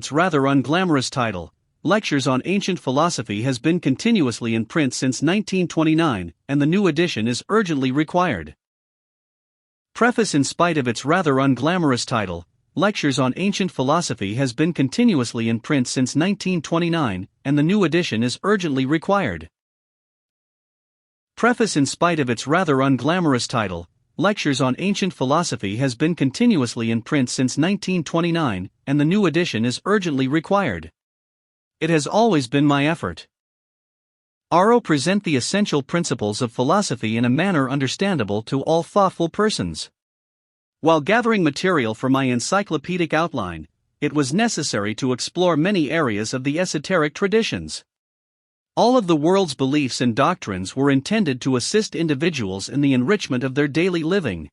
its rather unglamorous title, Lectures on Ancient Philosophy, has been continuously in print since 1929, and the new edition is urgently required. Preface. In spite of its rather unglamorous title, Lectures on Ancient Philosophy has been continuously in print since 1929, and the new edition is urgently required. Preface. In spite of its rather unglamorous title, Lectures on Ancient Philosophy has been continuously in print since 1929, and the new edition is urgently required. It has always been my effort to present the essential principles of philosophy in a manner understandable to all thoughtful persons. While gathering material for my encyclopedic outline, it was necessary to explore many areas of the esoteric traditions. All of the world's beliefs and doctrines were intended to assist individuals in the enrichment of their daily living.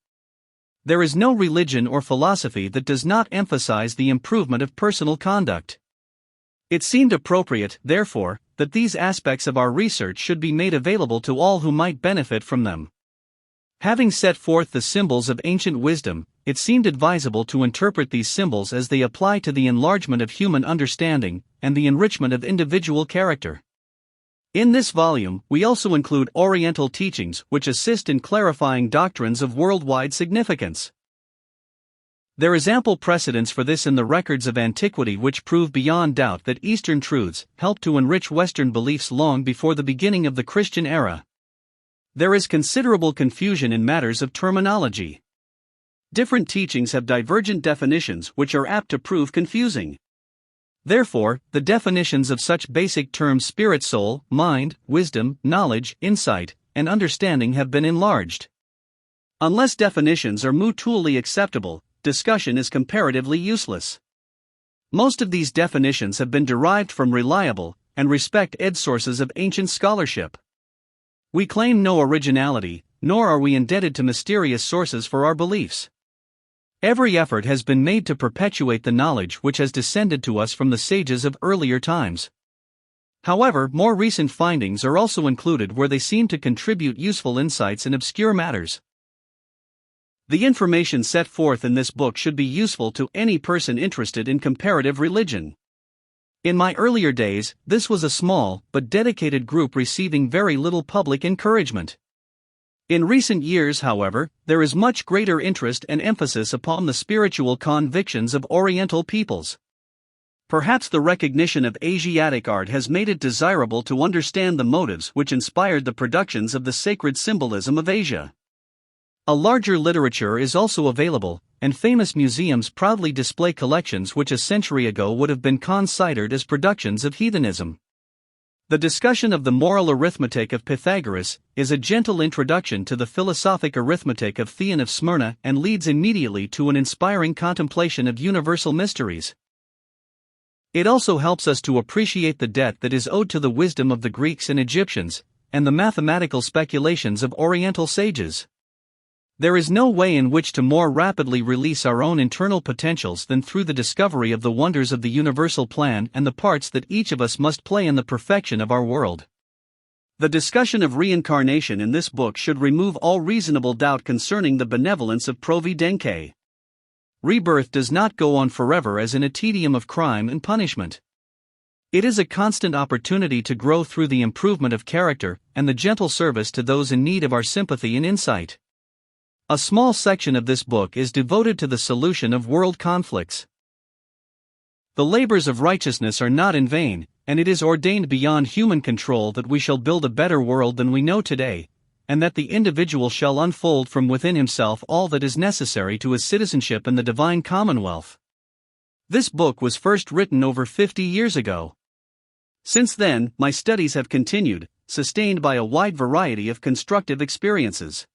There is no religion or philosophy that does not emphasize the improvement of personal conduct. It seemed appropriate, therefore, that these aspects of our research should be made available to all who might benefit from them. Having set forth the symbols of ancient wisdom, it seemed advisable to interpret these symbols as they apply to the enlargement of human understanding and the enrichment of individual character. In this volume, we also include Oriental teachings which assist in clarifying doctrines of worldwide significance. There is ample precedence for this in the records of antiquity which prove beyond doubt that Eastern truths helped to enrich Western beliefs long before the beginning of the Christian era. There is considerable confusion in matters of terminology. Different teachings have divergent definitions which are apt to prove confusing. Therefore, the definitions of such basic terms spirit, soul, mind, wisdom, knowledge, insight, and understanding have been enlarged. Unless definitions are mutually acceptable, discussion is comparatively useless. Most of these definitions have been derived from reliable and respected sources of ancient scholarship. We claim no originality, nor are we indebted to mysterious sources for our beliefs. Every effort has been made to perpetuate the knowledge which has descended to us from the sages of earlier times. However, more recent findings are also included where they seem to contribute useful insights in obscure matters. The information set forth in this book should be useful to any person interested in comparative religion. In my earlier days, this was a small but dedicated group receiving very little public encouragement. In recent years, however, there is much greater interest and emphasis upon the spiritual convictions of Oriental peoples. Perhaps the recognition of Asiatic art has made it desirable to understand the motives which inspired the productions of the sacred symbolism of Asia. A larger literature is also available, and famous museums proudly display collections which a century ago would have been considered as productions of heathenism. The discussion of the moral arithmetic of Pythagoras is a gentle introduction to the philosophic arithmetic of Theon of Smyrna and leads immediately to an inspiring contemplation of universal mysteries. It also helps us to appreciate the debt that is owed to the wisdom of the Greeks and Egyptians, and the mathematical speculations of Oriental sages. There is no way in which to more rapidly release our own internal potentials than through the discovery of the wonders of the universal plan and the parts that each of us must play in the perfection of our world. The discussion of reincarnation in this book should remove all reasonable doubt concerning the benevolence of Providenque. Rebirth does not go on forever as in a tedium of crime and punishment. It is a constant opportunity to grow through the improvement of character and the gentle service to those in need of our sympathy and insight. A small section of this book is devoted to the solution of world conflicts. The labors of righteousness are not in vain, and it is ordained beyond human control that we shall build a better world than we know today, and that the individual shall unfold from within himself all that is necessary to his citizenship in the divine commonwealth. This book was first written over 50 years ago. Since then, my studies have continued, sustained by a wide variety of constructive experiences.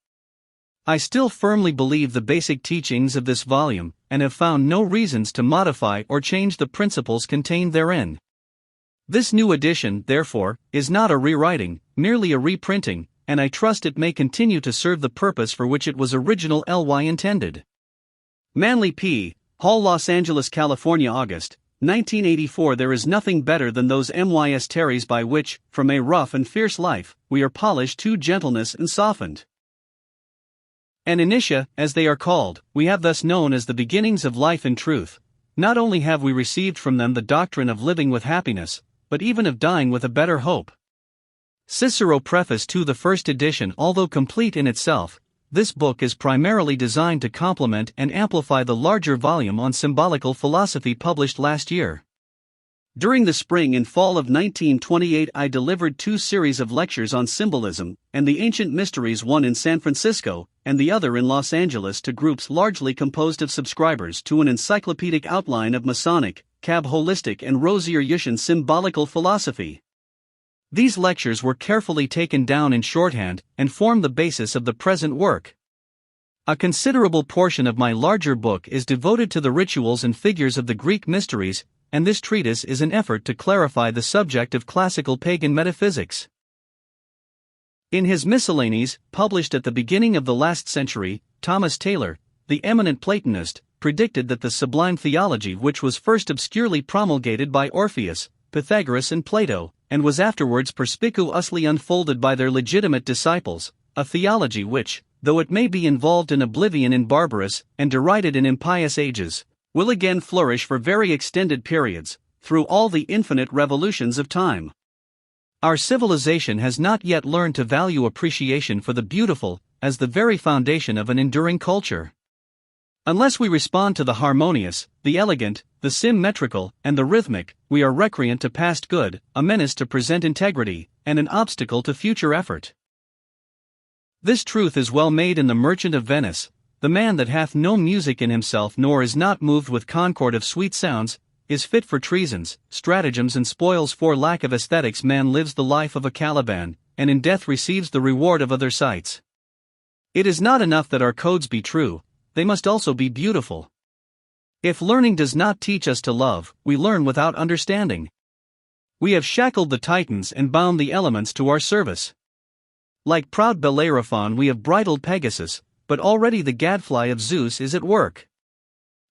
I still firmly believe the basic teachings of this volume, and have found no reasons to modify or change the principles contained therein. This new edition, therefore, is not a rewriting, merely a reprinting, and I trust it may continue to serve the purpose for which it was originally intended. Manly P. Hall, Los Angeles, California, August, 1984. There is nothing better than those mysteries by which, from a rough and fierce life, we are polished to gentleness and softened. And initia, as they are called, we have thus known as the beginnings of life and truth, Not only have we received from them the doctrine of living with happiness, but even of dying with a better hope. Cicero preface to the first edition. Although complete in itself, this book is primarily designed to complement and amplify the larger volume on symbolical philosophy published last year. During the spring and fall of 1928, I delivered 2 series of lectures on symbolism and the ancient mysteries, one in San Francisco and the other in Los Angeles, to groups largely composed of subscribers to an encyclopedic outline of Masonic, Cab holistic and Rosicrucian symbolical philosophy. These lectures were carefully taken down in shorthand and form the basis of the present work. A considerable portion of my larger book is devoted to the rituals and figures of the Greek mysteries, and this treatise is an effort to clarify the subject of classical pagan metaphysics. In his Miscellanies, published at the beginning of the last century, Thomas Taylor, the eminent Platonist, predicted that the sublime theology, which was first obscurely promulgated by Orpheus, Pythagoras and Plato, and was afterwards perspicuously unfolded by their legitimate disciples, a theology which, though it may be involved in oblivion in barbarous and derided in impious ages, will again flourish for very extended periods, through all the infinite revolutions of time. Our civilization has not yet learned to value appreciation for the beautiful as the very foundation of an enduring culture. Unless we respond to the harmonious, the elegant, the symmetrical, and the rhythmic, we are recreant to past good, a menace to present integrity, and an obstacle to future effort. This truth is well made in The Merchant of Venice. The man that hath no music in himself, nor is not moved with concord of sweet sounds, is fit for treasons, stratagems and spoils. For lack of aesthetics man lives the life of a Caliban, and in death receives the reward of other sights. It is not enough that our codes be true, they must also be beautiful. If learning does not teach us to love, we learn without understanding. We have shackled the Titans and bound the elements to our service. Like proud Bellerophon we have bridled Pegasus, but already the gadfly of Zeus is at work.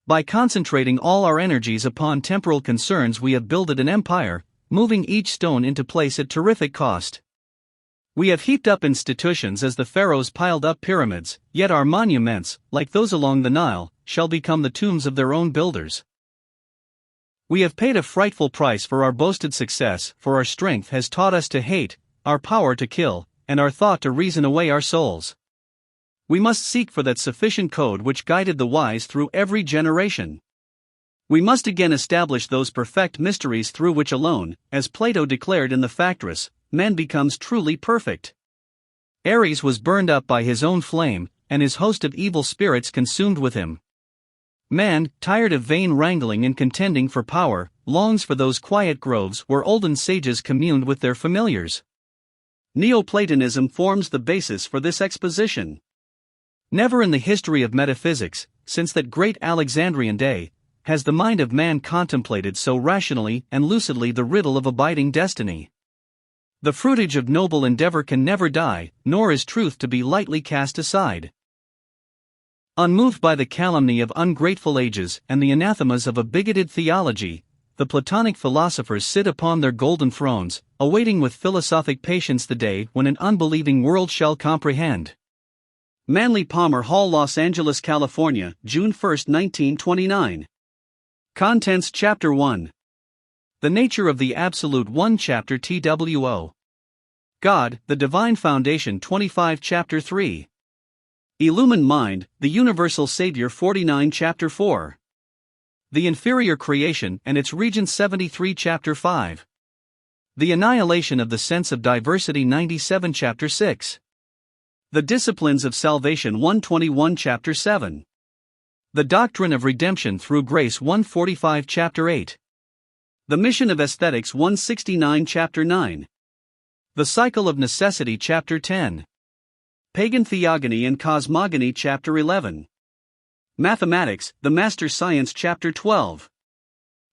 By concentrating all our energies upon temporal concerns we have builded an empire, moving each stone into place at terrific cost. We have heaped up institutions as the pharaohs piled up pyramids, yet our monuments, like those along the Nile, shall become the tombs of their own builders. We have paid a frightful price for our boasted success, for our strength has taught us to hate, our power to kill, and our thought to reason away our souls. We must seek for that sufficient code which guided the wise through every generation. We must again establish those perfect mysteries through which alone, as Plato declared in the Factorus, man becomes truly perfect. Ares was burned up by his own flame, and his host of evil spirits consumed with him. Man, tired of vain wrangling and contending for power, longs for those quiet groves where olden sages communed with their familiars. Neoplatonism forms the basis for this exposition. Never in the history of metaphysics, since that great Alexandrian day, has the mind of man contemplated so rationally and lucidly the riddle of abiding destiny. The fruitage of noble endeavor can never die, nor is truth to be lightly cast aside. Unmoved by the calumny of ungrateful ages and the anathemas of a bigoted theology, the Platonic philosophers sit upon their golden thrones, awaiting with philosophic patience the day when an unbelieving world shall comprehend. Manly Palmer Hall, Los Angeles, California, June 1, 1929. Contents Chapter 1. The Nature of the Absolute 1 Chapter TWO. God, the Divine Foundation 25 Chapter 3. Illumined Mind, the Universal Savior 49 Chapter 4. The Inferior Creation and its Region 73 Chapter 5. The Annihilation of the Sense of Diversity 97 Chapter 6. The Disciplines of Salvation 121 Chapter 7. The Doctrine of Redemption through Grace 145 Chapter 8. The Mission of Aesthetics 169 Chapter 9. The Cycle of Necessity Chapter 10. Pagan Theogony and Cosmogony Chapter 11. Mathematics, the Master Science Chapter 12.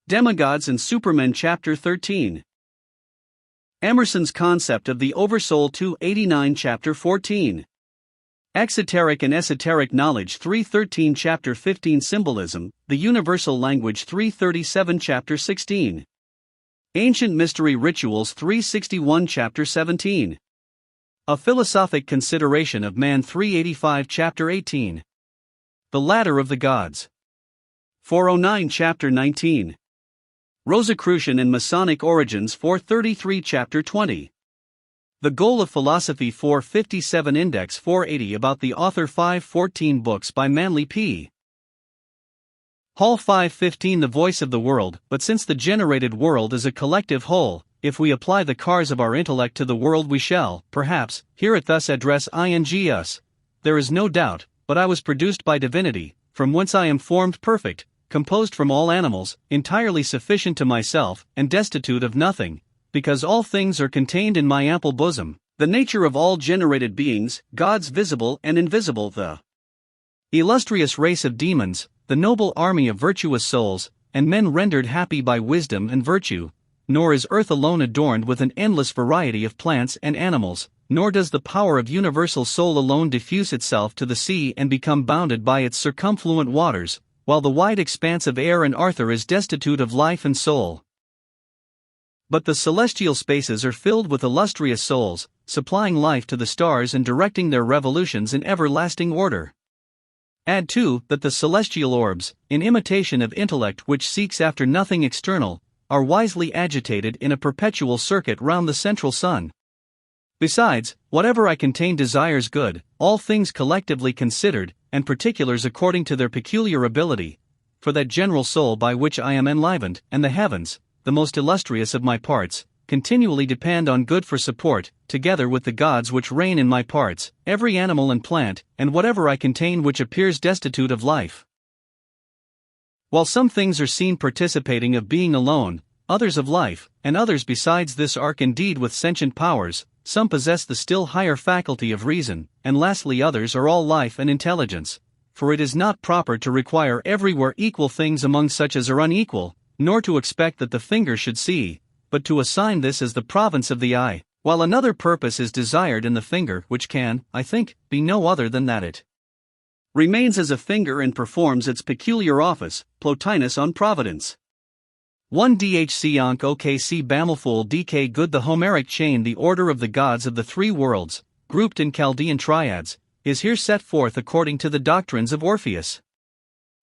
Demigods and Supermen Chapter 13. Emerson's Concept of the Oversoul 289 Chapter 14. Exoteric and Esoteric Knowledge 313 Chapter 15. Symbolism, the Universal Language 337 Chapter 16. Ancient Mystery Rituals 361 Chapter 17. A Philosophic Consideration of Man 385 Chapter 18. The Ladder of the Gods. 409 Chapter 19. Rosicrucian and Masonic Origins 433 Chapter 20. The Goal of Philosophy 457 Index 480 about the author 514 Books by Manly P. Hall 515 The Voice of the World. But since the generated world is a collective whole, if we apply the cars of our intellect to the world we shall, perhaps, hear it thus address ing us. There is no doubt, but I was produced by divinity, from whence I am formed perfect, composed from all animals, entirely sufficient to myself, and destitute of nothing, because all things are contained in my ample bosom. The nature of all generated beings, gods visible and invisible, the illustrious race of demons, the noble army of virtuous souls, and men rendered happy by wisdom and virtue. Nor is earth alone adorned with an endless variety of plants and animals, nor does the power of universal soul alone diffuse itself to the sea and become bounded by its circumfluent waters, while the wide expanse of air and ether is destitute of life and soul. But the celestial spaces are filled with illustrious souls, supplying life to the stars and directing their revolutions in everlasting order. Add too that the celestial orbs, in imitation of intellect which seeks after nothing external, are wisely agitated in a perpetual circuit round the central sun. Besides, whatever I contain desires good, all things collectively considered, and particulars according to their peculiar ability, for that general soul by which I am enlivened, and the heavens, the most illustrious of my parts, continually depend on good for support, together with the gods which reign in my parts, every animal and plant, and whatever I contain which appears destitute of life. While some things are seen participating of being alone, others of life, and others besides this are indeed with sentient powers, some possess the still higher faculty of reason, and lastly others are all life and intelligence, for it is not proper to require everywhere equal things among such as are unequal, nor to expect that the finger should see, but to assign this as the province of the eye, while another purpose is desired in the finger which can, I think, be no other than that it remains as a finger and performs its peculiar office. Plotinus on Providence. 1 Dhc Onk OKC Bamilful DK Good. The Homeric chain, the order of the gods of the three worlds, grouped in Chaldean triads, is here set forth according to the doctrines of Orpheus.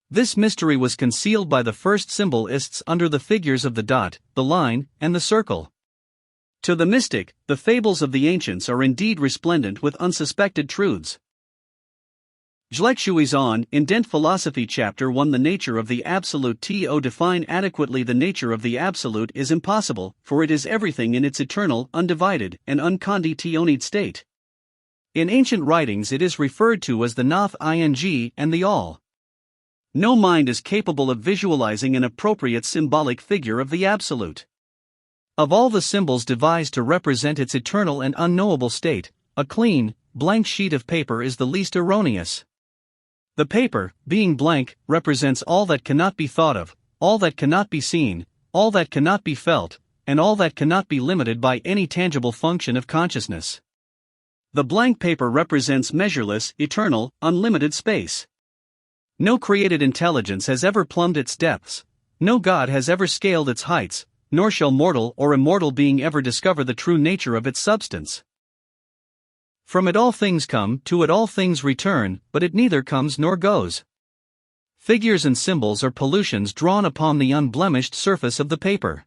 This mystery was concealed by the first symbolists under the figures of the dot, the line, and the circle. To the mystic, the fables of the ancients are indeed resplendent with unsuspected truths. Jlexhuizon, Indent Philosophy Chapter 1 The nature of the absolute to define adequately the nature of the absolute is impossible, for it is everything in its eternal, undivided, and unconditioned state. In ancient writings it is referred to as the Nath ing and the All. No mind is capable of visualizing an appropriate symbolic figure of the absolute. Of all the symbols devised to represent its eternal and unknowable state, a clean, blank sheet of paper is the least erroneous. The paper, being blank, represents all that cannot be thought of, all that cannot be seen, all that cannot be felt, and all that cannot be limited by any tangible function of consciousness. The blank paper represents measureless, eternal, unlimited space. No created intelligence has ever plumbed its depths, no god has ever scaled its heights, nor shall mortal or immortal being ever discover the true nature of its substance. From it all things come, to it all things return, but it neither comes nor goes. Figures and symbols are pollutions drawn upon the unblemished surface of the paper.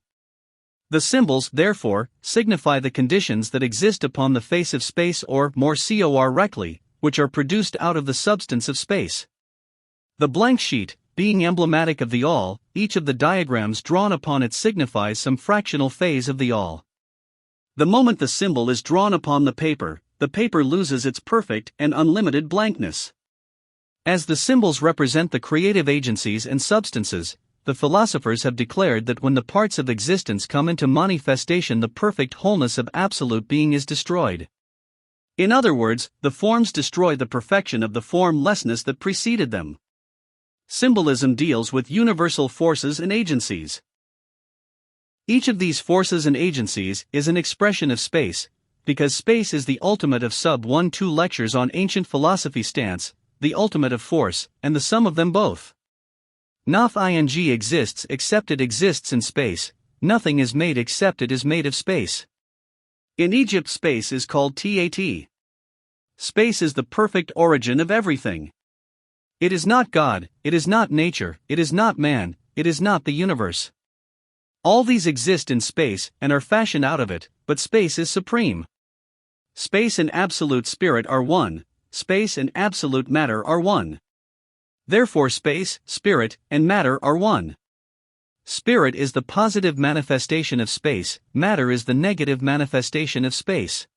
The symbols, therefore, signify the conditions that exist upon the face of space, or, more correctly, which are produced out of the substance of space. The blank sheet, being emblematic of the all, each of the diagrams drawn upon it signifies some fractional phase of the all. The moment the symbol is drawn upon the paper loses its perfect and unlimited blankness. As the symbols represent the creative agencies and substances, the philosophers have declared that when the parts of existence come into manifestation, the perfect wholeness of absolute being is destroyed. In other words, the forms destroy the perfection of the formlessness that preceded them. Symbolism deals with universal forces and agencies. Each of these forces and agencies is an expression of space, because space is the ultimate of sub 1-2 lectures on ancient philosophy stance, the ultimate of force, and the sum of them both. Nath ing exists except it exists in space, nothing is made except it is made of space. In Egypt space is called Tat. Space is the perfect origin of everything. It is not God, it is not nature, it is not man, it is not the universe. All these exist in space and are fashioned out of it, but space is supreme. Space and absolute spirit are one, space and absolute matter are one. Therefore space, spirit, and matter are one. Spirit is the positive manifestation of space, matter is the negative manifestation of space.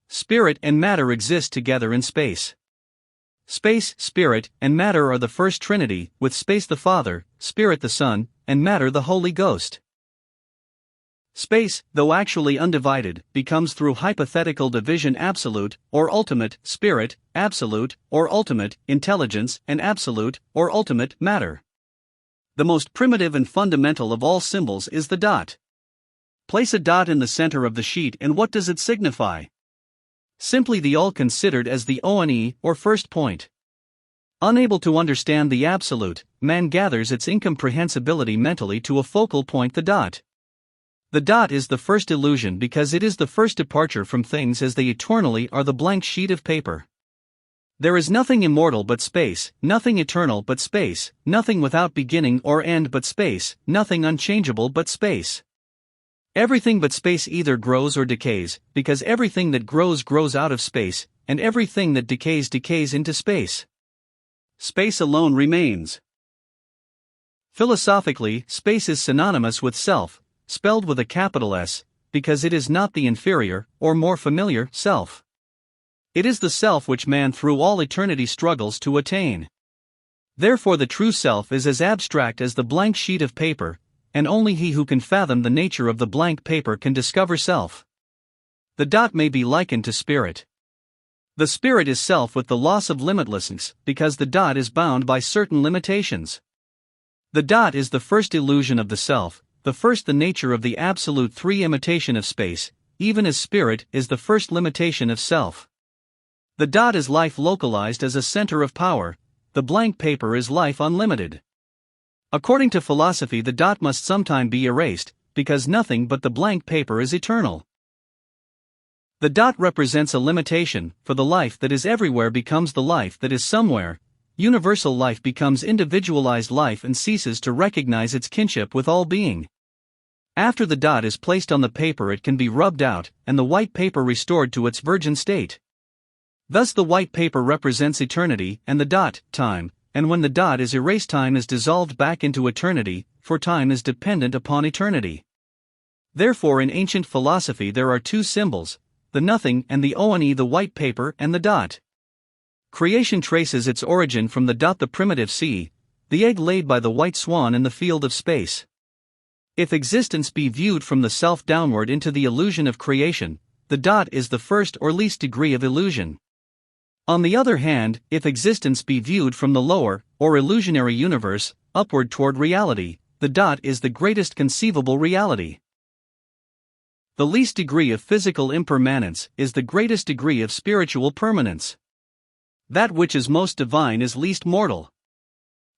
Spirit and matter exist together in space. Space, spirit, and matter are the first Trinity, with space the Father, spirit the Son, and matter the Holy Ghost. Space, though actually undivided, becomes through hypothetical division absolute, or ultimate, spirit, absolute, or ultimate, intelligence, and absolute, or ultimate, matter. The most primitive and fundamental of all symbols is the dot. Place a dot in the center of the sheet and what does it signify? Simply the all considered as the one, or first point. Unable to understand the absolute, man gathers its incomprehensibility mentally to a focal point, the dot. The dot is the first illusion because it is the first departure from things as they eternally are, the blank sheet of paper. There is nothing immortal but space, nothing eternal but space, nothing without beginning or end but space, nothing unchangeable but space. Everything but space either grows or decays, because everything that grows grows out of space, and everything that decays decays into space. Space alone remains. Philosophically, space is synonymous with self, spelled with a capital S, because it is not the inferior, or more familiar, self. It is the self which man through all eternity struggles to attain. Therefore the true self is as abstract as the blank sheet of paper, and only he who can fathom the nature of the blank paper can discover self. The dot may be likened to spirit. The spirit is self with the loss of limitlessness, because the dot is bound by certain limitations. The dot is the first illusion of the self, the first the nature of the absolute three imitation of space, even as spirit is the first limitation of self. The dot is life localized as a center of power, the blank paper is life unlimited. According to philosophy, the dot must sometime be erased, because nothing but the blank paper is eternal. The dot represents a limitation, for the life that is everywhere becomes the life that is somewhere. Universal life becomes individualized life and ceases to recognize its kinship with all being. After the dot is placed on the paper, it can be rubbed out, and the white paper restored to its virgin state. Thus the white paper represents eternity, and the dot, time, and when the dot is erased, time is dissolved back into eternity, for time is dependent upon eternity. Therefore in ancient philosophy there are two symbols, the nothing and the one, the white paper and the dot. Creation traces its origin from the dot, the primitive sea, the egg laid by the white swan in the field of space. If existence be viewed from the self downward into the illusion of creation, the dot is the first or least degree of illusion. On the other hand, if existence be viewed from the lower, or illusionary universe, upward toward reality, the dot is the greatest conceivable reality. The least degree of physical impermanence is the greatest degree of spiritual permanence. That which is most divine is least mortal.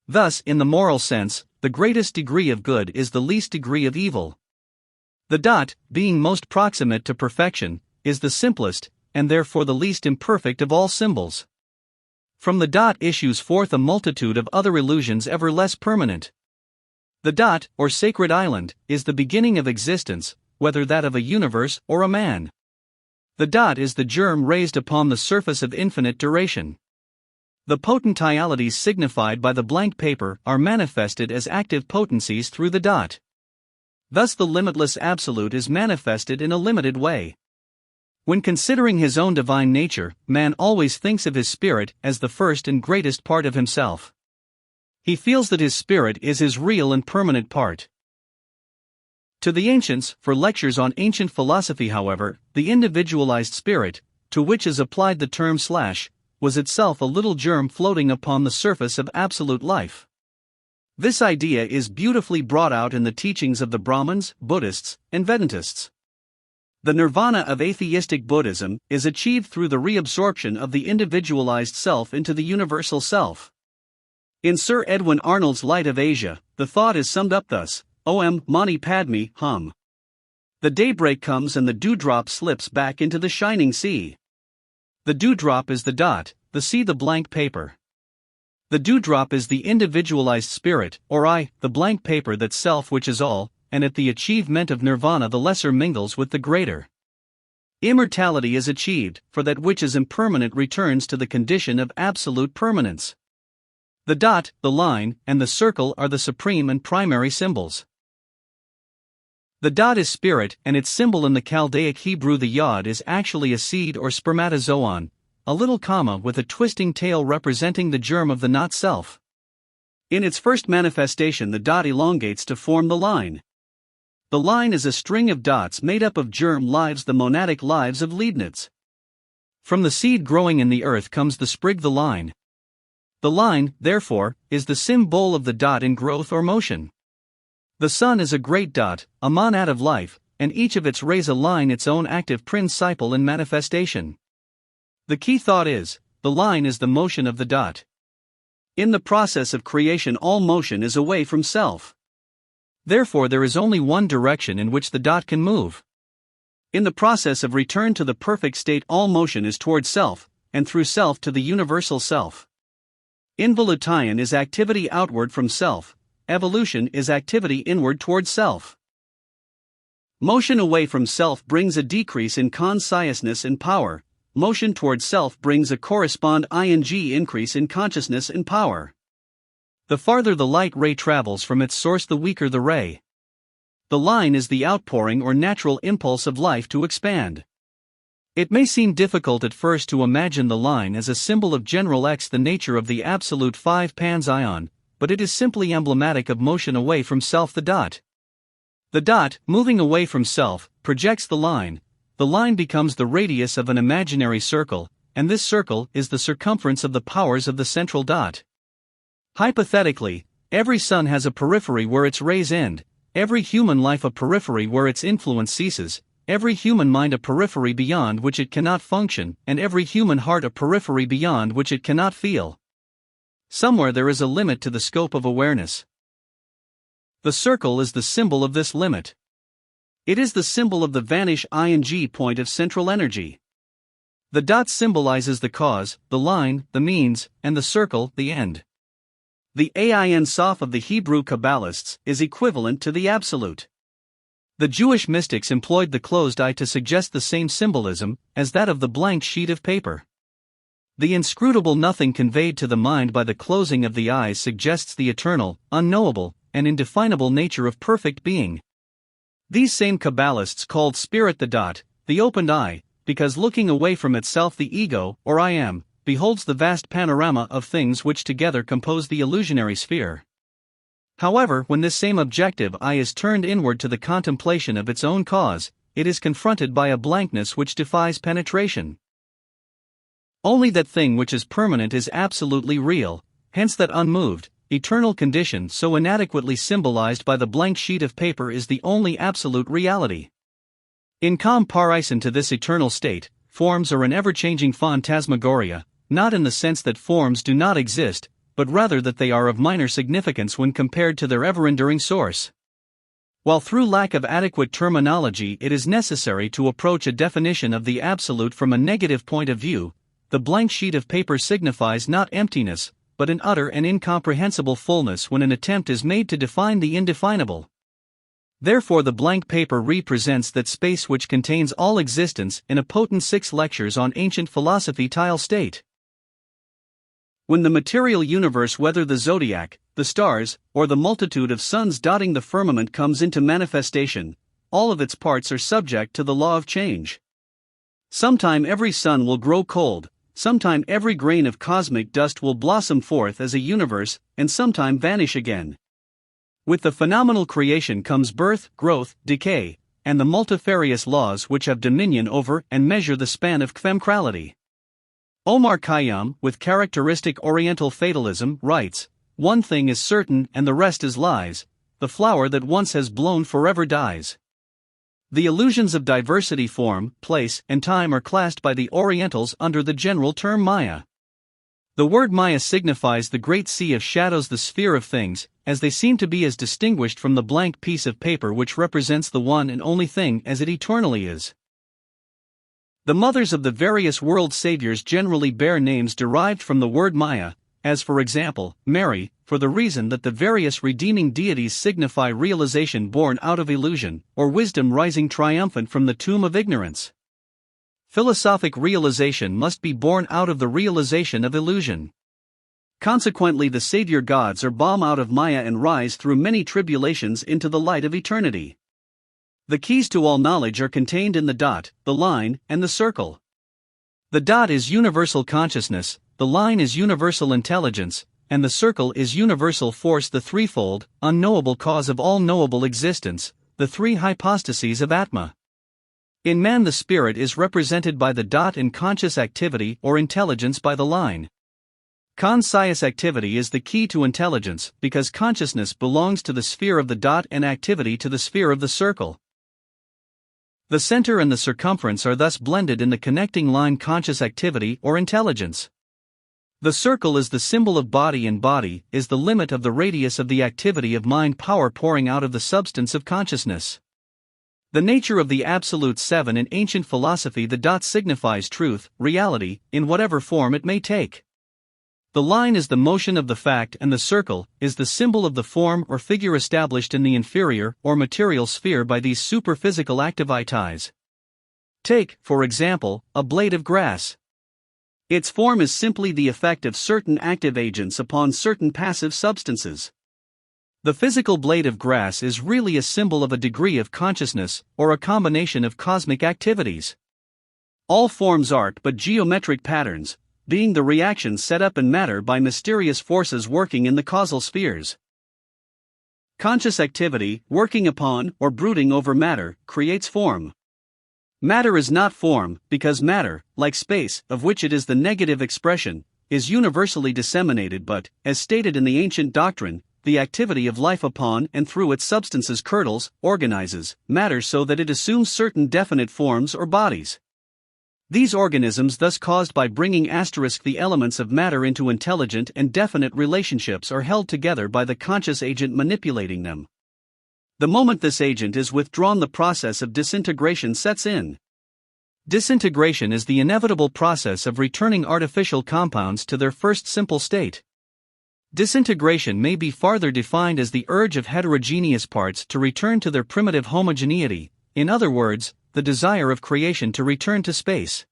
Thus, in the moral sense, the greatest degree of good is the least degree of evil. The dot, being most proximate to perfection, is the simplest, and therefore the least imperfect of all symbols. From the dot issues forth a multitude of other illusions ever less permanent. The dot, or sacred island, is the beginning of existence, whether that of a universe or a man. The dot is the germ raised upon the surface of infinite duration. The potentialities signified by the blank paper are manifested as active potencies through the dot. Thus the limitless absolute is manifested in a limited way. When considering his own divine nature, man always thinks of his spirit as the first and greatest part of himself. He feels that his spirit is his real and permanent part. To the ancients, for lectures on ancient philosophy, however, the individualized spirit, to which is applied the term slash, was itself a little germ floating upon the surface of absolute life. This idea is beautifully brought out in the teachings of the Brahmins, Buddhists, and Vedantists. The nirvana of atheistic Buddhism is achieved through the reabsorption of the individualized self into the universal self. In Sir Edwin Arnold's Light of Asia, the thought is summed up thus: Om Mani Padme Hum. The daybreak comes and the dewdrop slips back into the shining sea. The dewdrop is the dot, the sea the blank paper. The dewdrop is the individualized spirit, or I, the blank paper that self which is all, and at the achievement of nirvana the lesser mingles with the greater. Immortality is achieved, for that which is impermanent returns to the condition of absolute permanence. The dot, the line, and the circle are the supreme and primary symbols. The dot is spirit, and its symbol in the Chaldaic Hebrew, the yod, is actually a seed or spermatozoon, a little comma with a twisting tail representing the germ of the not self. In its first manifestation, the dot elongates to form the line. The line is a string of dots made up of germ lives, the monadic lives of Leibniz. From the seed growing in the earth comes the sprig, the line. The line, therefore, is the symbol of the dot in growth or motion. The sun is a great dot, a monad of life, and each of its rays align its own active principle in manifestation. The key thought is, the line is the motion of the dot. In the process of creation, all motion is away from self. Therefore, there is only one direction in which the dot can move. In the process of return to the perfect state, all motion is toward self, and through self to the universal self. Involution is activity outward from self, evolution is activity inward toward self. Motion away from self brings a decrease in consciousness and power, motion toward self brings a corresponding increase in consciousness and power. The farther the light ray travels from its source, the weaker the ray. The line is the outpouring or natural impulse of life to expand. It may seem difficult at first to imagine the line as a symbol of general X, the nature of the absolute five panzion, but it is simply emblematic of motion away from self, the dot. The dot, moving away from self, projects the line becomes the radius of an imaginary circle, and this circle is the circumference of the powers of the central dot. Hypothetically, every sun has a periphery where its rays end, every human life a periphery where its influence ceases, every human mind a periphery beyond which it cannot function, and every human heart a periphery beyond which it cannot feel. Somewhere there is a limit to the scope of awareness. The circle is the symbol of this limit. It is the symbol of the vanish point of central energy. The dot symbolizes the cause, the line, the means, and the circle, the end. The Ein Sof of the Hebrew Kabbalists is equivalent to the absolute. The Jewish mystics employed the closed eye to suggest the same symbolism as that of the blank sheet of paper. The inscrutable nothing conveyed to the mind by the closing of the eyes suggests the eternal, unknowable, and indefinable nature of perfect being. These same Kabbalists called spirit the dot, the opened eye, because looking away from itself, the ego, or I am, beholds the vast panorama of things which together compose the illusionary sphere. However, when this same objective eye is turned inward to the contemplation of its own cause, it is confronted by a blankness which defies penetration. Only that thing which is permanent is absolutely real, hence that unmoved, eternal condition so inadequately symbolized by the blank sheet of paper is the only absolute reality. In comparison to this eternal state, forms are an ever-changing phantasmagoria, not in the sense that forms do not exist, but rather that they are of minor significance when compared to their ever-enduring source. While through lack of adequate terminology it is necessary to approach a definition of the absolute from a negative point of view, the blank sheet of paper signifies not emptiness, but an utter and incomprehensible fullness when an attempt is made to define the indefinable. Therefore the blank paper represents that space which contains all existence in a potent 6 lectures on ancient philosophy tile state. When the material universe, whether the zodiac, the stars, or the multitude of suns dotting the firmament comes into manifestation, all of its parts are subject to the law of change. Sometime every sun will grow cold, sometime every grain of cosmic dust will blossom forth as a universe, and sometime vanish again. With the phenomenal creation comes birth, growth, decay, and the multifarious laws which have dominion over and measure the span of chemicality. Omar Khayyam, with characteristic Oriental fatalism, writes, "One thing is certain and the rest is lies, the flower that once has blown forever dies." The illusions of diversity, form, place, and time are classed by the Orientals under the general term Maya. The word Maya signifies the great sea of shadows, the sphere of things, as they seem to be as distinguished from the blank piece of paper which represents the one and only thing as it eternally is. The mothers of the various world saviors generally bear names derived from the word Maya, as for example, Mary, for the reason that the various redeeming deities signify realization born out of illusion, or wisdom rising triumphant from the tomb of ignorance. Philosophic realization must be born out of the realization of illusion. Consequently, the Savior gods are born out of Maya and rise through many tribulations into the light of eternity. The keys to all knowledge are contained in the dot, the line, and the circle. The dot is universal consciousness, the line is universal intelligence, and the circle is universal force, the threefold, unknowable cause of all knowable existence, the three hypostases of Atma. In man, the spirit is represented by the dot and conscious activity or intelligence by the line. Conscious activity is the key to intelligence because consciousness belongs to the sphere of the dot and activity to the sphere of the circle. The center and the circumference are thus blended in the connecting line conscious activity or intelligence. The circle is the symbol of body, and body is the limit of the radius of the activity of mind power pouring out of the substance of consciousness. The nature of the absolute seven in ancient philosophy, the dot signifies truth, reality, in whatever form it may take. The line is the motion of the fact, and the circle is the symbol of the form or figure established in the inferior or material sphere by these superphysical activities. Take, for example, a blade of grass. Its form is simply the effect of certain active agents upon certain passive substances. The physical blade of grass is really a symbol of a degree of consciousness or a combination of cosmic activities. All forms are but geometric patterns, being the reactions set up in matter by mysterious forces working in the causal spheres. Conscious activity, working upon or brooding over matter, creates form. Matter is not form, because matter, like space, of which it is the negative expression, is universally disseminated, but, as stated in the ancient doctrine, the activity of life upon and through its substances curdles, organizes, matter so that it assumes certain definite forms or bodies. These organisms, thus caused by bringing the elements of matter into intelligent and definite relationships, are held together by the conscious agent manipulating them. The moment this agent is withdrawn, the process of disintegration sets in. Disintegration is the inevitable process of returning artificial compounds to their first simple state. Disintegration may be farther defined as the urge of heterogeneous parts to return to their primitive homogeneity, in other words, the desire of creation to return to space.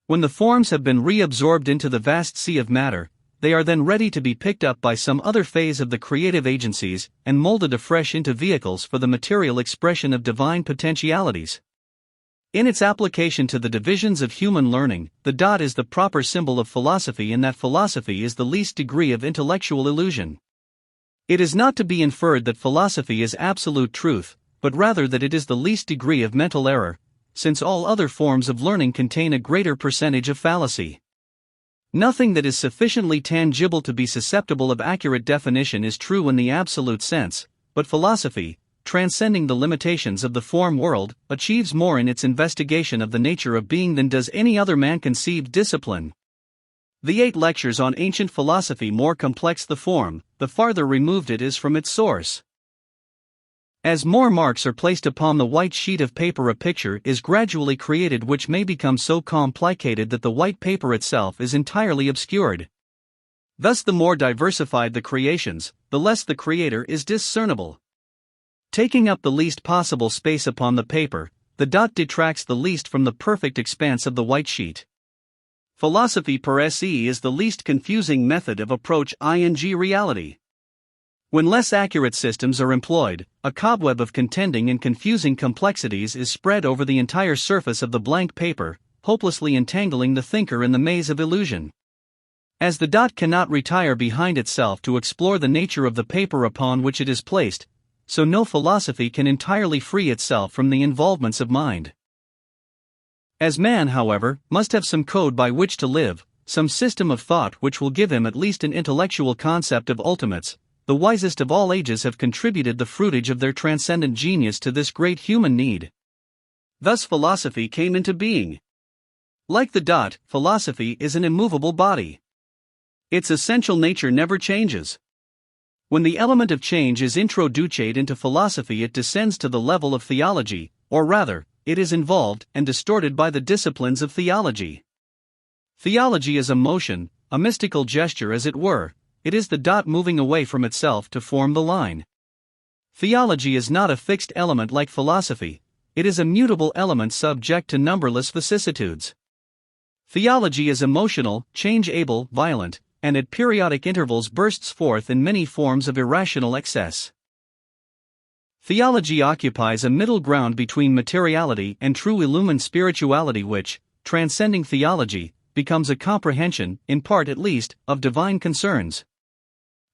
When the forms have been reabsorbed into the vast sea of matter, they are then ready to be picked up by some other phase of the creative agencies and molded afresh into vehicles for the material expression of divine potentialities. In its application to the divisions of human learning, the dot is the proper symbol of philosophy, in that philosophy is the least degree of intellectual illusion. It is not to be inferred that philosophy is absolute truth, but rather that it is the least degree of mental error, since all other forms of learning contain a greater percentage of fallacy. Nothing that is sufficiently tangible to be susceptible of accurate definition is true in the absolute sense, but philosophy, transcending the limitations of the form world, achieves more in its investigation of the nature of being than does any other man-conceived discipline. The 8 lectures on ancient philosophy more complex the form, the farther removed it is from its source. As more marks are placed upon the white sheet of paper, a picture is gradually created which may become so complicated that the white paper itself is entirely obscured. Thus, the more diversified the creations, the less the creator is discernible. Taking up the least possible space upon the paper, the dot detracts the least from the perfect expanse of the white sheet. Philosophy per se is the least confusing method of approach ing reality. When less accurate systems are employed, a cobweb of contending and confusing complexities is spread over the entire surface of the blank paper, hopelessly entangling the thinker in the maze of illusion. As the dot cannot retire behind itself to explore the nature of the paper upon which it is placed, so no philosophy can entirely free itself from the involvements of mind. As man, however, must have some code by which to live, some system of thought which will give him at least an intellectual concept of ultimates, the wisest of all ages have contributed the fruitage of their transcendent genius to this great human need. Thus philosophy came into being. Like the dot, philosophy is an immovable body. Its essential nature never changes. When the element of change is introduced into philosophy, it descends to the level of theology, or rather, it is involved and distorted by the disciplines of theology. Theology is a motion, a mystical gesture as it were. It is the dot moving away from itself to form the line. Theology is not a fixed element like philosophy, it is a mutable element subject to numberless vicissitudes. Theology is emotional, changeable, violent, and at periodic intervals bursts forth in many forms of irrational excess. Theology occupies a middle ground between materiality and true illumined spirituality which, transcending theology, becomes a comprehension, in part at least, of divine concerns.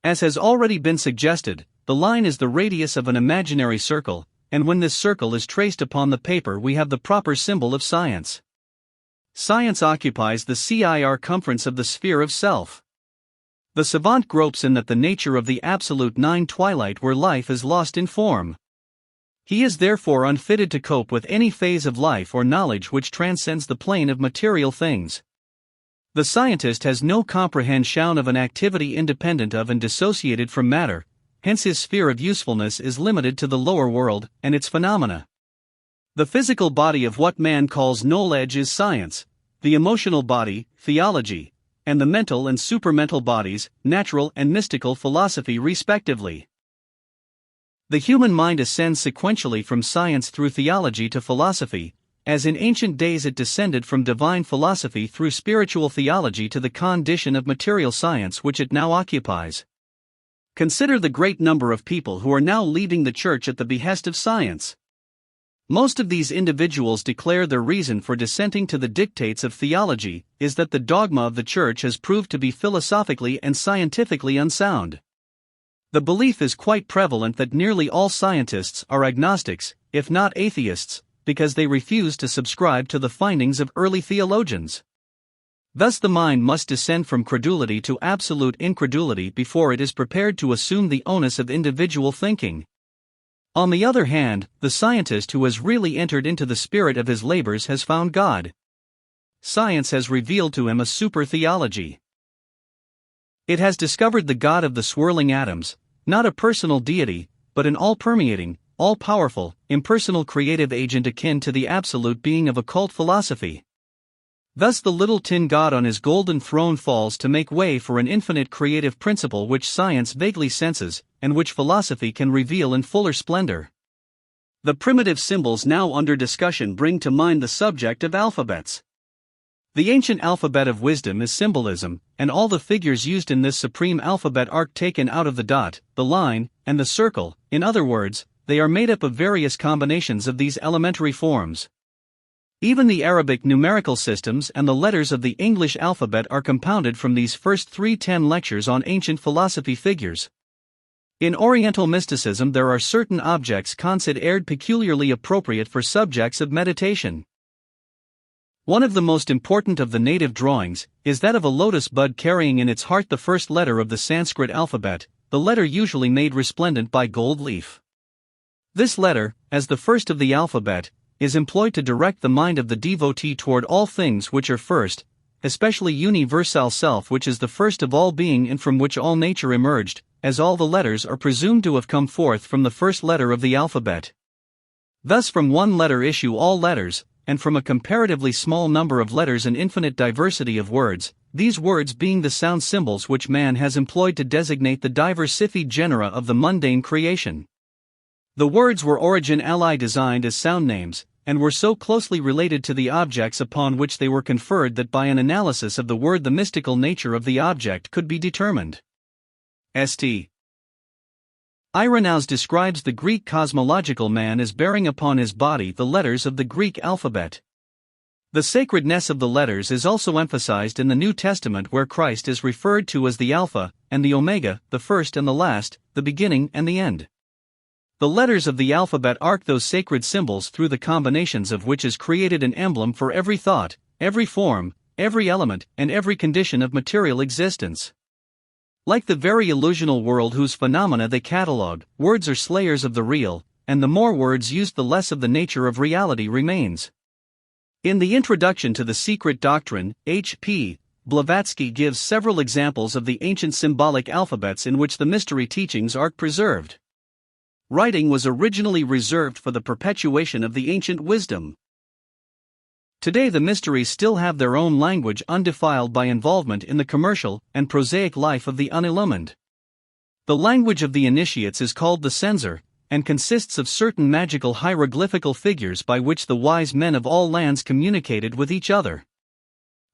As has already been suggested, the line is the radius of an imaginary circle, and when this circle is traced upon the paper we have the proper symbol of science. Science occupies the circumference of the sphere of self. The savant gropes in that the nature of the absolute nine twilight where life is lost in form. He is therefore unfitted to cope with any phase of life or knowledge which transcends the plane of material things. The scientist has no comprehension of an activity independent of and dissociated from matter, hence his sphere of usefulness is limited to the lower world and its phenomena. The physical body of what man calls knowledge is science, the emotional body, theology, and the mental and supramental bodies, natural and mystical philosophy respectively. The human mind ascends sequentially from science through theology to philosophy, as in ancient days it descended from divine philosophy through spiritual theology to the condition of material science which it now occupies. Consider the great number of people who are now leaving the church at the behest of science. Most of these individuals declare their reason for dissenting to the dictates of theology is that the dogma of the church has proved to be philosophically and scientifically unsound. The belief is quite prevalent that nearly all scientists are agnostics, if not atheists, because they refuse to subscribe to the findings of early theologians. Thus the mind must descend from credulity to absolute incredulity before it is prepared to assume the onus of individual thinking. On the other hand, the scientist who has really entered into the spirit of his labors has found God. Science has revealed to him a super-theology. It has discovered the God of the swirling atoms, not a personal deity, but an all-permeating, all-powerful, impersonal creative agent akin to the absolute being of occult philosophy. Thus the little tin god on his golden throne falls to make way for an infinite creative principle which science vaguely senses, and which philosophy can reveal in fuller splendor. The primitive symbols now under discussion bring to mind the subject of alphabets. The ancient alphabet of wisdom is symbolism, and all the figures used in this supreme alphabet are taken out of the dot, the line, and the circle. In other words, they are made up of various combinations of these elementary forms. Even the Arabic numerical systems and the letters of the English alphabet are compounded from these first 310 lectures on ancient philosophy figures. In Oriental mysticism there are certain objects considered peculiarly appropriate for subjects of meditation. One of the most important of the native drawings is that of a lotus bud carrying in its heart the first letter of the Sanskrit alphabet, the letter usually made resplendent by gold leaf. This letter, as the first of the alphabet, is employed to direct the mind of the devotee toward all things which are first, especially universal self which is the first of all being and from which all nature emerged, as all the letters are presumed to have come forth from the first letter of the alphabet. Thus from one letter issue all letters, and from a comparatively small number of letters an infinite diversity of words, these words being the sound symbols which man has employed to designate the diversified genera of the mundane creation. The words were originally designed as sound names, and were so closely related to the objects upon which they were conferred that by an analysis of the word the mystical nature of the object could be determined. St. Irenaeus describes the Greek cosmological man as bearing upon his body the letters of the Greek alphabet. The sacredness of the letters is also emphasized in the New Testament where Christ is referred to as the Alpha and the Omega, the first and the last, the beginning and the end. The letters of the alphabet are those sacred symbols through the combinations of which is created an emblem for every thought, every form, every element, and every condition of material existence. Like the very illusional world whose phenomena they catalogue, words are slayers of the real, and the more words used the less of the nature of reality remains. In the introduction to the Secret Doctrine, H.P. Blavatsky gives several examples of the ancient symbolic alphabets in which the mystery teachings are preserved. Writing was originally reserved for the perpetuation of the ancient wisdom. Today the mysteries still have their own language undefiled by involvement in the commercial and prosaic life of the unillumined. The language of the initiates is called the censor, and consists of certain magical hieroglyphical figures by which the wise men of all lands communicated with each other.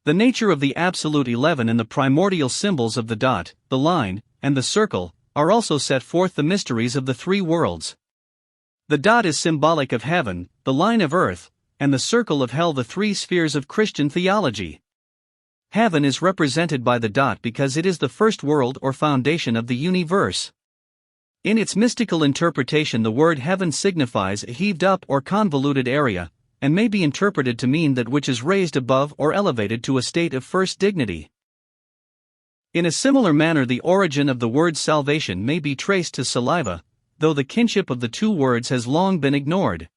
The nature of the absolute 11 and the primordial symbols of the dot, the line, and the circle, are also set forth the mysteries of the three worlds. The dot is symbolic of heaven, the line of earth, and the circle of hell, the three spheres of Christian theology. Heaven is represented by the dot because it is the first world or foundation of the universe. In its mystical interpretation, the word heaven signifies a heaved up or convoluted area, and may be interpreted to mean that which is raised above or elevated to a state of first dignity. In a similar manner, the origin of the word salvation may be traced to saliva, though the kinship of the two words has long been ignored.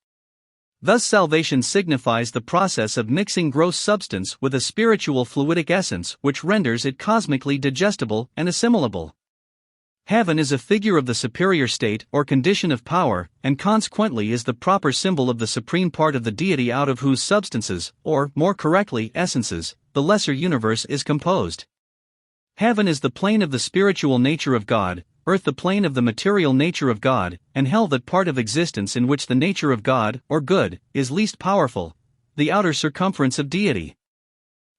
Thus, salvation signifies the process of mixing gross substance with a spiritual fluidic essence which renders it cosmically digestible and assimilable. Heaven is a figure of the superior state or condition of power, and consequently is the proper symbol of the supreme part of the deity out of whose substances, or more correctly, essences, the lesser universe is composed. Heaven is the plane of the spiritual nature of God, earth the plane of the material nature of God, and hell that part of existence in which the nature of God, or good, is least powerful, the outer circumference of deity.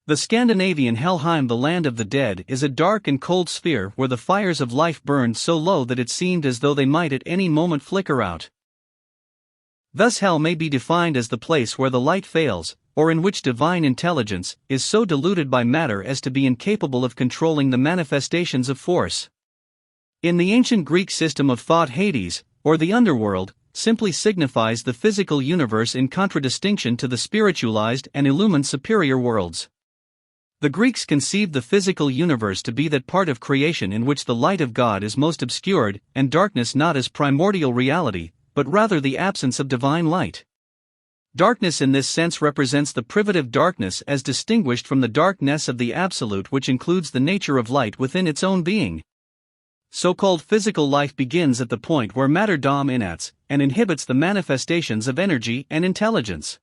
The Scandinavian Helheim, the land of the dead, is a dark and cold sphere where the fires of life burned so low that it seemed as though they might at any moment flicker out. Thus hell may be defined as the place where the light fails, or in which divine intelligence is so diluted by matter as to be incapable of controlling the manifestations of force. In the ancient Greek system of thought, Hades, or the underworld, simply signifies the physical universe in contradistinction to the spiritualized and illumined superior worlds. The Greeks conceived the physical universe to be that part of creation in which the light of God is most obscured, and darkness not as primordial reality, but rather the absence of divine light. Darkness in this sense represents the privative darkness as distinguished from the darkness of the absolute, which includes the nature of light within its own being. So-called physical life begins at the point where matter dominates and inhibits the manifestations of energy and intelligence.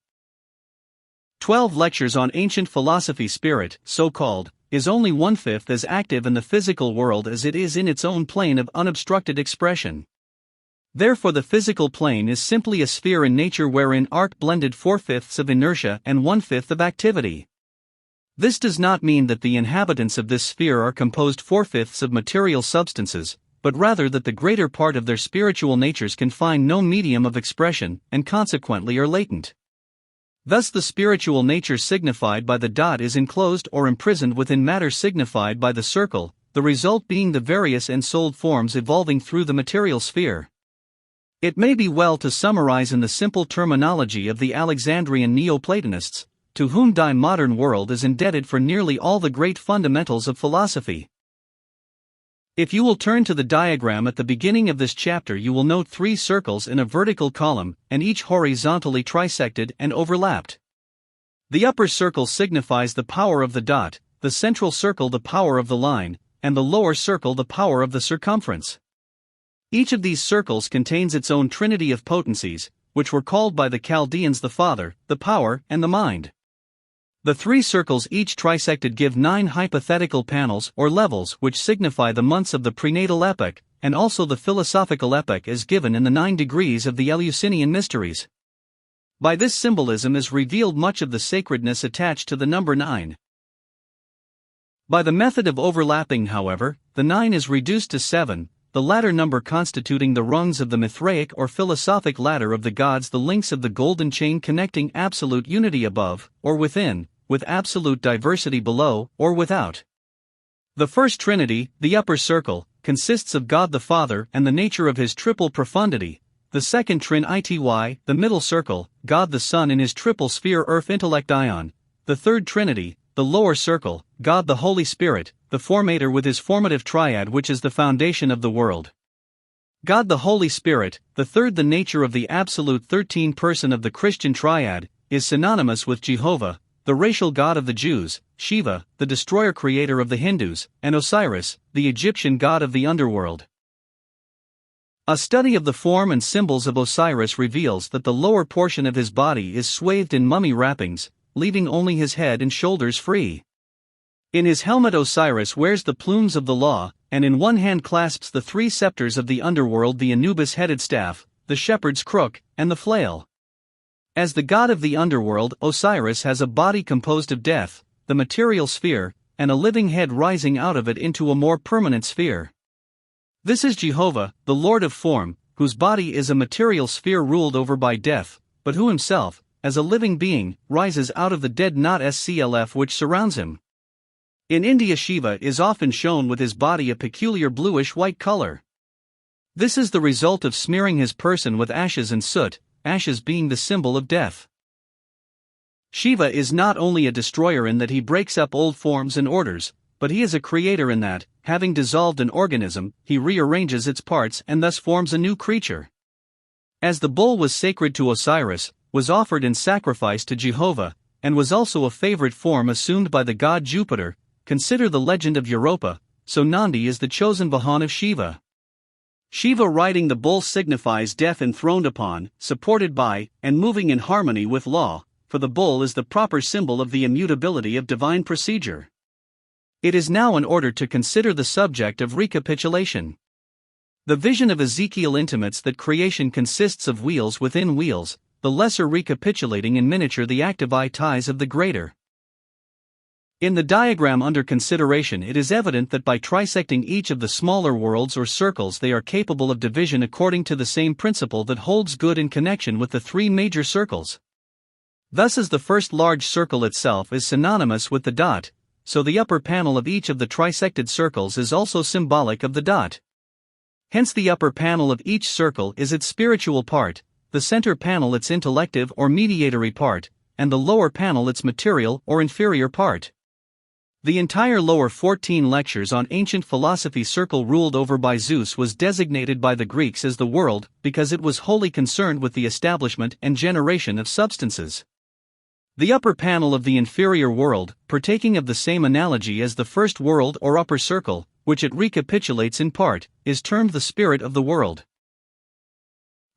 12 lectures on ancient philosophy. Spirit, so-called, is only 1/5 as active in the physical world as it is in its own plane of unobstructed expression. Therefore the physical plane is simply a sphere in nature wherein are blended 4/5 of inertia and 1/5 of activity. This does not mean that the inhabitants of this sphere are composed 4/5 of material substances, but rather that the greater part of their spiritual natures can find no medium of expression, and consequently are latent. Thus the spiritual nature signified by the dot is enclosed or imprisoned within matter signified by the circle, the result being the various ensouled forms evolving through the material sphere. It may be well to summarize in the simple terminology of the Alexandrian Neoplatonists, to whom the modern world is indebted for nearly all the great fundamentals of philosophy. If you will turn to the diagram at the beginning of this chapter, you will note 3 circles in a vertical column, and each horizontally trisected and overlapped. The upper circle signifies the power of the dot, the central circle the power of the line, and the lower circle the power of the circumference. Each of these circles contains its own trinity of potencies, which were called by the Chaldeans the Father, the Power, and the Mind. The 3 circles each trisected give 9 hypothetical panels or levels which signify the months of the prenatal epoch, and also the philosophical epoch as given in the 9 degrees of the Eleusinian mysteries. By this symbolism is revealed much of the sacredness attached to the number 9. By the method of overlapping, however, the 9 is reduced to 7, the latter number constituting the rungs of the Mithraic or philosophic ladder of the gods, the links of the golden chain connecting absolute unity above, or within, with absolute diversity below, or without. The first trinity, the upper circle, consists of God the Father and the nature of his triple profundity. The second trinity, the middle circle, God the Son in his triple sphere earth intellect ion. The third trinity, the lower circle, God the Holy Spirit, the formator with his formative triad which is the foundation of the world. God the Holy Spirit, the third, the nature of the absolute 13th person of the Christian triad, is synonymous with Jehovah, the racial god of the Jews, Shiva, the destroyer creator of the Hindus, and Osiris, the Egyptian god of the underworld. A study of the form and symbols of Osiris reveals that the lower portion of his body is swathed in mummy wrappings, leaving only his head and shoulders free. In his helmet Osiris wears the plumes of the law, and in one hand clasps the three scepters of the underworld, the Anubis-headed staff, the shepherd's crook, and the flail. As the god of the underworld, Osiris has a body composed of death, the material sphere, and a living head rising out of it into a more permanent sphere. This is Jehovah, the Lord of Form, whose body is a material sphere ruled over by death, but who himself, as a living being, rises out of the dead not SCLF which surrounds him. In India, Shiva is often shown with his body a peculiar bluish-white color. This is the result of smearing his person with ashes and soot, ashes being the symbol of death. Shiva is not only a destroyer in that he breaks up old forms and orders, but he is a creator in that, having dissolved an organism, he rearranges its parts and thus forms a new creature. As the bull was sacred to Osiris, was offered in sacrifice to Jehovah, and was also a favorite form assumed by the god Jupiter, consider the legend of Europa, so Nandi is the chosen Vahan of Shiva. Shiva riding the bull signifies death enthroned upon, supported by, and moving in harmony with law, for the bull is the proper symbol of the immutability of divine procedure. It is now in order to consider the subject of recapitulation. The vision of Ezekiel intimates that creation consists of wheels within wheels, the lesser recapitulating in miniature the active ties of the greater. In the diagram under consideration, it is evident that by trisecting each of the smaller worlds or circles they are capable of division according to the same principle that holds good in connection with the three major circles. Thus as the first large circle itself is synonymous with the dot, so the upper panel of each of the trisected circles is also symbolic of the dot. Hence the upper panel of each circle is its spiritual part, the center panel its intellective or mediatory part, and the lower panel its material or inferior part. The entire lower 14 lectures on ancient philosophy circle ruled over by Zeus was designated by the Greeks as the world because it was wholly concerned with the establishment and generation of substances. The upper panel of the inferior world, partaking of the same analogy as the first world or upper circle, which it recapitulates in part, is termed the spirit of the world.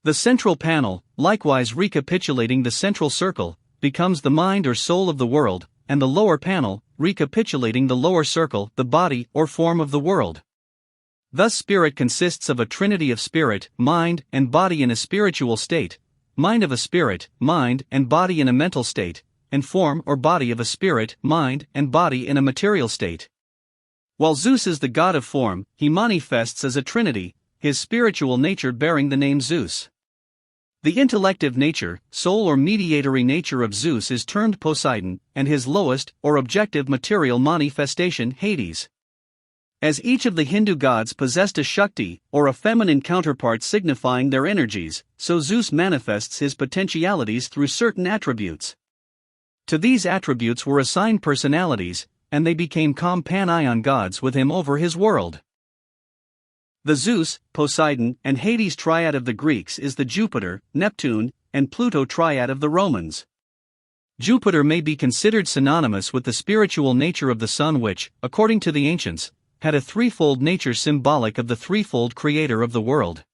The central panel, likewise recapitulating the central circle, becomes the mind or soul of the world, and the lower panel, recapitulating the lower circle, the body or form of the world. Thus spirit consists of a trinity of spirit, mind, and body in a spiritual state, mind of a spirit, mind, and body in a mental state, and form or body of a spirit, mind, and body in a material state. While Zeus is the god of form, he manifests as a trinity, his spiritual nature bearing the name Zeus. The intellective nature, soul or mediatory nature of Zeus is termed Poseidon, and his lowest, or objective material manifestation Hades. As each of the Hindu gods possessed a Shakti, or a feminine counterpart signifying their energies, so Zeus manifests his potentialities through certain attributes. To these attributes were assigned personalities, and they became companion gods with him over his world. The Zeus, Poseidon, and Hades triad of the Greeks is the Jupiter, Neptune, and Pluto triad of the Romans. Jupiter may be considered synonymous with the spiritual nature of the sun which, according to the ancients, had a threefold nature symbolic of the threefold creator of the world.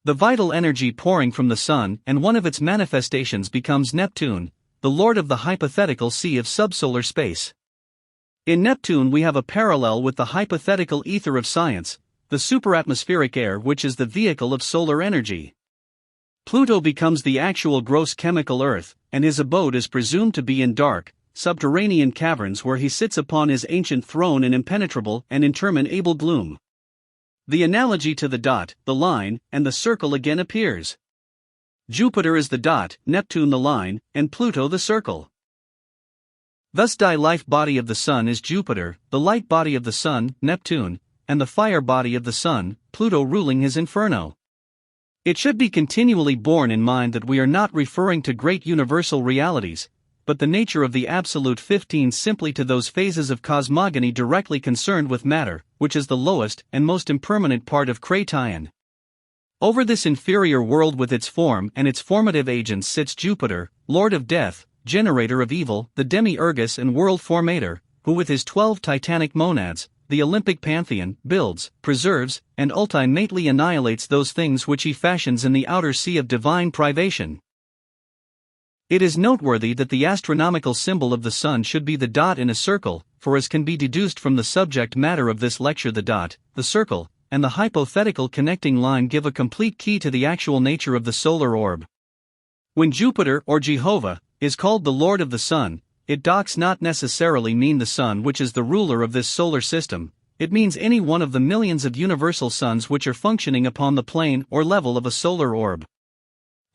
The vital energy pouring from the sun and one of its manifestations becomes Neptune, the lord of the hypothetical sea of subsolar space. In Neptune we have a parallel with the hypothetical ether of science, the superatmospheric air which is the vehicle of solar energy. Pluto becomes the actual gross chemical earth, and his abode is presumed to be in dark, subterranean caverns where he sits upon his ancient throne in impenetrable and interminable gloom. The analogy to the dot, the line, and the circle again appears. Jupiter is the dot, Neptune the line, and Pluto the circle. Thus the life body of the sun is Jupiter, the light body of the sun, Neptune, and the fire body of the sun, Pluto ruling his inferno. It should be continually borne in mind that we are not referring to great universal realities, but the nature of the absolute 15 simply to those phases of cosmogony directly concerned with matter, which is the lowest and most impermanent part of Kraton. Over this inferior world with its form and its formative agents sits Jupiter, lord of death, generator of evil, the demiurgus and world formator, who with his 12 titanic monads, the Olympic pantheon, builds, preserves, and ultimately annihilates those things which he fashions in the outer sea of divine privation. It is noteworthy that the astronomical symbol of the Sun should be the dot in a circle, for as can be deduced from the subject matter of this lecture, the dot, the circle, and the hypothetical connecting line give a complete key to the actual nature of the solar orb. When Jupiter, or Jehovah, is called the Lord of the Sun, it does not necessarily mean the Sun which is the ruler of this solar system. It means any one of the millions of universal suns which are functioning upon the plane or level of a solar orb.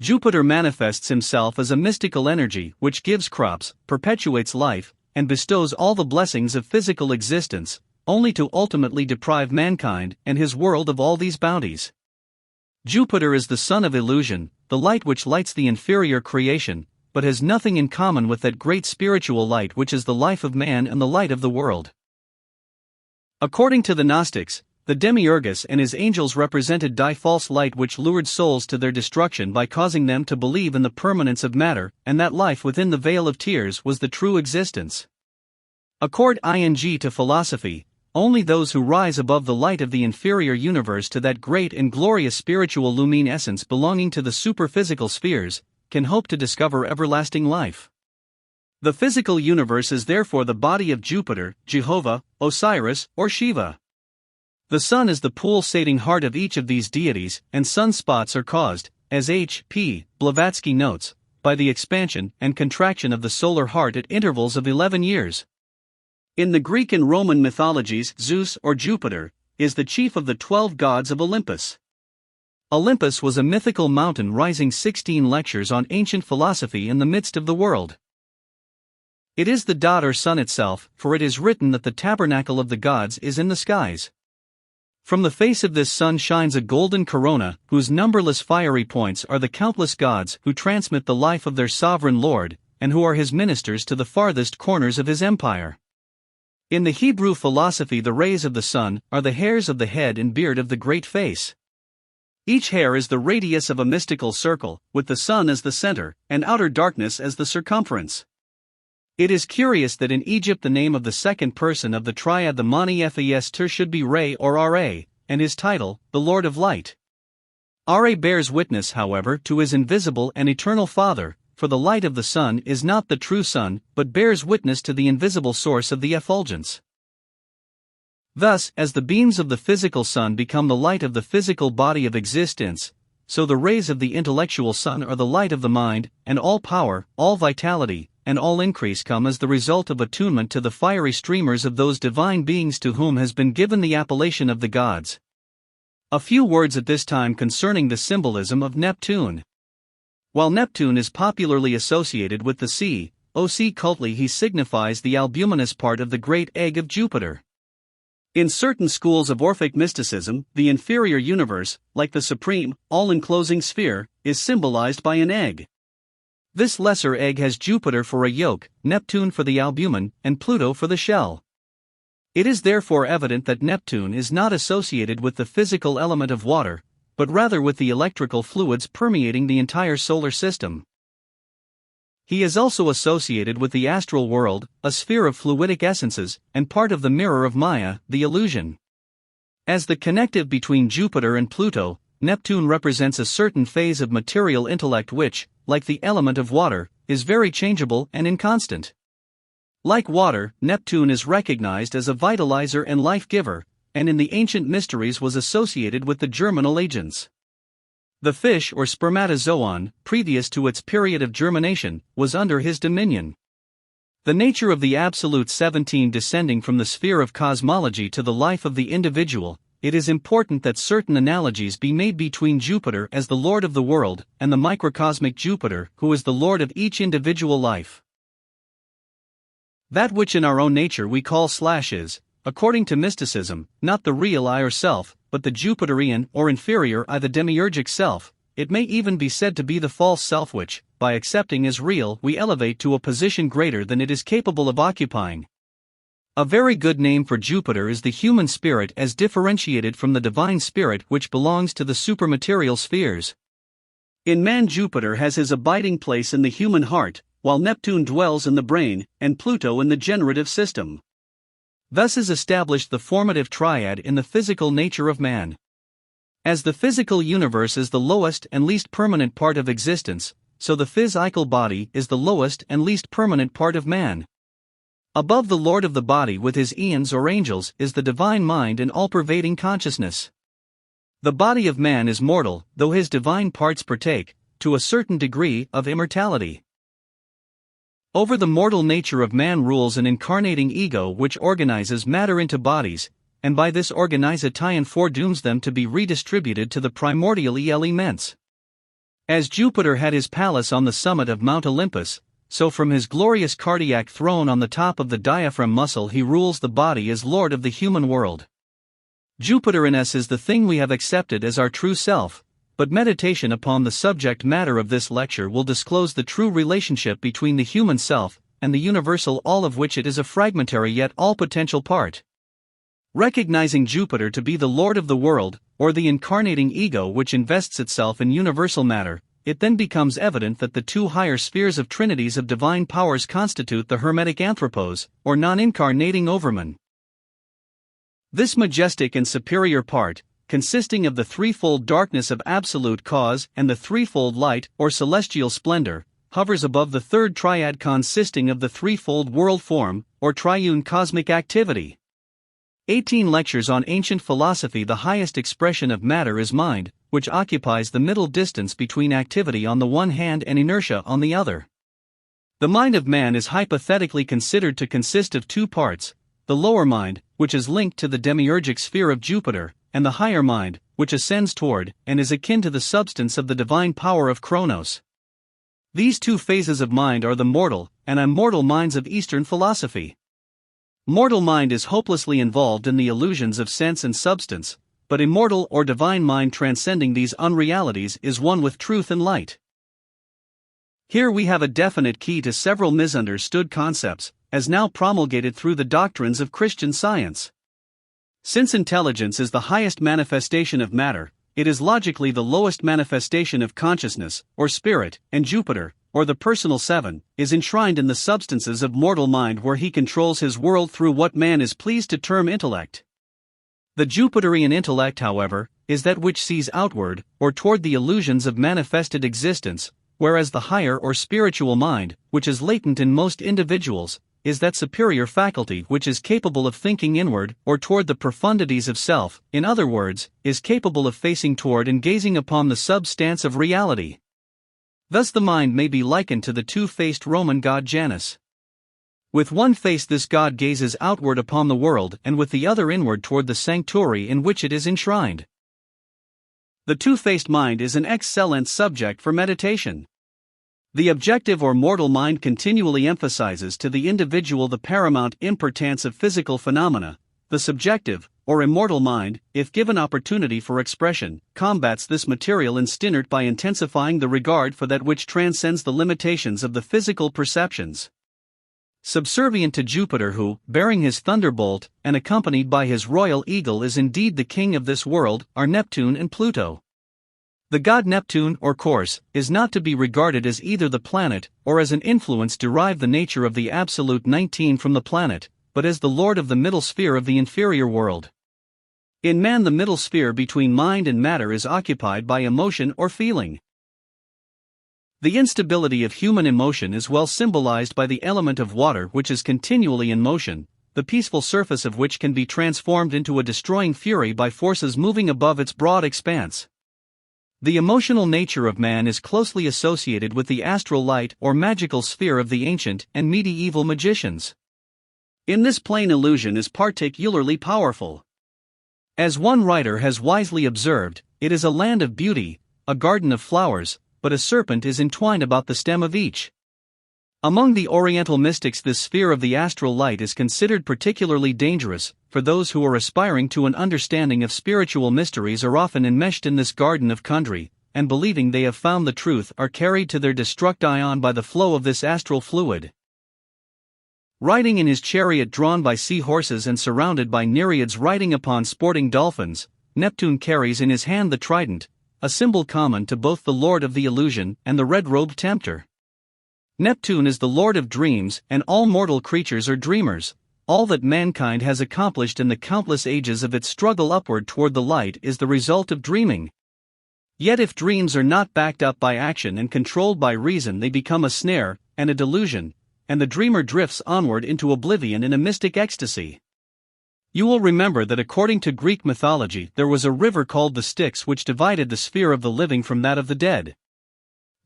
Jupiter manifests himself as a mystical energy which gives crops, perpetuates life, and bestows all the blessings of physical existence, only to ultimately deprive mankind and his world of all these bounties. Jupiter is the sun of illusion, the light which lights the inferior creation, but has nothing in common with that great spiritual light which is the life of man and the light of the world. According to the Gnostics, the Demiurgus and his angels represented die false light which lured souls to their destruction by causing them to believe in the permanence of matter, and that life within the veil of tears was the true existence. According to philosophy, only those who rise above the light of the inferior universe to that great and glorious spiritual lumine essence belonging to the superphysical spheres, can hope to discover everlasting life. The physical universe is therefore the body of Jupiter, Jehovah, Osiris, or Shiva. The Sun is the pulsating heart of each of these deities, and sunspots are caused, as H. P. Blavatsky notes, by the expansion and contraction of the solar heart at intervals of 11 years. In the Greek and Roman mythologies, Zeus, or Jupiter, is the chief of the 12 gods of Olympus. Olympus was a mythical mountain rising 16 lectures on ancient philosophy in the midst of the world. It is the dot or sun itself, for it is written that the tabernacle of the gods is in the skies. From the face of this sun shines a golden corona, whose numberless fiery points are the countless gods who transmit the life of their sovereign Lord, and who are his ministers to the farthest corners of his empire. In the Hebrew philosophy, the rays of the sun are the hairs of the head and beard of the great face. Each hair is the radius of a mystical circle, with the sun as the center, and outer darkness as the circumference. It is curious that in Egypt the name of the second person of the triad, the Mani Fes Ter, should be Re or Ra, and his title, the Lord of Light. Ra bears witness, however, to his invisible and eternal Father, for the light of the sun is not the true sun, but bears witness to the invisible source of the effulgence. Thus, as the beams of the physical sun become the light of the physical body of existence, so the rays of the intellectual sun are the light of the mind, and all power, all vitality, and all increase come as the result of attunement to the fiery streamers of those divine beings to whom has been given the appellation of the gods. A few words at this time concerning the symbolism of Neptune. While Neptune is popularly associated with the sea, occultly he signifies the albuminous part of the great egg of Jupiter. In certain schools of Orphic mysticism, the inferior universe, like the supreme, all-enclosing sphere, is symbolized by an egg. This lesser egg has Jupiter for a yolk, Neptune for the albumen, and Pluto for the shell. It is therefore evident that Neptune is not associated with the physical element of water, but rather with the electrical fluids permeating the entire solar system. He is also associated with the astral world, a sphere of fluidic essences, and part of the mirror of Maya, the illusion. As the connective between Jupiter and Pluto, Neptune represents a certain phase of material intellect which, like the element of water, is very changeable and inconstant. Like water, Neptune is recognized as a vitalizer and life-giver, and in the ancient mysteries was associated with the germinal agents. The fish or spermatozoon, previous to its period of germination, was under his dominion. The nature of the absolute 17 descending from the sphere of cosmology to the life of the individual, it is important that certain analogies be made between Jupiter as the Lord of the world and the microcosmic Jupiter who is the Lord of each individual life. That which in our own nature we call is, according to mysticism, not the real I or self, but the Jupiterian or inferior I, the demiurgic self. It may even be said to be the false self which, by accepting as real, we elevate to a position greater than it is capable of occupying. A very good name for Jupiter is the human spirit as differentiated from the divine spirit which belongs to the supermaterial spheres. In man, Jupiter has his abiding place in the human heart, while Neptune dwells in the brain, and Pluto in the generative system. Thus is established the formative triad in the physical nature of man. As the physical universe is the lowest and least permanent part of existence, so the physical body is the lowest and least permanent part of man. Above the Lord of the body with his eons or angels is the divine mind and all-pervading consciousness. The body of man is mortal, though his divine parts partake, to a certain degree, of immortality. Over the mortal nature of man rules an incarnating ego which organizes matter into bodies, and by this organization foredooms them to be redistributed to the primordial elements. As Jupiter had his palace on the summit of Mount Olympus, so from his glorious cardiac throne on the top of the diaphragm muscle he rules the body as lord of the human world. Jupiter in us is the thing we have accepted as our true self, but meditation upon the subject matter of this lecture will disclose the true relationship between the human self and the universal all of which it is a fragmentary yet all-potential part. Recognizing Jupiter to be the lord of the world, or the incarnating ego which invests itself in universal matter, it then becomes evident that the two higher spheres of trinities of divine powers constitute the Hermetic Anthropos, or non-incarnating overman. This majestic and superior part, consisting of the threefold darkness of absolute cause and the threefold light or celestial splendor, hovers above the third triad consisting of the threefold world form, or triune cosmic activity. 18 lectures on ancient philosophy. The highest expression of matter is mind, which occupies the middle distance between activity on the one hand and inertia on the other. The mind of man is hypothetically considered to consist of two parts, the lower mind, which is linked to the demiurgic sphere of Jupiter, and the higher mind, which ascends toward, and is akin to the substance of the divine power of Kronos. These two phases of mind are the mortal and immortal minds of Eastern philosophy. Mortal mind is hopelessly involved in the illusions of sense and substance, but immortal or divine mind transcending these unrealities is one with truth and light. Here we have a definite key to several misunderstood concepts, as now promulgated through the doctrines of Christian Science. Since intelligence is the highest manifestation of matter, it is logically the lowest manifestation of consciousness, or spirit, and Jupiter, or the personal seven, is enshrined in the substances of mortal mind where he controls his world through what man is pleased to term intellect. The Jupiterian intellect, however, is that which sees outward, or toward the illusions of manifested existence, whereas the higher or spiritual mind, which is latent in most individuals, is that superior faculty which is capable of thinking inward or toward the profundities of self, in other words, is capable of facing toward and gazing upon the substance of reality. Thus the mind may be likened to the two-faced Roman god Janus. With one face this god gazes outward upon the world and with the other inward toward the sanctuary in which it is enshrined. The two-faced mind is an excellent subject for meditation. The objective or mortal mind continually emphasizes to the individual the paramount importance of physical phenomena. The subjective, or immortal mind, if given opportunity for expression, combats this material instinct by intensifying the regard for that which transcends the limitations of the physical perceptions. Subservient to Jupiter who, bearing his thunderbolt, and accompanied by his royal eagle is indeed the king of this world, are Neptune and Pluto. The god Neptune, or course, is not to be regarded as either the planet, or as an influence derived the nature of the absolute 19 from the planet, but as the lord of the middle sphere of the inferior world. In man the middle sphere between mind and matter is occupied by emotion or feeling. The instability of human emotion is well symbolized by the element of water which is continually in motion, the peaceful surface of which can be transformed into a destroying fury by forces moving above its broad expanse. The emotional nature of man is closely associated with the astral light or magical sphere of the ancient and medieval magicians. In this plane illusion is particularly powerful. As one writer has wisely observed, it is a land of beauty, a garden of flowers, but a serpent is entwined about the stem of each. Among the Oriental mystics this sphere of the astral light is considered particularly dangerous, for those who are aspiring to an understanding of spiritual mysteries are often enmeshed in this garden of Kundry, and believing they have found the truth are carried to their destruction by the flow of this astral fluid. Riding in his chariot drawn by sea-horses and surrounded by nereids riding upon sporting dolphins, Neptune carries in his hand the trident, a symbol common to both the Lord of the Illusion and the red-robed tempter. Neptune is the Lord of dreams, and all mortal creatures are dreamers. All that mankind has accomplished in the countless ages of its struggle upward toward the light is the result of dreaming. Yet if dreams are not backed up by action and controlled by reason, they become a snare and a delusion, and the dreamer drifts onward into oblivion in a mystic ecstasy. You will remember that according to Greek mythology there was a river called the Styx which divided the sphere of the living from that of the dead.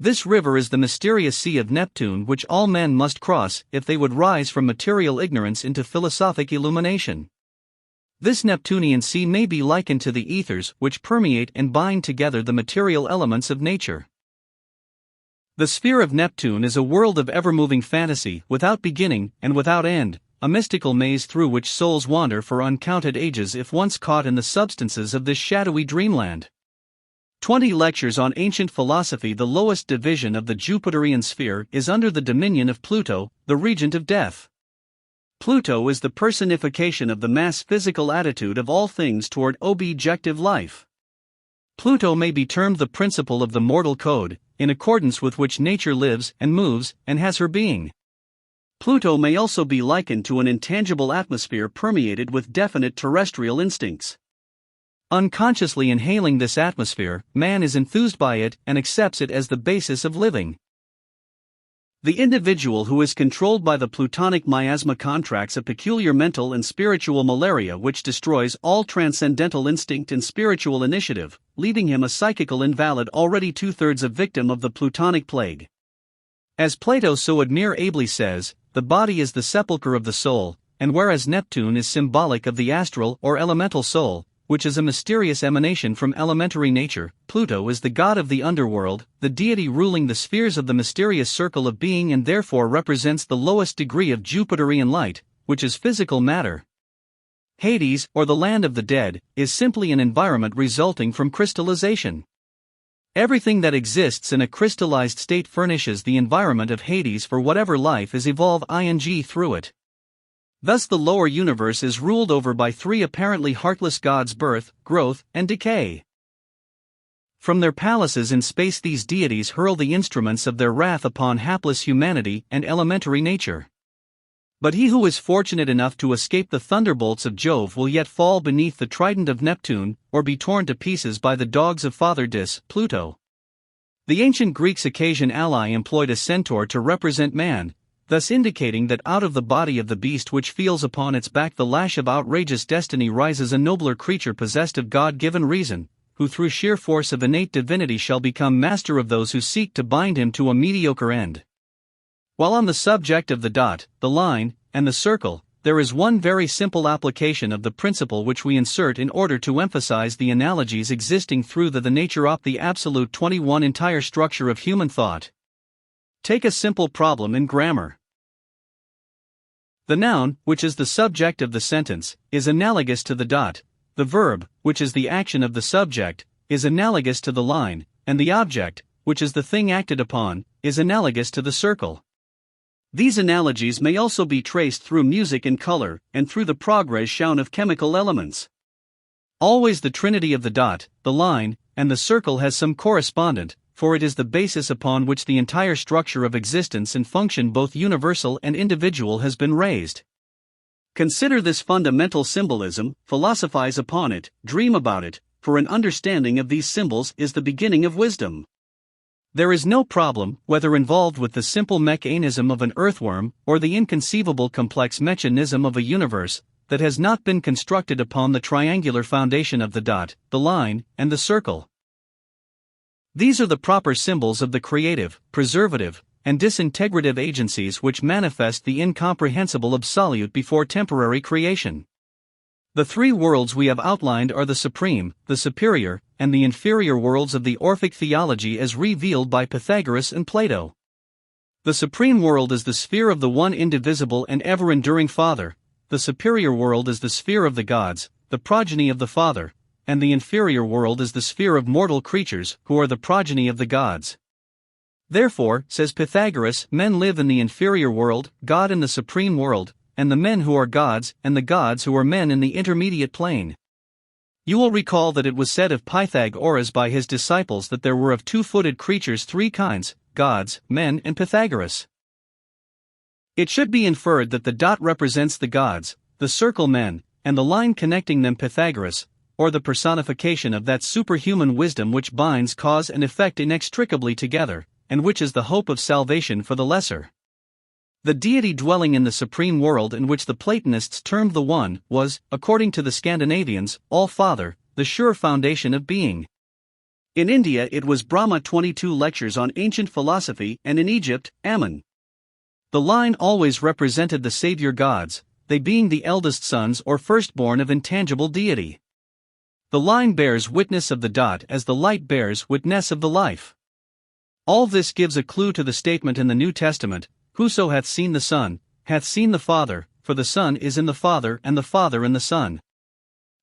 This river is the mysterious sea of Neptune which all men must cross if they would rise from material ignorance into philosophic illumination. This Neptunian sea may be likened to the ethers which permeate and bind together the material elements of nature. The sphere of Neptune is a world of ever-moving fantasy, without beginning and without end, a mystical maze through which souls wander for uncounted ages if once caught in the substances of this shadowy dreamland. 20 lectures on ancient philosophy. The lowest division of the Jupiterian sphere is under the dominion of Pluto, the regent of death. Pluto is the personification of the mass physical attitude of all things toward objective life. Pluto may be termed the principle of the mortal code, in accordance with which nature lives and moves and has her being. Pluto may also be likened to an intangible atmosphere permeated with definite terrestrial instincts. Unconsciously inhaling this atmosphere, man is enthused by it and accepts it as the basis of living. The individual who is controlled by the Plutonic miasma contracts a peculiar mental and spiritual malaria which destroys all transcendental instinct and spiritual initiative, leaving him a psychical invalid, already 2/3 a victim of the Plutonic plague. As Plato so admirably says, the body is the sepulchre of the soul, and whereas Neptune is symbolic of the astral or elemental soul, which is a mysterious emanation from elementary nature, Pluto is the god of the underworld, the deity ruling the spheres of the mysterious circle of being, and therefore represents the lowest degree of Jupiterian light, which is physical matter. Hades, or the land of the dead, is simply an environment resulting from crystallization. Everything that exists in a crystallized state furnishes the environment of Hades for whatever life is evolved through it. Thus the lower universe is ruled over by three apparently heartless gods: birth, growth, and decay. From their palaces in space these deities hurl the instruments of their wrath upon hapless humanity and elementary nature. But he who is fortunate enough to escape the thunderbolts of Jove will yet fall beneath the trident of Neptune, or be torn to pieces by the dogs of Father Dis, Pluto. The ancient Greeks' occasion ally employed a centaur to represent man, thus indicating that out of the body of the beast which feels upon its back the lash of outrageous destiny rises a nobler creature possessed of God-given reason, who through sheer force of innate divinity shall become master of those who seek to bind him to a mediocre end. While on the subject of the dot, the line, and the circle, there is one very simple application of the principle which we insert in order to emphasize the analogies existing through the nature of the absolute 21 entire structure of human thought. Take a simple problem in grammar. The noun, which is the subject of the sentence, is analogous to the dot. The verb, which is the action of the subject, is analogous to the line, and the object, which is the thing acted upon, is analogous to the circle. These analogies may also be traced through music and color, and through the progrès shown of chemical elements. Always the trinity of the dot, the line, and the circle has some correspondent, for it is the basis upon which the entire structure of existence and function, both universal and individual, has been raised. Consider this fundamental symbolism, philosophize upon it, dream about it, for an understanding of these symbols is the beginning of wisdom. There is no problem, whether involved with the simple mechanism of an earthworm, or the inconceivable complex mechanism of a universe, that has not been constructed upon the triangular foundation of the dot, the line, and the circle. These are the proper symbols of the creative, preservative, and disintegrative agencies which manifest the incomprehensible absolute before temporary creation. The three worlds we have outlined are the supreme, the superior, and the inferior worlds of the Orphic theology as revealed by Pythagoras and Plato. The supreme world is the sphere of the one indivisible and ever-enduring Father, the superior world is the sphere of the gods, the progeny of the Father, and the inferior world is the sphere of mortal creatures, who are the progeny of the gods. Therefore, says Pythagoras, men live in the inferior world, God in the supreme world, and the men who are gods, and the gods who are men in the intermediate plane. You will recall that it was said of Pythagoras by his disciples that there were of two-footed creatures three kinds, gods, men, and Pythagoras. It should be inferred that the dot represents the gods, the circle men, and the line connecting them Pythagoras, or the personification of that superhuman wisdom which binds cause and effect inextricably together, and which is the hope of salvation for the lesser. The deity dwelling in the supreme world in which the Platonists termed the One was, according to the Scandinavians, All-Father, the sure foundation of being. In India it was Brahma. 22 Lectures on Ancient Philosophy, and in Egypt, Ammon. The line always represented the savior gods, they being the eldest sons or firstborn of intangible deity. The line bears witness of the dot as the light bears witness of the life. All this gives a clue to the statement in the New Testament, "Whoso hath seen the Son, hath seen the Father, for the Son is in the Father and the Father in the Son."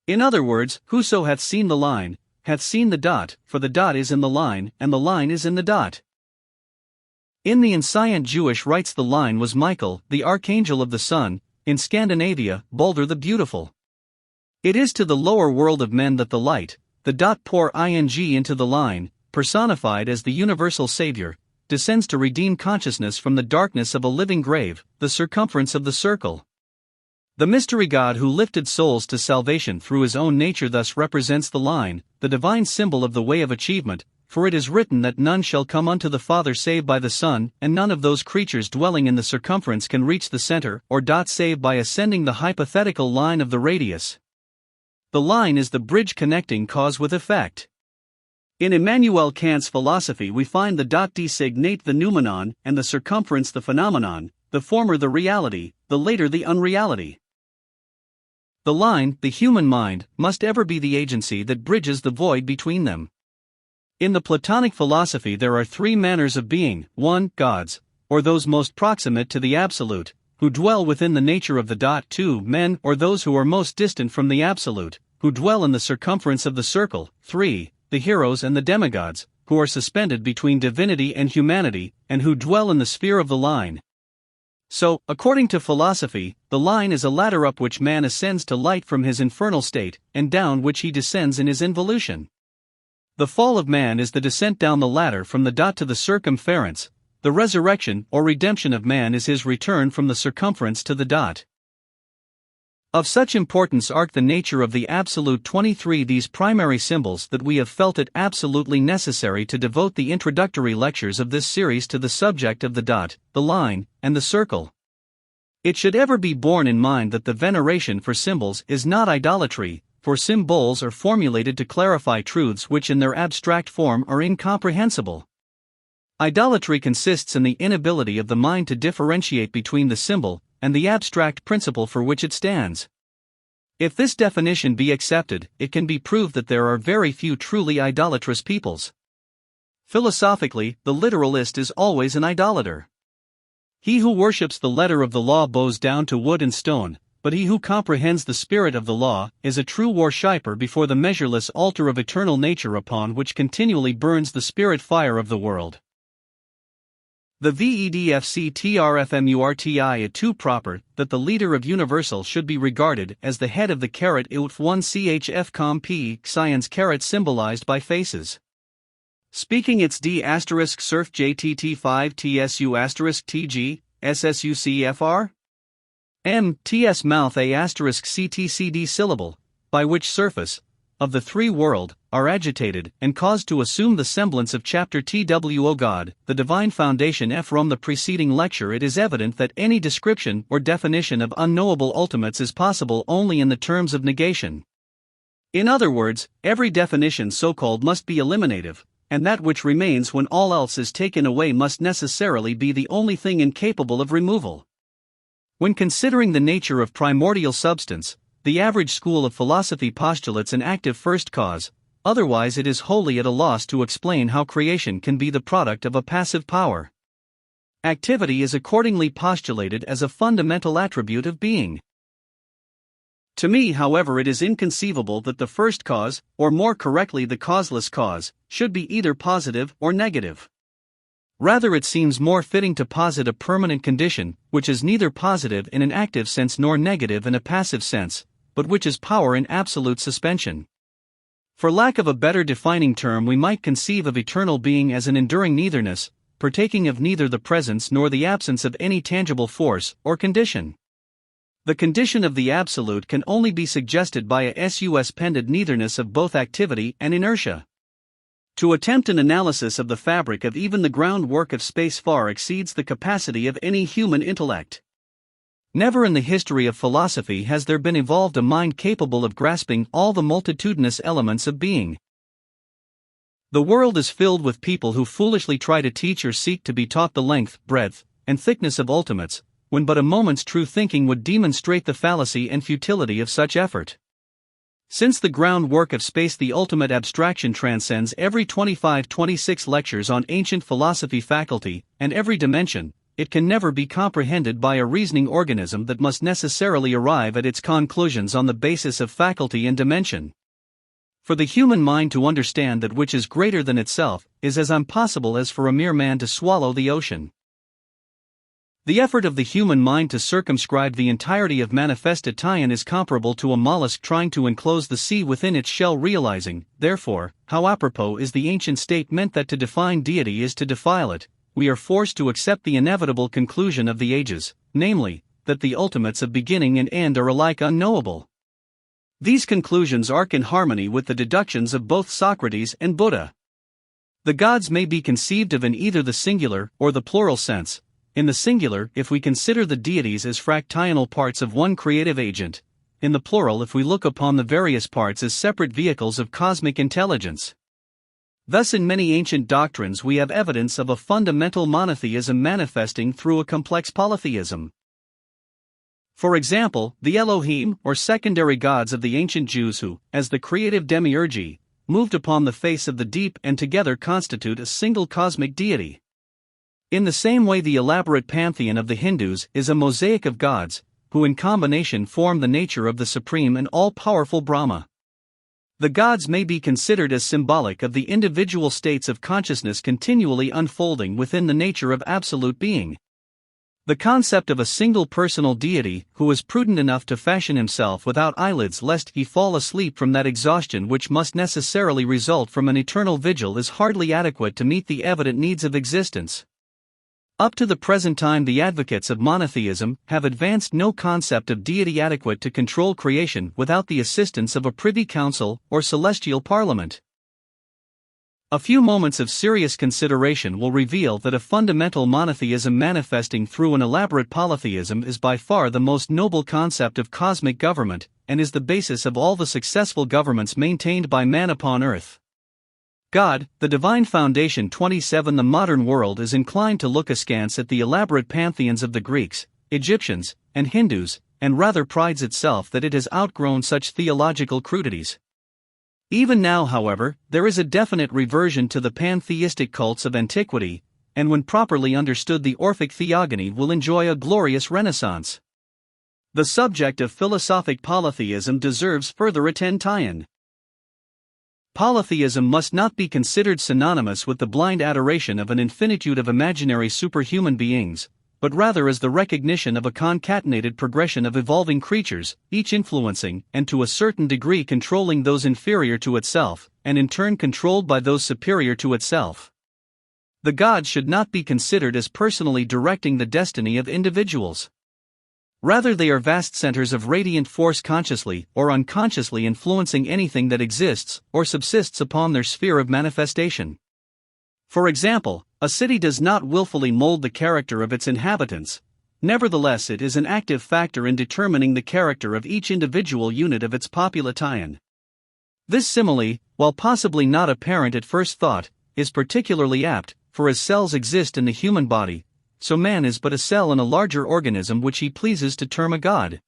In other words, whoso hath seen the line, hath seen the dot, for the dot is in the line and the line is in the dot. In the Ancient Jewish rites the line was Michael, the archangel of the sun, in Scandinavia, Balder the Beautiful. It is to the lower world of men that the light, the dot pour ing into the line, personified as the universal Savior, descends to redeem consciousness from the darkness of a living grave, the circumference of the circle. The mystery God who lifted souls to salvation through his own nature thus represents the line, the divine symbol of the way of achievement, for it is written that none shall come unto the Father save by the Son, and none of those creatures dwelling in the circumference can reach the center or dot save by ascending the hypothetical line of the radius. The line is the bridge connecting cause with effect. In Immanuel Kant's philosophy we find the dot designate the noumenon and the circumference the phenomenon, the former the reality, the later the unreality. The line, the human mind, must ever be the agency that bridges the void between them. In the Platonic philosophy there are three manners of being: 1. Gods, or those most proximate to the Absolute, who dwell within the nature of the dot. 2. Men, or those who are most distant from the Absolute, who dwell in the circumference of the circle. 3. The heroes and the demigods, who are suspended between divinity and humanity, and who dwell in the sphere of the line. So, according to philosophy, the line is a ladder up which man ascends to light from his infernal state, and down which he descends in his involution. The fall of man is the descent down the ladder from the dot to the circumference. The resurrection or redemption of man is his return from the circumference to the dot. Of such importance are the nature of the absolute 23 these primary symbols that we have felt it absolutely necessary to devote the introductory lectures of this series to the subject of the dot, the line, and the circle. It should ever be borne in mind that the veneration for symbols is not idolatry, for symbols are formulated to clarify truths which in their abstract form are incomprehensible. Idolatry consists in the inability of the mind to differentiate between the symbol and the abstract principle for which it stands. If this definition be accepted, it can be proved that there are very few truly idolatrous peoples. Philosophically, the literalist is always an idolater. He who worships the letter of the law bows down to wood and stone, but he who comprehends the spirit of the law is a true worshipper before the measureless altar of eternal nature upon which continually burns the spirit fire of the world. The VEDFCTRFMURTI is too proper that the leader of Universal should be regarded as the head of the carat UF1CHFCOMP science carat symbolized by faces. Speaking its D asterisk surf JTT5 TSU asterisk TG SSUCFR M TS mouth A asterisk CTCD syllable, by which surface of the three world are agitated and caused to assume the semblance of chapter TWO God, the divine foundation. From the preceding lecture it is evident that any description or definition of unknowable ultimates is possible only in the terms of negation. In other words, every definition so-called must be eliminative, and that which remains when all else is taken away must necessarily be the only thing incapable of removal. When considering the nature of primordial substance, the average school of philosophy postulates an active first cause, otherwise it is wholly at a loss to explain how creation can be the product of a passive power. Activity is accordingly postulated as a fundamental attribute of being. To me, however, it is inconceivable that the first cause, or more correctly the causeless cause, should be either positive or negative. Rather it seems more fitting to posit a permanent condition, which is neither positive in an active sense nor negative in a passive sense, but which is power in absolute suspension. For lack of a better defining term we might conceive of eternal being as an enduring neitherness, partaking of neither the presence nor the absence of any tangible force or condition. The condition of the absolute can only be suggested by a suspended neitherness of both activity and inertia. To attempt an analysis of the fabric of even the groundwork of space far exceeds the capacity of any human intellect. Never in the history of philosophy has there been evolved a mind capable of grasping all the multitudinous elements of being. The world is filled with people who foolishly try to teach or seek to be taught the length, breadth, and thickness of ultimates, when but a moment's true thinking would demonstrate the fallacy and futility of such effort. Since the groundwork of space, the ultimate abstraction transcends every 25-26 lectures on ancient philosophy faculty, and every dimension, it can never be comprehended by a reasoning organism that must necessarily arrive at its conclusions on the basis of faculty and dimension. For the human mind to understand that which is greater than itself is as impossible as for a mere man to swallow the ocean. The effort of the human mind to circumscribe the entirety of manifestation is comparable to a mollusk trying to enclose the sea within its shell, realizing, therefore, how apropos is the ancient statement that to define deity is to defile it. We are forced to accept the inevitable conclusion of the ages, namely, that the ultimates of beginning and end are alike unknowable. These conclusions are in harmony with the deductions of both Socrates and Buddha. The gods may be conceived of in either the singular or the plural sense. In the singular, if we consider the deities as fractional parts of one creative agent; in the plural, if we look upon the various parts as separate vehicles of cosmic intelligence. Thus, in many ancient doctrines, we have evidence of a fundamental monotheism manifesting through a complex polytheism. For example, the Elohim, or secondary gods of the ancient Jews, who, as the creative demiurgi, moved upon the face of the deep and together constitute a single cosmic deity. In the same way, the elaborate pantheon of the Hindus is a mosaic of gods, who in combination form the nature of the supreme and all-powerful Brahma. The gods may be considered as symbolic of the individual states of consciousness continually unfolding within the nature of absolute being. The concept of a single personal deity who is prudent enough to fashion himself without eyelids lest he fall asleep from that exhaustion which must necessarily result from an eternal vigil is hardly adequate to meet the evident needs of existence. Up to the present time, the advocates of monotheism have advanced no concept of deity adequate to control creation without the assistance of a privy council or celestial parliament. A few moments of serious consideration will reveal that a fundamental monotheism manifesting through an elaborate polytheism is by far the most noble concept of cosmic government, and is the basis of all the successful governments maintained by man upon earth. God, the divine foundation. 27 The modern world is inclined to look askance at the elaborate pantheons of the Greeks, Egyptians, and Hindus, and rather prides itself that it has outgrown such theological crudities. Even now, however, there is a definite reversion to the pantheistic cults of antiquity, and when properly understood, the Orphic theogony will enjoy a glorious renaissance. The subject of philosophic polytheism deserves further attention. Polytheism must not be considered synonymous with the blind adoration of an infinitude of imaginary superhuman beings, but rather as the recognition of a concatenated progression of evolving creatures, each influencing, and to a certain degree controlling those inferior to itself, and in turn controlled by those superior to itself. The gods should not be considered as personally directing the destiny of individuals. Rather, they are vast centers of radiant force consciously or unconsciously influencing anything that exists or subsists upon their sphere of manifestation. For example, a city does not willfully mold the character of its inhabitants; nevertheless, it is an active factor in determining the character of each individual unit of its population. This simile, while possibly not apparent at first thought, is particularly apt, for as cells exist in the human body, so man is but a cell in a larger organism which he pleases to term a god.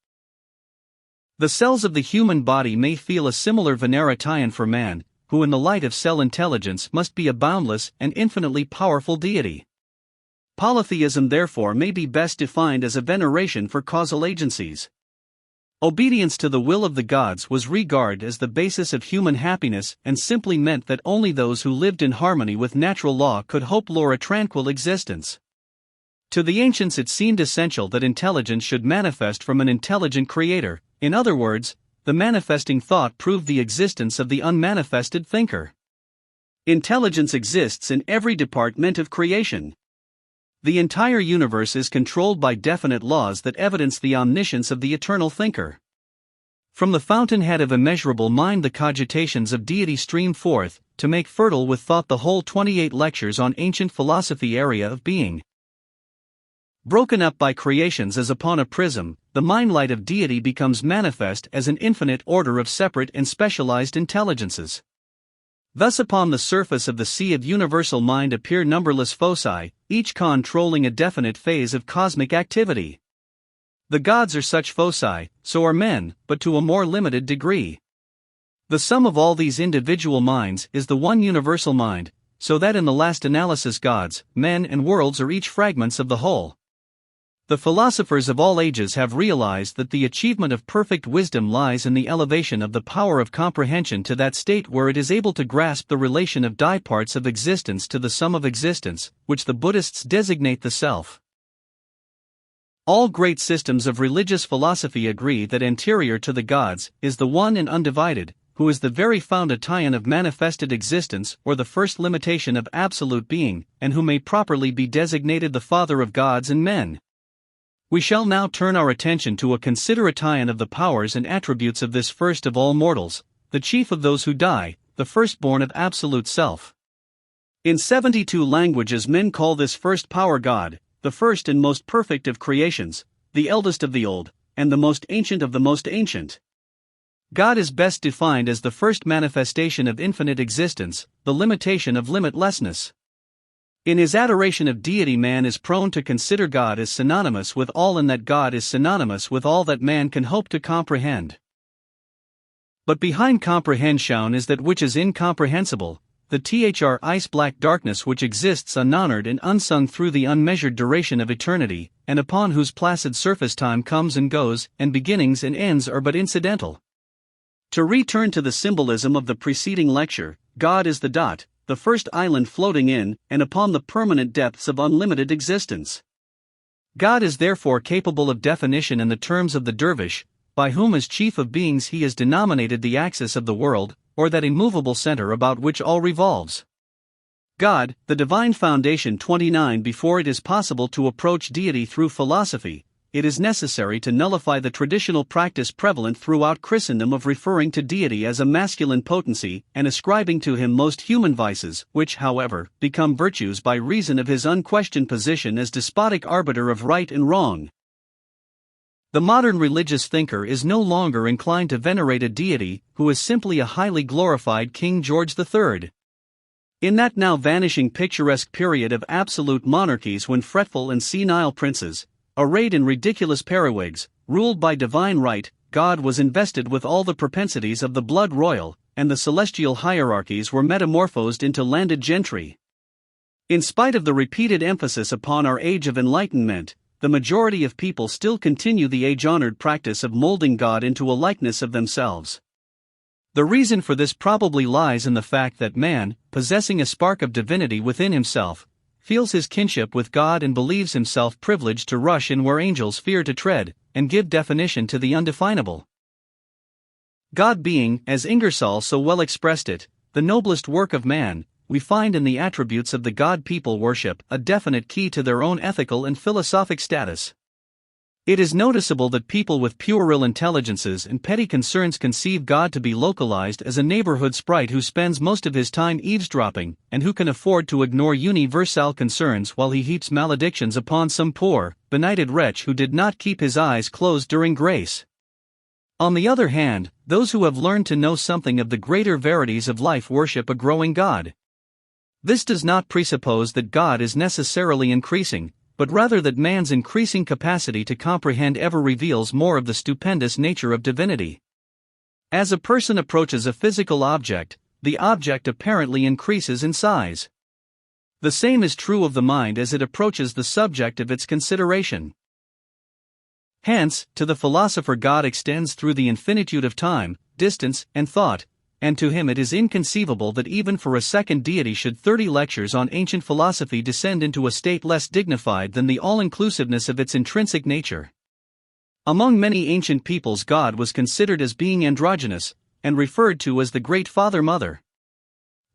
The cells of the human body may feel a similar veneration for man, who in the light of cell intelligence must be a boundless and infinitely powerful deity. Polytheism therefore may be best defined as a veneration for causal agencies. Obedience to the will of the gods was regarded as the basis of human happiness and simply meant that only those who lived in harmony with natural law could hope for a tranquil existence. To the ancients it seemed essential that intelligence should manifest from an intelligent creator; in other words, the manifesting thought proved the existence of the unmanifested thinker. Intelligence exists in every department of creation. The entire universe is controlled by definite laws that evidence the omniscience of the eternal thinker. From the fountainhead of immeasurable mind the cogitations of deity stream forth, to make fertile with thought the whole 28 lectures on ancient philosophy area of being. Broken up by creations as upon a prism, the mind-light of deity becomes manifest as an infinite order of separate and specialized intelligences. Thus upon the surface of the sea of universal mind appear numberless foci, each controlling a definite phase of cosmic activity. The gods are such foci, so are men, but to a more limited degree. The sum of all these individual minds is the one universal mind, so that in the last analysis gods, men and worlds are each fragments of the whole. The philosophers of all ages have realized that the achievement of perfect wisdom lies in the elevation of the power of comprehension to that state where it is able to grasp the relation of parts of existence to the sum of existence, which the Buddhists designate the self. All great systems of religious philosophy agree that anterior to the gods is the one and undivided, who is the very fountain of manifested existence or the first limitation of absolute being, and who may properly be designated the father of gods and men. We shall now turn our attention to a consideration of the powers and attributes of this first of all mortals, the chief of those who die, the firstborn of absolute self. In 72 languages men call this first power God, the first and most perfect of creations, the eldest of the old, and the most ancient of the most ancient. God is best defined as the first manifestation of infinite existence, the limitation of limitlessness. In his adoration of deity man is prone to consider God as synonymous with all and that God is synonymous with all that man can hope to comprehend. But behind comprehension is that which is incomprehensible, the ice-black darkness which exists unhonored and unsung through the unmeasured duration of eternity, and upon whose placid surface time comes and goes, and beginnings and ends are but incidental. To return to the symbolism of the preceding lecture, God is the dot, the first island floating in and upon the permanent depths of unlimited existence. God is therefore capable of definition in the terms of the dervish, by whom as chief of beings he is denominated the axis of the world, or that immovable center about which all revolves. God, the divine foundation. 29 Before it is possible to approach deity through philosophy, it is necessary to nullify the traditional practice prevalent throughout Christendom of referring to deity as a masculine potency and ascribing to him most human vices, which, however, become virtues by reason of his unquestioned position as despotic arbiter of right and wrong. The modern religious thinker is no longer inclined to venerate a deity who is simply a highly glorified King George III. In that now vanishing picturesque period of absolute monarchies when fretful and senile princes, arrayed in ridiculous periwigs, ruled by divine right, God was invested with all the propensities of the blood royal, and the celestial hierarchies were metamorphosed into landed gentry. In spite of the repeated emphasis upon our age of enlightenment, the majority of people still continue the age-honored practice of molding God into a likeness of themselves. The reason for this probably lies in the fact that man, possessing a spark of divinity within himself, feels his kinship with God and believes himself privileged to rush in where angels fear to tread, and give definition to the undefinable. God being, as Ingersoll so well expressed it, the noblest work of man, we find in the attributes of the God people worship a definite key to their own ethical and philosophic status. It is noticeable that people with puerile intelligences and petty concerns conceive God to be localized as a neighborhood sprite who spends most of his time eavesdropping, and who can afford to ignore universal concerns while he heaps maledictions upon some poor, benighted wretch who did not keep his eyes closed during grace. On the other hand, those who have learned to know something of the greater verities of life worship a growing God. This does not presuppose that God is necessarily increasing, but rather that man's increasing capacity to comprehend ever reveals more of the stupendous nature of divinity. As a person approaches a physical object, the object apparently increases in size. The same is true of the mind as it approaches the subject of its consideration. Hence, to the philosopher God extends through the infinitude of time, distance, and thought, and to him it is inconceivable that even for a second deity should 30 lectures on ancient philosophy descend into a state less dignified than the all-inclusiveness of its intrinsic nature. Among many ancient peoples God was considered as being androgynous, and referred to as the Great Father-Mother.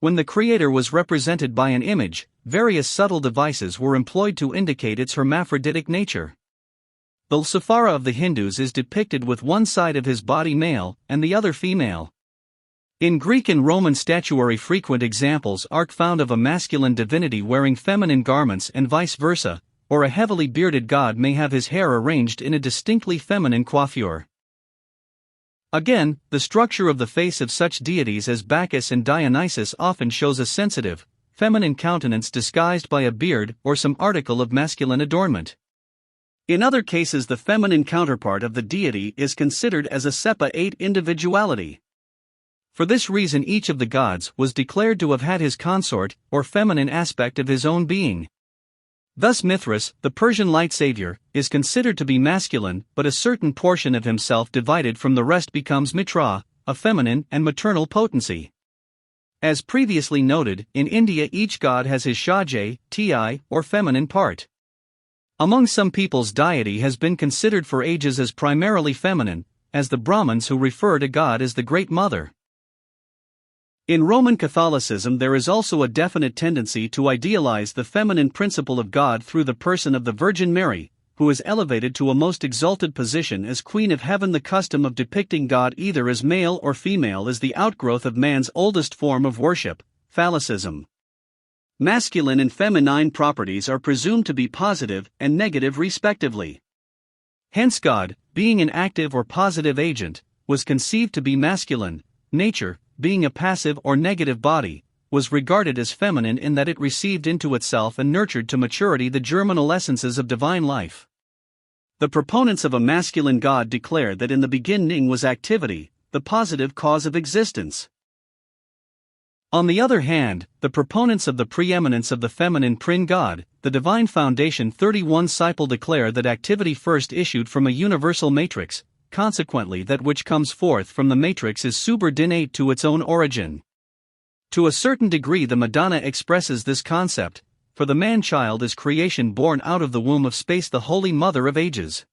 When the creator was represented by an image, various subtle devices were employed to indicate its hermaphroditic nature. The Lucifera of the Hindus is depicted with one side of his body male and the other female. In Greek and Roman statuary, frequent examples are found of a masculine divinity wearing feminine garments and vice versa, or a heavily bearded god may have his hair arranged in a distinctly feminine coiffure. Again, the structure of the face of such deities as Bacchus and Dionysus often shows a sensitive, feminine countenance disguised by a beard or some article of masculine adornment. In other cases, the feminine counterpart of the deity is considered as a separate individuality. For this reason, each of the gods was declared to have had his consort, or feminine aspect of his own being. Thus Mithras, the Persian light savior, is considered to be masculine, but a certain portion of himself divided from the rest becomes Mitra, a feminine and maternal potency. As previously noted, in India each god has his Shajay, Ti, or feminine part. Among some peoples deity has been considered for ages as primarily feminine, as the Brahmins who refer to God as the Great Mother. In Roman Catholicism there is also a definite tendency to idealize the feminine principle of God through the person of the Virgin Mary, who is elevated to a most exalted position as Queen of Heaven. The custom of depicting God either as male or female is the outgrowth of man's oldest form of worship, phallicism. Masculine and feminine properties are presumed to be positive and negative respectively. Hence God, being an active or positive agent, was conceived to be masculine. Nature, being a passive or negative body, was regarded as feminine in that it received into itself and nurtured to maturity the germinal essences of divine life. The proponents of a masculine God declare that in the beginning was activity, the positive cause of existence. On the other hand, the proponents of the preeminence of the feminine Fringe God, the divine foundation 31 disciple declare that activity first issued from a universal matrix. Consequently, that which comes forth from the matrix is subordinate to its own origin. To a certain degree the Madonna expresses this concept, for the man-child is creation born out of the womb of space, the Holy Mother of Ages.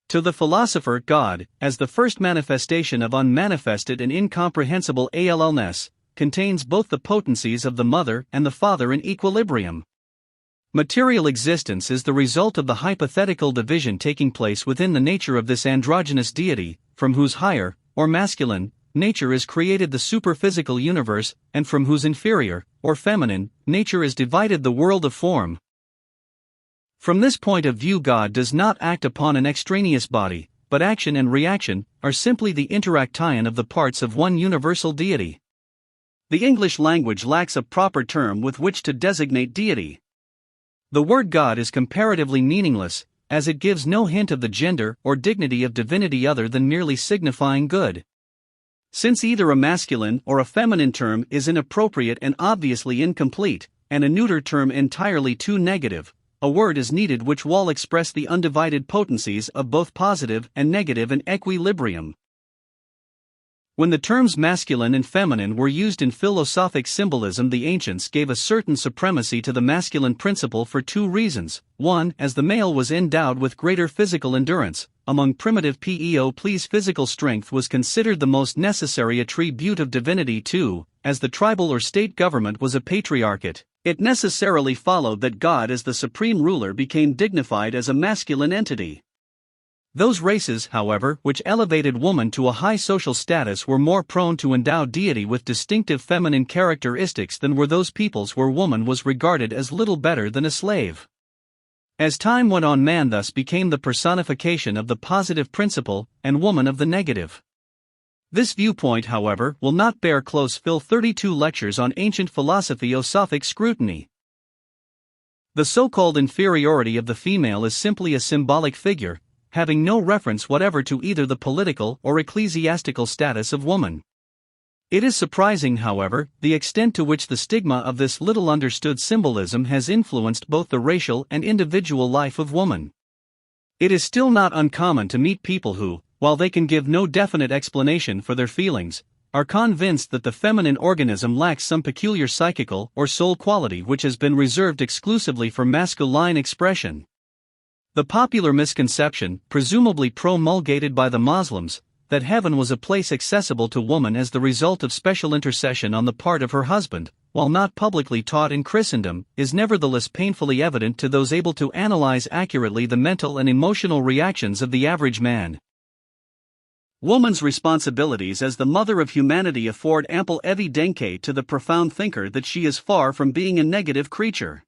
To the philosopher, God, as the first manifestation of unmanifested and incomprehensible allness, contains both the potencies of the Mother and the Father in equilibrium. Material existence is the result of the hypothetical division taking place within the nature of this androgynous deity, from whose higher, or masculine, nature is created the superphysical universe, and from whose inferior, or feminine, nature is divided the world of form. From this point of view, God does not act upon an extraneous body, but action and reaction are simply the interaction of the parts of one universal deity. The English language lacks a proper term with which to designate deity. The word God is comparatively meaningless, as it gives no hint of the gender or dignity of divinity other than merely signifying good. Since either a masculine or a feminine term is inappropriate and obviously incomplete, and a neuter term entirely too negative, a word is needed which will express the undivided potencies of both positive and negative in equilibrium. When the terms masculine and feminine were used in philosophic symbolism, the ancients gave a certain supremacy to the masculine principle for two reasons. 1. As the male was endowed with greater physical endurance, among primitive peoples physical strength was considered the most necessary attribute of divinity. 2. As the tribal or state government was a patriarchate, it necessarily followed that God as the supreme ruler became dignified as a masculine entity. Those races, however, which elevated woman to a high social status were more prone to endow deity with distinctive feminine characteristics than were those peoples where woman was regarded as little better than a slave. As time went on, man thus became the personification of the positive principle, and woman of the negative. This viewpoint, however, will not bear close fill 32 lectures on ancient philosophy-osophic scrutiny. The so-called inferiority of the female is simply a symbolic figure, having no reference whatever to either the political or ecclesiastical status of woman. It is surprising, however, the extent to which the stigma of this little understood symbolism has influenced both the racial and individual life of woman. It is still not uncommon to meet people who, while they can give no definite explanation for their feelings, are convinced that the feminine organism lacks some peculiar psychical or soul quality which has been reserved exclusively for masculine expression. The popular misconception, presumably promulgated by the Muslims, that heaven was a place accessible to woman as the result of special intercession on the part of her husband, while not publicly taught in Christendom, is nevertheless painfully evident to those able to analyze accurately the mental and emotional reactions of the average man. Woman's responsibilities as the mother of humanity afford ample evidence to the profound thinker that she is far from being a negative creature.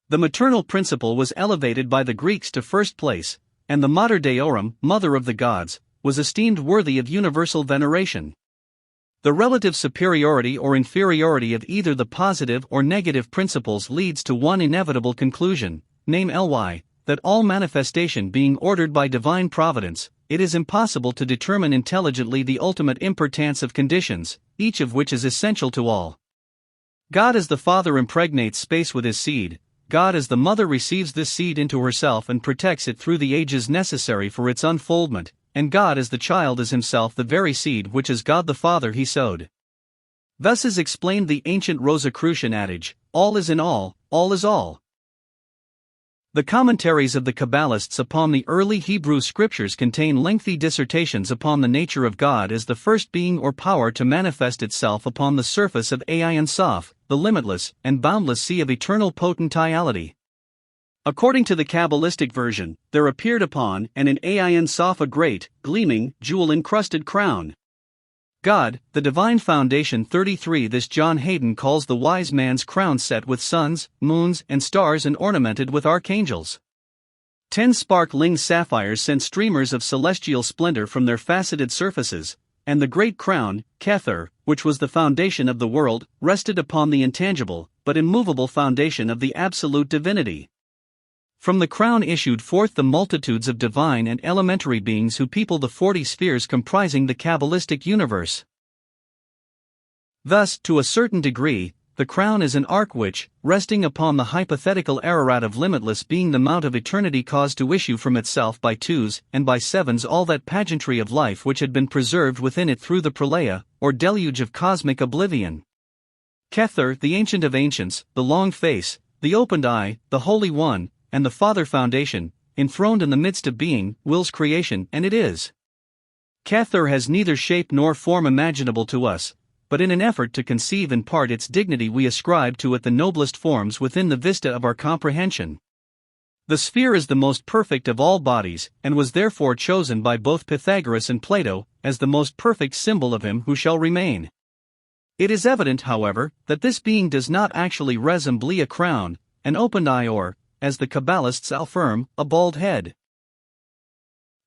The maternal principle was elevated by the Greeks to first place, and the Mater Deorum, Mother of the Gods, was esteemed worthy of universal veneration. The relative superiority or inferiority of either the positive or negative principles leads to one inevitable conclusion, namely, that all manifestation being ordered by divine providence, it is impossible to determine intelligently the ultimate importance of conditions, each of which is essential to all. God as the Father impregnates space with his seed, God as the Mother receives this seed into herself and protects it through the ages necessary for its unfoldment, and God as the child is himself the very seed which as God the Father he sowed. Thus is explained the ancient Rosicrucian adage, all is in all is all. The commentaries of the Kabbalists upon the early Hebrew scriptures contain lengthy dissertations upon the nature of God as the first being or power to manifest itself upon the surface of Ayin Sof, the limitless and boundless sea of eternal potentiality. According to the Kabbalistic version, there appeared upon and in Ayin Sof a great, gleaming, jewel-encrusted crown. God, the divine foundation 33. This John Hayden calls the wise man's crown set with suns, moons, and stars and ornamented with archangels. 10 sparkling sapphires sent streamers of celestial splendor from their faceted surfaces, and the great crown, Kether, which was the foundation of the world, rested upon the intangible, but immovable foundation of the absolute divinity. From the crown issued forth the multitudes of divine and elementary beings who people the 40 spheres comprising the Kabbalistic universe. Thus, to a certain degree, the crown is an ark which, resting upon the hypothetical Ararat of limitless being the mount of eternity, caused to issue from itself by twos and by sevens all that pageantry of life which had been preserved within it through the pralaya, or deluge of cosmic oblivion. Kether, the ancient of ancients, the long face, the opened eye, the Holy One, and the Father foundation, enthroned in the midst of being, wills creation, and it is. Kether has neither shape nor form imaginable to us, but in an effort to conceive in part its dignity we ascribe to it the noblest forms within the vista of our comprehension. The sphere is the most perfect of all bodies, and was therefore chosen by both Pythagoras and Plato, as the most perfect symbol of him who shall remain. It is evident, however, that this being does not actually resemble a crown, an opened eye or, as the Kabbalists affirm, a bald head.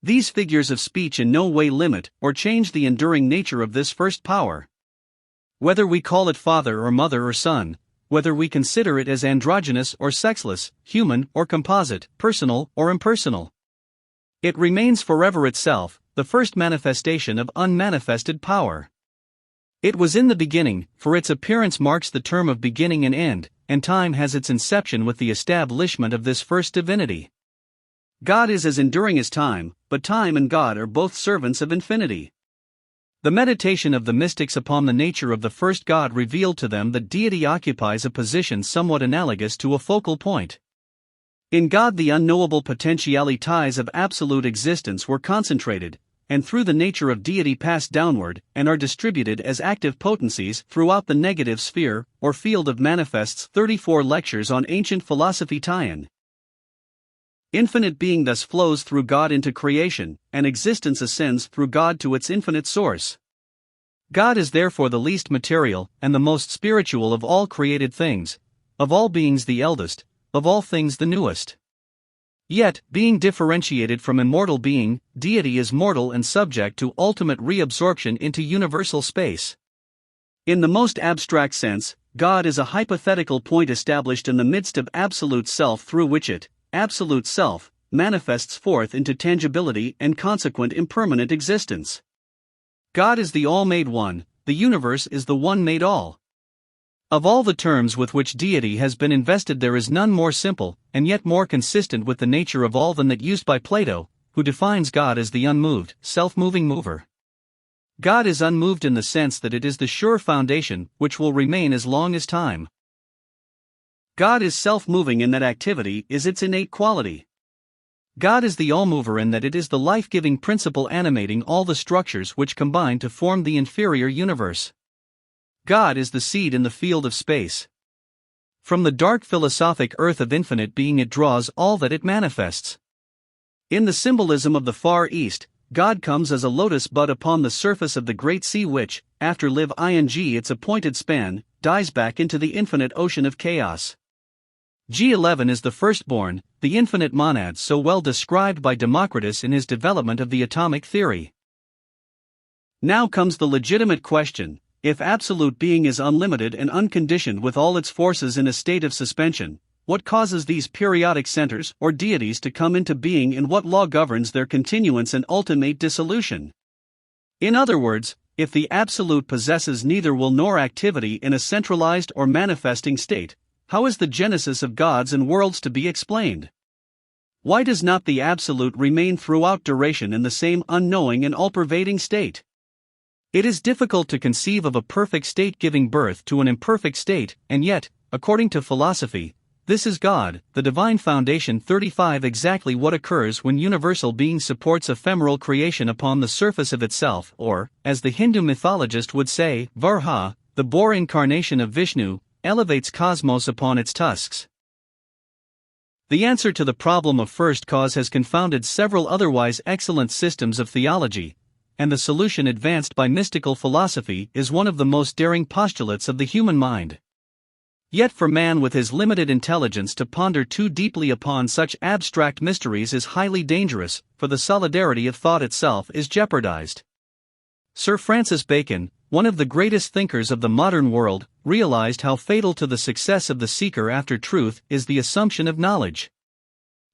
These figures of speech in no way limit or change the enduring nature of this first power. Whether we call it father or mother or son, whether we consider it as androgynous or sexless, human or composite, personal or impersonal, it remains forever itself, the first manifestation of unmanifested power. It was in the beginning, for its appearance marks the term of beginning and end, and time has its inception with the establishment of this first divinity. God is as enduring as time, but time and God are both servants of infinity. The meditation of the mystics upon the nature of the first God revealed to them that deity occupies a position somewhat analogous to a focal point. In God the unknowable potentialities of absolute existence were concentrated, and through the nature of deity pass downward and are distributed as active potencies throughout the negative sphere, or field of manifests. 34 Lectures on Ancient Philosophy tie-in. Infinite being thus flows through God into creation, and existence ascends through God to its infinite source. God is therefore the least material and the most spiritual of all created things, of all beings the eldest, of all things the newest. Yet, being differentiated from immortal being, deity is mortal and subject to ultimate reabsorption into universal space. In the most abstract sense, God is a hypothetical point established in the midst of absolute self through which it, absolute self, manifests forth into tangibility and consequent impermanent existence. God is the all-made one, the universe is the one made all. Of all the terms with which deity has been invested, there is none more simple, and yet more consistent with the nature of all than that used by Plato, who defines God as the unmoved, self-moving mover. God is unmoved in the sense that it is the sure foundation which will remain as long as time. God is self-moving in that activity is its innate quality. God is the all-mover in that it is the life-giving principle animating all the structures which combine to form the inferior universe. God is the seed in the field of space. From the dark philosophic earth of infinite being it draws all that it manifests. In the symbolism of the Far East, God comes as a lotus bud upon the surface of the great sea which, after its appointed span, dies back into the infinite ocean of chaos. G11 is the firstborn, the infinite monad so well described by Democritus in his development of the atomic theory. Now comes the legitimate question: if absolute being is unlimited and unconditioned with all its forces in a state of suspension, what causes these periodic centers or deities to come into being, and what law governs their continuance and ultimate dissolution? In other words, if the absolute possesses neither will nor activity in a centralized or manifesting state, how is the genesis of gods and worlds to be explained? Why does not the absolute remain throughout duration in the same unknowing and all-pervading state? It is difficult to conceive of a perfect state giving birth to an imperfect state, and yet, according to philosophy, this is God, the divine foundation. 35 Exactly what occurs when universal being supports ephemeral creation upon the surface of itself, or, as the Hindu mythologist would say, Varha, the boar incarnation of Vishnu, elevates cosmos upon its tusks. The answer to the problem of first cause has confounded several otherwise excellent systems of theology, and the solution advanced by mystical philosophy is one of the most daring postulates of the human mind. Yet for man with his limited intelligence to ponder too deeply upon such abstract mysteries is highly dangerous, for the solidarity of thought itself is jeopardized. Sir Francis Bacon, one of the greatest thinkers of the modern world, realized how fatal to the success of the seeker after truth is the assumption of knowledge.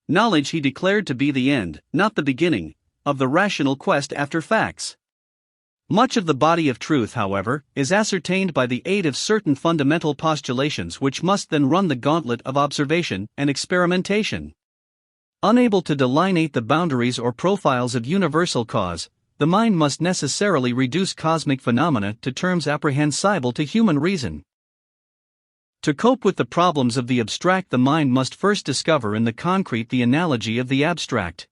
Knowledge he declared to be the end, not the beginning, of the rational quest after facts. Much of the body of truth, however, is ascertained by the aid of certain fundamental postulations which must then run the gauntlet of observation and experimentation. Unable to delineate the boundaries or profiles of universal cause, the mind must necessarily reduce cosmic phenomena to terms apprehensible to human reason. To cope with the problems of the abstract, the mind must first discover in the concrete the analogy of the abstract.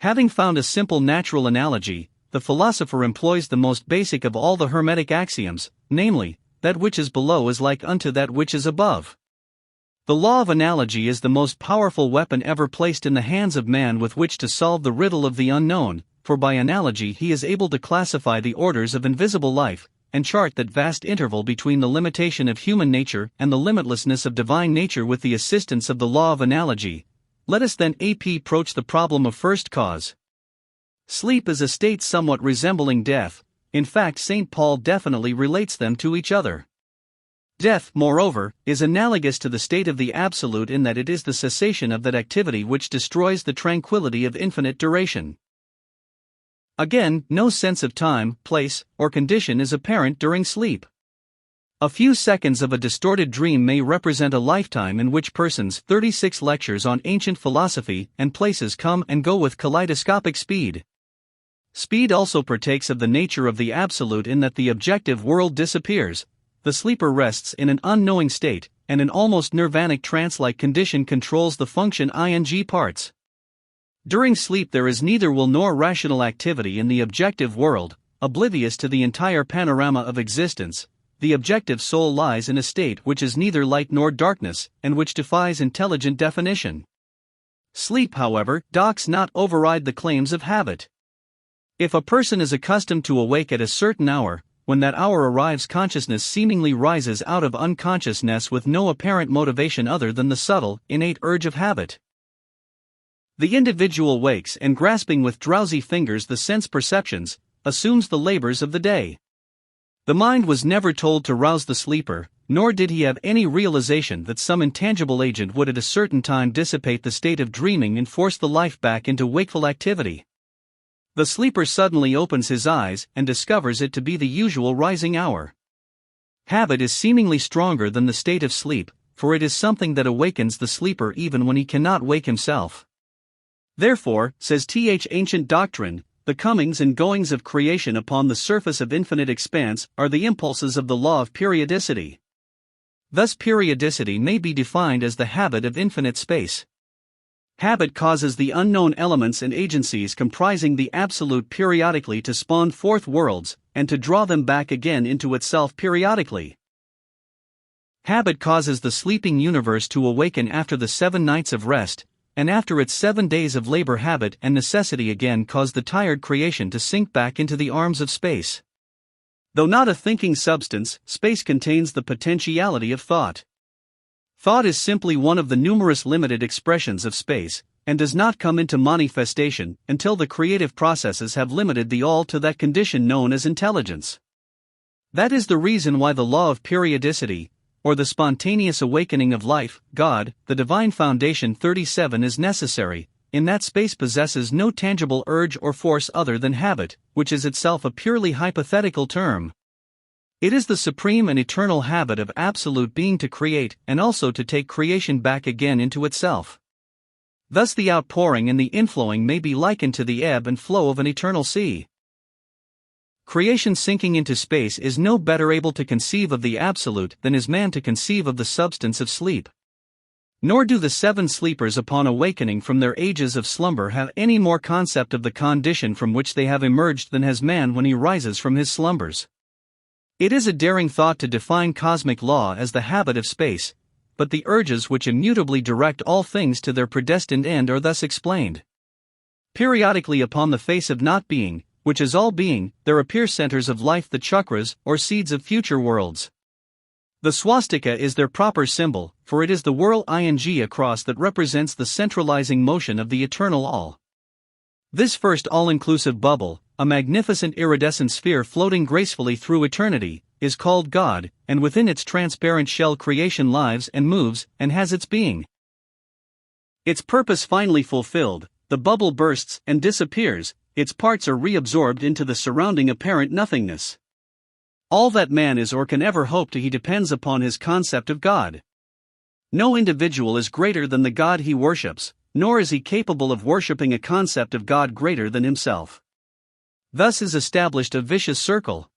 Having found a simple natural analogy, the philosopher employs the most basic of all the Hermetic axioms, namely, that which is below is like unto that which is above. The law of analogy is the most powerful weapon ever placed in the hands of man with which to solve the riddle of the unknown, for by analogy he is able to classify the orders of invisible life, and chart that vast interval between the limitation of human nature and the limitlessness of divine nature with the assistance of the law of analogy. Let us then approach the problem of first cause. Sleep is a state somewhat resembling death. In fact, St. Paul definitely relates them to each other. Death, moreover, is analogous to the state of the absolute in that it is the cessation of that activity which destroys the tranquility of infinite duration. Again, no sense of time, place, or condition is apparent during sleep. A few seconds of a distorted dream may represent a lifetime in which persons. 36 Lectures on ancient philosophy and places come and go with kaleidoscopic speed. Speed also partakes of the nature of the absolute in that the objective world disappears, the sleeper rests in an unknowing state, and an almost nirvanic trance-like condition controls the function ing parts. During sleep there is neither will nor rational activity in the objective world, oblivious to the entire panorama of existence. The objective soul lies in a state which is neither light nor darkness, and which defies intelligent definition. Sleep, however, does not override the claims of habit. If a person is accustomed to awake at a certain hour, when that hour arrives consciousness seemingly rises out of unconsciousness with no apparent motivation other than the subtle, innate urge of habit. The individual wakes and, grasping with drowsy fingers the sense perceptions, assumes the labors of the day. The mind was never told to rouse the sleeper, nor did he have any realization that some intangible agent would at a certain time dissipate the state of dreaming and force the life back into wakeful activity. The sleeper suddenly opens his eyes and discovers it to be the usual rising hour. Habit is seemingly stronger than the state of sleep, for it is something that awakens the sleeper even when he cannot wake himself. Therefore, says ancient doctrine, the comings and goings of creation upon the surface of infinite expanse are the impulses of the law of periodicity. Thus periodicity may be defined as the habit of infinite space. Habit causes the unknown elements and agencies comprising the absolute periodically to spawn forth worlds, and to draw them back again into itself periodically. Habit causes the sleeping universe to awaken after the 7 nights of rest, and after its 7 days of labor. Habit and necessity again cause the tired creation to sink back into the arms of space. Though not a thinking substance, space contains the potentiality of thought. Thought is simply one of the numerous limited expressions of space, and does not come into manifestation until the creative processes have limited the all to that condition known as intelligence. That is the reason why the law of periodicity, or the spontaneous awakening of life, God, the divine foundation 37 is necessary, in that space possesses no tangible urge or force other than habit, which is itself a purely hypothetical term. It is the supreme and eternal habit of absolute being to create and also to take creation back again into itself. Thus the outpouring and the inflowing may be likened to the ebb and flow of an eternal sea. Creation sinking into space is no better able to conceive of the absolute than is man to conceive of the substance of sleep. Nor do the 7 sleepers upon awakening from their ages of slumber have any more concept of the condition from which they have emerged than has man when he rises from his slumbers. It is a daring thought to define cosmic law as the habit of space, but the urges which immutably direct all things to their predestined end are thus explained. Periodically upon the face of not being, which is all being, there appear centers of life, the chakras, or seeds of future worlds. The swastika is their proper symbol, for it is the whirl ing across that represents the centralizing motion of the eternal all. This first all-inclusive bubble, a magnificent iridescent sphere floating gracefully through eternity, is called God, and within its transparent shell creation lives and moves, and has its being. Its purpose finally fulfilled, the bubble bursts and disappears, its parts are reabsorbed into the surrounding apparent nothingness. All that man is or can ever hope to he depends upon his concept of God. No individual is greater than the God he worships, nor is he capable of worshipping a concept of God greater than himself. Thus is established a vicious circle.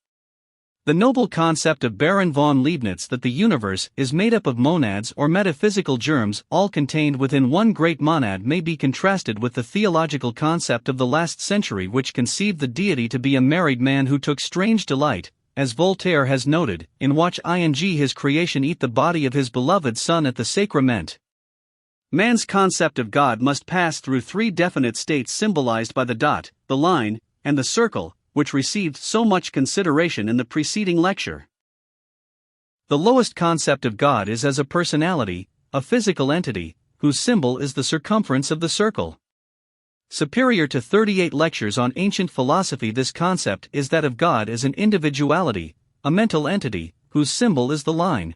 The noble concept of Baron von Leibniz that the universe is made up of monads or metaphysical germs all contained within one great monad may be contrasted with the theological concept of the last century which conceived the deity to be a married man who took strange delight, as Voltaire has noted, in watch ing his creation eat the body of his beloved son at the sacrament. Man's concept of God must pass through 3 definite states symbolized by the dot, the line, and the circle, which received so much consideration in the preceding lecture. The lowest concept of God is as a personality, a physical entity, whose symbol is the circumference of the circle. Superior to 38 lectures on ancient philosophy, this concept is that of God as an individuality, a mental entity, whose symbol is the line.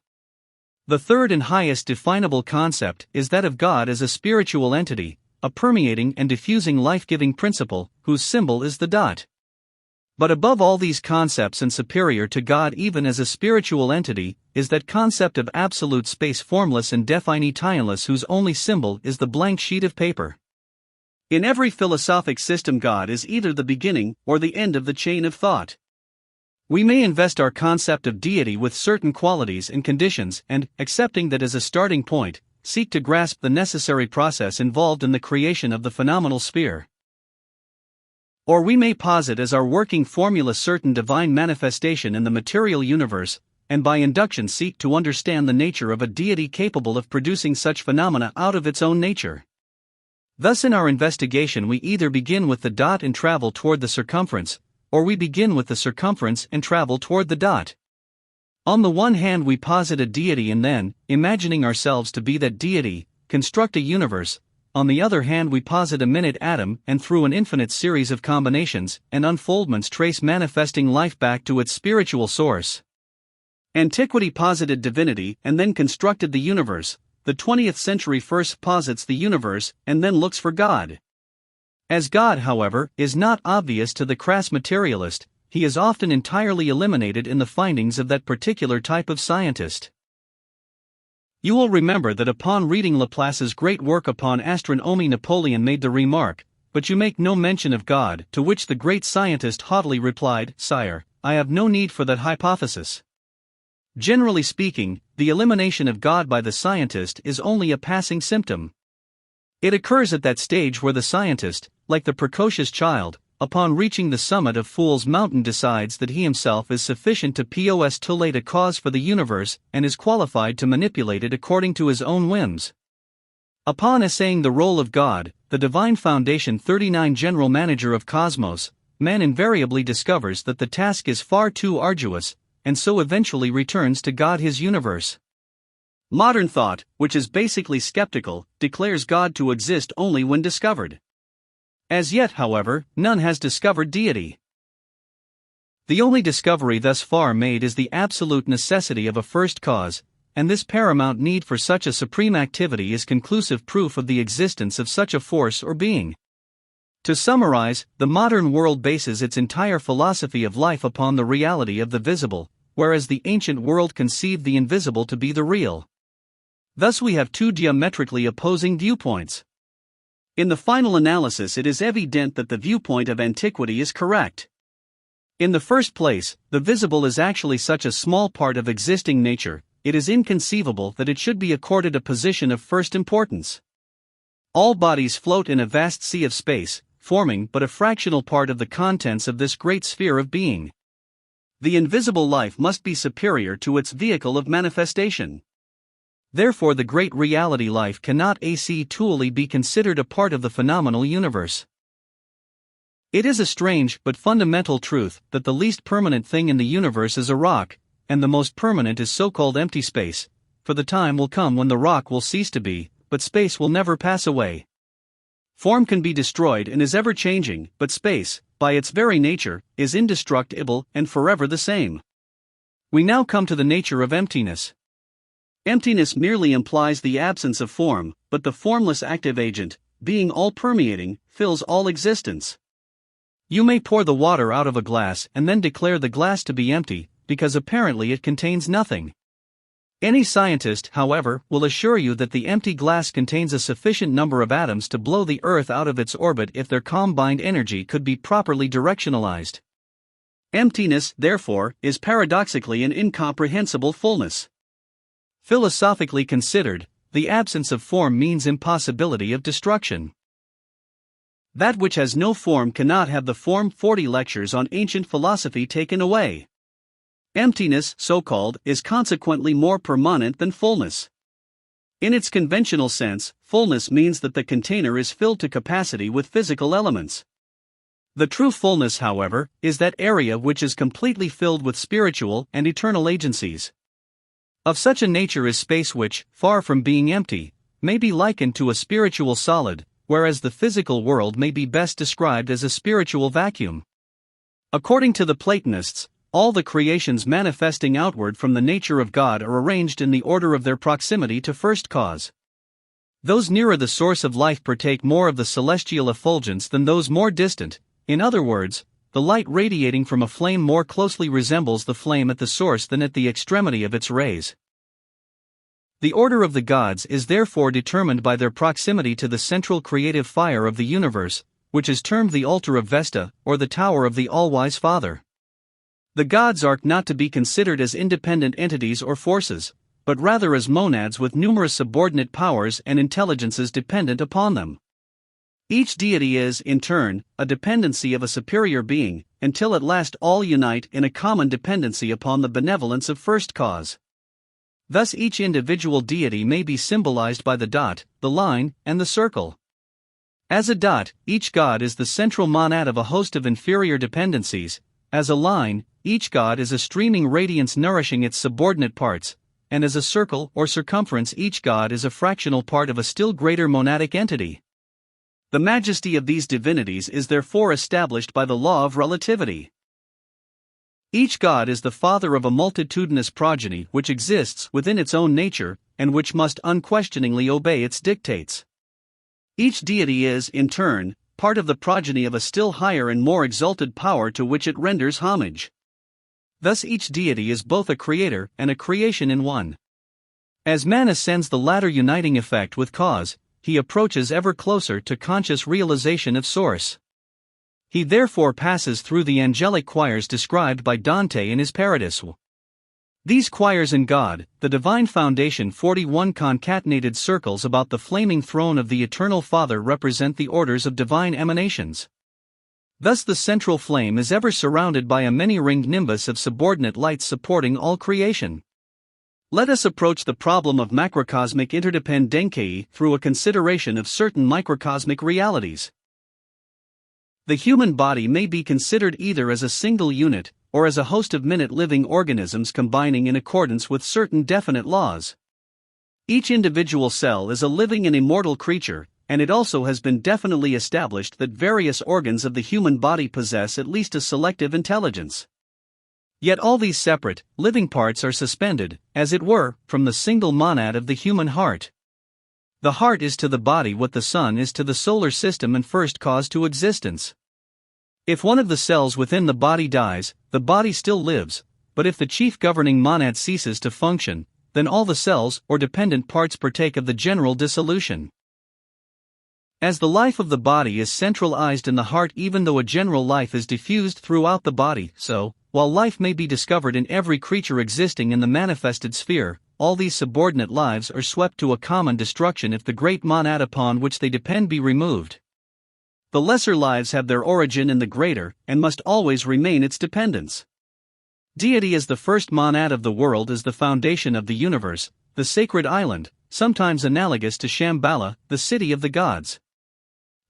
The third and highest definable concept is that of God as a spiritual entity, a permeating and diffusing life-giving principle, whose symbol is the dot. But above all these concepts and superior to God even as a spiritual entity, is that concept of absolute space, formless and definitenless, whose only symbol is the blank sheet of paper. In every philosophic system, God is either the beginning or the end of the chain of thought. We may invest our concept of deity with certain qualities and conditions and, accepting that as a starting point, seek to grasp the necessary process involved in the creation of the phenomenal sphere. Or we may posit as our working formula certain divine manifestation in the material universe, and by induction seek to understand the nature of a deity capable of producing such phenomena out of its own nature. Thus in our investigation we either begin with the dot and travel toward the circumference, or we begin with the circumference and travel toward the dot. On the one hand we posit a deity and then, imagining ourselves to be that deity, construct a universe. On the other hand we posit a minute atom and through an infinite series of combinations and unfoldments trace manifesting life back to its spiritual source. Antiquity posited divinity and then constructed the universe. The 20th century first posits the universe and then looks for God. As God, however, is not obvious to the crass materialist, he is often entirely eliminated in the findings of that particular type of scientist. You will remember that upon reading Laplace's great work upon astronomy, Napoleon made the remark, "But you make no mention of God," to which the great scientist haughtily replied, "Sire, I have no need for that hypothesis." Generally speaking, the elimination of God by the scientist is only a passing symptom. It occurs at that stage where the scientist, like the precocious child, upon reaching the summit of Fool's Mountain decides that he himself is sufficient to postulate a cause for the universe and is qualified to manipulate it according to his own whims. Upon essaying the role of God, the Divine Foundation 39 General Manager of Cosmos, man invariably discovers that the task is far too arduous, and so eventually returns to God his universe. Modern thought, which is basically skeptical, declares God to exist only when discovered. As yet, however, none has discovered deity. The only discovery thus far made is the absolute necessity of a first cause, and this paramount need for such a supreme activity is conclusive proof of the existence of such a force or being. To summarize, the modern world bases its entire philosophy of life upon the reality of the visible, whereas the ancient world conceived the invisible to be the real. Thus we have two diametrically opposing viewpoints. In the final analysis, it is evident that the viewpoint of antiquity is correct. In the first place, the visible is actually such a small part of existing nature, it is inconceivable that it should be accorded a position of first importance. All bodies float in a vast sea of space, forming but a fractional part of the contents of this great sphere of being. The invisible life must be superior to its vehicle of manifestation. Therefore the great reality life cannot truly be considered a part of the phenomenal universe. It is a strange but fundamental truth that the least permanent thing in the universe is a rock, and the most permanent is so-called empty space, for the time will come when the rock will cease to be, but space will never pass away. Form can be destroyed and is ever-changing, but space, by its very nature, is indestructible and forever the same. We now come to the nature of emptiness. Emptiness merely implies the absence of form, but the formless active agent, being all-permeating, fills all existence. You may pour the water out of a glass and then declare the glass to be empty, because apparently it contains nothing. Any scientist, however, will assure you that the empty glass contains a sufficient number of atoms to blow the Earth out of its orbit if their combined energy could be properly directionalized. Emptiness, therefore, is paradoxically an incomprehensible fullness. Philosophically considered, the absence of form means impossibility of destruction. That which has no form cannot have the form. 40 lectures on ancient philosophy taken away. Emptiness, so-called, is consequently more permanent than fullness. In its conventional sense, fullness means that the container is filled to capacity with physical elements. The true fullness, however, is that area which is completely filled with spiritual and eternal agencies. Of such a nature is space which, far from being empty, may be likened to a spiritual solid, whereas the physical world may be best described as a spiritual vacuum. According to the Platonists, all the creations manifesting outward from the nature of God are arranged in the order of their proximity to first cause. Those nearer the source of life partake more of the celestial effulgence than those more distant. In other words, the light radiating from a flame more closely resembles the flame at the source than at the extremity of its rays. The order of the gods is therefore determined by their proximity to the central creative fire of the universe, which is termed the altar of Vesta, or the tower of the all-wise Father. The gods are not to be considered as independent entities or forces, but rather as monads with numerous subordinate powers and intelligences dependent upon them. Each deity is, in turn, a dependency of a superior being, until at last all unite in a common dependency upon the benevolence of first cause. Thus each individual deity may be symbolized by the dot, the line, and the circle. As a dot, each god is the central monad of a host of inferior dependencies. As a line, each god is a streaming radiance nourishing its subordinate parts, and as a circle or circumference each god is a fractional part of a still greater monadic entity. The majesty of these divinities is therefore established by the law of relativity. Each god is the father of a multitudinous progeny which exists within its own nature, and which must unquestioningly obey its dictates. Each deity is, in turn, part of the progeny of a still higher and more exalted power to which it renders homage. Thus each deity is both a creator and a creation in one. As man ascends the latter uniting effect with cause, he approaches ever closer to conscious realization of source. He therefore passes through the angelic choirs described by Dante in his Paradiso. These choirs in God, the divine foundation, 41 concatenated circles about the flaming throne of the eternal Father, represent the orders of divine emanations. Thus the central flame is ever surrounded by a many-ringed nimbus of subordinate lights supporting all creation. Let us approach the problem of macrocosmic interdependence through a consideration of certain microcosmic realities. The human body may be considered either as a single unit, or as a host of minute living organisms combining in accordance with certain definite laws. Each individual cell is a living and immortal creature, and it also has been definitely established that various organs of the human body possess at least a selective intelligence. Yet all these separate, living parts are suspended, as it were, from the single monad of the human heart. The heart is to the body what the sun is to the solar system and first cause to existence. If one of the cells within the body dies, the body still lives, but if the chief governing monad ceases to function, then all the cells or dependent parts partake of the general dissolution. As the life of the body is centralized in the heart, even though a general life is diffused throughout the body, so, while life may be discovered in every creature existing in the manifested sphere, all these subordinate lives are swept to a common destruction if the great monad upon which they depend be removed. The lesser lives have their origin in the greater, and must always remain its dependents. Deity as the first monad of the world is the foundation of the universe, the sacred island, sometimes analogous to Shambhala, the city of the gods.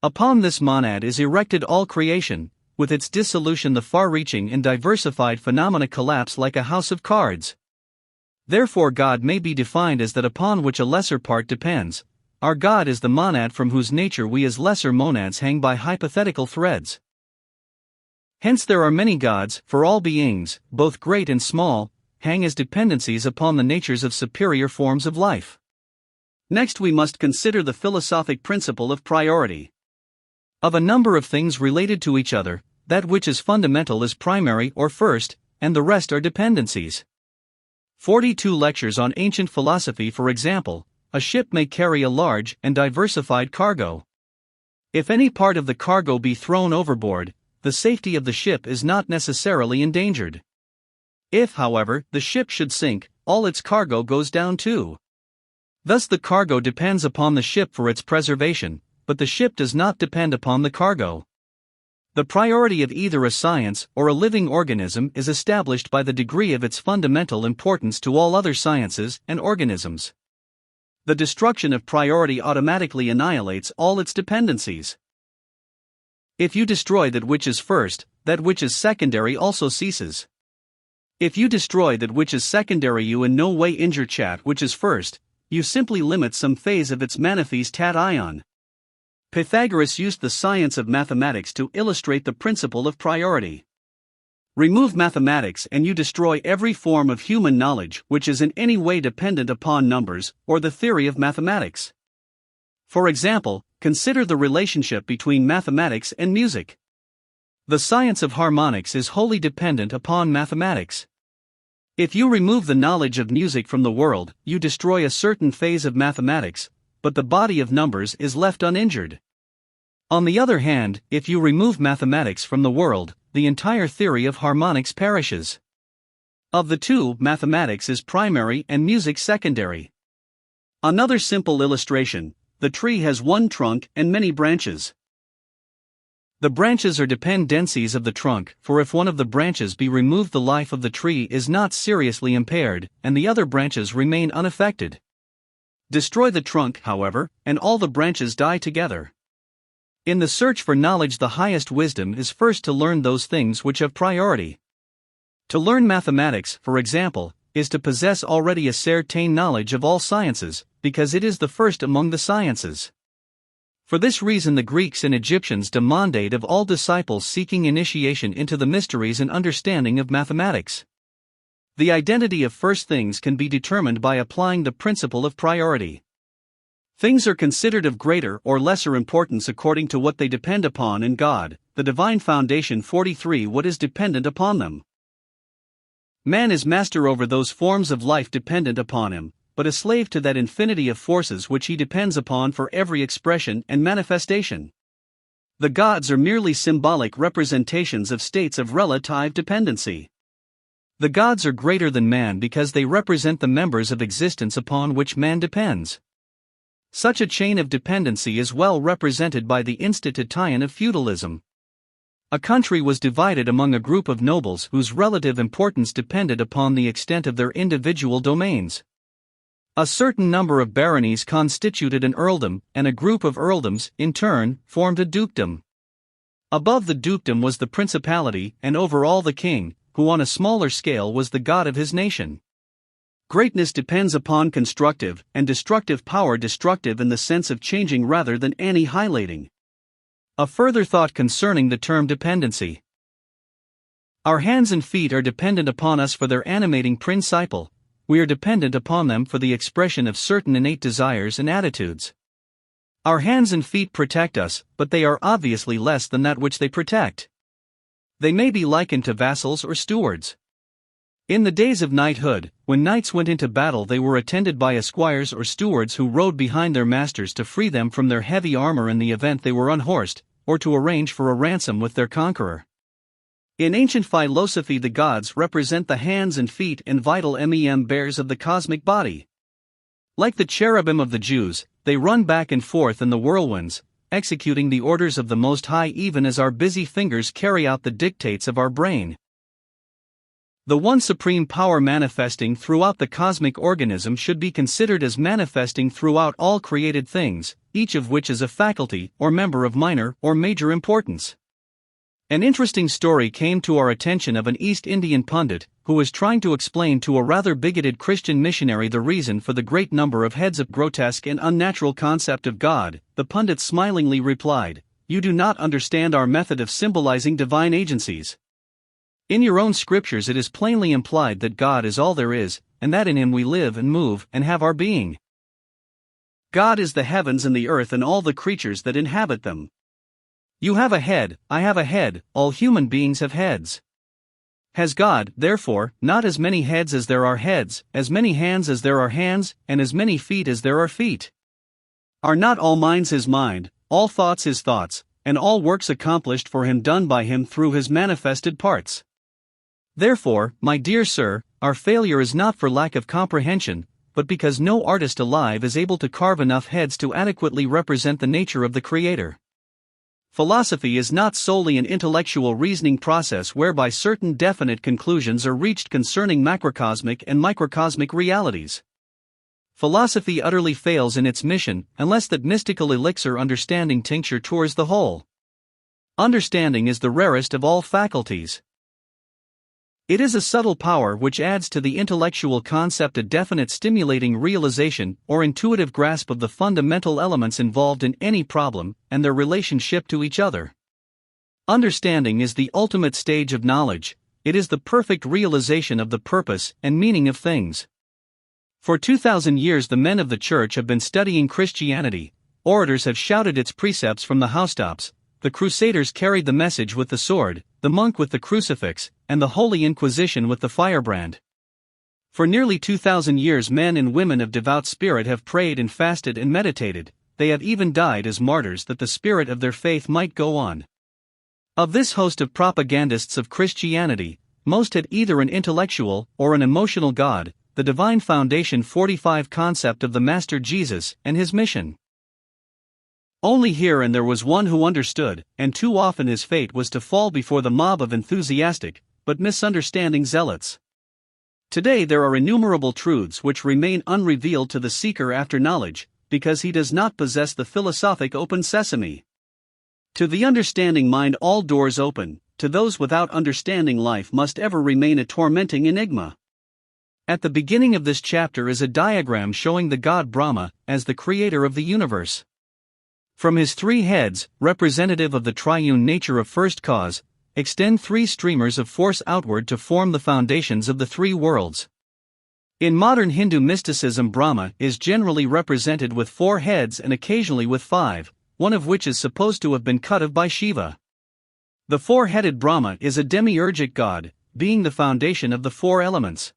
Upon this monad is erected all creation. With its dissolution the far-reaching and diversified phenomena collapse like a house of cards. Therefore God may be defined as that upon which a lesser part depends. Our God is the monad from whose nature we as lesser monads hang by hypothetical threads. Hence there are many gods, for all beings, both great and small, hang as dependencies upon the natures of superior forms of life. Next we must consider the philosophic principle of priority. Of a number of things related to each other, that which is fundamental is primary or first, and the rest are dependencies. 42 lectures on ancient philosophy. For example, a ship may carry a large and diversified cargo. If any part of the cargo be thrown overboard, the safety of the ship is not necessarily endangered. If, however, the ship should sink, all its cargo goes down too. Thus the cargo depends upon the ship for its preservation, but the ship does not depend upon the cargo. The priority of either a science or a living organism is established by the degree of its fundamental importance to all other sciences and organisms. The destruction of priority automatically annihilates all its dependencies. If you destroy that which is first, that which is secondary also ceases. If you destroy that which is secondary, you in no way injure that which is first, you simply limit some phase of its manifest tat ion. Pythagoras used the science of mathematics to illustrate the principle of priority. Remove mathematics and you destroy every form of human knowledge which is in any way dependent upon numbers or the theory of mathematics. For example, consider the relationship between mathematics and music. The science of harmonics is wholly dependent upon mathematics. If you remove the knowledge of music from the world, you destroy a certain phase of mathematics, but the body of numbers is left uninjured. On the other hand, if you remove mathematics from the world, the entire theory of harmonics perishes. Of the two, mathematics is primary and music secondary. Another simple illustration: the tree has one trunk and many branches. The branches are dependencies of the trunk, for if one of the branches be removed, the life of the tree is not seriously impaired, and the other branches remain unaffected. Destroy the trunk, however, and all the branches die together. In the search for knowledge, the highest wisdom is first to learn those things which have priority. To learn mathematics, for example, is to possess already a certain knowledge of all sciences, because it is the first among the sciences. For this reason the Greeks and Egyptians demanded of all disciples seeking initiation into the mysteries and understanding of mathematics. The identity of first things can be determined by applying the principle of priority. Things are considered of greater or lesser importance according to what they depend upon in God, the divine foundation. 43 What is dependent upon them? Man is master over those forms of life dependent upon him, but a slave to that infinity of forces which he depends upon for every expression and manifestation. The gods are merely symbolic representations of states of relative dependency. The gods are greater than man because they represent the members of existence upon which man depends. Such a chain of dependency is well represented by the institution of feudalism. A country was divided among a group of nobles whose relative importance depended upon the extent of their individual domains. A certain number of baronies constituted an earldom, and a group of earldoms, in turn, formed a dukedom. Above the dukedom was the principality, and over all the king, who on a smaller scale was the god of his nation. Greatness depends upon constructive and destructive power, destructive in the sense of changing rather than annihilating. A further thought concerning the term dependency. Our hands and feet are dependent upon us for their animating principle. We are dependent upon them for the expression of certain innate desires and attitudes. Our hands and feet protect us, but they are obviously less than that which they protect. They may be likened to vassals or stewards. In the days of knighthood, when knights went into battle, they were attended by esquires or stewards who rode behind their masters to free them from their heavy armor in the event they were unhorsed, or to arrange for a ransom with their conqueror. In ancient philosophy, the gods represent the hands and feet and vital bears of the cosmic body. Like the cherubim of the Jews, they run back and forth in the whirlwinds, executing the orders of the Most High even as our busy fingers carry out the dictates of our brain. The one supreme power manifesting throughout the cosmic organism should be considered as manifesting throughout all created things, each of which is a faculty or member of minor or major importance. An interesting story came to our attention of an East Indian pundit who was trying to explain to a rather bigoted Christian missionary the reason for the great number of heads of grotesque and unnatural concept of God. The pundit smilingly replied, "You do not understand our method of symbolizing divine agencies. In your own scriptures it is plainly implied that God is all there is, and that in Him we live and move and have our being. God is the heavens and the earth and all the creatures that inhabit them. You have a head, I have a head, all human beings have heads. Has God, therefore, not as many heads as there are heads, as many hands as there are hands, and as many feet as there are feet? Are not all minds His mind, all thoughts His thoughts, and all works accomplished for Him done by Him through His manifested parts? Therefore, my dear sir, our failure is not for lack of comprehension, but because no artist alive is able to carve enough heads to adequately represent the nature of the Creator. Philosophy is not solely an intellectual reasoning process whereby certain definite conclusions are reached concerning macrocosmic and microcosmic realities. Philosophy utterly fails in its mission unless that mystical elixir understanding tincture tours the whole. Understanding is the rarest of all faculties. It is a subtle power which adds to the intellectual concept a definite stimulating realization or intuitive grasp of the fundamental elements involved in any problem and their relationship to each other. Understanding is the ultimate stage of knowledge. It is the perfect realization of the purpose and meaning of things. For 2,000 years the men of the church have been studying Christianity. Orators have shouted its precepts from the housetops. The crusaders carried the message with the sword, the monk with the crucifix, and the Holy Inquisition with the firebrand. For nearly 2,000 years men and women of devout spirit have prayed and fasted and meditated. They have even died as martyrs that the spirit of their faith might go on. Of this host of propagandists of Christianity, most had either an intellectual or an emotional God, the divine foundation 45 concept of the Master Jesus and His mission. Only here and there was one who understood, and too often his fate was to fall before the mob of enthusiastic, but misunderstanding zealots. Today there are innumerable truths which remain unrevealed to the seeker after knowledge, because he does not possess the philosophic open sesame. To the understanding mind all doors open, to those without understanding life must ever remain a tormenting enigma. At the beginning of this chapter is a diagram showing the god Brahma as the creator of the universe. From his 3 heads, representative of the triune nature of first cause, extend 3 streamers of force outward to form the foundations of the 3 worlds. In modern Hindu mysticism, Brahma is generally represented with 4 heads and occasionally with 5, one of which is supposed to have been cut off by Shiva. The 4-headed Brahma is a demiurgic god, being the foundation of the 4 elements.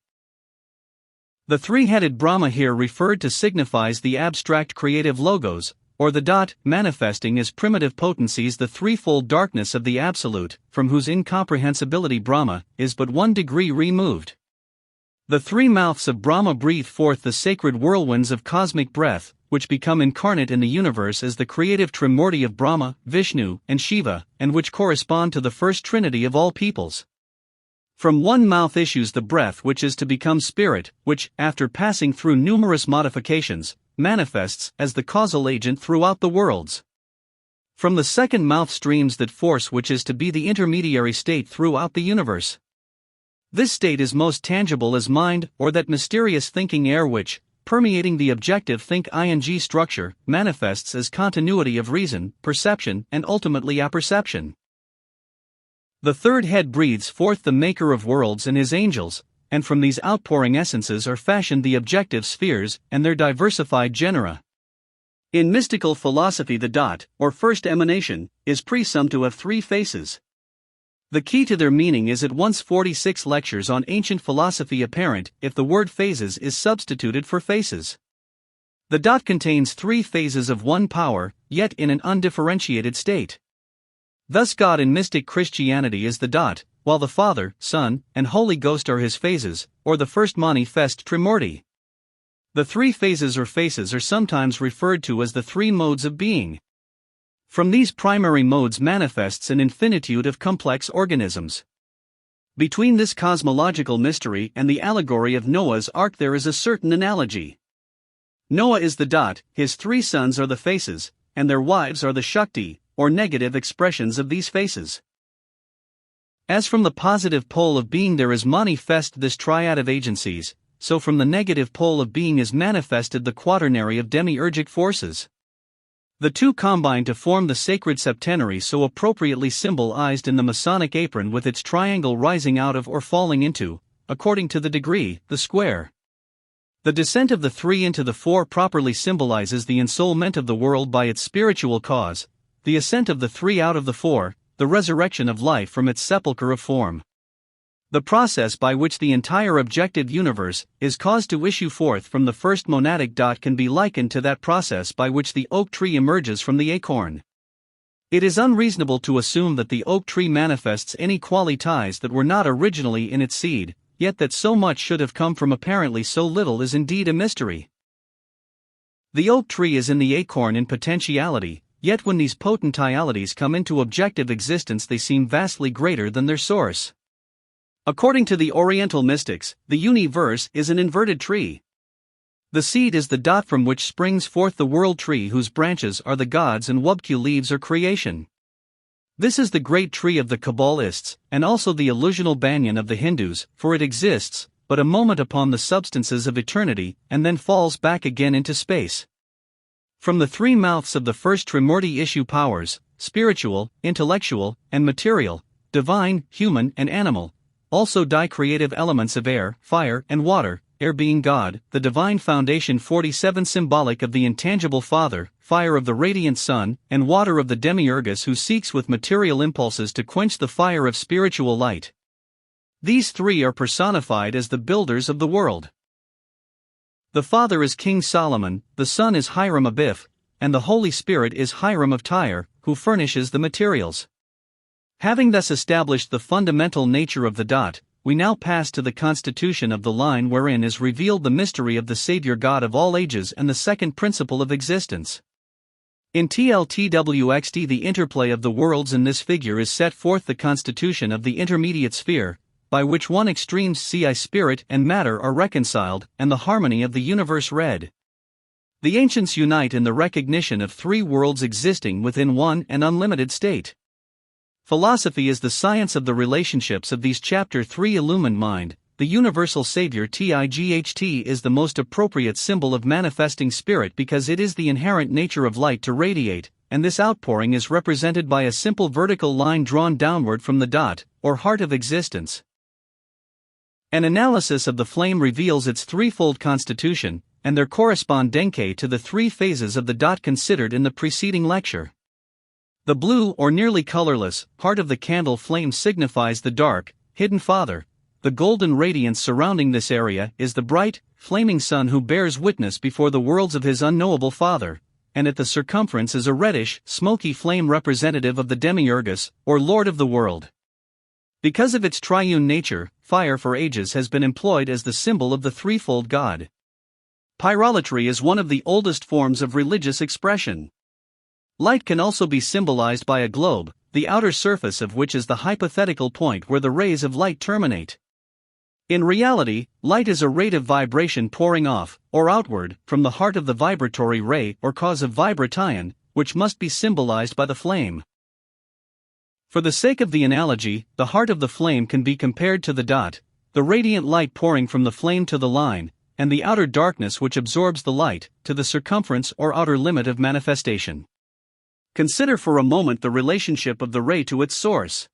The 3-headed Brahma here referred to signifies the abstract creative logos, or the dot, manifesting as primitive potencies the threefold darkness of the Absolute, from whose incomprehensibility Brahma is but 1 degree removed. The three mouths of Brahma breathe forth the sacred whirlwinds of cosmic breath, which become incarnate in the universe as the creative trimurti of Brahma, Vishnu, and Shiva, and which correspond to the first trinity of all peoples. From one mouth issues the breath which is to become spirit, which, after passing through numerous modifications, manifests as the causal agent throughout the worlds. From the second mouth streams that force which is to be the intermediary state throughout the universe. This state is most tangible as mind, or that mysterious thinking air which, permeating the objective think-ing structure, manifests as continuity of reason, perception, and ultimately apperception. The third head breathes forth the maker of worlds and his angels, and from these outpouring essences are fashioned the objective spheres and their diversified genera. In mystical philosophy, the dot, or first emanation, is presumed to have 3 faces. The key to their meaning is at once 46 lectures on ancient philosophy apparent if the word phases is substituted for faces. The dot contains 3 phases of one power, yet in an undifferentiated state. Thus God in mystic Christianity is the dot, while the Father, Son, and Holy Ghost are his phases, or the first manifest trimurti. The 3 phases or faces are sometimes referred to as the 3 modes of being. From these primary modes manifests an infinitude of complex organisms. Between this cosmological mystery and the allegory of Noah's Ark there is a certain analogy. Noah is the dot, his 3 sons are the faces, and their wives are the Shakti, or negative expressions of these faces. As from the positive pole of being there is manifest this triad of agencies, so from the negative pole of being is manifested the quaternary of demiurgic forces. The two combine to form the sacred septenary so appropriately symbolized in the Masonic apron with its triangle rising out of or falling into, according to the degree, the square. The descent of the 3 into the 4 properly symbolizes the ensoulment of the world by its spiritual cause, the ascent of the 3 out of the 4, the resurrection of life from its sepulchre of form. The process by which the entire objective universe is caused to issue forth from the first monadic dot can be likened to that process by which the oak tree emerges from the acorn. It is unreasonable to assume that the oak tree manifests any qualities that were not originally in its seed, yet that so much should have come from apparently so little is indeed a mystery. The oak tree is in the acorn in potentiality, yet when these potentialities come into objective existence they seem vastly greater than their source. According to the Oriental mystics, the universe is an inverted tree. The seed is the dot from which springs forth the world tree whose branches are the gods and wubku leaves are creation. This is the great tree of the Kabbalists, and also the illusional banyan of the Hindus, for it exists but a moment upon the substances of eternity and then falls back again into space. From the 3 mouths of the first trimurti issue powers, spiritual, intellectual, and material, divine, human, and animal. Also di-creative elements of air, fire, and water, air being God, the divine foundation 47 symbolic of the intangible Father, fire of the radiant Son, and water of the demiurgus who seeks with material impulses to quench the fire of spiritual light. These 3 are personified as the builders of the world. The Father is King Solomon, the Son is Hiram Abiff, and the Holy Spirit is Hiram of Tyre, who furnishes the materials. Having thus established the fundamental nature of the dot, we now pass to the constitution of the line wherein is revealed the mystery of the Savior God of all ages and the second principle of existence. In TLTWXT the interplay of the worlds in this figure is set forth the constitution of the intermediate sphere, by which one extremes CI spirit and matter are reconciled, and the harmony of the universe read. The ancients unite in the recognition of 3 worlds existing within one and unlimited state. Philosophy is the science of the relationships of these Chapter 3 illumined mind. The universal Savior TIGHT is the most appropriate symbol of manifesting spirit because it is the inherent nature of light to radiate, and this outpouring is represented by a simple vertical line drawn downward from the dot, or heart of existence. An analysis of the flame reveals its threefold constitution, and their correspondence to the 3 phases of the dot considered in the preceding lecture. The blue or nearly colorless heart of the candle flame signifies the dark, hidden Father. The golden radiance surrounding this area is the bright, flaming Son who bears witness before the worlds of his unknowable Father, and at the circumference is a reddish, smoky flame representative of the demiurgus, or lord of the world. Because of its triune nature, fire for ages has been employed as the symbol of the threefold god. Pyrolatry is one of the oldest forms of religious expression. Light can also be symbolized by a globe, the outer surface of which is the hypothetical point where the rays of light terminate. In reality, light is a rate of vibration pouring off, or outward, from the heart of the vibratory ray or cause of vibration, which must be symbolized by the flame. For the sake of the analogy, the heart of the flame can be compared to the dot, the radiant light pouring from the flame to the line, and the outer darkness which absorbs the light, to the circumference or outer limit of manifestation. Consider for a moment the relationship of the ray to its source.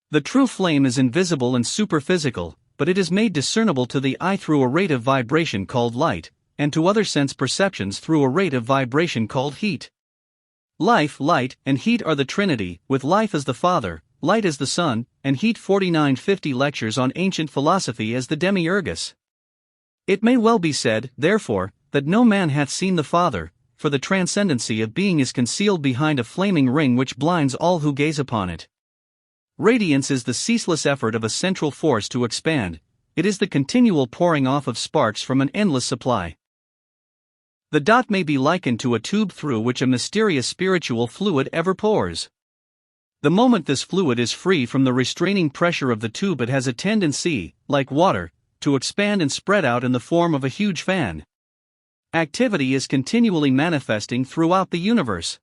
The true flame is invisible and superphysical, but it is made discernible to the eye through a rate of vibration called light, and to other sense perceptions through a rate of vibration called heat. Life, light, and heat are the Trinity, with life as the Father, light as the Son, and heat. 4950 Lectures on Ancient Philosophy as the Demiurgus. It may well be said, therefore, that no man hath seen the Father, for the transcendency of being is concealed behind a flaming ring which blinds all who gaze upon it. Radiance is the ceaseless effort of a central force to expand, it is the continual pouring off of sparks from an endless supply. The dot may be likened to a tube through which a mysterious spiritual fluid ever pours. The moment this fluid is free from the restraining pressure of the tube, it has a tendency, like water, to expand and spread out in the form of a huge fan. Activity is continually manifesting throughout the universe.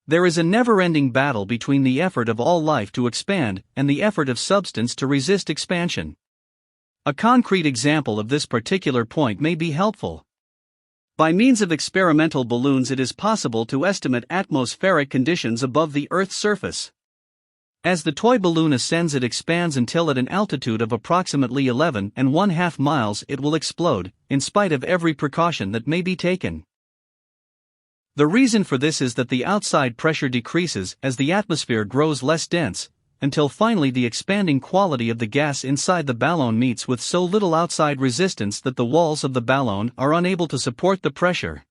There is a never-ending battle between the effort of all life to expand and the effort of substance to resist expansion. A concrete example of this particular point may be helpful. By means of experimental balloons, it is possible to estimate atmospheric conditions above the Earth's surface. As the toy balloon ascends, it expands until at an altitude of approximately 11½ miles it will explode, in spite of every precaution that may be taken. The reason for this is that the outside pressure decreases as the atmosphere grows less dense, until finally the expanding quality of the gas inside the balloon meets with so little outside resistance that the walls of the balloon are unable to support the pressure.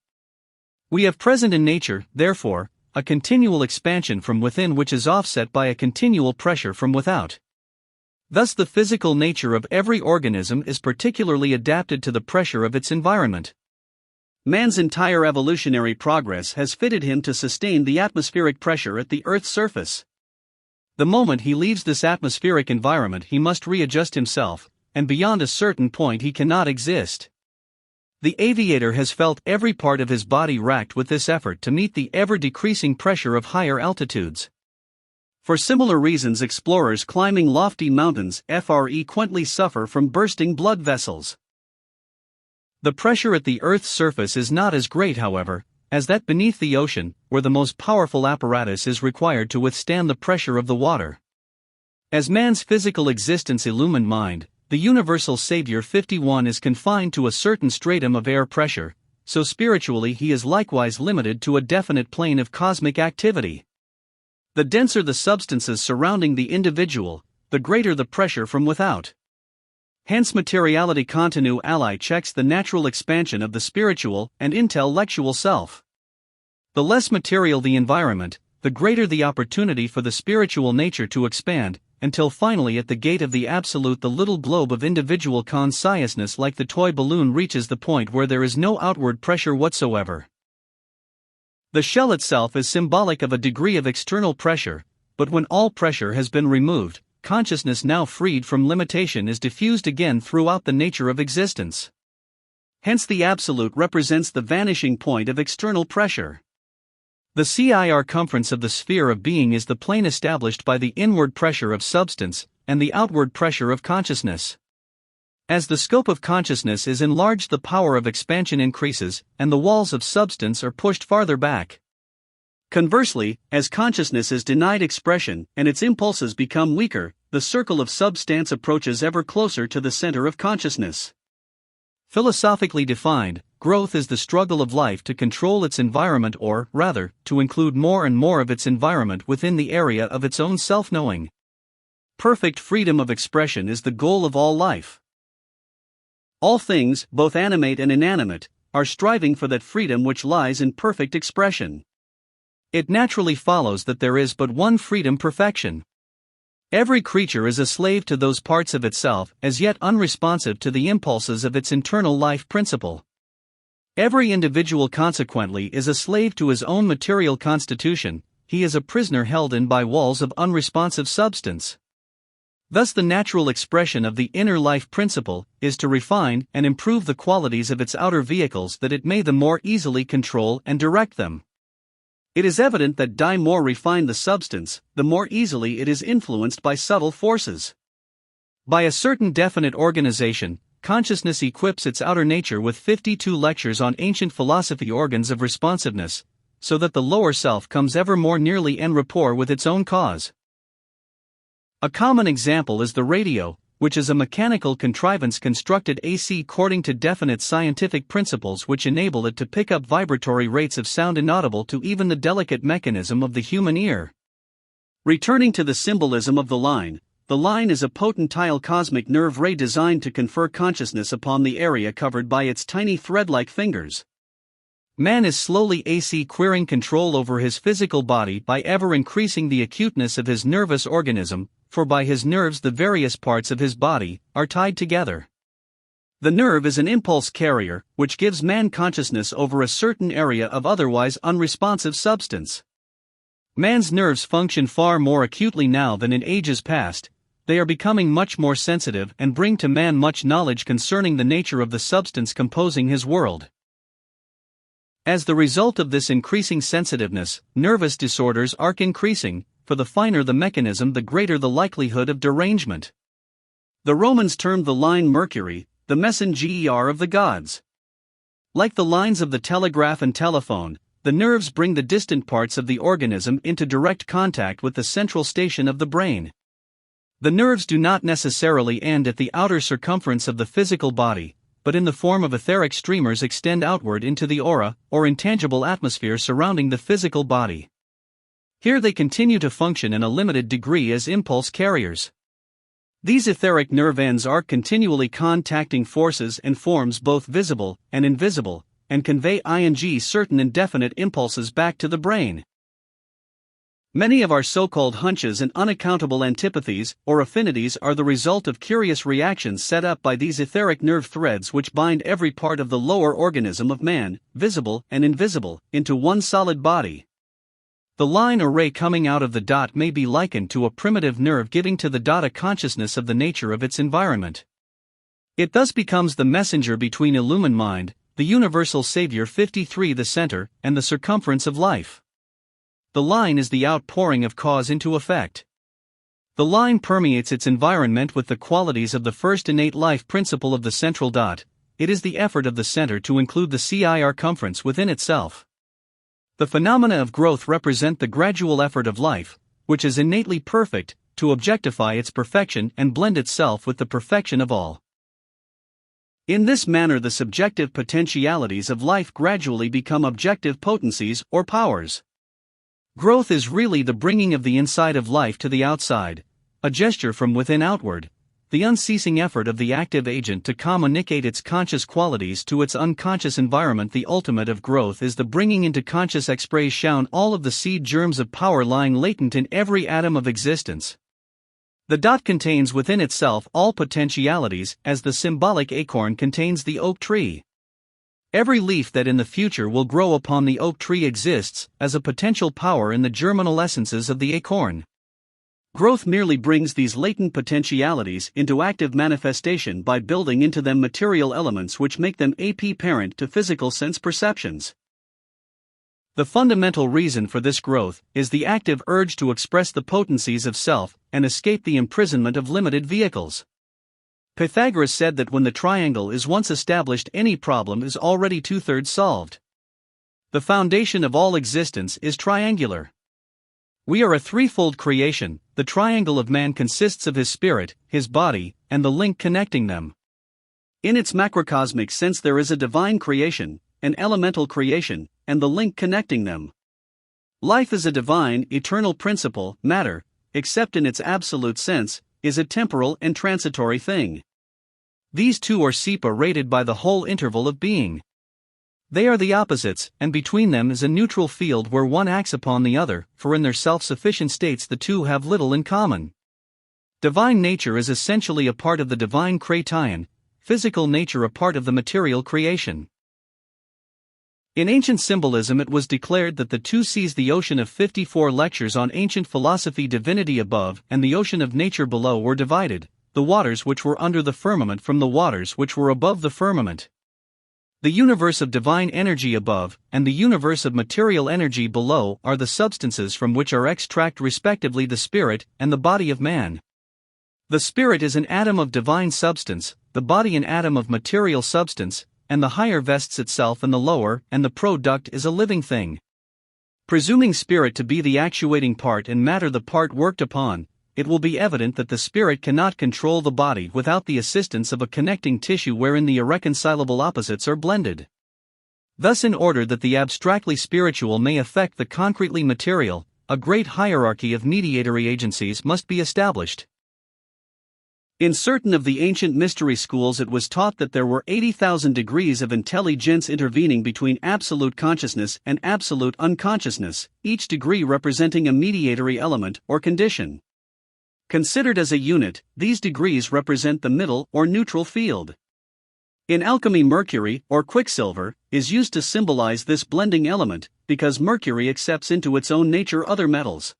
We have present in nature, therefore, a continual expansion from within which is offset by a continual pressure from without. Thus the physical nature of every organism is particularly adapted to the pressure of its environment. Man's entire evolutionary progress has fitted him to sustain the atmospheric pressure at the Earth's surface. The moment he leaves this atmospheric environment, he must readjust himself, and beyond a certain point he cannot exist. The aviator has felt every part of his body racked with this effort to meet the ever-decreasing pressure of higher altitudes. For similar reasons, explorers climbing lofty mountains frequently suffer from bursting blood vessels. The pressure at the Earth's surface is not as great, however, as that beneath the ocean, where the most powerful apparatus is required to withstand the pressure of the water. As man's physical existence illumined mind, the universal Savior 51 is confined to a certain stratum of air pressure, so spiritually he is likewise limited to a definite plane of cosmic activity. The denser the substances surrounding the individual, the greater the pressure from without. Hence materiality continu ally checks the natural expansion of the spiritual and intellectual self. The less material the environment, the greater the opportunity for the spiritual nature to expand, until finally at the gate of the absolute the little globe of individual consciousness like the toy balloon reaches the point where there is no outward pressure whatsoever. The shell itself is symbolic of a degree of external pressure, but when all pressure has been removed, consciousness now freed from limitation is diffused again throughout the nature of existence. Hence the absolute represents the vanishing point of external pressure. The circumference of the sphere of being is the plane established by the inward pressure of substance, and the outward pressure of consciousness. As the scope of consciousness is enlarged, the power of expansion increases, and the walls of substance are pushed farther back. Conversely, as consciousness is denied expression, and its impulses become weaker, the circle of substance approaches ever closer to the center of consciousness. Philosophically defined, growth is the struggle of life to control its environment, or, rather, to include more and more of its environment within the area of its own self-knowing. Perfect freedom of expression is the goal of all life. All things, both animate and inanimate, are striving for that freedom which lies in perfect expression. It naturally follows that there is but one freedom perfection. Every creature is a slave to those parts of itself as yet unresponsive to the impulses of its internal life principle. Every individual consequently is a slave to his own material constitution, he is a prisoner held in by walls of unresponsive substance. Thus the natural expression of the inner life principle is to refine and improve the qualities of its outer vehicles that it may the more easily control and direct them. It is evident that the more refined the substance, the more easily it is influenced by subtle forces. By a certain definite organization, consciousness equips its outer nature with 52 lectures on ancient philosophy organs of responsiveness, so that the lower self comes ever more nearly en rapport with its own cause. A common example is the radio, which is a mechanical contrivance constructed AC according to definite scientific principles which enable it to pick up vibratory rates of sound inaudible to even the delicate mechanism of the human ear. Returning to the symbolism of the line is a potentile cosmic nerve ray designed to confer consciousness upon the area covered by its tiny thread-like fingers. Man is slowly acquiring control over his physical body by ever increasing the acuteness of his nervous organism, for by his nerves the various parts of his body are tied together. The nerve is an impulse carrier, which gives man consciousness over a certain area of otherwise unresponsive substance. Man's nerves function far more acutely now than in ages past. They are becoming much more sensitive and bring to man much knowledge concerning the nature of the substance composing his world. As the result of this increasing sensitiveness, nervous disorders are increasing, for the finer the mechanism the greater the likelihood of derangement. The Romans termed the line Mercury, the messenger of the gods. Like the lines of the telegraph and telephone, the nerves bring the distant parts of the organism into direct contact with the central station of the brain. The nerves do not necessarily end at the outer circumference of the physical body, but in the form of etheric streamers extend outward into the aura, or intangible atmosphere surrounding the physical body. Here they continue to function in a limited degree as impulse carriers. These etheric nerve ends are continually contacting forces and forms both visible and invisible, and convey certain indefinite impulses back to the brain. Many of our so-called hunches and unaccountable antipathies or affinities are the result of curious reactions set up by these etheric nerve threads which bind every part of the lower organism of man, visible and invisible, into one solid body. The line or ray coming out of the dot may be likened to a primitive nerve giving to the dot a consciousness of the nature of its environment. It thus becomes the messenger between illumined mind, the universal Savior 53 the center, and the circumference of life. The line is the outpouring of cause into effect. The line permeates its environment with the qualities of the first innate life principle of the central dot. It is the effort of the center to include the circumference within itself. The phenomena of growth represent the gradual effort of life, which is innately perfect, to objectify its perfection and blend itself with the perfection of all. In this manner the subjective potentialities of life gradually become objective potencies or powers. Growth is really the bringing of the inside of life to the outside, a gesture from within outward, the unceasing effort of the active agent to communicate its conscious qualities to its unconscious environment. The ultimate of growth is the bringing into conscious expression all of the seed germs of power lying latent in every atom of existence. The dot contains within itself all potentialities, as the symbolic acorn contains the oak tree. Every leaf that in the future will grow upon the oak tree exists as a potential power in the germinal essences of the acorn. Growth merely brings these latent potentialities into active manifestation by building into them material elements which make them apparent to physical sense perceptions. The fundamental reason for this growth is the active urge to express the potencies of self and escape the imprisonment of limited vehicles. Pythagoras said that when the triangle is once established, any problem is already 2/3 solved. The foundation of all existence is triangular. We are a threefold creation. The triangle of man consists of his spirit, his body, and the link connecting them. In its macrocosmic sense there is a divine creation, an elemental creation, and the link connecting them. Life is a divine, eternal principle. Matter, except in its absolute sense, is a temporal and transitory thing. These two are separated by the whole interval of being. They are the opposites, and between them is a neutral field where one acts upon the other, for in their self-sufficient states the two have little in common. Divine nature is essentially a part of the divine creation, physical nature a part of the material creation. In ancient symbolism it was declared that the two seas, the ocean of 54 lectures on ancient philosophy divinity above and the ocean of nature below, were divided, the waters which were under the firmament from the waters which were above the firmament. The universe of divine energy above, and the universe of material energy below, are the substances from which are extracted respectively the spirit and the body of man. The spirit is an atom of divine substance, the body an atom of material substance, and the higher vests itself in the lower, and the product is a living thing. Presuming spirit to be the actuating part and matter the part worked upon, it will be evident that the spirit cannot control the body without the assistance of a connecting tissue wherein the irreconcilable opposites are blended. Thus, in order that the abstractly spiritual may affect the concretely material, a great hierarchy of mediatory agencies must be established. In certain of the ancient mystery schools it was taught that there were 80,000 degrees of intelligence intervening between absolute consciousness and absolute unconsciousness, each degree representing a mediatory element or condition. Considered as a unit, these degrees represent the middle or neutral field. In alchemy, mercury, or quicksilver, is used to symbolize this blending element, because mercury accepts into its own nature other metals.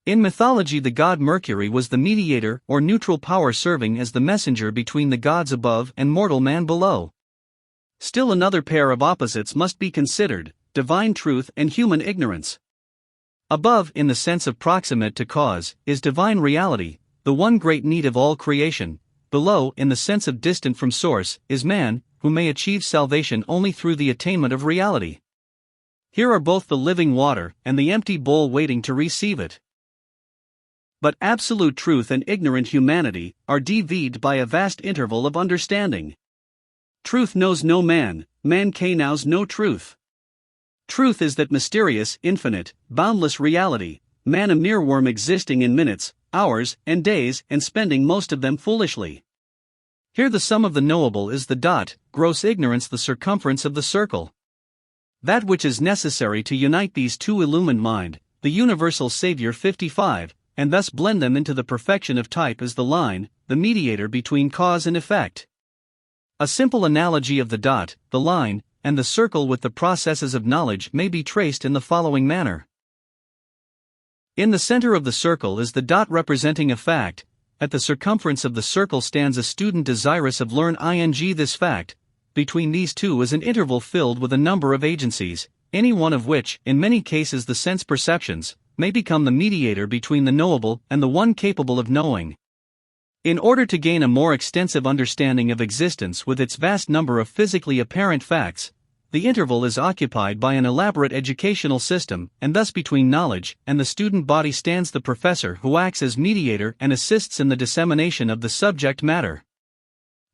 In mythology, the god Mercury was the mediator or neutral power, serving as the messenger between the gods above and mortal man below. Still another pair of opposites must be considered, divine truth and human ignorance. Above, in the sense of proximate to cause, is divine reality, the one great need of all creation. Below, in the sense of distant from source, is man, who may achieve salvation only through the attainment of reality. Here are both the living water and the empty bowl waiting to receive it. But absolute truth and ignorant humanity are divided by a vast interval of understanding. Truth knows no man, man knows no truth. Truth is that mysterious, infinite, boundless reality, man a mere worm existing in minutes, hours, and days, and spending most of them foolishly. Here the sum of the knowable is the dot, gross ignorance the circumference of the circle. That which is necessary to unite these two illumined mind, the universal Savior 55, and thus blend them into the perfection of type, is the line, the mediator between cause and effect. A simple analogy of the dot, the line, and the circle with the processes of knowledge may be traced in the following manner. In the center of the circle is the dot representing a fact. At the circumference of the circle stands a student desirous of learning this fact. Between these two is an interval filled with a number of agencies, any one of which, in many cases the sense perceptions, may become the mediator between the knowable and the one capable of knowing. In order to gain a more extensive understanding of existence with its vast number of physically apparent facts, the interval is occupied by an elaborate educational system, and thus between knowledge and the student body stands the professor, who acts as mediator and assists in the dissemination of the subject matter.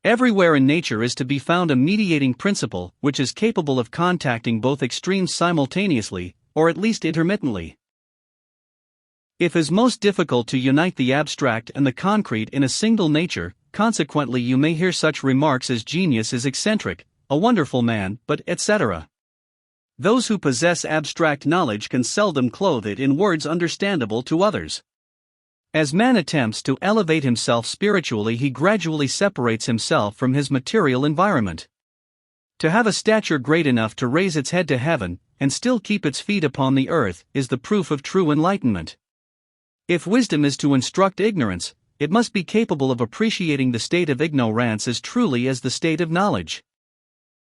Everywhere in nature is to be found a mediating principle which is capable of contacting both extremes simultaneously, or at least intermittently. It is most difficult to unite the abstract and the concrete in a single nature, consequently you may hear such remarks as genius is eccentric, a wonderful man, but etc. Those who possess abstract knowledge can seldom clothe it in words understandable to others. As man attempts to elevate himself spiritually, he gradually separates himself from his material environment. To have a stature great enough to raise its head to heaven, and still keep its feet upon the earth, is the proof of true enlightenment. If wisdom is to instruct ignorance, it must be capable of appreciating the state of ignorance as truly as the state of knowledge.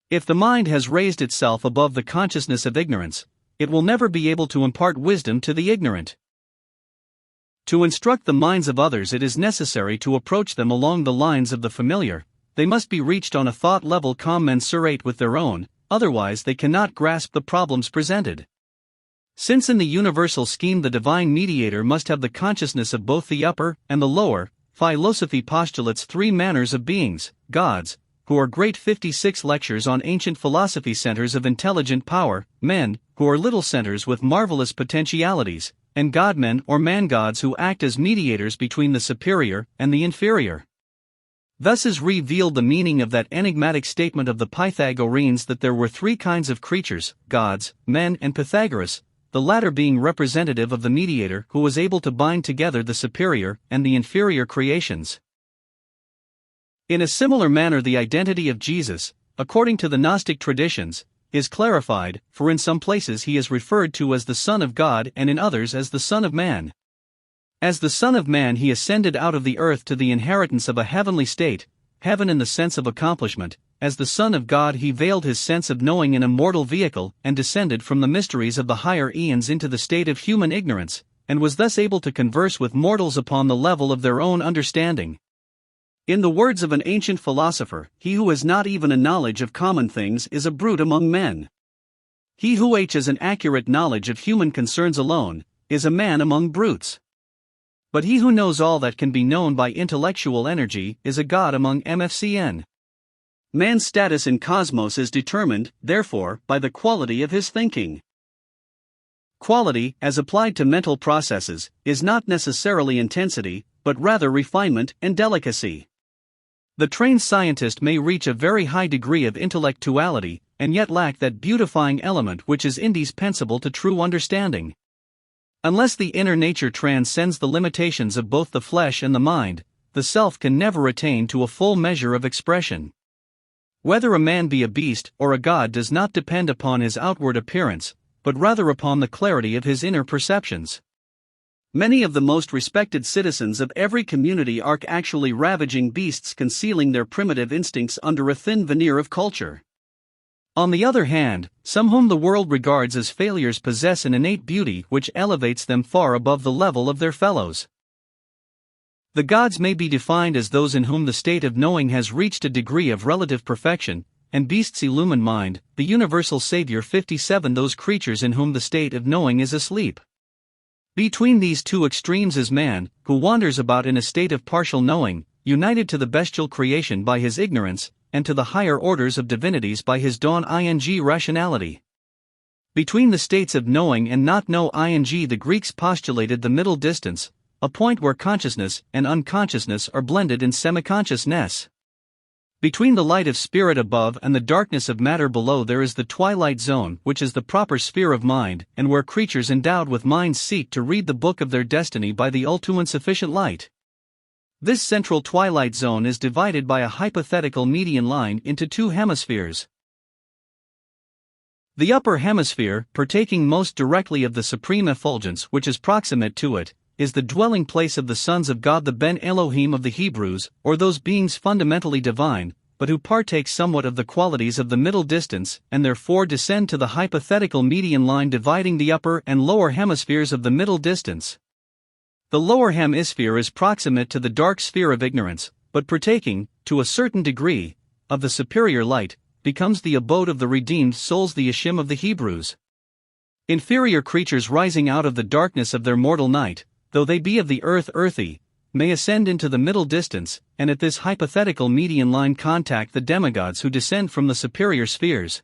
If the mind has raised itself above the consciousness of ignorance, it will never be able to impart wisdom to the ignorant. To instruct the minds of others, it is necessary to approach them along the lines of the familiar. They must be reached on a thought level commensurate with their own, otherwise they cannot grasp the problems presented. Since in the universal scheme the divine mediator must have the consciousness of both the upper and the lower, philosophy postulates three manners of beings: gods, who are great 56 lectures on ancient philosophy centers of intelligent power; men, who are little centers with marvelous potentialities; and godmen or man-gods, who act as mediators between the superior and the inferior. Thus is revealed the meaning of that enigmatic statement of the Pythagoreans that there were three kinds of creatures, gods, men and Pythagoras, the latter being representative of the mediator who was able to bind together the superior and the inferior creations. In a similar manner the identity of Jesus, according to the Gnostic traditions, is clarified, for in some places he is referred to as the Son of God and in others as the Son of Man. As the Son of Man he ascended out of the earth to the inheritance of a heavenly state, heaven in the sense of accomplishment. As the Son of God he veiled his sense of knowing in a mortal vehicle and descended from the mysteries of the higher eons into the state of human ignorance, and was thus able to converse with mortals upon the level of their own understanding. In the words of an ancient philosopher, he who has not even a knowledge of common things is a brute among men. He who has an accurate knowledge of human concerns alone is a man among brutes. But he who knows all that can be known by intellectual energy is a god among MFCN. Man's status in cosmos is determined, therefore, by the quality of his thinking. Quality, as applied to mental processes, is not necessarily intensity, but rather refinement and delicacy. The trained scientist may reach a very high degree of intellectuality, and yet lack that beautifying element which is indispensable to true understanding. Unless the inner nature transcends the limitations of both the flesh and the mind, the self can never attain to a full measure of expression. Whether a man be a beast or a god does not depend upon his outward appearance, but rather upon the clarity of his inner perceptions. Many of the most respected citizens of every community are actually ravaging beasts concealing their primitive instincts under a thin veneer of culture. On the other hand, some whom the world regards as failures possess an innate beauty which elevates them far above the level of their fellows. The gods may be defined as those in whom the state of knowing has reached a degree of relative perfection, and beasts illumine mind, the universal Savior 57 those creatures in whom the state of knowing is asleep. Between these two extremes is man, who wanders about in a state of partial knowing, united to the bestial creation by his ignorance, and to the higher orders of divinities by his dawn rationality. Between the states of knowing and not know the Greeks postulated the middle distance, a point where consciousness and unconsciousness are blended in semi-consciousness. Between the light of spirit above and the darkness of matter below there is the twilight zone, which is the proper sphere of mind, and where creatures endowed with minds seek to read the book of their destiny by the ultimate sufficient light. This central twilight zone is divided by a hypothetical median line into two hemispheres. The upper hemisphere, partaking most directly of the supreme effulgence which is proximate to it, is the dwelling place of the sons of God, the Ben Elohim of the Hebrews, or those beings fundamentally divine, but who partake somewhat of the qualities of the middle distance, and therefore descend to the hypothetical median line dividing the upper and lower hemispheres of the middle distance. The lower hemisphere is proximate to the dark sphere of ignorance, but partaking, to a certain degree, of the superior light, becomes the abode of the redeemed souls, the Yeshim of the Hebrews. Inferior creatures rising out of the darkness of their mortal night, though they be of the earth earthy, may ascend into the middle distance, and at this hypothetical median line contact the demigods who descend from the superior spheres.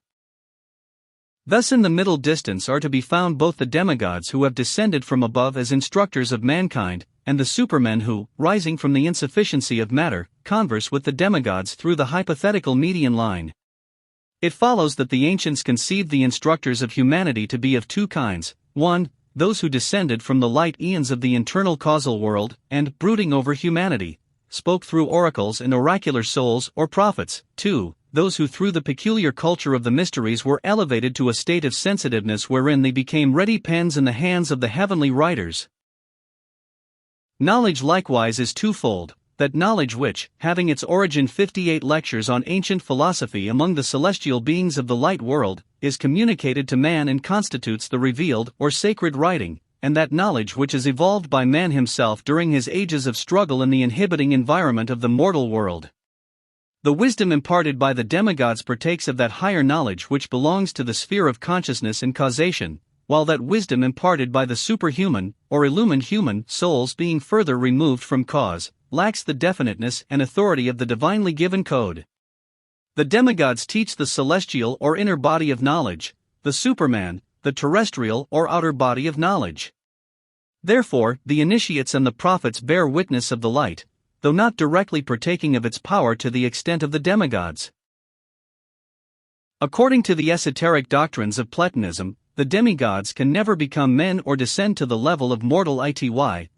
Thus in the middle distance are to be found both the demigods who have descended from above as instructors of mankind, and the supermen who, rising from the insufficiency of matter, converse with the demigods through the hypothetical median line. It follows that the ancients conceived the instructors of humanity to be of two kinds: 1. Those who descended from the light eons of the internal causal world, and, brooding over humanity, spoke through oracles and oracular souls or prophets. 2. Those who through the peculiar culture of the mysteries were elevated to a state of sensitiveness wherein they became ready pens in the hands of the heavenly writers. Knowledge likewise is twofold: that knowledge which, having its origin 58 lectures on ancient philosophy among the celestial beings of the light world, is communicated to man and constitutes the revealed or sacred writing, and that knowledge which is evolved by man himself during his ages of struggle in the inhibiting environment of the mortal world. The wisdom imparted by the demigods partakes of that higher knowledge which belongs to the sphere of consciousness and causation, while that wisdom imparted by the superhuman, or illumined human, souls being further removed from cause, lacks the definiteness and authority of the divinely given code. The demigods teach the celestial or inner body of knowledge, the superman, the terrestrial or outer body of knowledge. Therefore, the initiates and the prophets bear witness of the light, though not directly partaking of its power to the extent of the demigods. According to the esoteric doctrines of Platonism, the demigods can never become men or descend to the level of mortal ity,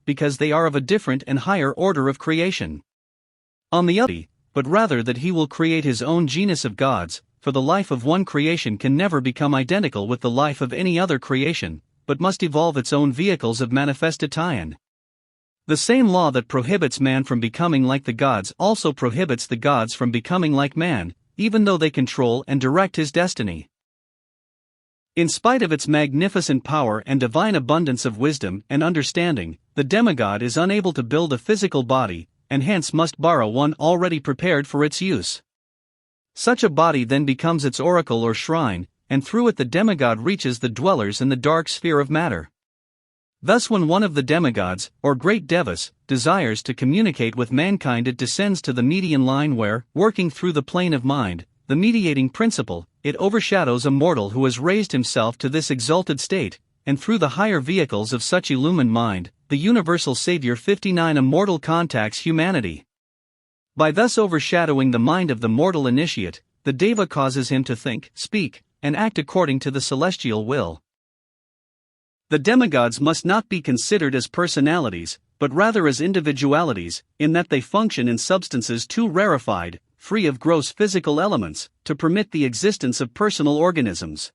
because they are of a different and higher order of creation. On the other, but rather that he will create his own genus of gods, for the life of one creation can never become identical with the life of any other creation, but must evolve its own vehicles of manifestation. The same law that prohibits man from becoming like the gods also prohibits the gods from becoming like man, even though they control and direct his destiny. In spite of its magnificent power and divine abundance of wisdom and understanding, the demigod is unable to build a physical body, and hence must borrow one already prepared for its use. Such a body then becomes its oracle or shrine, and through it the demigod reaches the dwellers in the dark sphere of matter. Thus, when one of the demigods, or great devas, desires to communicate with mankind, it descends to the median line where, working through the plane of mind, the mediating principle, it overshadows a mortal who has raised himself to this exalted state, and through the higher vehicles of such illumined mind, the universal Savior 59 immortal contacts humanity. By thus overshadowing the mind of the mortal initiate, the deva causes him to think, speak, and act according to the celestial will. The demigods must not be considered as personalities, but rather as individualities, in that they function in substances too rarefied, free of gross physical elements, to permit the existence of personal organisms.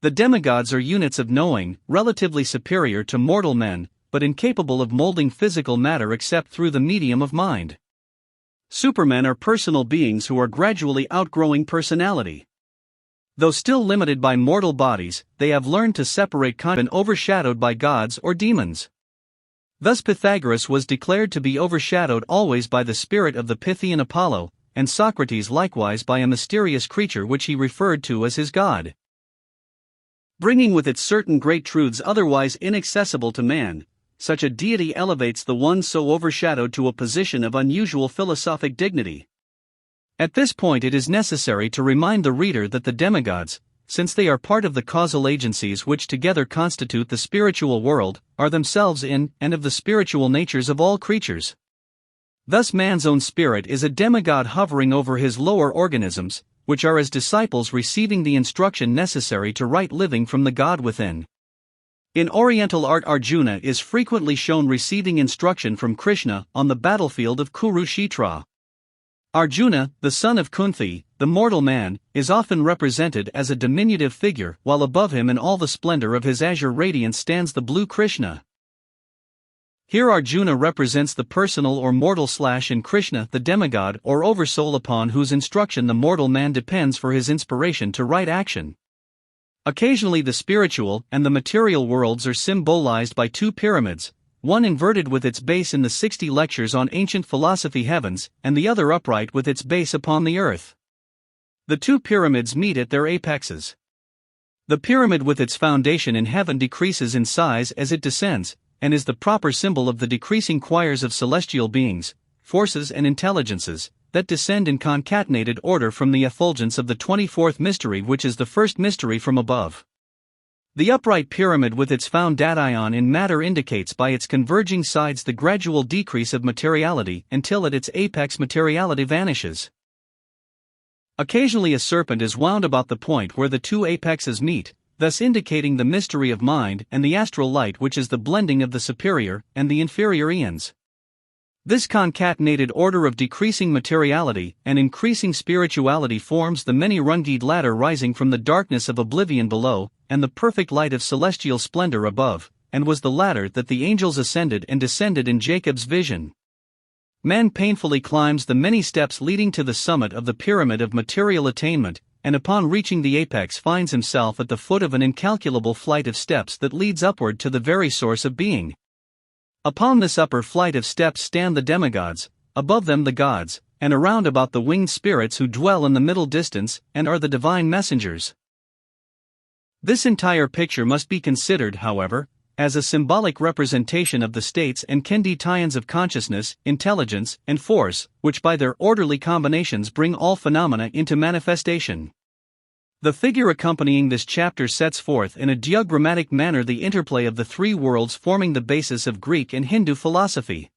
The demigods are units of knowing, relatively superior to mortal men, but incapable of molding physical matter except through the medium of mind. Supermen are personal beings who are gradually outgrowing personality. Though still limited by mortal bodies, they have learned to separate and overshadowed by gods or demons. Thus Pythagoras was declared to be overshadowed always by the spirit of the Pythian Apollo, and Socrates likewise by a mysterious creature which he referred to as his god. Bringing with it certain great truths otherwise inaccessible to man, such a deity elevates the one so overshadowed to a position of unusual philosophic dignity. At this point it is necessary to remind the reader that the demigods, since they are part of the causal agencies which together constitute the spiritual world, are themselves in and of the spiritual natures of all creatures. Thus man's own spirit is a demigod hovering over his lower organisms, which are as disciples receiving the instruction necessary to right living from the God within. In Oriental art, Arjuna is frequently shown receiving instruction from Krishna on the battlefield of Kurukshetra. Arjuna, the son of Kunti, the mortal man, is often represented as a diminutive figure, while above him in all the splendor of his azure radiance stands the blue Krishna. Here Arjuna represents the personal or mortal and Krishna the demigod or oversoul upon whose instruction the mortal man depends for his inspiration to right action. Occasionally the spiritual and the material worlds are symbolized by two pyramids, one inverted with its base in the 60 lectures on ancient philosophy heavens, and the other upright with its base upon the earth. The two pyramids meet at their apexes. The pyramid with its foundation in heaven decreases in size as it descends, and is the proper symbol of the decreasing choirs of celestial beings, forces and intelligences, that descend in concatenated order from the effulgence of the 24th mystery, which is the first mystery from above. The upright pyramid with its foundation in matter indicates by its converging sides the gradual decrease of materiality until at its apex materiality vanishes. Occasionally a serpent is wound about the point where the two apexes meet, thus indicating the mystery of mind and the astral light, which is the blending of the superior and the inferior eons. This concatenated order of decreasing materiality and increasing spirituality forms the many-runged ladder rising from the darkness of oblivion below, and the perfect light of celestial splendor above, and was the ladder that the angels ascended and descended in Jacob's vision. Man painfully climbs the many steps leading to the summit of the pyramid of material attainment, and upon reaching the apex finds himself at the foot of an incalculable flight of steps that leads upward to the very source of being. Upon this upper flight of steps stand the demigods, above them the gods, and around about the winged spirits who dwell in the middle distance and are the divine messengers. This entire picture must be considered, however, as a symbolic representation of the states and conditions of consciousness, intelligence, and force, which by their orderly combinations bring all phenomena into manifestation. The figure accompanying this chapter sets forth in a diagrammatic manner the interplay of the three worlds forming the basis of Greek and Hindu philosophy.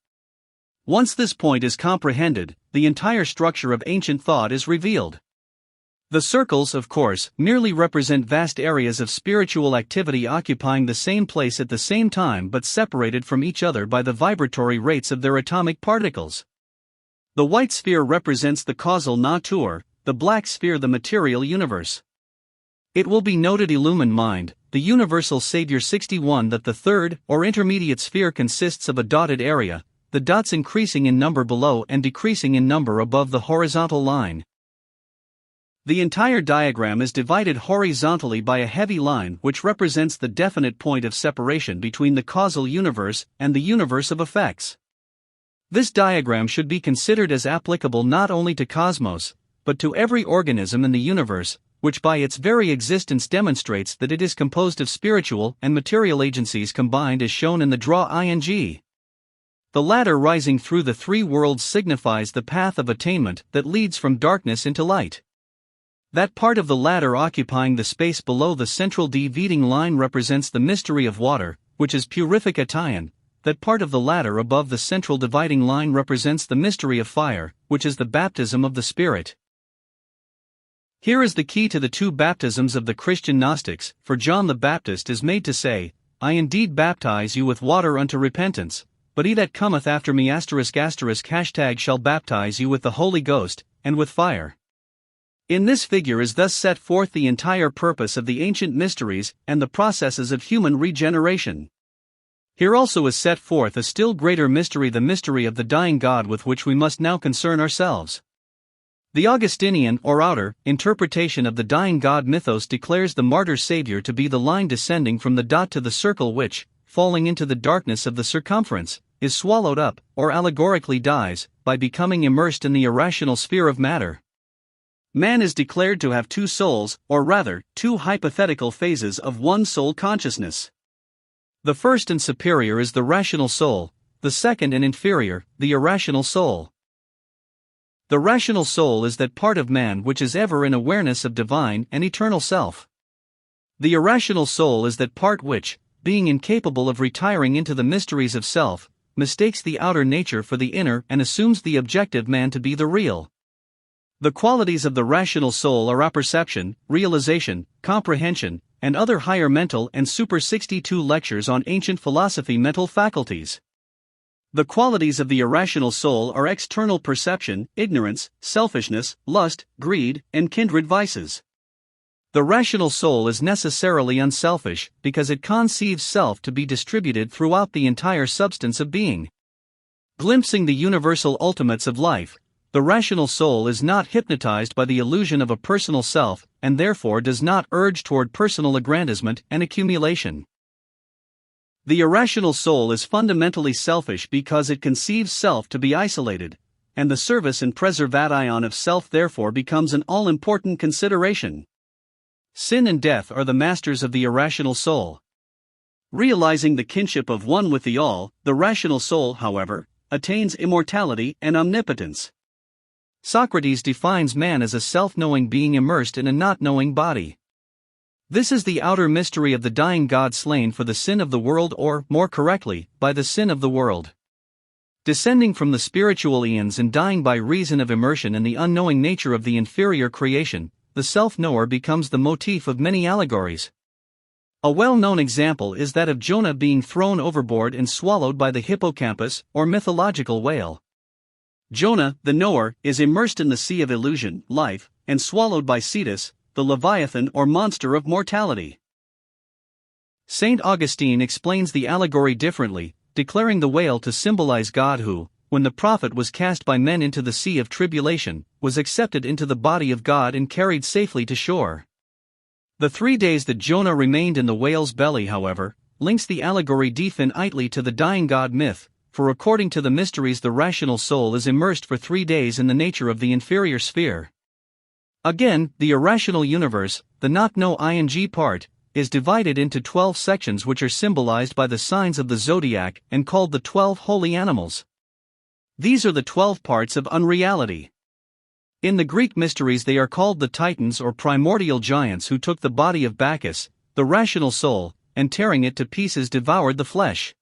Once this point is comprehended, the entire structure of ancient thought is revealed. The circles, of course, merely represent vast areas of spiritual activity occupying the same place at the same time but separated from each other by the vibratory rates of their atomic particles. The white sphere represents the causal nature, the black sphere the material universe. It will be noted illumined mind, the universal Savior 61 that the third, or intermediate sphere consists of a dotted area, the dots increasing in number below and decreasing in number above the horizontal line. The entire diagram is divided horizontally by a heavy line which represents the definite point of separation between the causal universe and the universe of effects. This diagram should be considered as applicable not only to cosmos, but to every organism in the universe, which by its very existence demonstrates that it is composed of spiritual and material agencies combined as shown in the draw ing. The ladder rising through the three worlds signifies the path of attainment that leads from darkness into light. That part of the ladder occupying the space below the central dividing line represents the mystery of water, which is purification. That part of the ladder above the central dividing line represents the mystery of fire, which is the baptism of the Spirit. Here is the key to the two baptisms of the Christian Gnostics, for John the Baptist is made to say, I indeed baptize you with water unto repentance, but he that cometh after me shall baptize you with the Holy Ghost, and with fire. In this figure is thus set forth the entire purpose of the ancient mysteries and the processes of human regeneration. Here also is set forth a still greater mystery, the mystery of the dying God, with which we must now concern ourselves. The Augustinian or outer interpretation of the dying God mythos declares the martyr Savior to be the line descending from the dot to the circle which, falling into the darkness of the circumference, is swallowed up, or allegorically dies, by becoming immersed in the irrational sphere of matter. Man is declared to have two souls, or rather, two hypothetical phases of one soul consciousness. The first and superior is the rational soul, the second and inferior, the irrational soul. The rational soul is that part of man which is ever in awareness of divine and eternal self. The irrational soul is that part which, being incapable of retiring into the mysteries of self, mistakes the outer nature for the inner and assumes the objective man to be the real. The qualities of the rational soul are apperception, realization, comprehension, and other higher mental and super 62 lectures on ancient philosophy mental faculties. The qualities of the irrational soul are external perception, ignorance, selfishness, lust, greed, and kindred vices. The rational soul is necessarily unselfish because it conceives self to be distributed throughout the entire substance of being. Glimpsing the universal ultimates of life, the rational soul is not hypnotized by the illusion of a personal self and therefore does not urge toward personal aggrandizement and accumulation. The irrational soul is fundamentally selfish because it conceives self to be isolated, and the service and preservation of self therefore becomes an all-important consideration. Sin and death are the masters of the irrational soul. Realizing the kinship of one with the all, the rational soul, however, attains immortality and omnipotence. Socrates defines man as a self-knowing being immersed in a not-knowing body. This is the outer mystery of the dying God slain for the sin of the world, or, more correctly, by the sin of the world. Descending from the spiritual eons and dying by reason of immersion in the unknowing nature of the inferior creation, the self-knower becomes the motif of many allegories. A well-known example is that of Jonah being thrown overboard and swallowed by the hippocampus, or mythological whale. Jonah, the knower, is immersed in the sea of illusion, life, and swallowed by Cetus, the leviathan or monster of mortality. Saint Augustine explains the allegory differently, declaring the whale to symbolize God who, when the prophet was cast by men into the sea of tribulation, was accepted into the body of God and carried safely to shore. The 3 days that Jonah remained in the whale's belly, however, links the allegory definitely to the dying God myth, for according to the mysteries the rational soul is immersed for 3 days in the nature of the inferior sphere. Again, the irrational universe, the not know ing part, is divided into 12 sections which are symbolized by the signs of the zodiac and called the 12 holy animals. These are the 12 parts of unreality. In the Greek mysteries they are called the Titans or primordial giants who took the body of Bacchus, the rational soul, and tearing it to pieces devoured the flesh.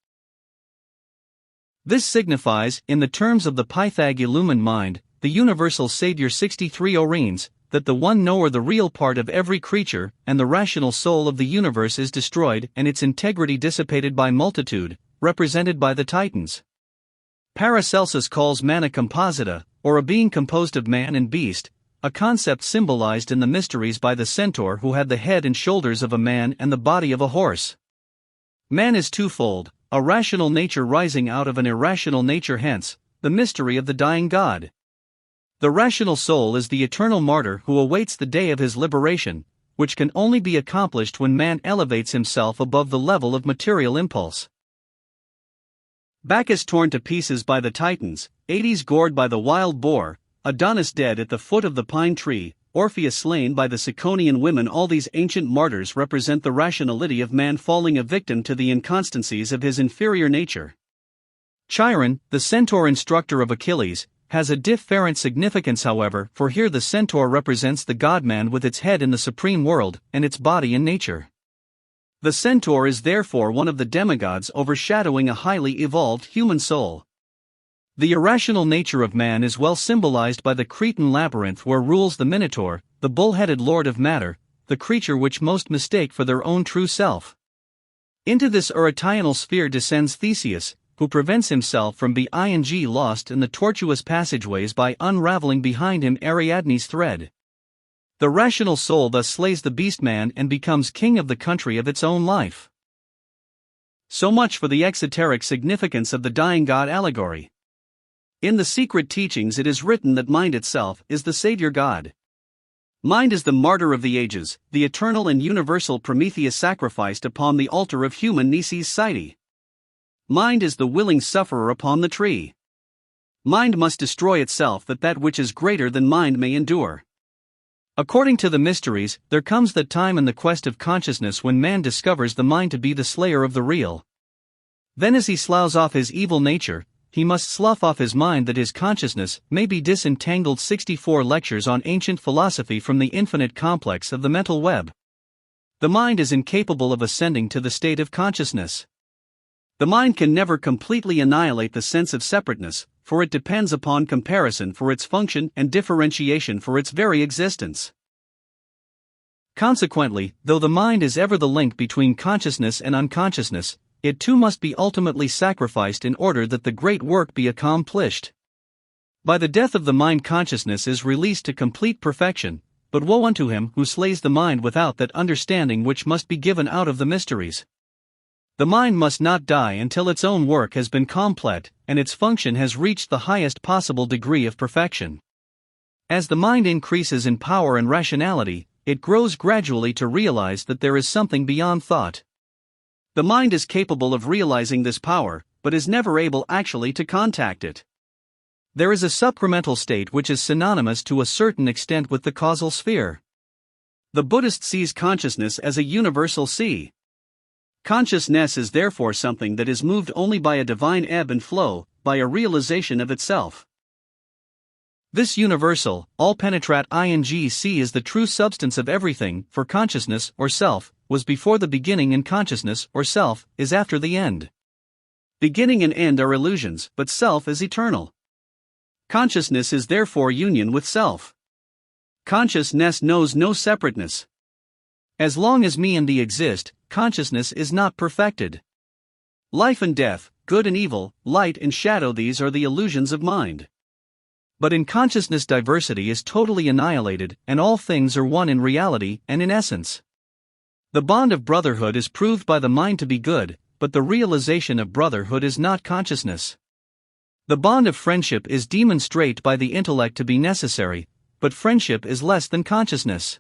This signifies, in the terms of the Pythag illumined mind, the universal Savior 63 Orines, that the one knower, the real part of every creature, and the rational soul of the universe is destroyed and its integrity dissipated by multitude, represented by the Titans. Paracelsus calls man a composita, or a being composed of man and beast, a concept symbolized in the mysteries by the centaur who had the head and shoulders of a man and the body of a horse. Man is twofold, a rational nature rising out of an irrational nature, hence, the mystery of the dying God. The rational soul is the eternal martyr who awaits the day of his liberation, which can only be accomplished when man elevates himself above the level of material impulse. Bacchus torn to pieces by the Titans, Hades gored by the wild boar, Adonis dead at the foot of the pine tree, Orpheus slain by the Ciconian women. All these ancient martyrs represent the rationality of man falling a victim to the inconstancies of his inferior nature. Chiron, the centaur instructor of Achilles, has a different significance, however, for here the centaur represents the God-man with its head in the supreme world, and its body in nature. The centaur is therefore one of the demigods overshadowing a highly evolved human soul. The irrational nature of man is well symbolized by the Cretan labyrinth where rules the Minotaur, the bull-headed lord of matter, the creature which most mistake for their own true self. Into this Eurytional sphere descends Theseus, who prevents himself from being lost in the tortuous passageways by unraveling behind him Ariadne's thread. The rational soul thus slays the beast man and becomes king of the country of its own life. So much for the exoteric significance of the dying God allegory. In the secret teachings it is written that mind itself is the Savior God. Mind is the martyr of the ages, the eternal and universal Prometheus sacrificed upon the altar of human Nesis Psyche. Mind is the willing sufferer upon the tree. Mind must destroy itself that which is greater than mind may endure. According to the mysteries, there comes that time in the quest of consciousness when man discovers the mind to be the slayer of the real. Then as he sloughs off his evil nature, he must slough off his mind that his consciousness may be disentangled. 64 Lectures on Ancient Philosophy from the Infinite Complex of the Mental Web. The mind is incapable of ascending to the state of consciousness. The mind can never completely annihilate the sense of separateness, for it depends upon comparison for its function and differentiation for its very existence. Consequently, though the mind is ever the link between consciousness and unconsciousness, it too must be ultimately sacrificed in order that the great work be accomplished. By the death of the mind, consciousness is released to complete perfection, but woe unto him who slays the mind without that understanding which must be given out of the mysteries. The mind must not die until its own work has been complete, and its function has reached the highest possible degree of perfection. As the mind increases in power and rationality, it grows gradually to realize that there is something beyond thought. The mind is capable of realizing this power, but is never able actually to contact it. There is a supramental state which is synonymous to a certain extent with the causal sphere. The Buddhist sees consciousness as a universal sea. Consciousness is therefore something that is moved only by a divine ebb and flow, by a realization of itself. This universal, all-penetrate ing is the true substance of everything, for consciousness, or self, was before the beginning and consciousness, or self, is after the end. Beginning and end are illusions, but self is eternal. Consciousness is therefore union with self. Consciousness knows no separateness. As long as me and thee exist, consciousness is not perfected. Life and death, good and evil, light and shadow, these are the illusions of mind. But in consciousness diversity is totally annihilated, and all things are one in reality and in essence. The bond of brotherhood is proved by the mind to be good, but the realization of brotherhood is not consciousness. The bond of friendship is demonstrated by the intellect to be necessary, but friendship is less than consciousness.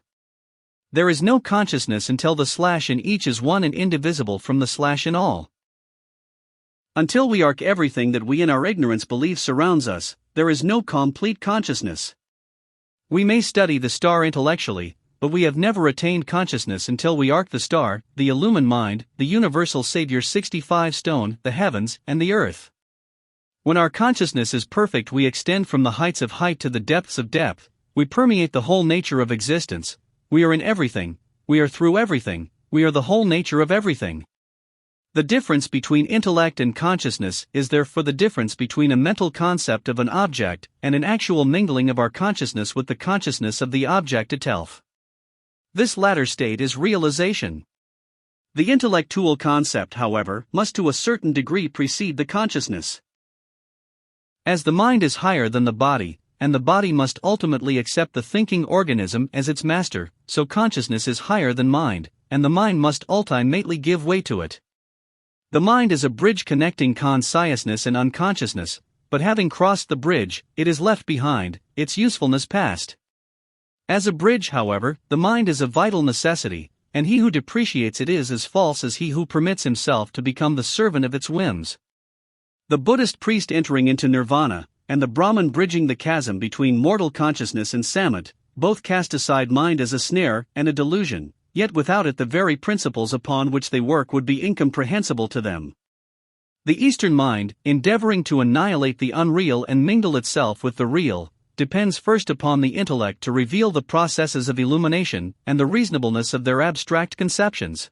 There is no consciousness until the slash in each is one and indivisible from the slash in all. Until we arc everything that we in our ignorance believe surrounds us, there is no complete consciousness. We may study the star intellectually, but we have never attained consciousness until we arc the star, the illumined mind, the universal Savior 65 stone, the heavens, and the earth. When our consciousness is perfect, we extend from the heights of height to the depths of depth, we permeate the whole nature of existence. We are in everything, we are through everything, we are the whole nature of everything. The difference between intellect and consciousness is therefore the difference between a mental concept of an object and an actual mingling of our consciousness with the consciousness of the object itself. This latter state is realization. The intellectual concept, however, must to a certain degree precede the consciousness. As the mind is higher than the body, and the body must ultimately accept the thinking organism as its master, so consciousness is higher than mind, and the mind must ultimately give way to it. The mind is a bridge connecting consciousness and unconsciousness, but having crossed the bridge, it is left behind, its usefulness past. As a bridge, however, the mind is a vital necessity, and he who depreciates it is as false as he who permits himself to become the servant of its whims. The Buddhist priest entering into nirvana, and the Brahmin bridging the chasm between mortal consciousness and samadhi, both cast aside mind as a snare and a delusion, yet without it the very principles upon which they work would be incomprehensible to them. The Eastern mind, endeavoring to annihilate the unreal and mingle itself with the real, depends first upon the intellect to reveal the processes of illumination and the reasonableness of their abstract conceptions.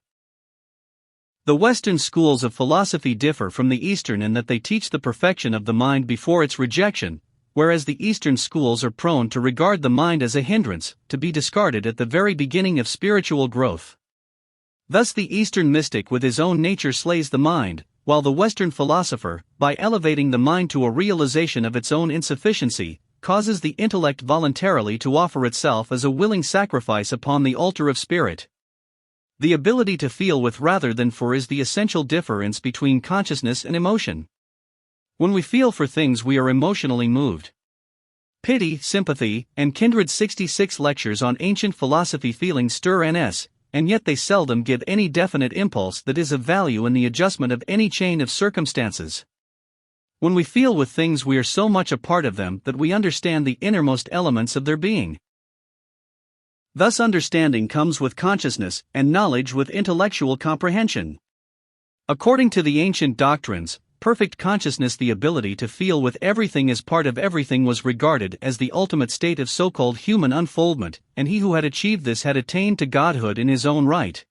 The Western schools of philosophy differ from the Eastern in that they teach the perfection of the mind before its rejection, whereas the Eastern schools are prone to regard the mind as a hindrance, to be discarded at the very beginning of spiritual growth. Thus the Eastern mystic with his own nature slays the mind, while the Western philosopher, by elevating the mind to a realization of its own insufficiency, causes the intellect voluntarily to offer itself as a willing sacrifice upon the altar of spirit. The ability to feel with rather than for is the essential difference between consciousness and emotion. When we feel for things, we are emotionally moved. Pity, sympathy, and kindred 66 lectures on ancient philosophy feelings stir NS, and yet they seldom give any definite impulse that is of value in the adjustment of any chain of circumstances. When we feel with things, we are so much a part of them that we understand the innermost elements of their being. Thus understanding comes with consciousness, and knowledge with intellectual comprehension. According to the ancient doctrines, perfect consciousness, the ability to feel with everything as part of everything, was regarded as the ultimate state of so-called human unfoldment, and he who had achieved this had attained to godhood in his own right.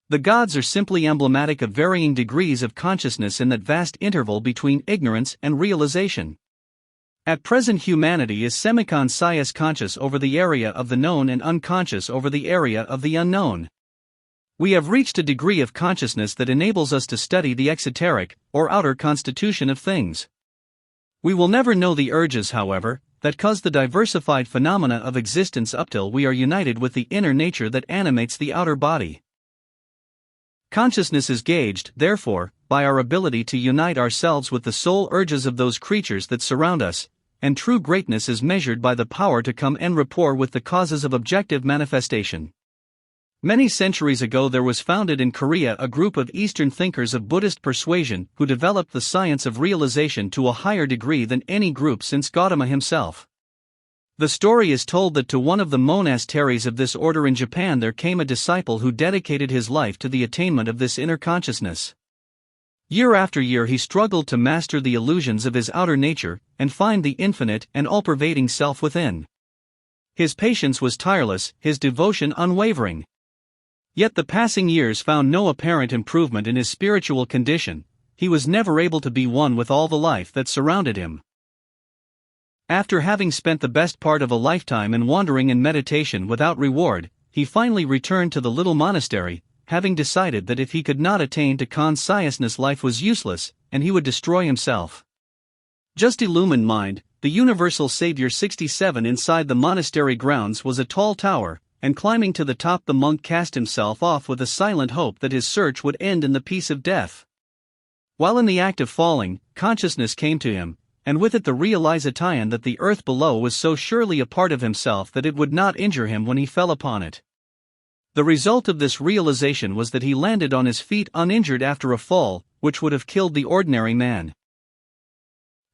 The gods are simply emblematic of varying degrees of consciousness in that vast interval between ignorance and realization. At present humanity is semiconscious, conscious over the area of the known and unconscious over the area of the unknown. We have reached a degree of consciousness that enables us to study the exoteric, or outer constitution of things. We will never know the urges, however, that cause the diversified phenomena of existence up till we are united with the inner nature that animates the outer body. Consciousness is gauged, therefore, by our ability to unite ourselves with the soul urges of those creatures that surround us, and true greatness is measured by the power to come en rapport with the causes of objective manifestation. Many centuries ago there was founded in Korea a group of Eastern thinkers of Buddhist persuasion who developed the science of realization to a higher degree than any group since Gautama himself. The story is told that to one of the monasteries of this order in Japan there came a disciple who dedicated his life to the attainment of this inner consciousness. Year after year he struggled to master the illusions of his outer nature and find the infinite and all-pervading self within. His patience was tireless, his devotion unwavering. Yet the passing years found no apparent improvement in his spiritual condition. He was never able to be one with all the life that surrounded him. After having spent the best part of a lifetime in wandering and meditation without reward, he finally returned to the little monastery, having decided that if he could not attain to consciousness, life was useless, and he would destroy himself. Just illumined mind, the universal Savior 67 inside the monastery grounds was a tall tower, and climbing to the top the monk cast himself off with a silent hope that his search would end in the peace of death. While in the act of falling, consciousness came to him, and with it the realization that the earth below was so surely a part of himself that it would not injure him when he fell upon it. The result of this realization was that he landed on his feet uninjured after a fall, which would have killed the ordinary man.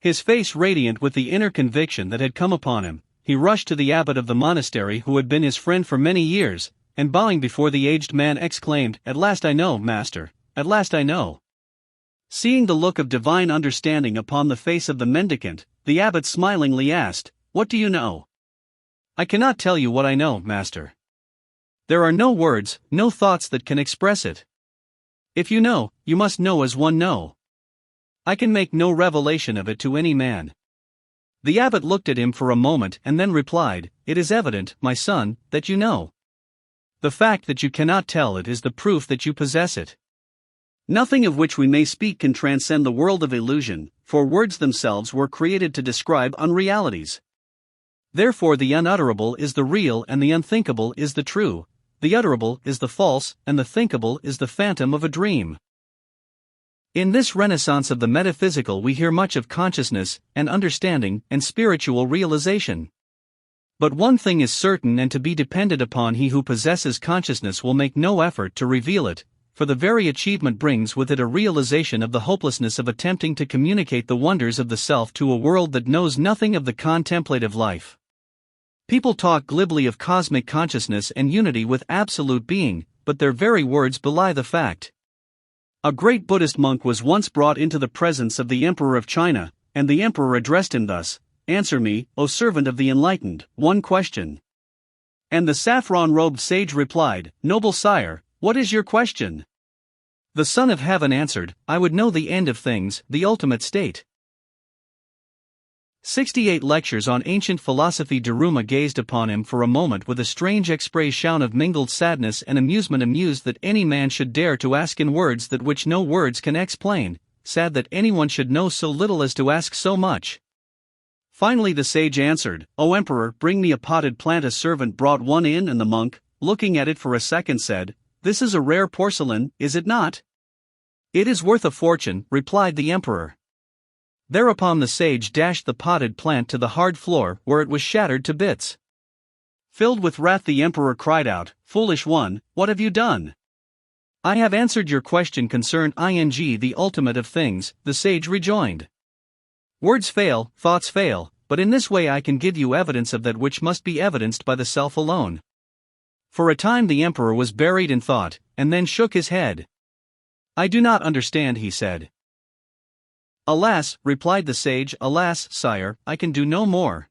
His face radiant with the inner conviction that had come upon him, he rushed to the abbot of the monastery who had been his friend for many years, and bowing before the aged man exclaimed, "At last I know, master, at last I know." Seeing the look of divine understanding upon the face of the mendicant, the abbot smilingly asked, "What do you know?" "I cannot tell you what I know, master. There are no words, no thoughts that can express it. If you know, you must know as one know. I can make no revelation of it to any man. The abbot looked at him for a moment and then replied, "It is evident, my son, that you know. The fact that you cannot tell it is the proof that you possess it. Nothing of which we may speak can transcend the world of illusion, for words themselves were created to describe unrealities. Therefore the unutterable is the real and the unthinkable is the true, the utterable is the false and the thinkable is the phantom of a dream." In this renaissance of the metaphysical we hear much of consciousness, and understanding, and spiritual realization. But one thing is certain and to be depended upon: he who possesses consciousness will make no effort to reveal it, for the very achievement brings with it a realization of the hopelessness of attempting to communicate the wonders of the self to a world that knows nothing of the contemplative life. People talk glibly of cosmic consciousness and unity with absolute being, but their very words belie the fact. A great Buddhist monk was once brought into the presence of the Emperor of China, and the Emperor addressed him thus: "Answer me, O servant of the enlightened, one question." And the saffron-robed sage replied, "Noble sire, what is your question?" The Son of Heaven answered, "I would know the end of things, the ultimate state." 68 Lectures on Ancient Philosophy. Daruma gazed upon him for a moment with a strange expression of mingled sadness and amusement, amused that any man should dare to ask in words that which no words can explain, sad that anyone should know so little as to ask so much. Finally the sage answered, "O Emperor, bring me a potted plant." A servant brought one in, and the monk, looking at it for a second, said, "This is a rare porcelain, is it not?" "It is worth a fortune," replied the Emperor. Thereupon the sage dashed the potted plant to the hard floor, where it was shattered to bits. Filled with wrath the Emperor cried out, "Foolish one, what have you done?" "I have answered your question concerning the ultimate of things," the sage rejoined. "Words fail, thoughts fail, but in this way I can give you evidence of that which must be evidenced by the self alone." For a time the Emperor was buried in thought, and then shook his head. "I do not understand," he said. "Alas," replied the sage, "alas, sire, I can do no more."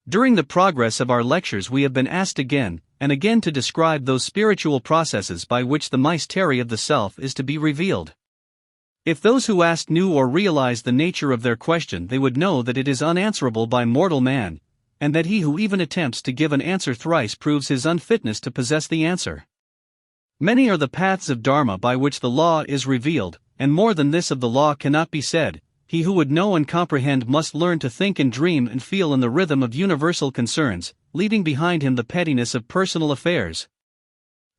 During the progress of our lectures we have been asked again and again to describe those spiritual processes by which the mystery of the self is to be revealed. If those who asked knew or realized the nature of their question, they would know that it is unanswerable by mortal man, and that he who even attempts to give an answer thrice proves his unfitness to possess the answer. Many are the paths of Dharma by which the law is revealed, and more than this of the law cannot be said. He who would know and comprehend must learn to think and dream and feel in the rhythm of universal concerns, leaving behind him the pettiness of personal affairs.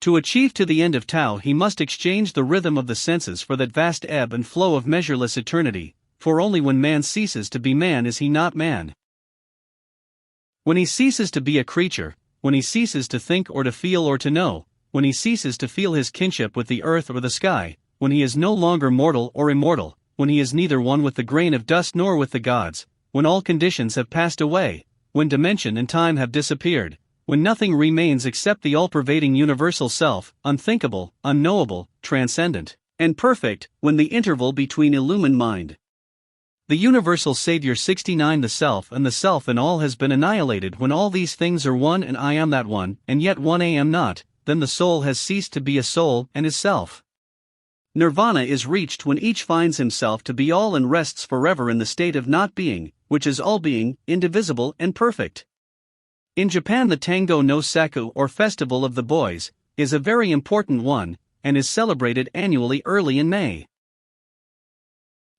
To achieve to the end of Tao he must exchange the rhythm of the senses for that vast ebb and flow of measureless eternity, for only when man ceases to be man is he not man. When he ceases to be a creature, when he ceases to think or to feel or to know, when he ceases to feel his kinship with the earth or the sky, when he is no longer mortal or immortal, when he is neither one with the grain of dust nor with the gods, when all conditions have passed away, when dimension and time have disappeared, when nothing remains except the all-pervading universal self, unthinkable, unknowable, transcendent, and perfect, when the interval between illumined mind, the universal Savior 69 the self and the self in all has been annihilated, when all these things are one and I am that one, and yet one I am not, then the soul has ceased to be a soul and is self. Nirvana is reached when each finds himself to be all and rests forever in the state of not being, which is all being, indivisible and perfect. In Japan the Tango no Saku, or Festival of the Boys, is a very important one, and is celebrated annually early in May.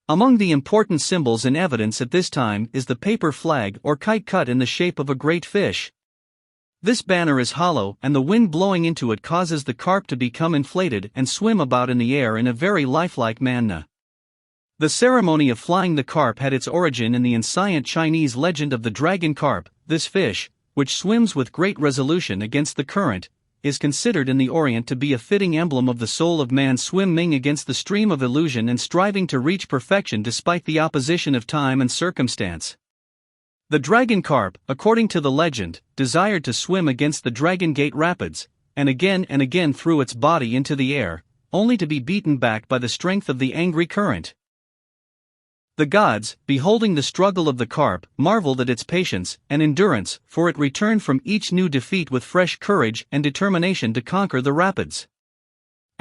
Among the important symbols in evidence at this time is the paper flag or kite cut in the shape of a great fish. This banner is hollow, and the wind blowing into it causes the carp to become inflated and swim about in the air in a very lifelike manner. The ceremony of flying the carp had its origin in the ancient Chinese legend of the dragon carp. This fish, which swims with great resolution against the current, is considered in the Orient to be a fitting emblem of the soul of man swimming against the stream of illusion and striving to reach perfection despite the opposition of time and circumstance. The dragon carp, according to the legend, desired to swim against the Dragon Gate Rapids, and again threw its body into the air, only to be beaten back by the strength of the angry current. The gods, beholding the struggle of the carp, marveled at its patience and endurance, for it returned from each new defeat with fresh courage and determination to conquer the rapids.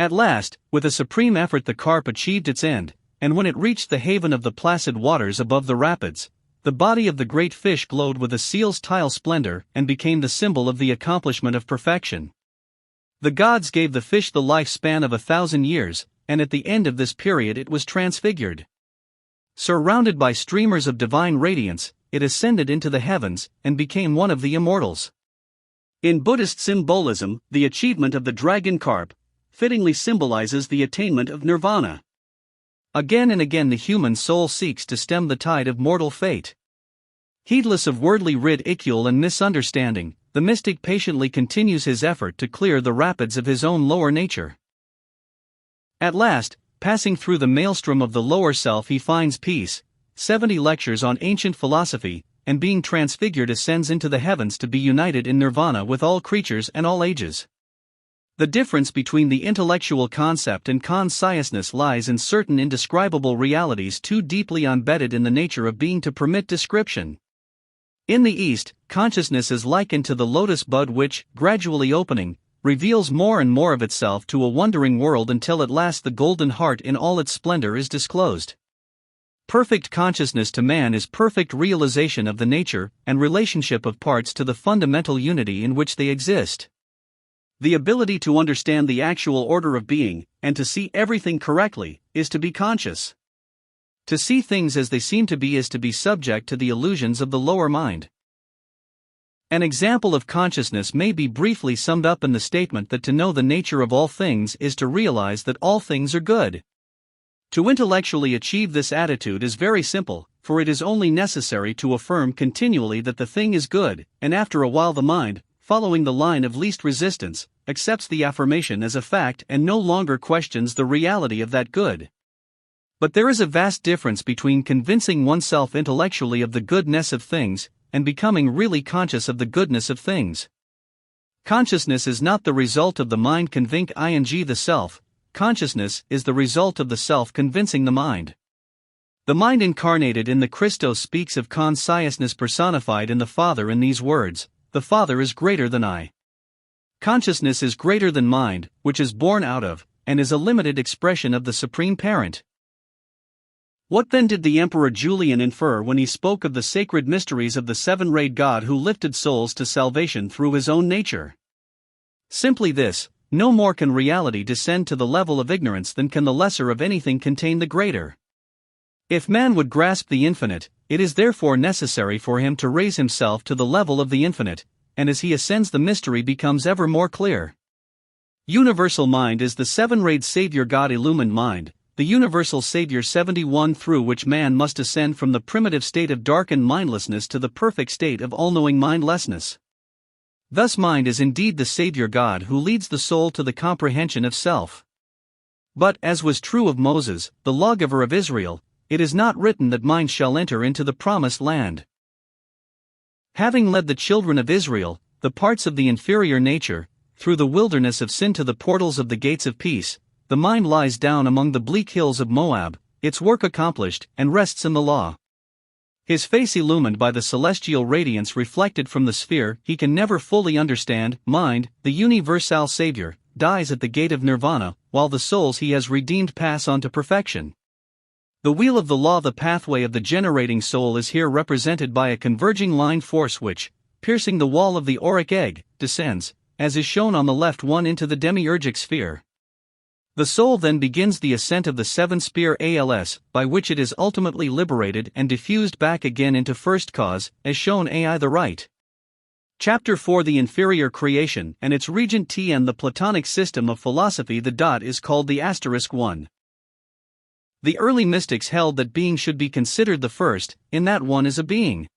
At last, with a supreme effort the carp achieved its end, and when it reached the haven of the placid waters above the rapids, the body of the great fish glowed with a seal's tile splendor and became the symbol of the accomplishment of perfection. The gods gave the fish the lifespan of 1,000 years, and at the end of this period it was transfigured. Surrounded by streamers of divine radiance, it ascended into the heavens and became one of the immortals. In Buddhist symbolism, the achievement of the dragon carp fittingly symbolizes the attainment of nirvana. Again and again the human soul seeks to stem the tide of mortal fate. Heedless of worldly ridicule and misunderstanding, the mystic patiently continues his effort to clear the rapids of his own lower nature. At last, passing through the maelstrom of the lower self he finds peace, 70 lectures on ancient philosophy, and being transfigured ascends into the heavens to be united in nirvana with all creatures and all ages. The difference between the intellectual concept and consciousness lies in certain indescribable realities too deeply embedded in the nature of being to permit description. In the East, consciousness is likened to the lotus bud which, gradually opening, reveals more and more of itself to a wondering world until at last the golden heart in all its splendor is disclosed. Perfect consciousness to man is perfect realization of the nature and relationship of parts to the fundamental unity in which they exist. The ability to understand the actual order of being, and to see everything correctly, is to be conscious. To see things as they seem to be is to be subject to the illusions of the lower mind. An example of consciousness may be briefly summed up in the statement that to know the nature of all things is to realize that all things are good. To intellectually achieve this attitude is very simple, for it is only necessary to affirm continually that the thing is good, and after a while the mind, following the line of least resistance, accepts the affirmation as a fact and no longer questions the reality of that good. But there is a vast difference between convincing oneself intellectually of the goodness of things and becoming really conscious of the goodness of things. Consciousness is not the result of the mind convincing the self, consciousness is the result of the self convincing the mind. The mind incarnated in the Christos speaks of consciousness personified in the Father in these words: "The Father is greater than I." Consciousness is greater than mind, which is born out of, and is a limited expression of the Supreme Parent. What then did the Emperor Julian infer when he spoke of the sacred mysteries of the seven-rayed God who lifted souls to salvation through his own nature? Simply this: no more can reality descend to the level of ignorance than can the lesser of anything contain the greater. If man would grasp the infinite, it is therefore necessary for him to raise himself to the level of the infinite, and as he ascends the mystery becomes ever more clear. Universal mind is the seven-rayed Savior God illumined mind, the universal Savior 71 through which man must ascend from the primitive state of darkened mindlessness to the perfect state of all-knowing mindlessness. Thus mind is indeed the Savior God who leads the soul to the comprehension of self. But, as was true of Moses, the lawgiver of Israel, it is not written that mind shall enter into the promised land. Having led the children of Israel, the parts of the inferior nature, through the wilderness of sin to the portals of the gates of peace, the mind lies down among the bleak hills of Moab, its work accomplished, and rests in the law. His face illumined by the celestial radiance reflected from the sphere he can never fully understand. Mind, the universal Savior, dies at the gate of nirvana, while the souls he has redeemed pass on to perfection. The wheel of the law, the pathway of the generating soul, is here represented by a converging line force which, piercing the wall of the auric egg, descends, as is shown on the left one, into the demiurgic sphere. The soul then begins the ascent of the seven-spear ALS, by which it is ultimately liberated and diffused back again into first cause, as shown AI the right. Chapter 4: The Inferior Creation and its Regent Tn. The Platonic system of philosophy. The dot is called the *1. The early mystics held that being should be considered the first, in that one is a being.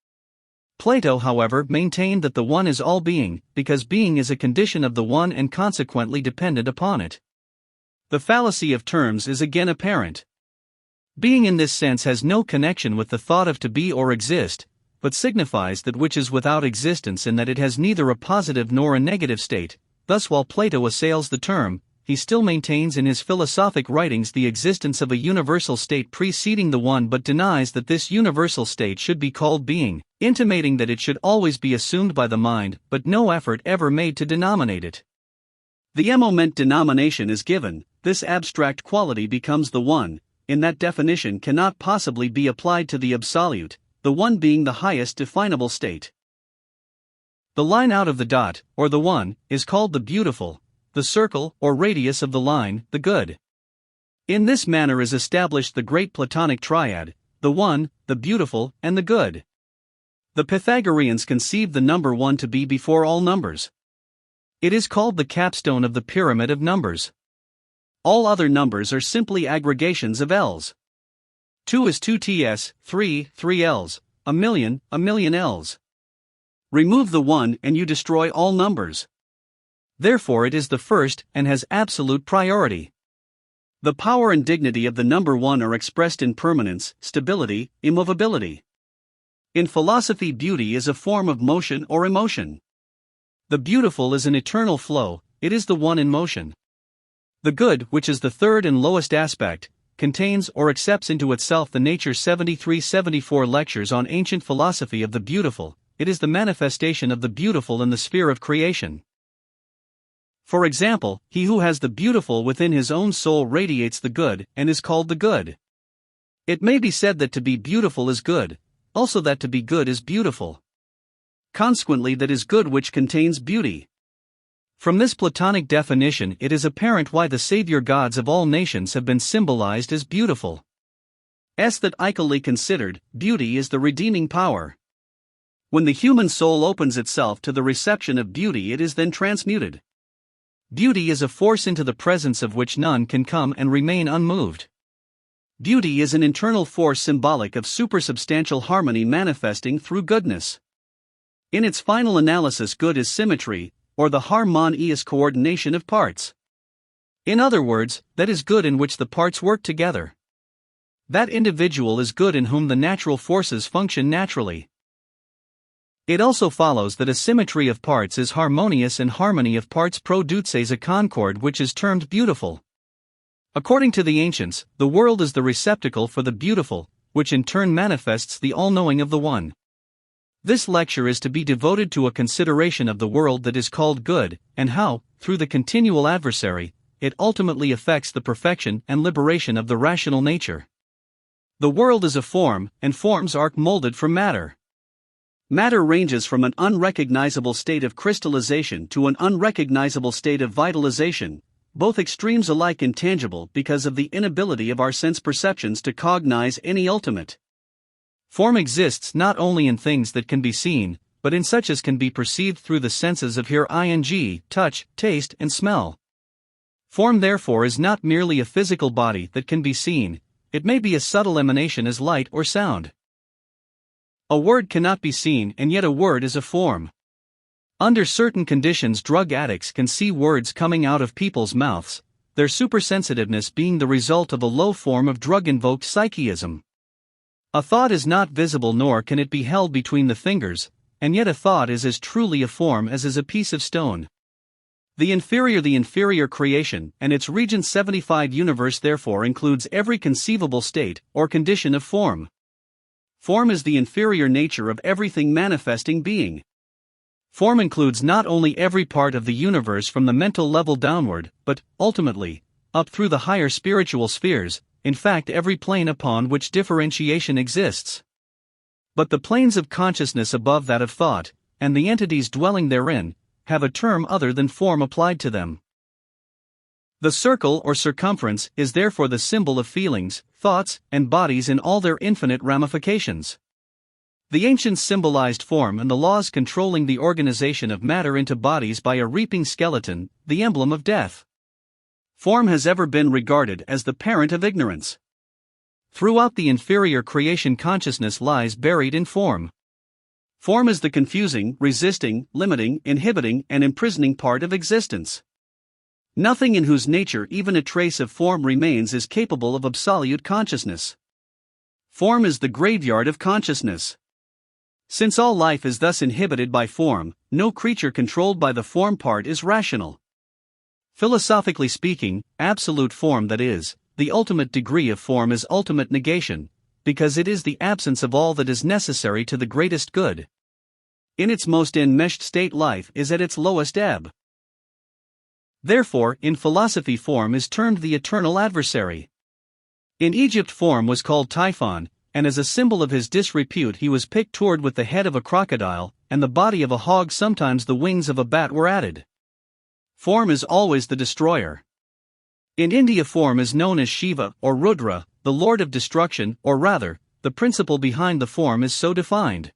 Plato, however, maintained that the one is all being, because being is a condition of the one and consequently dependent upon it. The fallacy of terms is again apparent. Being in this sense has no connection with the thought of to be or exist, but signifies that which is without existence in that it has neither a positive nor a negative state. Thus, while Plato assails the term, he still maintains in his philosophic writings the existence of a universal state preceding the one, but denies that this universal state should be called being, intimating that it should always be assumed by the mind, but no effort ever made to denominate it. The moment denomination is given, this abstract quality becomes the one, in that definition cannot possibly be applied to the absolute, the one being the highest definable state. The line out of the dot, or the one, is called the beautiful, the circle or radius of the line, the good. In this manner is established the great Platonic triad, the one, the beautiful, and the good. The Pythagoreans conceived the number 1 to be before all numbers. It is called the capstone of the pyramid of numbers. All other numbers are simply aggregations of L's. 2 is 2 Ts, 3 L's, a million L's. Remove the 1 and you destroy all numbers. Therefore it is the first and has absolute priority. The power and dignity of the number 1 are expressed in permanence, stability, immovability. In philosophy, beauty is a form of motion or emotion. The beautiful is an eternal flow, it is the one in motion. The good, which is the third and lowest aspect, contains or accepts into itself the nature 73-74 lectures on ancient philosophy of the beautiful, it is the manifestation of the beautiful in the sphere of creation. For example, he who has the beautiful within his own soul radiates the good, and is called the good. It may be said that to be beautiful is good, also that to be good is beautiful. Consequently, that is good which contains beauty. From this Platonic definition, it is apparent why the savior gods of all nations have been symbolized as beautiful. Aesthetically considered, beauty is the redeeming power. When the human soul opens itself to the reception of beauty, it is then transmuted. Beauty is a force into the presence of which none can come and remain unmoved. Beauty is an internal force symbolic of supersubstantial harmony manifesting through goodness. In its final analysis, good is symmetry, or the harmonious coordination of parts. In other words, that is good in which the parts work together. That individual is good in whom the natural forces function naturally. It also follows that a symmetry of parts is harmonious and harmony of parts produces a concord which is termed beautiful. According to the ancients, the world is the receptacle for the beautiful, which in turn manifests the all-knowing of the one. This lecture is to be devoted to a consideration of the world that is called good, and how, through the continual adversary, it ultimately affects the perfection and liberation of the rational nature. The world is a form, and forms are molded from matter. Matter ranges from an unrecognizable state of crystallization to an unrecognizable state of vitalization, both extremes alike intangible because of the inability of our sense perceptions to cognize any ultimate. Form exists not only in things that can be seen, but in such as can be perceived through the senses of hearing, touch, taste, and smell. Form therefore is not merely a physical body that can be seen, it may be a subtle emanation as light or sound. A word cannot be seen, and yet a word is a form. Under certain conditions, drug addicts can see words coming out of people's mouths, their supersensitiveness being the result of a low form of drug-invoked psychism. A thought is not visible nor can it be held between the fingers, and yet a thought is as truly a form as is a piece of stone. The inferior creation and its region 75 universe therefore includes every conceivable state or condition of form. Form is the inferior nature of everything manifesting being. Form includes not only every part of the universe from the mental level downward, but, ultimately, up through the higher spiritual spheres, in fact every plane upon which differentiation exists. But the planes of consciousness above that of thought, and the entities dwelling therein, have a term other than form applied to them. The circle or circumference is therefore the symbol of feelings, thoughts, and bodies in all their infinite ramifications. The ancients symbolized form and the laws controlling the organization of matter into bodies by a reaping skeleton, the emblem of death. Form has ever been regarded as the parent of ignorance. Throughout the inferior creation, consciousness lies buried in form. Form is the confusing, resisting, limiting, inhibiting, and imprisoning part of existence. Nothing in whose nature even a trace of form remains is capable of absolute consciousness. Form is the graveyard of consciousness. Since all life is thus inhibited by form, no creature controlled by the form part is rational. Philosophically speaking, absolute form, that is, the ultimate degree of form, is ultimate negation, because it is the absence of all that is necessary to the greatest good. In its most enmeshed state, life is at its lowest ebb. Therefore, in philosophy, form is termed the eternal adversary. In Egypt, form was called Typhon, and as a symbol of his disrepute he was pictured with the head of a crocodile, and the body of a hog. Sometimes the wings of a bat were added. Form is always the destroyer. In India, form is known as Shiva, or Rudra, the lord of destruction, or rather, the principle behind the form is so defined.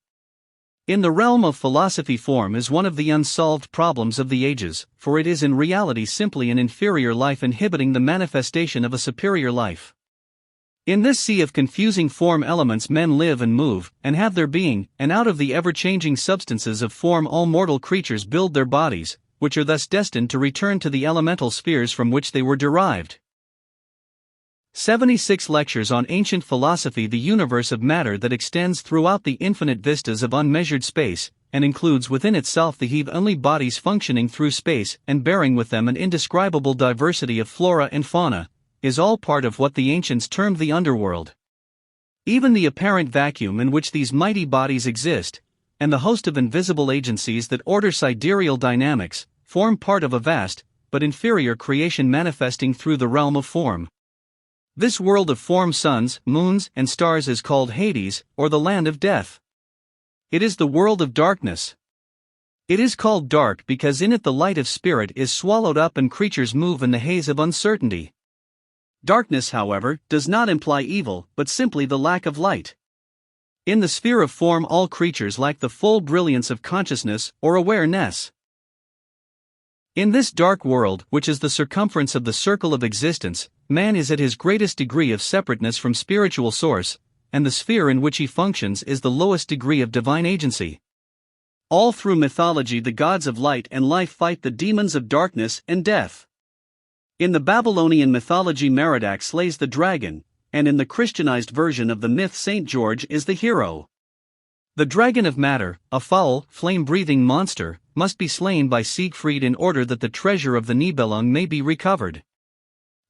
In the realm of philosophy, form is one of the unsolved problems of the ages, for it is in reality simply an inferior life inhibiting the manifestation of a superior life. In this sea of confusing form elements men live and move, and have their being, and out of the ever-changing substances of form all mortal creatures build their bodies, which are thus destined to return to the elemental spheres from which they were derived. 76 Lectures on Ancient Philosophy. The universe of matter that extends throughout the infinite vistas of unmeasured space, and includes within itself the heavenly bodies functioning through space and bearing with them an indescribable diversity of flora and fauna, is all part of what the ancients termed the underworld. Even the apparent vacuum in which these mighty bodies exist, and the host of invisible agencies that order sidereal dynamics, form part of a vast, but inferior creation manifesting through the realm of form. This world of form, suns, moons, and stars, is called Hades, or the land of death. It is the world of darkness. It is called dark because in it the light of spirit is swallowed up and creatures move in the haze of uncertainty. Darkness, however, does not imply evil, but simply the lack of light. In the sphere of form, all creatures lack the full brilliance of consciousness or awareness. In this dark world, which is the circumference of the circle of existence, man is at his greatest degree of separateness from spiritual source, and the sphere in which he functions is the lowest degree of divine agency. All through mythology, the gods of light and life fight the demons of darkness and death. In the Babylonian mythology, Merodach slays the dragon, and in the Christianized version of the myth, Saint George is the hero. The dragon of matter, a foul, flame-breathing monster, must be slain by Siegfried in order that the treasure of the Nibelung may be recovered.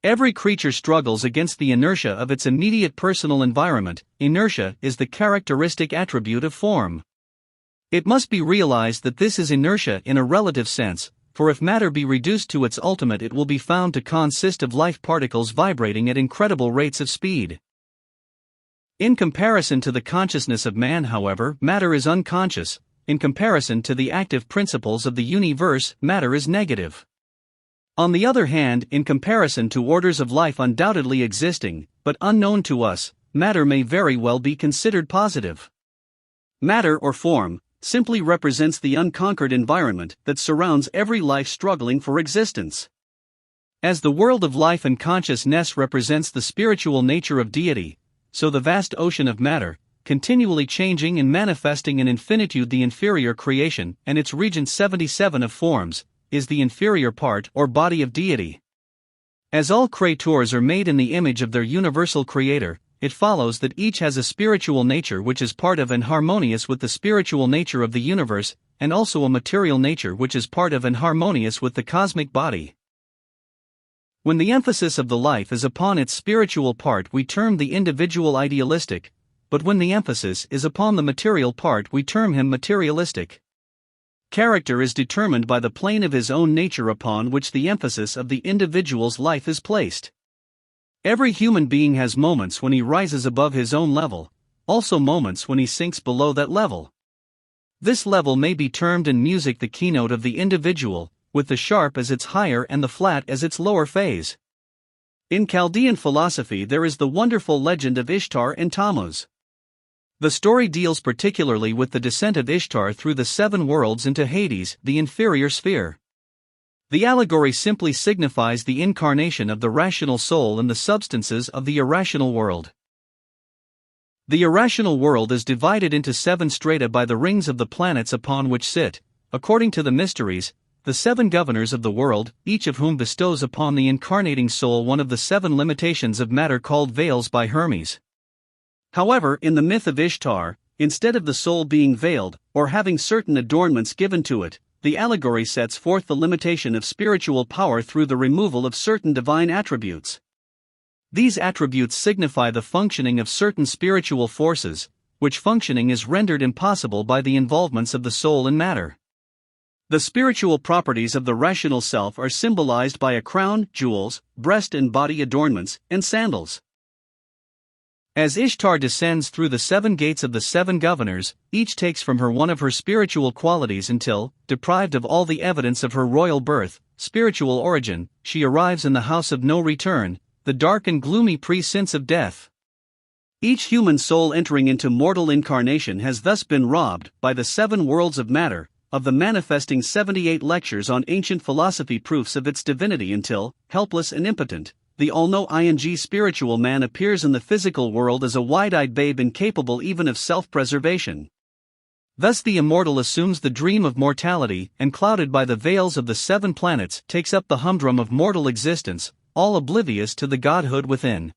Every creature struggles against the inertia of its immediate personal environment. Inertia is the characteristic attribute of form. It must be realized that this is inertia in a relative sense, for if matter be reduced to its ultimate, it will be found to consist of life particles vibrating at incredible rates of speed. In comparison to the consciousness of man, however, matter is unconscious. In comparison to the active principles of the universe, matter is negative. On the other hand, in comparison to orders of life undoubtedly existing, but unknown to us, matter may very well be considered positive. Matter, or form, simply represents the unconquered environment that surrounds every life struggling for existence. As the world of life and consciousness represents the spiritual nature of deity, so the vast ocean of matter, continually changing and manifesting in infinitude, the inferior creation, and its region 77 of forms, is the inferior part or body of deity. As all creators are made in the image of their universal creator, it follows that each has a spiritual nature which is part of and harmonious with the spiritual nature of the universe, and also a material nature which is part of and harmonious with the cosmic body. When the emphasis of the life is upon its spiritual part, we term the individual idealistic, but when the emphasis is upon the material part, we term him materialistic. Character is determined by the plane of his own nature upon which the emphasis of the individual's life is placed. Every human being has moments when he rises above his own level, also moments when he sinks below that level. This level may be termed in music the keynote of the individual, with the sharp as its higher and the flat as its lower phase. In Chaldean philosophy there is the wonderful legend of Ishtar and Tammuz. The story deals particularly with the descent of Ishtar through the seven worlds into Hades, the inferior sphere. The allegory simply signifies the incarnation of the rational soul in the substances of the irrational world. The irrational world is divided into 7 strata by the rings of the planets upon which sit, according to the mysteries, the 7 governors of the world, each of whom bestows upon the incarnating soul one of the 7 limitations of matter called veils by Hermes. However, in the myth of Ishtar, instead of the soul being veiled, or having certain adornments given to it, the allegory sets forth the limitation of spiritual power through the removal of certain divine attributes. These attributes signify the functioning of certain spiritual forces, which functioning is rendered impossible by the involvements of the soul in matter. The spiritual properties of the rational self are symbolized by a crown, jewels, breast and body adornments, and sandals. As Ishtar descends through the 7 gates of the 7 governors, each takes from her one of her spiritual qualities until, deprived of all the evidence of her royal birth, spiritual origin, she arrives in the house of no return, the dark and gloomy precincts of death. Each human soul entering into mortal incarnation has thus been robbed, by the 7 worlds of matter, of the manifesting 78 lectures on ancient philosophy proofs of its divinity until, helpless and impotent, the all-know spiritual man appears in the physical world as a wide-eyed babe incapable even of self-preservation. Thus the immortal assumes the dream of mortality and clouded by the veils of the 7 planets takes up the humdrum of mortal existence, all oblivious to the godhood within.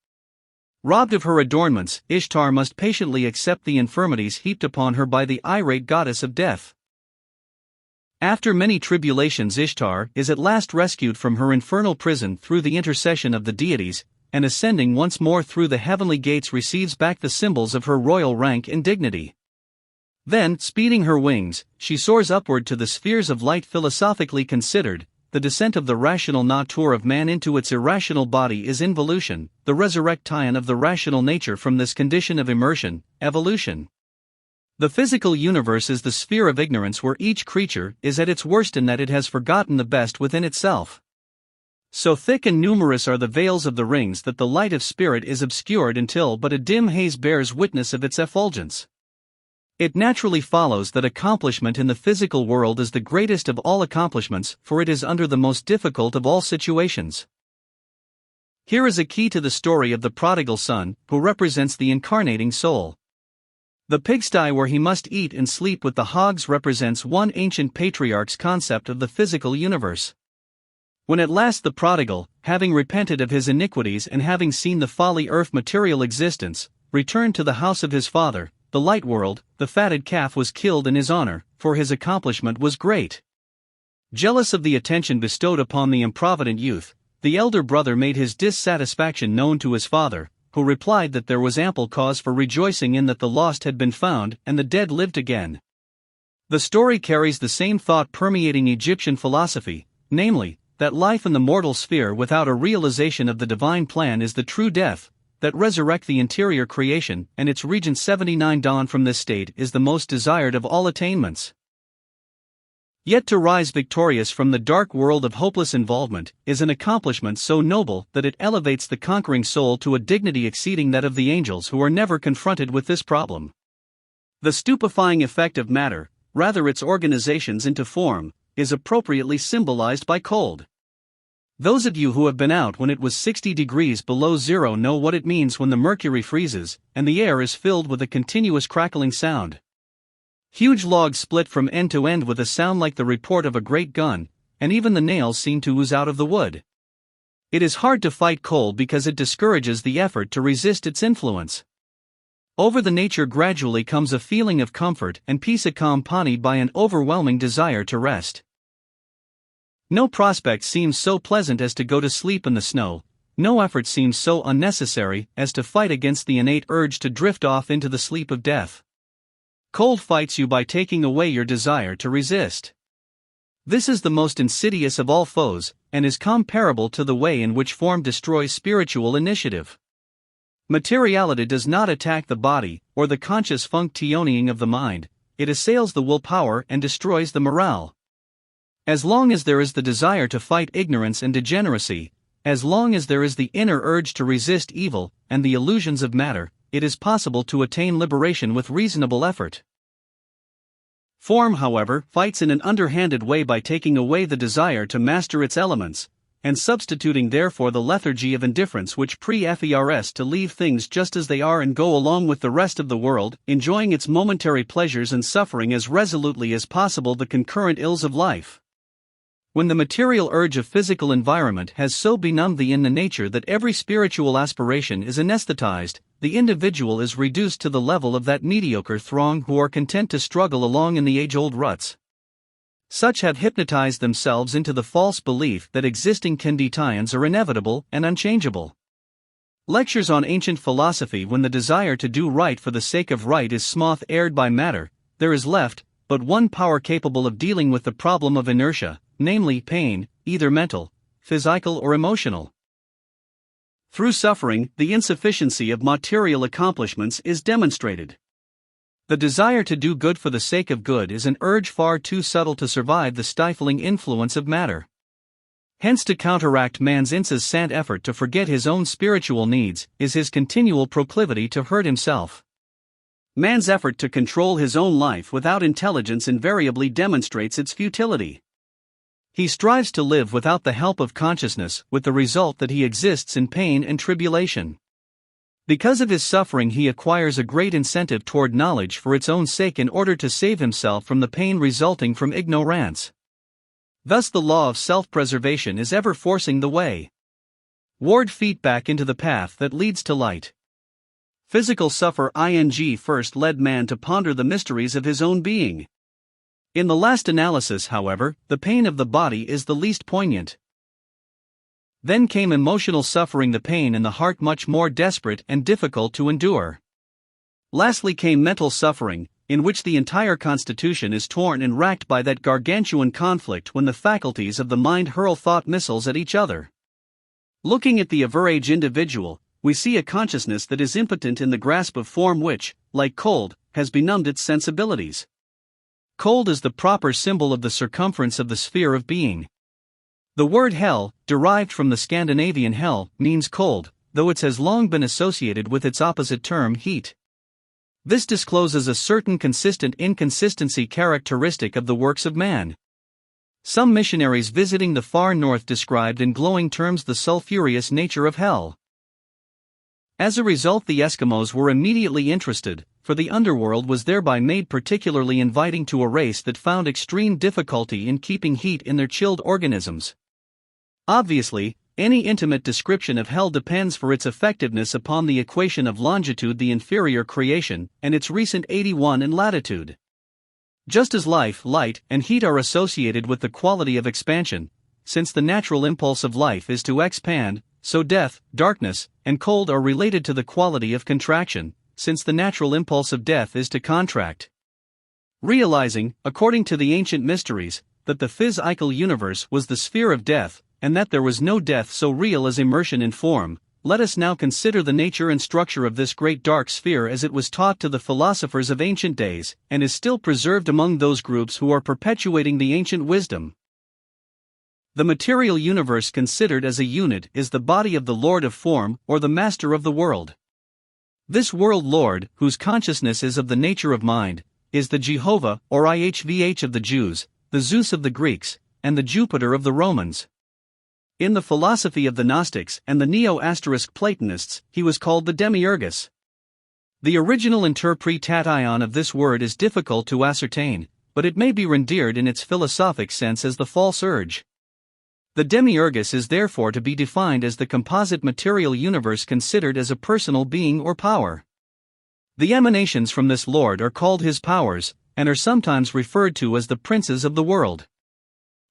Robbed of her adornments, Ishtar must patiently accept the infirmities heaped upon her by the irate goddess of death. After many tribulations, Ishtar is at last rescued from her infernal prison through the intercession of the deities, and ascending once more through the heavenly gates receives back the symbols of her royal rank and dignity. Then, speeding her wings, she soars upward to the spheres of light. Philosophically considered, the descent of the rational nature of man into its irrational body is involution, the resurrection of the rational nature from this condition of immersion, evolution. The physical universe is the sphere of ignorance where each creature is at its worst in that it has forgotten the best within itself. So thick and numerous are the veils of the rings that the light of spirit is obscured until but a dim haze bears witness of its effulgence. It naturally follows that accomplishment in the physical world is the greatest of all accomplishments, for it is under the most difficult of all situations. Here is a key to the story of the prodigal son, who represents the incarnating soul. The pigsty where he must eat and sleep with the hogs represents one ancient patriarch's concept of the physical universe. When at last the prodigal, having repented of his iniquities and having seen the folly of material existence, returned to the house of his father, the light world, the fatted calf was killed in his honor, for his accomplishment was great. Jealous of the attention bestowed upon the improvident youth, the elder brother made his dissatisfaction known to his father, who replied that there was ample cause for rejoicing in that the lost had been found and the dead lived again. The story carries the same thought permeating Egyptian philosophy, namely, that life in the mortal sphere without a realization of the divine plan is the true death, that resurrect the interior creation and its region 79 dawn from this state is the most desired of all attainments. Yet to rise victorious from the dark world of hopeless involvement is an accomplishment so noble that it elevates the conquering soul to a dignity exceeding that of the angels who are never confronted with this problem. The stupefying effect of matter, rather its organizations into form, is appropriately symbolized by cold. Those of you who have been out when it was 60 degrees below zero know what it means when the mercury freezes and the air is filled with a continuous crackling sound. Huge logs split from end to end with a sound like the report of a great gun, and even the nails seem to ooze out of the wood. It is hard to fight cold because it discourages the effort to resist its influence. Over the nature gradually comes a feeling of comfort and peace accompanied by an overwhelming desire to rest. No prospect seems so pleasant as to go to sleep in the snow, no effort seems so unnecessary as to fight against the innate urge to drift off into the sleep of death. Cold fights you by taking away your desire to resist. This is the most insidious of all foes, and is comparable to the way in which form destroys spiritual initiative. Materiality does not attack the body, or the conscious functioning of the mind, it assails the willpower and destroys the morale. As long as there is the desire to fight ignorance and degeneracy, as long as there is the inner urge to resist evil and the illusions of matter, it is possible to attain liberation with reasonable effort. Form, however, fights in an underhanded way by taking away the desire to master its elements, and substituting therefore the lethargy of indifference which prefers to leave things just as they are and go along with the rest of the world, enjoying its momentary pleasures and suffering as resolutely as possible the concurrent ills of life. When the material urge of physical environment has so benumbed the inner nature that every spiritual aspiration is anesthetized, the individual is reduced to the level of that mediocre throng who are content to struggle along in the age-old ruts. Such have hypnotized themselves into the false belief that existing conditions are inevitable and unchangeable. Lectures on ancient philosophy. When the desire to do right for the sake of right is smooth-aired by matter, there is left, but one power capable of dealing with the problem of inertia, namely pain, either mental, physical or emotional. Through suffering, the insufficiency of material accomplishments is demonstrated. The desire to do good for the sake of good is an urge far too subtle to survive the stifling influence of matter. Hence, to counteract man's incessant effort to forget his own spiritual needs is his continual proclivity to hurt himself. Man's effort to control his own life without intelligence invariably demonstrates its futility. He strives to live without the help of consciousness, with the result that he exists in pain and tribulation. Because of his suffering, he acquires a great incentive toward knowledge for its own sake in order to save himself from the pain resulting from ignorance. Thus, the law of self-preservation is ever forcing the way. Ward feet back into the path that leads to light. Physical suffer first led man to ponder the mysteries of his own being. In the last analysis, however, the pain of the body is the least poignant. Then came emotional suffering, the pain in the heart much more desperate and difficult to endure. Lastly came mental suffering, in which the entire constitution is torn and racked by that gargantuan conflict when the faculties of the mind hurl thought missiles at each other. Looking at the average individual, we see a consciousness that is impotent in the grasp of form which, like cold, has benumbed its sensibilities. Cold is the proper symbol of the circumference of the sphere of being. The word hell, derived from the Scandinavian hell, means cold, though it has long been associated with its opposite term heat. This discloses a certain consistent inconsistency characteristic of the works of man. Some missionaries visiting the far north described in glowing terms the sulphurous nature of hell. As a result, the Eskimos were immediately interested, for the underworld was thereby made particularly inviting to a race that found extreme difficulty in keeping heat in their chilled organisms. Obviously, any intimate description of hell depends for its effectiveness upon the equation of longitude, the inferior creation, and its recent 81 in latitude. Just as life, light, and heat are associated with the quality of expansion, since the natural impulse of life is to expand, so death, darkness, and cold are related to the quality of contraction, since the natural impulse of death is to contract. Realizing, according to the ancient mysteries, that the physical universe was the sphere of death, and that there was no death so real as immersion in form, let us now consider the nature and structure of this great dark sphere as it was taught to the philosophers of ancient days, and is still preserved among those groups who are perpetuating the ancient wisdom. The material universe considered as a unit is the body of the Lord of form, or the master of the world. This world lord, whose consciousness is of the nature of mind, is the Jehovah or Ihvh of the Jews, the Zeus of the Greeks, and the Jupiter of the Romans. In the philosophy of the Gnostics and the Neo-Platonists, he was called the Demiurgus. The original interpretation of this word is difficult to ascertain, but it may be rendered in its philosophic sense as the false urge. The Demiurgus is therefore to be defined as the composite material universe considered as a personal being or power. The emanations from this Lord are called his powers, and are sometimes referred to as the princes of the world.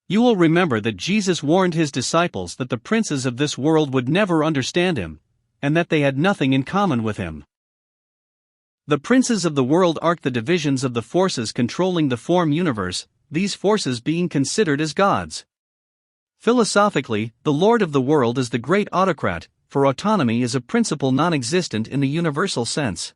You will remember that Jesus warned his disciples that the princes of this world would never understand him, and that they had nothing in common with him. The princes of the world are the divisions of the forces controlling the form universe, these forces being considered as gods. Philosophically, the Lord of the world is the great autocrat, for autonomy is a principle non-existent in the universal sense.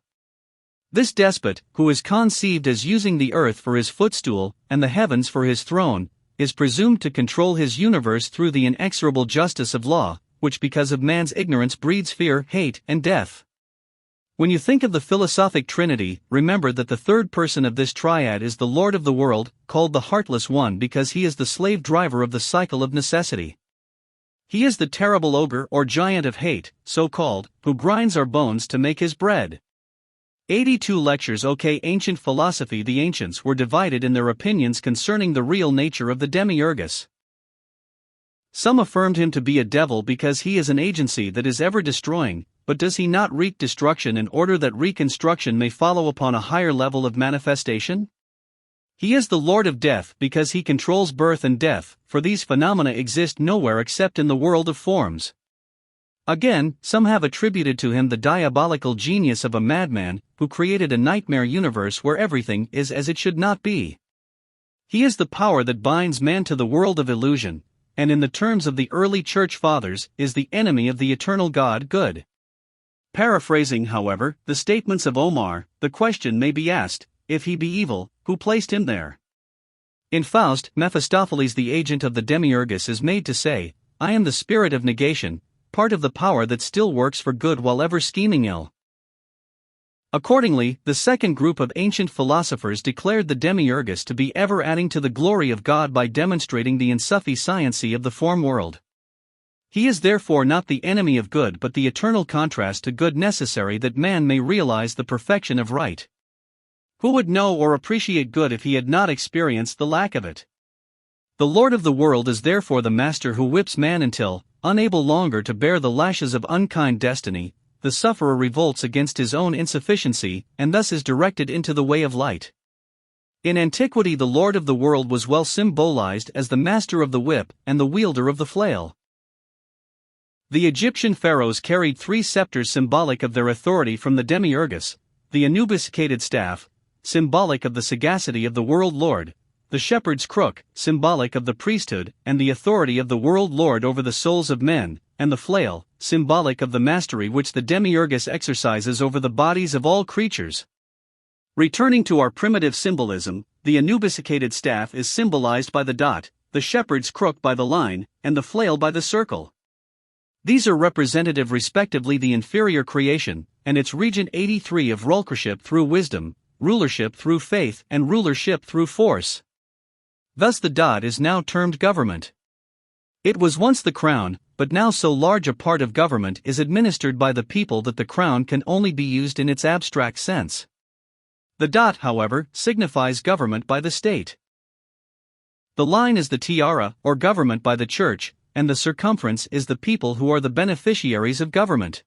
This despot, who is conceived as using the earth for his footstool, and the heavens for his throne, is presumed to control his universe through the inexorable justice of law, which because of man's ignorance breeds fear, hate, and death. When you think of the philosophic trinity, remember that the third person of this triad is the Lord of the world, called the Heartless One because he is the slave driver of the cycle of necessity. He is the terrible ogre or giant of hate, so called, who grinds our bones to make his bread. 82 lectures. OK, ancient philosophy. The ancients were divided in their opinions concerning the real nature of the Demiurgus. Some affirmed him to be a devil because he is an agency that is ever destroying, but does he not wreak destruction in order that reconstruction may follow upon a higher level of manifestation? He is the Lord of Death because he controls birth and death, for these phenomena exist nowhere except in the world of forms. Again, some have attributed to him the diabolical genius of a madman, who created a nightmare universe where everything is as it should not be. He is the power that binds man to the world of illusion, and in the terms of the early church fathers, is the enemy of the eternal God good. Paraphrasing, however, the statements of Omar, the question may be asked, if he be evil, who placed him there? In Faust, Mephistopheles, the agent of the Demiurgus, is made to say, I am the spirit of negation, part of the power that still works for good while ever scheming ill. Accordingly, the second group of ancient philosophers declared the Demiurgus to be ever adding to the glory of God by demonstrating the insufficiency of the form world. He is therefore not the enemy of good but the eternal contrast to good necessary that man may realize the perfection of right. Who would know or appreciate good if he had not experienced the lack of it? The Lord of the world is therefore the master who whips man until, unable longer to bear the lashes of unkind destiny, the sufferer revolts against his own insufficiency and thus is directed into the way of light. In antiquity, the Lord of the world was well symbolized as the master of the whip and the wielder of the flail. The Egyptian pharaohs carried 3 scepters symbolic of their authority from the Demiurgus: the Anubis-caded staff, symbolic of the sagacity of the world lord, the shepherd's crook, symbolic of the priesthood and the authority of the world lord over the souls of men, and the flail, symbolic of the mastery which the Demiurgus exercises over the bodies of all creatures. Returning to our primitive symbolism, the Anubis-caded staff is symbolized by the dot, the shepherd's crook by the line, and the flail by the circle. These are representative respectively the inferior creation, and its regent 83 of rulership through wisdom, rulership through faith and rulership through force. Thus the dot is now termed government. It was once the crown, but now so large a part of government is administered by the people that the crown can only be used in its abstract sense. The dot, however, signifies government by the state. The line is the tiara, or government by the church, and the circumference is the people who are the beneficiaries of government.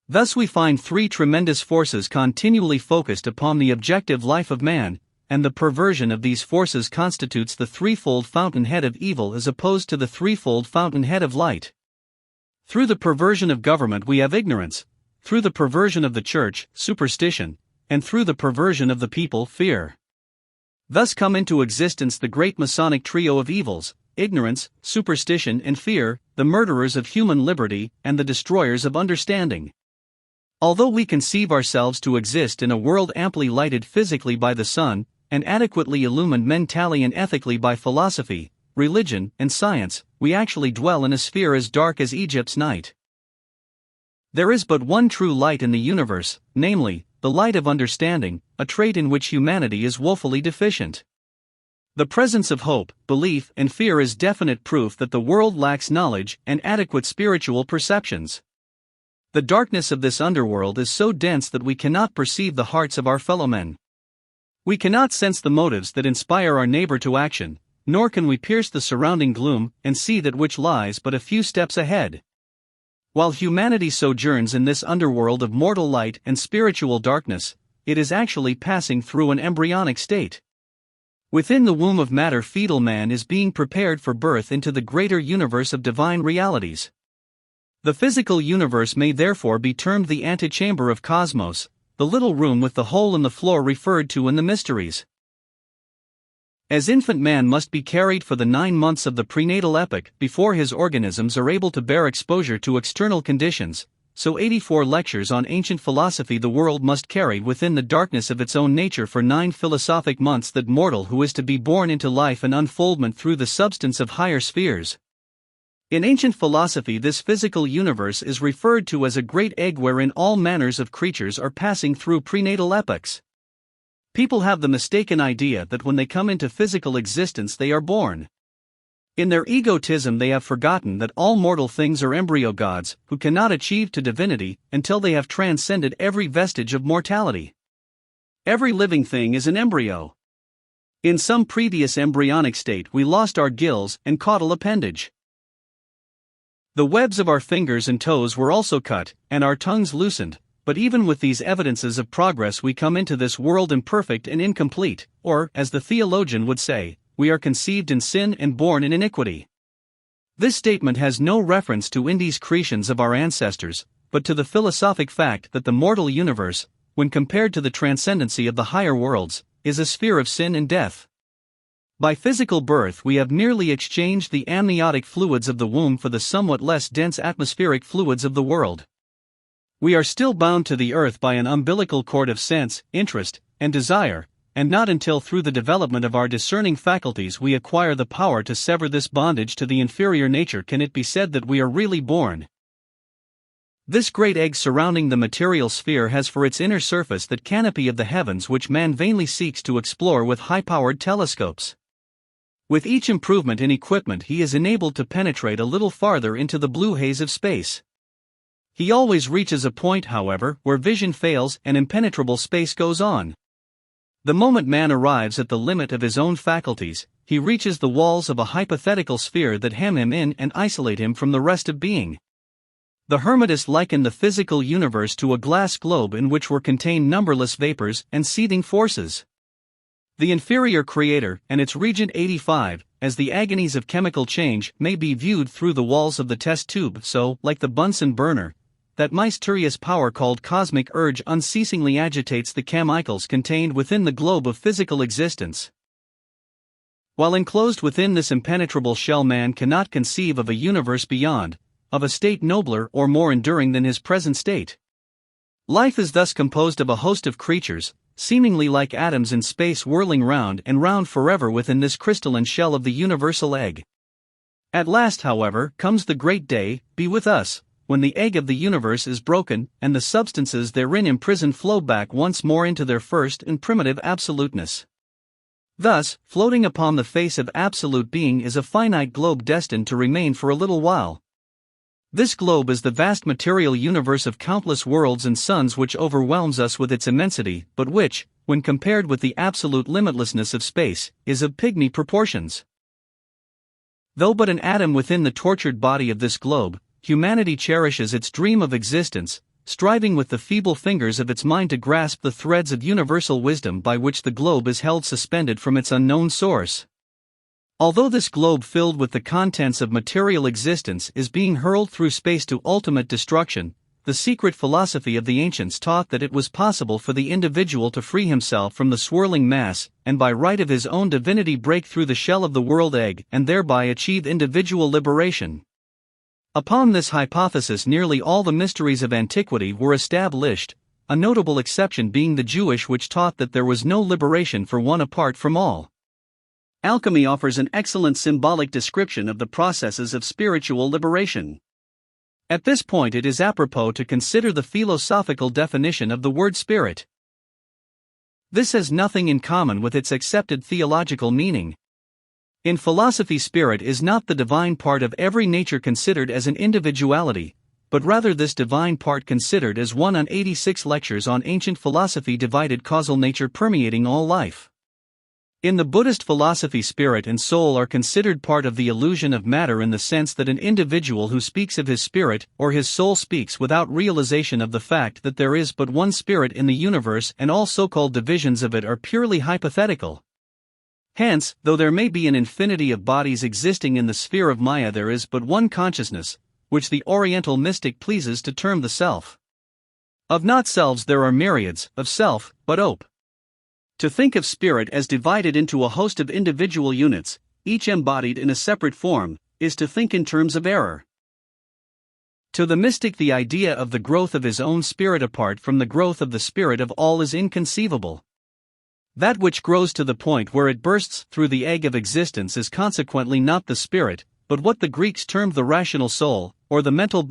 Thus we find 3 tremendous forces continually focused upon the objective life of man, and the perversion of these forces constitutes the threefold fountainhead of evil as opposed to the threefold fountainhead of light. Through the perversion of government we have ignorance, through the perversion of the church, superstition, and through the perversion of the people, fear. Thus come into existence the great Masonic trio of evils: ignorance, superstition and fear, the murderers of human liberty and the destroyers of understanding. Although we conceive ourselves to exist in a world amply lighted physically by the sun, and adequately illumined mentally and ethically by philosophy, religion, and science, we actually dwell in a sphere as dark as Egypt's night. There is but one true light in the universe, namely, the light of understanding, a trait in which humanity is woefully deficient. The presence of hope, belief, and fear is definite proof that the world lacks knowledge and adequate spiritual perceptions. The darkness of this underworld is so dense that we cannot perceive the hearts of our fellow men. We cannot sense the motives that inspire our neighbor to action, nor can we pierce the surrounding gloom and see that which lies but a few steps ahead. While humanity sojourns in this underworld of mortal light and spiritual darkness, it is actually passing through an embryonic state. Within the womb of matter, fetal man is being prepared for birth into the greater universe of divine realities. The physical universe may therefore be termed the antechamber of cosmos, the little room with the hole in the floor referred to in the mysteries. As infant man must be carried for the 9 months of the prenatal epoch before his organisms are able to bear exposure to external conditions, so 84 lectures on ancient philosophy the world must carry within the darkness of its own nature for 9 philosophic months that mortal who is to be born into life and unfoldment through the substance of higher spheres. In ancient philosophy this physical universe is referred to as a great egg wherein all manners of creatures are passing through prenatal epochs. People have the mistaken idea that when they come into physical existence they are born. In their egotism they have forgotten that all mortal things are embryo gods, who cannot achieve to divinity until they have transcended every vestige of mortality. Every living thing is an embryo. In some previous embryonic state we lost our gills and caudal appendage. The webs of our fingers and toes were also cut, and our tongues loosened, but even with these evidences of progress we come into this world imperfect and incomplete, or, as the theologian would say, we are conceived in sin and born in iniquity. This statement has no reference to indiscretions of our ancestors, but to the philosophic fact that the mortal universe, when compared to the transcendency of the higher worlds, is a sphere of sin and death. By physical birth we have merely exchanged the amniotic fluids of the womb for the somewhat less dense atmospheric fluids of the world. We are still bound to the earth by an umbilical cord of sense, interest, and desire, and not until through the development of our discerning faculties we acquire the power to sever this bondage to the inferior nature can it be said that we are really born. This great egg surrounding the material sphere has for its inner surface that canopy of the heavens which man vainly seeks to explore with high-powered telescopes. With each improvement in equipment he is enabled to penetrate a little farther into the blue haze of space. He always reaches a point, however, where vision fails and impenetrable space goes on. The moment man arrives at the limit of his own faculties, he reaches the walls of a hypothetical sphere that hem him in and isolate him from the rest of being. The Hermetists liken the physical universe to a glass globe in which were contained numberless vapors and seething forces. The inferior creator and its Regent 85, as the agonies of chemical change may be viewed through the walls of the test tube, so, like the Bunsen burner, that mysterious power called cosmic urge unceasingly agitates the chemicals contained within the globe of physical existence. While enclosed within this impenetrable shell, man cannot conceive of a universe beyond, of a state nobler or more enduring than his present state. Life is thus composed of a host of creatures, seemingly like atoms in space whirling round and round forever within this crystalline shell of the universal egg. At last, however, comes the great day, be with us, when the egg of the universe is broken, and the substances therein imprisoned flow back once more into their first and primitive absoluteness. Thus, floating upon the face of absolute being is a finite globe destined to remain for a little while. This globe is the vast material universe of countless worlds and suns which overwhelms us with its immensity, but which, when compared with the absolute limitlessness of space, is of pygmy proportions. Though but an atom within the tortured body of this globe, humanity cherishes its dream of existence, striving with the feeble fingers of its mind to grasp the threads of universal wisdom by which the globe is held suspended from its unknown source. Although this globe filled with the contents of material existence is being hurled through space to ultimate destruction, the secret philosophy of the ancients taught that it was possible for the individual to free himself from the swirling mass and by right of his own divinity break through the shell of the world egg and thereby achieve individual liberation. Upon this hypothesis nearly all the mysteries of antiquity were established, a notable exception being the Jewish, which taught that there was no liberation for one apart from all. Alchemy offers an excellent symbolic description of the processes of spiritual liberation. At this point it is apropos to consider the philosophical definition of the word spirit. This has nothing in common with its accepted theological meaning. In philosophy, spirit is not the divine part of every nature considered as an individuality, but rather this divine part considered as one on 86 lectures on ancient philosophy divided causal nature permeating all life. In the Buddhist philosophy, spirit and soul are considered part of the illusion of matter in the sense that an individual who speaks of his spirit or his soul speaks without realization of the fact that there is but one spirit in the universe and all so-called divisions of it are purely hypothetical. Hence, though there may be an infinity of bodies existing in the sphere of Maya, there is but one consciousness, which the Oriental mystic pleases to term the self. Of not selves there are myriads, of self, but ope. To think of spirit as divided into a host of individual units, each embodied in a separate form, is to think in terms of error. To the mystic, the idea of the growth of his own spirit apart from the growth of the spirit of all is inconceivable. That which grows to the point where it bursts through the egg of existence is consequently not the spirit, but what the Greeks termed the rational soul, or the mental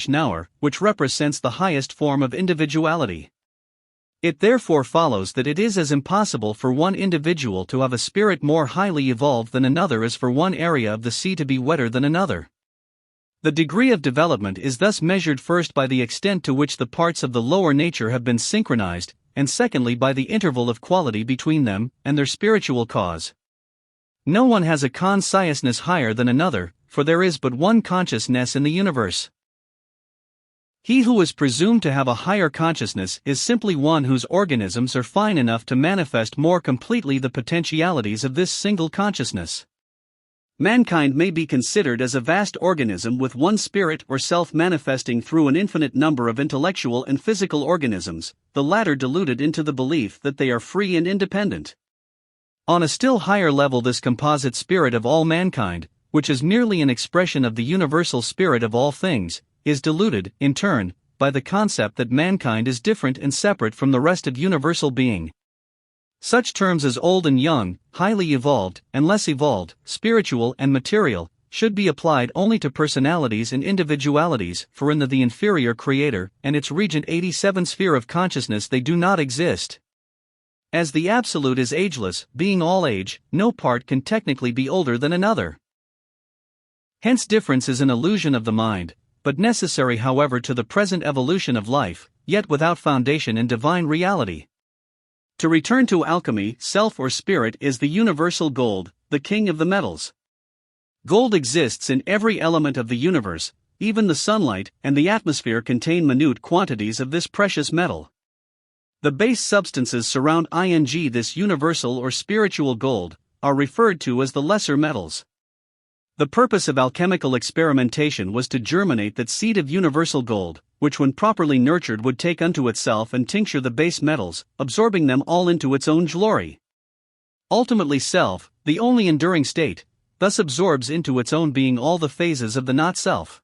knower, which represents the highest form of individuality. It therefore follows that it is as impossible for one individual to have a spirit more highly evolved than another as for one area of the sea to be wetter than another. The degree of development is thus measured first by the extent to which the parts of the lower nature have been synchronized, and secondly by the interval of quality between them and their spiritual cause. No one has a consciousness higher than another, for there is but one consciousness in the universe. He who is presumed to have a higher consciousness is simply one whose organisms are fine enough to manifest more completely the potentialities of this single consciousness. Mankind may be considered as a vast organism with one spirit or self manifesting through an infinite number of intellectual and physical organisms, the latter deluded into the belief that they are free and independent. On a still higher level, this composite spirit of all mankind, which is merely an expression of the universal spirit of all things, is diluted, in turn, by the concept that mankind is different and separate from the rest of universal being. Such terms as old and young, highly evolved and less evolved, spiritual and material, should be applied only to personalities and individualities, for in the inferior creator and its regent 87 sphere of consciousness they do not exist. As the Absolute is ageless, being all age, no part can technically be older than another. Hence difference is an illusion of the mind, but necessary however to the present evolution of life, yet without foundation in divine reality. To return to alchemy, self or spirit is the universal gold, the king of the metals. Gold exists in every element of the universe, even the sunlight and the atmosphere contain minute quantities of this precious metal. The base substances surround this universal or spiritual gold, are referred to as the lesser metals. The purpose of alchemical experimentation was to germinate that seed of universal gold, which when properly nurtured would take unto itself and tincture the base metals, absorbing them all into its own glory. Ultimately self, the only enduring state, thus absorbs into its own being all the phases of the not-self.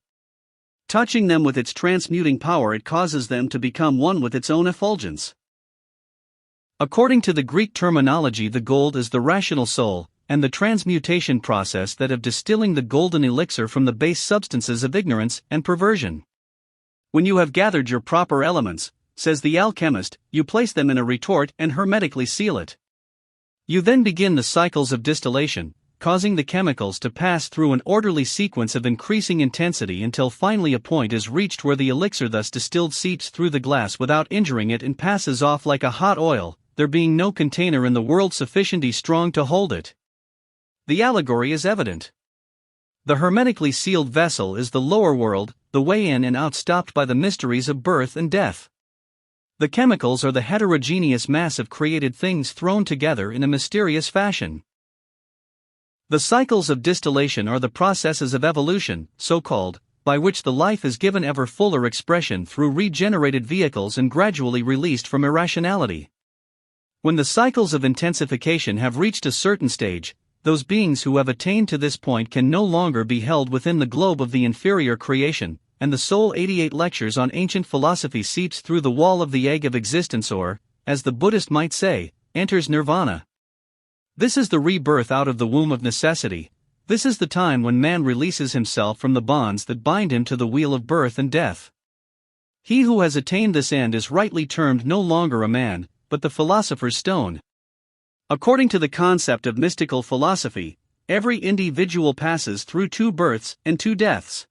Touching them with its transmuting power, it causes them to become one with its own effulgence. According to the Greek terminology, the gold is the rational soul, and the transmutation process that of distilling the golden elixir from the base substances of ignorance and perversion. When you have gathered your proper elements, says the alchemist, you place them in a retort and hermetically seal it. You then begin the cycles of distillation, causing the chemicals to pass through an orderly sequence of increasing intensity until finally a point is reached where the elixir thus distilled seeps through the glass without injuring it and passes off like a hot oil, there being no container in the world sufficiently strong to hold it. The allegory is evident. The hermetically sealed vessel is the lower world, the way in and out stopped by the mysteries of birth and death. The chemicals are the heterogeneous mass of created things thrown together in a mysterious fashion. The cycles of distillation are the processes of evolution, so-called, by which the life is given ever fuller expression through regenerated vehicles and gradually released from irrationality. When the cycles of intensification have reached a certain stage, those beings who have attained to this point can no longer be held within the globe of the inferior creation, and the soul 88 lectures on ancient philosophy seeps through the wall of the egg of existence or, as the Buddhist might say, enters nirvana. This is the rebirth out of the womb of necessity. This is the time when man releases himself from the bonds that bind him to the wheel of birth and death. He who has attained this end is rightly termed no longer a man, but the philosopher's stone. According to the concept of mystical philosophy, every individual passes through 2 births and 2 deaths.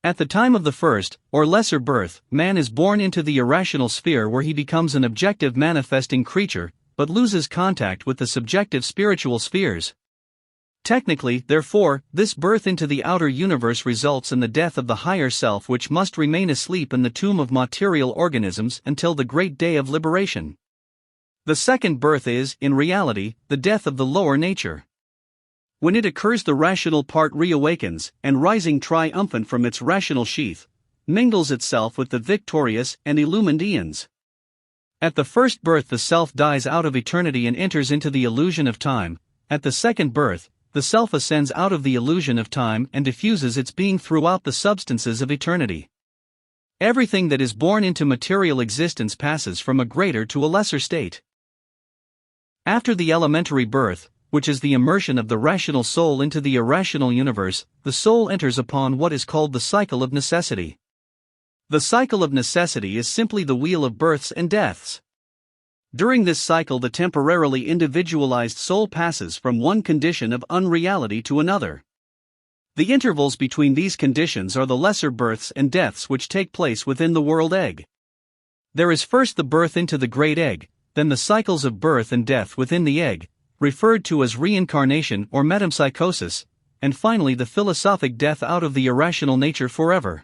At the time of the first, or lesser birth, man is born into the irrational sphere where he becomes an objective manifesting creature, but loses contact with the subjective spiritual spheres. Technically, therefore, this birth into the outer universe results in the death of the higher self, which must remain asleep in the tomb of material organisms until the great day of liberation. The second birth is, in reality, the death of the lower nature. When it occurs, the rational part reawakens, and rising triumphant from its rational sheath, mingles itself with the victorious and illumined eons. At the first birth the self dies out of eternity and enters into the illusion of time. At the second birth, the self ascends out of the illusion of time and diffuses its being throughout the substances of eternity. Everything that is born into material existence passes from a greater to a lesser state. After the elementary birth, which is the immersion of the rational soul into the irrational universe, the soul enters upon what is called the cycle of necessity. The cycle of necessity is simply the wheel of births and deaths. During this cycle, the temporarily individualized soul passes from one condition of unreality to another. The intervals between these conditions are the lesser births and deaths which take place within the world egg. There is first the birth into the great egg, then the cycles of birth and death within the egg, referred to as reincarnation or metempsychosis, and finally the philosophic death out of the irrational nature forever.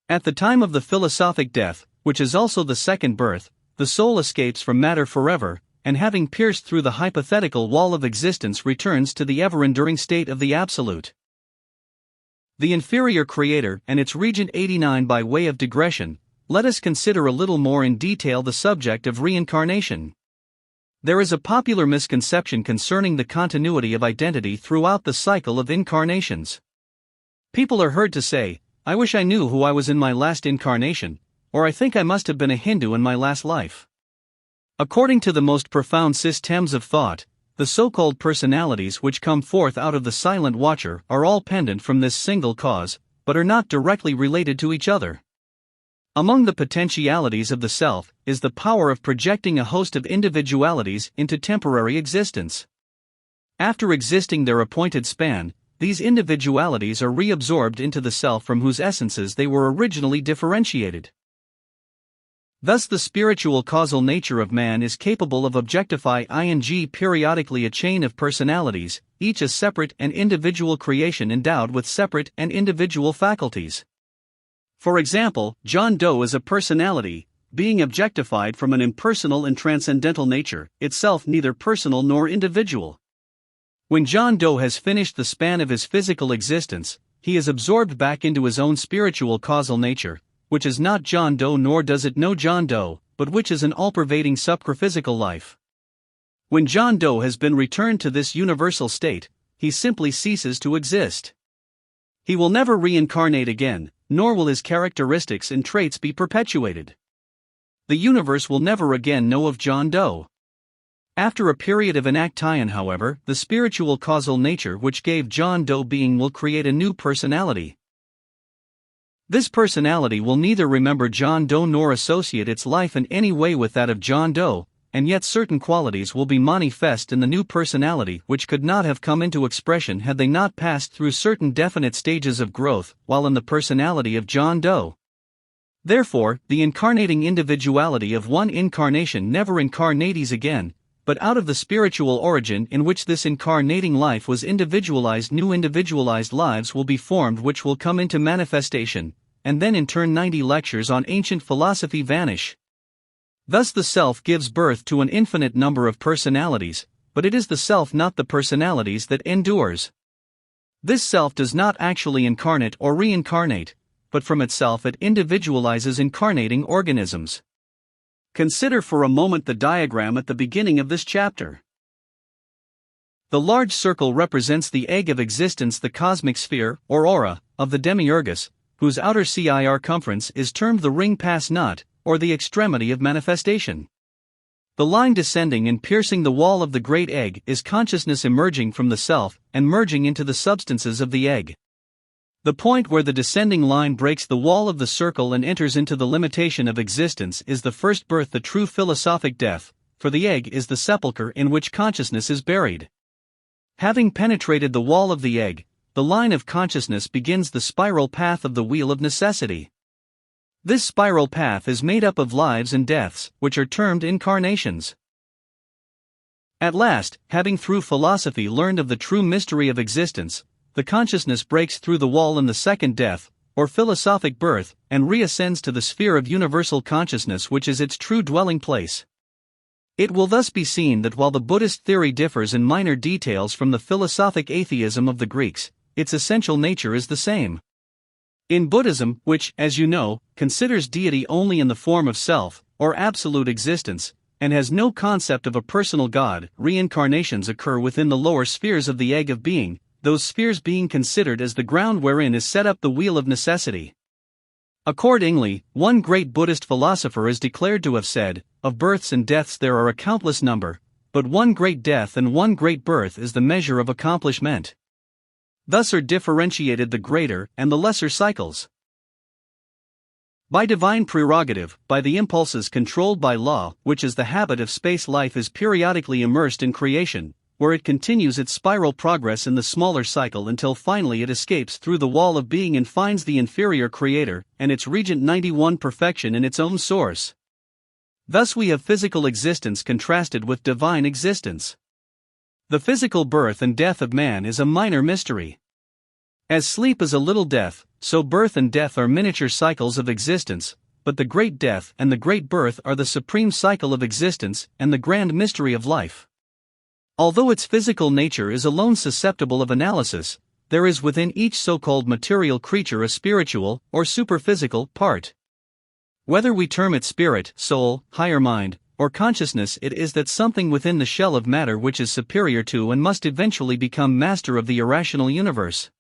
At the time of the philosophic death, which is also the second birth, the soul escapes from matter forever, and having pierced through the hypothetical wall of existence returns to the ever-enduring state of the Absolute. The inferior creator and its regent 89. By way of digression, let us consider a little more in detail the subject of reincarnation. There is a popular misconception concerning the continuity of identity throughout the cycle of incarnations. People are heard to say, "I wish I knew who I was in my last incarnation," or "I think I must have been a Hindu in my last life." According to the most profound systems of thought, the so-called personalities which come forth out of the silent watcher are all pendant from this single cause, but are not directly related to each other. Among the potentialities of the self is the power of projecting a host of individualities into temporary existence. After existing their appointed span, these individualities are reabsorbed into the self from whose essences they were originally differentiated. Thus the spiritual causal nature of man is capable of objectifying periodically a chain of personalities, each a separate and individual creation endowed with separate and individual faculties. For example, John Doe is a personality, being objectified from an impersonal and transcendental nature, itself neither personal nor individual. When John Doe has finished the span of his physical existence, he is absorbed back into his own spiritual causal nature, which is not John Doe nor does it know John Doe, but which is an all-pervading supraphysical life. When John Doe has been returned to this universal state, he simply ceases to exist. He will never reincarnate again, nor will his characteristics and traits be perpetuated. The universe will never again know of John Doe. After a period of inaction, however, the spiritual causal nature which gave John Doe being will create a new personality. This personality will neither remember John Doe nor associate its life in any way with that of John Doe, and yet certain qualities will be manifest in the new personality which could not have come into expression had they not passed through certain definite stages of growth while in the personality of John Doe. Therefore, the incarnating individuality of one incarnation never incarnates again, but out of the spiritual origin in which this incarnating life was individualized, new individualized lives will be formed which will come into manifestation, and then in turn 90 lectures on ancient philosophy vanish. Thus the self gives birth to an infinite number of personalities, but it is the self, not the personalities, that endures. This self does not actually incarnate or reincarnate, but from itself it individualizes incarnating organisms. Consider for a moment the diagram at the beginning of this chapter. The large circle represents the egg of existence, the cosmic sphere, or aura, of the demiurgus, whose outer circumference is termed the ring pass not, or the extremity of manifestation. The line descending and piercing the wall of the great egg is consciousness emerging from the self and merging into the substances of the egg. The point where the descending line breaks the wall of the circle and enters into the limitation of existence is the first birth, the true philosophic death, for the egg is the sepulchre in which consciousness is buried. Having penetrated the wall of the egg, the line of consciousness begins the spiral path of the wheel of necessity. This spiral path is made up of lives and deaths, which are termed incarnations. At last, having through philosophy learned of the true mystery of existence, the consciousness breaks through the wall in the second death, or philosophic birth, and reascends to the sphere of universal consciousness, which is its true dwelling place. It will thus be seen that while the Buddhist theory differs in minor details from the philosophic atheism of the Greeks, its essential nature is the same. In Buddhism, which, as you know, considers deity only in the form of self, or absolute existence, and has no concept of a personal God, reincarnations occur within the lower spheres of the egg of being, those spheres being considered as the ground wherein is set up the wheel of necessity. Accordingly, one great Buddhist philosopher is declared to have said, "Of births and deaths there are a countless number, but one great death and one great birth is the measure of accomplishment." Thus are differentiated the greater and the lesser cycles. By divine prerogative, by the impulses controlled by law, which is the habit of space, life is periodically immersed in creation, where it continues its spiral progress in the smaller cycle until finally it escapes through the wall of being and finds the inferior creator and its regent 91 perfection in its own source. Thus we have physical existence contrasted with divine existence. The physical birth and death of man is a minor mystery. As sleep is a little death, so birth and death are miniature cycles of existence, but the great death and the great birth are the supreme cycle of existence and the grand mystery of life. Although its physical nature is alone susceptible of analysis, there is within each so-called material creature a spiritual, or superphysical, part. Whether we term it spirit, soul, higher mind, or consciousness it is that something within the shell of matter which is superior to and must eventually become master of the irrational universe.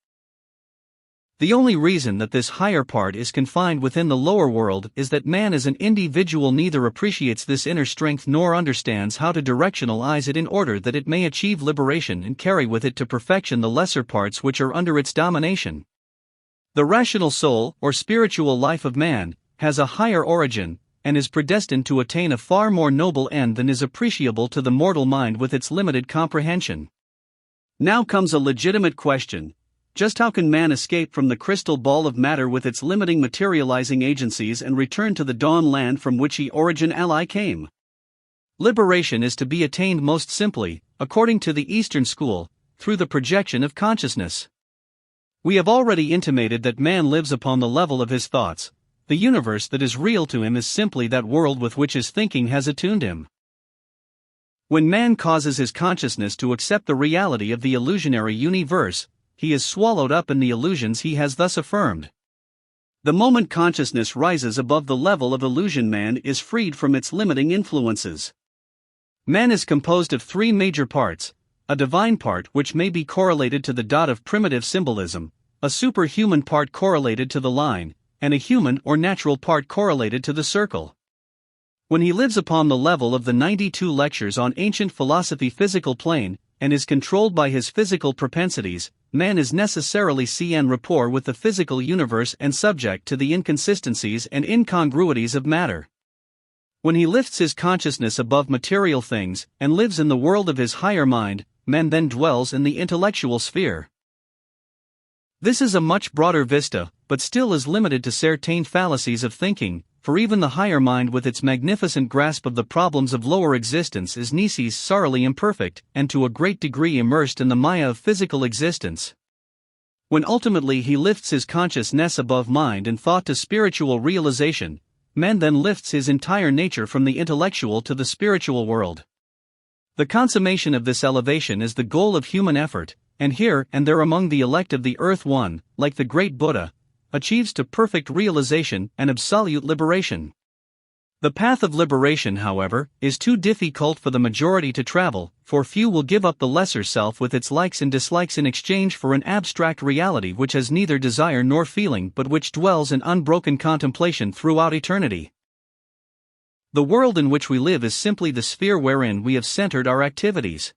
The only reason that this higher part is confined within the lower world is that man as an individual neither appreciates this inner strength nor understands how to directionalize it in order that it may achieve liberation and carry with it to perfection the lesser parts which are under its domination. The rational soul, or spiritual life of man, has a higher origin, and is predestined to attain a far more noble end than is appreciable to the mortal mind with its limited comprehension. Now comes a legitimate question. Just how can man escape from the crystal ball of matter with its limiting materializing agencies and return to the dawn land from which he originally came? Liberation is to be attained most simply, according to the Eastern school, through the projection of consciousness. We have already intimated that man lives upon the level of his thoughts. The universe that is real to him is simply that world with which his thinking has attuned him. When man causes his consciousness to accept the reality of the illusionary universe, he is swallowed up in the illusions he has thus affirmed. The moment consciousness rises above the level of illusion, man is freed from its limiting influences. Man is composed of three major parts: a divine part which may be correlated to the dot of primitive symbolism, a superhuman part correlated to the line, and a human or natural part correlated to the circle. When he lives upon the level of the 92 lectures on ancient philosophy physical plane, and is controlled by his physical propensities, man is necessarily en rapport with the physical universe and subject to the inconsistencies and incongruities of matter. When he lifts his consciousness above material things, and lives in the world of his higher mind, man then dwells in the intellectual sphere. This is a much broader vista, but still is limited to certain fallacies of thinking, for even the higher mind with its magnificent grasp of the problems of lower existence is necessarily imperfect, and to a great degree immersed in the maya of physical existence. When ultimately he lifts his consciousness above mind and thought to spiritual realization, man then lifts his entire nature from the intellectual to the spiritual world. The consummation of this elevation is the goal of human effort, and here and there among the elect of the earth one, like the great Buddha, achieves to perfect realization and absolute liberation. The path of liberation, however, is too difficult for the majority to travel, for few will give up the lesser self with its likes and dislikes in exchange for an abstract reality which has neither desire nor feeling but which dwells in unbroken contemplation throughout eternity. The world in which we live is simply the sphere wherein we have centered our activities.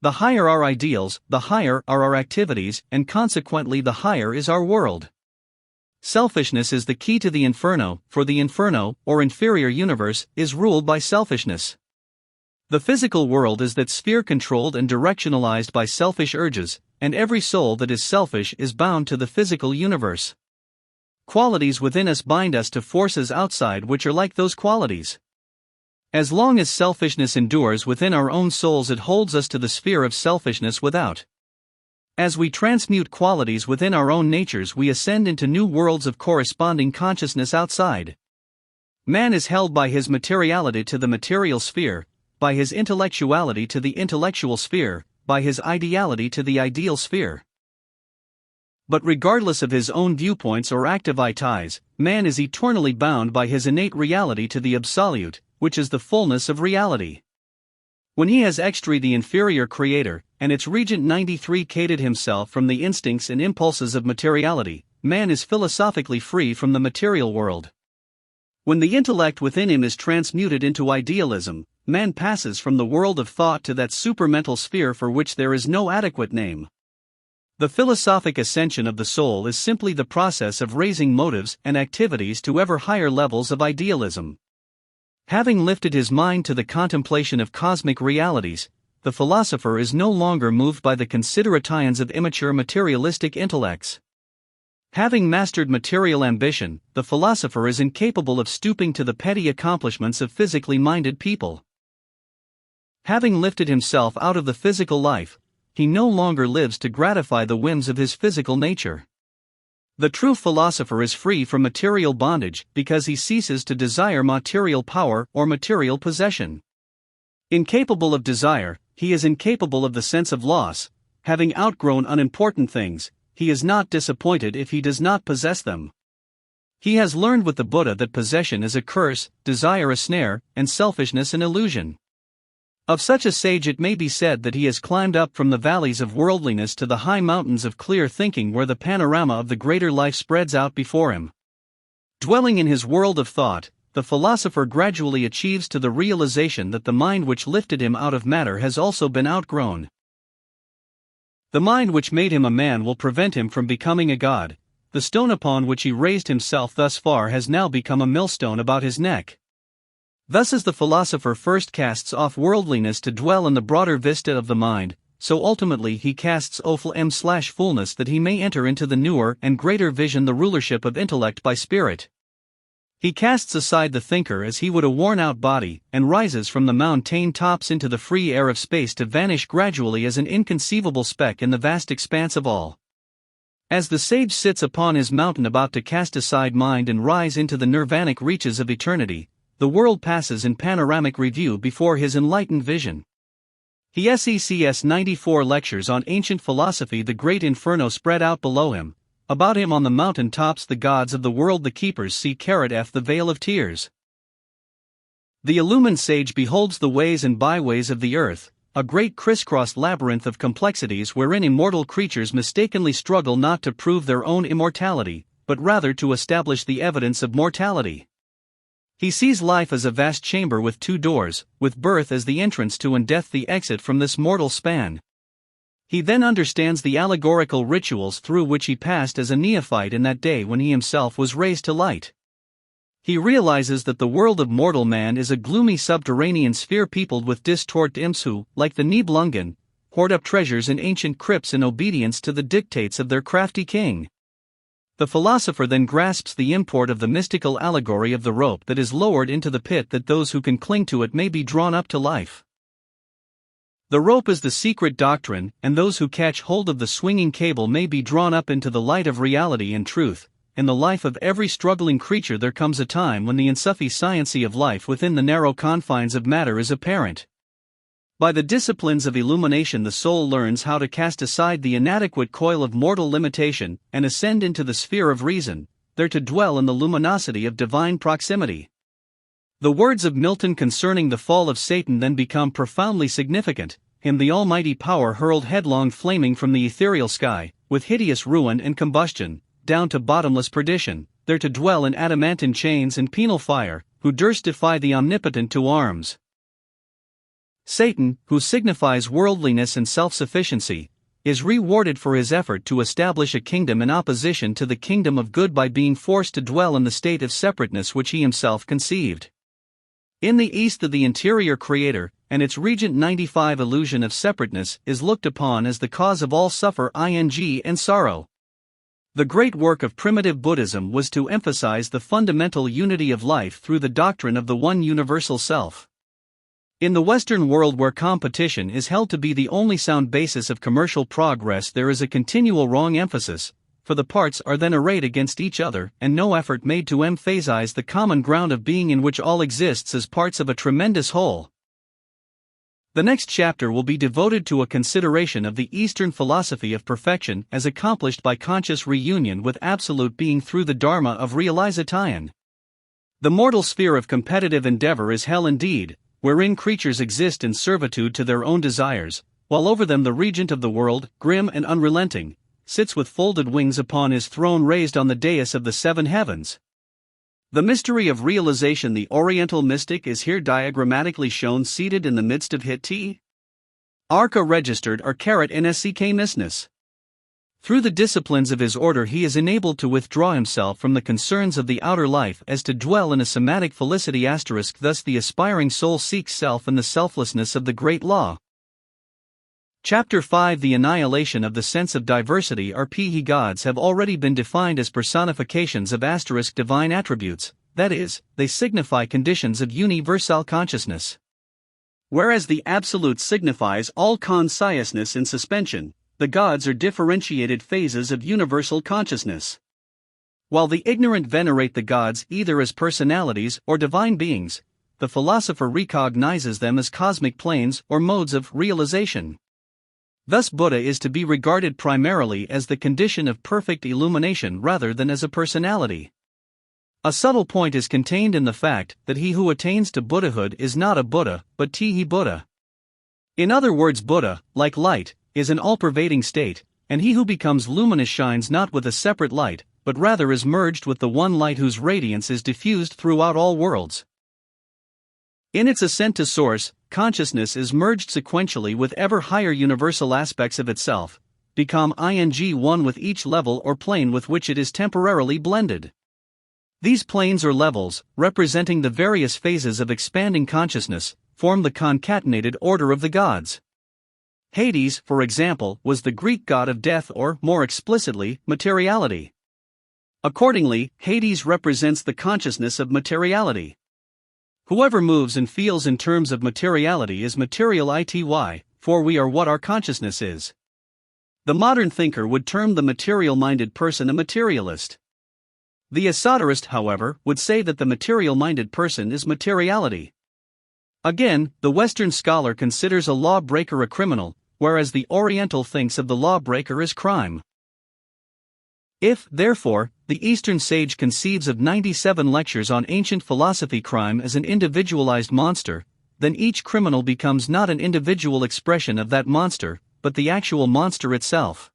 The higher our ideals, the higher are our activities, and consequently the higher is our world. Selfishness is the key to the inferno, for the inferno, or inferior universe, is ruled by selfishness. The physical world is that sphere controlled and directionalized by selfish urges, and every soul that is selfish is bound to the physical universe. Qualities within us bind us to forces outside which are like those qualities. As long as selfishness endures within our own souls, it holds us to the sphere of selfishness without. As we transmute qualities within our own natures, we ascend into new worlds of corresponding consciousness outside. Man is held by his materiality to the material sphere, by his intellectuality to the intellectual sphere, by his ideality to the ideal sphere. But regardless of his own viewpoints or activities, man is eternally bound by his innate reality to the absolute, which is the fullness of reality. When he has extried the inferior creator, and its regent 93 cated himself from the instincts and impulses of materiality, man is philosophically free from the material world. When the intellect within him is transmuted into idealism, man passes from the world of thought to that supermental sphere for which there is no adequate name. The philosophic ascension of the soul is simply the process of raising motives and activities to ever higher levels of idealism. Having lifted his mind to the contemplation of cosmic realities, the philosopher is no longer moved by the considerations of immature materialistic intellects. Having mastered material ambition, the philosopher is incapable of stooping to the petty accomplishments of physically minded people. Having lifted himself out of the physical life, he no longer lives to gratify the whims of his physical nature. The true philosopher is free from material bondage because he ceases to desire material power or material possession. Incapable of desire, he is incapable of the sense of loss. Having outgrown unimportant things, he is not disappointed if he does not possess them. He has learned with the Buddha that possession is a curse, desire a snare, and selfishness an illusion. Of such a sage it may be said that he has climbed up from the valleys of worldliness to the high mountains of clear thinking where the panorama of the greater life spreads out before him. Dwelling in his world of thought, the philosopher gradually achieves to the realization that the mind which lifted him out of matter has also been outgrown. The mind which made him a man will prevent him from becoming a god. The stone upon which he raised himself thus far has now become a millstone about his neck. Thus as the philosopher first casts off worldliness to dwell in the broader vista of the mind, so ultimately he casts off fullness that he may enter into the newer and greater vision, the rulership of intellect by spirit. He casts aside the thinker as he would a worn-out body, and rises from the mountain tops into the free air of space to vanish gradually as an inconceivable speck in the vast expanse of all. As the sage sits upon his mountain about to cast aside mind and rise into the nirvanic reaches of eternity, the world passes in panoramic review before his enlightened vision. He sees 94 lectures on ancient philosophy, the great inferno spread out below him. About him on the mountain tops the gods of the world the keepers see the veil of tears. The illumined sage beholds the ways and byways of the earth, a great crisscrossed labyrinth of complexities wherein immortal creatures mistakenly struggle not to prove their own immortality, but rather to establish the evidence of mortality. He sees life as a vast chamber with two doors, with birth as the entrance to and death the exit from this mortal span. He then understands the allegorical rituals through which he passed as a neophyte in that day when he himself was raised to light. He realizes that the world of mortal man is a gloomy subterranean sphere peopled with distort imps who, like the Nibelungen, hoard up treasures in ancient crypts in obedience to the dictates of their crafty king. The philosopher then grasps the import of the mystical allegory of the rope that is lowered into the pit that those who can cling to it may be drawn up to life. The rope is the secret doctrine, and those who catch hold of the swinging cable may be drawn up into the light of reality and truth. In the life of every struggling creature there comes a time when the insufficiency of life within the narrow confines of matter is apparent. By the disciplines of illumination the soul learns how to cast aside the inadequate coil of mortal limitation, and ascend into the sphere of reason, there to dwell in the luminosity of divine proximity. The words of Milton concerning the fall of Satan then become profoundly significant. Him the almighty power hurled headlong flaming from the ethereal sky, with hideous ruin and combustion, down to bottomless perdition, there to dwell in adamantine chains and penal fire, who durst defy the omnipotent to arms. Satan, who signifies worldliness and self-sufficiency, is rewarded for his effort to establish a kingdom in opposition to the kingdom of good by being forced to dwell in the state of separateness which he himself conceived. In the East the interior creator, and its regent 95 illusion of separateness is looked upon as the cause of all suffering and sorrow. The great work of primitive Buddhism was to emphasize the fundamental unity of life through the doctrine of the one universal self. In the Western world where competition is held to be the only sound basis of commercial progress there is a continual wrong emphasis, for the parts are then arrayed against each other and no effort made to emphasize the common ground of being in which all exists as parts of a tremendous whole. The next chapter will be devoted to a consideration of the Eastern philosophy of perfection as accomplished by conscious reunion with Absolute Being through the Dharma of realization. The mortal sphere of competitive endeavor is hell indeed, wherein creatures exist in servitude to their own desires, while over them the regent of the world, grim and unrelenting, sits with folded wings upon his throne raised on the dais of the seven heavens. The mystery of realization. The Oriental mystic is here diagrammatically shown seated in the midst of Hit Arca registered or carat NSCK misness. Through the disciplines of his order he is enabled to withdraw himself from the concerns of the outer life as to dwell in a somatic felicity *. Thus the aspiring soul seeks self in the selflessness of the great law. Chapter 5 The annihilation of the sense of diversity. RPE gods have already been defined as personifications of divine attributes, that is, they signify conditions of universal consciousness. Whereas the Absolute signifies all consciousness in suspension, the gods are differentiated phases of universal consciousness. While the ignorant venerate the gods either as personalities or divine beings, the philosopher recognizes them as cosmic planes or modes of realization. Thus Buddha is to be regarded primarily as the condition of perfect illumination rather than as a personality. A subtle point is contained in the fact that he who attains to Buddhahood is not a Buddha, but Tihi Buddha. In other words, Buddha, like light, is an all-pervading state, and he who becomes luminous shines not with a separate light, but rather is merged with the one light whose radiance is diffused throughout all worlds. In its ascent to source, consciousness is merged sequentially with ever higher universal aspects of itself, become one with each level or plane with which it is temporarily blended. These planes or levels, representing the various phases of expanding consciousness, form the concatenated order of the gods. Hades, for example, was the Greek god of death or, more explicitly, materiality. Accordingly, Hades represents the consciousness of materiality. Whoever moves and feels in terms of materiality is material ity, for we are what our consciousness is. The modern thinker would term the material-minded person a materialist. The esoterist, however, would say that the material-minded person is materiality. Again, the Western scholar considers a law-breaker a criminal, whereas the Oriental thinks of the law-breaker as crime. If, therefore, the Eastern sage conceives of 97 lectures on ancient philosophy crime as an individualized monster, then each criminal becomes not an individual expression of that monster, but the actual monster itself.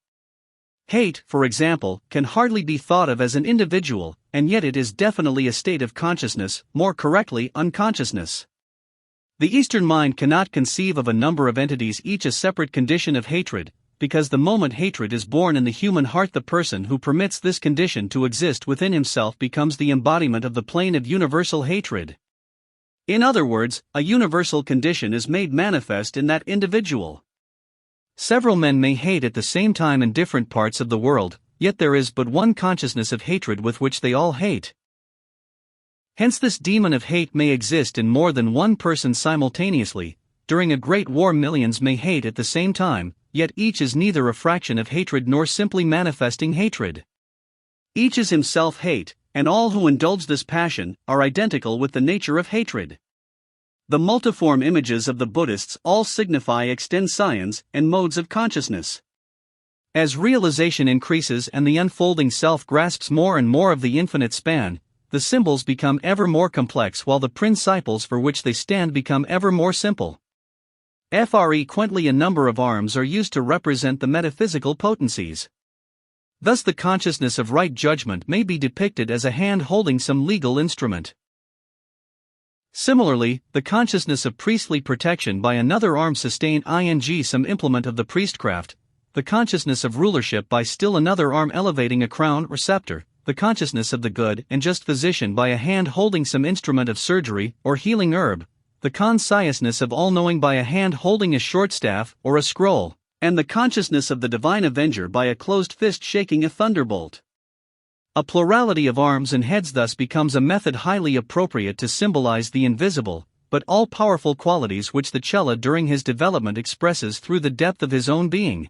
Hate, for example, can hardly be thought of as an individual, and yet it is definitely a state of consciousness, more correctly, unconsciousness. The Eastern mind cannot conceive of a number of entities each a separate condition of hatred, because the moment hatred is born in the human heart, the person who permits this condition to exist within himself becomes the embodiment of the plane of universal hatred. In other words, a universal condition is made manifest in that individual. Several men may hate at the same time in different parts of the world, yet there is but one consciousness of hatred with which they all hate. Hence this demon of hate may exist in more than one person simultaneously. During a great war millions may hate at the same time, yet each is neither a fraction of hatred nor simply manifesting hatred. Each is himself hate, and all who indulge this passion are identical with the nature of hatred. The multiform images of the Buddhists all signify extensions and modes of consciousness. As realization increases and the unfolding self grasps more and more of the infinite span, the symbols become ever more complex while the principles for which they stand become ever more simple. Frequently a number of arms are used to represent the metaphysical potencies. Thus the consciousness of right judgment may be depicted as a hand holding some legal instrument. Similarly, the consciousness of priestly protection by another arm sustain some implement of the priestcraft, the consciousness of rulership by still another arm elevating a crown or scepter, the consciousness of the good and just physician by a hand holding some instrument of surgery or healing herb, the consciousness of all-knowing by a hand holding a short staff or a scroll, and the consciousness of the divine avenger by a closed fist shaking a thunderbolt. A plurality of arms and heads thus becomes a method highly appropriate to symbolize the invisible, but all-powerful qualities which the Chela during his development expresses through the depth of his own being.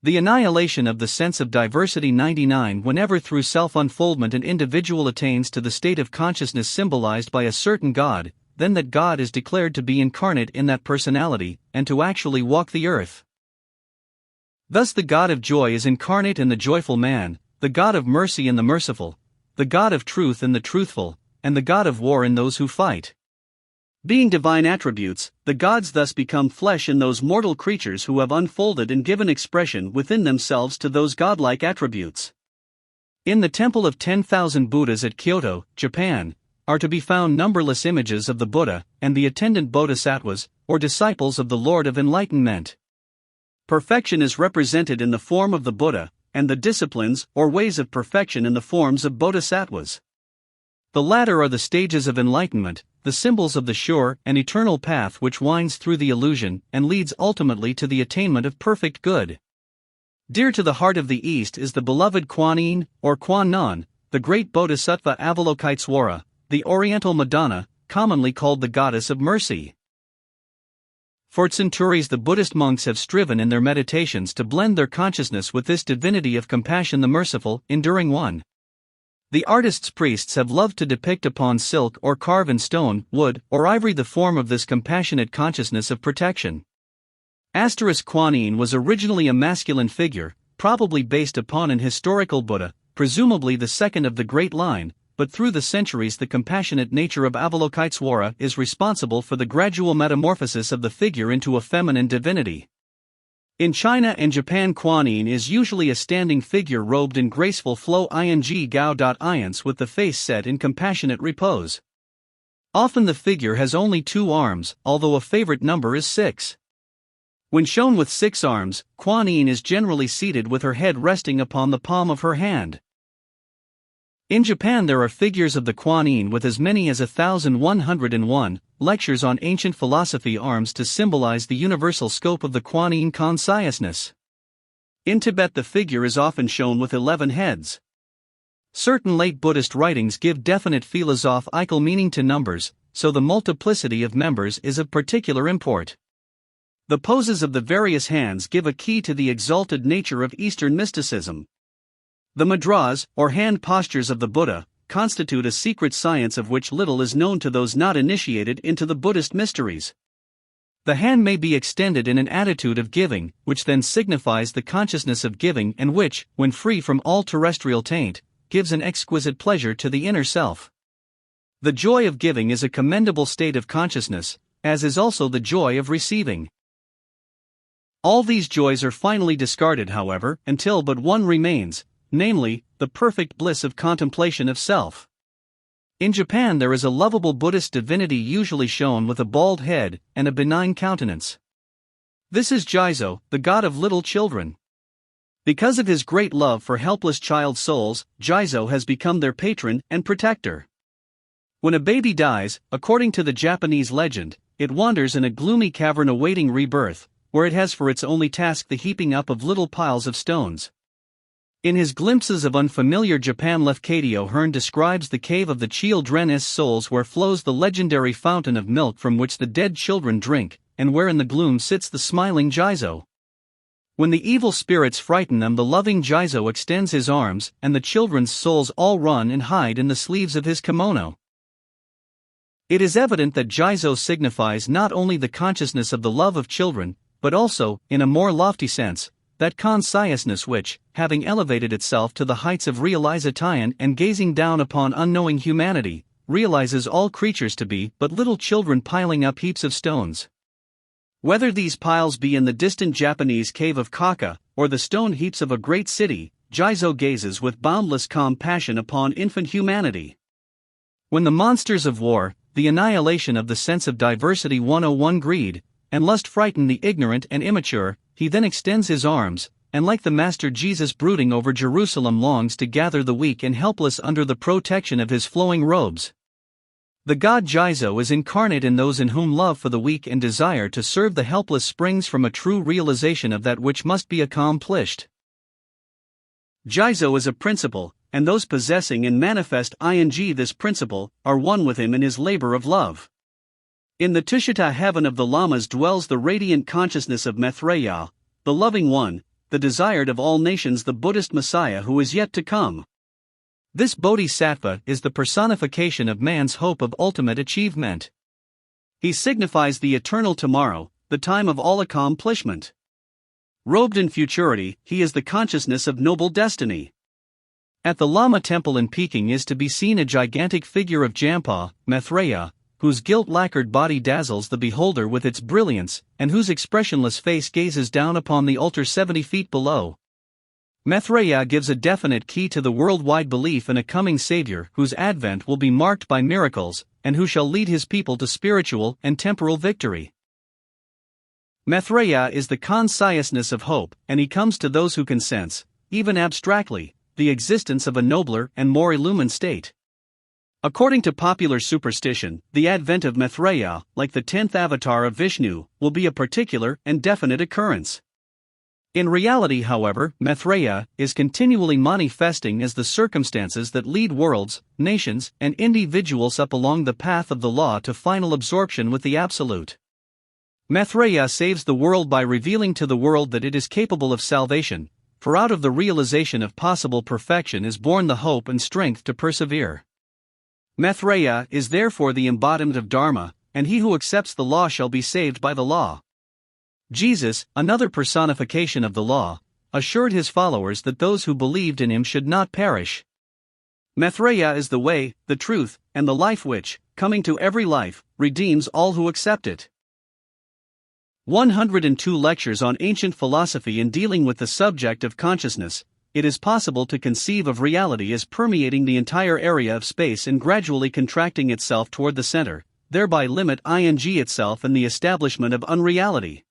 The annihilation of the sense of diversity 99 whenever through self-unfoldment an individual attains to the state of consciousness symbolized by a certain God, then that God is declared to be incarnate in that personality, and to actually walk the earth. Thus the God of joy is incarnate in the joyful man, the God of mercy in the merciful, the God of truth in the truthful, and the God of war in those who fight. Being divine attributes, the gods thus become flesh in those mortal creatures who have unfolded and given expression within themselves to those godlike attributes. In the Temple of 10,000 Buddhas at Kyoto, Japan, are to be found numberless images of the Buddha and the attendant bodhisattvas, or disciples of the Lord of Enlightenment. Perfection is represented in the form of the Buddha, and the disciplines or ways of perfection in the forms of bodhisattvas. The latter are the stages of enlightenment, the symbols of the sure and eternal path which winds through the illusion and leads ultimately to the attainment of perfect good. Dear to the heart of the East is the beloved Kuan Yin, or Kuan Non, the great bodhisattva Avalokitesvara, the Oriental Madonna, commonly called the Goddess of Mercy. For centuries the Buddhist monks have striven in their meditations to blend their consciousness with this divinity of compassion, the merciful, enduring one. The artists' priests have loved to depict upon silk or carve in stone, wood, or ivory the form of this compassionate consciousness of protection. Kuan Yin was originally a masculine figure, probably based upon an historical Buddha, presumably the second of the Great Line, but through the centuries the compassionate nature of Avalokiteswara is responsible for the gradual metamorphosis of the figure into a feminine divinity. In China and Japan, Kuan Yin is usually a standing figure robed in graceful flow ing gao.iance with the face set in compassionate repose. Often the figure has only 2 arms, although a favorite number is 6. When shown with 6 arms, Kuan Yin is generally seated with her head resting upon the palm of her hand. In Japan there are figures of the Kuan Yin with as many as 1,101, lectures on ancient philosophy arms to symbolize the universal scope of the Kuan Yin consciousness. In Tibet the figure is often shown with 11 heads. Certain late Buddhist writings give definite philosophical meaning to numbers, so the multiplicity of members is of particular import. The poses of the various hands give a key to the exalted nature of Eastern mysticism. The mudras, or hand postures of the Buddha, constitute a secret science of which little is known to those not initiated into the Buddhist mysteries. The hand may be extended in an attitude of giving, which then signifies the consciousness of giving and which, when free from all terrestrial taint, gives an exquisite pleasure to the inner self. The joy of giving is a commendable state of consciousness, as is also the joy of receiving. All these joys are finally discarded, however, until but one remains, namely, the perfect bliss of contemplation of self. In Japan there is a lovable Buddhist divinity usually shown with a bald head and a benign countenance. This is Jizo, the god of little children. Because of his great love for helpless child souls, Jizo has become their patron and protector. When a baby dies, according to the Japanese legend, it wanders in a gloomy cavern awaiting rebirth, where it has for its only task the heaping up of little piles of stones. In his Glimpses of Unfamiliar Japan, Lefkadio Hearn describes the cave of the children's souls where flows the legendary fountain of milk from which the dead children drink, and where in the gloom sits the smiling Jizo. When the evil spirits frighten them, the loving Jizo extends his arms, and the children's souls all run and hide in the sleeves of his kimono. It is evident that Jizo signifies not only the consciousness of the love of children, but also, in a more lofty sense, that consciousness which, having elevated itself to the heights of realization and gazing down upon unknowing humanity, realizes all creatures to be but little children piling up heaps of stones. Whether these piles be in the distant Japanese cave of Kaka, or the stone heaps of a great city, Jizo gazes with boundless compassion upon infant humanity. When the monsters of war, the annihilation of the sense of diversity 101 greed, and lust frighten the ignorant and immature, he then extends his arms, and like the Master Jesus brooding over Jerusalem longs to gather the weak and helpless under the protection of his flowing robes. The god Jizo is incarnate in those in whom love for the weak and desire to serve the helpless springs from a true realization of that which must be accomplished. Jizo is a principle, and those possessing and manifest this principle are one with him in his labor of love. In the Tushita heaven of the Lamas dwells the radiant consciousness of Maitreya, the loving one, the desired of all nations, the Buddhist Messiah who is yet to come. This Bodhisattva is the personification of man's hope of ultimate achievement. He signifies the eternal tomorrow, the time of all accomplishment. Robed in futurity, he is the consciousness of noble destiny. At the Lama temple in Peking is to be seen a gigantic figure of Jampa, Maitreya, whose gilt-lacquered body dazzles the beholder with its brilliance, and whose expressionless face gazes down upon the altar 70 feet below. Maitreya gives a definite key to the worldwide belief in a coming Savior whose advent will be marked by miracles, and who shall lead his people to spiritual and temporal victory. Maitreya is the consciousness of hope, and he comes to those who can sense, even abstractly, the existence of a nobler and more illumined state. According to popular superstition, the advent of Maitreya, like the 10th avatar of Vishnu, will be a particular and definite occurrence. In reality, however, Maitreya is continually manifesting as the circumstances that lead worlds, nations, and individuals up along the path of the law to final absorption with the Absolute. Maitreya saves the world by revealing to the world that it is capable of salvation, for out of the realization of possible perfection is born the hope and strength to persevere. Maitreya is therefore the embodiment of Dharma, and he who accepts the law shall be saved by the law. Jesus, another personification of the law, assured his followers that those who believed in him should not perish. Maitreya is the way, the truth, and the life which, coming to every life, redeems all who accept it. 102 lectures on ancient philosophy. In dealing with the subject of consciousness, it is possible to conceive of reality as permeating the entire area of space and gradually contracting itself toward the center, thereby limit itself and the establishment of unreality.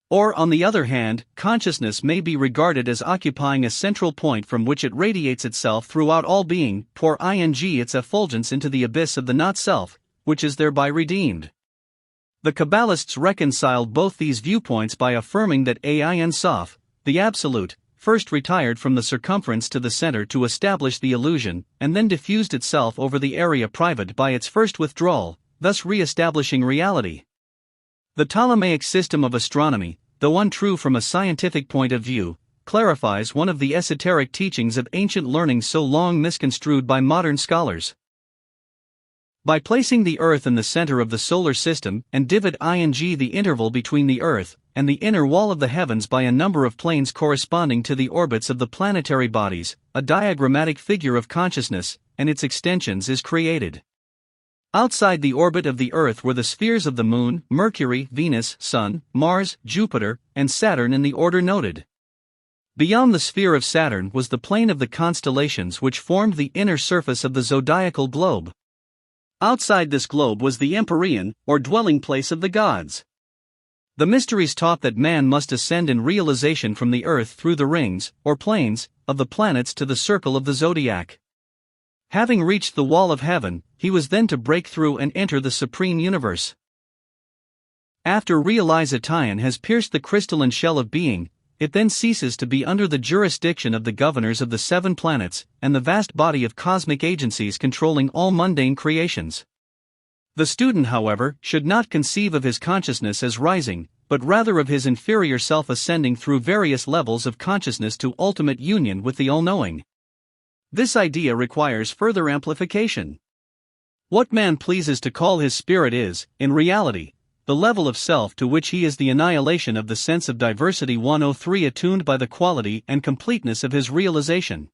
Or, on the other hand, consciousness may be regarded as occupying a central point from which it radiates itself throughout all being, pour its effulgence into the abyss of the not-self, which is thereby redeemed. The Kabbalists reconciled both these viewpoints by affirming that Ein Sof, the Absolute, first retired from the circumference to the center to establish the illusion, and then diffused itself over the area private by its first withdrawal, thus re-establishing reality. The Ptolemaic system of astronomy, though untrue from a scientific point of view, clarifies one of the esoteric teachings of ancient learning so long misconstrued by modern scholars. By placing the Earth in the center of the solar system and divide the interval between the Earth and the inner wall of the heavens by a number of planes corresponding to the orbits of the planetary bodies, a diagrammatic figure of consciousness and its extensions is created. Outside the orbit of the Earth were the spheres of the Moon, Mercury, Venus, Sun, Mars, Jupiter, and Saturn in the order noted. Beyond the sphere of Saturn was the plane of the constellations which formed the inner surface of the zodiacal globe. Outside this globe was the empyrean, or dwelling place of the gods. The mysteries taught that man must ascend in realization from the Earth through the rings, or planes, of the planets to the circle of the zodiac. Having reached the wall of heaven, he was then to break through and enter the supreme universe. After realization has pierced the crystalline shell of being, it then ceases to be under the jurisdiction of the governors of the 7 planets and the vast body of cosmic agencies controlling all mundane creations. The student, however, should not conceive of his consciousness as rising, but rather of his inferior self ascending through various levels of consciousness to ultimate union with the all-knowing. This idea requires further amplification. What man pleases to call his spirit is, in reality, the level of self to which he is the annihilation of the sense of diversity 103 attuned by the quality and completeness of his realization.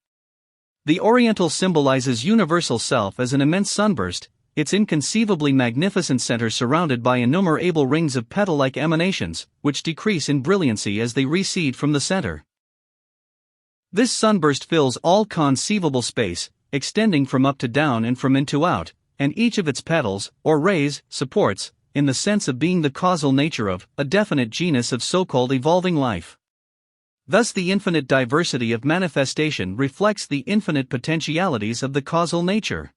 The Oriental symbolizes universal self as an immense sunburst, its inconceivably magnificent center surrounded by innumerable rings of petal-like emanations, which decrease in brilliancy as they recede from the center. This sunburst fills all conceivable space, extending from up to down and from in to out, and each of its petals, or rays, supports, in the sense of being the causal nature of, a definite genus of so-called evolving life. Thus the infinite diversity of manifestation reflects the infinite potentialities of the causal nature.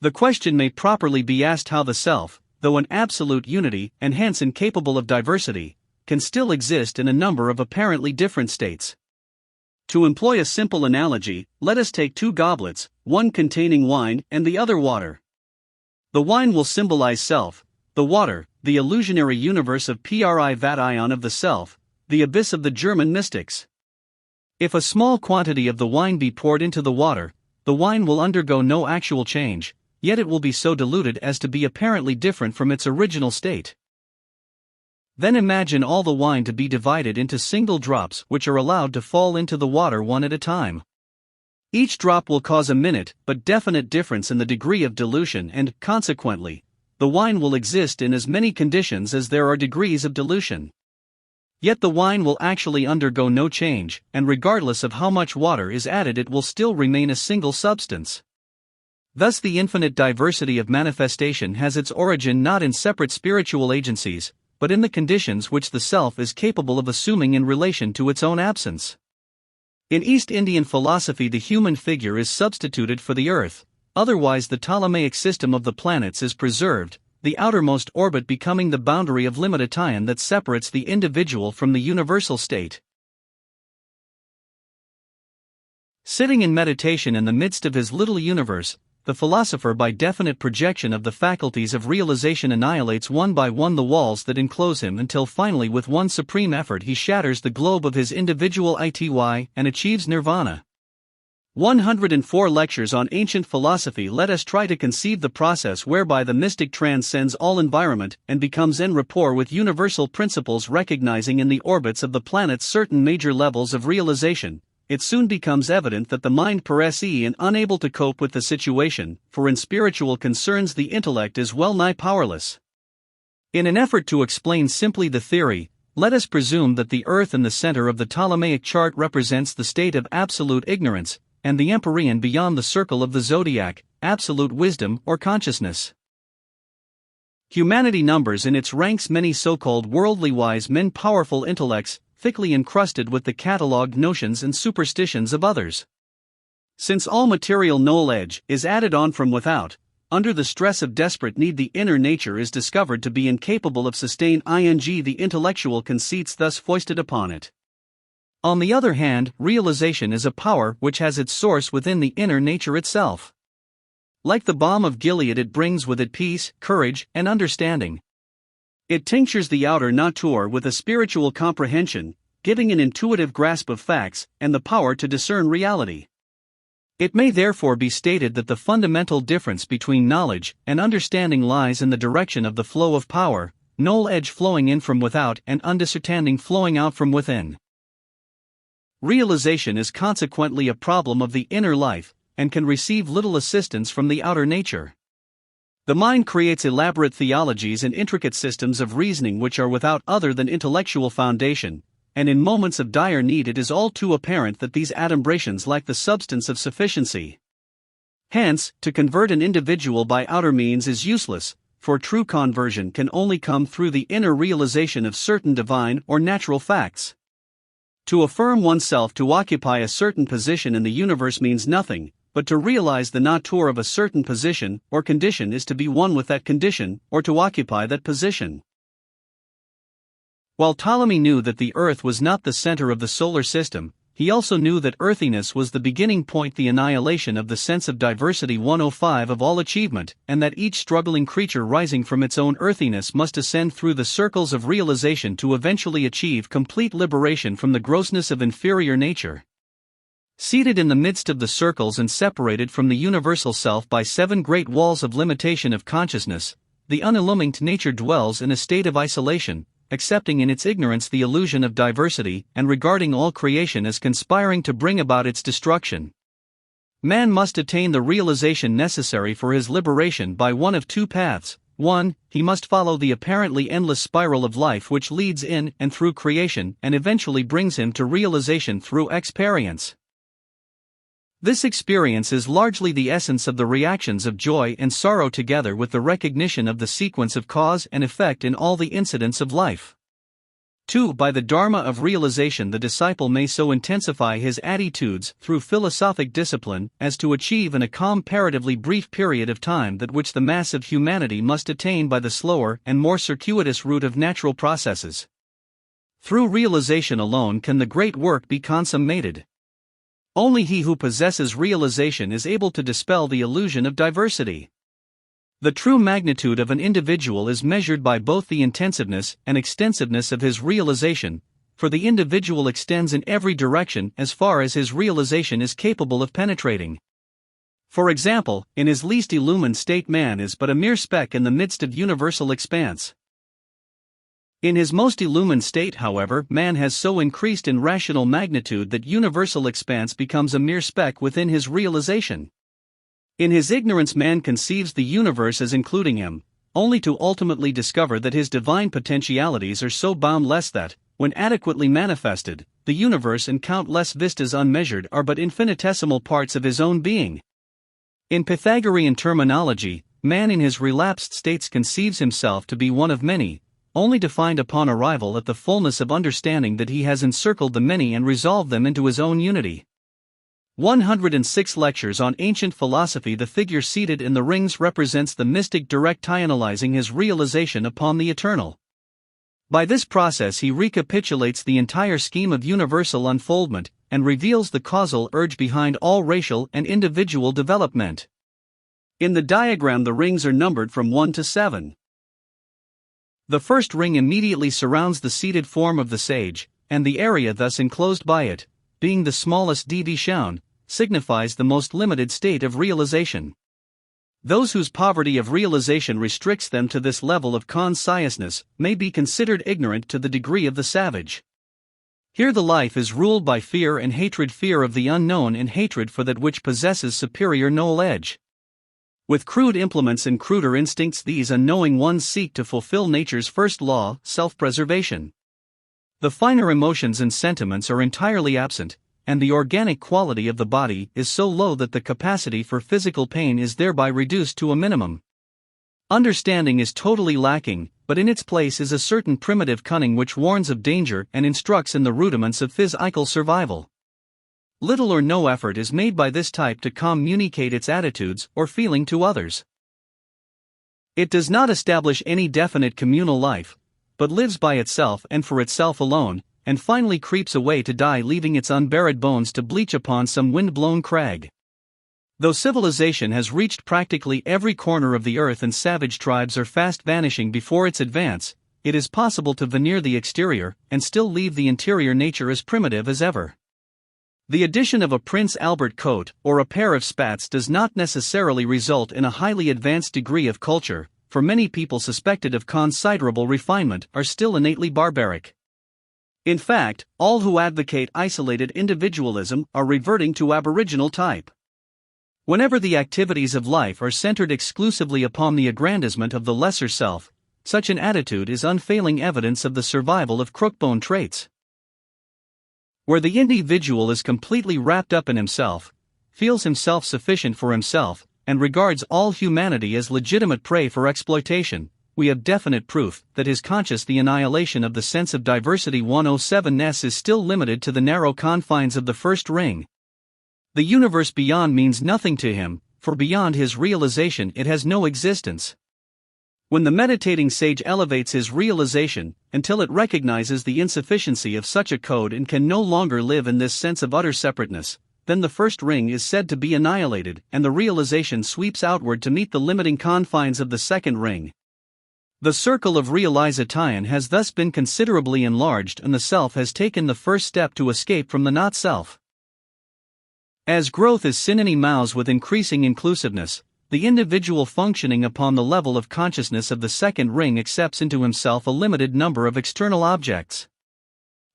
The question may properly be asked how the self, though an absolute unity and hence incapable of diversity, can still exist in a number of apparently different states. To employ a simple analogy, let us take 2 goblets, one containing wine and the other water. The wine will symbolize self, the water, the illusionary universe of Privat of the self, the abyss of the German mystics. If a small quantity of the wine be poured into the water, the wine will undergo no actual change, yet it will be so diluted as to be apparently different from its original state. Then imagine all the wine to be divided into single drops which are allowed to fall into the water one at a time. Each drop will cause a minute but definite difference in the degree of dilution and, consequently, the wine will exist in as many conditions as there are degrees of dilution. Yet the wine will actually undergo no change, and regardless of how much water is added it will still remain a single substance. Thus the infinite diversity of manifestation has its origin not in separate spiritual agencies, but in the conditions which the self is capable of assuming in relation to its own absence. In East Indian philosophy the human figure is substituted for the earth, otherwise the Ptolemaic system of the planets is preserved, the outermost orbit becoming the boundary of limitation that separates the individual from the universal state. Sitting in meditation in the midst of his little universe, the philosopher by definite projection of the faculties of realization annihilates one by one the walls that enclose him until finally with one supreme effort he shatters the globe of his individual ity and achieves nirvana. 104 lectures on ancient philosophy. Let us try to conceive the process whereby the mystic transcends all environment and becomes en rapport with universal principles, recognizing in the orbits of the planets certain major levels of realization, it soon becomes evident that the mind per se and unable to cope with the situation, for in spiritual concerns the intellect is well nigh powerless. In an effort to explain simply the theory, let us presume that the Earth in the center of the Ptolemaic chart represents the state of absolute ignorance, and the empyrean beyond the circle of the zodiac, absolute wisdom or consciousness. Humanity numbers in its ranks many so-called worldly wise men, powerful intellects, thickly encrusted with the catalogued notions and superstitions of others. Since all material knowledge is added on from without, under the stress of desperate need the inner nature is discovered to be incapable of sustain the intellectual conceits thus foisted upon it. On the other hand, realization is a power which has its source within the inner nature itself. Like the balm of Gilead, it brings with it peace, courage, and understanding. It tinctures the outer nature with a spiritual comprehension, giving an intuitive grasp of facts and the power to discern reality. It may therefore be stated that the fundamental difference between knowledge and understanding lies in the direction of the flow of power, knowledge flowing in from without and understanding flowing out from within. Realization is consequently a problem of the inner life, and can receive little assistance from the outer nature. The mind creates elaborate theologies and intricate systems of reasoning which are without other than intellectual foundation, and in moments of dire need it is all too apparent that these adumbrations lack the substance of sufficiency. Hence, to convert an individual by outer means is useless, for true conversion can only come through the inner realization of certain divine or natural facts. To affirm oneself to occupy a certain position in the universe means nothing, but to realize the nature of a certain position or condition is to be one with that condition or to occupy that position. While Ptolemy knew that the Earth was not the center of the solar system, he also knew that earthiness was the beginning point, the annihilation of the sense of diversity 105 of all achievement, and that each struggling creature rising from its own earthiness must ascend through the circles of realization to eventually achieve complete liberation from the grossness of inferior nature. Seated in the midst of the circles and separated from the universal self by 7 great walls of limitation of consciousness, the unillumined nature dwells in a state of isolation, accepting in its ignorance the illusion of diversity and regarding all creation as conspiring to bring about its destruction. Man must attain the realization necessary for his liberation by one of 2 paths. 1. He must follow the apparently endless spiral of life which leads in and through creation and eventually brings him to realization through experience. This experience is largely the essence of the reactions of joy and sorrow together with the recognition of the sequence of cause and effect in all the incidents of life. 2. By the dharma of realization the disciple may so intensify his attitudes through philosophic discipline as to achieve in a comparatively brief period of time that which the mass of humanity must attain by the slower and more circuitous route of natural processes. Through realization alone can the great work be consummated. Only he who possesses realization is able to dispel the illusion of diversity. The true magnitude of an individual is measured by both the intensiveness and extensiveness of his realization, for the individual extends in every direction as far as his realization is capable of penetrating. For example, in his least illumined state man is but a mere speck in the midst of universal expanse. In his most illumined state, however, man has so increased in rational magnitude that universal expanse becomes a mere speck within his realization. In his ignorance man conceives the universe as including him, only to ultimately discover that his divine potentialities are so boundless that, when adequately manifested, the universe and countless vistas unmeasured are but infinitesimal parts of his own being. In Pythagorean terminology, man in his relapsed states conceives himself to be one of many, only to find upon arrival at the fullness of understanding that he has encircled the many and resolved them into his own unity. 106 Lectures on Ancient Philosophy. The figure seated in the rings represents the mystic directionalizing his realization upon the eternal. By this process he recapitulates the entire scheme of universal unfoldment, and reveals the causal urge behind all racial and individual development. In the diagram the rings are numbered from 1 to 7. The first ring immediately surrounds the seated form of the sage, and the area thus enclosed by it, being the smallest deviation, signifies the most limited state of realization. Those whose poverty of realization restricts them to this level of consciousness may be considered ignorant to the degree of the savage. Here the life is ruled by fear and hatred, fear of the unknown and hatred for that which possesses superior knowledge. With crude implements and cruder instincts, these unknowing ones seek to fulfill nature's first law, self-preservation. The finer emotions and sentiments are entirely absent, and the organic quality of the body is so low that the capacity for physical pain is thereby reduced to a minimum. Understanding is totally lacking, but in its place is a certain primitive cunning which warns of danger and instructs in the rudiments of physical survival. Little or no effort is made by this type to communicate its attitudes or feeling to others. It does not establish any definite communal life, but lives by itself and for itself alone, and finally creeps away to die, leaving its unburied bones to bleach upon some wind-blown crag. Though civilization has reached practically every corner of the earth and savage tribes are fast vanishing before its advance, it is possible to veneer the exterior and still leave the interior nature as primitive as ever. The addition of a Prince Albert coat or a pair of spats does not necessarily result in a highly advanced degree of culture, for many people suspected of considerable refinement are still innately barbaric. In fact, all who advocate isolated individualism are reverting to aboriginal type. Whenever the activities of life are centered exclusively upon the aggrandizement of the lesser self, such an attitude is unfailing evidence of the survival of crookbone traits. Where the individual is completely wrapped up in himself, feels himself sufficient for himself, and regards all humanity as legitimate prey for exploitation, we have definite proof that his conscious the annihilation of the sense of diversity 107s is still limited to the narrow confines of the first ring. The universe beyond means nothing to him, for beyond his realization it has no existence. When the meditating sage elevates his realization, until it recognizes the insufficiency of such a code and can no longer live in this sense of utter separateness, then the first ring is said to be annihilated and the realization sweeps outward to meet the limiting confines of the second ring. The circle of realization has thus been considerably enlarged and the self has taken the first step to escape from the not-self. As growth is synonymous with increasing inclusiveness, the individual functioning upon the level of consciousness of the second ring accepts into himself a limited number of external objects.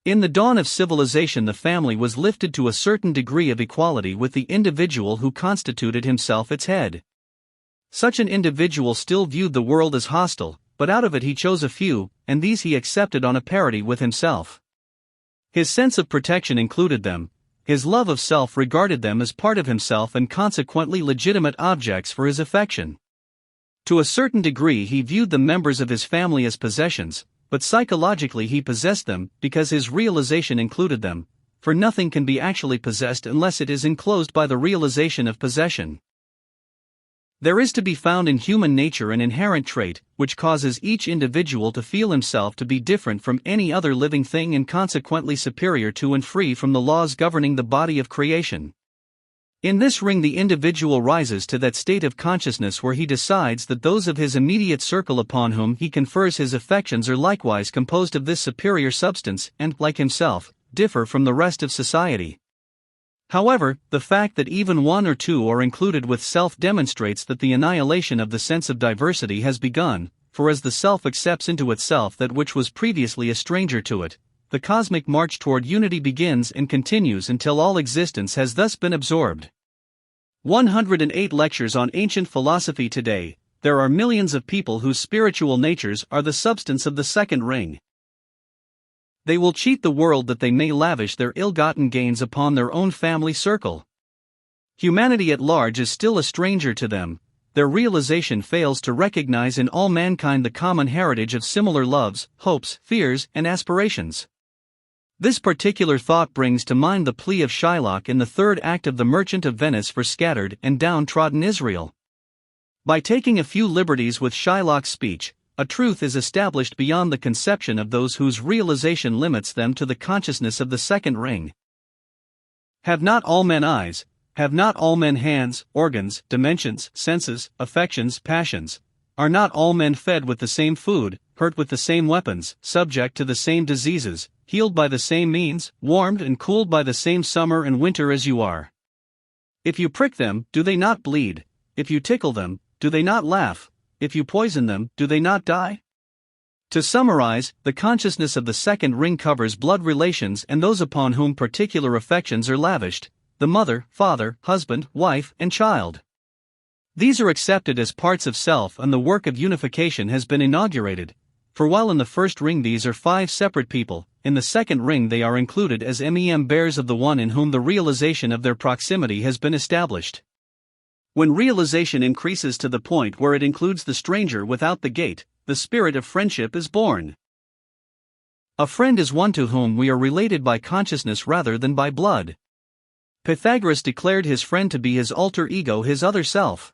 In the dawn of civilization, the family was lifted to a certain degree of equality with the individual who constituted himself its head. Such an individual still viewed the world as hostile, but out of it he chose a few, and these he accepted on a parity with himself. His sense of protection included them. His love of self regarded them as part of himself and consequently legitimate objects for his affection. To a certain degree he viewed the members of his family as possessions, but psychologically he possessed them because his realization included them, for nothing can be actually possessed unless it is enclosed by the realization of possession. There is to be found in human nature an inherent trait, which causes each individual to feel himself to be different from any other living thing and consequently superior to and free from the laws governing the body of creation. In this ring the individual rises to that state of consciousness where he decides that those of his immediate circle upon whom he confers his affections are likewise composed of this superior substance and, like himself, differ from the rest of society. However, the fact that even one or two are included with self demonstrates that the annihilation of the sense of diversity has begun, for as the self accepts into itself that which was previously a stranger to it, the cosmic march toward unity begins and continues until all existence has thus been absorbed. 108 lectures on ancient philosophy. Today, there are millions of people whose spiritual natures are the substance of the second ring. They will cheat the world that they may lavish their ill-gotten gains upon their own family circle. Humanity at large is still a stranger to them. Their realization fails to recognize in all mankind the common heritage of similar loves, hopes, fears, and aspirations. This particular thought brings to mind the plea of Shylock in the third act of The Merchant of Venice for scattered and downtrodden Israel. By taking a few liberties with Shylock's speech, a truth is established beyond the conception of those whose realization limits them to the consciousness of the second ring. Have not all men eyes? Have not all men hands, organs, dimensions, senses, affections, passions? Are not all men fed with the same food, hurt with the same weapons, subject to the same diseases, healed by the same means, warmed and cooled by the same summer and winter as you are? If you prick them, do they not bleed? If you tickle them, do they not laugh? If you poison them, do they not die? To summarize, the consciousness of the second ring covers blood relations and those upon whom particular affections are lavished: the mother, father, husband, wife, and child. These are accepted as parts of self, and the work of unification has been inaugurated. For while in the first ring these are 5 separate people, in the second ring they are included as bears of the one in whom the realization of their proximity has been established. When realization increases to the point where it includes the stranger without the gate, the spirit of friendship is born. A friend is one to whom we are related by consciousness rather than by blood. Pythagoras declared his friend to be his alter ego, his other self.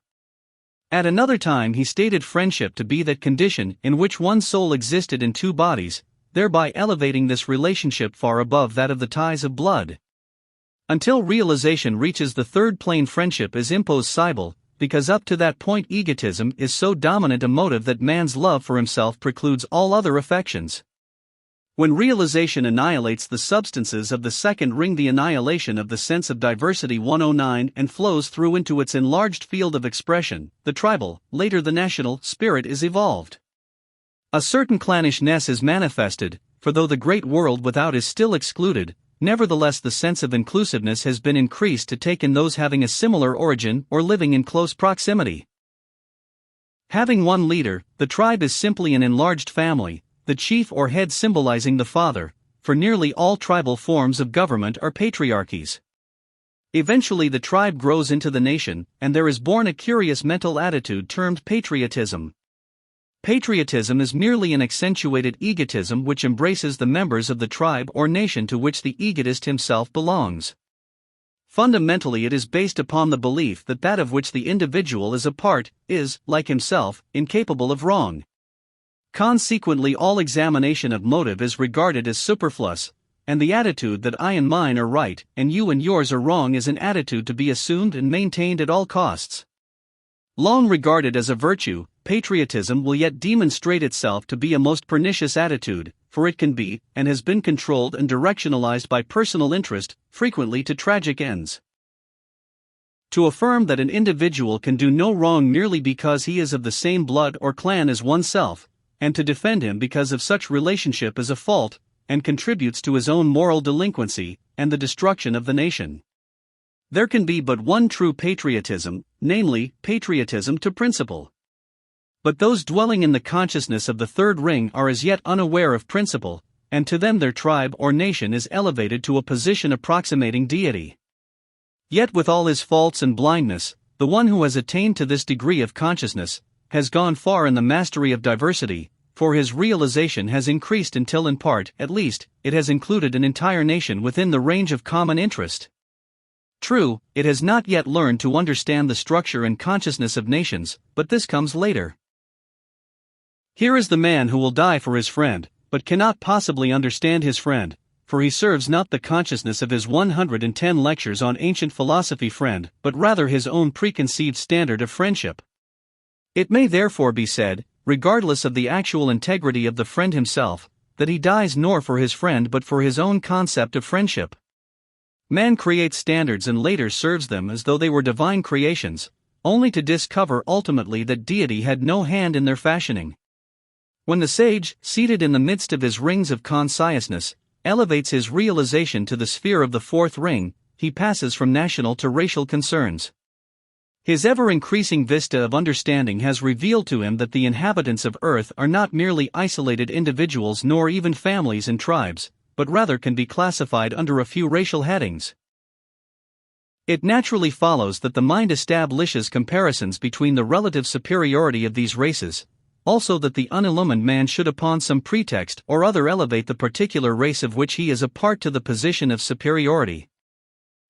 At another time he stated friendship to be that condition in which one soul existed in 2 bodies, thereby elevating this relationship far above that of the ties of blood. Until realization reaches the third plane, friendship is impossible, because up to that point egotism is so dominant a motive that man's love for himself precludes all other affections. When realization annihilates the substances of the second ring, the annihilation of the sense of diversity 109, and flows through into its enlarged field of expression, the tribal, later the national, spirit is evolved. A certain clannishness is manifested, for though the great world without is still excluded, nevertheless the sense of inclusiveness has been increased to take in those having a similar origin or living in close proximity. Having one leader, the tribe is simply an enlarged family, the chief or head symbolizing the father, for nearly all tribal forms of government are patriarchies. Eventually the tribe grows into the nation, and there is born a curious mental attitude termed patriotism. Patriotism is merely an accentuated egotism which embraces the members of the tribe or nation to which the egotist himself belongs. Fundamentally it is based upon the belief that that of which the individual is a part, is, like himself, incapable of wrong. Consequently all examination of motive is regarded as superfluous, and the attitude that I and mine are right, and you and yours are wrong is an attitude to be assumed and maintained at all costs. Long regarded as a virtue, patriotism will yet demonstrate itself to be a most pernicious attitude, for it can be, and has been controlled and directionalized by personal interest, frequently to tragic ends. To affirm that an individual can do no wrong merely because he is of the same blood or clan as oneself, and to defend him because of such relationship is a fault, and contributes to his own moral delinquency, and the destruction of the nation. There can be but one true patriotism, namely, patriotism to principle. But those dwelling in the consciousness of the third ring are as yet unaware of principle, and to them their tribe or nation is elevated to a position approximating deity. Yet with all his faults and blindness, the one who has attained to this degree of consciousness has gone far in the mastery of diversity, for his realization has increased until in part, at least, it has included an entire nation within the range of common interest. True, it has not yet learned to understand the structure and consciousness of nations, but this comes later. Here is the man who will die for his friend, but cannot possibly understand his friend, for he serves not the consciousness of his 110 lectures on ancient philosophy friend, but rather his own preconceived standard of friendship. It may therefore be said, regardless of the actual integrity of the friend himself, that he dies nor for his friend but for his own concept of friendship. Man creates standards and later serves them as though they were divine creations, only to discover ultimately that deity had no hand in their fashioning. When the sage, seated in the midst of his rings of consciousness, elevates his realization to the sphere of the fourth ring, he passes from national to racial concerns. His ever-increasing vista of understanding has revealed to him that the inhabitants of Earth are not merely isolated individuals nor even families and tribes, but rather can be classified under a few racial headings. It naturally follows that the mind establishes comparisons between the relative superiority of these races, also that the unillumined man should upon some pretext or other elevate the particular race of which he is a part to the position of superiority.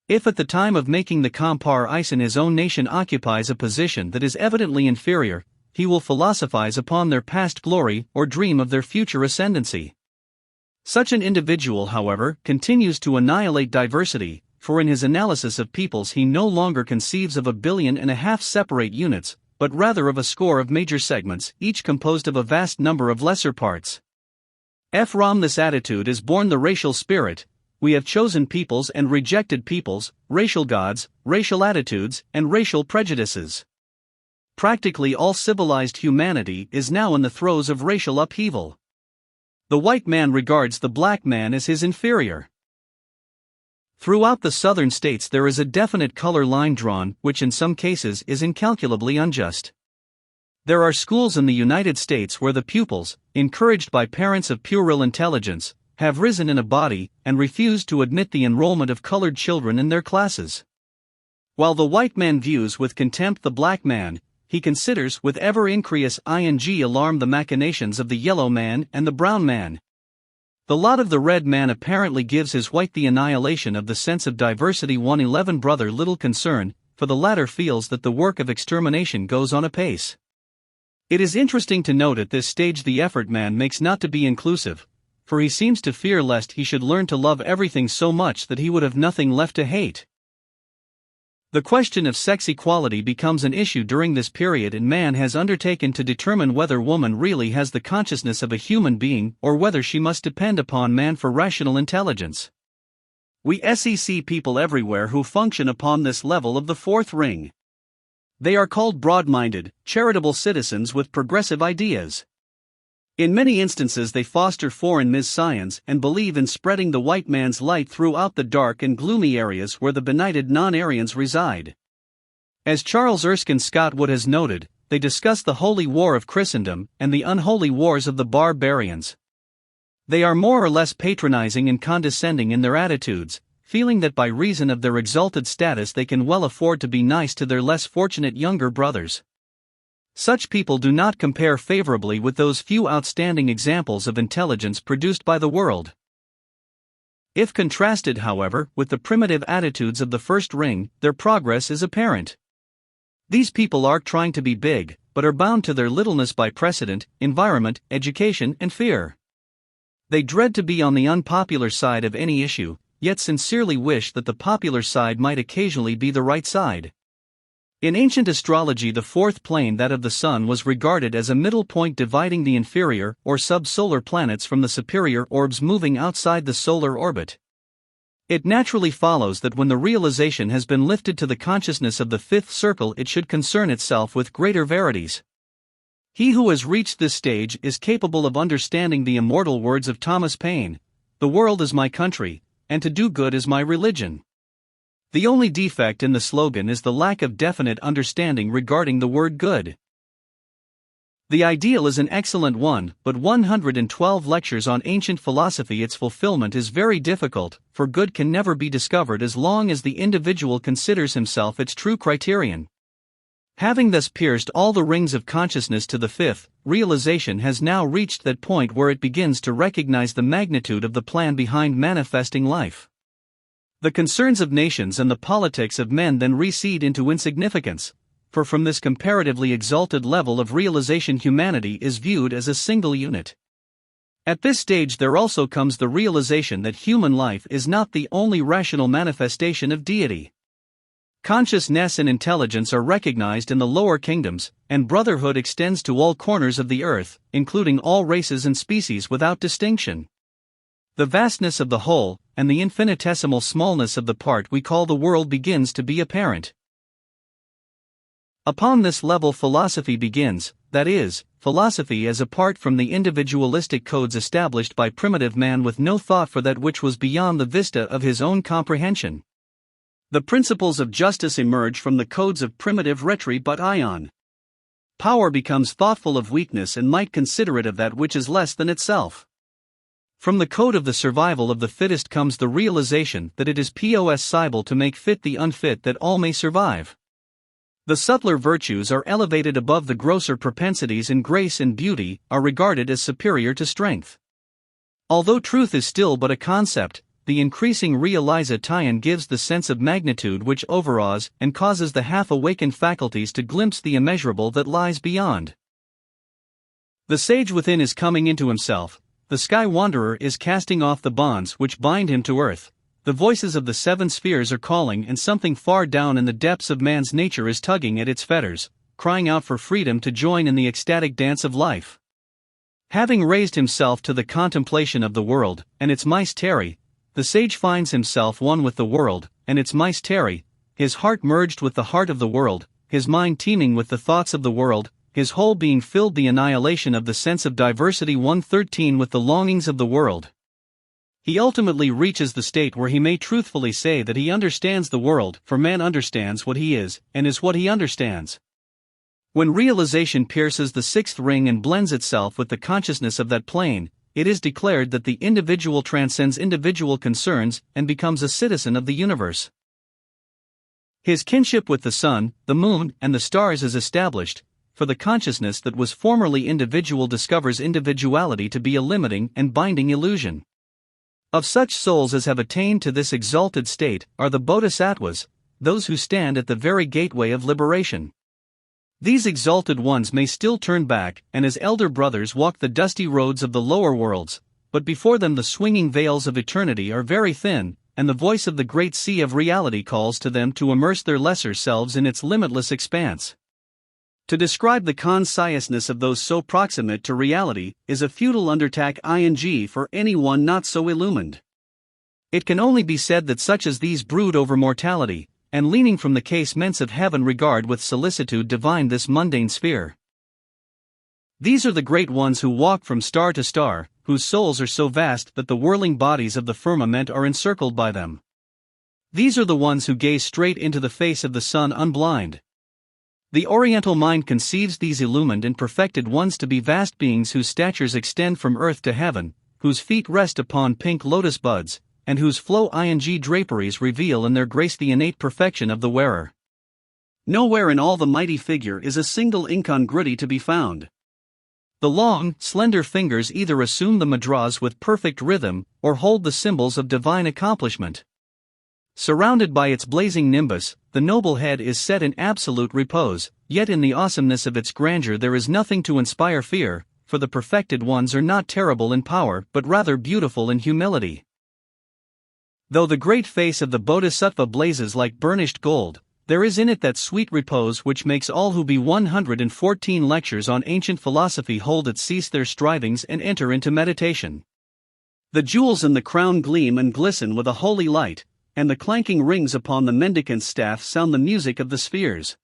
If at the time of making the comparison his own nation occupies a position that is evidently inferior, he will philosophize upon their past glory or dream of their future ascendancy. Such an individual, however, continues to annihilate diversity, for in his analysis of peoples he no longer conceives of 1.5 billion separate units, but rather of a score of major segments, each composed of a vast number of lesser parts. From this attitude is born the racial spirit. We have chosen peoples and rejected peoples, racial gods, racial attitudes, and racial prejudices. Practically all civilized humanity is now in the throes of racial upheaval. The white man regards the black man as his inferior. Throughout the southern states there is a definite color line drawn, which in some cases is incalculably unjust. There are schools in the United States where the pupils, encouraged by parents of puerile intelligence, have risen in a body and refused to admit the enrollment of colored children in their classes. While the white man views with contempt the black man, he considers with ever-increase alarm the machinations of the yellow man and the brown man. The lot of the red man apparently gives his white the annihilation of the sense of diversity. 111 Brother little concern, for the latter feels that the work of extermination goes on apace. It is interesting to note at this stage the effort man makes not to be inclusive, for he seems to fear lest he should learn to love everything so much that he would have nothing left to hate. The question of sex equality becomes an issue during this period, and man has undertaken to determine whether woman really has the consciousness of a human being or whether she must depend upon man for rational intelligence. We see people everywhere who function upon this level of the fourth ring. They are called broad-minded, charitable citizens with progressive ideas. In many instances they foster foreign mis-science and believe in spreading the white man's light throughout the dark and gloomy areas where the benighted non-Aryans reside. As Charles Erskine Scott Wood has noted, they discuss the holy war of Christendom and the unholy wars of the barbarians. They are more or less patronizing and condescending in their attitudes, feeling that by reason of their exalted status they can well afford to be nice to their less fortunate younger brothers. Such people do not compare favorably with those few outstanding examples of intelligence produced by the world. If contrasted, however, with the primitive attitudes of the first ring, their progress is apparent. These people are trying to be big, but are bound to their littleness by precedent, environment, education, and fear. They dread to be on the unpopular side of any issue, yet sincerely wish that the popular side might occasionally be the right side. In ancient astrology, the fourth plane, that of the sun, was regarded as a middle point dividing the inferior or sub-solar planets from the superior orbs moving outside the solar orbit. It naturally follows that when the realization has been lifted to the consciousness of the fifth circle, it should concern itself with greater verities. He who has reached this stage is capable of understanding the immortal words of Thomas Paine: "The world is my country, and to do good is my religion." The only defect in the slogan is the lack of definite understanding regarding the word good. The ideal is an excellent one, but 112 lectures on ancient philosophy, its fulfillment is very difficult, for good can never be discovered as long as the individual considers himself its true criterion. Having thus pierced all the rings of consciousness to the fifth, realization has now reached that point where it begins to recognize the magnitude of the plan behind manifesting life. The concerns of nations and the politics of men then recede into insignificance, for from this comparatively exalted level of realization humanity is viewed as a single unit. At this stage there also comes the realization that human life is not the only rational manifestation of deity. Consciousness and intelligence are recognized in the lower kingdoms, and brotherhood extends to all corners of the earth, including all races and species without distinction. The vastness of the whole, and the infinitesimal smallness of the part we call the world begins to be apparent. Upon this level philosophy begins, that is, philosophy as apart from the individualistic codes established by primitive man with no thought for that which was beyond the vista of his own comprehension. The principles of justice emerge from the codes of primitive rhetri but ion. Power becomes thoughtful of weakness and might considerate of that which is less than itself. From the code of the survival of the fittest comes the realization that it is possible to make fit the unfit that all may survive. The subtler virtues are elevated above the grosser propensities, and grace and beauty are regarded as superior to strength. Although truth is still but a concept, the increasing realization gives the sense of magnitude which overawes and causes the half-awakened faculties to glimpse the immeasurable that lies beyond. The sage within is coming into himself. The sky wanderer is casting off the bonds which bind him to earth. The voices of the seven spheres are calling, and something far down in the depths of man's nature is tugging at its fetters, crying out for freedom to join in the ecstatic dance of life. Having raised himself to the contemplation of the world, and its mysteri, the sage finds himself one with the world, and its mysteri, his heart merged with the heart of the world, his mind teeming with the thoughts of the world, his whole being filled the annihilation of the sense of diversity 113 with the longings of the world. He ultimately reaches the state where he may truthfully say that he understands the world, for man understands what he is, and is what he understands. When realization pierces the sixth ring and blends itself with the consciousness of that plane, it is declared that the individual transcends individual concerns and becomes a citizen of the universe. His kinship with the sun, the moon, and the stars is established, for the consciousness that was formerly individual discovers individuality to be a limiting and binding illusion. Of such souls as have attained to this exalted state are the bodhisattvas, those who stand at the very gateway of liberation. These exalted ones may still turn back and as elder brothers walk the dusty roads of the lower worlds, but before them the swinging veils of eternity are very thin, and the voice of the great sea of reality calls to them to immerse their lesser selves in its limitless expanse. To describe the consciousness of those so proximate to reality is a futile undertaking for anyone not so illumined. It can only be said that such as these brood over mortality, and leaning from the casements of heaven regard with solicitude divine this mundane sphere. These are the great ones who walk from star to star, whose souls are so vast that the whirling bodies of the firmament are encircled by them. These are the ones who gaze straight into the face of the sun unblind. The Oriental mind conceives these illumined and perfected ones to be vast beings whose statures extend from earth to heaven, whose feet rest upon pink lotus buds, and whose flow-ing draperies reveal in their grace the innate perfection of the wearer. Nowhere in all the mighty figure is a single incongruity to be found. The long, slender fingers either assume the mudras with perfect rhythm, or hold the symbols of divine accomplishment. Surrounded by its blazing nimbus, the noble head is set in absolute repose, yet in the awesomeness of its grandeur there is nothing to inspire fear, for the perfected ones are not terrible in power but rather beautiful in humility. Though the great face of the Bodhisattva blazes like burnished gold, there is in it that sweet repose which makes all who be 114 lectures on ancient philosophy hold it cease their strivings and enter into meditation. The jewels in the crown gleam and glisten with a holy light, and the clanking rings upon the mendicant's staff sound the music of the spheres.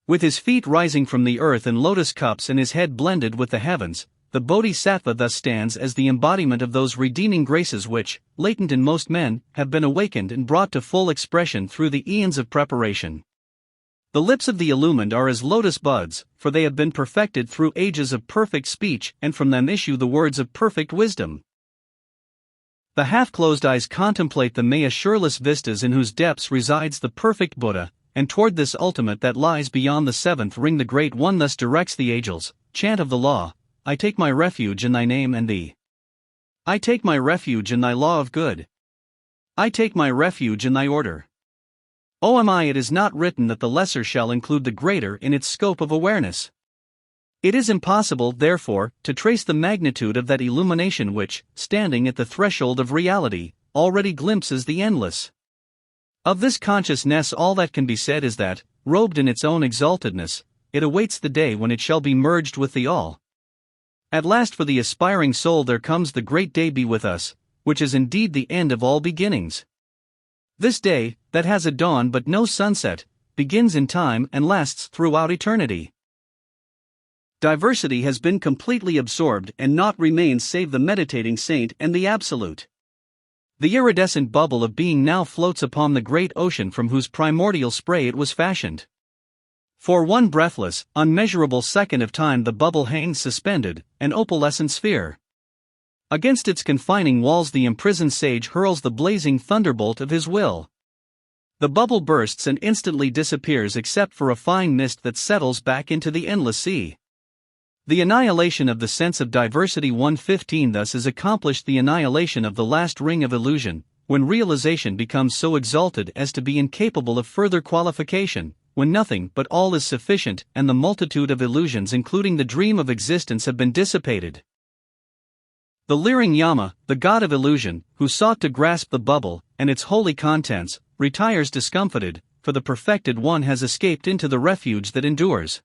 With his feet rising from the earth in lotus cups and his head blended with the heavens, the Bodhisattva thus stands as the embodiment of those redeeming graces which, latent in most men, have been awakened and brought to full expression through the eons of preparation. The lips of the illumined are as lotus buds, for they have been perfected through ages of perfect speech, and from them issue the words of perfect wisdom. The half-closed eyes contemplate the Maya-shureless vistas in whose depths resides the perfect Buddha, and toward this ultimate that lies beyond the seventh ring the Great One thus directs the ageless chant of the law: I take my refuge in thy name and thee. I take my refuge in thy law of good. I take my refuge in thy order. O it is not written that the lesser shall include the greater in its scope of awareness. It is impossible, therefore, to trace the magnitude of that illumination which, standing at the threshold of reality, already glimpses the endless. Of this consciousness all that can be said is that, robed in its own exaltedness, it awaits the day when it shall be merged with the all. At last for the aspiring soul there comes the great day be with us, which is indeed the end of all beginnings. This day, that has a dawn but no sunset, begins in time and lasts throughout eternity. Diversity has been completely absorbed and naught remains save the meditating saint and the absolute. The iridescent bubble of being now floats upon the great ocean from whose primordial spray it was fashioned. For one breathless, unmeasurable second of time the bubble hangs suspended, an opalescent sphere. Against its confining walls the imprisoned sage hurls the blazing thunderbolt of his will. The bubble bursts and instantly disappears except for a fine mist that settles back into the endless sea. The annihilation of the sense of diversity 115 thus is accomplished, the annihilation of the last ring of illusion, when realization becomes so exalted as to be incapable of further qualification, when nothing but all is sufficient and the multitude of illusions including the dream of existence have been dissipated. The leering Yama, the god of illusion, who sought to grasp the bubble and its holy contents, retires discomfited, for the perfected one has escaped into the refuge that endures.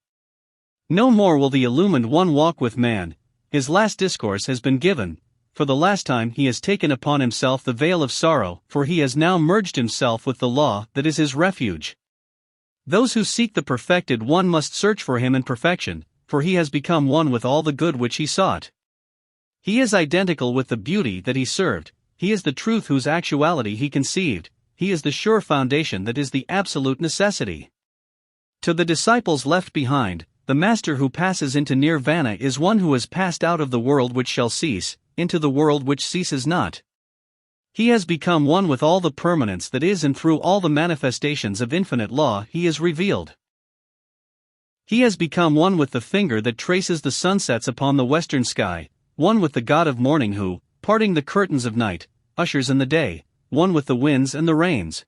No more will the illumined one walk with man, his last discourse has been given, for the last time he has taken upon himself the veil of sorrow, for he has now merged himself with the law that is his refuge. Those who seek the perfected one must search for him in perfection, for he has become one with all the good which he sought. He is identical with the beauty that he served, he is the truth whose actuality he conceived, he is the sure foundation that is the absolute necessity. To the disciples left behind, the Master who passes into Nirvana is one who has passed out of the world which shall cease, into the world which ceases not. He has become one with all the permanence that is, and through all the manifestations of infinite law he is revealed. He has become one with the finger that traces the sunsets upon the western sky, one with the God of morning who, parting the curtains of night, ushers in the day, one with the winds and the rains.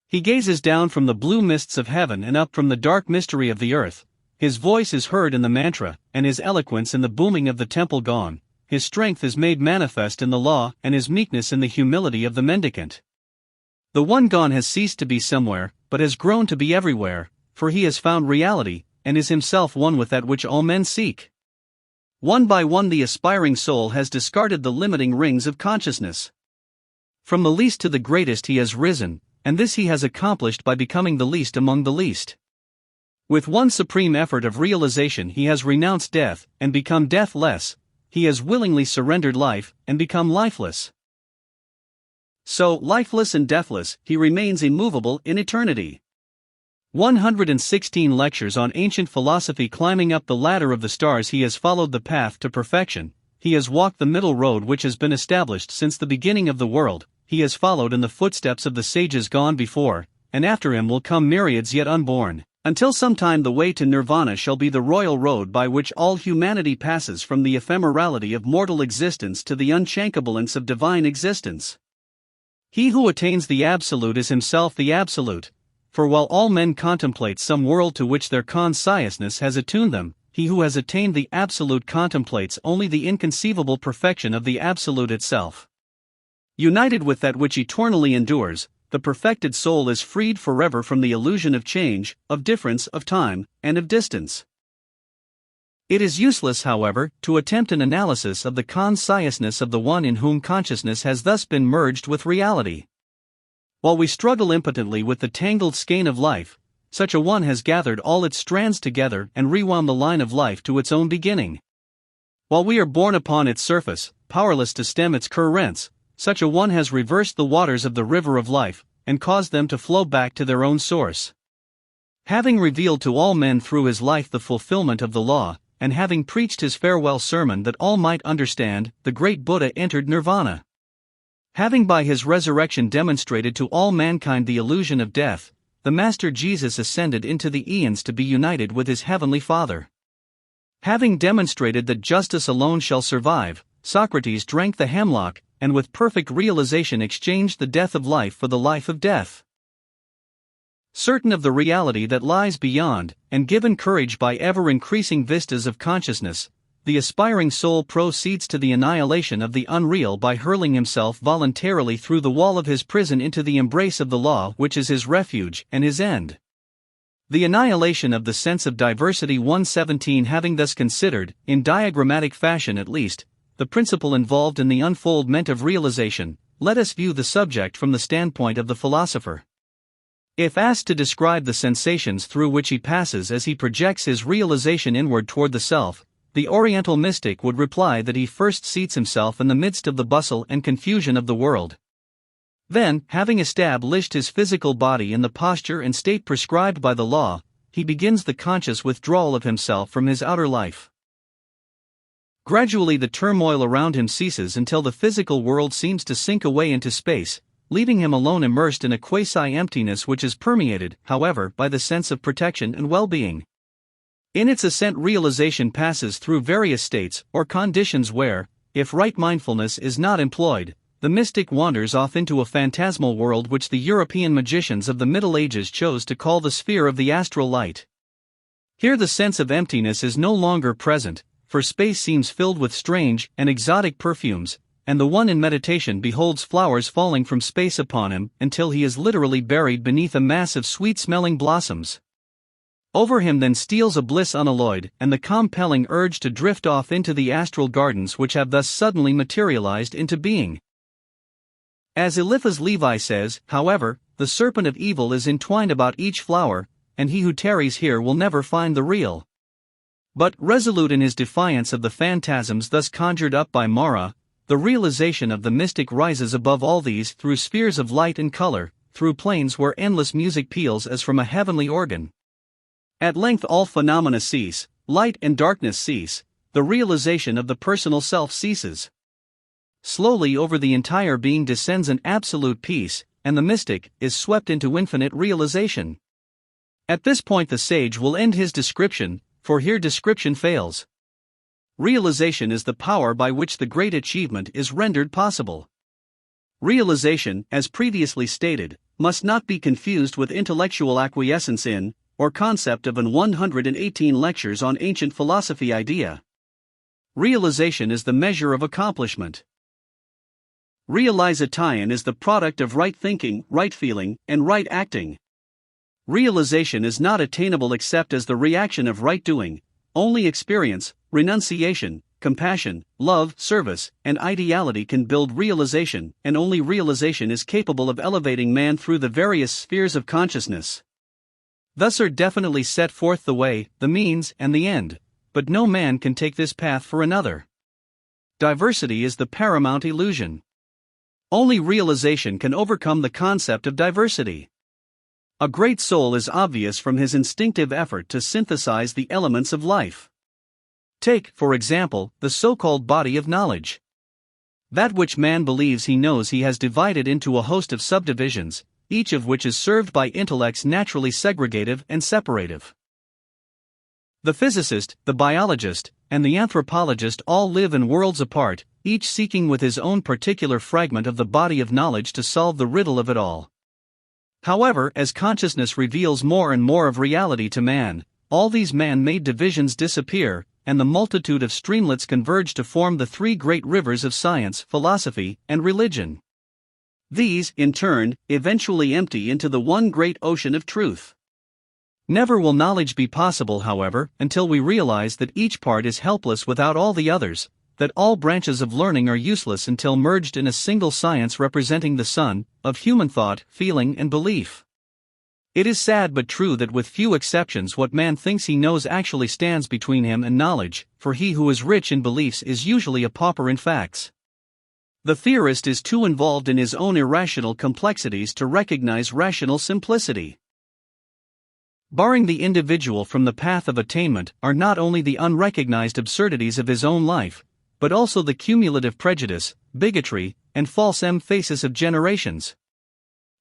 He gazes down from the blue mists of heaven and up from the dark mystery of the earth. His voice is heard in the mantra, and his eloquence in the booming of the temple gong. His strength is made manifest in the law, and his meekness in the humility of the mendicant. The one gone has ceased to be somewhere, but has grown to be everywhere, for he has found reality, and is himself one with that which all men seek. One by one the aspiring soul has discarded the limiting rings of consciousness. From the least to the greatest he has risen, and this he has accomplished by becoming the least among the least. With one supreme effort of realization he has renounced death, and become deathless. He has willingly surrendered life, and become lifeless. So, lifeless and deathless, he remains immovable in eternity. 116 lectures on ancient philosophy. Climbing up the ladder of the stars he has followed the path to perfection, he has walked the middle road which has been established since the beginning of the world, he has followed in the footsteps of the sages gone before, and after him will come myriads yet unborn. Until sometime the way to Nirvana shall be the royal road by which all humanity passes from the ephemerality of mortal existence to the unchangeableness of divine existence. He who attains the Absolute is himself the Absolute, for while all men contemplate some world to which their consciousness has attuned them, he who has attained the Absolute contemplates only the inconceivable perfection of the Absolute itself. United with that which eternally endures, the perfected soul is freed forever from the illusion of change, of difference, of time, and of distance. It is useless, however, to attempt an analysis of the consciousness of the one in whom consciousness has thus been merged with reality. While we struggle impotently with the tangled skein of life, such a one has gathered all its strands together and rewound the line of life to its own beginning. While we are borne upon its surface, powerless to stem its currents, such a one has reversed the waters of the river of life, and caused them to flow back to their own source. Having revealed to all men through his life the fulfillment of the law, and having preached his farewell sermon that all might understand, the great Buddha entered Nirvana. Having by his resurrection demonstrated to all mankind the illusion of death, the Master Jesus ascended into the eons to be united with his heavenly Father. Having demonstrated that justice alone shall survive, Socrates drank the hemlock, and with perfect realization exchanged the death of life for the life of death. Certain of the reality that lies beyond, and given courage by ever-increasing vistas of consciousness, the aspiring soul proceeds to the annihilation of the unreal by hurling himself voluntarily through the wall of his prison into the embrace of the law which is his refuge and his end. The annihilation of the sense of diversity. 117. Having thus considered, in diagrammatic fashion at least, the principle involved in the unfoldment of realization, let us view the subject from the standpoint of the philosopher. If asked to describe the sensations through which he passes as he projects his realization inward toward the self, the Oriental mystic would reply that he first seats himself in the midst of the bustle and confusion of the world. Then, having established his physical body in the posture and state prescribed by the law, he begins the conscious withdrawal of himself from his outer life. Gradually the turmoil around him ceases until the physical world seems to sink away into space, leaving him alone immersed in a quasi-emptiness which is permeated, however, by the sense of protection and well-being. In its ascent realization passes through various states or conditions where, if right mindfulness is not employed, the mystic wanders off into a phantasmal world which the European magicians of the Middle Ages chose to call the sphere of the astral light. Here the sense of emptiness is no longer present, for space seems filled with strange and exotic perfumes, and the one in meditation beholds flowers falling from space upon him until he is literally buried beneath a mass of sweet-smelling blossoms. Over him then steals a bliss unalloyed and the compelling urge to drift off into the astral gardens which have thus suddenly materialized into being. As Eliphas Levi says, however, the serpent of evil is entwined about each flower, and he who tarries here will never find the real But, resolute in his defiance of the phantasms thus conjured up by Mara, the realization of the mystic rises above all these through spheres of light and color, through planes where endless music peals as from a heavenly organ. At length all phenomena cease, light and darkness cease, the realization of the personal self ceases. Slowly over the entire being descends an absolute peace, and the mystic is swept into infinite realization. At this point the sage will end his description, for here description fails. Realization is the power by which the great achievement is rendered possible. Realization, as previously stated, must not be confused with intellectual acquiescence in, or concept of an 118 lectures on ancient philosophy idea. Realization is the measure of accomplishment. Realization is the product of right thinking, right feeling, and right acting. Realization is not attainable except as the reaction of right doing. Only experience, renunciation, compassion, love, service, and ideality can build realization, and only realization is capable of elevating man through the various spheres of consciousness. Thus are definitely set forth the way, the means, and the end, but no man can take this path for another. Diversity is the paramount illusion. Only realization can overcome the concept of diversity. A great soul is obvious from his instinctive effort to synthesize the elements of life. Take, for example, the so-called body of knowledge. That which man believes he knows he has divided into a host of subdivisions, each of which is served by intellects naturally segregative and separative. The physicist, the biologist, and the anthropologist all live in worlds apart, each seeking with his own particular fragment of the body of knowledge to solve the riddle of it all. However, as consciousness reveals more and more of reality to man, all these man-made divisions disappear, and the multitude of streamlets converge to form the three great rivers of science, philosophy, and religion. These, in turn, eventually empty into the one great ocean of truth. Never will knowledge be possible, however, until we realize that each part is helpless without all the others, that all branches of learning are useless until merged in a single science representing the sun, of human thought, feeling, and belief. It is sad but true that with few exceptions what man thinks he knows actually stands between him and knowledge, for he who is rich in beliefs is usually a pauper in facts. The theorist is too involved in his own irrational complexities to recognize rational simplicity. Barring the individual from the path of attainment are not only the unrecognized absurdities of his own life, but also the cumulative prejudice, bigotry, and false emphasis of generations.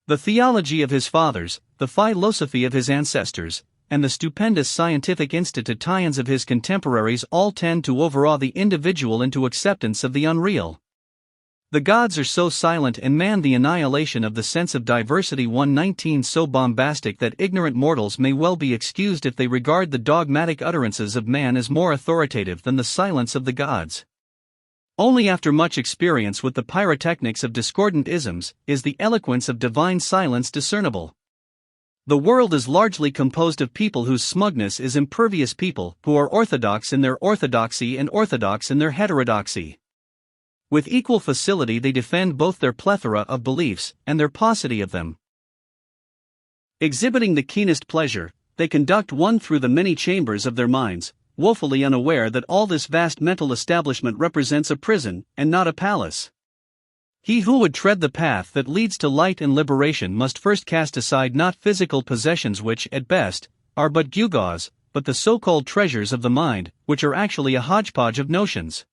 The theology of his fathers, the philosophy of his ancestors, and the stupendous scientific institutions of his contemporaries all tend to overawe the individual into acceptance of the unreal. The gods are so silent and man the annihilation of the sense of diversity 119 so bombastic that ignorant mortals may well be excused if they regard the dogmatic utterances of man as more authoritative than the silence of the gods. Only after much experience with the pyrotechnics of discordant isms is the eloquence of divine silence discernible. The world is largely composed of people whose smugness is impervious, people who are orthodox in their orthodoxy and orthodox in their heterodoxy. With equal facility they defend both their plethora of beliefs and their paucity of them. Exhibiting the keenest pleasure, they conduct one through the many chambers of their minds, woefully unaware that all this vast mental establishment represents a prison, and not a palace. He who would tread the path that leads to light and liberation must first cast aside not physical possessions which, at best, are but gewgaws, but the so-called treasures of the mind, which are actually a hodgepodge of notions.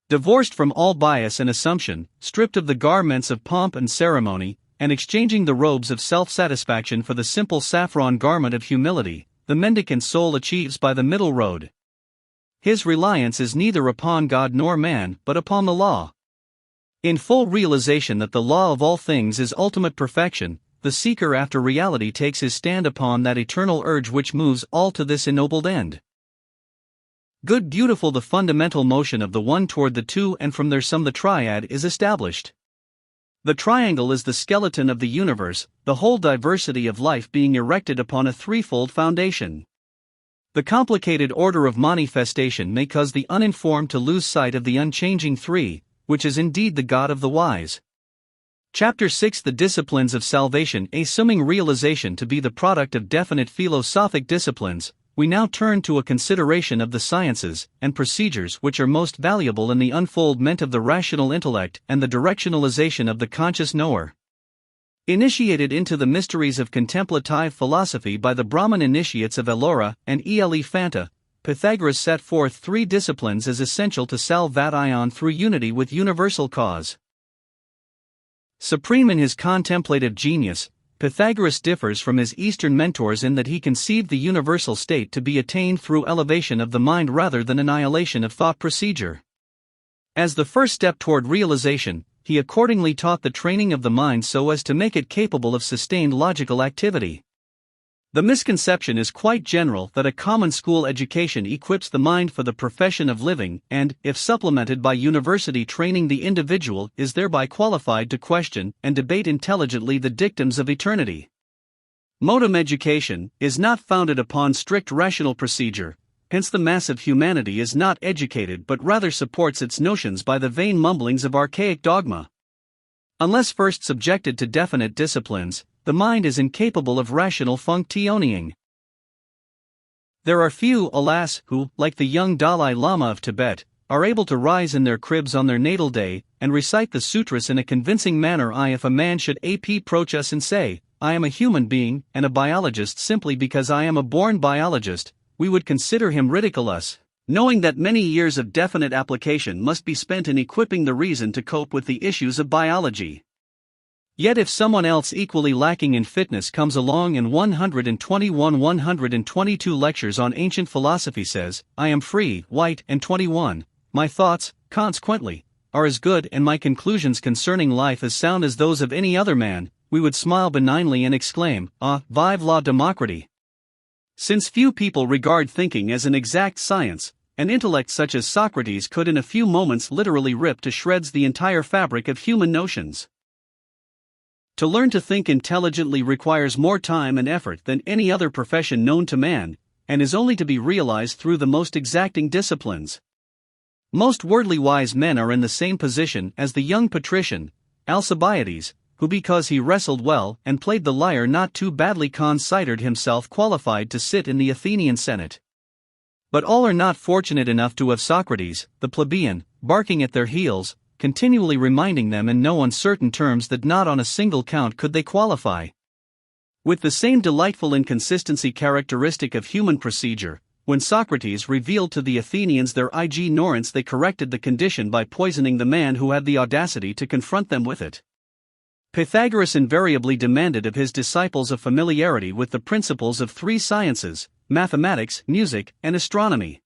Divorced from all bias and assumption, stripped of the garments of pomp and ceremony, and exchanging the robes of self-satisfaction for the simple saffron garment of humility, the mendicant soul achieves by the middle road. His reliance is neither upon God nor man, but upon the law. In full realization that the law of all things is ultimate perfection, the seeker after reality takes his stand upon that eternal urge which moves all to this ennobled end. Good, beautiful, the fundamental motion of the one toward the two, and from there some the triad is established. The triangle is the skeleton of the universe, the whole diversity of life being erected upon a threefold foundation. The complicated order of manifestation may cause the uninformed to lose sight of the unchanging three, which is indeed the God of the wise. Chapter 6 The Disciplines of Salvation. Assuming realization to be the product of definite philosophic disciplines, we now turn to a consideration of the sciences and procedures which are most valuable in the unfoldment of the rational intellect and the directionalization of the conscious knower. Initiated into the mysteries of contemplative philosophy by the Brahman initiates of Ellora and Elephanta, Pythagoras set forth three disciplines as essential to salvation through unity with universal cause. Supreme in his contemplative genius, Pythagoras differs from his Eastern mentors in that he conceived the universal state to be attained through elevation of the mind rather than annihilation of thought procedure. As the first step toward realization, he accordingly taught the training of the mind so as to make it capable of sustained logical activity. The misconception is quite general that a common school education equips the mind for the profession of living and, if supplemented by university training, the individual is thereby qualified to question and debate intelligently the dictums of eternity. Modern education is not founded upon strict rational procedure, hence the mass of humanity is not educated but rather supports its notions by the vain mumblings of archaic dogma. Unless first subjected to definite disciplines, the mind is incapable of rational functioning. There are few, alas, who, like the young Dalai Lama of Tibet, are able to rise in their cribs on their natal day and recite the sutras in a convincing manner. If a man should approach us and say, "I am a human being and a biologist," simply because I am a born biologist, we would consider him ridiculous, knowing that many years of definite application must be spent in equipping the reason to cope with the issues of biology. Yet if someone else equally lacking in fitness comes along and 122 lectures on ancient philosophy says, "I am free, white, and 21, my thoughts, consequently, are as good and my conclusions concerning life as sound as those of any other man," we would smile benignly and exclaim, "Ah, vive la démocratie!" Since few people regard thinking as an exact science, an intellect such as Socrates could in a few moments literally rip to shreds the entire fabric of human notions. To learn to think intelligently requires more time and effort than any other profession known to man, and is only to be realized through the most exacting disciplines. Most worldly wise men are in the same position as the young patrician, Alcibiades, who because he wrestled well and played the lyre not too badly considered himself qualified to sit in the Athenian Senate. But all are not fortunate enough to have Socrates, the plebeian, barking at their heels, continually reminding them in no uncertain terms that not on a single count could they qualify. With the same delightful inconsistency characteristic of human procedure, when Socrates revealed to the Athenians their ignorance, they corrected the condition by poisoning the man who had the audacity to confront them with it. Pythagoras invariably demanded of his disciples a familiarity with the principles of three sciences: mathematics, music, and astronomy.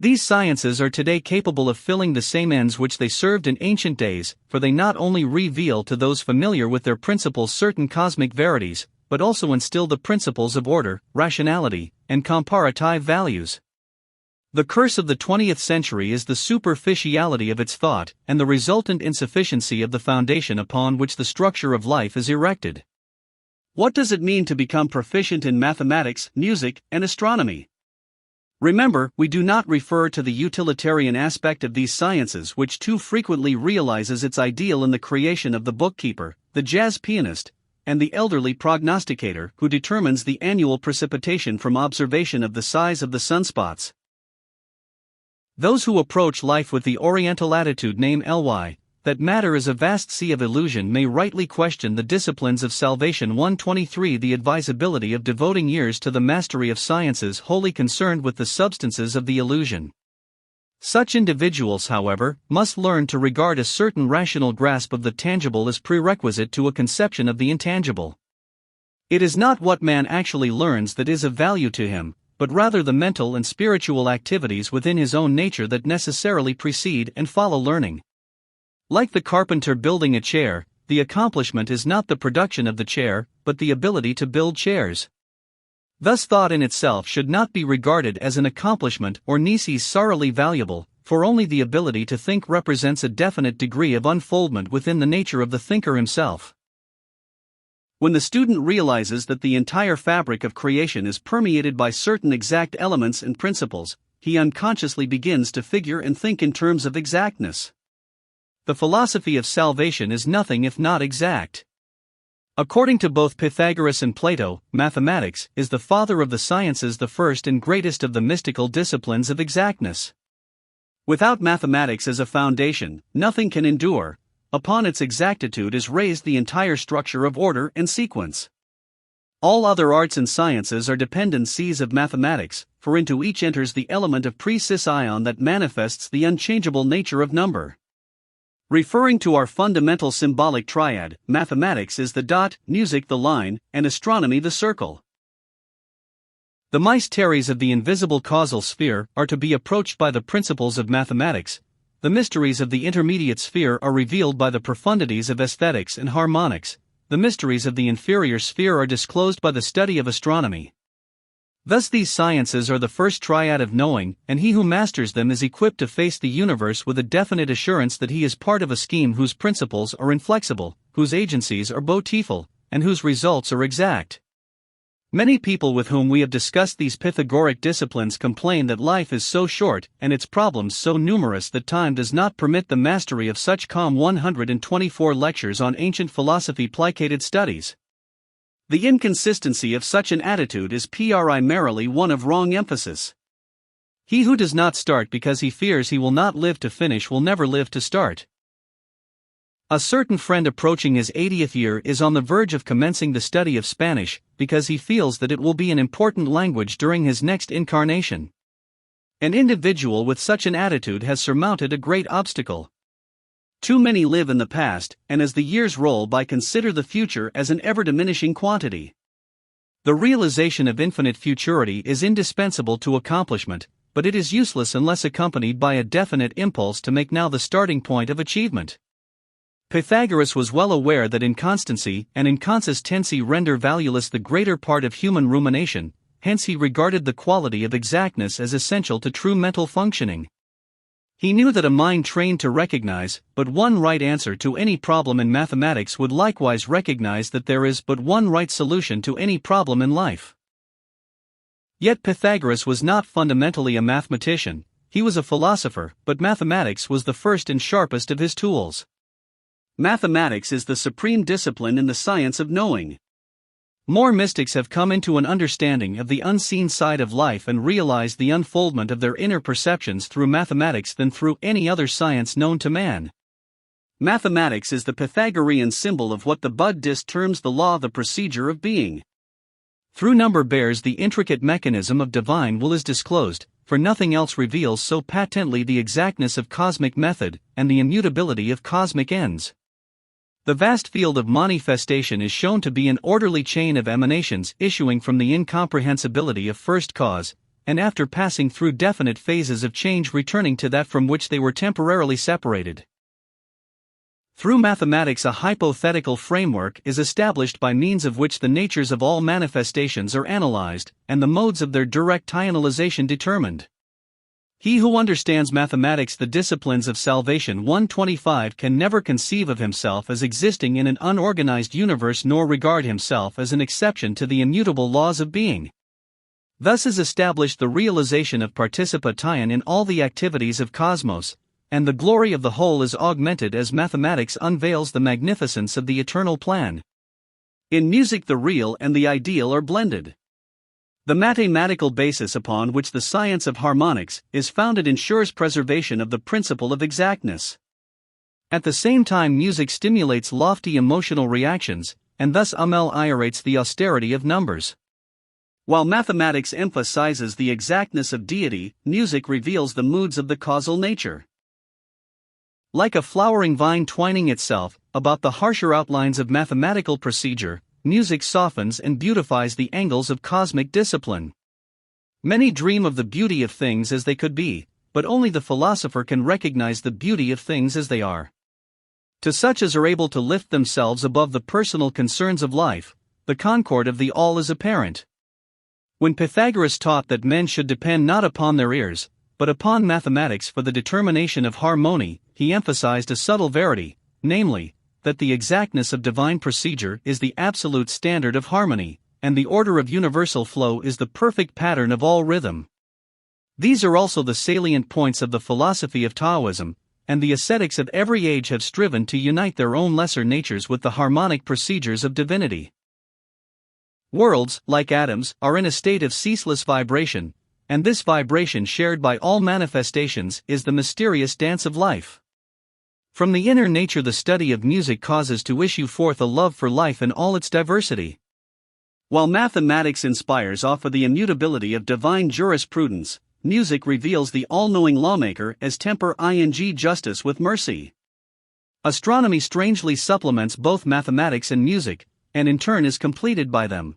These sciences are today capable of filling the same ends which they served in ancient days, for they not only reveal to those familiar with their principles certain cosmic verities, but also instill the principles of order, rationality, and comparative values. The curse of the 20th century is the superficiality of its thought and the resultant insufficiency of the foundation upon which the structure of life is erected. What does it mean to become proficient in mathematics, music, and astronomy? Remember, we do not refer to the utilitarian aspect of these sciences, which too frequently realizes its ideal in the creation of the bookkeeper, the jazz pianist, and the elderly prognosticator who determines the annual precipitation from observation of the size of the sunspots. Those who approach life with the Oriental attitude name ly, that matter is a vast sea of illusion, may rightly question the disciplines of salvation. 123 The advisability of devoting years to the mastery of sciences wholly concerned with the substances of the illusion. Such individuals, however, must learn to regard a certain rational grasp of the tangible as prerequisite to a conception of the intangible. It is not what man actually learns that is of value to him, but rather the mental and spiritual activities within his own nature that necessarily precede and follow learning. Like the carpenter building a chair, the accomplishment is not the production of the chair, but the ability to build chairs. Thus thought in itself should not be regarded as an accomplishment or necessarily valuable, for only the ability to think represents a definite degree of unfoldment within the nature of the thinker himself. When the student realizes that the entire fabric of creation is permeated by certain exact elements and principles, he unconsciously begins to figure and think in terms of exactness. The philosophy of salvation is nothing if not exact. According to both Pythagoras and Plato, mathematics is the father of the sciences, the first and greatest of the mystical disciplines of exactness. Without mathematics as a foundation, nothing can endure. Upon its exactitude is raised the entire structure of order and sequence. All other arts and sciences are dependencies of mathematics, for into each enters the element of precision that manifests the unchangeable nature of number. Referring to our fundamental symbolic triad, mathematics is the dot, music the line, and astronomy the circle. The mysteries of the invisible causal sphere are to be approached by the principles of mathematics. The mysteries of the intermediate sphere are revealed by the profundities of aesthetics and harmonics. The mysteries of the inferior sphere are disclosed by the study of astronomy. Thus these sciences are the first triad of knowing, and he who masters them is equipped to face the universe with a definite assurance that he is part of a scheme whose principles are inflexible, whose agencies are beautiful, and whose results are exact. Many people with whom we have discussed these Pythagorean disciplines complain that life is so short and its problems so numerous that time does not permit the mastery of such calm 124 lectures on ancient philosophy plicated studies. The inconsistency of such an attitude is primarily one of wrong emphasis. He who does not start because he fears he will not live to finish will never live to start. A certain friend approaching his 80th year is on the verge of commencing the study of Spanish, because he feels that it will be an important language during his next incarnation. An individual with such an attitude has surmounted a great obstacle. Too many live in the past, and as the years roll by consider the future as an ever-diminishing quantity. The realization of infinite futurity is indispensable to accomplishment, but it is useless unless accompanied by a definite impulse to make now the starting point of achievement. Pythagoras was well aware that inconstancy and inconsistency render valueless the greater part of human rumination, hence he regarded the quality of exactness as essential to true mental functioning. He knew that a mind trained to recognize but one right answer to any problem in mathematics would likewise recognize that there is but one right solution to any problem in life. Yet Pythagoras was not fundamentally a mathematician, he was a philosopher, but mathematics was the first and sharpest of his tools. Mathematics is the supreme discipline in the science of knowing. More mystics have come into an understanding of the unseen side of life and realized the unfoldment of their inner perceptions through mathematics than through any other science known to man. Mathematics is the Pythagorean symbol of what the Buddhist terms the law, the procedure of being. Through number bears the intricate mechanism of divine will is disclosed, for nothing else reveals so patently the exactness of cosmic method and the immutability of cosmic ends. The vast field of manifestation is shown to be an orderly chain of emanations issuing from the incomprehensibility of first cause, and after passing through definite phases of change returning to that from which they were temporarily separated. Through mathematics a hypothetical framework is established by means of which the natures of all manifestations are analyzed, and the modes of their direct analyzation determined. He who understands mathematics, the disciplines of salvation 125, can never conceive of himself as existing in an unorganized universe nor regard himself as an exception to the immutable laws of being. Thus is established the realization of participation in all the activities of cosmos, and the glory of the whole is augmented as mathematics unveils the magnificence of the eternal plan. In music the real and the ideal are blended. The mathematical basis upon which the science of harmonics is founded ensures preservation of the principle of exactness. At the same time music stimulates lofty emotional reactions, and thus ameliorates the austerity of numbers. While mathematics emphasizes the exactness of deity, music reveals the moods of the causal nature. Like a flowering vine twining itself about the harsher outlines of mathematical procedure, music softens and beautifies the angles of cosmic discipline. Many dream of the beauty of things as they could be, but only the philosopher can recognize the beauty of things as they are. To such as are able to lift themselves above the personal concerns of life, the concord of the all is apparent. When Pythagoras taught that men should depend not upon their ears, but upon mathematics for the determination of harmony, he emphasized a subtle verity, namely, that the exactness of divine procedure is the absolute standard of harmony, and the order of universal flow is the perfect pattern of all rhythm. These are also the salient points of the philosophy of Taoism, and the ascetics of every age have striven to unite their own lesser natures with the harmonic procedures of divinity. Worlds, like atoms, are in a state of ceaseless vibration, and this vibration shared by all manifestations is the mysterious dance of life. From the inner nature the study of music causes to issue forth a love for life in all its diversity. While mathematics inspires awe for the immutability of divine jurisprudence, music reveals the all-knowing lawmaker as temper ing justice with mercy. Astronomy strangely supplements both mathematics and music, and in turn is completed by them.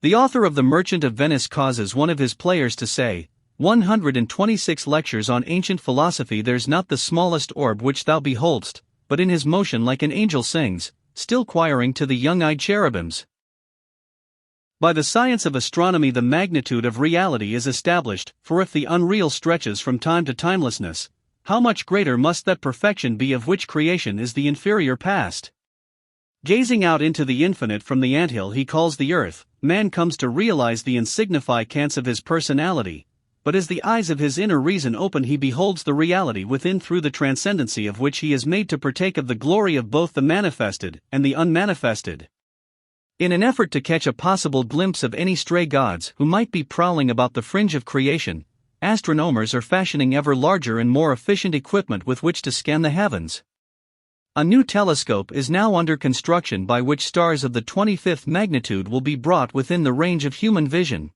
The author of The Merchant of Venice causes one of his players to say, 126 lectures on ancient philosophy. There's not the smallest orb which thou beholdst, but in his motion like an angel sings, still choiring to the young-eyed cherubims. By the science of astronomy the magnitude of reality is established, for if the unreal stretches from time to timelessness, how much greater must that perfection be of which creation is the inferior past? Gazing out into the infinite from the anthill he calls the earth, man comes to realize the insignificance of his personality, but as the eyes of his inner reason open he beholds the reality within through the transcendency of which he is made to partake of the glory of both the manifested and the unmanifested. In an effort to catch a possible glimpse of any stray gods who might be prowling about the fringe of creation, astronomers are fashioning ever larger and more efficient equipment with which to scan the heavens. A new telescope is now under construction by which stars of the 25th magnitude will be brought within the range of human vision.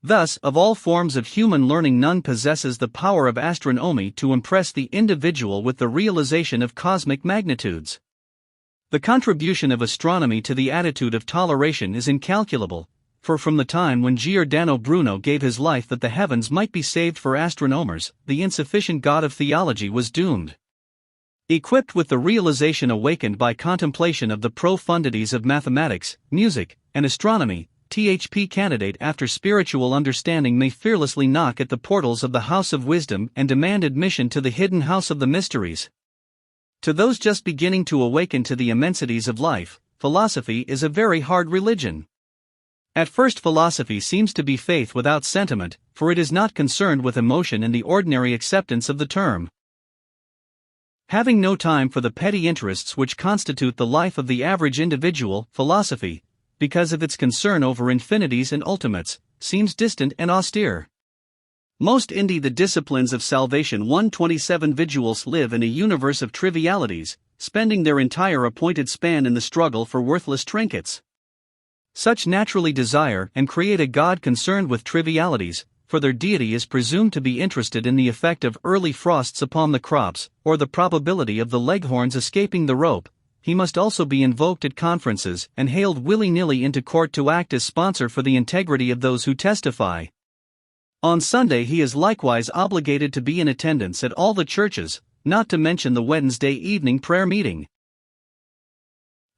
Thus, of all forms of human learning none possesses the power of astronomy to impress the individual with the realization of cosmic magnitudes. The contribution of astronomy to the attitude of toleration is incalculable, for from the time when Giordano Bruno gave his life that the heavens might be saved for astronomers, the insufficient God of theology was doomed. Equipped with the realization awakened by contemplation of the profundities of mathematics, music, and astronomy, THP candidate after spiritual understanding may fearlessly knock at the portals of the house of wisdom and demand admission to the hidden house of the mysteries. To those just beginning to awaken to the immensities of life, philosophy is a very hard religion. At first philosophy seems to be faith without sentiment, for it is not concerned with emotion in the ordinary acceptance of the term. Having no time for the petty interests which constitute the life of the average individual, philosophy, because of its concern over infinities and ultimates, seems distant and austere. Most the disciplines of salvation 127 individuals live in a universe of trivialities, spending their entire appointed span in the struggle for worthless trinkets. Such naturally desire and create a God concerned with trivialities, for their deity is presumed to be interested in the effect of early frosts upon the crops, or the probability of the leghorns escaping the rope. He must also be invoked at conferences and hailed willy-nilly into court to act as sponsor for the integrity of those who testify. On Sunday he is likewise obligated to be in attendance at all the churches, not to mention the Wednesday evening prayer meeting.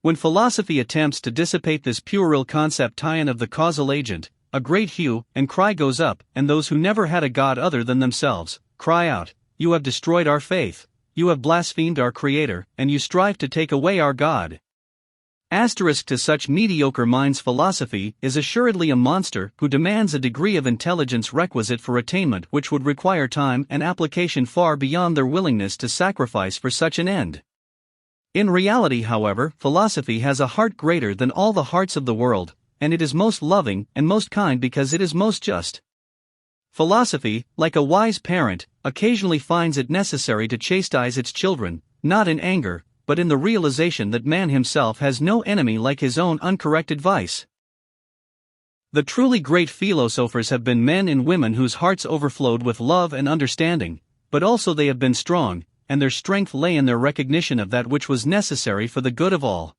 When philosophy attempts to dissipate this puerile conception of the causal agent, a great hue and cry goes up, and those who never had a God other than themselves cry out, "You have destroyed our faith, you have blasphemed our Creator, and you strive to take away our God." To such mediocre minds philosophy is assuredly a monster who demands a degree of intelligence requisite for attainment which would require time and application far beyond their willingness to sacrifice for such an end. In reality, however, philosophy has a heart greater than all the hearts of the world, and it is most loving and most kind because it is most just. Philosophy, like a wise parent, occasionally finds it necessary to chastise its children, not in anger, but in the realization that man himself has no enemy like his own uncorrected vice. The truly great philosophers have been men and women whose hearts overflowed with love and understanding, but also they have been strong, and their strength lay in their recognition of that which was necessary for the good of all.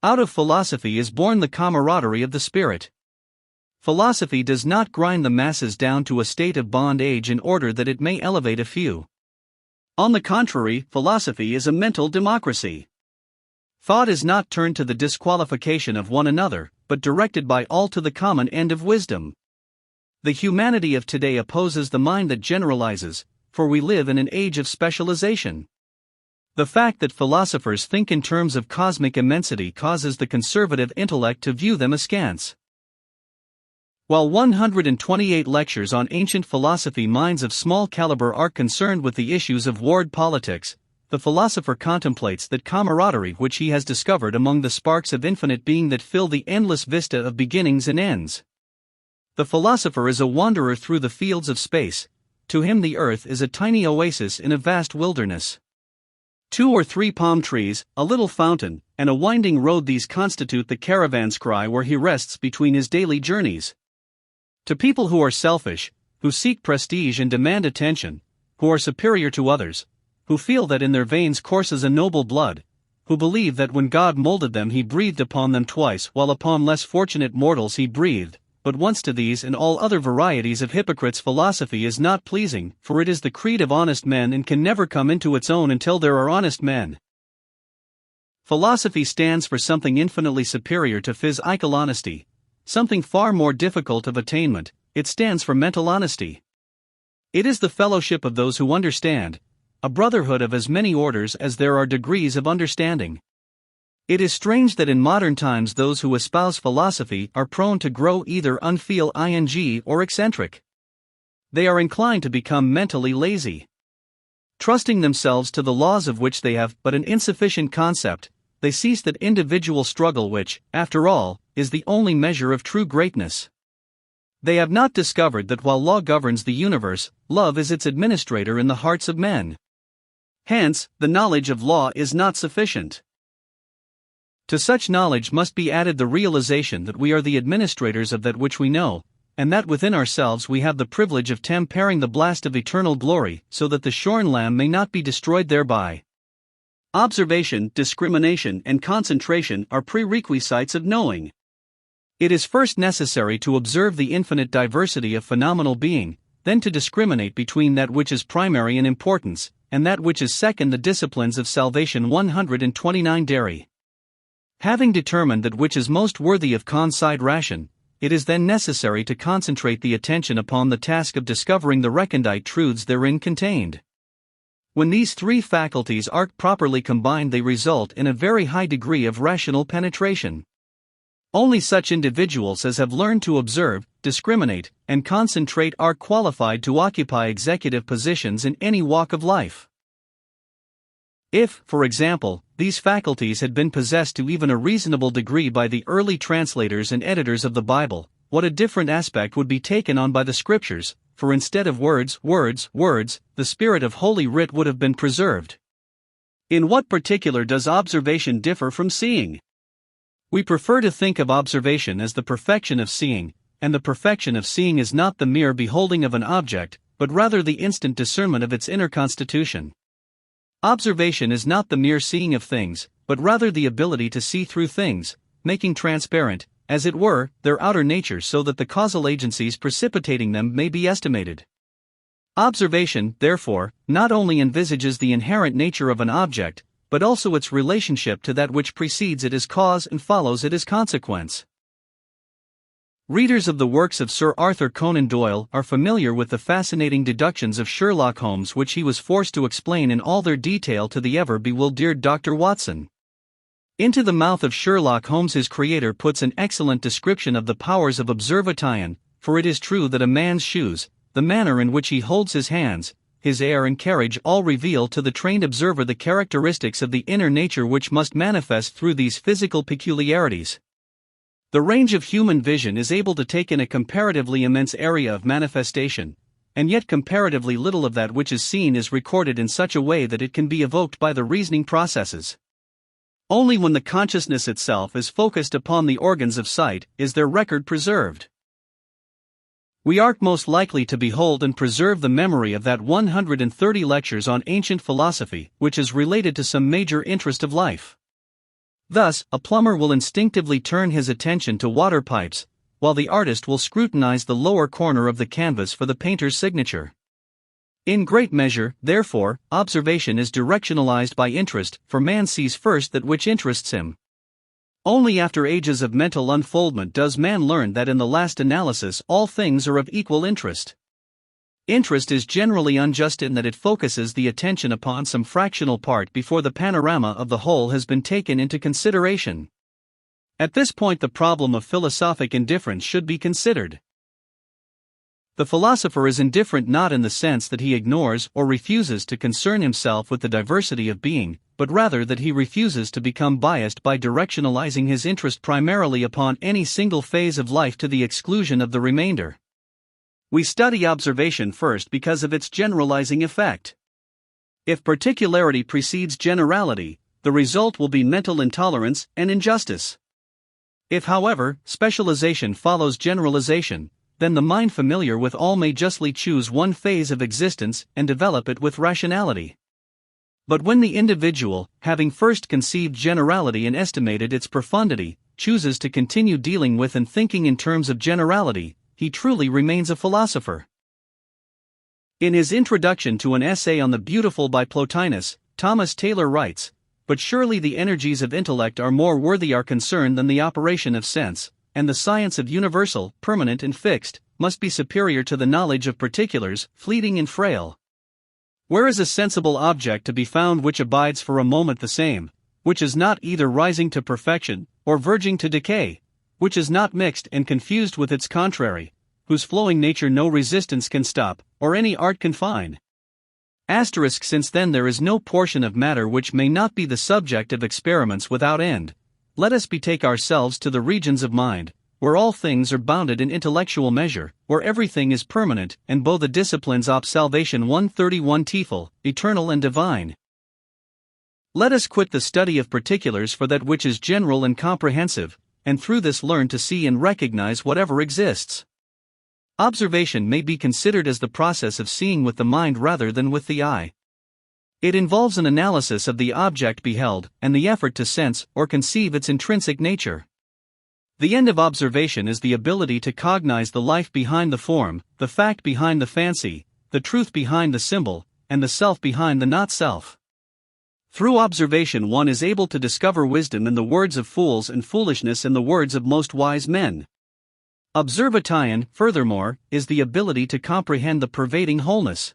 Out of philosophy is born the camaraderie of the spirit. Philosophy does not grind the masses down to a state of bondage in order that it may elevate a few. On the contrary, philosophy is a mental democracy. Thought is not turned to the disqualification of one another, but directed by all to the common end of wisdom. The humanity of today opposes the mind that generalizes, for we live in an age of specialization. The fact that philosophers think in terms of cosmic immensity causes the conservative intellect to view them askance. While 128 lectures on ancient philosophy minds of small caliber are concerned with the issues of world politics, the philosopher contemplates that camaraderie which he has discovered among the sparks of infinite being that fill the endless vista of beginnings and ends. The philosopher is a wanderer through the fields of space. To him the earth is a tiny oasis in a vast wilderness. 2 or 3 palm trees, a little fountain, and a winding road, these constitute the caravan's cry where he rests between his daily journeys. To people who are selfish, who seek prestige and demand attention, who are superior to others, who feel that in their veins courses a noble blood, who believe that when God molded them he breathed upon them twice while upon less fortunate mortals he breathed, but once, to these and all other varieties of hypocrites philosophy is not pleasing, for it is the creed of honest men and can never come into its own until there are honest men. Philosophy stands for something infinitely superior to physical honesty, something far more difficult of attainment. It stands for mental honesty. It is the fellowship of those who understand, a brotherhood of as many orders as there are degrees of understanding. It is strange that in modern times those who espouse philosophy are prone to grow either unfeel-ing or eccentric. They are inclined to become mentally lazy. Trusting themselves to the laws of which they have but an insufficient concept, they cease that individual struggle which, after all, is the only measure of true greatness. They have not discovered that while law governs the universe, love is its administrator in the hearts of men. Hence, the knowledge of law is not sufficient. To such knowledge must be added the realization that we are the administrators of that which we know, and that within ourselves we have the privilege of tempering the blast of eternal glory, so that the shorn lamb may not be destroyed thereby. Observation, discrimination, and concentration are prerequisites of knowing. It is first necessary to observe the infinite diversity of phenomenal being, then to discriminate between that which is primary in importance, and that which is second. The disciplines of salvation 129 Dairy. Having determined that which is most worthy of consideration, it is then necessary to concentrate the attention upon the task of discovering the recondite truths therein contained. When these 3 faculties are properly combined, they result in a very high degree of rational penetration. Only such individuals as have learned to observe, discriminate, and concentrate are qualified to occupy executive positions in any walk of life. If, for example, these faculties had been possessed to even a reasonable degree by the early translators and editors of the Bible, what a different aspect would be taken on by the Scriptures, for instead of words, the spirit of Holy Writ would have been preserved. In what particular does observation differ from seeing? We prefer to think of observation as the perfection of seeing, and the perfection of seeing is not the mere beholding of an object, but rather the instant discernment of its inner constitution. Observation is not the mere seeing of things, but rather the ability to see through things, making transparent, as it were, their outer nature so that the causal agencies precipitating them may be estimated. Observation, therefore, not only envisages the inherent nature of an object, but also its relationship to that which precedes it as cause and follows it as consequence. Readers of the works of Sir Arthur Conan Doyle are familiar with the fascinating deductions of Sherlock Holmes which he was forced to explain in all their detail to the ever-bewildered Dr. Watson. Into the mouth of Sherlock Holmes his creator puts an excellent description of the powers of observation, for it is true that a man's shoes, the manner in which he holds his hands, his air and carriage all reveal to the trained observer the characteristics of the inner nature which must manifest through these physical peculiarities. The range of human vision is able to take in a comparatively immense area of manifestation, and yet comparatively little of that which is seen is recorded in such a way that it can be evoked by the reasoning processes. Only when the consciousness itself is focused upon the organs of sight is their record preserved. We are most likely to behold and preserve the memory of that 130 lectures on ancient philosophy, which is related to some major interest of life. Thus, a plumber will instinctively turn his attention to water pipes, while the artist will scrutinize the lower corner of the canvas for the painter's signature. In great measure, therefore, observation is directionalized by interest, for man sees first that which interests him. Only after ages of mental unfoldment does man learn that in the last analysis all things are of equal interest. Interest is generally unjust in that it focuses the attention upon some fractional part before the panorama of the whole has been taken into consideration. At this point the problem of philosophic indifference should be considered. The philosopher is indifferent not in the sense that he ignores or refuses to concern himself with the diversity of being, but rather that he refuses to become biased by directionalizing his interest primarily upon any single phase of life to the exclusion of the remainder. We study observation first because of its generalizing effect. If particularity precedes generality, the result will be mental intolerance and injustice. If, however, specialization follows generalization, then the mind familiar with all may justly choose one phase of existence and develop it with rationality. But when the individual, having first conceived generality and estimated its profundity, chooses to continue dealing with and thinking in terms of generality, he truly remains a philosopher. In his introduction to an essay on the beautiful by Plotinus, Thomas Taylor writes, "But surely the energies of intellect are more worthy our concern than the operation of sense, and the science of universal, permanent and fixed, must be superior to the knowledge of particulars, fleeting and frail. Where is a sensible object to be found which abides for a moment the same, which is not either rising to perfection, or verging to decay, which is not mixed and confused with its contrary, whose flowing nature no resistance can stop, or any art confine? Since then there is no portion of matter which may not be the subject of experiments without end, let us betake ourselves to the regions of mind, where all things are bounded in intellectual measure, where everything is permanent, and both the disciplines op salvation 131 TEFL, eternal and divine. Let us quit the study of particulars for that which is general and comprehensive, and through this learn to see and recognize whatever exists. Observation may be considered as the process of seeing with the mind rather than with the eye. It involves an analysis of the object beheld, and the effort to sense or conceive its intrinsic nature. The end of observation is the ability to cognize the life behind the form, the fact behind the fancy, the truth behind the symbol, and the self behind the not-self. Through observation one is able to discover wisdom in the words of fools and foolishness in the words of most wise men. Observation, furthermore, is the ability to comprehend the pervading wholeness.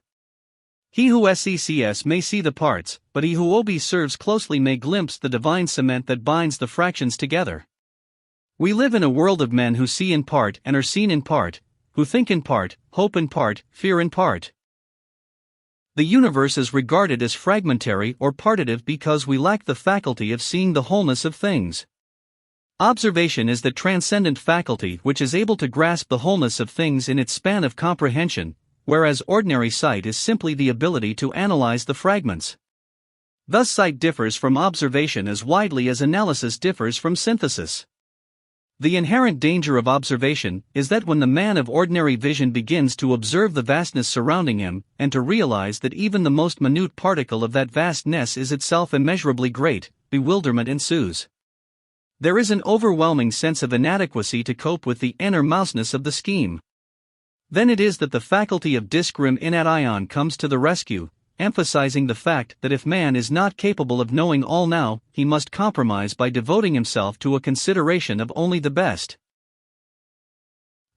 He who seccs may see the parts, but he who observes closely may glimpse the divine cement that binds the fractions together. We live in a world of men who see in part and are seen in part, who think in part, hope in part, fear in part. The universe is regarded as fragmentary or partitive because we lack the faculty of seeing the wholeness of things. Observation is the transcendent faculty which is able to grasp the wholeness of things in its span of comprehension, whereas ordinary sight is simply the ability to analyze the fragments. Thus sight differs from observation as widely as analysis differs from synthesis. The inherent danger of observation is that when the man of ordinary vision begins to observe the vastness surrounding him, and to realize that even the most minute particle of that vastness is itself immeasurably great, bewilderment ensues. There is an overwhelming sense of inadequacy to cope with the inner-mouseness of the scheme. Then it is that the faculty of discrim inat ion comes to the rescue, emphasizing the fact that if man is not capable of knowing all now, he must compromise by devoting himself to a consideration of only the best.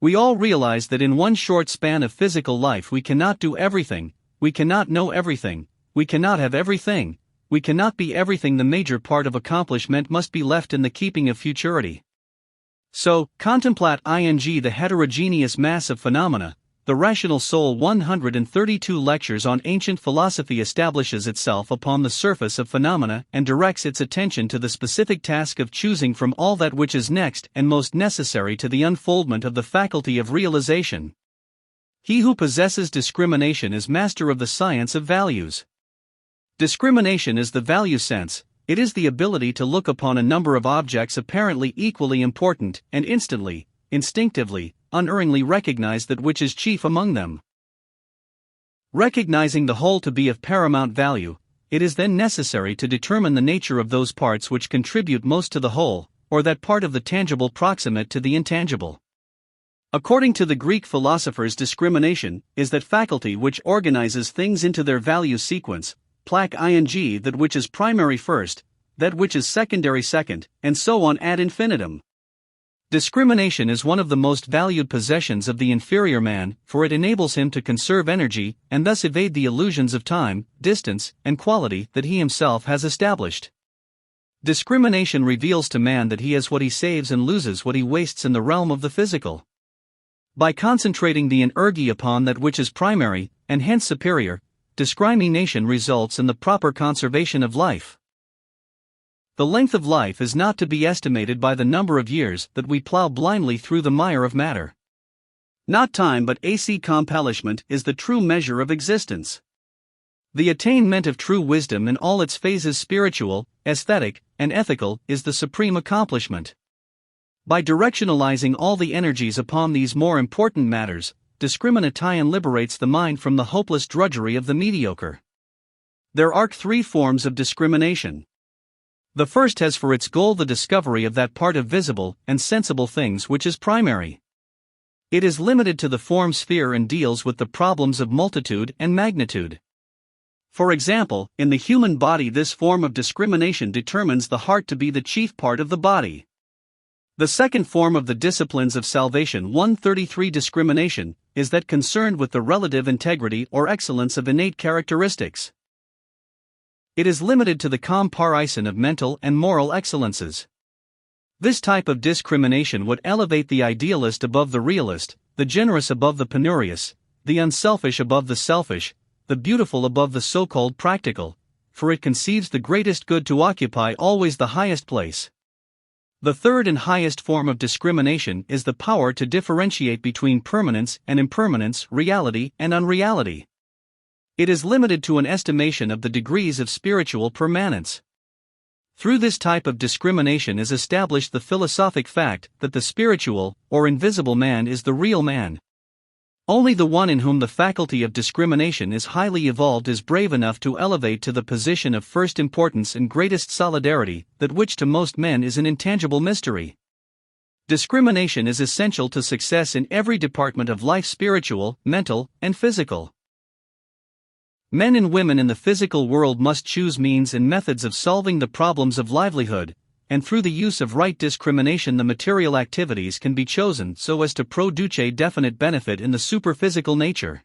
We all realize that in one short span of physical life we cannot do everything, we cannot know everything, we cannot have everything, we cannot be everything. The major part of accomplishment must be left in the keeping of futurity. So, contemplate the heterogeneous mass of phenomena. The Rational Soul 132 Lectures on Ancient Philosophy establishes itself upon the surface of phenomena and directs its attention to the specific task of choosing from all that which is next and most necessary to the unfoldment of the faculty of realization. He who possesses discrimination is master of the science of values. Discrimination is the value sense. It is the ability to look upon a number of objects apparently equally important and instantly, instinctively, unerringly recognize that which is chief among them. Recognizing the whole to be of paramount value, it is then necessary to determine the nature of those parts which contribute most to the whole, or that part of the tangible proximate to the intangible. According to the Greek philosophers, discrimination is that faculty which organizes things into their value sequence, that which is primary first, that which is secondary second, and so on ad infinitum. Discrimination is one of the most valued possessions of the inferior man, for it enables him to conserve energy, and thus evade the illusions of time, distance, and quality that he himself has established. Discrimination reveals to man that he has what he saves and loses what he wastes in the realm of the physical. By concentrating the energy upon that which is primary, and hence superior, discrimination results in the proper conservation of life. The length of life is not to be estimated by the number of years that we plow blindly through the mire of matter. Not time but accomplishment is the true measure of existence. The attainment of true wisdom in all its phases, spiritual, aesthetic, and ethical, is the supreme accomplishment. By directionalizing all the energies upon these more important matters, discrimination liberates the mind from the hopeless drudgery of the mediocre. There are three forms of discrimination. The first has for its goal the discovery of that part of visible and sensible things which is primary. It is limited to the form sphere and deals with the problems of multitude and magnitude. For example, in the human body, this form of discrimination determines the heart to be the chief part of the body. The second form of the disciplines of salvation 133 discrimination is that concerned with the relative integrity or excellence of innate characteristics. It is limited to the comparison of mental and moral excellences. This type of discrimination would elevate the idealist above the realist, the generous above the penurious, the unselfish above the selfish, the beautiful above the so-called practical, for it conceives the greatest good to occupy always the highest place. The third and highest form of discrimination is the power to differentiate between permanence and impermanence, reality and unreality. It is limited to an estimation of the degrees of spiritual permanence. Through this type of discrimination is established the philosophic fact that the spiritual, or invisible man is the real man. Only the one in whom the faculty of discrimination is highly evolved is brave enough to elevate to the position of first importance and greatest solidarity, that which to most men is an intangible mystery. Discrimination is essential to success in every department of life, spiritual, mental, and physical. Men and women in the physical world must choose means and methods of solving the problems of livelihood, and through the use of right discrimination the material activities can be chosen so as to produce definite benefit in the superphysical nature.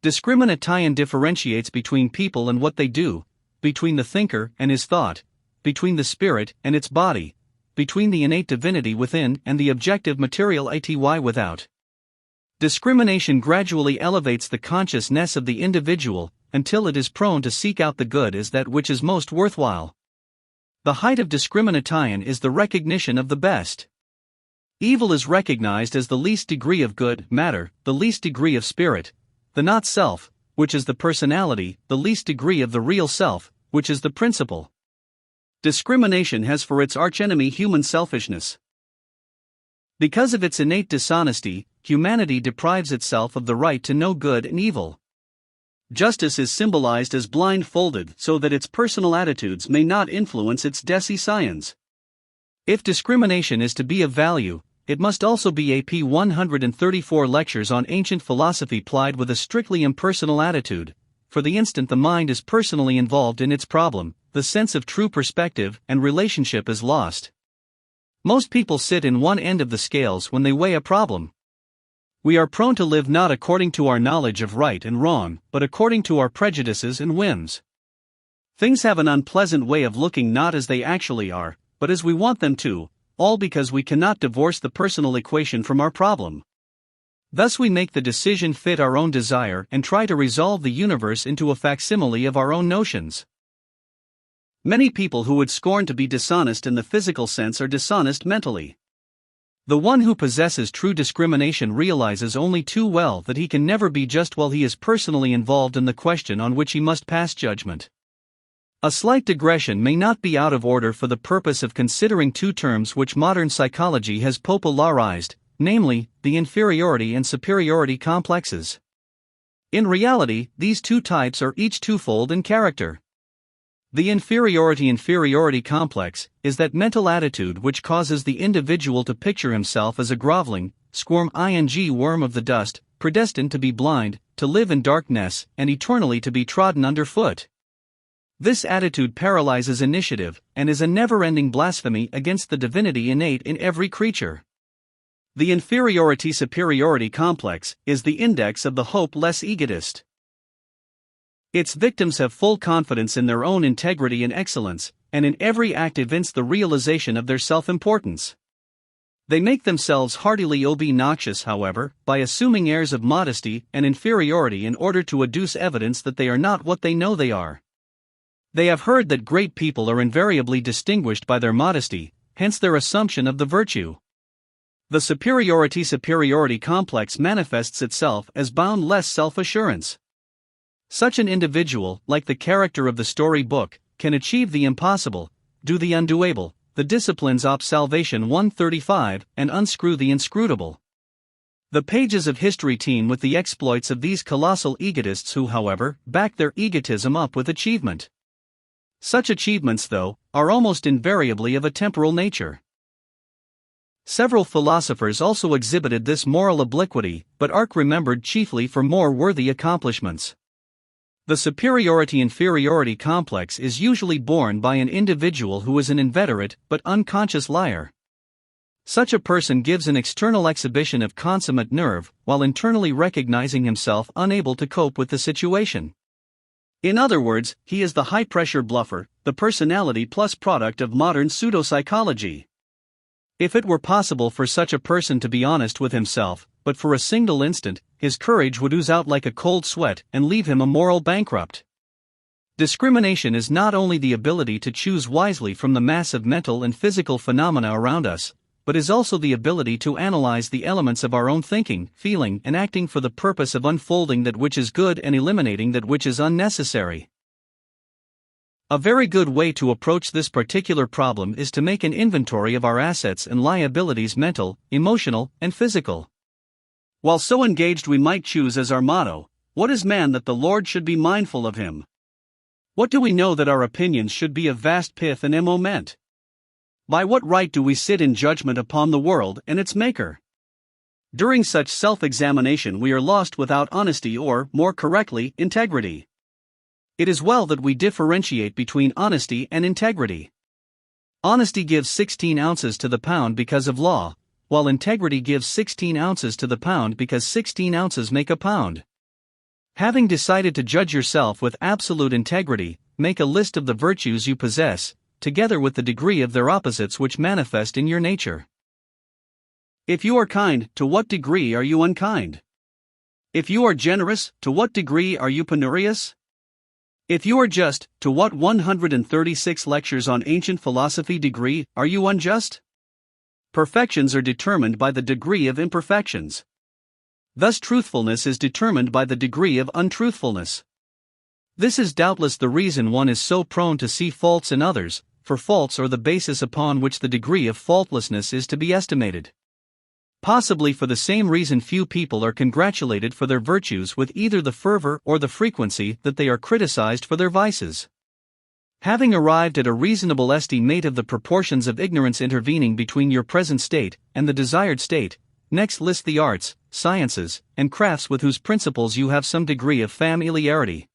Discrimination differentiates between people and what they do, between the thinker and his thought, between the spirit and its body, between the innate divinity within and the objective material without. Discrimination gradually elevates the consciousness of the individual, until it is prone to seek out the good as that which is most worthwhile. The height of discrimination is the recognition of the best. Evil is recognized as the least degree of good, matter, the least degree of spirit, the not self, which is the personality, the least degree of the real self, which is the principle. Discrimination has for its archenemy human selfishness. Because of its innate dishonesty, humanity deprives itself of the right to know good and evil. Justice is symbolized as blindfolded so that its personal attitudes may not influence its decisions. If discrimination is to be of value, it must also be AP 134 lectures on ancient philosophy plied with a strictly impersonal attitude. For the instant the mind is personally involved in its problem, the sense of true perspective and relationship is lost. Most people sit in one end of the scales when they weigh a problem. We are prone to live not according to our knowledge of right and wrong, but according to our prejudices and whims. Things have an unpleasant way of looking not as they actually are, but as we want them to, all because we cannot divorce the personal equation from our problem. Thus we make the decision fit our own desire and try to resolve the universe into a facsimile of our own notions. Many people who would scorn to be dishonest in the physical sense are dishonest mentally. The one who possesses true discrimination realizes only too well that he can never be just while he is personally involved in the question on which he must pass judgment. A slight digression may not be out of order for the purpose of considering two terms which modern psychology has popularized, namely, the inferiority and superiority complexes. In reality, these two types are each twofold in character. The inferiority complex is that mental attitude which causes the individual to picture himself as a groveling, squirm worm of the dust, predestined to be blind, to live in darkness, and eternally to be trodden underfoot. This attitude paralyzes initiative, and is a never-ending blasphemy against the divinity innate in every creature. The inferiority-superiority complex is the index of the hopeless egotist. Its victims have full confidence in their own integrity and excellence, and in every act evince the realization of their self-importance. They make themselves heartily obnoxious, however, by assuming airs of modesty and inferiority in order to adduce evidence that they are not what they know they are. They have heard that great people are invariably distinguished by their modesty, hence their assumption of the virtue. The superiority complex manifests itself as boundless self-assurance. Such an individual, like the character of the story book, can achieve the impossible, do the undoable, the disciplines op Salvation 135, and unscrew the inscrutable. The pages of history teem with the exploits of these colossal egotists who, however, back their egotism up with achievement. Such achievements, though, are almost invariably of a temporal nature. Several philosophers also exhibited this moral obliquity, but are remembered chiefly for more worthy accomplishments. The superiority-inferiority complex is usually borne by an individual who is an inveterate but unconscious liar. Such a person gives an external exhibition of consummate nerve, while internally recognizing himself unable to cope with the situation. In other words, he is the high-pressure bluffer, the personality plus product of modern pseudopsychology. If it were possible for such a person to be honest with himself, but for a single instant, his courage would ooze out like a cold sweat and leave him a moral bankrupt. Discrimination is not only the ability to choose wisely from the mass of mental and physical phenomena around us, but is also the ability to analyze the elements of our own thinking, feeling, and acting for the purpose of unfolding that which is good and eliminating that which is unnecessary. A very good way to approach this particular problem is to make an inventory of our assets and liabilities, mental, emotional, and physical. While so engaged, we might choose as our motto, "What is man that the Lord should be mindful of him?" What do we know that our opinions should be of vast pith and moment? By what right do we sit in judgment upon the world and its maker? During such self-examination we are lost without honesty or, more correctly, integrity. It is well that we differentiate between honesty and integrity. Honesty gives 16 ounces to the pound because of law, while integrity gives 16 ounces to the pound because 16 ounces make a pound. Having decided to judge yourself with absolute integrity, make a list of the virtues you possess, together with the degree of their opposites which manifest in your nature. If you are kind, to what degree are you unkind? If you are generous, to what degree are you penurious? If you are just, to what 136 lectures on ancient philosophy degree are you unjust? Perfections are determined by the degree of imperfections. Thus truthfulness is determined by the degree of untruthfulness. This is doubtless the reason one is so prone to see faults in others, for faults are the basis upon which the degree of faultlessness is to be estimated. Possibly for the same reason few people are congratulated for their virtues with either the fervor or the frequency that they are criticized for their vices. Having arrived at a reasonable estimate of the proportions of ignorance intervening between your present state and the desired state, next list the arts, sciences, and crafts with whose principles you have some degree of familiarity.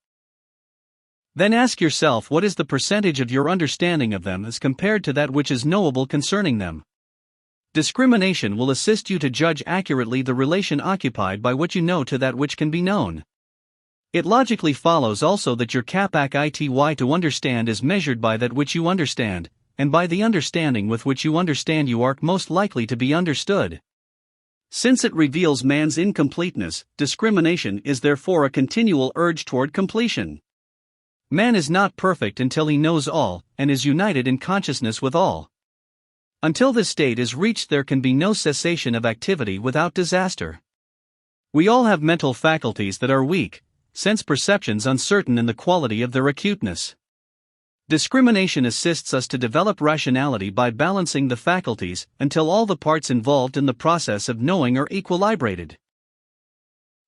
Then ask yourself what is the percentage of your understanding of them as compared to that which is knowable concerning them. Discrimination will assist you to judge accurately the relation occupied by what you know to that which can be known. It logically follows also that your capacity to understand is measured by that which you understand, and by the understanding with which you understand you are most likely to be understood. Since it reveals man's incompleteness, discrimination is therefore a continual urge toward completion. Man is not perfect until he knows all, and is united in consciousness with all. Until this state is reached, there can be no cessation of activity without disaster. We all have mental faculties that are weak, sense perceptions uncertain in the quality of their acuteness. Discrimination assists us to develop rationality by balancing the faculties until all the parts involved in the process of knowing are equilibrated.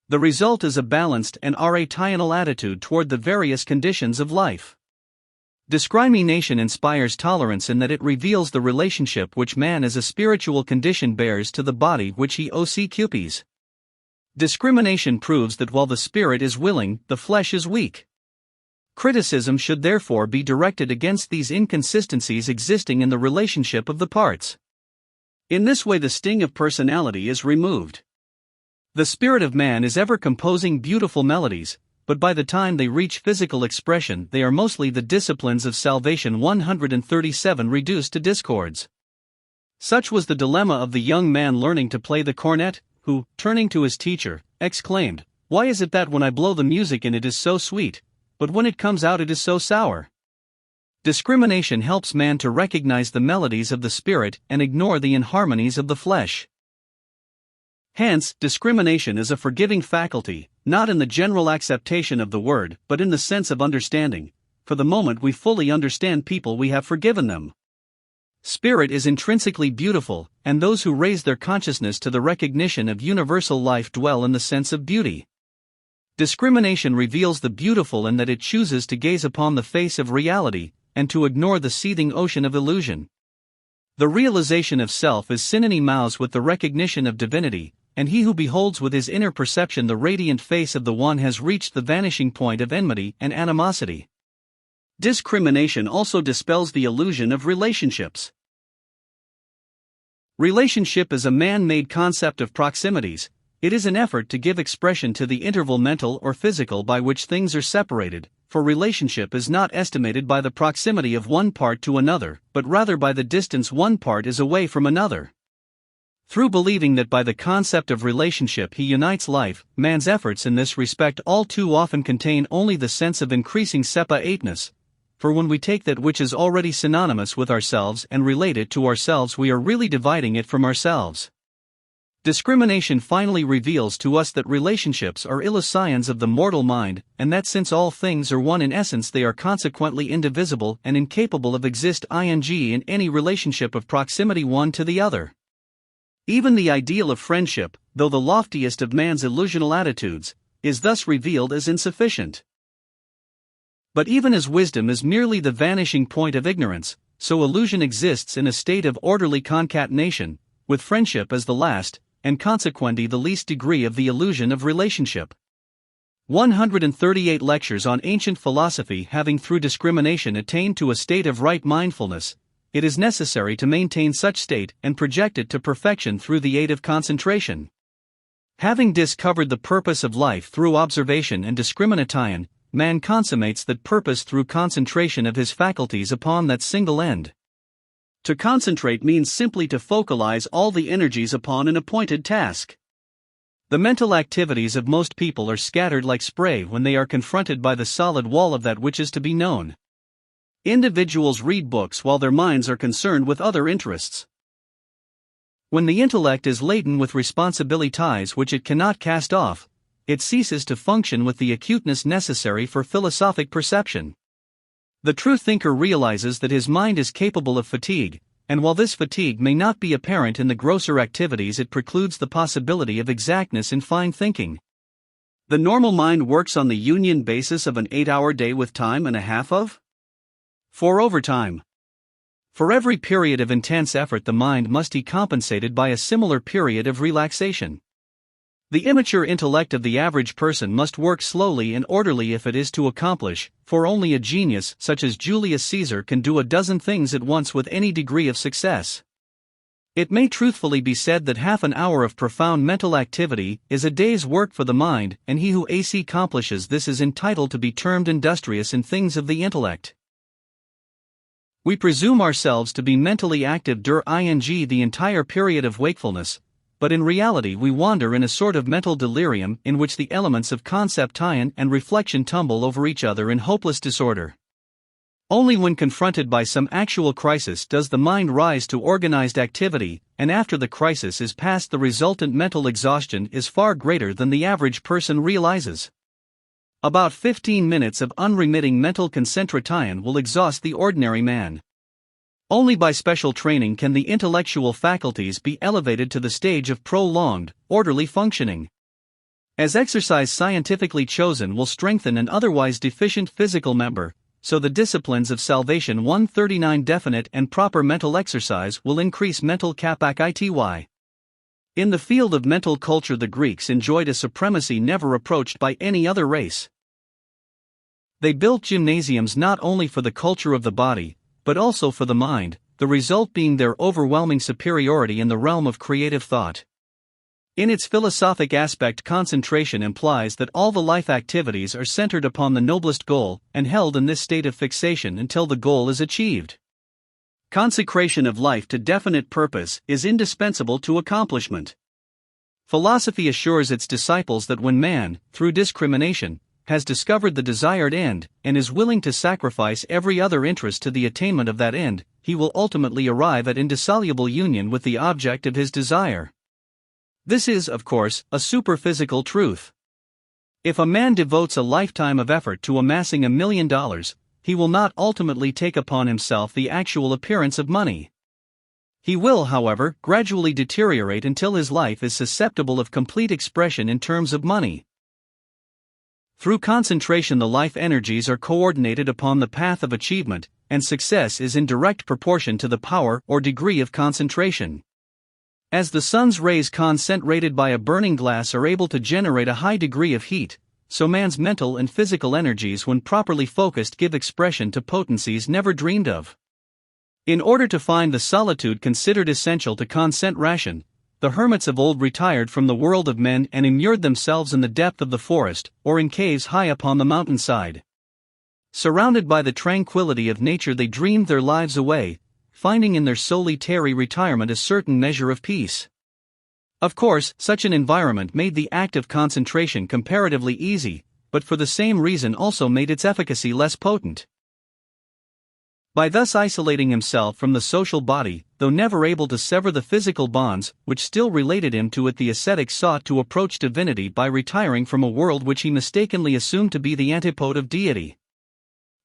The result is a balanced and rational attitude toward the various conditions of life. Discrimination inspires tolerance in that it reveals the relationship which man as a spiritual condition bears to the body which he occupies. Discrimination proves that while the spirit is willing, the flesh is weak. Criticism should therefore be directed against these inconsistencies existing in the relationship of the parts. In this way the sting of personality is removed. The spirit of man is ever composing beautiful melodies, but by the time they reach physical expression they are mostly the disciplines of Salvation 137 reduced to discords. Such was the dilemma of the young man learning to play the cornet, who, turning to his teacher, exclaimed, "Why is it that when I blow the music in it is so sweet, but when it comes out it is so sour?" Discrimination helps man to recognize the melodies of the spirit and ignore the inharmonies of the flesh. Hence, discrimination is a forgiving faculty, not in the general acceptation of the word, but in the sense of understanding. For the moment we fully understand people, we have forgiven them. Spirit is intrinsically beautiful, and those who raise their consciousness to the recognition of universal life dwell in the sense of beauty. Discrimination reveals the beautiful in that it chooses to gaze upon the face of reality, and to ignore the seething ocean of illusion. The realization of self is synonymous with the recognition of divinity, and he who beholds with his inner perception the radiant face of the One has reached the vanishing point of enmity and animosity. Discrimination also dispels the illusion of relationships. Relationship is a man-made concept of proximities. It is an effort to give expression to the interval mental or physical by which things are separated, for relationship is not estimated by the proximity of one part to another, but rather by the distance one part is away from another. Through believing that by the concept of relationship he unites life, man's efforts in this respect all too often contain only the sense of increasing separateness. For when we take that which is already synonymous with ourselves and relate it to ourselves, we are really dividing it from ourselves. Discrimination finally reveals to us that relationships are illusions of the mortal mind, and that since all things are one in essence they are consequently indivisible and incapable of in any relationship of proximity one to the other. Even the ideal of friendship, though the loftiest of man's illusional attitudes, is thus revealed as insufficient. But even as wisdom is merely the vanishing point of ignorance, so illusion exists in a state of orderly concatenation, with friendship as the last, and consequently the least degree of the illusion of relationship. 138 lectures on ancient philosophy. Having through discrimination attained to a state of right mindfulness, it is necessary to maintain such state and project it to perfection through the aid of concentration. Having discovered the purpose of life through observation and discrimination, man consummates that purpose through concentration of his faculties upon that single end. To concentrate means simply to focalize all the energies upon an appointed task. The mental activities of most people are scattered like spray when they are confronted by the solid wall of that which is to be known. Individuals read books while their minds are concerned with other interests. When the intellect is laden with responsibilities which it cannot cast off, it ceases to function with the acuteness necessary for philosophic perception. The true thinker realizes that his mind is capable of fatigue, and while this fatigue may not be apparent in the grosser activities, it precludes the possibility of exactness in fine thinking. The normal mind works on the union basis of an 8-hour day with time and a half of 4 overtime. For every period of intense effort, the mind must be compensated by a similar period of relaxation. The immature intellect of the average person must work slowly and orderly if it is to accomplish, for only a genius such as Julius Caesar can do a dozen things at once with any degree of success. It may truthfully be said that half an hour of profound mental activity is a day's work for the mind, and he who accomplishes this is entitled to be termed industrious in things of the intellect. We presume ourselves to be mentally active during the entire period of wakefulness, but in reality we wander in a sort of mental delirium in which the elements of conception and reflection tumble over each other in hopeless disorder. Only when confronted by some actual crisis does the mind rise to organized activity, and after the crisis is past the resultant mental exhaustion is far greater than the average person realizes. About 15 minutes of unremitting mental concentration will exhaust the ordinary man. Only by special training can the intellectual faculties be elevated to the stage of prolonged, orderly functioning. As exercise scientifically chosen will strengthen an otherwise deficient physical member, so the disciplines of Salvation 139 definite and proper mental exercise will increase mental capacity. In the field of mental culture the Greeks enjoyed a supremacy never approached by any other race. They built gymnasiums not only for the culture of the body, but also for the mind, the result being their overwhelming superiority in the realm of creative thought. In its philosophic aspect, concentration implies that all the life activities are centered upon the noblest goal, and held in this state of fixation until the goal is achieved. Consecration of life to definite purpose is indispensable to accomplishment. Philosophy assures its disciples that when man, through discrimination, has discovered the desired end, and is willing to sacrifice every other interest to the attainment of that end, he will ultimately arrive at indissoluble union with the object of his desire. This is, of course, a superphysical truth. If a man devotes a lifetime of effort to amassing $1 million, he will not ultimately take upon himself the actual appearance of money. He will, however, gradually deteriorate until his life is susceptible of complete expression in terms of money. Through concentration, the life energies are coordinated upon the path of achievement, and success is in direct proportion to the power or degree of concentration. As the sun's rays concentrated by a burning glass are able to generate a high degree of heat, so man's mental and physical energies, when properly focused, give expression to potencies never dreamed of. In order to find the solitude considered essential to concentration, the hermits of old retired from the world of men and immured themselves in the depth of the forest, or in caves high upon the mountainside. Surrounded by the tranquility of nature, they dreamed their lives away, finding in their solitary retirement a certain measure of peace. Of course, such an environment made the act of concentration comparatively easy, but for the same reason also made its efficacy less potent. By thus isolating himself from the social body, though never able to sever the physical bonds which still related him to it, the ascetic sought to approach divinity by retiring from a world which he mistakenly assumed to be the antipode of deity.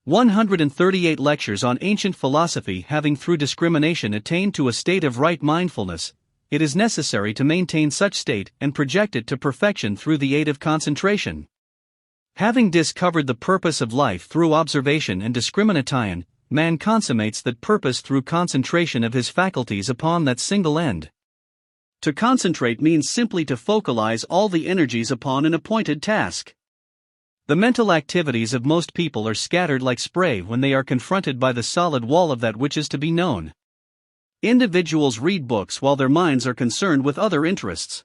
138 lectures on ancient philosophy. Having through discrimination attained to a state of right mindfulness, it is necessary to maintain such state and project it to perfection through the aid of concentration. Having discovered the purpose of life through observation and discrimination, man consummates that purpose through concentration of his faculties upon that single end. To concentrate means simply to focalize all the energies upon an appointed task. The mental activities of most people are scattered like spray when they are confronted by the solid wall of that which is to be known. Individuals read books while their minds are concerned with other interests.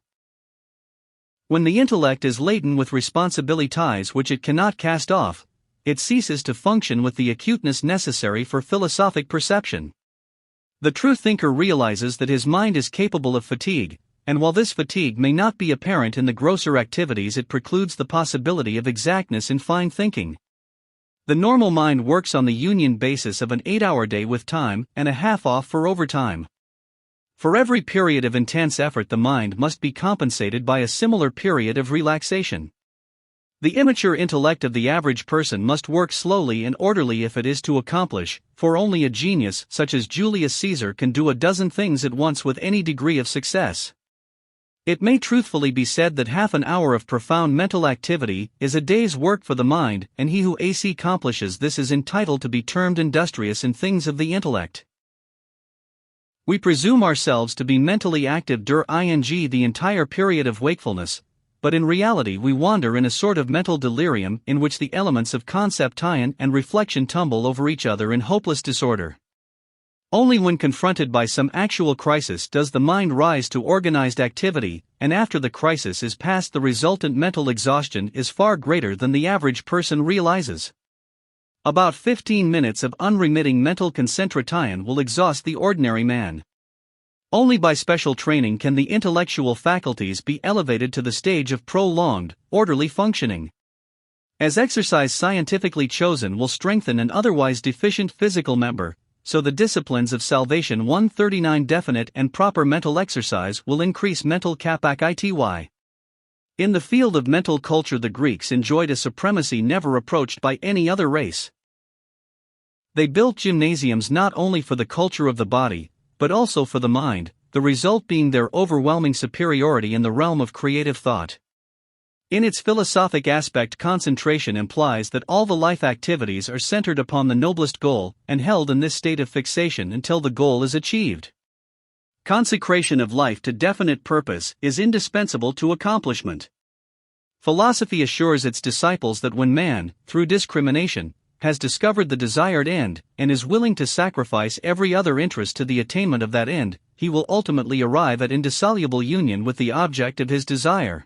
When the intellect is laden with responsibilities which it cannot cast off, it ceases to function with the acuteness necessary for philosophic perception. The true thinker realizes that his mind is capable of fatigue, and while this fatigue may not be apparent in the grosser activities, it precludes the possibility of exactness in fine thinking. The normal mind works on the union basis of an 8-hour day with time and a half off for overtime. For every period of intense effort, the mind must be compensated by a similar period of relaxation. The immature intellect of the average person must work slowly and orderly if it is to accomplish, for only a genius such as Julius Caesar can do a dozen things at once with any degree of success. It may truthfully be said that half an hour of profound mental activity is a day's work for the mind, and he who accomplishes this is entitled to be termed industrious in things of the intellect. We presume ourselves to be mentally active during the entire period of wakefulness, but in reality we wander in a sort of mental delirium in which the elements of conception and reflection tumble over each other in hopeless disorder. Only when confronted by some actual crisis does the mind rise to organized activity, and after the crisis is past, the resultant mental exhaustion is far greater than the average person realizes. About 15 minutes of unremitting mental concentration will exhaust the ordinary man. Only by special training can the intellectual faculties be elevated to the stage of prolonged, orderly functioning. As exercise scientifically chosen will strengthen an otherwise deficient physical member, so the disciplines of salvation 139 definite and proper mental exercise will increase mental capacity. In the field of mental culture, the Greeks enjoyed a supremacy never approached by any other race. They built gymnasiums not only for the culture of the body, but also for the mind, the result being their overwhelming superiority in the realm of creative thought. In its philosophic aspect, concentration implies that all the life activities are centered upon the noblest goal, and held in this state of fixation until the goal is achieved. Consecration of life to definite purpose is indispensable to accomplishment. Philosophy assures its disciples that when man, through discrimination, has discovered the desired end, and is willing to sacrifice every other interest to the attainment of that end, he will ultimately arrive at indissoluble union with the object of his desire.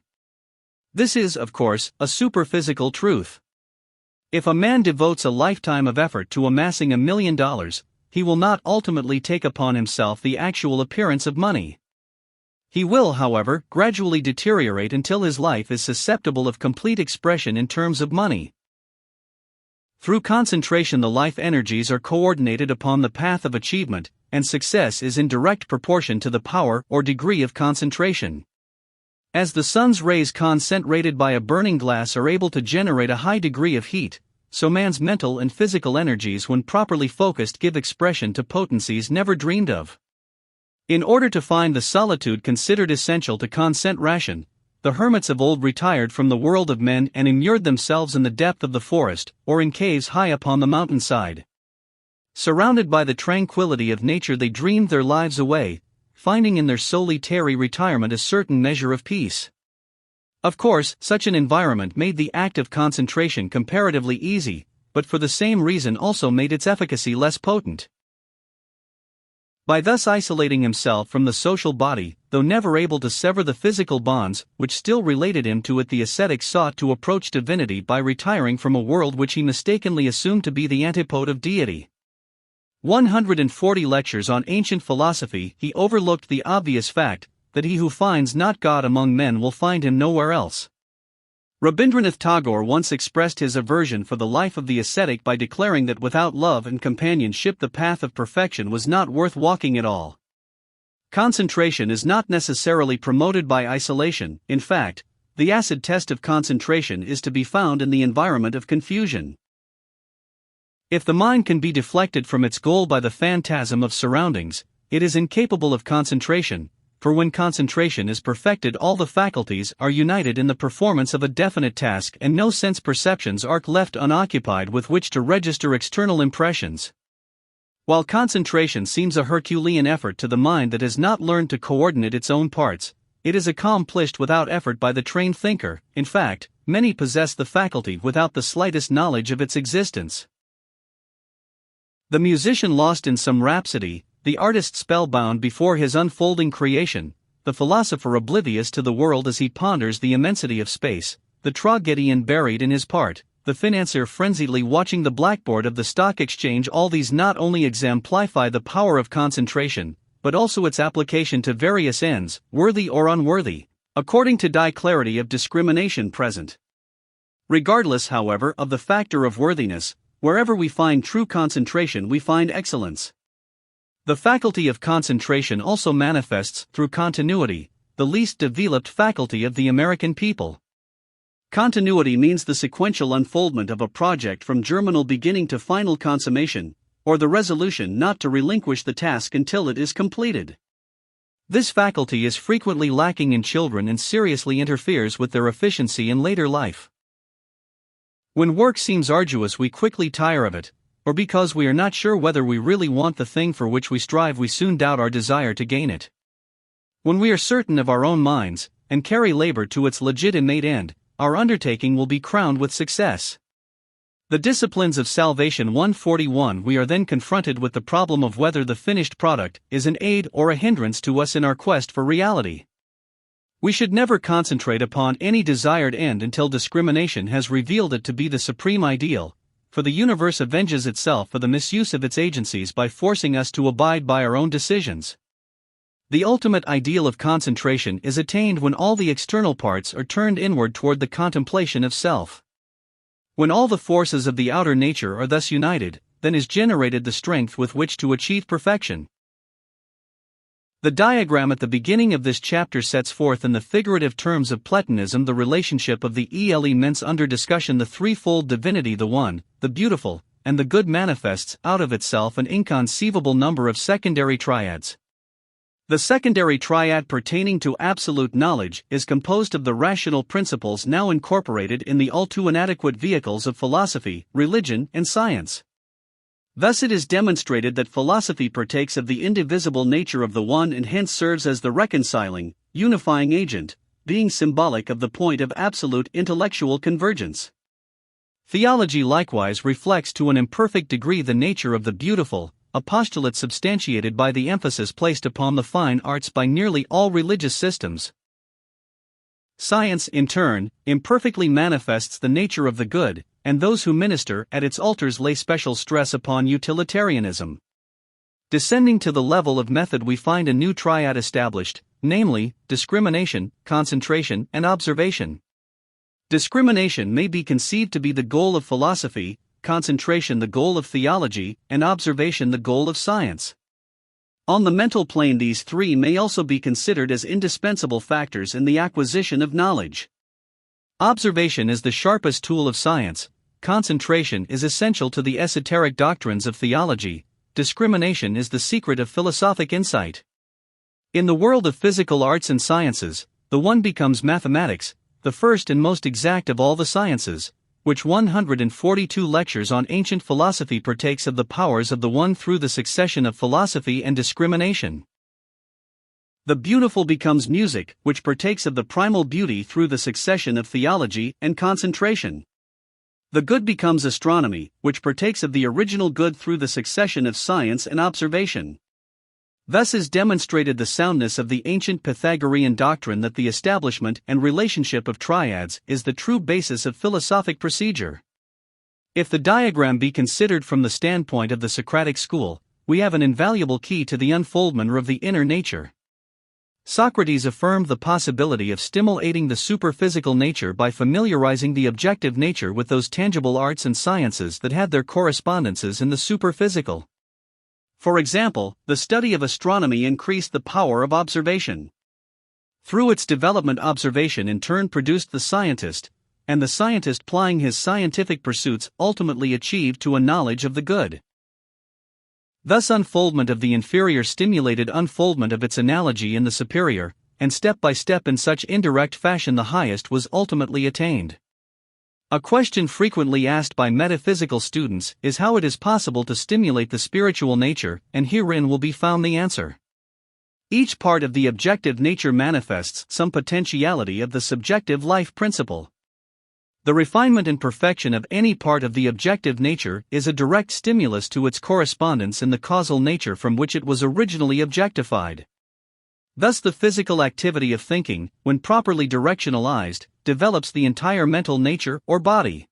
This is, of course, a superphysical truth. If a man devotes a lifetime of effort to amassing $1 million, he will not ultimately take upon himself the actual appearance of money. He will, however, gradually deteriorate until his life is susceptible of complete expression in terms of money. Through concentration, the life energies are coordinated upon the path of achievement, and success is in direct proportion to the power or degree of concentration. As the sun's rays concentrated by a burning glass are able to generate a high degree of heat, so man's mental and physical energies, when properly focused, give expression to potencies never dreamed of. In order to find the solitude considered essential to concentration, the hermits of old retired from the world of men and immured themselves in the depth of the forest, or in caves high upon the mountainside. Surrounded by the tranquility of nature, they dreamed their lives away, finding in their solitary retirement a certain measure of peace. Of course, such an environment made the act of concentration comparatively easy, but for the same reason also made its efficacy less potent. By thus isolating himself from the social body, though never able to sever the physical bonds which still related him to it, the ascetic sought to approach divinity by retiring from a world which he mistakenly assumed to be the antipode of deity. 140 lectures on ancient philosophy, he overlooked the obvious fact that he who finds not God among men will find him nowhere else. Rabindranath Tagore once expressed his aversion for the life of the ascetic by declaring that without love and companionship the path of perfection was not worth walking at all. Concentration is not necessarily promoted by isolation. In fact, the acid test of concentration is to be found in the environment of confusion. If the mind can be deflected from its goal by the phantasm of surroundings, it is incapable of concentration, for when concentration is perfected, all the faculties are united in the performance of a definite task, and no sense perceptions are left unoccupied with which to register external impressions. While concentration seems a Herculean effort to the mind that has not learned to coordinate its own parts, it is accomplished without effort by the trained thinker. In fact, many possess the faculty without the slightest knowledge of its existence. The musician lost in some rhapsody, the artist spellbound before his unfolding creation, the philosopher oblivious to the world as he ponders the immensity of space, the tragedian buried in his part, the financier frenziedly watching the blackboard of the stock exchange. All these not only exemplify the power of concentration, but also its application to various ends, worthy or unworthy, according to the clarity of discrimination present. Regardless, however, of the factor of worthiness, wherever we find true concentration we find excellence. The faculty of concentration also manifests through continuity, the least developed faculty of the American people. Continuity means the sequential unfoldment of a project from germinal beginning to final consummation, or the resolution not to relinquish the task until it is completed. This faculty is frequently lacking in children and seriously interferes with their efficiency in later life. When work seems arduous, we quickly tire of it, or because we are not sure whether we really want the thing for which we strive, we soon doubt our desire to gain it. When we are certain of our own minds, and carry labor to its legitimate end, our undertaking will be crowned with success. The Disciplines of Salvation 141. We are then confronted with the problem of whether the finished product is an aid or a hindrance to us in our quest for reality. We should never concentrate upon any desired end until discrimination has revealed it to be the supreme ideal, for the universe avenges itself for the misuse of its agencies by forcing us to abide by our own decisions. The ultimate ideal of concentration is attained when all the external parts are turned inward toward the contemplation of self. When all the forces of the outer nature are thus united, then is generated the strength with which to achieve perfection. The diagram at the beginning of this chapter sets forth in the figurative terms of Platonism the relationship of the elements under discussion. The threefold divinity, the one, the beautiful, and the good, manifests out of itself an inconceivable number of secondary triads. The secondary triad pertaining to absolute knowledge is composed of the rational principles now incorporated in the all too inadequate vehicles of philosophy, religion, and science. Thus it is demonstrated that philosophy partakes of the indivisible nature of the one and hence serves as the reconciling, unifying agent, being symbolic of the point of absolute intellectual convergence. Theology likewise reflects to an imperfect degree the nature of the beautiful, a postulate substantiated by the emphasis placed upon the fine arts by nearly all religious systems. Science, in turn, imperfectly manifests the nature of the good, and those who minister at its altars lay special stress upon utilitarianism. Descending to the level of method, we find a new triad established, namely, discrimination, concentration, and observation. Discrimination may be conceived to be the goal of philosophy, concentration the goal of theology, and observation the goal of science. On the mental plane, these three may also be considered as indispensable factors in the acquisition of knowledge. Observation is the sharpest tool of science, concentration is essential to the esoteric doctrines of theology, discrimination is the secret of philosophic insight. In the world of physical arts and sciences, the one becomes mathematics, the first and most exact of all the sciences, which 142 lectures on ancient philosophy partakes of the powers of the one through the succession of philosophy and discrimination. The beautiful becomes music, which partakes of the primal beauty through the succession of theology and concentration. The good becomes astronomy, which partakes of the original good through the succession of science and observation. Thus is demonstrated the soundness of the ancient Pythagorean doctrine that the establishment and relationship of triads is the true basis of philosophic procedure. If the diagram be considered from the standpoint of the Socratic school, we have an invaluable key to the unfoldment of the inner nature. Socrates affirmed the possibility of stimulating the superphysical nature by familiarizing the objective nature with those tangible arts and sciences that had their correspondences in the superphysical. For example, the study of astronomy increased the power of observation. Through its development, observation in turn produced the scientist, and the scientist, plying his scientific pursuits, ultimately achieved to a knowledge of the good. Thus, unfoldment of the inferior stimulated unfoldment of its analogy in the superior, and step by step in such indirect fashion the highest was ultimately attained. A question frequently asked by metaphysical students is how it is possible to stimulate the spiritual nature, and herein will be found the answer. Each part of the objective nature manifests some potentiality of the subjective life principle. The refinement and perfection of any part of the objective nature is a direct stimulus to its correspondence in the causal nature from which it was originally objectified. Thus, the physical activity of thinking, when properly directionalized, develops the entire mental nature or body.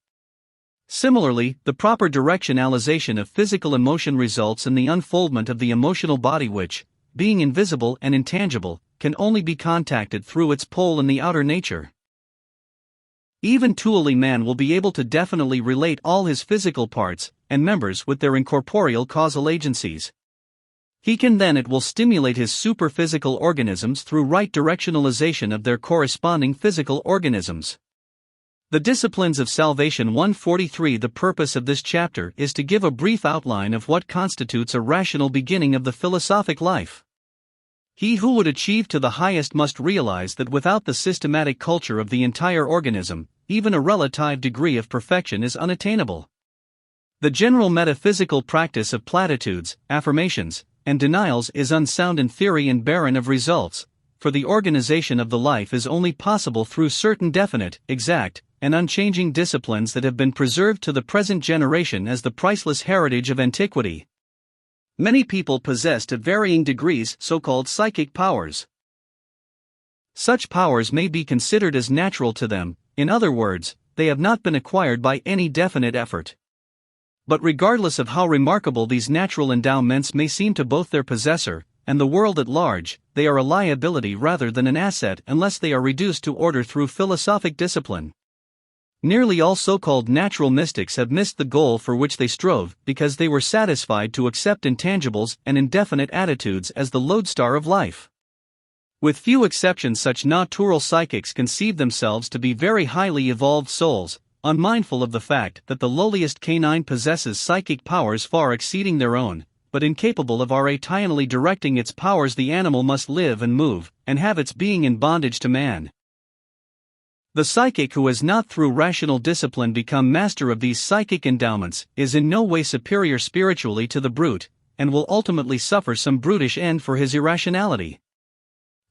Similarly, the proper directionalization of physical emotion results in the unfoldment of the emotional body which, being invisible and intangible, can only be contacted through its pole in the outer nature. Even toolly man will be able to definitely relate all his physical parts and members with their incorporeal causal agencies. He can then it will stimulate his superphysical organisms through right directionalization of their corresponding physical organisms. The Disciplines of Salvation 143. The purpose of this chapter is to give a brief outline of what constitutes a rational beginning of the philosophic life. He who would achieve to the highest must realize that without the systematic culture of the entire organism, even a relative degree of perfection is unattainable. The general metaphysical practice of platitudes, affirmations, and denials is unsound in theory and barren of results, for the organization of the life is only possible through certain definite, exact, and unchanging disciplines that have been preserved to the present generation as the priceless heritage of antiquity. Many people possess to varying degrees so-called psychic powers. Such powers may be considered as natural to them, in other words, they have not been acquired by any definite effort. But regardless of how remarkable these natural endowments may seem to both their possessor and the world at large, they are a liability rather than an asset unless they are reduced to order through philosophic discipline. Nearly all so-called natural mystics have missed the goal for which they strove because they were satisfied to accept intangibles and indefinite attitudes as the lodestar of life. With few exceptions, such natural psychics conceive themselves to be very highly evolved souls, unmindful of the fact that the lowliest canine possesses psychic powers far exceeding their own, but incapable of rationally directing its powers. The animal must live and move, and have its being in bondage to man. The psychic who has not through rational discipline become master of these psychic endowments is in no way superior spiritually to the brute, and will ultimately suffer some brutish end for his irrationality.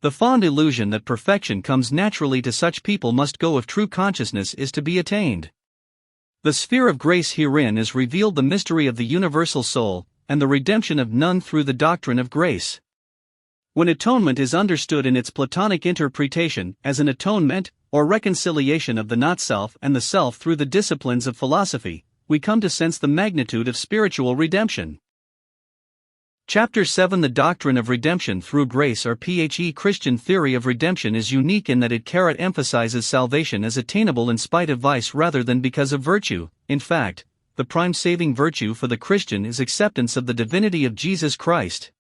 The fond illusion that perfection comes naturally to such people must go if true consciousness is to be attained. The sphere of grace herein is revealed the mystery of the universal soul, and the redemption of none through the doctrine of grace. When atonement is understood in its Platonic interpretation as an atonement, or reconciliation of the not-self and the self through the disciplines of philosophy, we come to sense the magnitude of spiritual redemption. Chapter 7 The Doctrine of Redemption Through Grace or PHE Christian theory of redemption is unique in that it emphasizes salvation as attainable in spite of vice rather than because of virtue. In fact, the prime saving virtue for the Christian is acceptance of the divinity of Jesus Christ.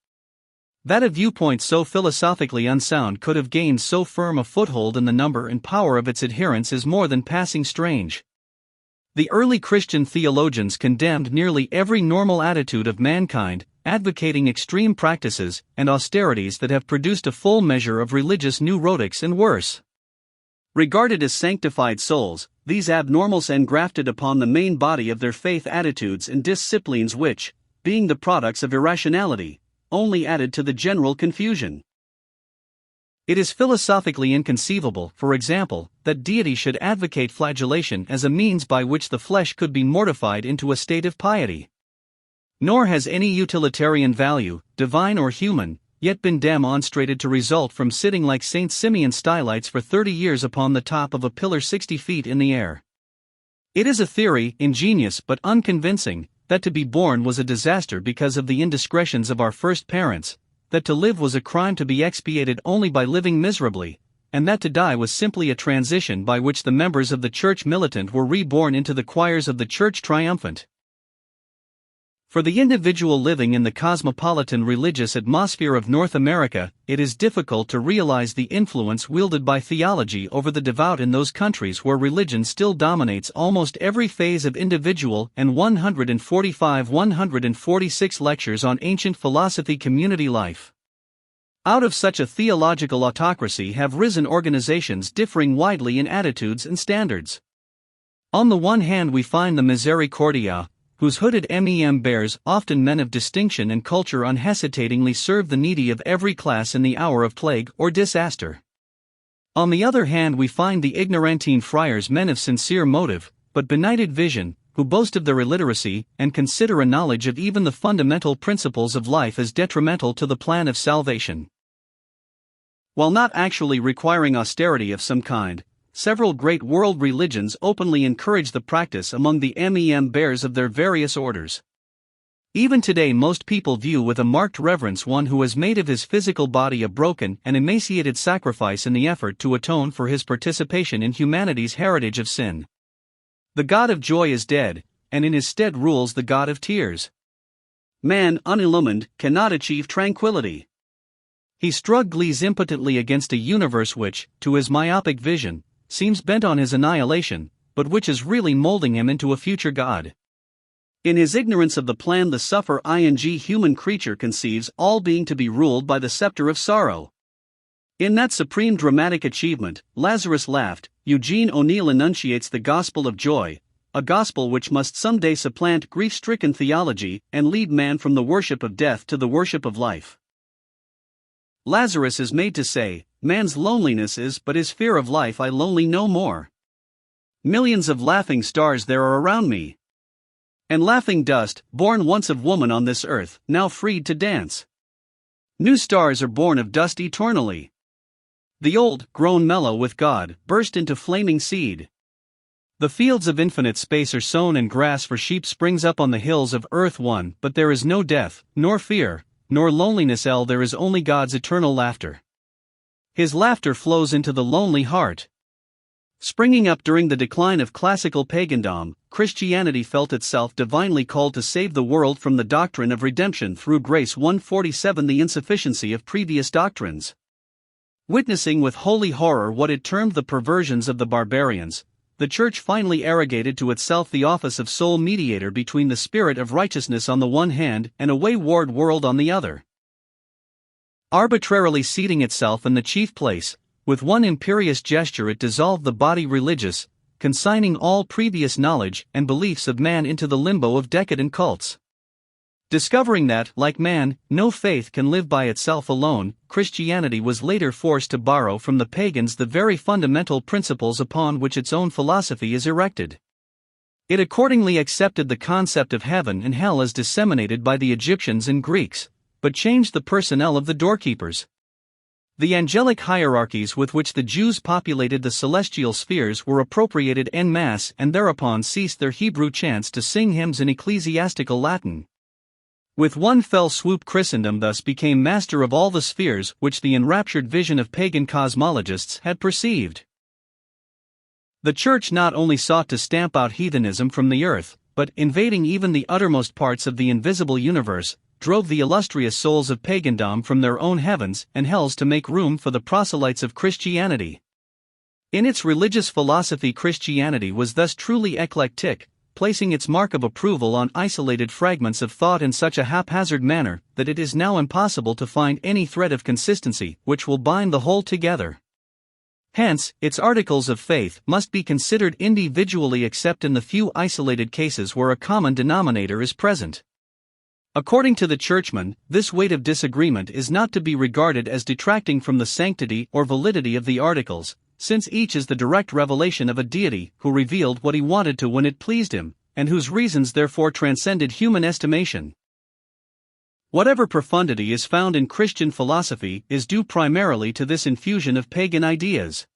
That a viewpoint so philosophically unsound could have gained so firm a foothold in the number and power of its adherents is more than passing strange. The early Christian theologians condemned nearly every normal attitude of mankind, advocating extreme practices and austerities that have produced a full measure of religious neurotics and worse. Regarded as sanctified souls, these abnormals engrafted upon the main body of their faith attitudes and disciplines which, being the products of irrationality, only added to the general confusion. It is philosophically inconceivable, for example, that deity should advocate flagellation as a means by which the flesh could be mortified into a state of piety. Nor has any utilitarian value, divine or human, yet been demonstrated to result from sitting like Saint Simeon Stylites for 30 years upon the top of a pillar 60 feet in the air. It is a theory, ingenious but unconvincing, that to be born was a disaster because of the indiscretions of our first parents, that to live was a crime to be expiated only by living miserably, and that to die was simply a transition by which the members of the Church militant were reborn into the choirs of the Church triumphant. For the individual living in the cosmopolitan religious atmosphere of North America, it is difficult to realize the influence wielded by theology over the devout in those countries where religion still dominates almost every phase of individual and 146 lectures on ancient philosophy community life. Out of such a theological autocracy have risen organizations differing widely in attitudes and standards. On the one hand we find the Misericordia, whose hooded mem bears, often men of distinction and culture, unhesitatingly serve the needy of every class in the hour of plague or disaster. On the other hand we find the Ignorantine friars, men of sincere motive, but benighted vision, who boast of their illiteracy and consider a knowledge of even the fundamental principles of life as detrimental to the plan of salvation. While not actually requiring austerity of some kind, several great world religions openly encourage the practice among the mem bears of their various orders. Even today most people view with a marked reverence one who has made of his physical body a broken and emaciated sacrifice in the effort to atone for his participation in humanity's heritage of sin. The God of joy is dead, and in his stead rules the God of tears. Man, unillumined, cannot achieve tranquility. He struggles impotently against a universe which, to his myopic vision, seems bent on his annihilation, but which is really molding him into a future God. In his ignorance of the plan the human creature conceives all being to be ruled by the scepter of sorrow. In that supreme dramatic achievement, Lazarus laughed, Eugene O'Neill enunciates the gospel of joy, a gospel which must someday supplant grief-stricken theology and lead man from the worship of death to the worship of life. Lazarus is made to say, man's loneliness is but his fear of life, I lonely no more. Millions of laughing stars there are around me. And laughing dust, born once of woman on this earth, now freed to dance. New stars are born of dust eternally. The old, grown mellow with God, burst into flaming seed. The fields of infinite space are sown and grass for sheep springs up on the hills of earth one, but there is no death, nor fear, nor loneliness there is only God's eternal laughter. His laughter flows into the lonely heart. Springing up during the decline of classical pagandom, Christianity felt itself divinely called to save the world from the doctrine of redemption through grace. 147 The insufficiency of previous doctrines. Witnessing with holy horror what it termed the perversions of the barbarians, the Church finally arrogated to itself the office of sole mediator between the spirit of righteousness on the one hand and a wayward world on the other. Arbitrarily seating itself in the chief place, with one imperious gesture it dissolved the body religious, consigning all previous knowledge and beliefs of man into the limbo of decadent cults. Discovering that, like man, no faith can live by itself alone, Christianity was later forced to borrow from the pagans the very fundamental principles upon which its own philosophy is erected. It accordingly accepted the concept of heaven and hell as disseminated by the Egyptians and Greeks, but changed the personnel of the doorkeepers. The angelic hierarchies with which the Jews populated the celestial spheres were appropriated en masse and thereupon ceased their Hebrew chants to sing hymns in ecclesiastical Latin. With one fell swoop, Christendom thus became master of all the spheres which the enraptured vision of pagan cosmologists had perceived. The Church not only sought to stamp out heathenism from the earth, but, invading even the uttermost parts of the invisible universe, drove the illustrious souls of pagandom from their own heavens and hells to make room for the proselytes of Christianity. In its religious philosophy, Christianity was thus truly eclectic, placing its mark of approval on isolated fragments of thought in such a haphazard manner that it is now impossible to find any thread of consistency which will bind the whole together. Hence, its articles of faith must be considered individually except in the few isolated cases where a common denominator is present. According to the Churchman, this weight of disagreement is not to be regarded as detracting from the sanctity or validity of the articles, since each is the direct revelation of a deity who revealed what he wanted to when it pleased him, and whose reasons therefore transcended human estimation. Whatever profundity is found in Christian philosophy is due primarily to this infusion of pagan ideas.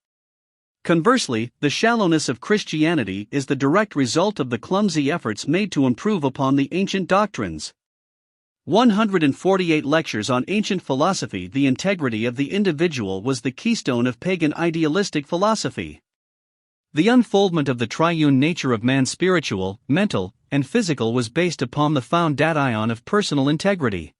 Conversely, the shallowness of Christianity is the direct result of the clumsy efforts made to improve upon the ancient doctrines. 148 lectures on ancient philosophy. The integrity of the individual was the keystone of pagan idealistic philosophy. The unfoldment of the triune nature of man, spiritual, mental, and physical, was based upon the foundation of personal integrity.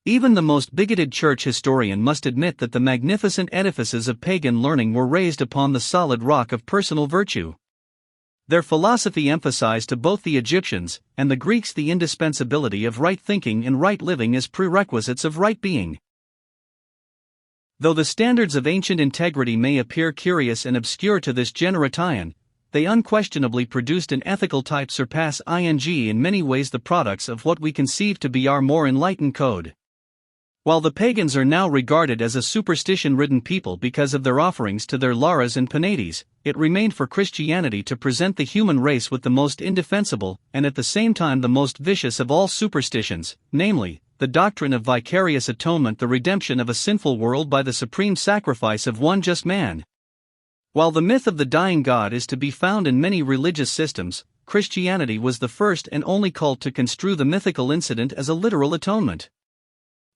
Even the most bigoted church historian must admit that the magnificent edifices of pagan learning were raised upon the solid rock of personal virtue. Their philosophy emphasized to both the Egyptians and the Greeks the indispensability of right thinking and right living as prerequisites of right being. Though the standards of ancient integrity may appear curious and obscure to this generation, they unquestionably produced an ethical type surpass in many ways the products of what we conceive to be our more enlightened code. While the pagans are now regarded as a superstition-ridden people because of their offerings to their Laras and Penates, it remained for Christianity to present the human race with the most indefensible, and at the same time the most vicious of all superstitions, namely, the doctrine of vicarious atonement, the redemption of a sinful world by the supreme sacrifice of one just man. While the myth of the dying God is to be found in many religious systems, Christianity was the first and only cult to construe the mythical incident as a literal atonement.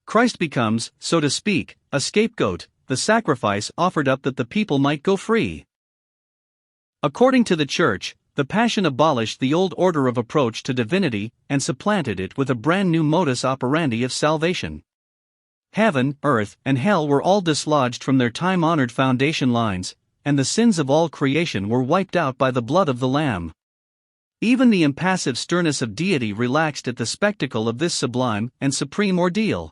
Christ becomes, so to speak, a scapegoat, the sacrifice offered up that the people might go free. According to the Church, the Passion abolished the old order of approach to divinity and supplanted it with a brand new modus operandi of salvation. Heaven, earth, and hell were all dislodged from their time-honored foundation lines, and the sins of all creation were wiped out by the blood of the Lamb. Even the impassive sternness of deity relaxed at the spectacle of this sublime and supreme ordeal.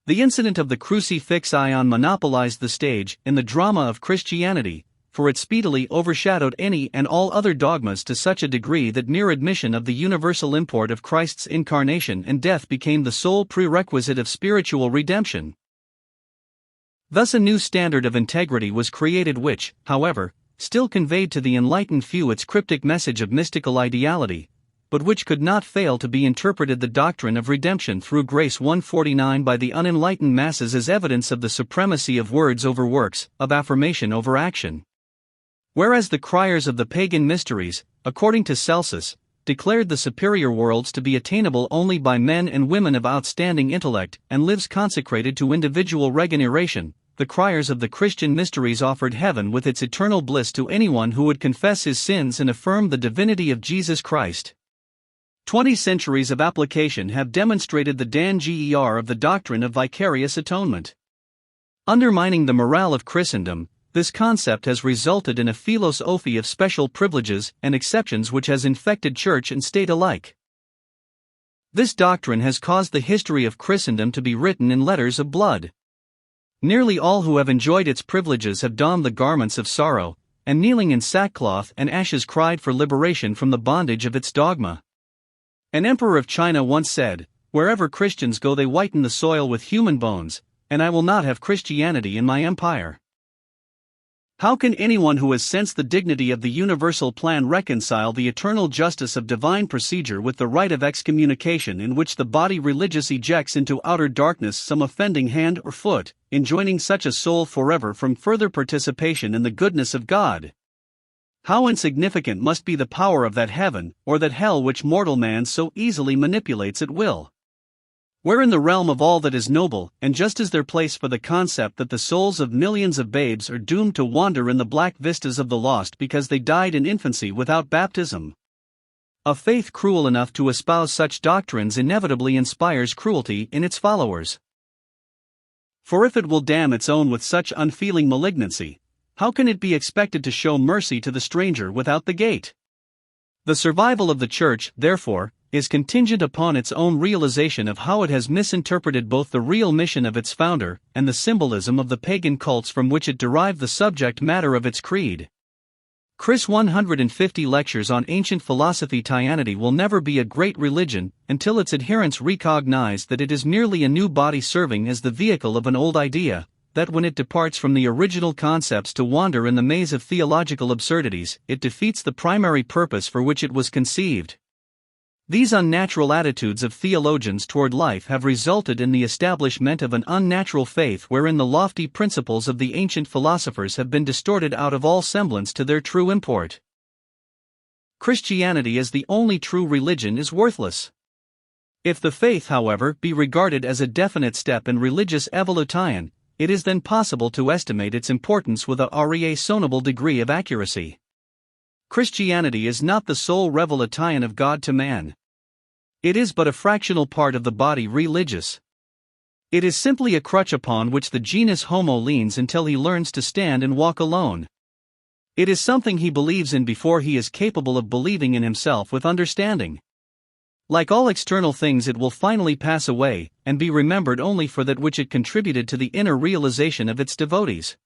The incident of the crucifixion monopolized the stage in the drama of Christianity, for it speedily overshadowed any and all other dogmas to such a degree that mere admission of the universal import of Christ's incarnation and death became the sole prerequisite of spiritual redemption. Thus a new standard of integrity was created which, however, still conveyed to the enlightened few its cryptic message of mystical ideality, but which could not fail to be interpreted the doctrine of redemption through grace 149 by the unenlightened masses as evidence of the supremacy of words over works, of affirmation over action. Whereas the criers of the pagan mysteries, according to Celsus, declared the superior worlds to be attainable only by men and women of outstanding intellect and lives consecrated to individual regeneration, the criers of the Christian mysteries offered heaven with its eternal bliss to anyone who would confess his sins and affirm the divinity of Jesus Christ. 20 centuries of application have demonstrated the danger of the doctrine of vicarious atonement. Undermining the morale of Christendom, this concept has resulted in a philosophy of special privileges and exceptions which has infected church and state alike. This doctrine has caused the history of Christendom to be written in letters of blood. Nearly all who have enjoyed its privileges have donned the garments of sorrow, and kneeling in sackcloth and ashes cried for liberation from the bondage of its dogma. An emperor of China once said, "Wherever Christians go they whiten the soil with human bones, and I will not have Christianity in my empire." How can anyone who has sensed the dignity of the universal plan reconcile the eternal justice of divine procedure with the right of excommunication in which the body religious ejects into outer darkness some offending hand or foot, enjoining such a soul forever from further participation in the goodness of God? How insignificant must be the power of that heaven or that hell which mortal man so easily manipulates at will. We're in the realm of all that is noble, and just as their place for the concept that the souls of millions of babes are doomed to wander in the black vistas of the lost because they died in infancy without baptism. A faith cruel enough to espouse such doctrines inevitably inspires cruelty in its followers. For if it will damn its own with such unfeeling malignancy, how can it be expected to show mercy to the stranger without the gate? The survival of the Church, therefore, is contingent upon its own realization of how it has misinterpreted both the real mission of its founder and the symbolism of the pagan cults from which it derived the subject matter of its creed. Chris 150 lectures on ancient philosophy. Christianity will never be a great religion until its adherents recognize that it is merely a new body serving as the vehicle of an old idea, that when it departs from the original concepts to wander in the maze of theological absurdities, it defeats the primary purpose for which it was conceived. These unnatural attitudes of theologians toward life have resulted in the establishment of an unnatural faith wherein the lofty principles of the ancient philosophers have been distorted out of all semblance to their true import. Christianity as the only true religion is worthless. If the faith, however, be regarded as a definite step in religious evolution, it is then possible to estimate its importance with a reasonable degree of accuracy. Christianity is not the sole revelation of God to man. It is but a fractional part of the body religious. It is simply a crutch upon which the genus homo leans until he learns to stand and walk alone. It is something he believes in before he is capable of believing in himself with understanding. Like all external things, it will finally pass away, and be remembered only for that which it contributed to the inner realization of its devotees.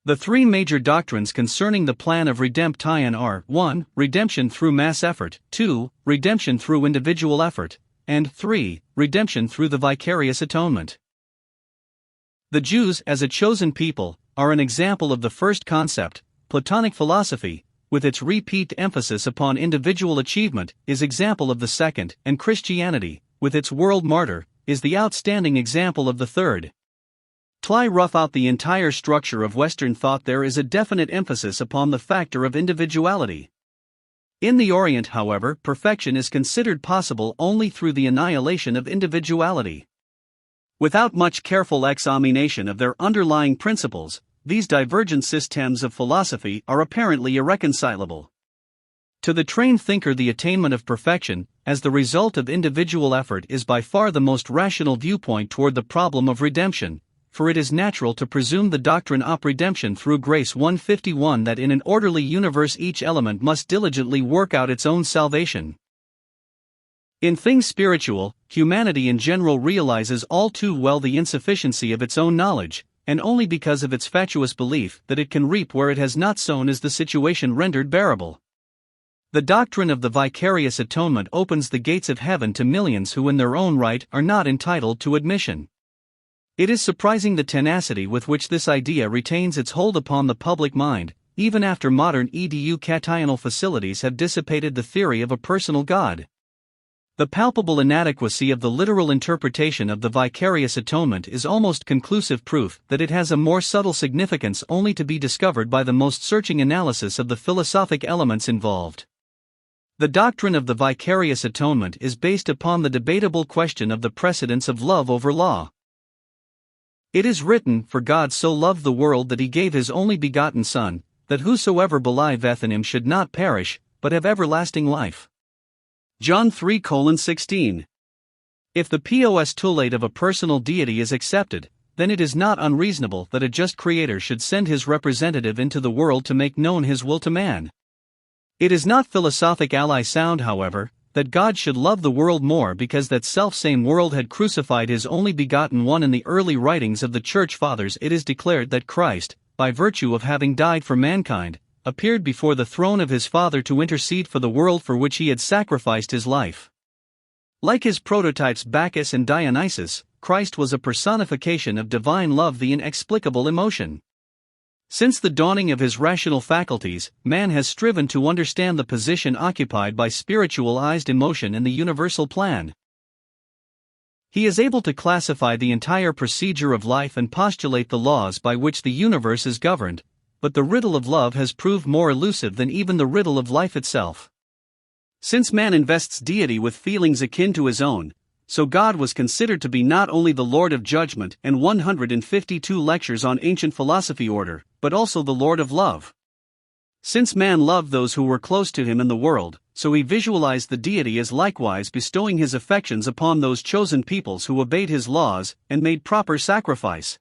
The three major doctrines concerning the plan of redemption are 1. Redemption through mass effort, 2. Redemption through individual effort, and 3. Redemption through the vicarious atonement. The Jews, as a chosen people, are an example of the first concept. Platonic philosophy, with its repeat emphasis upon individual achievement, is example of the second, and Christianity, with its world martyr, is the outstanding example of the third. To rough out the entire structure of Western thought, there is a definite emphasis upon the factor of individuality. In the Orient, however, perfection is considered possible only through the annihilation of individuality. Without much careful examination of their underlying principles, these divergent systems of philosophy are apparently irreconcilable. To the trained thinker, the attainment of perfection, as the result of individual effort, is by far the most rational viewpoint toward the problem of redemption, for it is natural to presume the doctrine of redemption through grace 151 that in an orderly universe each element must diligently work out its own salvation. In things spiritual, humanity in general realizes all too well the insufficiency of its own knowledge, and only because of its fatuous belief that it can reap where it has not sown is the situation rendered bearable. The doctrine of the vicarious atonement opens the gates of heaven to millions who in their own right are not entitled to admission. It is surprising the tenacity with which this idea retains its hold upon the public mind, even after modern educational facilities have dissipated the theory of a personal God. The palpable inadequacy of the literal interpretation of the vicarious atonement is almost conclusive proof that it has a more subtle significance only to be discovered by the most searching analysis of the philosophic elements involved. The doctrine of the vicarious atonement is based upon the debatable question of the precedence of love over law. It is written, "For God so loved the world that he gave his only begotten Son, that whosoever believeth in him should not perish, but have everlasting life." John 3:16. If the postulate of a personal deity is accepted, then it is not unreasonable that a just Creator should send his representative into the world to make known his will to man. It is not philosophically sound, however, that God should love the world more because that self-same world had crucified his only begotten one. In the early writings of the Church Fathers it is declared that Christ, by virtue of having died for mankind, appeared before the throne of his Father to intercede for the world for which he had sacrificed his life. Like his prototypes Bacchus and Dionysus, Christ was a personification of divine love, the inexplicable emotion. Since the dawning of his rational faculties, man has striven to understand the position occupied by spiritualized emotion in the universal plan. He is able to classify the entire procedure of life and postulate the laws by which the universe is governed, but the riddle of love has proved more elusive than even the riddle of life itself. Since man invests deity with feelings akin to his own, so God was considered to be not only the Lord of judgment and 152 lectures on ancient philosophy order, but also the Lord of love. Since man loved those who were close to him in the world, so he visualized the deity as likewise bestowing his affections upon those chosen peoples who obeyed his laws and made proper sacrifice.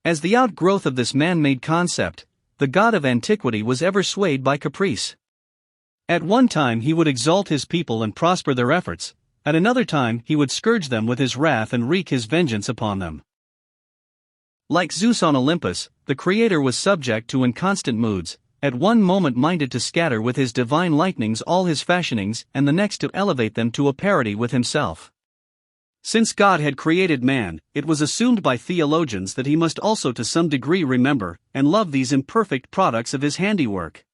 As the outgrowth of this man-made concept, the God of antiquity was ever swayed by caprice. At one time he would exalt his people and prosper their efforts, at another time he would scourge them with his wrath and wreak his vengeance upon them. Like Zeus on Olympus, the Creator was subject to inconstant moods, at one moment minded to scatter with his divine lightnings all his fashionings and the next to elevate them to a parity with himself. Since God had created man, it was assumed by theologians that he must also to some degree remember and love these imperfect products of his handiwork.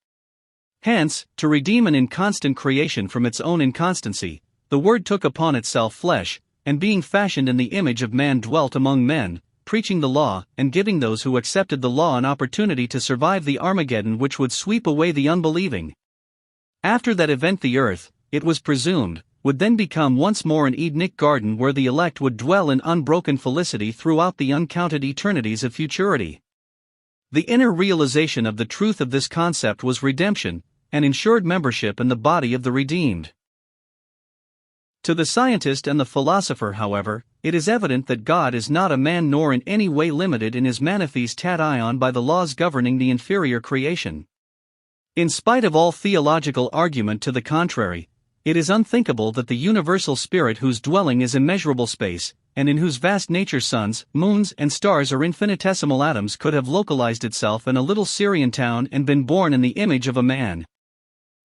Hence, to redeem an inconstant creation from its own inconstancy, the Word took upon itself flesh, and being fashioned in the image of man dwelt among men, preaching the law, and giving those who accepted the law an opportunity to survive the Armageddon which would sweep away the unbelieving. After that event the earth, it was presumed, would then become once more an Edenic garden where the elect would dwell in unbroken felicity throughout the uncounted eternities of futurity. The inner realization of the truth of this concept was redemption, and ensured membership in the body of the redeemed. To the scientist and the philosopher, however, it is evident that God is not a man nor in any way limited in his manifest ion by the laws governing the inferior creation. In spite of all theological argument to the contrary, it is unthinkable that the universal spirit whose dwelling is immeasurable space, and in whose vast nature suns, moons, and stars are infinitesimal atoms could have localized itself in a little Syrian town and been born in the image of a man.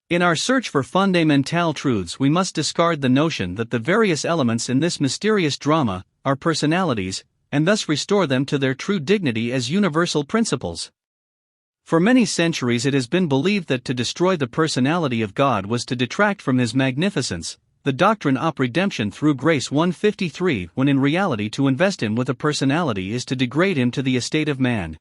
In our search for fundamental truths, we must discard the notion that the various elements in this mysterious drama are personalities, and thus restore them to their true dignity as universal principles. For many centuries it has been believed that to destroy the personality of God was to detract from his magnificence, the doctrine op redemption through grace 153, when in reality to invest him with a personality is to degrade him to the estate of man.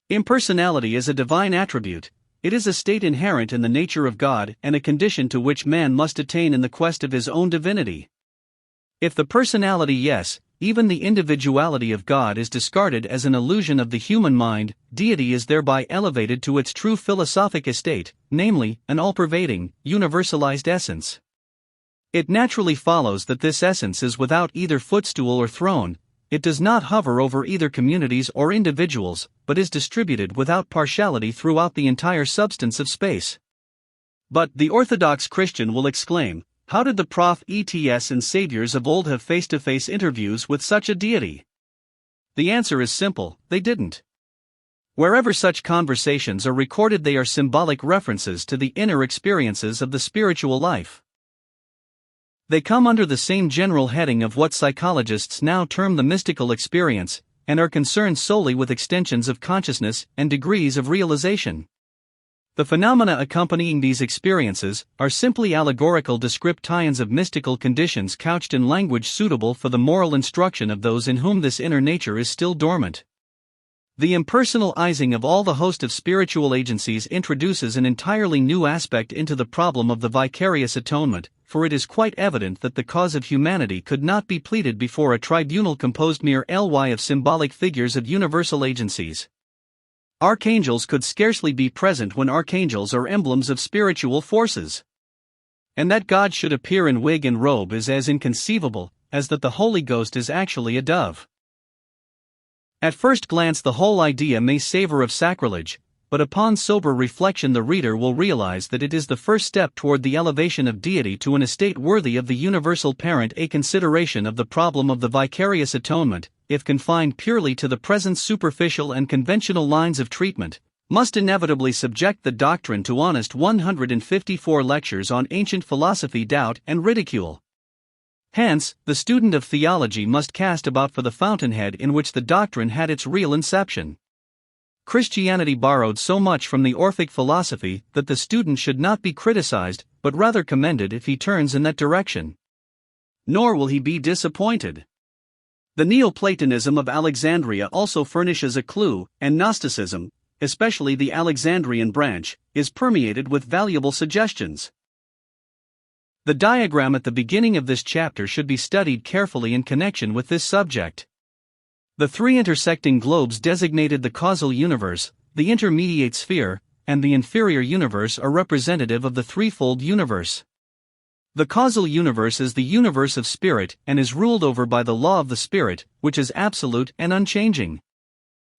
Impersonality is a divine attribute. It is a state inherent in the nature of God and a condition to which man must attain in the quest of his own divinity. If the personality, yes, even the individuality of God is discarded as an illusion of the human mind, deity is thereby elevated to its true philosophic estate, namely, an all-pervading, universalized essence. It naturally follows that this essence is without either footstool or throne. It does not hover over either communities or individuals, but is distributed without partiality throughout the entire substance of space. But the Orthodox Christian will exclaim, how did the prophets and saviors of old have face-to-face interviews with such a deity? The answer is simple, they didn't. Wherever such conversations are recorded, they are symbolic references to the inner experiences of the spiritual life. They come under the same general heading of what psychologists now term the mystical experience, and are concerned solely with extensions of consciousness and degrees of realization. The phenomena accompanying these experiences are simply allegorical descriptions of mystical conditions couched in language suitable for the moral instruction of those in whom this inner nature is still dormant. The impersonalizing of all the host of spiritual agencies introduces an entirely new aspect into the problem of the vicarious atonement, for it is quite evident that the cause of humanity could not be pleaded before a tribunal composed merely of symbolic figures of universal agencies. Archangels could scarcely be present when archangels are emblems of spiritual forces. And that God should appear in wig and robe is as inconceivable as that the Holy Ghost is actually a dove. At first glance the whole idea may savor of sacrilege, but upon sober reflection the reader will realize that it is the first step toward the elevation of deity to an estate worthy of the universal parent. A consideration of the problem of the vicarious atonement, if confined purely to the present superficial and conventional lines of treatment, must inevitably subject the doctrine to honest 154 lectures on ancient philosophy, doubt, and ridicule. Hence, the student of theology must cast about for the fountainhead in which the doctrine had its real inception. Christianity borrowed so much from the Orphic philosophy that the student should not be criticized, but rather commended if he turns in that direction. Nor will he be disappointed. The Neoplatonism of Alexandria also furnishes a clue, and Gnosticism, especially the Alexandrian branch, is permeated with valuable suggestions. The diagram at the beginning of this chapter should be studied carefully in connection with this subject. The three intersecting globes designated the causal universe, the intermediate sphere, and the inferior universe are representative of the threefold universe. The causal universe is the universe of spirit and is ruled over by the law of the spirit, which is absolute and unchanging.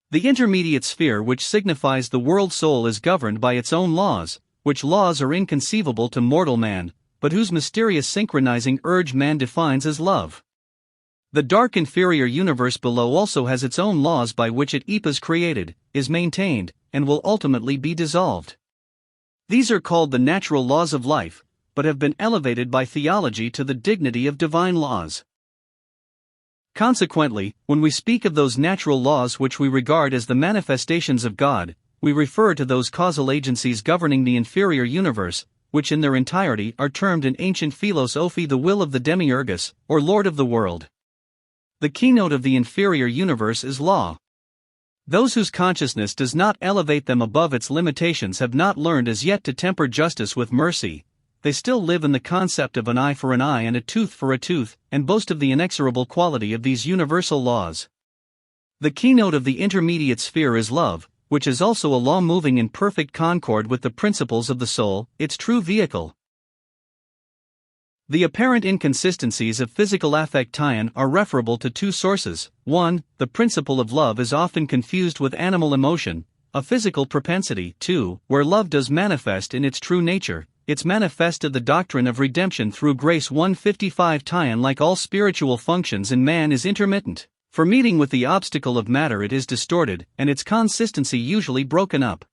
The intermediate sphere, which signifies the world soul, is governed by its own laws, which laws are inconceivable to mortal man, but whose mysterious synchronizing urge man defines as love. The dark inferior universe below also has its own laws by which it is created, is maintained, and will ultimately be dissolved. These are called the natural laws of life, but have been elevated by theology to the dignity of divine laws. Consequently, when we speak of those natural laws which we regard as the manifestations of God, we refer to those causal agencies governing the inferior universe, which in their entirety are termed in ancient philosophy the will of the demiurgus, or lord of the world. The keynote of the inferior universe is law. Those whose consciousness does not elevate them above its limitations have not learned as yet to temper justice with mercy. They still live in the concept of an eye for an eye and a tooth for a tooth, and boast of the inexorable quality of these universal laws. The keynote of the intermediate sphere is love, which is also a law moving in perfect concord with the principles of the soul, its true vehicle. The apparent inconsistencies of physical affection are referable to two sources. 1. The principle of love is often confused with animal emotion, a physical propensity. 2. Where love does manifest in its true nature, it's manifested the doctrine of redemption through grace. 155 Tyon, like all spiritual functions in man, is intermittent. For meeting with the obstacle of matter it is distorted, and its consistency usually broken up.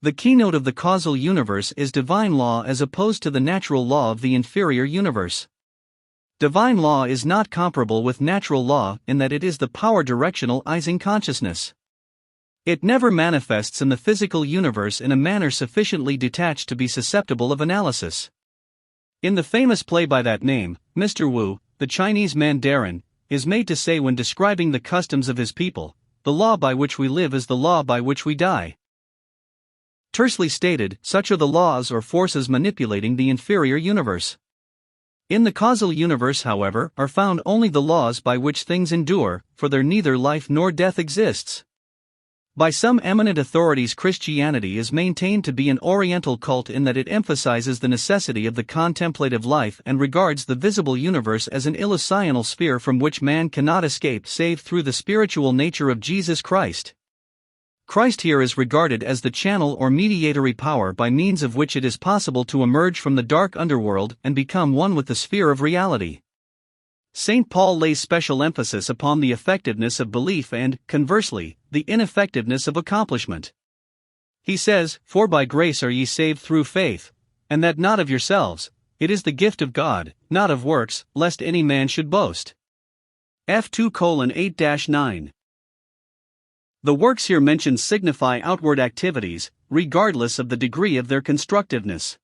The keynote of the causal universe is divine law as opposed to the natural law of the inferior universe. Divine law is not comparable with natural law in that it is the power directionalizing consciousness. It never manifests in the physical universe in a manner sufficiently detached to be susceptible of analysis. In the famous play by that name, Mr. Wu, the Chinese Mandarin, is made to say when describing the customs of his people, "The law by which we live is the law by which we die." Tersely stated, such are the laws or forces manipulating the inferior universe. In the causal universe, however, are found only the laws by which things endure, for there neither life nor death exists. By some eminent authorities, Christianity is maintained to be an Oriental cult in that it emphasizes the necessity of the contemplative life and regards the visible universe as an illusional sphere from which man cannot escape save through the spiritual nature of Jesus Christ. Christ here is regarded as the channel or mediatory power by means of which it is possible to emerge from the dark underworld and become one with the sphere of reality. St. Paul lays special emphasis upon the effectiveness of belief and, conversely, the ineffectiveness of accomplishment. He says, "For by grace are ye saved through faith, and that not of yourselves, it is the gift of God, not of works, lest any man should boast." F2:8-9. The works here mentioned signify outward activities, regardless of the degree of their constructiveness.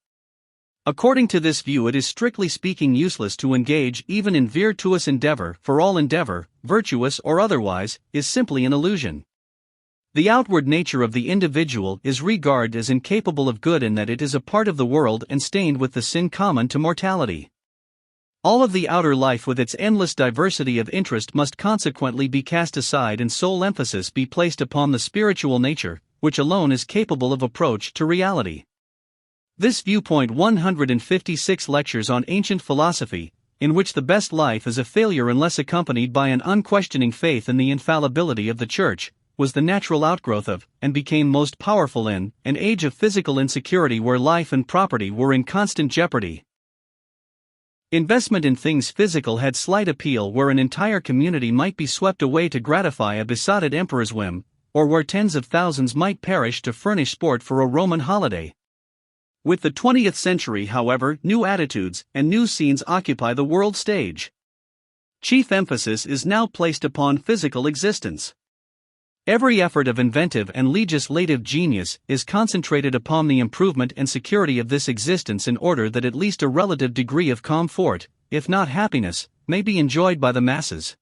According to this view, it is strictly speaking useless to engage even in virtuous endeavor, for all endeavor, virtuous or otherwise, is simply an illusion. The outward nature of the individual is regarded as incapable of good in that it is a part of the world and stained with the sin common to mortality. All of the outer life with its endless diversity of interest must consequently be cast aside and sole emphasis be placed upon the spiritual nature, which alone is capable of approach to reality. This viewpoint 156 lectures on ancient philosophy, in which the best life is a failure unless accompanied by an unquestioning faith in the infallibility of the Church, was the natural outgrowth of, and became most powerful in, an age of physical insecurity where life and property were in constant jeopardy. Investment in things physical had slight appeal where an entire community might be swept away to gratify a besotted emperor's whim, or where tens of thousands might perish to furnish sport for a Roman holiday. With the 20th century, however, new attitudes and new scenes occupy the world stage. Chief emphasis is now placed upon physical existence. Every effort of inventive and legislative genius is concentrated upon the improvement and security of this existence in order that at least a relative degree of comfort, if not happiness, may be enjoyed by the masses.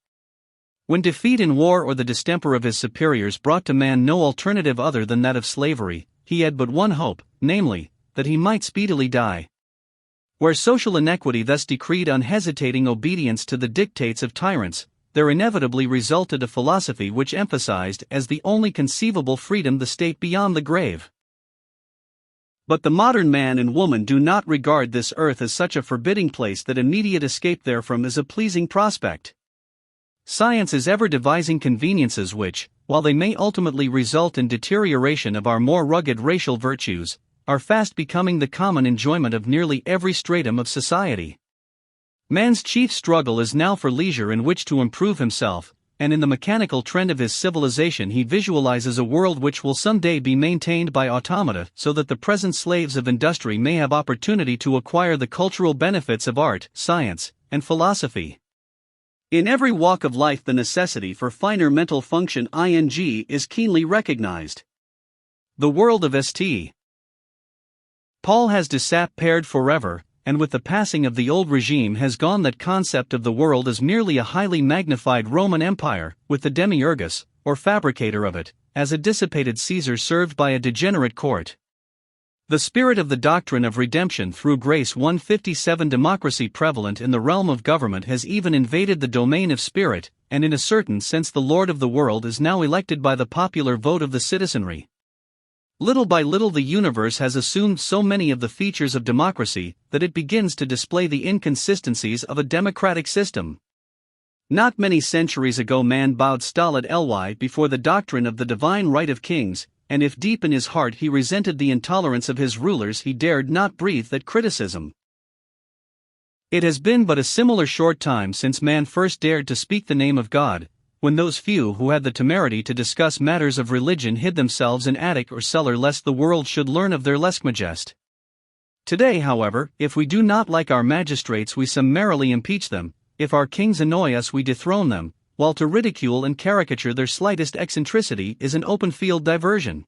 When defeat in war or the distemper of his superiors brought to man no alternative other than that of slavery, he had but one hope, namely, that he might speedily die. Where social inequity thus decreed unhesitating obedience to the dictates of tyrants, there inevitably resulted a philosophy which emphasized as the only conceivable freedom the state beyond the grave. But the modern man and woman do not regard this earth as such a forbidding place that immediate escape therefrom is a pleasing prospect. Science is ever devising conveniences which, while they may ultimately result in deterioration of our more rugged racial virtues, are fast becoming the common enjoyment of nearly every stratum of society. Man's chief struggle is now for leisure in which to improve himself, and in the mechanical trend of his civilization he visualizes a world which will someday be maintained by automata so that the present slaves of industry may have opportunity to acquire the cultural benefits of art, science, and philosophy. In every walk of life the necessity for finer mental function is keenly recognized. The world of St. Paul has disappeared forever, and with the passing of the old regime has gone that concept of the world as merely a highly magnified Roman Empire, with the demiurgus, or fabricator of it, as a dissipated Caesar served by a degenerate court. The spirit of the doctrine of redemption through grace 157 democracy prevalent in the realm of government has even invaded the domain of spirit, and in a certain sense the Lord of the world is now elected by the popular vote of the citizenry. Little by little the universe has assumed so many of the features of democracy that it begins to display the inconsistencies of a democratic system. Not many centuries ago man bowed stolid before the doctrine of the divine right of kings, and if deep in his heart he resented the intolerance of his rulers he dared not breathe that criticism. It has been but a similar short time since man first dared to speak the name of God, when those few who had the temerity to discuss matters of religion hid themselves in attic or cellar lest the world should learn of their lèse-majesté. Today, however, if we do not like our magistrates we summarily impeach them, if our kings annoy us we dethrone them, while to ridicule and caricature their slightest eccentricity is an open-field diversion.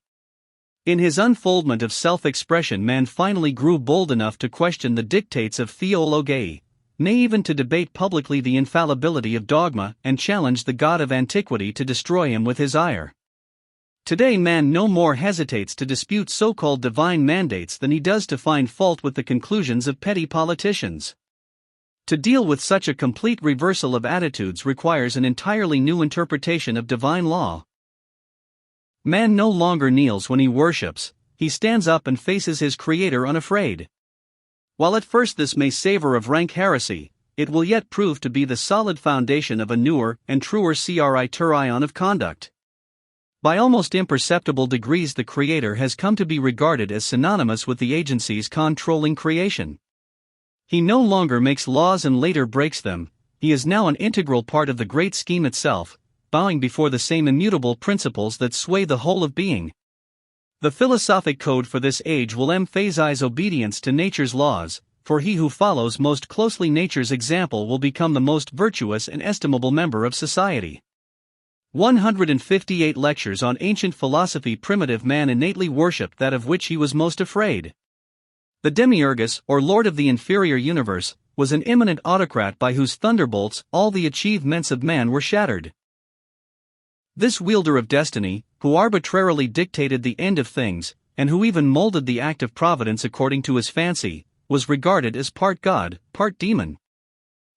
In his unfoldment of self-expression man finally grew bold enough to question the dictates of theology, nay even to debate publicly the infallibility of dogma and challenge the God of antiquity to destroy him with his ire. Today man no more hesitates to dispute so-called divine mandates than he does to find fault with the conclusions of petty politicians. To deal with such a complete reversal of attitudes requires an entirely new interpretation of divine law. Man no longer kneels when he worships, he stands up and faces his Creator unafraid. While at first this may savor of rank heresy, it will yet prove to be the solid foundation of a newer and truer criterion of conduct. By almost imperceptible degrees the Creator has come to be regarded as synonymous with the agencies controlling creation. He no longer makes laws and later breaks them, he is now an integral part of the great scheme itself, bowing before the same immutable principles that sway the whole of being. The philosophic code for this age will emphasize obedience to nature's laws, for he who follows most closely nature's example will become the most virtuous and estimable member of society. 158 lectures on ancient philosophy. Primitive man innately worshipped that of which he was most afraid. The demiurgus, or lord of the inferior universe, was an immanent autocrat by whose thunderbolts all the achievements of man were shattered. This wielder of destiny, who arbitrarily dictated the end of things, and who even molded the act of providence according to his fancy, was regarded as part god, part demon.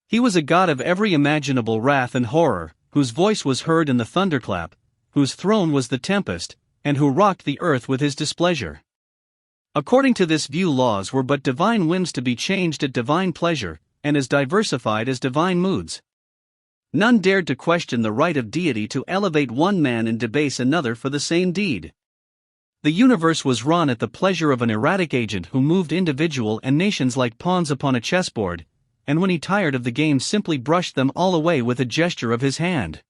He was a god of every imaginable wrath and horror, whose voice was heard in the thunderclap, whose throne was the tempest, and who rocked the earth with his displeasure. According to this view laws were but divine whims to be changed at divine pleasure, and as diversified as divine moods. None dared to question the right of deity to elevate one man and debase another for the same deed. The universe was run at the pleasure of an erratic agent who moved individual and nations like pawns upon a chessboard, and when he tired of the game simply brushed them all away with a gesture of his hand.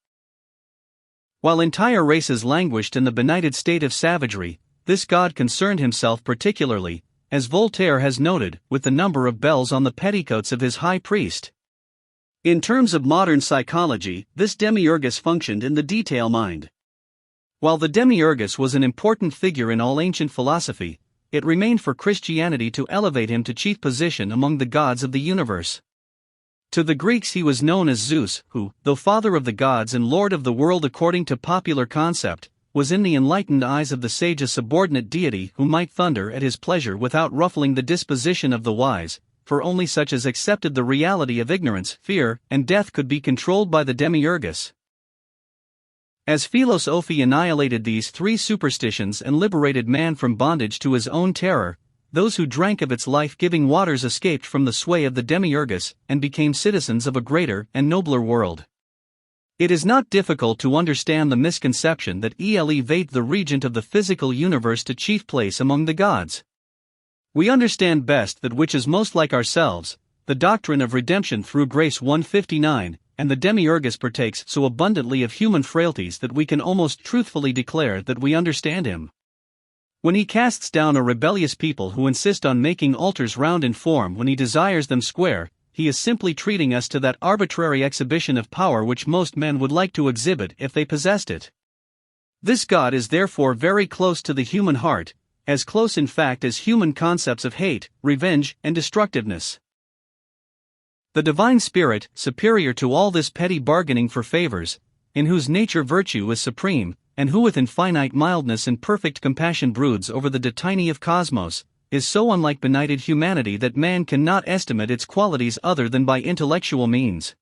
While entire races languished in the benighted state of savagery, this god concerned himself particularly, as Voltaire has noted, with the number of bells on the petticoats of his high priest. In terms of modern psychology, this demiurgus functioned in the detail mind. While the demiurgus was an important figure in all ancient philosophy, it remained for Christianity to elevate him to chief position among the gods of the universe. To the Greeks he was known as Zeus, who, though father of the gods and lord of the world according to popular concept, was in the enlightened eyes of the sage a subordinate deity who might thunder at his pleasure without ruffling the disposition of the wise, for only such as accepted the reality of ignorance, fear, and death could be controlled by the demiurgus. As philosophy annihilated these three superstitions and liberated man from bondage to his own terror, those who drank of its life-giving waters escaped from the sway of the demiurgus and became citizens of a greater and nobler world. It is not difficult to understand the misconception that elevate the regent of the physical universe to chief place among the gods. We understand best that which is most like ourselves, the doctrine of redemption through grace 159, and the demiurgus partakes so abundantly of human frailties that we can almost truthfully declare that we understand him. When he casts down a rebellious people who insist on making altars round in form when he desires them square, he is simply treating us to that arbitrary exhibition of power which most men would like to exhibit if they possessed it. This God is therefore very close to the human heart, as close in fact as human concepts of hate, revenge, and destructiveness. The divine spirit, superior to all this petty bargaining for favors, in whose nature virtue is supreme, and who with infinite mildness and perfect compassion broods over the tiny of cosmos, is so unlike benighted humanity that man cannot estimate its qualities other than by intellectual means.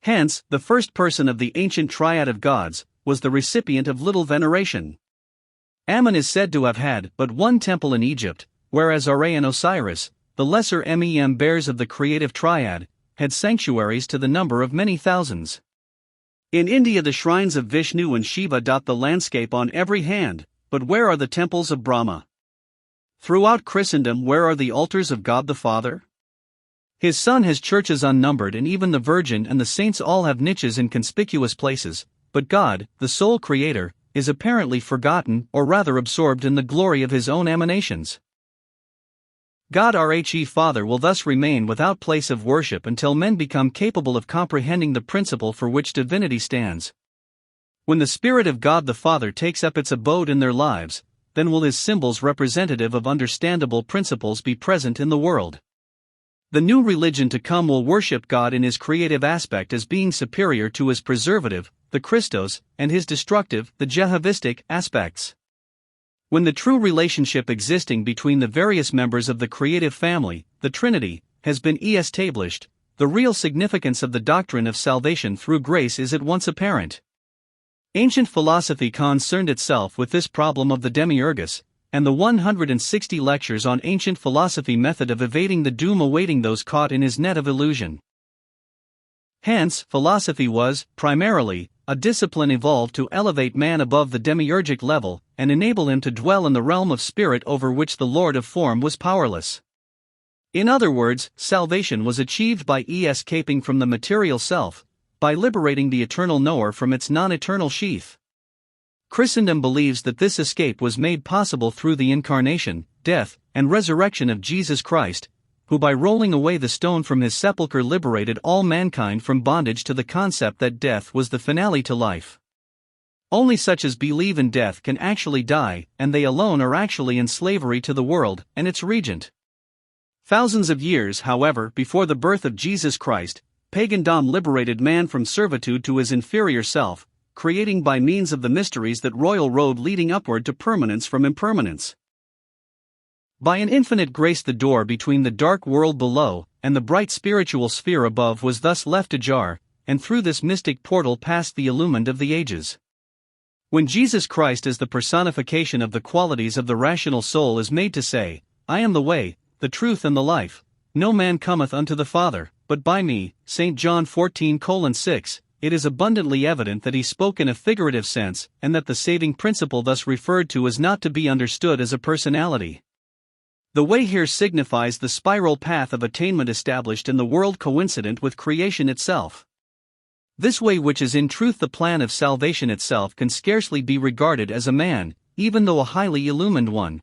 Hence, the first person of the ancient triad of gods was the recipient of little veneration. Ammon is said to have had but one temple in Egypt, whereas Ra and Osiris, the lesser bears of the creative triad, had sanctuaries to the number of many thousands. In India the shrines of Vishnu and Shiva dot the landscape on every hand, but where are the temples of Brahma? Throughout Christendom where are the altars of God the Father? His Son has churches unnumbered and even the Virgin and the saints all have niches in conspicuous places, but God, the sole Creator, is apparently forgotten or rather absorbed in the glory of his own emanations. God our Father will thus remain without place of worship until men become capable of comprehending the principle for which divinity stands. When the Spirit of God the Father takes up its abode in their lives, then will his symbols representative of understandable principles be present in the world. The new religion to come will worship God in his creative aspect as being superior to his preservative, the Christos, and his destructive, the Jehovistic, aspects. When the true relationship existing between the various members of the creative family, the Trinity, has been established, the real significance of the doctrine of salvation through grace is at once apparent. Ancient philosophy concerned itself with this problem of the demiurgus, and the 160 lectures on ancient philosophy method of evading the doom awaiting those caught in his net of illusion. Hence, philosophy was, primarily, a discipline evolved to elevate man above the demiurgic level and enable him to dwell in the realm of spirit over which the Lord of form was powerless. In other words, salvation was achieved by escaping from the material self, by liberating the eternal knower from its non-eternal sheath. Christendom believes that this escape was made possible through the incarnation, death, and resurrection of Jesus Christ, who by rolling away the stone from his sepulchre liberated all mankind from bondage to the concept that death was the finale to life. Only such as believe in death can actually die, and they alone are actually in slavery to the world and its regent. Thousands of years, however, before the birth of Jesus Christ, pagandom liberated man from servitude to his inferior self, creating by means of the mysteries that royal road leading upward to permanence from impermanence. By an infinite grace the door between the dark world below and the bright spiritual sphere above was thus left ajar, and through this mystic portal passed the illumined of the ages. When Jesus Christ as the personification of the qualities of the rational soul is made to say, "I am the way, the truth and the life, no man cometh unto the Father, but by me," St. John 14:6, it is abundantly evident that he spoke in a figurative sense, and that the saving principle thus referred to is not to be understood as a personality. The way here signifies the spiral path of attainment established in the world coincident with creation itself. This way, which is in truth the plan of salvation itself, can scarcely be regarded as a man, even though a highly illumined one.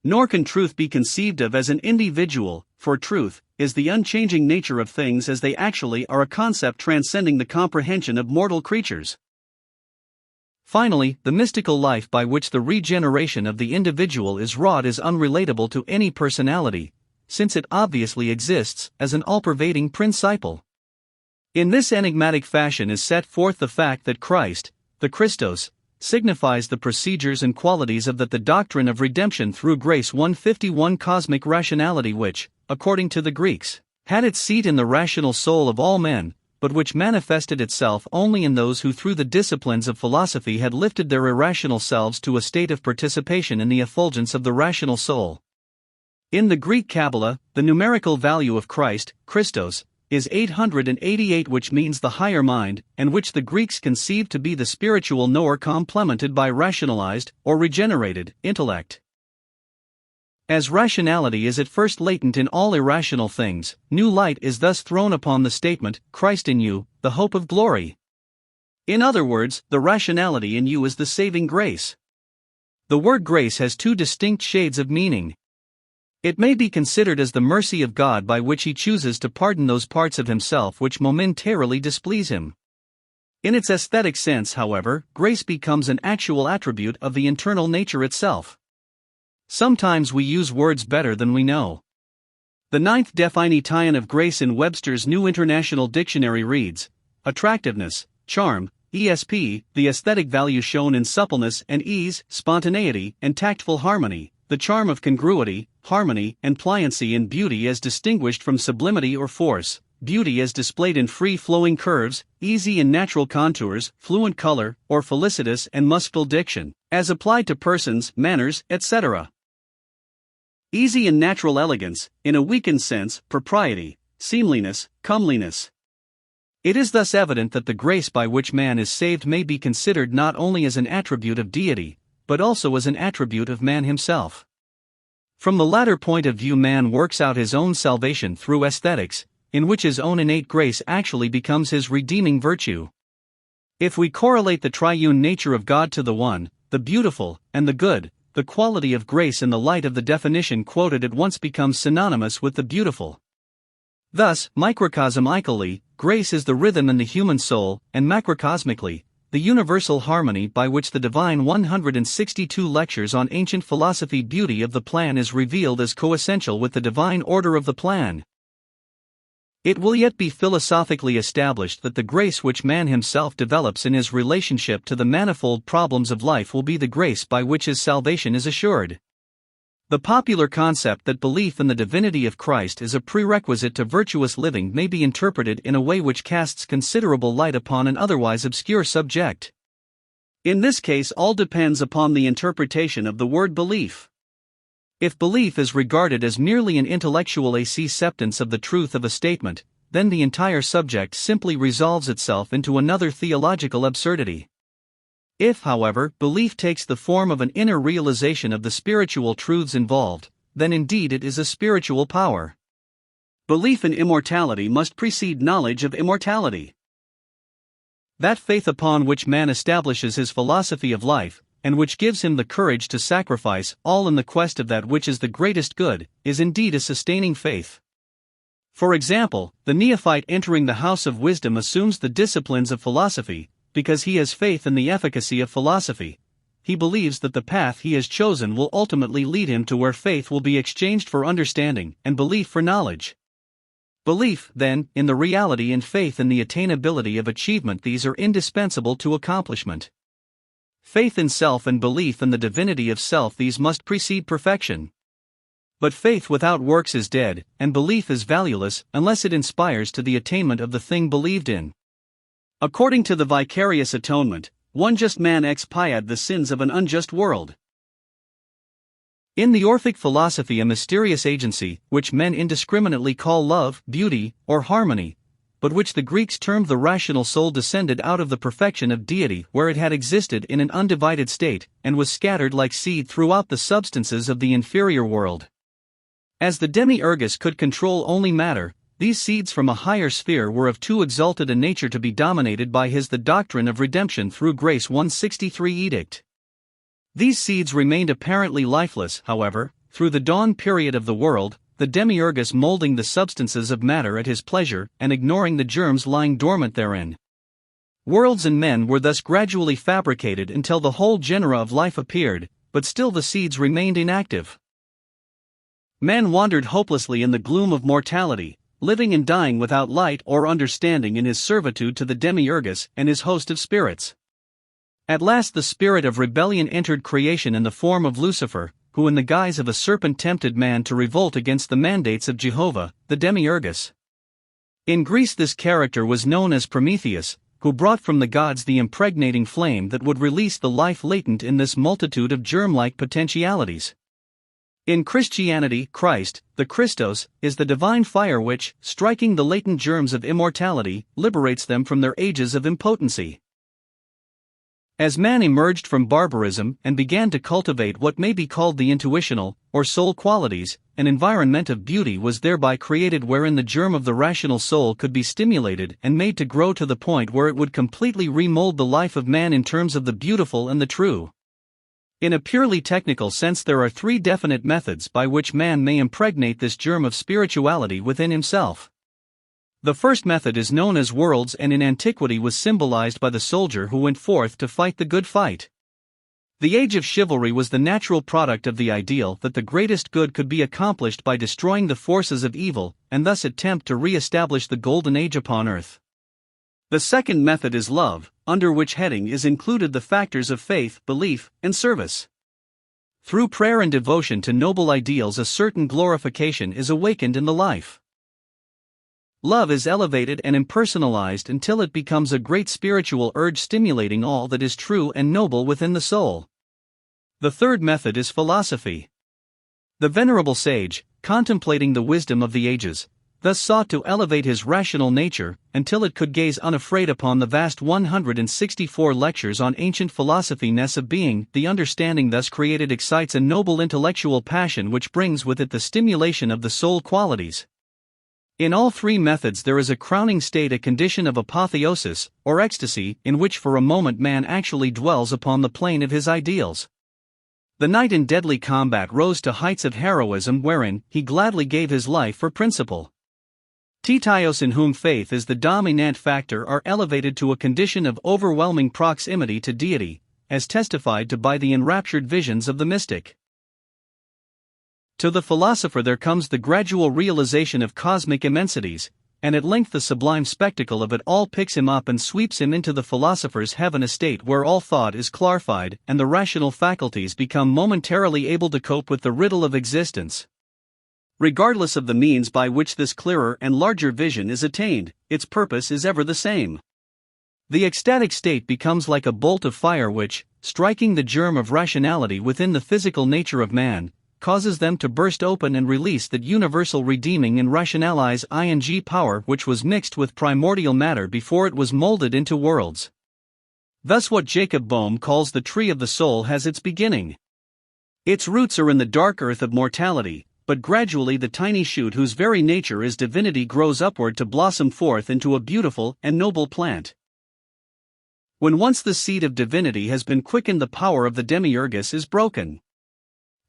Nor can truth be conceived of as an individual, for truth is the unchanging nature of things as they actually are, a concept transcending the comprehension of mortal creatures. Finally, the mystical life by which the regeneration of the individual is wrought is unrelatable to any personality, since it obviously exists as an all-pervading principle. In this enigmatic fashion is set forth the fact that Christ, the Christos, signifies the procedures and qualities of the doctrine of redemption through grace. 151 Cosmic rationality, which, according to the Greeks, had its seat in the rational soul of all men, but which manifested itself only in those who through the disciplines of philosophy had lifted their irrational selves to a state of participation in the effulgence of the rational soul. In the Greek Kabbalah, the numerical value of Christ, Christos, is 888, which means the higher mind, and which the Greeks conceived to be the spiritual knower complemented by rationalized, or regenerated, intellect. As rationality is at first latent in all irrational things, new light is thus thrown upon the statement, Christ in you, the hope of glory. In other words, the rationality in you is the saving grace. The word grace has two distinct shades of meaning. It may be considered as the mercy of God by which He chooses to pardon those parts of Himself which momentarily displease Him. In its aesthetic sense, however, grace becomes an actual attribute of the internal nature itself. Sometimes we use words better than we know. The ninth definition of grace in Webster's New International Dictionary reads, attractiveness, charm, ESP, the aesthetic value shown in suppleness and ease, spontaneity, and tactful harmony, the charm of congruity, harmony, and pliancy in beauty as distinguished from sublimity or force, beauty as displayed in free-flowing curves, easy and natural contours, fluent color, or felicitous and muscular diction, as applied to persons, manners, etc. Easy and natural elegance, in a weakened sense, propriety, seemliness, comeliness. It is thus evident that the grace by which man is saved may be considered not only as an attribute of deity, but also as an attribute of man himself. From the latter point of view, man works out his own salvation through aesthetics, in which his own innate grace actually becomes his redeeming virtue. If we correlate the triune nature of God to the one, the beautiful, and the good, the quality of grace in the light of the definition quoted at once becomes synonymous with the beautiful. Thus, microcosmically, grace is the rhythm in the human soul, and macrocosmically, the universal harmony by which the divine 162 lectures on ancient philosophy beauty of the plan is revealed as coessential with the divine order of the plan. It will yet be philosophically established that the grace which man himself develops in his relationship to the manifold problems of life will be the grace by which his salvation is assured. The popular concept that belief in the divinity of Christ is a prerequisite to virtuous living may be interpreted in a way which casts considerable light upon an otherwise obscure subject. In this case, all depends upon the interpretation of the word belief. If belief is regarded as merely an intellectual acceptance of the truth of a statement, then the entire subject simply resolves itself into another theological absurdity. If, however, belief takes the form of an inner realization of the spiritual truths involved, then indeed it is a spiritual power. Belief in immortality must precede knowledge of immortality. That faith upon which man establishes his philosophy of life, and which gives him the courage to sacrifice all in the quest of that which is the greatest good, is indeed a sustaining faith. For example, the neophyte entering the house of wisdom assumes the disciplines of philosophy, because he has faith in the efficacy of philosophy. He believes that the path he has chosen will ultimately lead him to where faith will be exchanged for understanding, and belief for knowledge. Belief, then, in the reality and faith in the attainability of achievement, these are indispensable to accomplishment. Faith in self and belief in the divinity of self, these must precede perfection. But faith without works is dead, and belief is valueless unless it inspires to the attainment of the thing believed in. According to the vicarious atonement, one just man expiated the sins of an unjust world. In the Orphic philosophy, a mysterious agency, which men indiscriminately call love, beauty, or harmony, but which the Greeks termed the rational soul, descended out of the perfection of deity where it had existed in an undivided state, and was scattered like seed throughout the substances of the inferior world. As the demiurgus could control only matter, these seeds from a higher sphere were of too exalted a nature to be dominated by the doctrine of redemption through grace 163 edict. These seeds remained apparently lifeless, however, through the dawn period of the world, the demiurgus molding the substances of matter at his pleasure and ignoring the germs lying dormant therein. Worlds and men were thus gradually fabricated until the whole genera of life appeared, but still the seeds remained inactive. Man wandered hopelessly in the gloom of mortality, living and dying without light or understanding in his servitude to the demiurgus and his host of spirits. At last the spirit of rebellion entered creation in the form of Lucifer, who in the guise of a serpent tempted man to revolt against the mandates of Jehovah, the Demiurgus. In Greece this character was known as Prometheus, who brought from the gods the impregnating flame that would release the life latent in this multitude of germ-like potentialities. In Christianity, Christ, the Christos, is the divine fire which, striking the latent germs of immortality, liberates them from their ages of impotency. As man emerged from barbarism and began to cultivate what may be called the intuitional, or soul qualities, an environment of beauty was thereby created wherein the germ of the rational soul could be stimulated and made to grow to the point where it would completely remold the life of man in terms of the beautiful and the true. In a purely technical sense, there are three definite methods by which man may impregnate this germ of spirituality within himself. The first method is known as worlds and in antiquity was symbolized by the soldier who went forth to fight the good fight. The age of chivalry was the natural product of the ideal that the greatest good could be accomplished by destroying the forces of evil, and thus attempt to re-establish the golden age upon earth. The second method is love, under which heading is included the factors of faith, belief, and service. Through prayer and devotion to noble ideals a certain glorification is awakened in the life. Love is elevated and impersonalized until it becomes a great spiritual urge stimulating all that is true and noble within the soul. The third method is philosophy. The venerable sage, contemplating the wisdom of the ages, thus sought to elevate his rational nature until it could gaze unafraid upon the vast 164 lectures on ancient philosophy-ness of being. The understanding thus created excites a noble intellectual passion which brings with it the stimulation of the soul qualities. In all three methods there is a crowning state, a condition of apotheosis, or ecstasy, in which for a moment man actually dwells upon the plane of his ideals. The knight in deadly combat rose to heights of heroism wherein he gladly gave his life for principle. Titios, in whom faith is the dominant factor, are elevated to a condition of overwhelming proximity to deity, as testified to by the enraptured visions of the mystic. To the philosopher there comes the gradual realization of cosmic immensities, and at length the sublime spectacle of it all picks him up and sweeps him into the philosopher's heaven, a state where all thought is clarified and the rational faculties become momentarily able to cope with the riddle of existence. Regardless of the means by which this clearer and larger vision is attained, its purpose is ever the same. The ecstatic state becomes like a bolt of fire which, striking the germ of rationality within the physical nature of man, causes them to burst open and release that universal redeeming and rationalize ing power which was mixed with primordial matter before it was molded into worlds. Thus what Jacob Boehme calls the tree of the soul has its beginning. Its roots are in the dark earth of mortality, but gradually the tiny shoot whose very nature is divinity grows upward to blossom forth into a beautiful and noble plant. When once the seed of divinity has been quickened, the power of the Demiurgus is broken.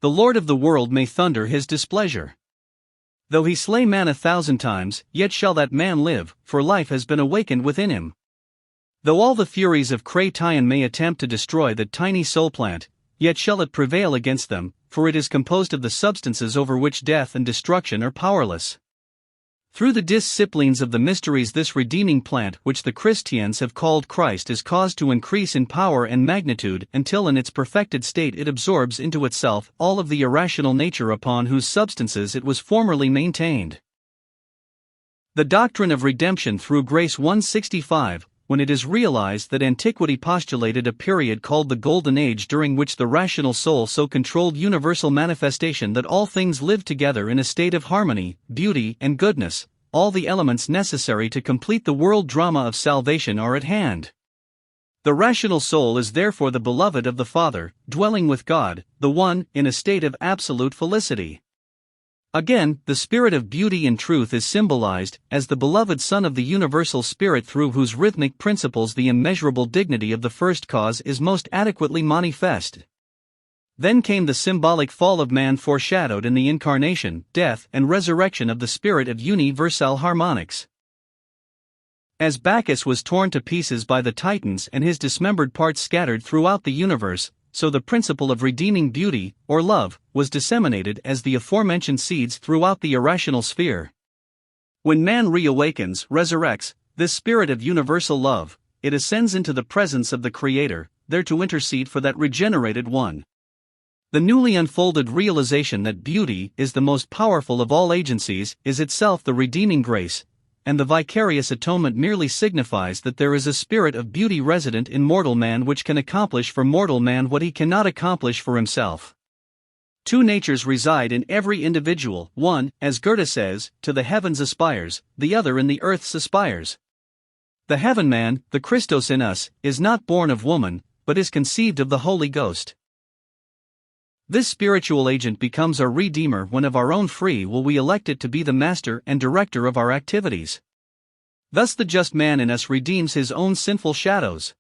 The Lord of the world may thunder his displeasure. Though he slay man 1,000 times, yet shall that man live, for life has been awakened within him. Though all the furies of Creation may attempt to destroy that tiny soul plant, yet shall it prevail against them, for it is composed of the substances over which death and destruction are powerless. Through the disciplines of the mysteries this redeeming plant which the Christians have called Christ is caused to increase in power and magnitude until in its perfected state it absorbs into itself all of the irrational nature upon whose substances it was formerly maintained. The doctrine of redemption through grace 165, when it is realized that antiquity postulated a period called the Golden Age during which the rational soul so controlled universal manifestation that all things lived together in a state of harmony, beauty, and goodness, all the elements necessary to complete the world drama of salvation are at hand. The rational soul is therefore the beloved of the Father, dwelling with God, the One, in a state of absolute felicity. Again, the spirit of beauty and truth is symbolized as the beloved Son of the universal Spirit, through whose rhythmic principles the immeasurable dignity of the first cause is most adequately manifest. Then came the symbolic fall of man, foreshadowed in the incarnation, death, and resurrection of the spirit of universal harmonics. As Bacchus was torn to pieces by the Titans and his dismembered parts scattered throughout the universe, so the principle of redeeming beauty, or love, was disseminated as the aforementioned seeds throughout the irrational sphere. When man reawakens, resurrects, this spirit of universal love, it ascends into the presence of the Creator, there to intercede for that regenerated one. The newly unfolded realization that beauty is the most powerful of all agencies is itself the redeeming grace, and the vicarious atonement merely signifies that there is a spirit of beauty resident in mortal man which can accomplish for mortal man what he cannot accomplish for himself. Two natures reside in every individual, one, as Goethe says, to the heavens aspires, the other in the earth's aspires. The heaven man, the Christos in us, is not born of woman, but is conceived of the Holy Ghost. This spiritual agent becomes our Redeemer when of our own free will we elect it to be the master and director of our activities. Thus the just man in us redeems his own sinful shadows.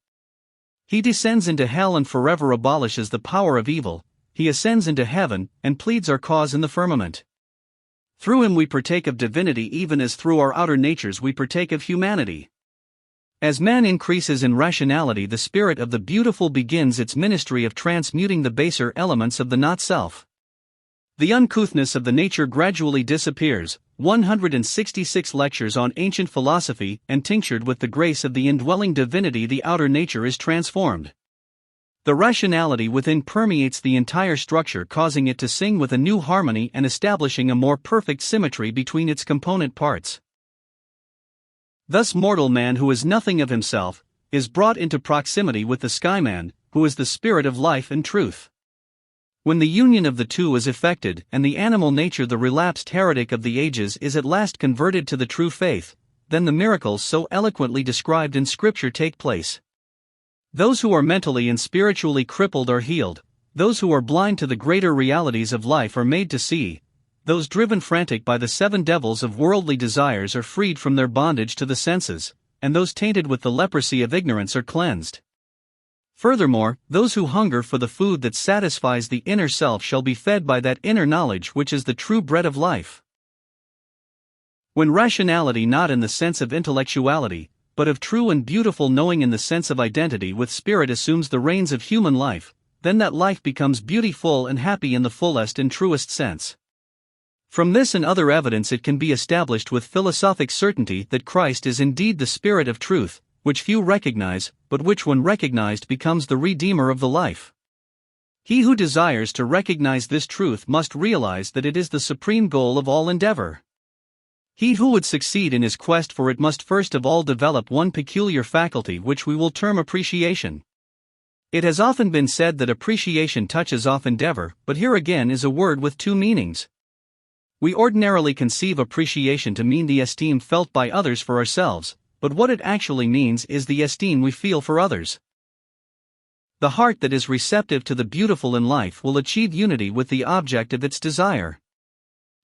He descends into hell and forever abolishes the power of evil, he ascends into heaven and pleads our cause in the firmament. Through him we partake of divinity even as through our outer natures we partake of humanity. As man increases in rationality, the spirit of the beautiful begins its ministry of transmuting the baser elements of the not-self. The uncouthness of the nature gradually disappears. 166 lectures on ancient philosophy, and tinctured with the grace of the indwelling divinity, the outer nature is transformed. The rationality within permeates the entire structure, causing it to sing with a new harmony and establishing a more perfect symmetry between its component parts. Thus mortal man, who is nothing of himself, is brought into proximity with the skyman, who is the spirit of life and truth. When the union of the two is effected, and the animal nature, the relapsed heretic of the ages, is at last converted to the true faith, then the miracles so eloquently described in Scripture take place. Those who are mentally and spiritually crippled are healed, those who are blind to the greater realities of life are made to see, those driven frantic by the seven devils of worldly desires are freed from their bondage to the senses, and those tainted with the leprosy of ignorance are cleansed. Furthermore, those who hunger for the food that satisfies the inner self shall be fed by that inner knowledge which is the true bread of life. When rationality, not in the sense of intellectuality, but of true and beautiful knowing in the sense of identity with spirit, assumes the reins of human life, then that life becomes beautiful and happy in the fullest and truest sense. From this and other evidence it can be established with philosophic certainty that Christ is indeed the Spirit of truth, which few recognize, but which when recognized becomes the Redeemer of the life. He who desires to recognize this truth must realize that it is the supreme goal of all endeavor. He who would succeed in his quest for it must first of all develop one peculiar faculty which we will term appreciation. It has often been said that appreciation touches off endeavor, but here again is a word with two meanings. We ordinarily conceive appreciation to mean the esteem felt by others for ourselves, but what it actually means is the esteem we feel for others. The heart that is receptive to the beautiful in life will achieve unity with the object of its desire.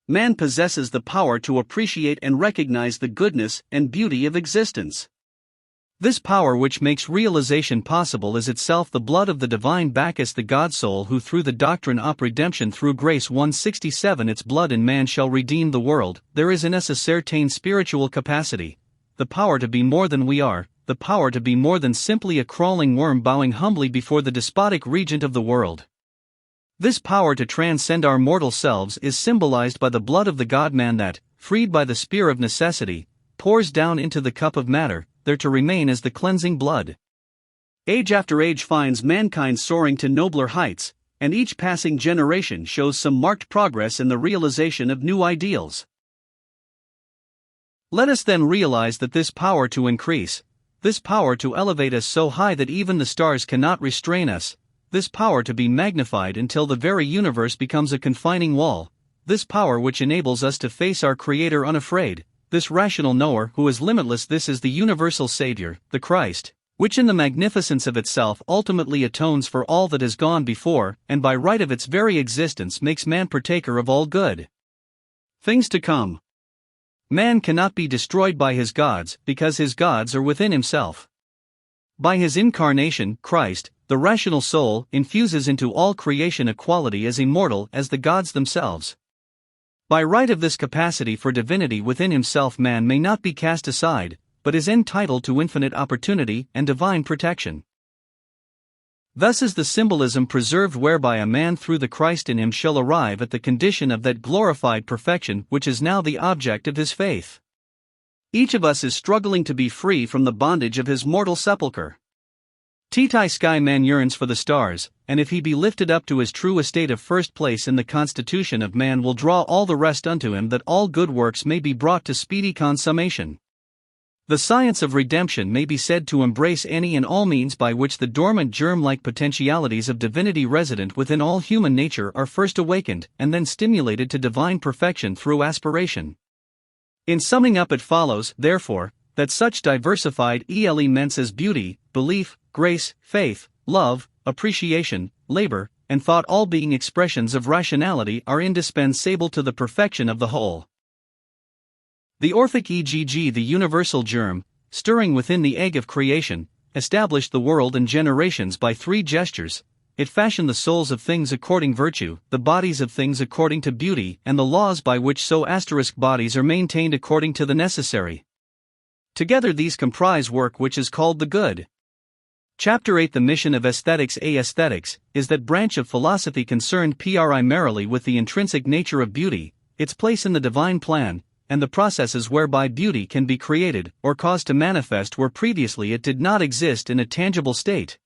Man possesses the power to appreciate and recognize the goodness and beauty of existence. This power, which makes realization possible, is itself the blood of the divine Bacchus, the God-soul, who through the doctrine op redemption through grace 167 its blood in man shall redeem the world. There is in us a certain spiritual capacity, the power to be more than we are, the power to be more than simply a crawling worm bowing humbly before the despotic regent of the world. This power to transcend our mortal selves is symbolized by the blood of the God-man that, freed by the spear of necessity, pours down into the cup of matter, there to remain as the cleansing blood. Age after age finds mankind soaring to nobler heights, and each passing generation shows some marked progress in the realization of new ideals. Let us then realize that this power to increase, this power to elevate us so high that even the stars cannot restrain us, this power to be magnified until the very universe becomes a confining wall, this power which enables us to face our Creator unafraid, this rational knower who is limitless, this is the universal Savior, the Christ, which in the magnificence of itself ultimately atones for all that has gone before, and by right of its very existence makes man partaker of all good things to come. Man cannot be destroyed by his gods, because his gods are within himself. By his incarnation, Christ, the rational soul, infuses into all creation a quality as immortal as the gods themselves. By right of this capacity for divinity within himself, man may not be cast aside, but is entitled to infinite opportunity and divine protection. Thus is the symbolism preserved whereby a man through the Christ in him shall arrive at the condition of that glorified perfection which is now the object of his faith. Each of us is struggling to be free from the bondage of his mortal sepulchre. Titai sky man yearns for the stars, and if he be lifted up to his true estate of first place in the constitution of man will draw all the rest unto him that all good works may be brought to speedy consummation. The science of redemption may be said to embrace any and all means by which the dormant germ-like potentialities of divinity resident within all human nature are first awakened and then stimulated to divine perfection through aspiration. In summing up, it follows, therefore, that such diversified elements as beauty, belief, grace, faith, love, appreciation, labor, and thought, all being expressions of rationality, are indispensable to the perfection of the whole. The orphic egg, the universal germ, stirring within the egg of creation, established the world and generations by three gestures. It fashioned the souls of things according virtue, the bodies of things according to beauty, and the laws by which so bodies are maintained according to the necessary. Together these comprise work which is called the good. Chapter 8. The mission of aesthetics. Aesthetics is that branch of philosophy concerned primarily with the intrinsic nature of beauty, its place in the divine plan, and the processes whereby beauty can be created or caused to manifest where previously it did not exist in a tangible state.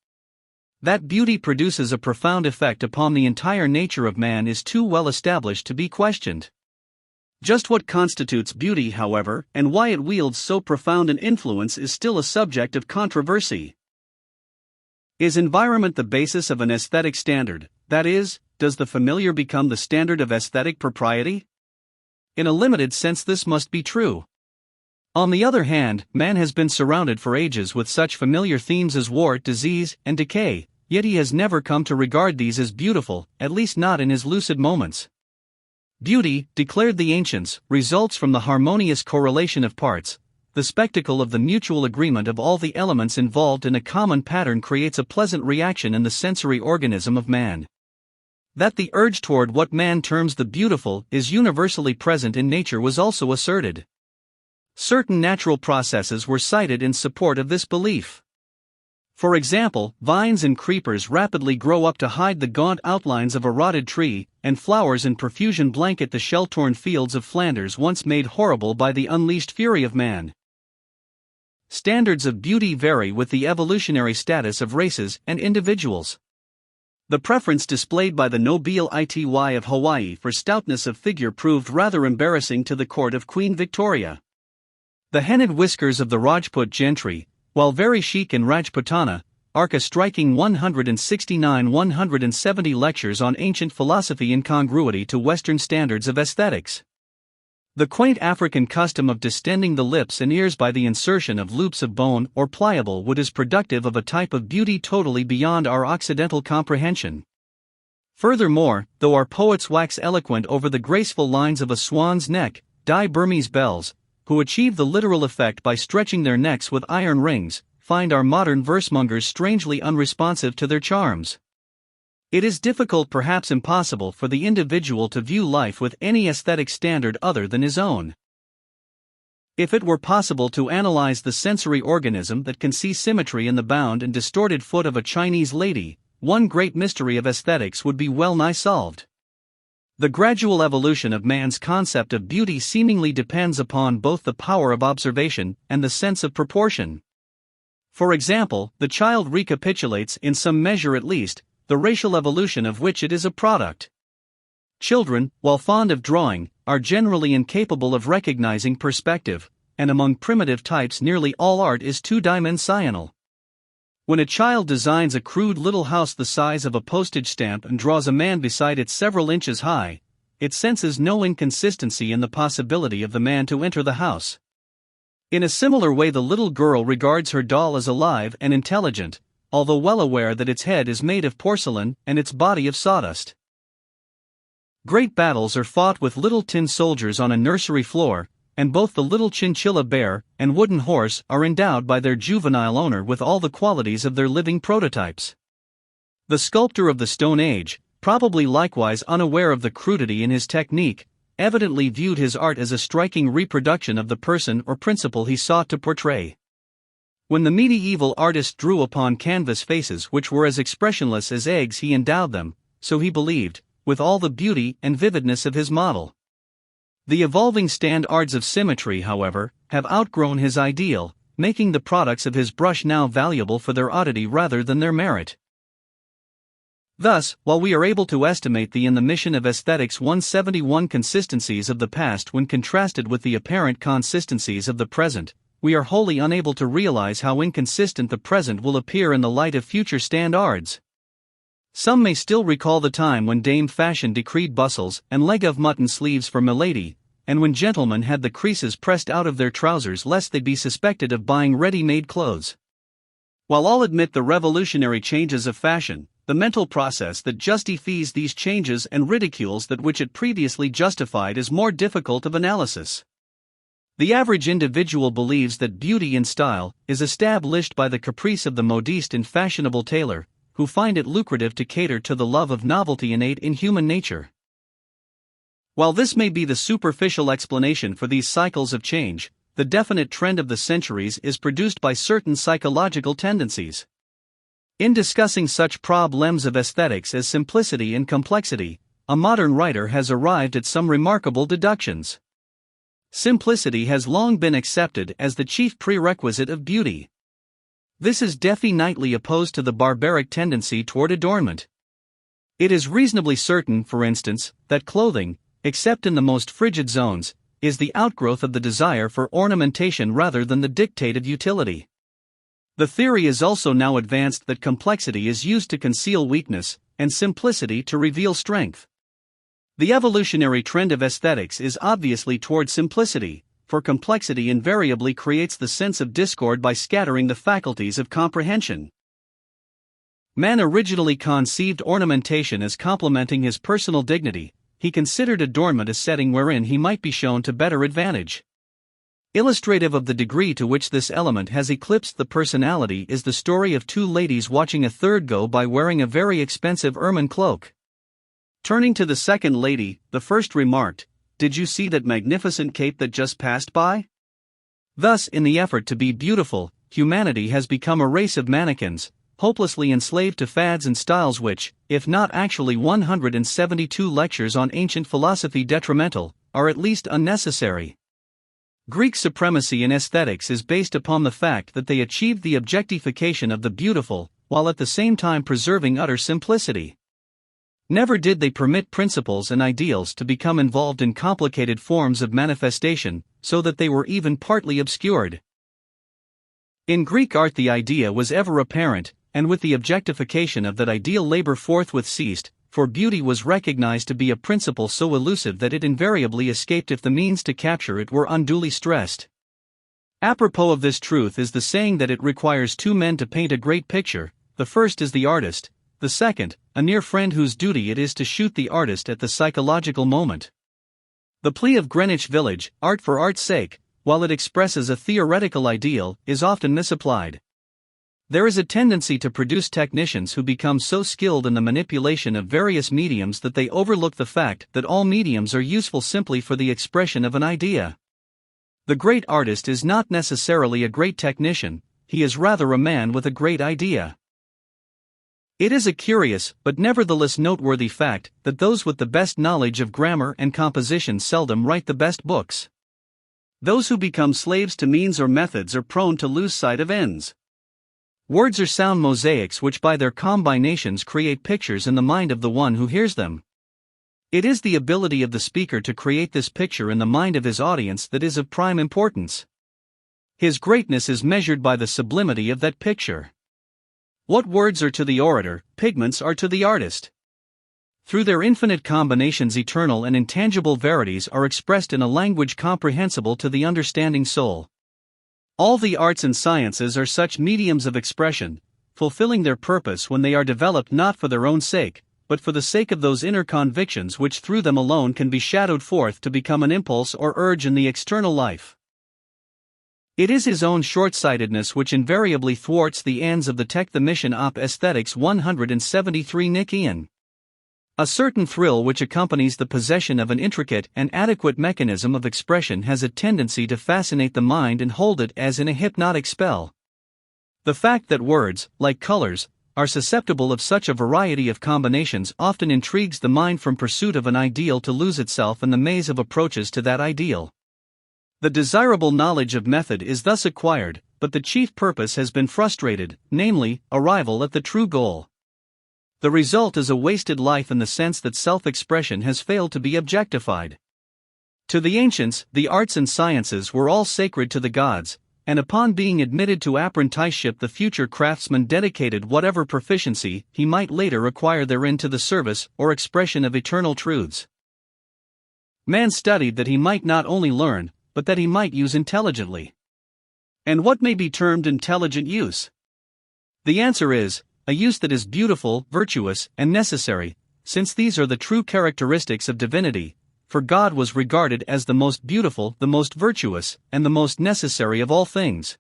That beauty produces a profound effect upon the entire nature of man is too well established to be questioned. Just what constitutes beauty, however, and why it wields so profound an influence is still a subject of controversy. Is environment the basis of an aesthetic standard? That is, does the familiar become the standard of aesthetic propriety? In a limited sense, this must be true. On the other hand, man has been surrounded for ages with such familiar themes as war, disease, and decay, yet he has never come to regard these as beautiful, at least not in his lucid moments. Beauty, declared the ancients, results from the harmonious correlation of parts. The spectacle of the mutual agreement of all the elements involved in a common pattern creates a pleasant reaction in the sensory organism of man. That the urge toward what man terms the beautiful is universally present in nature was also asserted. Certain natural processes were cited in support of this belief. For example, vines and creepers rapidly grow up to hide the gaunt outlines of a rotted tree, and flowers in profusion blanket the shell-torn fields of Flanders once made horrible by the unleashed fury of man. Standards of beauty vary with the evolutionary status of races and individuals. The preference displayed by the Nobile Ity of Hawaii for stoutness of figure proved rather embarrassing to the court of Queen Victoria. The henned whiskers of the Rajput gentry, while very chic in Rajputana, arc a striking 169-170 lectures on ancient philosophy incongruity to Western standards of aesthetics. The quaint African custom of distending the lips and ears by the insertion of loops of bone or pliable wood is productive of a type of beauty totally beyond our Occidental comprehension. Furthermore, though our poets wax eloquent over the graceful lines of a swan's neck, die Burmese belles, who achieve the literal effect by stretching their necks with iron rings, find our modern versemongers strangely unresponsive to their charms. It is difficult, perhaps impossible, for the individual to view life with any aesthetic standard other than his own. If it were possible to analyze the sensory organism that can see symmetry in the bound and distorted foot of a Chinese lady, one great mystery of aesthetics would be well nigh solved. The gradual evolution of man's concept of beauty seemingly depends upon both the power of observation and the sense of proportion. For example, the child recapitulates, in some measure at least, the racial evolution of which it is a product. Children, while fond of drawing, are generally incapable of recognizing perspective, and among primitive types nearly all art is two-dimensional. When a child designs a crude little house the size of a postage stamp and draws a man beside it several inches high, it senses no inconsistency in the possibility of the man to enter the house. In a similar way, the little girl regards her doll as alive and intelligent, although well aware that its head is made of porcelain and its body of sawdust. Great battles are fought with little tin soldiers on a nursery floor, and both the little chinchilla bear and wooden horse are endowed by their juvenile owner with all the qualities of their living prototypes. The sculptor of the Stone Age, probably likewise unaware of the crudity in his technique, evidently viewed his art as a striking reproduction of the person or principle he sought to portray. When the medieval artist drew upon canvas faces which were as expressionless as eggs, he endowed them, so he believed, with all the beauty and vividness of his model. The evolving standards of symmetry, however, have outgrown his ideal, making the products of his brush now valuable for their oddity rather than their merit. Thus, while we are able to estimate the in the mission of aesthetics 171 consistencies of the past when contrasted with the apparent consistencies of the present, we are wholly unable to realize how inconsistent the present will appear in the light of future standards. Some may still recall the time when Dame Fashion decreed bustles and leg of mutton sleeves for milady, and when gentlemen had the creases pressed out of their trousers lest they be suspected of buying ready-made clothes. While all admit the revolutionary changes of fashion, the mental process that justifies these changes and ridicules that which it previously justified is more difficult of analysis. The average individual believes that beauty in style is established by the caprice of the modiste and fashionable tailor, who find it lucrative to cater to the love of novelty innate in human nature. While this may be the superficial explanation for these cycles of change, the definite trend of the centuries is produced by certain psychological tendencies. In discussing such problems of aesthetics as simplicity and complexity, a modern writer has arrived at some remarkable deductions. Simplicity has long been accepted as the chief prerequisite of beauty. This is definitely opposed to the barbaric tendency toward adornment. It is reasonably certain, for instance, that clothing, except in the most frigid zones, is the outgrowth of the desire for ornamentation rather than the dictate of utility. The theory is also now advanced that complexity is used to conceal weakness, and simplicity to reveal strength. The evolutionary trend of aesthetics is obviously toward simplicity, for complexity invariably creates the sense of discord by scattering the faculties of comprehension. Man originally conceived ornamentation as complementing his personal dignity. He considered adornment a setting wherein he might be shown to better advantage. Illustrative of the degree to which this element has eclipsed the personality is the story of two ladies watching a third go by wearing a very expensive ermine cloak. Turning to the second lady, the first remarked, "Did you see that magnificent cape that just passed by?" Thus, in the effort to be beautiful, humanity has become a race of mannequins, hopelessly enslaved to fads and styles which, if not actually 172 lectures on ancient philosophy detrimental, are at least unnecessary. Greek supremacy in aesthetics is based upon the fact that they achieved the objectification of the beautiful, while at the same time preserving utter simplicity. Never did they permit principles and ideals to become involved in complicated forms of manifestation, so that they were even partly obscured. In Greek art the idea was ever apparent, and with the objectification of that ideal labor forthwith ceased, for beauty was recognized to be a principle so elusive that it invariably escaped if the means to capture it were unduly stressed. Apropos of this truth is the saying that it requires two men to paint a great picture, the first is the artist, the second, a near friend whose duty it is to shoot the artist at the psychological moment. The plea of Greenwich Village, art for art's sake, while it expresses a theoretical ideal, is often misapplied. There is a tendency to produce technicians who become so skilled in the manipulation of various mediums that they overlook the fact that all mediums are useful simply for the expression of an idea. The great artist is not necessarily a great technician, he is rather a man with a great idea. It is a curious, but nevertheless noteworthy fact, that those with the best knowledge of grammar and composition seldom write the best books. Those who become slaves to means or methods are prone to lose sight of ends. Words are sound mosaics which by their combinations create pictures in the mind of the one who hears them. It is the ability of the speaker to create this picture in the mind of his audience that is of prime importance. His greatness is measured by the sublimity of that picture. What words are to the orator, pigments are to the artist. Through their infinite combinations eternal and intangible verities are expressed in a language comprehensible to the understanding soul. All the arts and sciences are such mediums of expression, fulfilling their purpose when they are developed not for their own sake, but for the sake of those inner convictions which through them alone can be shadowed forth to become an impulse or urge in the external life. It is his own short-sightedness which invariably thwarts the ends of the mission op aesthetics 173 Nikian. A certain thrill which accompanies the possession of an intricate and adequate mechanism of expression has a tendency to fascinate the mind and hold it as in a hypnotic spell. The fact that words, like colors, are susceptible of such a variety of combinations often intrigues the mind from pursuit of an ideal to lose itself in the maze of approaches to that ideal. The desirable knowledge of method is thus acquired, but the chief purpose has been frustrated, namely, arrival at the true goal. The result is a wasted life in the sense that self-expression has failed to be objectified. To the ancients, the arts and sciences were all sacred to the gods, and upon being admitted to apprenticeship the future craftsman dedicated whatever proficiency he might later acquire therein to the service or expression of eternal truths. Man studied that he might not only learn, but that he might use intelligently. And what may be termed intelligent use? The answer is, a use that is beautiful, virtuous, and necessary, since these are the true characteristics of divinity, for God was regarded as the most beautiful, the most virtuous, and the most necessary of all things.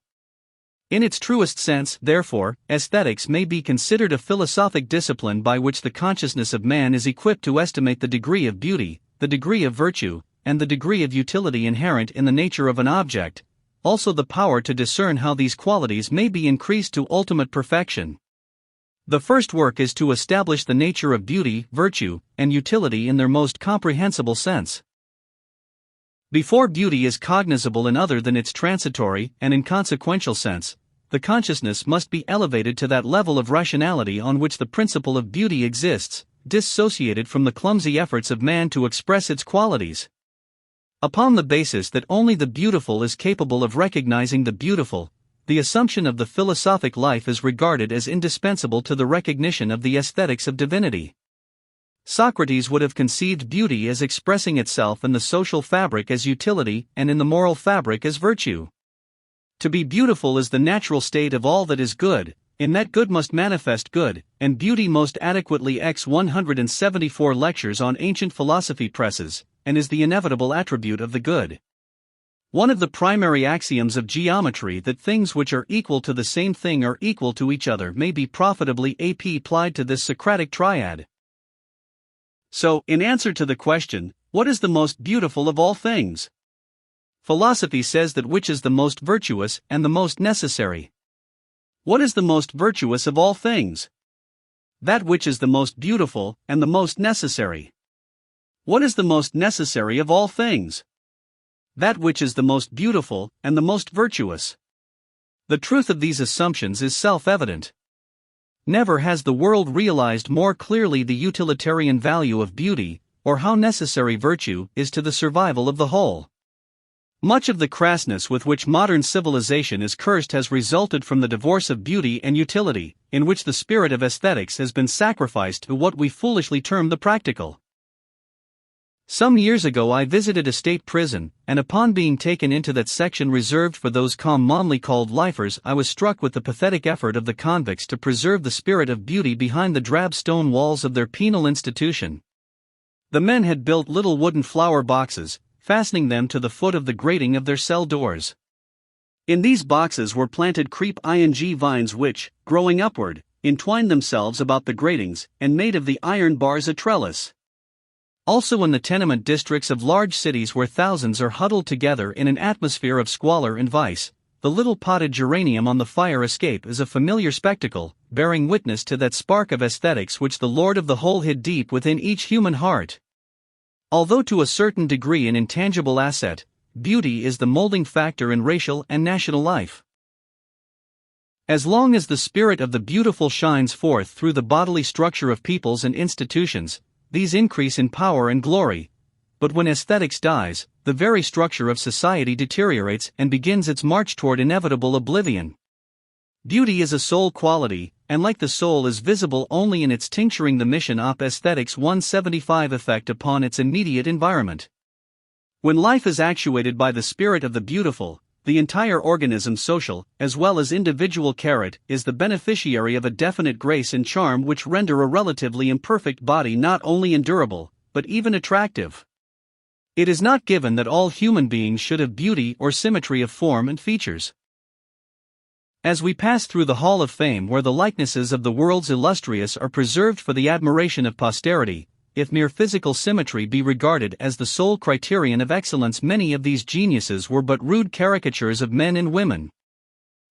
In its truest sense, therefore, aesthetics may be considered a philosophic discipline by which the consciousness of man is equipped to estimate the degree of beauty, the degree of virtue, and the degree of utility inherent in the nature of an object, also the power to discern how these qualities may be increased to ultimate perfection. The first work is to establish the nature of beauty, virtue, and utility in their most comprehensible sense. Before beauty is cognizable in other than its transitory and inconsequential sense, the consciousness must be elevated to that level of rationality on which the principle of beauty exists, dissociated from the clumsy efforts of man to express its qualities. Upon the basis that only the beautiful is capable of recognizing the beautiful, the assumption of the philosophic life is regarded as indispensable to the recognition of the aesthetics of divinity. Socrates would have conceived beauty as expressing itself in the social fabric as utility and in the moral fabric as virtue. To be beautiful is the natural state of all that is good, in that good must manifest good, and beauty most adequately x 174 lectures on ancient philosophy presses, and is the inevitable attribute of the good. One of the primary axioms of geometry that things which are equal to the same thing are equal to each other may be profitably applied to this Socratic triad. So, in answer to the question, what is the most beautiful of all things? Philosophy says that which is the most virtuous and the most necessary. What is the most virtuous of all things? That which is the most beautiful and the most necessary. What is the most necessary of all things? That which is the most beautiful and the most virtuous. The truth of these assumptions is self-evident. Never has the world realized more clearly the utilitarian value of beauty, or how necessary virtue is to the survival of the whole. Much of the crassness with which modern civilization is cursed has resulted from the divorce of beauty and utility, in which the spirit of aesthetics has been sacrificed to what we foolishly term the practical. Some years ago I visited a state prison, and upon being taken into that section reserved for those commonly called lifers, I was struck with the pathetic effort of the convicts to preserve the spirit of beauty behind the drab stone walls of their penal institution. The men had built little wooden flower boxes, fastening them to the foot of the grating of their cell doors. In these boxes were planted creep-ing vines which, growing upward, entwined themselves about the gratings, and made of the iron bars a trellis. Also in the tenement districts of large cities where thousands are huddled together in an atmosphere of squalor and vice, the little potted geranium on the fire escape is a familiar spectacle, bearing witness to that spark of aesthetics which the Lord of the whole hid deep within each human heart. Although to a certain degree an intangible asset, beauty is the molding factor in racial and national life. As long as the spirit of the beautiful shines forth through the bodily structure of peoples and institutions, these increase in power and glory, but when aesthetics dies, the very structure of society deteriorates and begins its march toward inevitable oblivion. Beauty is a soul quality, and like the soul is visible only in its tincturing the mission op aesthetics 175 effect upon its immediate environment. When life is actuated by the spirit of the beautiful, the entire organism, social as well as individual character, is the beneficiary of a definite grace and charm which render a relatively imperfect body not only endurable, but even attractive. It is not given that all human beings should have beauty or symmetry of form and features. As we pass through the Hall of Fame where the likenesses of the world's illustrious are preserved for the admiration of posterity, if mere physical symmetry be regarded as the sole criterion of excellence, many of these geniuses were but rude caricatures of men and women.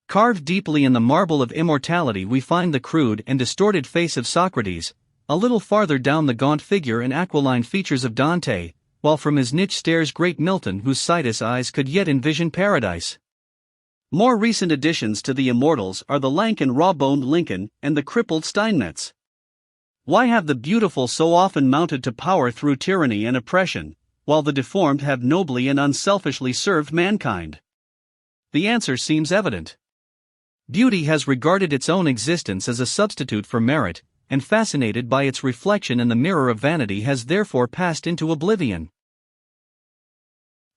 Carved deeply in the marble of immortality we find the crude and distorted face of Socrates, a little farther down the gaunt figure and aquiline features of Dante, while from his niche stares great Milton whose sightless eyes could yet envision paradise. More recent additions to the immortals are the lank and raw-boned Lincoln and the crippled Steinmetz. Why have the beautiful so often mounted to power through tyranny and oppression, while the deformed have nobly and unselfishly served mankind? The answer seems evident. Beauty has regarded its own existence as a substitute for merit, and fascinated by its reflection in the mirror of vanity has therefore passed into oblivion.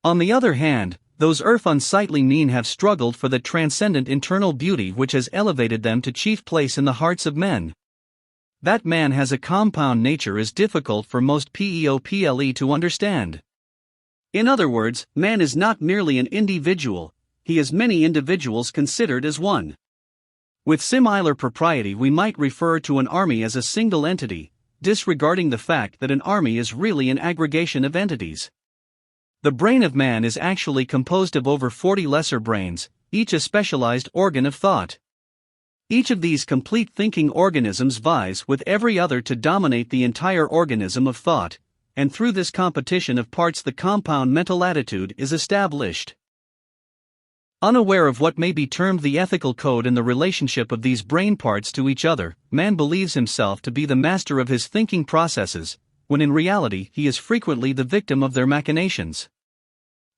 On the other hand, those earth unsightly mean have struggled for the transcendent internal beauty which has elevated them to chief place in the hearts of men. That man has a compound nature is difficult for most people to understand. In other words, man is not merely an individual, he is many individuals considered as one. With similar propriety we might refer to an army as a single entity, disregarding the fact that an army is really an aggregation of entities. The brain of man is actually composed of over 40 lesser brains, each a specialized organ of thought. Each of these complete thinking organisms vies with every other to dominate the entire organism of thought, and through this competition of parts the compound mental attitude is established. Unaware of what may be termed the ethical code in the relationship of these brain parts to each other, man believes himself to be the master of his thinking processes, when in reality he is frequently the victim of their machinations.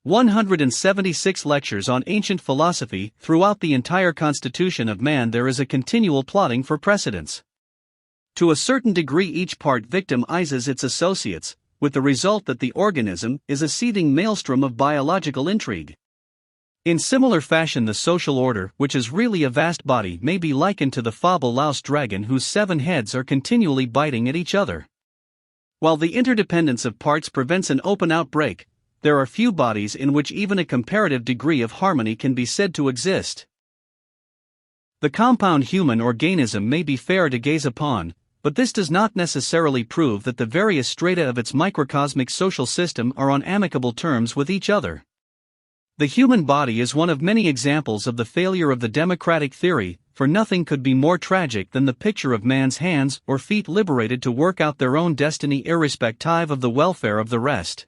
176 lectures on ancient philosophy. Throughout the entire constitution of man there is a continual plotting for precedence. To a certain degree each part victimizes its associates, with the result that the organism is a seething maelstrom of biological intrigue. In similar fashion the social order, which is really a vast body, may be likened to the fable louse dragon whose 7 heads are continually biting at each other. While the interdependence of parts prevents an open outbreak, there are few bodies in which even a comparative degree of harmony can be said to exist. The compound human organism may be fair to gaze upon, but this does not necessarily prove that the various strata of its microcosmic social system are on amicable terms with each other. The human body is one of many examples of the failure of the democratic theory, for nothing could be more tragic than the picture of man's hands or feet liberated to work out their own destiny irrespective of the welfare of the rest.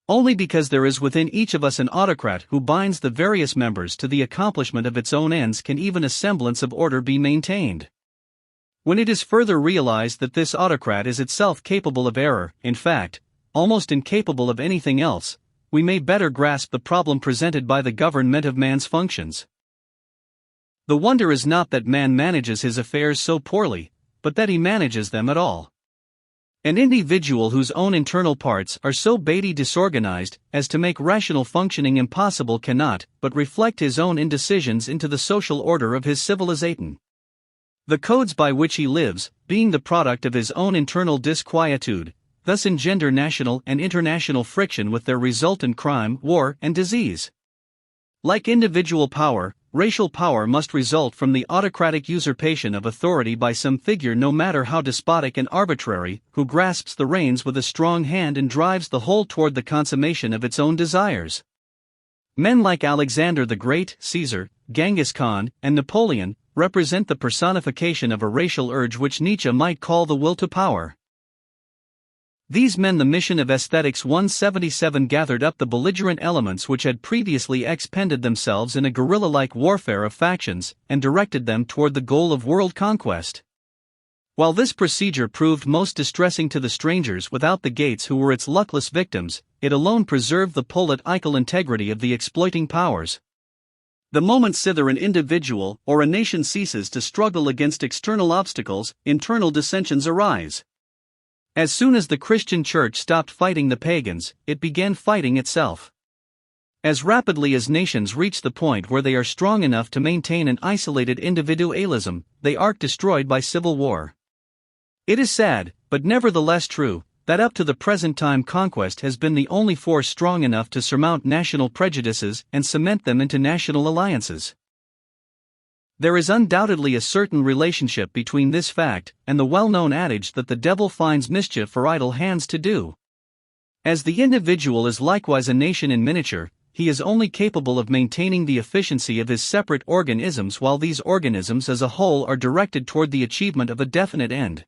Only because there is within each of us an autocrat who binds the various members to the accomplishment of its own ends can even a semblance of order be maintained. When it is further realized that this autocrat is itself capable of error, in fact, almost incapable of anything else, we may better grasp the problem presented by the government of man's functions. The wonder is not that man manages his affairs so poorly, but that he manages them at all. An individual whose own internal parts are so badly disorganized as to make rational functioning impossible cannot but reflect his own indecisions into the social order of his civilization. The codes by which he lives, being the product of his own internal disquietude, thus engender national and international friction with their resultant crime, war, and disease. Like individual power, racial power must result from the autocratic usurpation of authority by some figure no matter how despotic and arbitrary, who grasps the reins with a strong hand and drives the whole toward the consummation of its own desires. Men like Alexander the Great, Caesar, Genghis Khan, and Napoleon represent the personification of a racial urge which Nietzsche might call the will to power. These men, the mission of Aesthetics 177, gathered up the belligerent elements which had previously expended themselves in a guerrilla-like warfare of factions, and directed them toward the goal of world conquest. While this procedure proved most distressing to the strangers without the gates who were its luckless victims, it alone preserved the political integrity of the exploiting powers. The moment sither an individual or a nation ceases to struggle against external obstacles, internal dissensions arise. As soon as the Christian Church stopped fighting the pagans, it began fighting itself. As rapidly as nations reach the point where they are strong enough to maintain an isolated individualism, they are destroyed by civil war. It is sad, but nevertheless true, that up to the present time conquest has been the only force strong enough to surmount national prejudices and cement them into national alliances. There is undoubtedly a certain relationship between this fact and the well-known adage that the devil finds mischief for idle hands to do. As the individual is likewise a nation in miniature, he is only capable of maintaining the efficiency of his separate organisms while these organisms as a whole are directed toward the achievement of a definite end.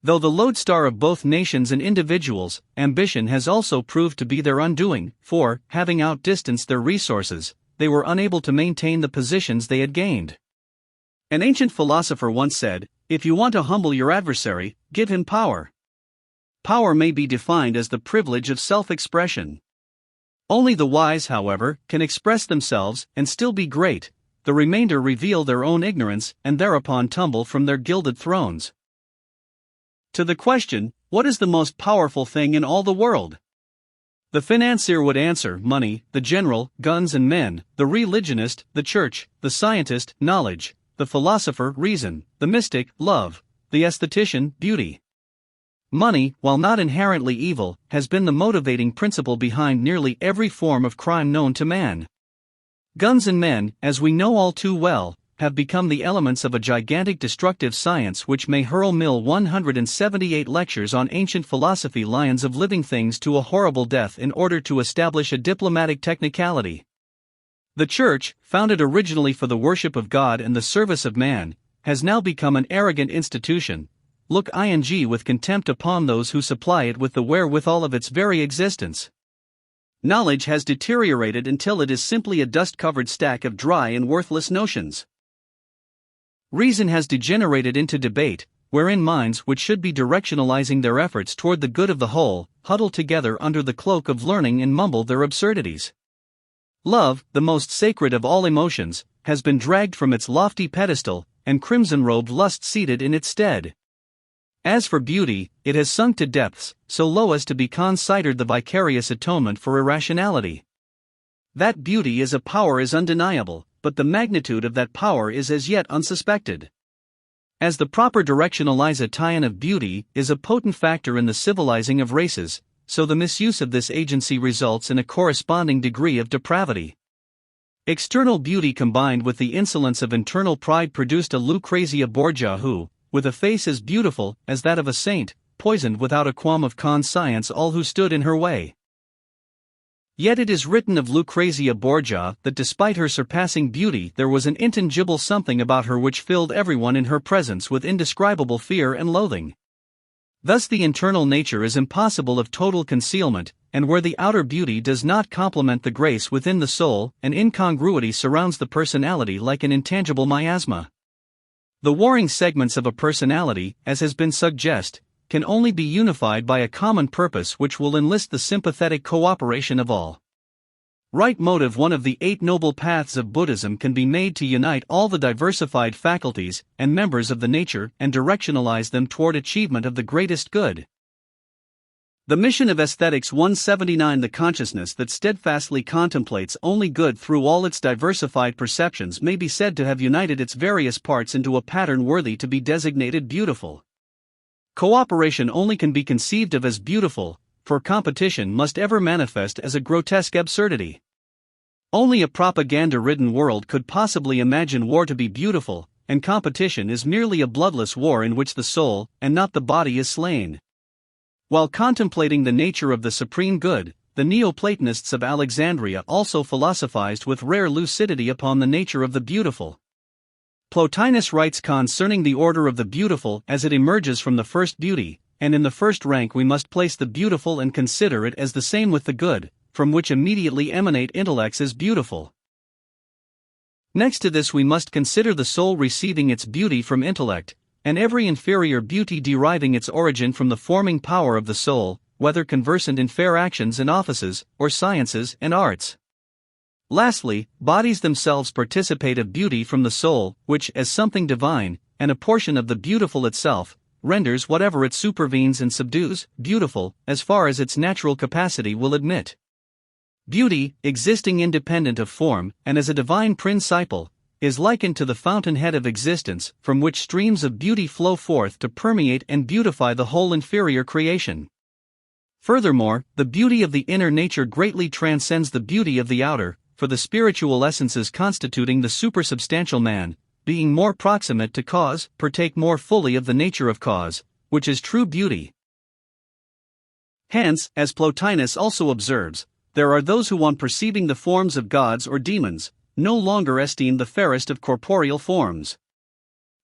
Though the lodestar of both nations and individuals, ambition has also proved to be their undoing, for, having outdistanced their resources, they were unable to maintain the positions they had gained. An ancient philosopher once said, "If you want to humble your adversary, give him power." Power may be defined as the privilege of self-expression. Only the wise, however, can express themselves and still be great. The remainder reveal their own ignorance and thereupon tumble from their gilded thrones. To the question, what is the most powerful thing in all the world? The financier would answer, money; the general, guns and men; the religionist, the church; the scientist, knowledge; the philosopher, reason; the mystic, love; the aesthetician, beauty. Money, while not inherently evil, has been the motivating principle behind nearly every form of crime known to man. Guns and men, as we know all too well, have become the elements of a gigantic destructive science which may hurl 178 lectures on ancient philosophy lions of living things to a horrible death in order to establish a diplomatic technicality. The Church, founded originally for the worship of God and the service of man, has now become an arrogant institution. Look with contempt upon those who supply it with the wherewithal of its very existence. Knowledge has deteriorated until it is simply a dust-covered stack of dry and worthless notions. Reason has degenerated into debate, wherein minds which should be directionalizing their efforts toward the good of the whole, huddle together under the cloak of learning and mumble their absurdities. Love, the most sacred of all emotions, has been dragged from its lofty pedestal, and crimson-robed lust seated in its stead. As for beauty, it has sunk to depths so low as to be considered the vicarious atonement for irrationality. That beauty is a power is undeniable, but the magnitude of that power is as yet unsuspected. As the proper directionalization of beauty is a potent factor in the civilizing of races, so the misuse of this agency results in a corresponding degree of depravity. External beauty combined with the insolence of internal pride produced a Lucrezia Borgia who, with a face as beautiful as that of a saint, poisoned without a qualm of conscience all who stood in her way. Yet it is written of Lucrezia Borgia that despite her surpassing beauty there was an intangible something about her which filled everyone in her presence with indescribable fear and loathing. Thus the internal nature is impossible of total concealment, and where the outer beauty does not complement the grace within the soul, an incongruity surrounds the personality like an intangible miasma. The warring segments of a personality, as has been suggested, can only be unified by a common purpose which will enlist the sympathetic cooperation of all. Right motive, one of the 8 noble paths of Buddhism, can be made to unite all the diversified faculties and members of the nature and directionalize them toward achievement of the greatest good. The mission of Aesthetics 179, the consciousness that steadfastly contemplates only good through all its diversified perceptions, may be said to have united its various parts into a pattern worthy to be designated beautiful. Cooperation only can be conceived of as beautiful, for competition must ever manifest as a grotesque absurdity. Only a propaganda-ridden world could possibly imagine war to be beautiful, and competition is merely a bloodless war in which the soul, and not the body, is slain. While contemplating the nature of the supreme good, the Neoplatonists of Alexandria also philosophized with rare lucidity upon the nature of the beautiful. Plotinus writes concerning the order of the beautiful as it emerges from the first beauty, and in the first rank we must place the beautiful and consider it as the same with the good, from which immediately emanate intellects as beautiful. Next to this we must consider the soul receiving its beauty from intellect, and every inferior beauty deriving its origin from the forming power of the soul, whether conversant in fair actions and offices, or sciences and arts. Lastly, bodies themselves participate of beauty from the soul, which, as something divine, and a portion of the beautiful itself, renders whatever it supervenes and subdues, beautiful, as far as its natural capacity will admit. Beauty, existing independent of form, and as a divine principle, is likened to the fountainhead of existence, from which streams of beauty flow forth to permeate and beautify the whole inferior creation. Furthermore, the beauty of the inner nature greatly transcends the beauty of the outer, for the spiritual essences constituting the supersubstantial man, being more proximate to cause, partake more fully of the nature of cause, which is true beauty. Hence, as Plotinus also observes, there are those who on perceiving the forms of gods or demons, no longer esteem the fairest of corporeal forms.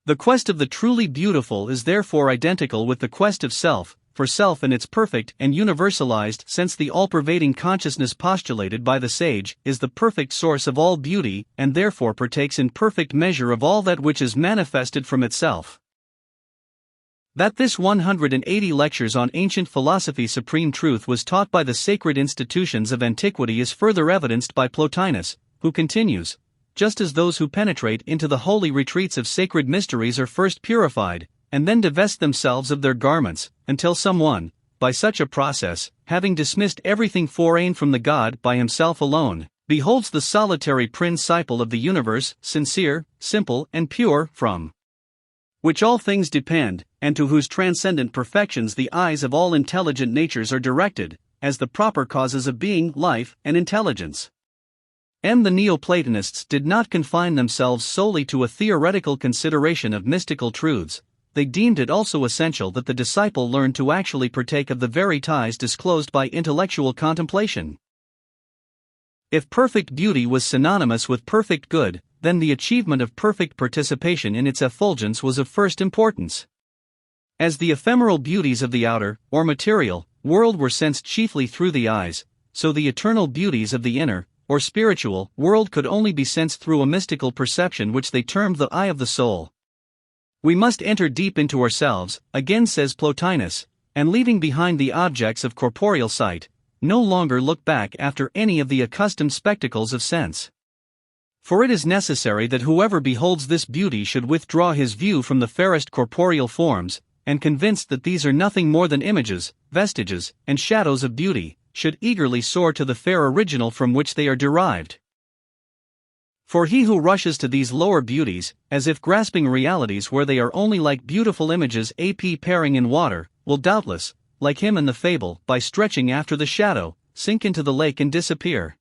The quest of the truly beautiful is therefore identical with the quest of self, for self in its perfect and universalized sense. The all-pervading consciousness postulated by the sage is the perfect source of all beauty, and therefore partakes in perfect measure of all that which is manifested from itself. That this 180 lectures on ancient philosophy supreme truth was taught by the sacred institutions of antiquity is further evidenced by Plotinus, who continues, just as those who penetrate into the holy retreats of sacred mysteries are first purified, and then divest themselves of their garments, until someone, by such a process, having dismissed everything foreign from the God by himself alone, beholds the solitary principle of the universe, sincere, simple, and pure, from which all things depend, and to whose transcendent perfections the eyes of all intelligent natures are directed, as the proper causes of being, life, and intelligence. The Neoplatonists did not confine themselves solely to a theoretical consideration of mystical truths. They deemed it also essential that the disciple learn to actually partake of the verities disclosed by intellectual contemplation. If perfect beauty was synonymous with perfect good, then the achievement of perfect participation in its effulgence was of first importance. As the ephemeral beauties of the outer, or material, world were sensed chiefly through the eyes, so the eternal beauties of the inner, or spiritual, world could only be sensed through a mystical perception which they termed the eye of the soul. We must enter deep into ourselves, again says Plotinus, and leaving behind the objects of corporeal sight, no longer look back after any of the accustomed spectacles of sense. For it is necessary that whoever beholds this beauty should withdraw his view from the fairest corporeal forms, and convinced that these are nothing more than images, vestiges, and shadows of beauty, should eagerly soar to the fair original from which they are derived. For he who rushes to these lower beauties, as if grasping realities where they are only like beautiful images appearing in water, will doubtless, like him in the fable, by stretching after the shadow, sink into the lake and disappear.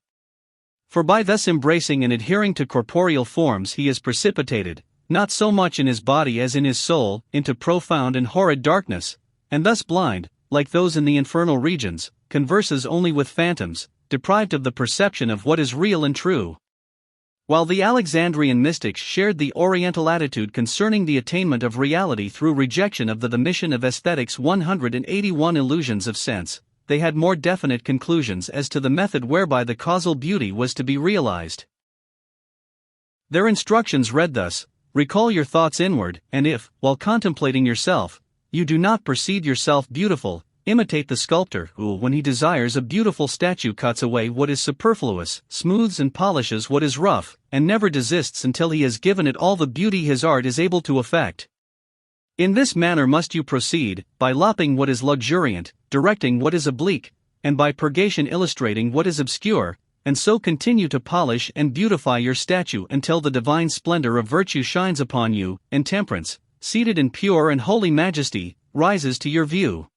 For by thus embracing and adhering to corporeal forms he is precipitated, not so much in his body as in his soul, into profound and horrid darkness, and thus blind, like those in the infernal regions, converses only with phantoms, deprived of the perception of what is real and true. While the Alexandrian mystics shared the Oriental attitude concerning the attainment of reality through rejection of the mission of aesthetics 181 illusions of sense, they had more definite conclusions as to the method whereby the causal beauty was to be realized. Their instructions read thus: recall your thoughts inward, and if, while contemplating yourself, you do not perceive yourself beautiful, imitate the sculptor who, when he desires a beautiful statue, cuts away what is superfluous, smooths and polishes what is rough, and never desists until he has given it all the beauty his art is able to effect. In this manner must you proceed, by lopping what is luxuriant, directing what is oblique, and by purgation illustrating what is obscure, and so continue to polish and beautify your statue until the divine splendor of virtue shines upon you, and temperance, seated in pure and holy majesty, rises to your view.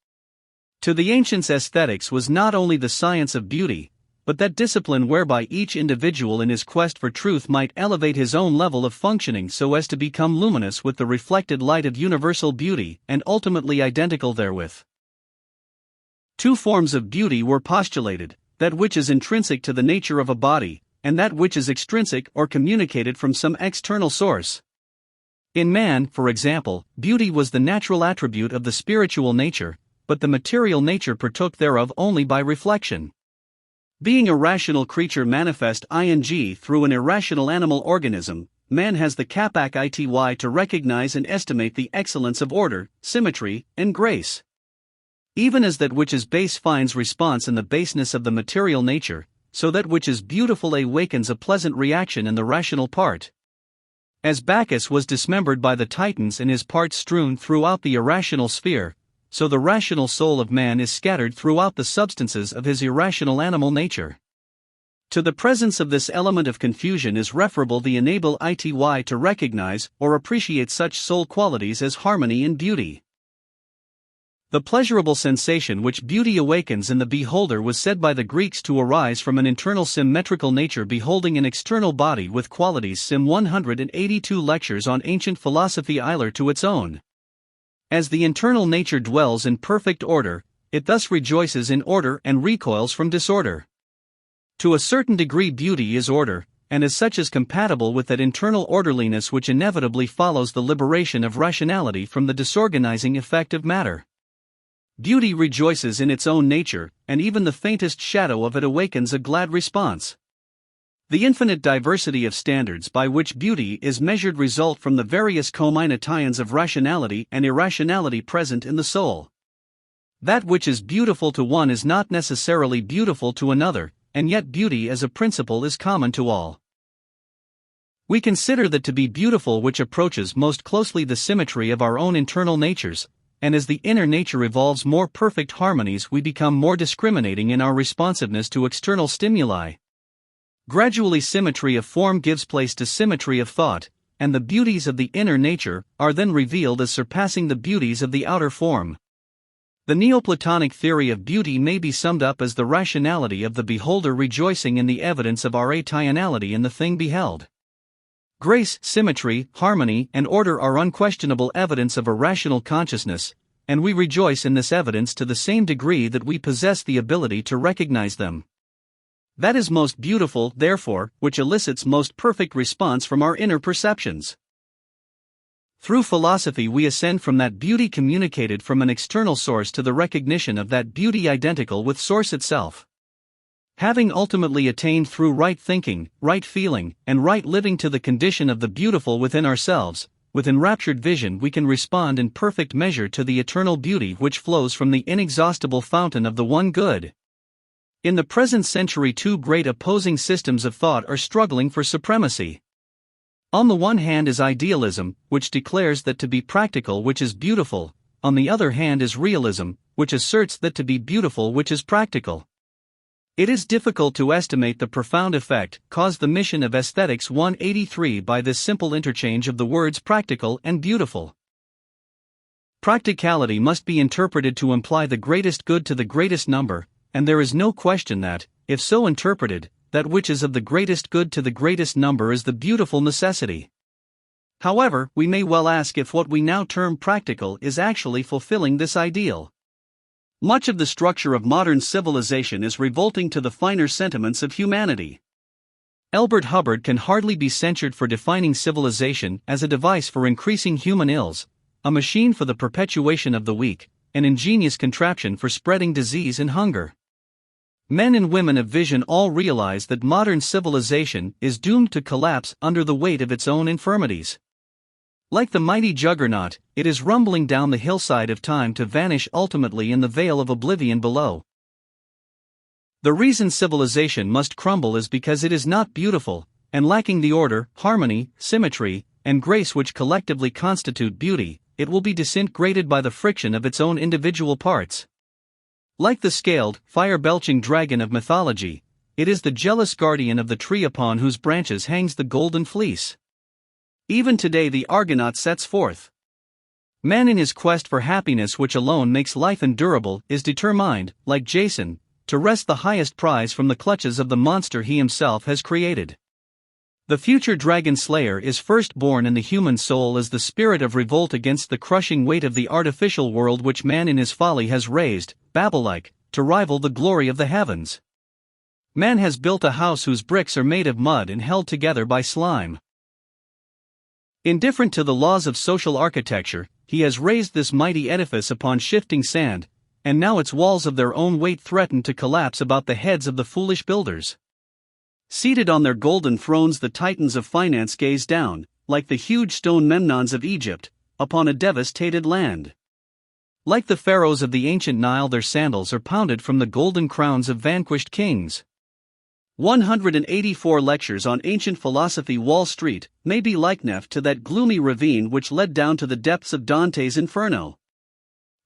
To the ancients aesthetics was not only the science of beauty, but that discipline whereby each individual in his quest for truth might elevate his own level of functioning so as to become luminous with the reflected light of universal beauty and ultimately identical therewith. Two forms of beauty were postulated: that which is intrinsic to the nature of a body, and that which is extrinsic or communicated from some external source. In man, for example, beauty was the natural attribute of the spiritual nature, but the material nature partook thereof only by reflection. Being a rational creature manifest ing through an irrational animal organism, man has the capacity to recognize and estimate the excellence of order, symmetry, and grace. Even as that which is base finds response in the baseness of the material nature, so that which is beautiful awakens a pleasant reaction in the rational part. As Bacchus was dismembered by the Titans and his parts strewn throughout the irrational sphere, so the rational soul of man is scattered throughout the substances of his irrational animal nature. To the presence of this element of confusion is referable the inability to recognize or appreciate such soul qualities as harmony and beauty. The pleasurable sensation which beauty awakens in the beholder was said by the Greeks to arise from an internal symmetrical nature beholding an external body with qualities. Sim 182 lectures on ancient philosophy Eiler to its own. As the internal nature dwells in perfect order, it thus rejoices in order and recoils from disorder. To a certain degree beauty is order, and as such is compatible with that internal orderliness which inevitably follows the liberation of rationality from the disorganizing effect of matter. Beauty rejoices in its own nature, and even the faintest shadow of it awakens a glad response. The infinite diversity of standards by which beauty is measured result from the various combinations of rationality and irrationality present in the soul. That which is beautiful to one is not necessarily beautiful to another, and yet beauty as a principle is common to all. We consider that to be beautiful which approaches most closely the symmetry of our own internal natures, and as the inner nature evolves more perfect harmonies, we become more discriminating in our responsiveness to external stimuli. Gradually, symmetry of form gives place to symmetry of thought, and the beauties of the inner nature are then revealed as surpassing the beauties of the outer form. The Neoplatonic theory of beauty may be summed up as the rationality of the beholder rejoicing in the evidence of our ationality in the thing beheld. Grace, symmetry, harmony, and order are unquestionable evidence of a rational consciousness, and we rejoice in this evidence to the same degree that we possess the ability to recognize them. That is most beautiful, therefore, which elicits most perfect response from our inner perceptions. Through philosophy we ascend from that beauty communicated from an external source to the recognition of that beauty identical with source itself. Having ultimately attained through right thinking, right feeling, and right living to the condition of the beautiful within ourselves, with enraptured vision we can respond in perfect measure to the eternal beauty which flows from the inexhaustible fountain of the one good. In the present century, two great opposing systems of thought are struggling for supremacy. On the one hand is idealism, which declares that to be practical which is beautiful, on the other hand is realism, which asserts that to be beautiful which is practical. It is difficult to estimate the profound effect caused the mission of Aesthetics 183 by this simple interchange of the words practical and beautiful. Practicality must be interpreted to imply the greatest good to the greatest number, and there is no question that, if so interpreted, that which is of the greatest good to the greatest number is the beautiful necessity. However, we may well ask if what we now term practical is actually fulfilling this ideal. Much of the structure of modern civilization is revolting to the finer sentiments of humanity. Elbert Hubbard can hardly be censured for defining civilization as a device for increasing human ills, a machine for the perpetuation of the weak, an ingenious contraption for spreading disease and hunger. Men and women of vision all realize that modern civilization is doomed to collapse under the weight of its own infirmities. Like the mighty juggernaut, it is rumbling down the hillside of time to vanish ultimately in the veil of oblivion below. The reason civilization must crumble is because it is not beautiful, and lacking the order, harmony, symmetry, and grace which collectively constitute beauty, it will be disintegrated by the friction of its own individual parts. Like the scaled, fire-belching dragon of mythology, it is the jealous guardian of the tree upon whose branches hangs the golden fleece. Even today the Argonaut sets forth. Man in his quest for happiness which alone makes life endurable is determined, like Jason, to wrest the highest prize from the clutches of the monster he himself has created. The future dragon slayer is first born in the human soul as the spirit of revolt against the crushing weight of the artificial world which man in his folly has raised, Babel-like, to rival the glory of the heavens. Man has built a house whose bricks are made of mud and held together by slime. Indifferent to the laws of social architecture, he has raised this mighty edifice upon shifting sand, and now its walls of their own weight threaten to collapse about the heads of the foolish builders. Seated on their golden thrones, the titans of finance gaze down, like the huge stone Memnons of Egypt, upon a devastated land. Like the pharaohs of the ancient Nile, their sandals are pounded from the golden crowns of vanquished kings. 184 lectures on ancient philosophy. Wall Street may be likened to that gloomy ravine which led down to the depths of Dante's Inferno.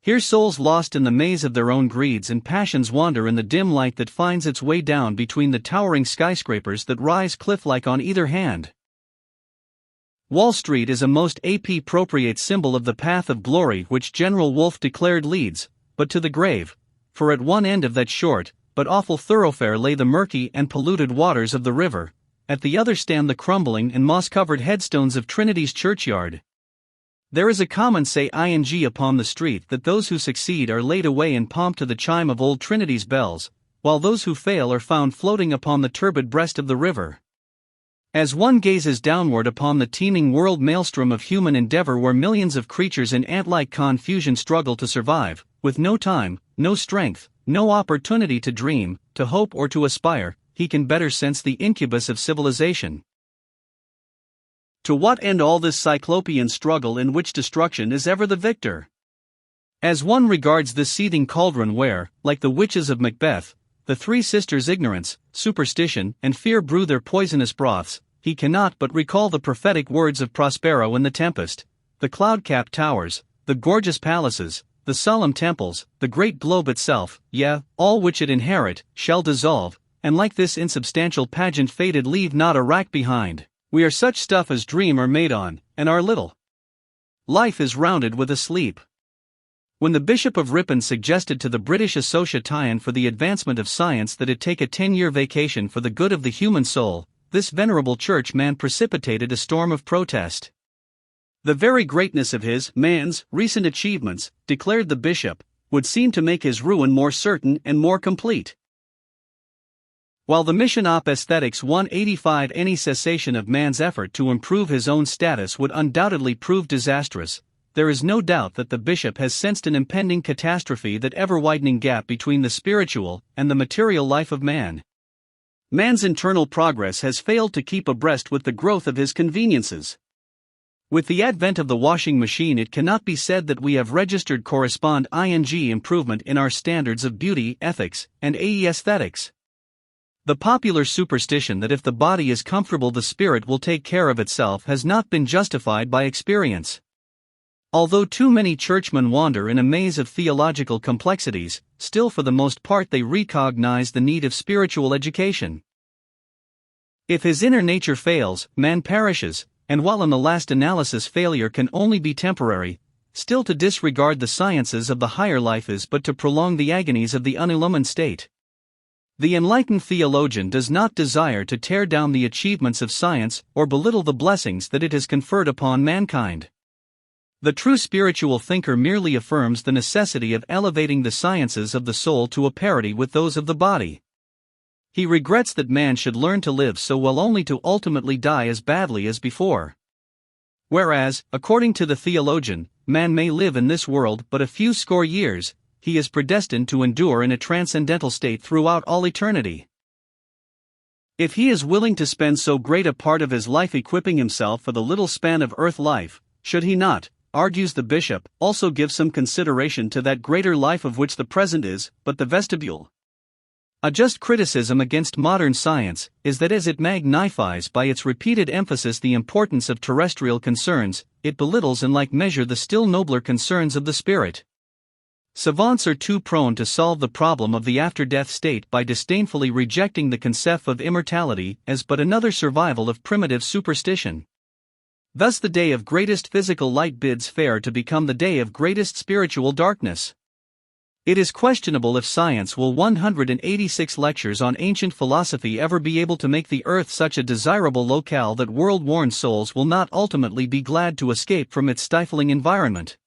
Here souls lost in the maze of their own greeds and passions wander in the dim light that finds its way down between the towering skyscrapers that rise cliff-like on either hand. Wall Street is a most appropriate symbol of the path of glory which General Wolfe declared leads, but to the grave, for at one end of that short, but awful thoroughfare lay the murky and polluted waters of the river, at the other stand the crumbling and moss-covered headstones of Trinity's churchyard. There is a common saying upon the street that those who succeed are laid away in pomp to the chime of old Trinity's bells, while those who fail are found floating upon the turbid breast of the river. As one gazes downward upon the teeming world maelstrom of human endeavor where millions of creatures in ant-like confusion struggle to survive, with no time, no strength, no opportunity to dream, to hope or to aspire, he can better sense the incubus of civilization. To what end all this cyclopean struggle in which destruction is ever the victor? As one regards this seething cauldron where, like the witches of Macbeth, the three sisters ignorance, superstition, and fear brew their poisonous broths, he cannot but recall the prophetic words of Prospero in The Tempest: the cloud-capped towers, the gorgeous palaces, the solemn temples, the great globe itself, yea, all which it inherit, shall dissolve, and like this insubstantial pageant faded leave not a rack behind. We are such stuff as dream are made on, and are little. Life is rounded with a sleep. When the Bishop of Ripon suggested to the British Association for the Advancement of Science that it take a 10-year vacation for the good of the human soul, this venerable churchman precipitated a storm of protest. The very greatness of his, man's, recent achievements, declared the bishop, would seem to make his ruin more certain and more complete. While the mission op aesthetics 185 any cessation of man's effort to improve his own status would undoubtedly prove disastrous, there is no doubt that the bishop has sensed an impending catastrophe, that ever-widening gap between the spiritual and the material life of man. Man's internal progress has failed to keep abreast with the growth of his conveniences. With the advent of the washing machine, it cannot be said that we have registered corresponding improvement in our standards of beauty, ethics, and aesthetics. The popular superstition that if the body is comfortable the spirit will take care of itself has not been justified by experience. Although too many churchmen wander in a maze of theological complexities, still for the most part they recognize the need of spiritual education. If his inner nature fails, man perishes, and while in the last analysis failure can only be temporary, still to disregard the sciences of the higher life is but to prolong the agonies of the unillumined state. The enlightened theologian does not desire to tear down the achievements of science or belittle the blessings that it has conferred upon mankind. The true spiritual thinker merely affirms the necessity of elevating the sciences of the soul to a parity with those of the body. He regrets that man should learn to live so well only to ultimately die as badly as before. Whereas, according to the theologian, man may live in this world but a few score years, he is predestined to endure in a transcendental state throughout all eternity. If he is willing to spend so great a part of his life equipping himself for the little span of earth life, should he not, argues the bishop, also give some consideration to that greater life of which the present is but the vestibule? A just criticism against modern science is that as it magnifies by its repeated emphasis the importance of terrestrial concerns, it belittles in like measure the still nobler concerns of the spirit. Savants are too prone to solve the problem of the after-death state by disdainfully rejecting the concept of immortality as but another survival of primitive superstition. Thus the day of greatest physical light bids fair to become the day of greatest spiritual darkness. It is questionable if science will 186 lectures on ancient philosophy ever be able to make the earth such a desirable locale that world-worn souls will not ultimately be glad to escape from its stifling environment.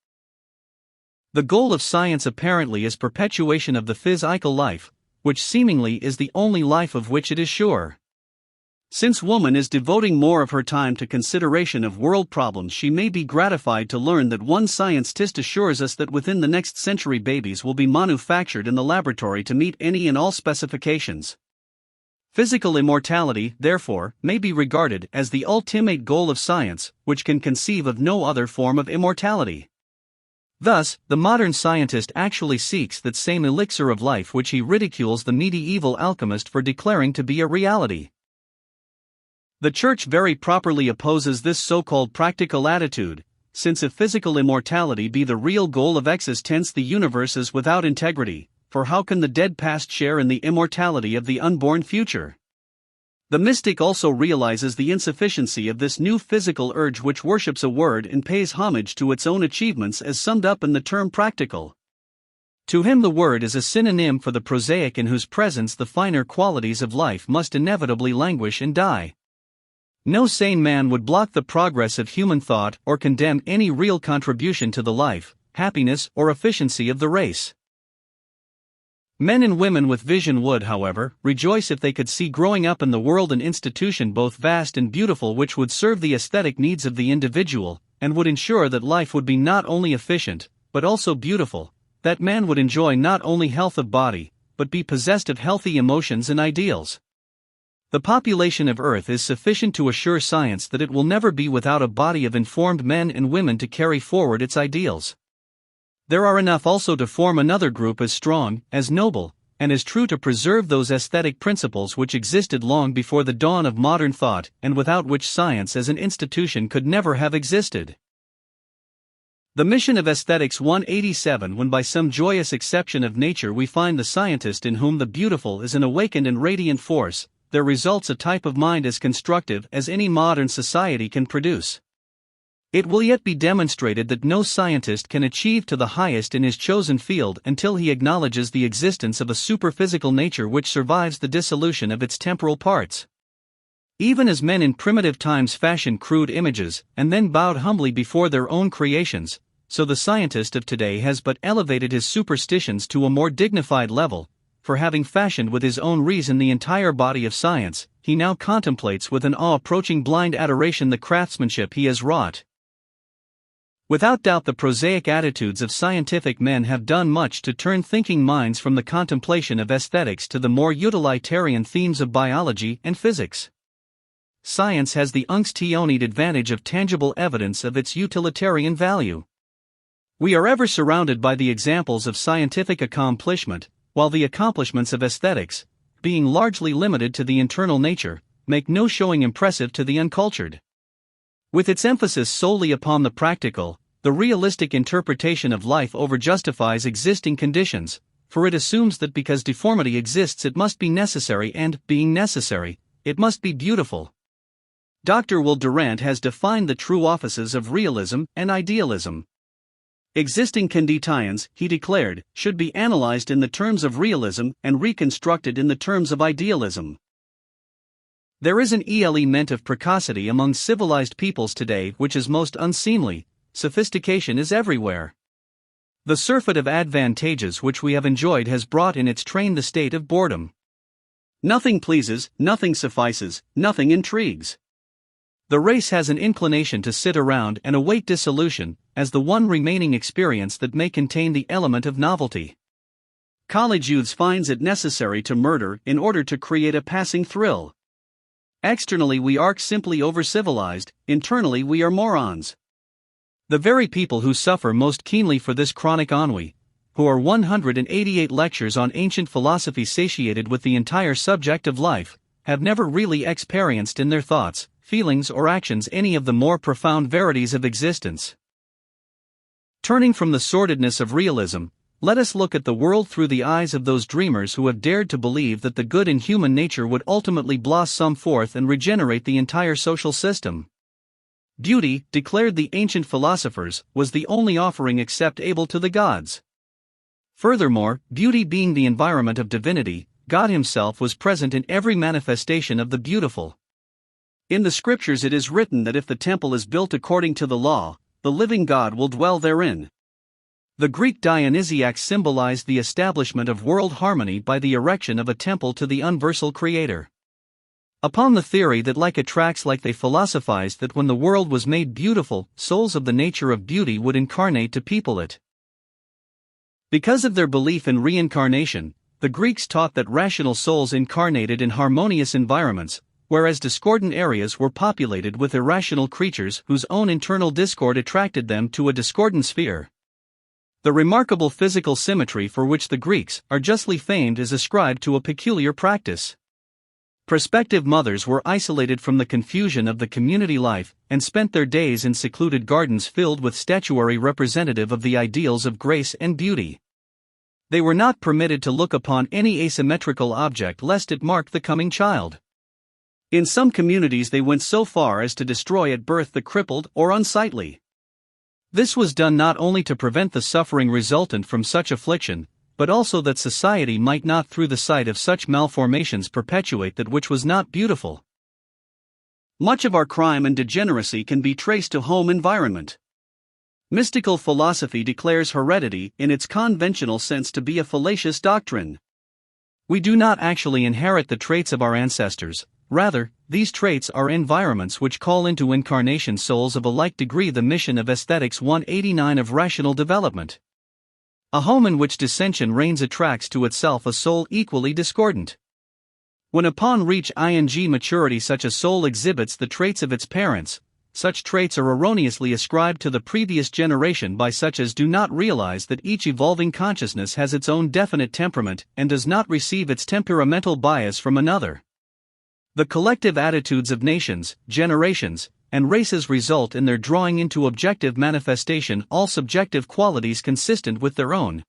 The goal of science apparently is perpetuation of the physical life, which seemingly is the only life of which it is sure. Since woman is devoting more of her time to consideration of world problems, she may be gratified to learn that one scientist assures us that within the next century babies will be manufactured in the laboratory to meet any and all specifications. Physical immortality, therefore, may be regarded as the ultimate goal of science, which can conceive of no other form of immortality. Thus, the modern scientist actually seeks that same elixir of life which he ridicules the medieval alchemist for declaring to be a reality. The Church very properly opposes this so-called practical attitude, since if physical immortality be the real goal of existence, the universe is without integrity, for how can the dead past share in the immortality of the unborn future? The mystic also realizes the insufficiency of this new physical urge which worships a word and pays homage to its own achievements as summed up in the term practical. To him the word is a synonym for the prosaic in whose presence the finer qualities of life must inevitably languish and die. No sane man would block the progress of human thought or condemn any real contribution to the life, happiness, or efficiency of the race. Men and women with vision would, however, rejoice if they could see growing up in the world an institution both vast and beautiful which would serve the aesthetic needs of the individual, and would ensure that life would be not only efficient, but also beautiful, that man would enjoy not only health of body, but be possessed of healthy emotions and ideals. The population of Earth is sufficient to assure science that it will never be without a body of informed men and women to carry forward its ideals. There are enough also to form another group as strong, as noble, and as true to preserve those aesthetic principles which existed long before the dawn of modern thought, and without which science as an institution could never have existed. The mission of Aesthetics 187. When by some joyous exception of nature we find the scientist in whom the beautiful is an awakened and radiant force, there results a type of mind as constructive as any modern society can produce. It will yet be demonstrated that no scientist can achieve to the highest in his chosen field until he acknowledges the existence of a superphysical nature which survives the dissolution of its temporal parts. Even as men in primitive times fashioned crude images and then bowed humbly before their own creations, so the scientist of today has but elevated his superstitions to a more dignified level, for having fashioned with his own reason the entire body of science, he now contemplates with an awe-approaching blind adoration the craftsmanship he has wrought. Without doubt the prosaic attitudes of scientific men have done much to turn thinking minds from the contemplation of aesthetics to the more utilitarian themes of biology and physics. Science has the unquestioned advantage of tangible evidence of its utilitarian value. We are ever surrounded by the examples of scientific accomplishment, while the accomplishments of aesthetics, being largely limited to the internal nature, make no showing impressive to the uncultured. With its emphasis solely upon the practical, the realistic interpretation of life overjustifies existing conditions, for it assumes that because deformity exists it must be necessary and, being necessary, it must be beautiful. Dr. Will Durant has defined the true offices of realism and idealism. Existing conditions, he declared, should be analyzed in the terms of realism and reconstructed in the terms of idealism. There is an element of precocity among civilized peoples today which is most unseemly. Sophistication is everywhere. The surfeit of advantages which we have enjoyed has brought in its train the state of boredom. Nothing pleases, nothing suffices, nothing intrigues. The race has an inclination to sit around and await dissolution, as the one remaining experience that may contain the element of novelty. College youths finds it necessary to murder in order to create a passing thrill. Externally we are simply over-civilized, internally we are morons. The very people who suffer most keenly for this chronic ennui, who are 188 lectures on ancient philosophy satiated with the entire subject of life, have never really experienced in their thoughts, feelings or actions any of the more profound verities of existence. Turning from the sordidness of realism, let us look at the world through the eyes of those dreamers who have dared to believe that the good in human nature would ultimately blossom forth and regenerate the entire social system. Beauty, declared the ancient philosophers, was the only offering acceptable to the gods. Furthermore, beauty being the environment of divinity, God himself was present in every manifestation of the beautiful. In the scriptures it is written that if the temple is built according to the law, the living God will dwell therein. The Greek Dionysiacs symbolized the establishment of world harmony by the erection of a temple to the universal Creator. Upon the theory that like attracts like, they philosophized that when the world was made beautiful, souls of the nature of beauty would incarnate to people it. Because of their belief in reincarnation, the Greeks taught that rational souls incarnated in harmonious environments, whereas discordant areas were populated with irrational creatures whose own internal discord attracted them to a discordant sphere. The remarkable physical symmetry for which the Greeks are justly famed is ascribed to a peculiar practice. Prospective mothers were isolated from the confusion of the community life and spent their days in secluded gardens filled with statuary representative of the ideals of grace and beauty. They were not permitted to look upon any asymmetrical object lest it marked the coming child. In some communities they went so far as to destroy at birth the crippled or unsightly. This was done not only to prevent the suffering resultant from such affliction, but also that society might not through the sight of such malformations perpetuate that which was not beautiful. Much of our crime and degeneracy can be traced to home environment. Mystical philosophy declares heredity in its conventional sense to be a fallacious doctrine. We do not actually inherit the traits of our ancestors, rather, these traits are environments which call into incarnation souls of a like degree. The mission of Aesthetics 189 of rational development. A home in which dissension reigns attracts to itself a soul equally discordant. When upon reach ing maturity such a soul exhibits the traits of its parents, such traits are erroneously ascribed to the previous generation by such as do not realize that each evolving consciousness has its own definite temperament and does not receive its temperamental bias from another. The collective attitudes of nations, generations, and races result in their drawing into objective manifestation all subjective qualities consistent with their own.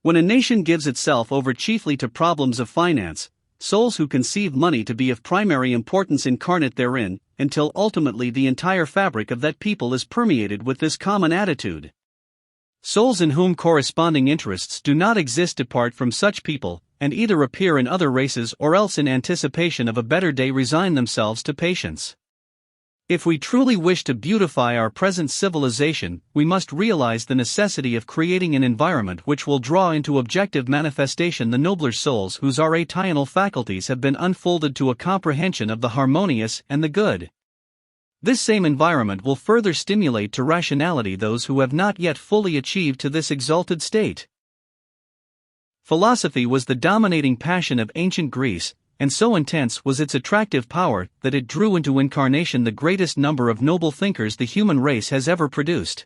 When a nation gives itself over chiefly to problems of finance, souls who conceive money to be of primary importance incarnate therein, until ultimately the entire fabric of that people is permeated with this common attitude. Souls in whom corresponding interests do not exist apart from such people, and either appear in other races or else in anticipation of a better day resign themselves to patience. If we truly wish to beautify our present civilization, we must realize the necessity of creating an environment which will draw into objective manifestation the nobler souls whose rational faculties have been unfolded to a comprehension of the harmonious and the good. This same environment will further stimulate to rationality those who have not yet fully achieved to this exalted state. Philosophy was the dominating passion of ancient Greece, and so intense was its attractive power that it drew into incarnation the greatest number of noble thinkers the human race has ever produced.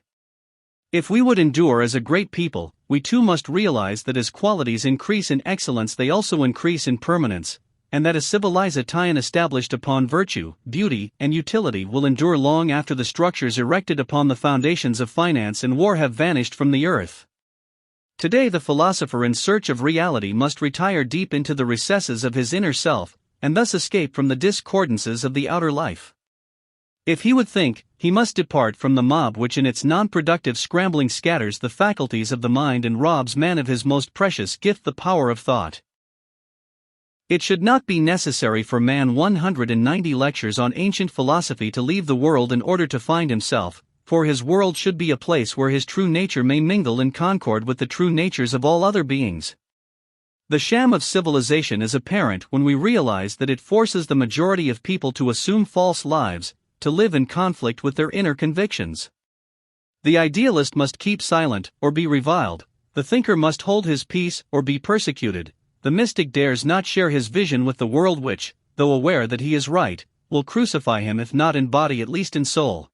If we would endure as a great people, we too must realize that as qualities increase in excellence they also increase in permanence, and that a civilization established upon virtue, beauty, and utility will endure long after the structures erected upon the foundations of finance and war have vanished from the earth. Today the philosopher in search of reality must retire deep into the recesses of his inner self, and thus escape from the discordances of the outer life. If he would think, he must depart from the mob which in its non-productive scrambling scatters the faculties of the mind and robs man of his most precious gift, the power of thought. It should not be necessary for man 190 lectures on ancient philosophy to leave the world in order to find himself, for his world should be a place where his true nature may mingle in concord with the true natures of all other beings. The sham of civilization is apparent when we realize that it forces the majority of people to assume false lives, to live in conflict with their inner convictions. The idealist must keep silent, or be reviled, the thinker must hold his peace, or be persecuted, the mystic dares not share his vision with the world which, though aware that he is right, will crucify him if not in body at least in soul.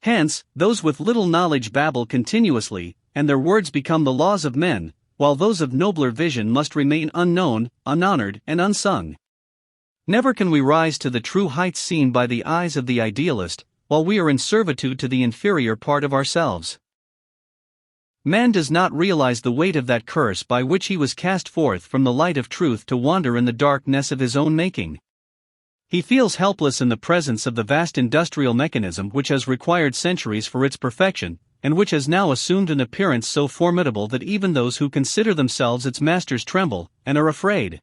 Hence, those with little knowledge babble continuously, and their words become the laws of men, while those of nobler vision must remain unknown, unhonored, and unsung. Never can we rise to the true heights seen by the eyes of the idealist, while we are in servitude to the inferior part of ourselves. Man does not realize the weight of that curse by which he was cast forth from the light of truth to wander in the darkness of his own making. He feels helpless in the presence of the vast industrial mechanism which has required centuries for its perfection, and which has now assumed an appearance so formidable that even those who consider themselves its masters tremble, and are afraid.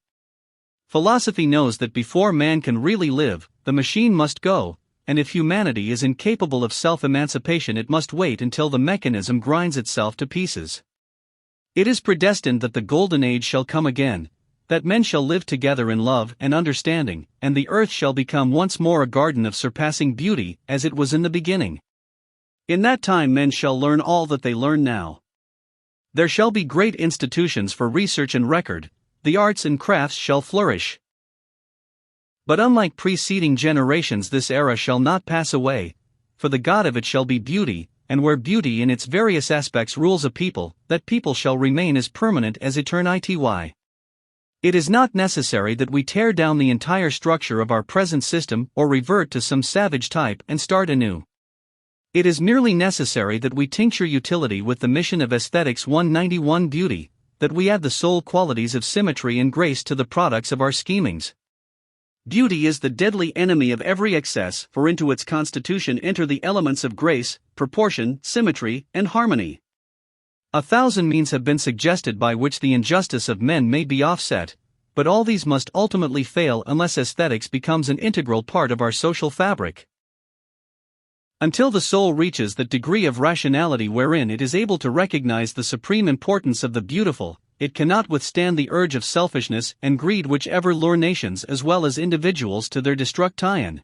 Philosophy knows that before man can really live, the machine must go, and if humanity is incapable of self-emancipation it must wait until the mechanism grinds itself to pieces. It is predestined that the golden age shall come again, that men shall live together in love and understanding, and the earth shall become once more a garden of surpassing beauty, as it was in the beginning. In that time men shall learn all that they learn now. There shall be great institutions for research and record, the arts and crafts shall flourish. But unlike preceding generations this era shall not pass away, for the god of it shall be beauty, and where beauty in its various aspects rules a people, that people shall remain as permanent as eternity. It is not necessary that we tear down the entire structure of our present system or revert to some savage type and start anew. It is merely necessary that we tincture utility with the mission of Aesthetics 191 beauty, that we add the soul qualities of symmetry and grace to the products of our schemings. Beauty is the deadly enemy of every excess, for into its constitution enter the elements of grace, proportion, symmetry, and harmony. 1,000 means have been suggested by which the injustice of men may be offset, but all these must ultimately fail unless aesthetics becomes an integral part of our social fabric. Until the soul reaches that degree of rationality wherein it is able to recognize the supreme importance of the beautiful, it cannot withstand the urge of selfishness and greed which ever lure nations as well as individuals to their destruction.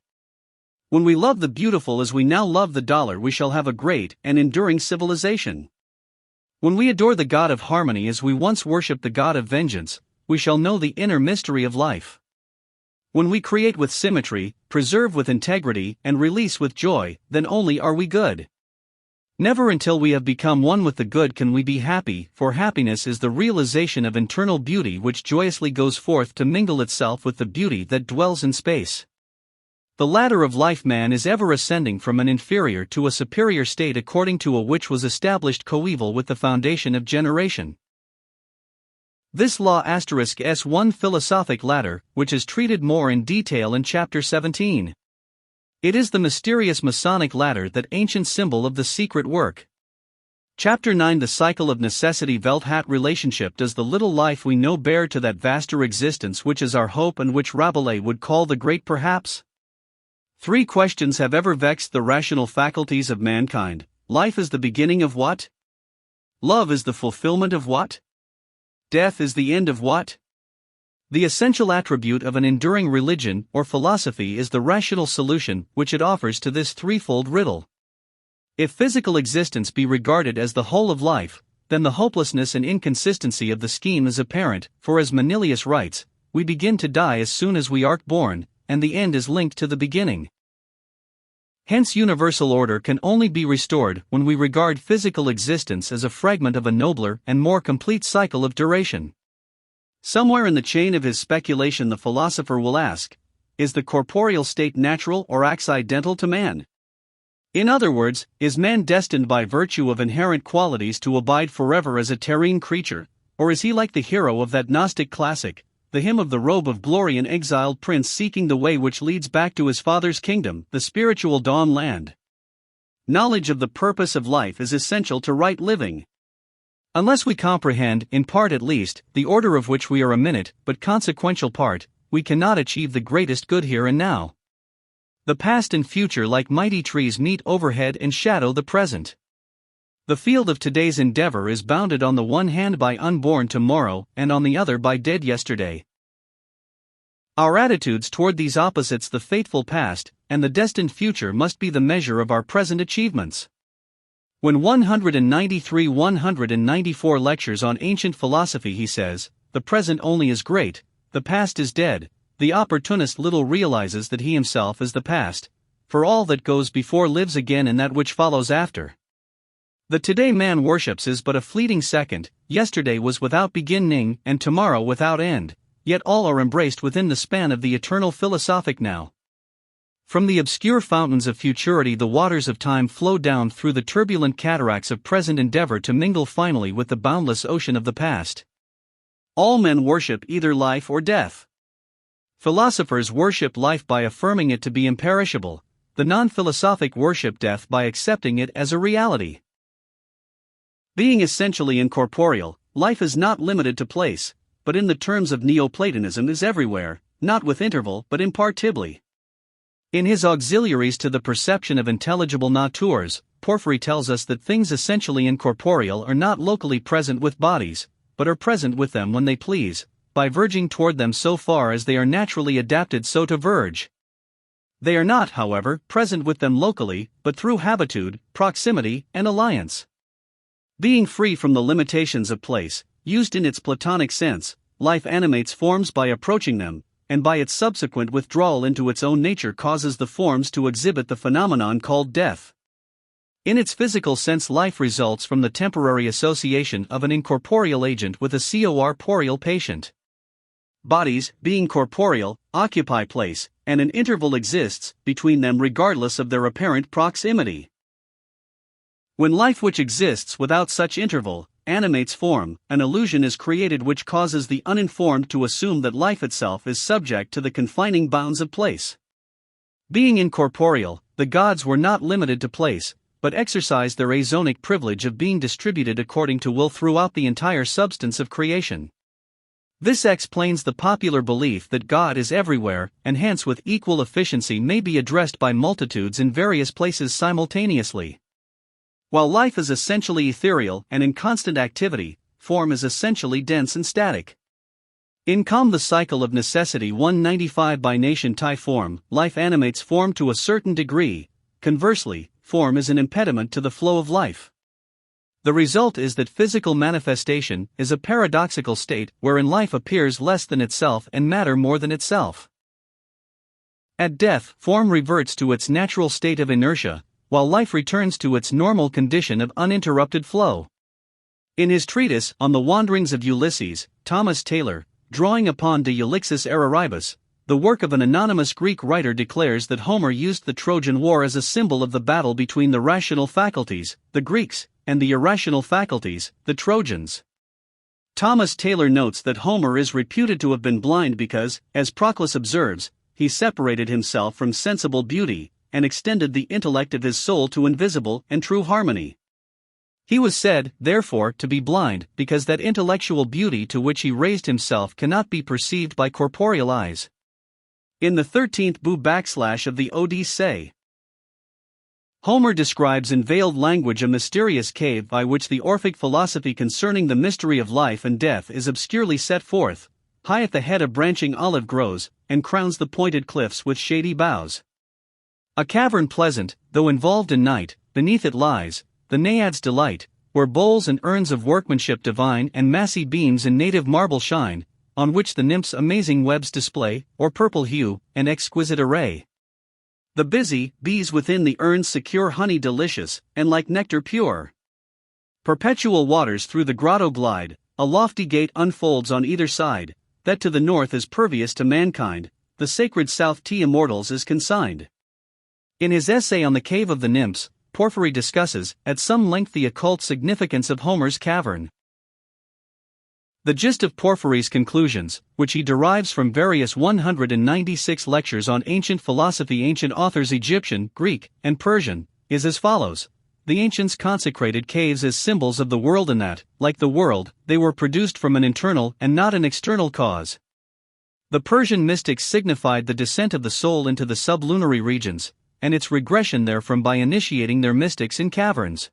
When we love the beautiful as we now love the dollar, we shall have a great and enduring civilization. When we adore the God of harmony as we once worshipped the God of vengeance, we shall know the inner mystery of life. When we create with symmetry, preserve with integrity, and release with joy, then only are we good. Never until we have become one with the good can we be happy, for happiness is the realization of internal beauty which joyously goes forth to mingle itself with the beauty that dwells in space. The ladder of life, man is ever ascending from an inferior to a superior state according to a which was established coeval with the foundation of generation. This law *s one philosophic ladder, which is treated more in detail in chapter 17. It is the mysterious Masonic ladder, that ancient symbol of the secret work. Chapter 9, the cycle of necessity. What relationship does the little life we know bear to that vaster existence which is our hope and which Rabelais would call the great perhaps? 3 questions have ever vexed the rational faculties of mankind. Life is the beginning of what? Love is the fulfillment of what? Death is the end of what? The essential attribute of an enduring religion or philosophy is the rational solution which it offers to this threefold riddle. If physical existence be regarded as the whole of life, then the hopelessness and inconsistency of the scheme is apparent, for as Manilius writes, we begin to die as soon as we are born, and the end is linked to the beginning. Hence universal order can only be restored when we regard physical existence as a fragment of a nobler and more complete cycle of duration. Somewhere in the chain of his speculation the philosopher will ask, is the corporeal state natural or accidental to man? In other words, is man destined by virtue of inherent qualities to abide forever as a terrene creature, or is he like the hero of that Gnostic classic, the hymn of the robe of glory, an exiled prince seeking the way which leads back to his father's kingdom, the spiritual dawn land? Knowledge of the purpose of life is essential to right living. Unless we comprehend, in part at least, the order of which we are a minute, but consequential part, we cannot achieve the greatest good here and now. The past and future like mighty trees meet overhead and shadow the present. The field of today's endeavor is bounded on the one hand by unborn tomorrow and on the other by dead yesterday. Our attitudes toward these opposites, the fateful past and the destined future, must be the measure of our present achievements. When 194 lectures on ancient philosophy he says, the present only is great, the past is dead, the opportunist little realizes that he himself is the past, for all that goes before lives again in that which follows after. The today man worships is but a fleeting second, yesterday was without beginning and tomorrow without end, yet all are embraced within the span of the eternal philosophic now. From the obscure fountains of futurity the waters of time flow down through the turbulent cataracts of present endeavor to mingle finally with the boundless ocean of the past. All men worship either life or death. Philosophers worship life by affirming it to be imperishable, the non-philosophic worship death by accepting it as a reality. Being essentially incorporeal, life is not limited to place, but in the terms of Neoplatonism is everywhere, not with interval but impartibly. In his auxiliaries to the perception of intelligible natures, Porphyry tells us that things essentially incorporeal are not locally present with bodies, but are present with them when they please, by verging toward them so far as they are naturally adapted so to verge. They are not, however, present with them locally, but through habitude, proximity, and alliance. Being free from the limitations of place, used in its Platonic sense, life animates forms by approaching them, and by its subsequent withdrawal into its own nature causes the forms to exhibit the phenomenon called death. In its physical sense, life results from the temporary association of an incorporeal agent with a corporeal patient. Bodies, being corporeal, occupy place, and an interval exists between them regardless of their apparent proximity. When life which exists without such interval animates form, an illusion is created which causes the uninformed to assume that life itself is subject to the confining bounds of place. Being incorporeal, the gods were not limited to place, but exercised their azonic privilege of being distributed according to will throughout the entire substance of creation. This explains the popular belief that God is everywhere, and hence with equal efficiency may be addressed by multitudes in various places simultaneously. While life is essentially ethereal and in constant activity, form is essentially dense and static. In the cycle of necessity 195 by nation Tai form, life animates form to a certain degree. Conversely, form is an impediment to the flow of life. The result is that physical manifestation is a paradoxical state wherein life appears less than itself and matter more than itself. At death, form reverts to its natural state of inertia, while life returns to its normal condition of uninterrupted flow. In his treatise On the Wanderings of Ulysses, Thomas Taylor, drawing upon De Ulixis Eraribus, the work of an anonymous Greek writer, declares that Homer used the Trojan War as a symbol of the battle between the rational faculties, the Greeks, and the irrational faculties, the Trojans. Thomas Taylor notes that Homer is reputed to have been blind because, as Proclus observes, he separated himself from sensible beauty, and extended the intellect of his soul to invisible and true harmony. He was said, therefore, to be blind, because that intellectual beauty to which he raised himself cannot be perceived by corporeal eyes. In the 13th book of the Odyssey, Homer describes in veiled language a mysterious cave by which the Orphic philosophy concerning the mystery of life and death is obscurely set forth. High at the head a branching olive grows, and crowns the pointed cliffs with shady boughs. A cavern pleasant, though involved in night, beneath it lies, the Naiads' delight, where bowls and urns of workmanship divine and massy beams in native marble shine, on which the nymphs amazing webs display, or purple hue, and exquisite array. The busy bees within the urns secure honey delicious, and like nectar pure. Perpetual waters through the grotto glide, a lofty gate unfolds on either side, that to the north is pervious to mankind, the sacred south to immortals is consigned. In his essay on the Cave of the Nymphs, Porphyry discusses, at some length, the occult significance of Homer's cavern. The gist of Porphyry's conclusions, which he derives from various 196 lectures on ancient philosophy, ancient authors Egyptian, Greek, and Persian, is as follows. The ancients consecrated caves as symbols of the world, and that, like the world, they were produced from an internal and not an external cause. The Persian mystics signified the descent of the soul into the sublunary regions, and its regression therefrom by initiating their mystics in caverns.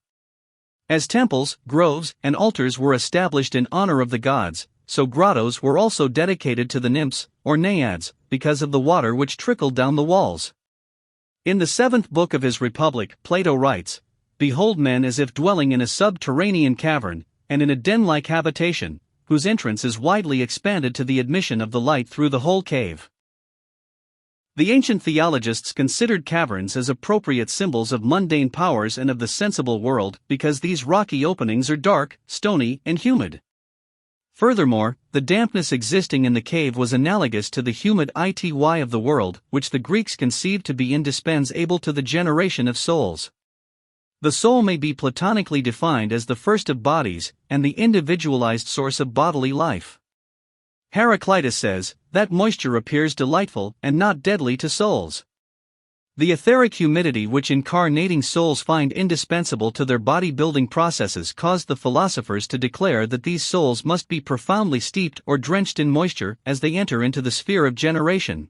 As temples, groves, and altars were established in honor of the gods, so grottos were also dedicated to the nymphs, or naiads, because of the water which trickled down the walls. In the 7th book of his Republic, Plato writes, "Behold men as if dwelling in a subterranean cavern, and in a den-like habitation, whose entrance is widely expanded to the admission of the light through the whole cave." The ancient theologists considered caverns as appropriate symbols of mundane powers and of the sensible world, because these rocky openings are dark, stony, and humid. Furthermore, the dampness existing in the cave was analogous to the humid ity of the world, which the Greeks conceived to be indispensable to the generation of souls. The soul may be platonically defined as the first of bodies, and the individualized source of bodily life. Heraclitus says, that moisture appears delightful and not deadly to souls. The etheric humidity which incarnating souls find indispensable to their body-building processes caused the philosophers to declare that these souls must be profoundly steeped or drenched in moisture as they enter into the sphere of generation.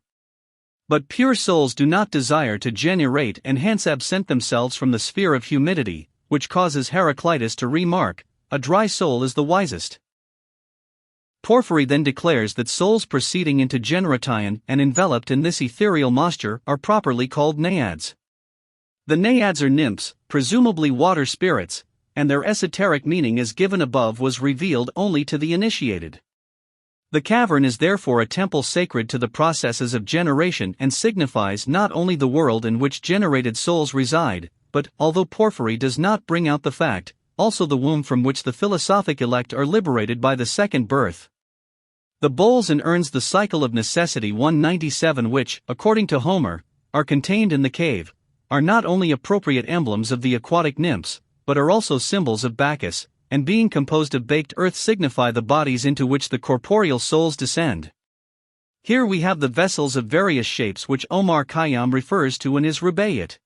But pure souls do not desire to generate and hence absent themselves from the sphere of humidity, which causes Heraclitus to remark, "A dry soul is the wisest." Porphyry then declares that souls proceeding into generation and enveloped in this ethereal moisture are properly called naiads. The naiads are nymphs, presumably water spirits, and their esoteric meaning as given above was revealed only to the initiated. The cavern is therefore a temple sacred to the processes of generation and signifies not only the world in which generated souls reside, but, although Porphyry does not bring out the fact, also the womb from which the philosophic elect are liberated by the second birth. The bowls and urns, the cycle of necessity 197, which, according to Homer, are contained in the cave, are not only appropriate emblems of the aquatic nymphs, but are also symbols of Bacchus, and being composed of baked earth signify the bodies into which the corporeal souls descend. Here we have the vessels of various shapes which Omar Khayyam refers to in his Rubaiyat.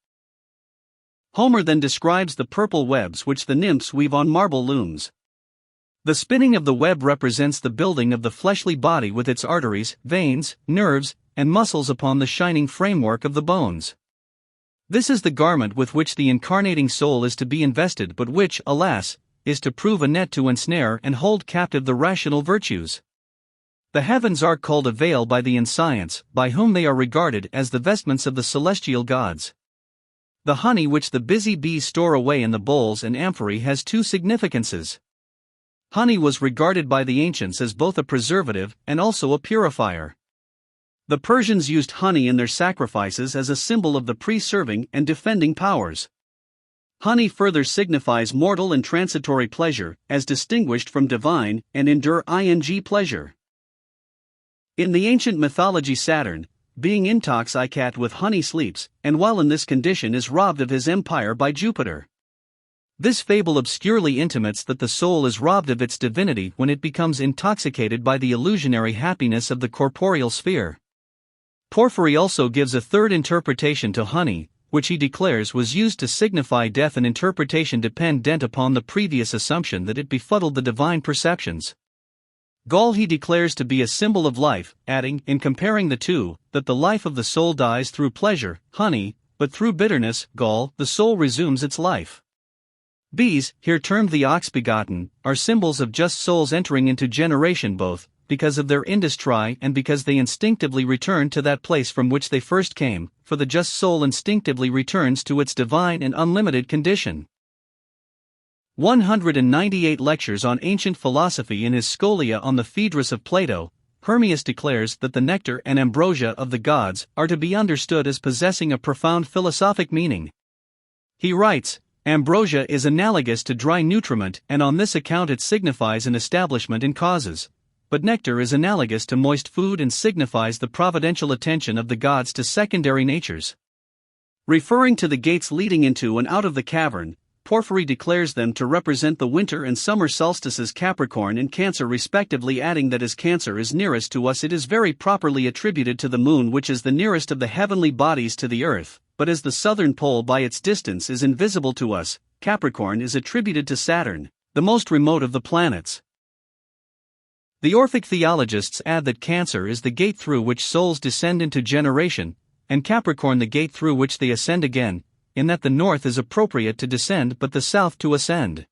Homer then describes the purple webs which the nymphs weave on marble looms. The spinning of the web represents the building of the fleshly body with its arteries, veins, nerves, and muscles upon the shining framework of the bones. This is the garment with which the incarnating soul is to be invested, but which, alas, is to prove a net to ensnare and hold captive the rational virtues. The heavens are called a veil by the inscience, by whom they are regarded as the vestments of the celestial gods. The honey which the busy bees store away in the bowls and amphorae has two significances. Honey was regarded by the ancients as both a preservative and also a purifier. The Persians used honey in their sacrifices as a symbol of the preserving and defending powers. Honey further signifies mortal and transitory pleasure, as distinguished from divine and enduring pleasure. In the ancient mythology, Saturn, being intoxicated with honey, sleeps, and while in this condition is robbed of his empire by Jupiter. This fable obscurely intimates that the soul is robbed of its divinity when it becomes intoxicated by the illusionary happiness of the corporeal sphere. Porphyry also gives a third interpretation to honey, which he declares was used to signify death, an interpretation dependent upon the previous assumption that it befuddled the divine perceptions. Gall he declares to be a symbol of life, adding, in comparing the two, that the life of the soul dies through pleasure, honey, but through bitterness, gall, the soul resumes its life. Bees, here termed the ox-begotten, are symbols of just souls entering into generation, both because of their industry and because they instinctively return to that place from which they first came, for the just soul instinctively returns to its divine and unlimited condition. 198 lectures on ancient philosophy. In his Scholia on the Phaedrus of Plato, Hermias declares that the nectar and ambrosia of the gods are to be understood as possessing a profound philosophic meaning. He writes, ambrosia is analogous to dry nutriment, and on this account it signifies an establishment in causes. But nectar is analogous to moist food and signifies the providential attention of the gods to secondary natures. Referring to the gates leading into and out of the cavern, Porphyry declares them to represent the winter and summer solstices, Capricorn and Cancer respectively, adding that as Cancer is nearest to us, it is very properly attributed to the moon, which is the nearest of the heavenly bodies to the earth, but as the southern pole by its distance is invisible to us, Capricorn is attributed to Saturn, the most remote of the planets. The Orphic theologists add that Cancer is the gate through which souls descend into generation, and Capricorn the gate through which they ascend again, in that the north is appropriate to descend but the south to ascend.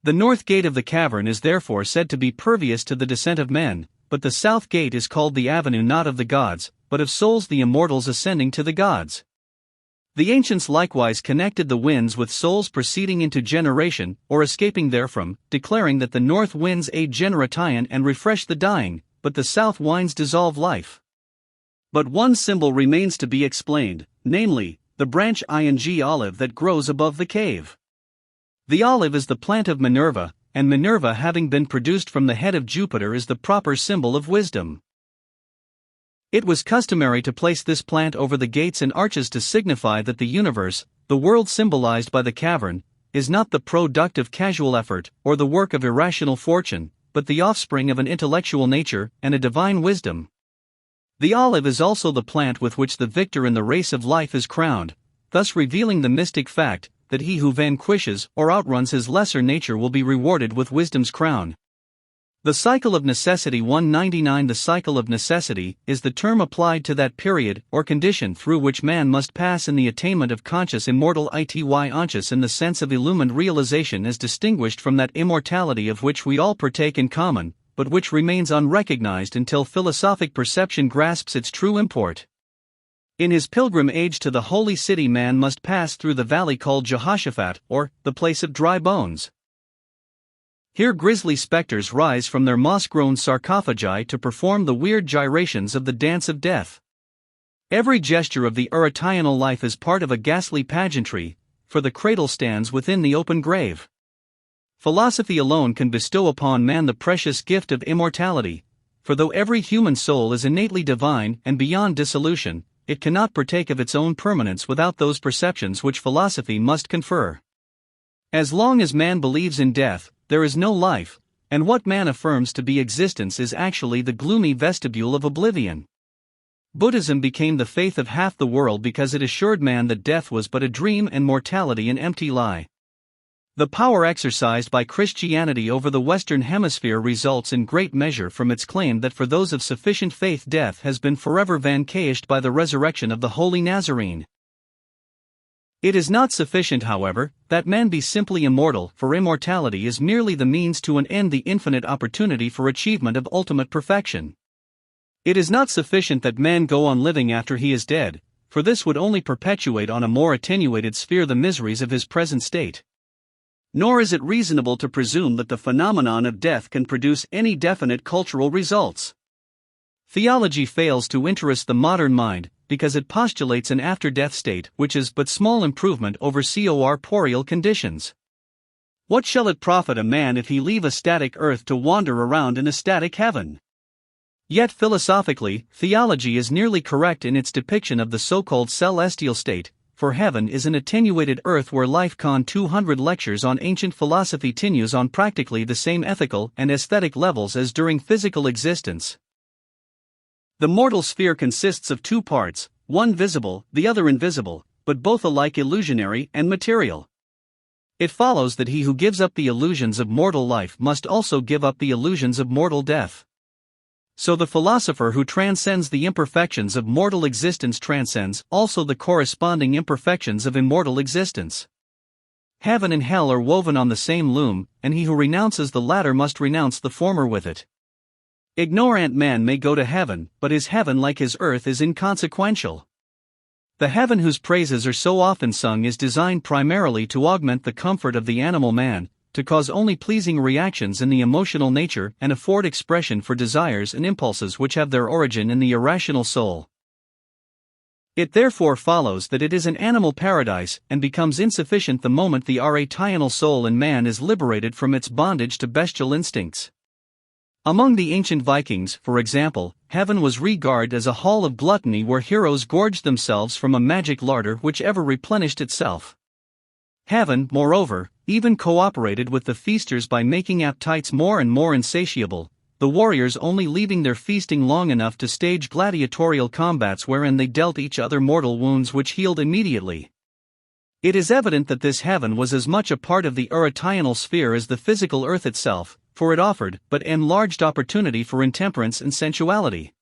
The north gate of the cavern is therefore said to be pervious to the descent of men, but the south gate is called the avenue not of the gods, but of souls, the immortals ascending to the gods. The ancients likewise connected the winds with souls proceeding into generation, or escaping therefrom, declaring that the north winds aid generation and refresh the dying, but the south winds dissolve life. But one symbol remains to be explained, namely, the branch ing olive that grows above the cave. The olive is the plant of Minerva, and Minerva, having been produced from the head of Jupiter, is the proper symbol of wisdom. It was customary to place this plant over the gates and arches to signify that the universe, the world symbolized by the cavern, is not the product of casual effort or the work of irrational fortune, but the offspring of an intellectual nature and a divine wisdom. The olive is also the plant with which the victor in the race of life is crowned, thus revealing the mystic fact that he who vanquishes or outruns his lesser nature will be rewarded with wisdom's crown. The cycle of necessity. 199. The cycle of necessity is the term applied to that period or condition through which man must pass in the attainment of conscious immortal conscious in the sense of illumined realization, as distinguished from that immortality of which we all partake in common, but which remains unrecognized until philosophic perception grasps its true import. In his pilgrim age to the holy city, man must pass through the valley called Jehoshaphat, or the place of dry bones. Here grisly specters rise from their moss-grown sarcophagi to perform the weird gyrations of the dance of death. Every gesture of the Urational life is part of a ghastly pageantry, for the cradle stands within the open grave. Philosophy alone can bestow upon man the precious gift of immortality, for though every human soul is innately divine and beyond dissolution, it cannot partake of its own permanence without those perceptions which philosophy must confer. As long as man believes in death, there is no life, and what man affirms to be existence is actually the gloomy vestibule of oblivion. Buddhism became the faith of half the world because it assured man that death was but a dream and mortality an empty lie. The power exercised by Christianity over the Western Hemisphere results in great measure from its claim that for those of sufficient faith death has been forever vanquished by the resurrection of the Holy Nazarene. It is not sufficient, however, that man be simply immortal, for immortality is merely the means to an end, the infinite opportunity for achievement of ultimate perfection. It is not sufficient that man go on living after he is dead, for this would only perpetuate on a more attenuated sphere the miseries of his present state. Nor is it reasonable to presume that the phenomenon of death can produce any definite cultural results. Theology fails to interest the modern mind, because it postulates an after-death state which is but small improvement over corporeal conditions. What shall it profit a man if he leave a static earth to wander around in a static heaven? Yet philosophically, theology is nearly correct in its depiction of the so-called celestial state, for heaven is an attenuated earth where life. 200 lectures on ancient philosophy continues on practically the same ethical and aesthetic levels as during physical existence. The mortal sphere consists of two parts, one visible, the other invisible, but both alike illusionary and material. It follows that he who gives up the illusions of mortal life must also give up the illusions of mortal death. So the philosopher who transcends the imperfections of mortal existence transcends also the corresponding imperfections of immortal existence. Heaven and hell are woven on the same loom, and he who renounces the latter must renounce the former with it. Ignorant man may go to heaven, but his heaven, like his earth, is inconsequential. The heaven whose praises are so often sung is designed primarily to augment the comfort of the animal man, to cause only pleasing reactions in the emotional nature and afford expression for desires and impulses which have their origin in the irrational soul. It therefore follows that it is an animal paradise and becomes insufficient the moment the rational soul in man is liberated from its bondage to bestial instincts. Among the ancient Vikings, for example, heaven was regarded as a hall of gluttony where heroes gorged themselves from a magic larder which ever replenished itself. Heaven, moreover, even cooperated with the feasters by making appetites more and more insatiable, the warriors only leaving their feasting long enough to stage gladiatorial combats wherein they dealt each other mortal wounds which healed immediately. It is evident that this heaven was as much a part of the rational sphere as the physical earth itself, for it offered but enlarged opportunity for intemperance and sensuality.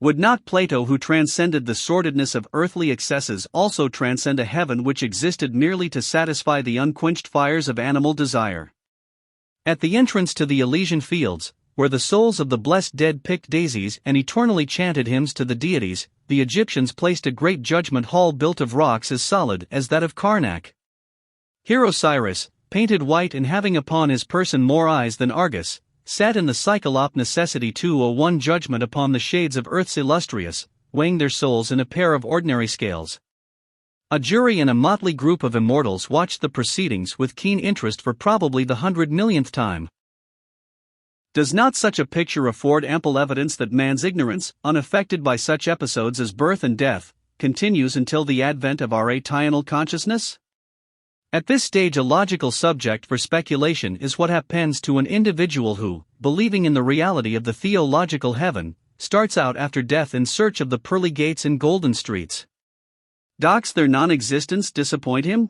Would not Plato, who transcended the sordidness of earthly excesses, also transcend a heaven which existed merely to satisfy the unquenched fires of animal desire? At the entrance to the Elysian fields, where the souls of the blessed dead picked daisies and eternally chanted hymns to the deities, the Egyptians placed a great judgment hall built of rocks as solid as that of Karnak. Here Osiris, painted white and having upon his person more eyes than Argus, sat in the Cyclop necessity 201 judgment upon the shades of earth's illustrious, weighing their souls in a pair of ordinary scales. A jury and a motley group of immortals watched the proceedings with keen interest for probably the 100,000,000th time. Does not such a picture afford ample evidence that man's ignorance, unaffected by such episodes as birth and death, continues until the advent of our rational consciousness? At this stage, a logical subject for speculation is what happens to an individual who, believing in the reality of the theological heaven, starts out after death in search of the pearly gates and golden streets. Does their non-existence disappoint him?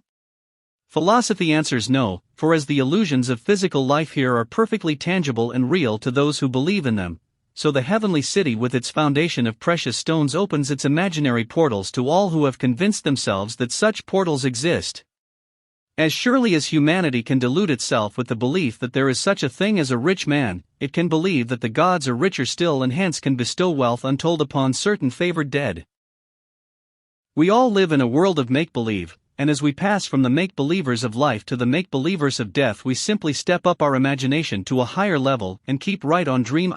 Philosophy answers no, for as the illusions of physical life here are perfectly tangible and real to those who believe in them, so the heavenly city with its foundation of precious stones opens its imaginary portals to all who have convinced themselves that such portals exist. As surely as humanity can delude itself with the belief that there is such a thing as a rich man, it can believe that the gods are richer still and hence can bestow wealth untold upon certain favored dead. We all live in a world of make-believe, and as we pass from the make-believers of life to the make-believers of death, we simply step up our imagination to a higher level and keep right on dream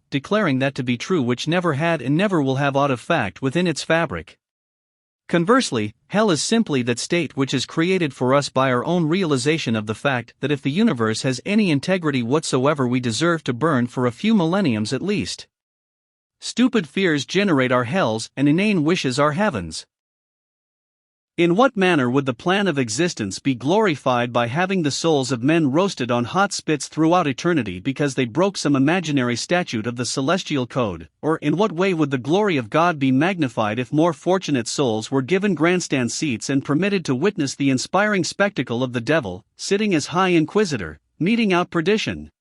declaring that to be true which never had and never will have aught of fact within its fabric. Conversely, hell is simply that state which is created for us by our own realization of the fact that if the universe has any integrity whatsoever, we deserve to burn for a few millenniums at least. Stupid fears generate our hells and inane wishes our heavens. In what manner would the plan of existence be glorified by having the souls of men roasted on hot spits throughout eternity because they broke some imaginary statute of the celestial code, or in what way would the glory of God be magnified if more fortunate souls were given grandstand seats and permitted to witness the inspiring spectacle of the devil, sitting as high inquisitor, meting out perdition?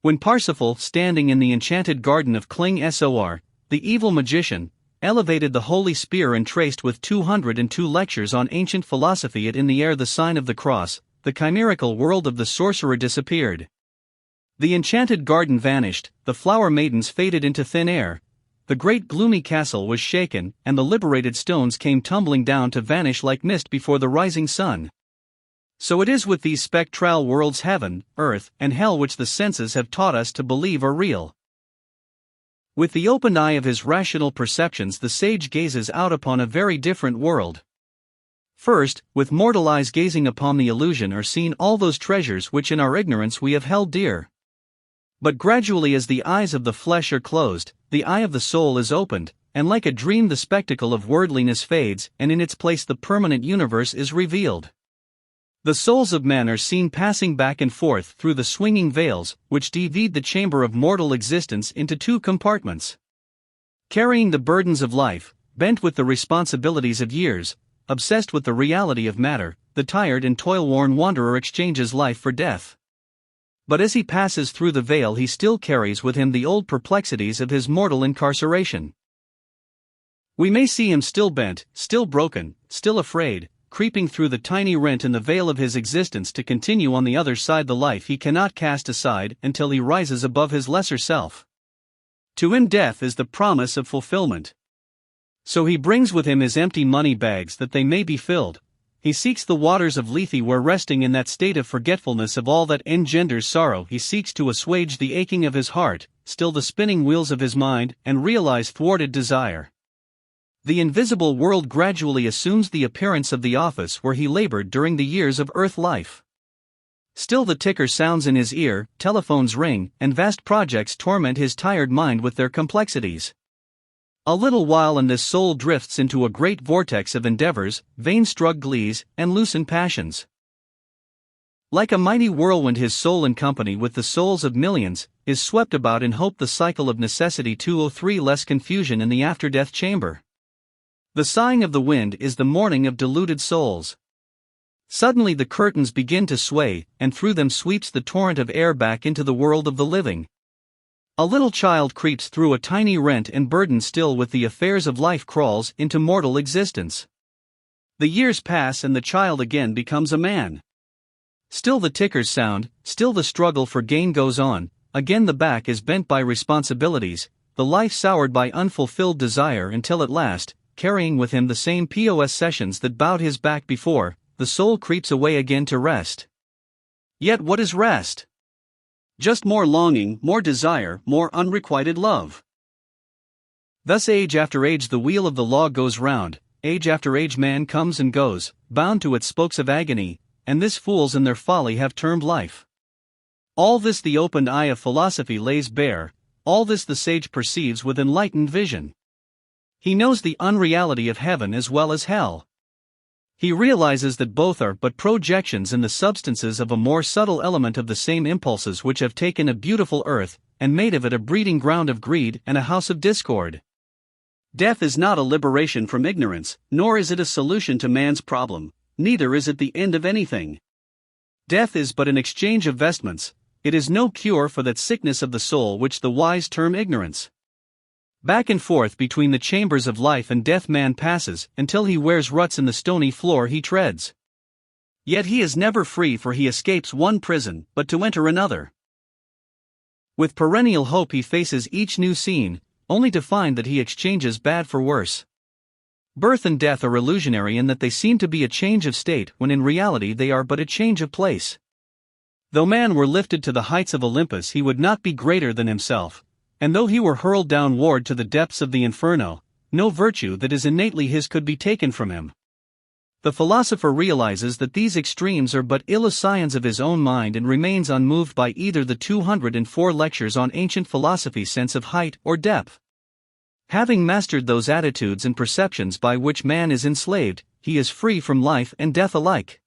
When Parsifal, standing in the enchanted garden of Kling Sor, the evil magician, elevated the holy spear and traced with 202 lectures on ancient philosophy it in the air the sign of the cross, the chimerical world of the sorcerer disappeared. The enchanted garden vanished, the flower maidens faded into thin air, the great gloomy castle was shaken, and the liberated stones came tumbling down to vanish like mist before the rising sun. So it is with these spectral worlds heaven, earth, and hell which the senses have taught us to believe are real. With the open eye of his rational perceptions the sage gazes out upon a very different world. First, with mortal eyes gazing upon the illusion are seen all those treasures which in our ignorance we have held dear. But gradually as the eyes of the flesh are closed, the eye of the soul is opened, and like a dream the spectacle of worldliness fades, and in its place the permanent universe is revealed. The souls of men are seen passing back and forth through the swinging veils, which divide the chamber of mortal existence into two compartments. Carrying the burdens of life, bent with the responsibilities of years, obsessed with the reality of matter, the tired and toil-worn wanderer exchanges life for death. But as he passes through the veil he still carries with him the old perplexities of his mortal incarceration. We may see him still bent, still broken, still afraid, creeping through the tiny rent in the veil of his existence to continue on the other side the life he cannot cast aside until he rises above his lesser self. To him death is the promise of fulfillment. So he brings with him his empty money bags that they may be filled. He seeks the waters of Lethe where resting in that state of forgetfulness of all that engenders sorrow he seeks to assuage the aching of his heart, still the spinning wheels of his mind, and realize thwarted desire. The invisible world gradually assumes the appearance of the office where he labored during the years of earth life. Still the ticker sounds in his ear, telephones ring, and vast projects torment his tired mind with their complexities. A little while and this soul drifts into a great vortex of endeavors, vain-struck glees, and loosened passions. Like a mighty whirlwind his soul in company with the souls of millions, is swept about in hope the cycle of necessity 203 less confusion in the after-death chamber. The sighing of the wind is the mourning of deluded souls. Suddenly the curtains begin to sway, and through them sweeps the torrent of air back into the world of the living. A little child creeps through a tiny rent and burdened still with the affairs of life crawls into mortal existence. The years pass and the child again becomes a man. Still the tickers sound, still the struggle for gain goes on, again the back is bent by responsibilities, the life soured by unfulfilled desire until at last, carrying with him the same POS sessions that bowed his back before, the soul creeps away again to rest. Yet what is rest? Just more longing, more desire, more unrequited love. Thus age after age the wheel of the law goes round, age after age man comes and goes, bound to its spokes of agony, and this fools in their folly have termed life. All this the opened eye of philosophy lays bare, all this the sage perceives with enlightened vision. He knows the unreality of heaven as well as hell. He realizes that both are but projections in the substances of a more subtle element of the same impulses which have taken a beautiful earth, and made of it a breeding ground of greed and a house of discord. Death is not a liberation from ignorance, nor is it a solution to man's problem, neither is it the end of anything. Death is but an exchange of vestments, it is no cure for that sickness of the soul which the wise term ignorance. Back and forth between the chambers of life and death man passes, until he wears ruts in the stony floor he treads. Yet he is never free, for he escapes one prison, but to enter another. With perennial hope he faces each new scene, only to find that he exchanges bad for worse. Birth and death are illusionary in that they seem to be a change of state when in reality they are but a change of place. Though man were lifted to the heights of Olympus he would not be greater than himself. And though he were hurled downward to the depths of the inferno, no virtue that is innately his could be taken from him. The philosopher realizes that these extremes are but ill scions of his own mind and remains unmoved by either the 204 lectures on ancient philosophy's sense of height or depth. Having mastered those attitudes and perceptions by which man is enslaved, he is free from life and death alike.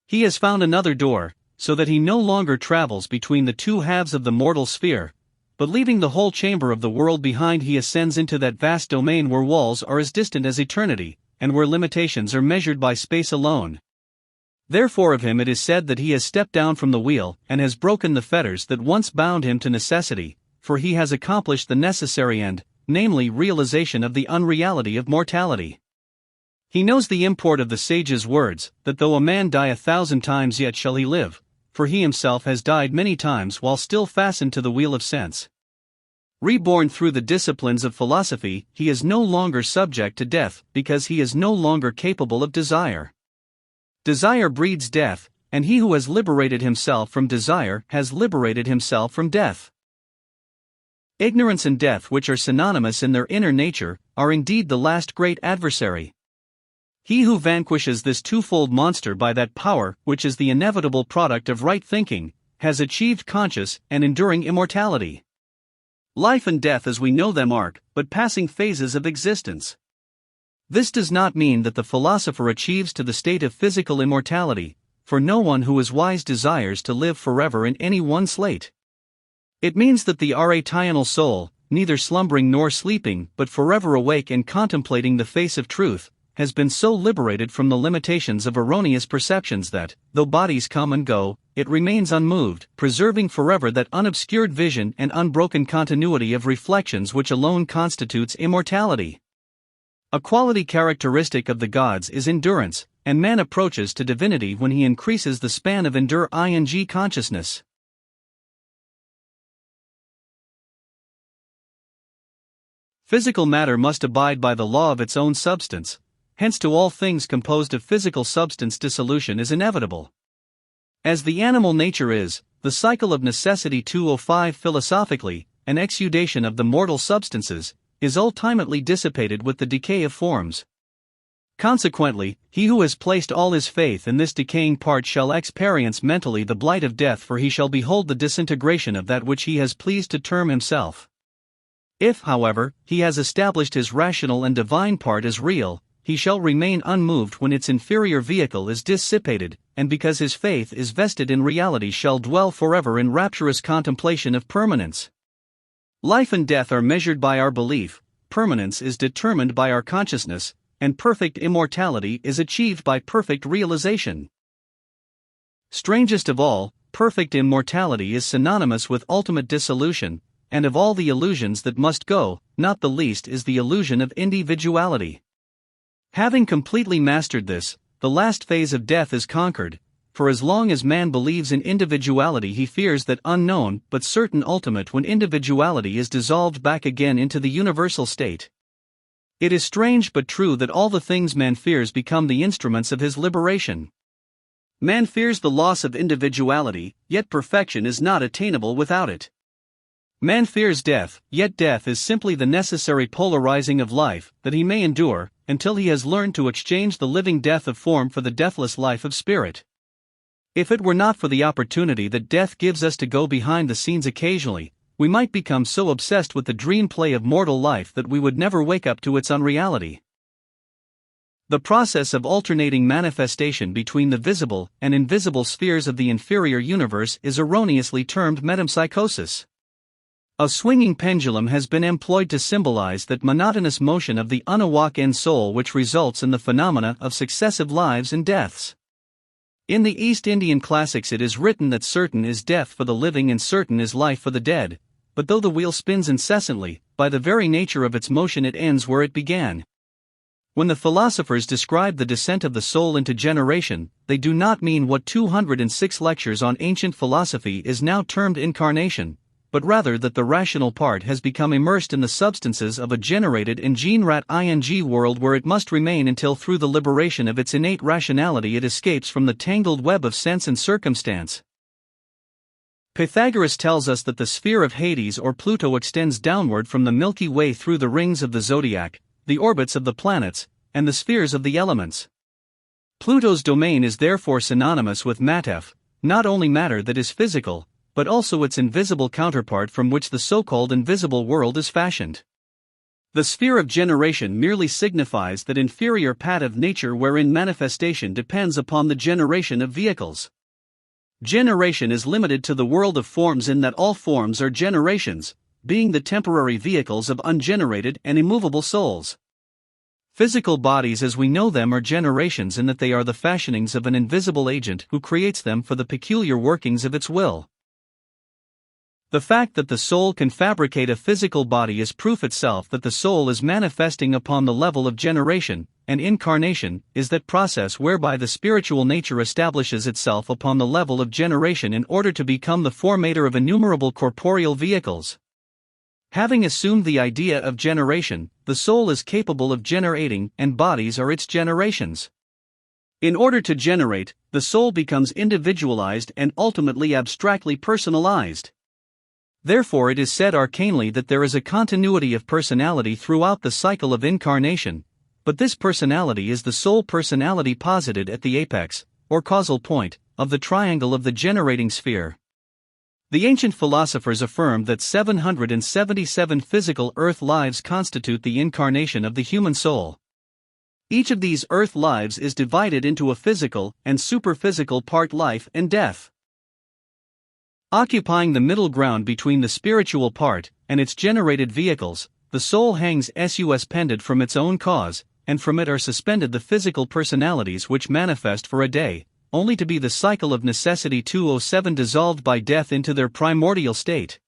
He has found another door, so that he no longer travels between the two halves of the mortal sphere, but leaving the whole chamber of the world behind he ascends into that vast domain where walls are as distant as eternity, and where limitations are measured by space alone. Therefore of him it is said that he has stepped down from the wheel, and has broken the fetters that once bound him to necessity, for he has accomplished the necessary end, namely realization of the unreality of mortality. He knows the import of the sage's words, that though a man die 1,000 times yet shall he live, for he himself has died many times while still fastened to the wheel of sense. Reborn through the disciplines of philosophy, he is no longer subject to death because he is no longer capable of desire. Desire breeds death, and he who has liberated himself from desire has liberated himself from death. Ignorance and death, which are synonymous in their inner nature, are indeed the last great adversary. He who vanquishes this twofold monster by that power which is the inevitable product of right thinking, has achieved conscious and enduring immortality. Life and death as we know them are but passing phases of existence. This does not mean that the philosopher achieves to the state of physical immortality, for no one who is wise desires to live forever in any one slate. It means that the rational soul, neither slumbering nor sleeping but forever awake and contemplating the face of truth, has been so liberated from the limitations of erroneous perceptions that, though bodies come and go, it remains unmoved, preserving forever that unobscured vision and unbroken continuity of reflections which alone constitutes immortality. A quality characteristic of the gods is endurance, and man approaches to divinity when he increases the span of endure-ing consciousness. Physical matter must abide by the law of its own substance, hence to all things composed of physical substance dissolution is inevitable. As the animal nature is, the cycle of necessity 205 philosophically, an exudation of the mortal substances, is ultimately dissipated with the decay of forms. Consequently, he who has placed all his faith in this decaying part shall experience mentally the blight of death, for he shall behold the disintegration of that which he has pleased to term himself. If, however, he has established his rational and divine part as real, he shall remain unmoved when its inferior vehicle is dissipated, and because his faith is vested in reality shall dwell forever in rapturous contemplation of permanence. Life and death are measured by our belief, permanence is determined by our consciousness, and perfect immortality is achieved by perfect realization. Strangest of all, perfect immortality is synonymous with ultimate dissolution, and of all the illusions that must go, not the least is the illusion of individuality. Having completely mastered this, the last phase of death is conquered, for as long as man believes in individuality he fears that unknown but certain ultimate when individuality is dissolved back again into the universal state. It is strange but true that all the things man fears become the instruments of his liberation. Man fears the loss of individuality, yet perfection is not attainable without it. Man fears death, yet death is simply the necessary polarizing of life that he may endure, until he has learned to exchange the living death of form for the deathless life of spirit. If it were not for the opportunity that death gives us to go behind the scenes occasionally, we might become so obsessed with the dream play of mortal life that we would never wake up to its unreality. The process of alternating manifestation between the visible and invisible spheres of the inferior universe is erroneously termed metempsychosis. A swinging pendulum has been employed to symbolize that monotonous motion of the unawakened soul which results in the phenomena of successive lives and deaths. In the East Indian classics it is written that certain is death for the living and certain is life for the dead, but though the wheel spins incessantly, by the very nature of its motion it ends where it began. When the philosophers describe the descent of the soul into generation, they do not mean what 206 lectures on ancient philosophy is now termed incarnation, but rather that the rational part has become immersed in the substances of a generated and gene-rat-ing world where it must remain until through the liberation of its innate rationality it escapes from the tangled web of sense and circumstance. Pythagoras tells us that the sphere of Hades or Pluto extends downward from the Milky Way through the rings of the zodiac, the orbits of the planets, and the spheres of the elements. Pluto's domain is therefore synonymous with matef, not only matter that is physical, but also its invisible counterpart from which the so-called invisible world is fashioned. The sphere of generation merely signifies that inferior part of nature wherein manifestation depends upon the generation of vehicles. Generation is limited to the world of forms in that all forms are generations, being the temporary vehicles of ungenerated and immovable souls. Physical bodies as we know them are generations in that they are the fashionings of an invisible agent who creates them for the peculiar workings of its will. The fact that the soul can fabricate a physical body is proof itself that the soul is manifesting upon the level of generation, and incarnation is that process whereby the spiritual nature establishes itself upon the level of generation in order to become the formator of innumerable corporeal vehicles. Having assumed the idea of generation, the soul is capable of generating, and bodies are its generations. In order to generate, the soul becomes individualized and ultimately abstractly personalized. Therefore, it is said arcanely that there is a continuity of personality throughout the cycle of incarnation, but this personality is the sole personality posited at the apex, or causal point, of the triangle of the generating sphere. The ancient philosophers affirmed that 777 physical earth lives constitute the incarnation of the human soul. Each of these earth lives is divided into a physical and superphysical part, life and death. Occupying the middle ground between the spiritual part and its generated vehicles, the soul hangs suspended from its own cause, and from it are suspended the physical personalities which manifest for a day, only to be the cycle of necessity 207 dissolved by death into their primordial state.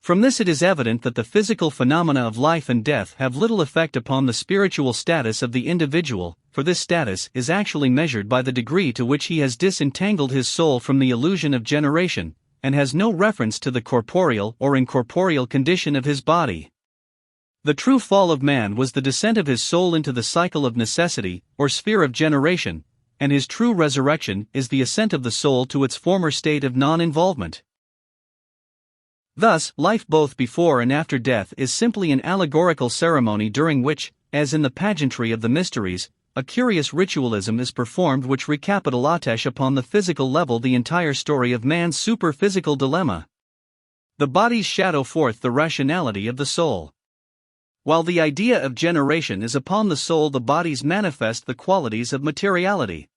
From this it is evident that the physical phenomena of life and death have little effect upon the spiritual status of the individual, for this status is actually measured by the degree to which he has disentangled his soul from the illusion of generation, and has no reference to the corporeal or incorporeal condition of his body. The true fall of man was the descent of his soul into the cycle of necessity, or sphere of generation, and his true resurrection is the ascent of the soul to its former state of non-involvement. Thus, life both before and after death is simply an allegorical ceremony during which, as in the pageantry of the mysteries, a curious ritualism is performed which recapitulates upon the physical level the entire story of man's superphysical dilemma. The bodies shadow forth the rationality of the soul. While the idea of generation is upon the soul, the bodies manifest the qualities of materiality.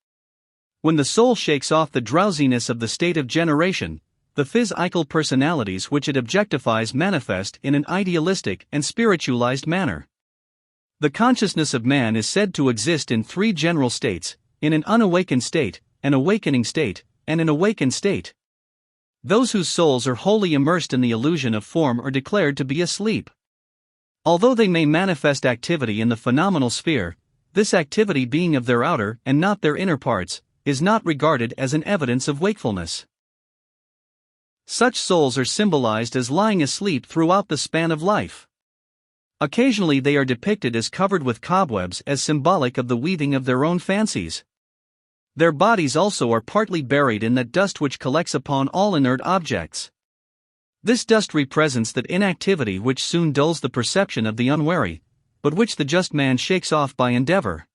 When the soul shakes off the drowsiness of the state of generation, the physical personalities which it objectifies manifest in an idealistic and spiritualized manner. The consciousness of man is said to exist in three general states: in an unawakened state, an awakening state, and an awakened state. Those whose souls are wholly immersed in the illusion of form are declared to be asleep. Although they may manifest activity in the phenomenal sphere, this activity being of their outer and not their inner parts, is not regarded as an evidence of wakefulness. Such souls are symbolized as lying asleep throughout the span of life. Occasionally they are depicted as covered with cobwebs as symbolic of the weaving of their own fancies. Their bodies also are partly buried in that dust which collects upon all inert objects. This dust represents that inactivity which soon dulls the perception of the unwary, but which the just man shakes off by endeavor.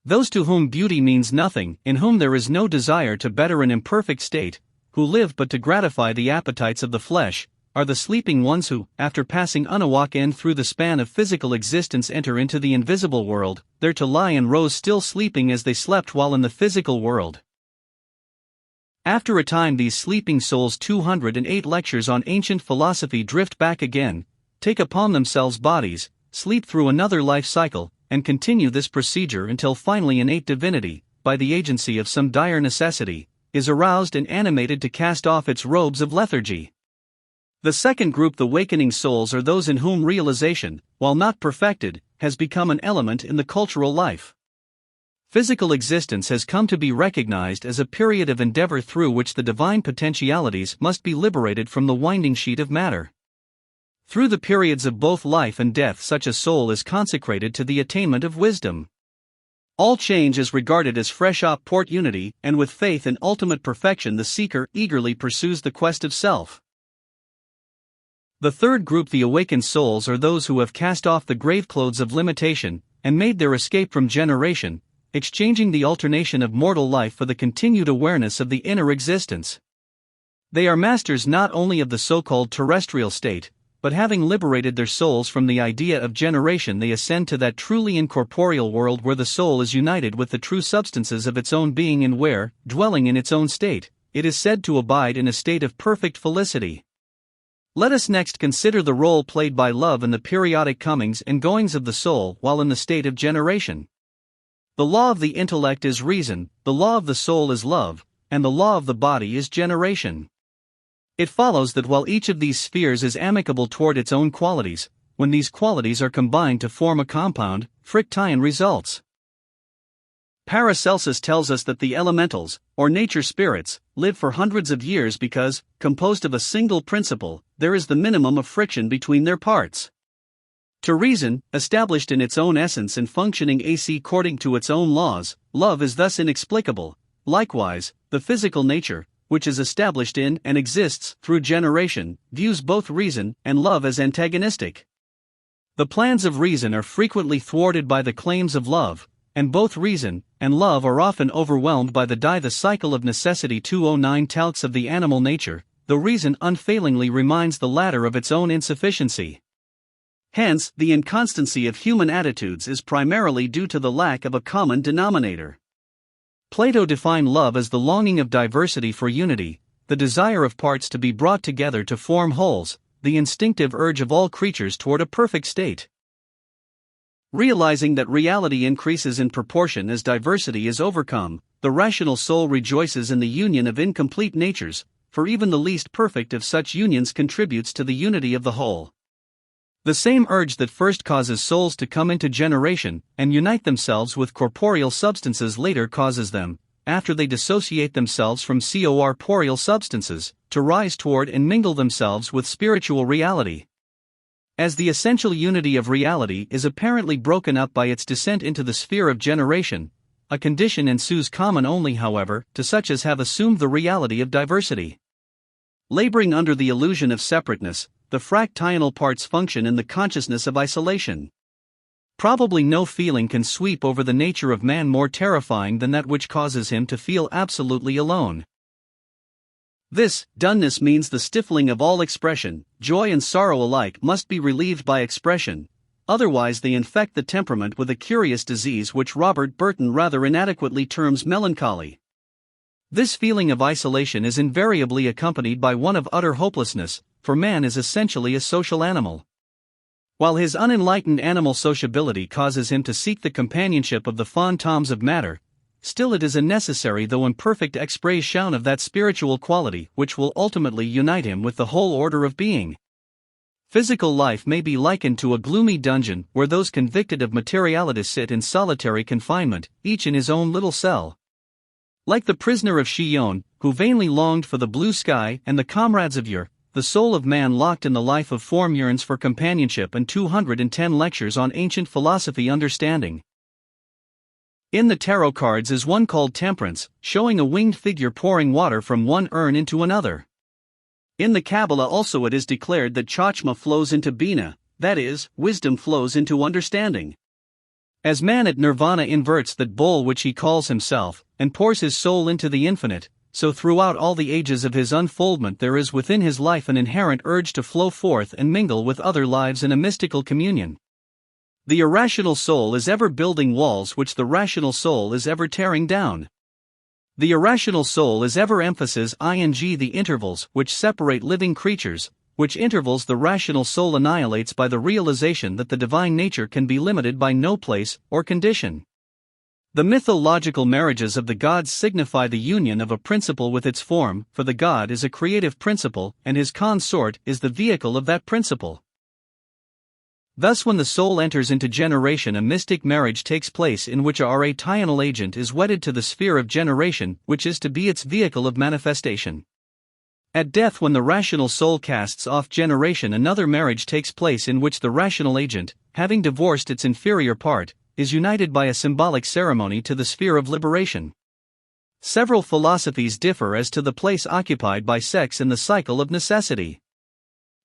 Those to whom beauty means nothing, in whom there is no desire to better an imperfect state, who live but to gratify the appetites of the flesh, are the sleeping ones who, after passing unawakened through the span of physical existence, enter into the invisible world, there to lie and rose still sleeping as they slept while in the physical world. After a time these sleeping souls, 208 lectures on ancient philosophy, drift back again, take upon themselves bodies, sleep through another life cycle, and continue this procedure until finally innate divinity, by the agency of some dire necessity, is aroused and animated to cast off its robes of lethargy. The second group, the wakening souls, are those in whom realization, while not perfected, has become an element in the cultural life. Physical existence has come to be recognized as a period of endeavor through which the divine potentialities must be liberated from the winding sheet of matter. Through the periods of both life and death, such a soul is consecrated to the attainment of wisdom. All change is regarded as fresh opportunity, and with faith in ultimate perfection the seeker eagerly pursues the quest of self. The third group, the awakened souls, are those who have cast off the graveclothes of limitation, and made their escape from generation, exchanging the alternation of mortal life for the continued awareness of the inner existence. They are masters not only of the so-called terrestrial state, but having liberated their souls from the idea of generation, they ascend to that truly incorporeal world where the soul is united with the true substances of its own being, and where, dwelling in its own state, it is said to abide in a state of perfect felicity. Let us next consider the role played by love in the periodic comings and goings of the soul while in the state of generation. The law of the intellect is reason, the law of the soul is love, and the law of the body is generation. It follows that while each of these spheres is amicable toward its own qualities, when these qualities are combined to form a compound, friction results. Paracelsus tells us that the elementals, or nature spirits, live for hundreds of years because, composed of a single principle, there is the minimum of friction between their parts. To reason, established in its own essence and functioning according to its own laws, love is thus inexplicable. Likewise, the physical nature, which is established in and exists through generation, views both reason and love as antagonistic. The plans of reason are frequently thwarted by the claims of love, and both reason and love are often overwhelmed by the cycle of necessity. 209 touts of the animal nature, though reason unfailingly reminds the latter of its own insufficiency. Hence, the inconstancy of human attitudes is primarily due to the lack of a common denominator. Plato defined love as the longing of diversity for unity, the desire of parts to be brought together to form wholes, the instinctive urge of all creatures toward a perfect state. Realizing that reality increases in proportion as diversity is overcome, the rational soul rejoices in the union of incomplete natures, for even the least perfect of such unions contributes to the unity of the whole. The same urge that first causes souls to come into generation and unite themselves with corporeal substances later causes them, after they dissociate themselves from corporeal substances, to rise toward and mingle themselves with spiritual reality. As the essential unity of reality is apparently broken up by its descent into the sphere of generation, a condition ensues common only, however, to such as have assumed the reality of diversity. Laboring under the illusion of separateness, the fractional parts function in the consciousness of isolation. Probably no feeling can sweep over the nature of man more terrifying than that which causes him to feel absolutely alone. This doneness means the stifling of all expression. Joy and sorrow alike must be relieved by expression, otherwise they infect the temperament with a curious disease which Robert Burton rather inadequately terms melancholy. This feeling of isolation is invariably accompanied by one of utter hopelessness, for man is essentially a social animal. While his unenlightened animal sociability causes him to seek the companionship of the phantoms of matter, still it is a necessary though imperfect expression of that spiritual quality which will ultimately unite him with the whole order of being. Physical life may be likened to a gloomy dungeon where those convicted of materiality sit in solitary confinement, each in his own little cell. Like the prisoner of Chillon, who vainly longed for the blue sky and the comrades of yore, the soul of man locked in the life of form yearns for companionship. And 210 lectures on ancient philosophy understanding. In the tarot cards is one called Temperance, showing a winged figure pouring water from one urn into another. In the Kabbalah also it is declared that Chachma flows into Bina, that is, wisdom flows into understanding. As man at nirvana inverts that bowl which he calls himself, and pours his soul into the infinite, so throughout all the ages of his unfoldment there is within his life an inherent urge to flow forth and mingle with other lives in a mystical communion. The irrational soul is ever building walls which the rational soul is ever tearing down. The irrational soul is ever emphasizes the intervals which separate living creatures, which intervals the rational soul annihilates by the realization that the divine nature can be limited by no place or condition. The mythological marriages of the gods signify the union of a principle with its form, for the god is a creative principle and his consort is the vehicle of that principle. Thus when the soul enters into generation, a mystic marriage takes place in which a rational agent is wedded to the sphere of generation, which is to be its vehicle of manifestation. At death, when the rational soul casts off generation, another marriage takes place in which the rational agent, having divorced its inferior part, is united by a symbolic ceremony to the sphere of liberation. Several philosophies differ as to the place occupied by sex in the cycle of necessity.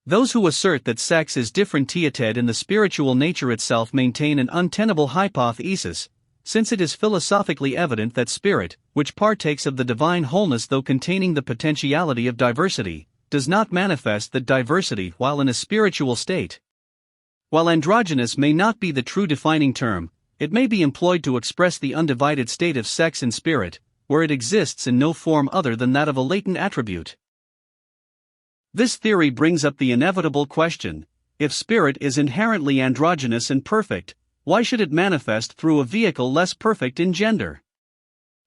Those who assert that sex is differentiated in the spiritual nature itself maintain an untenable hypothesis, since it is philosophically evident that spirit, which partakes of the divine wholeness though containing the potentiality of diversity, does not manifest that diversity while in a spiritual state. While androgynous may not be the true defining term, it may be employed to express the undivided state of sex in spirit, where it exists in no form other than that of a latent attribute. This theory brings up the inevitable question: if spirit is inherently androgynous and perfect, why should it manifest through a vehicle less perfect in gender?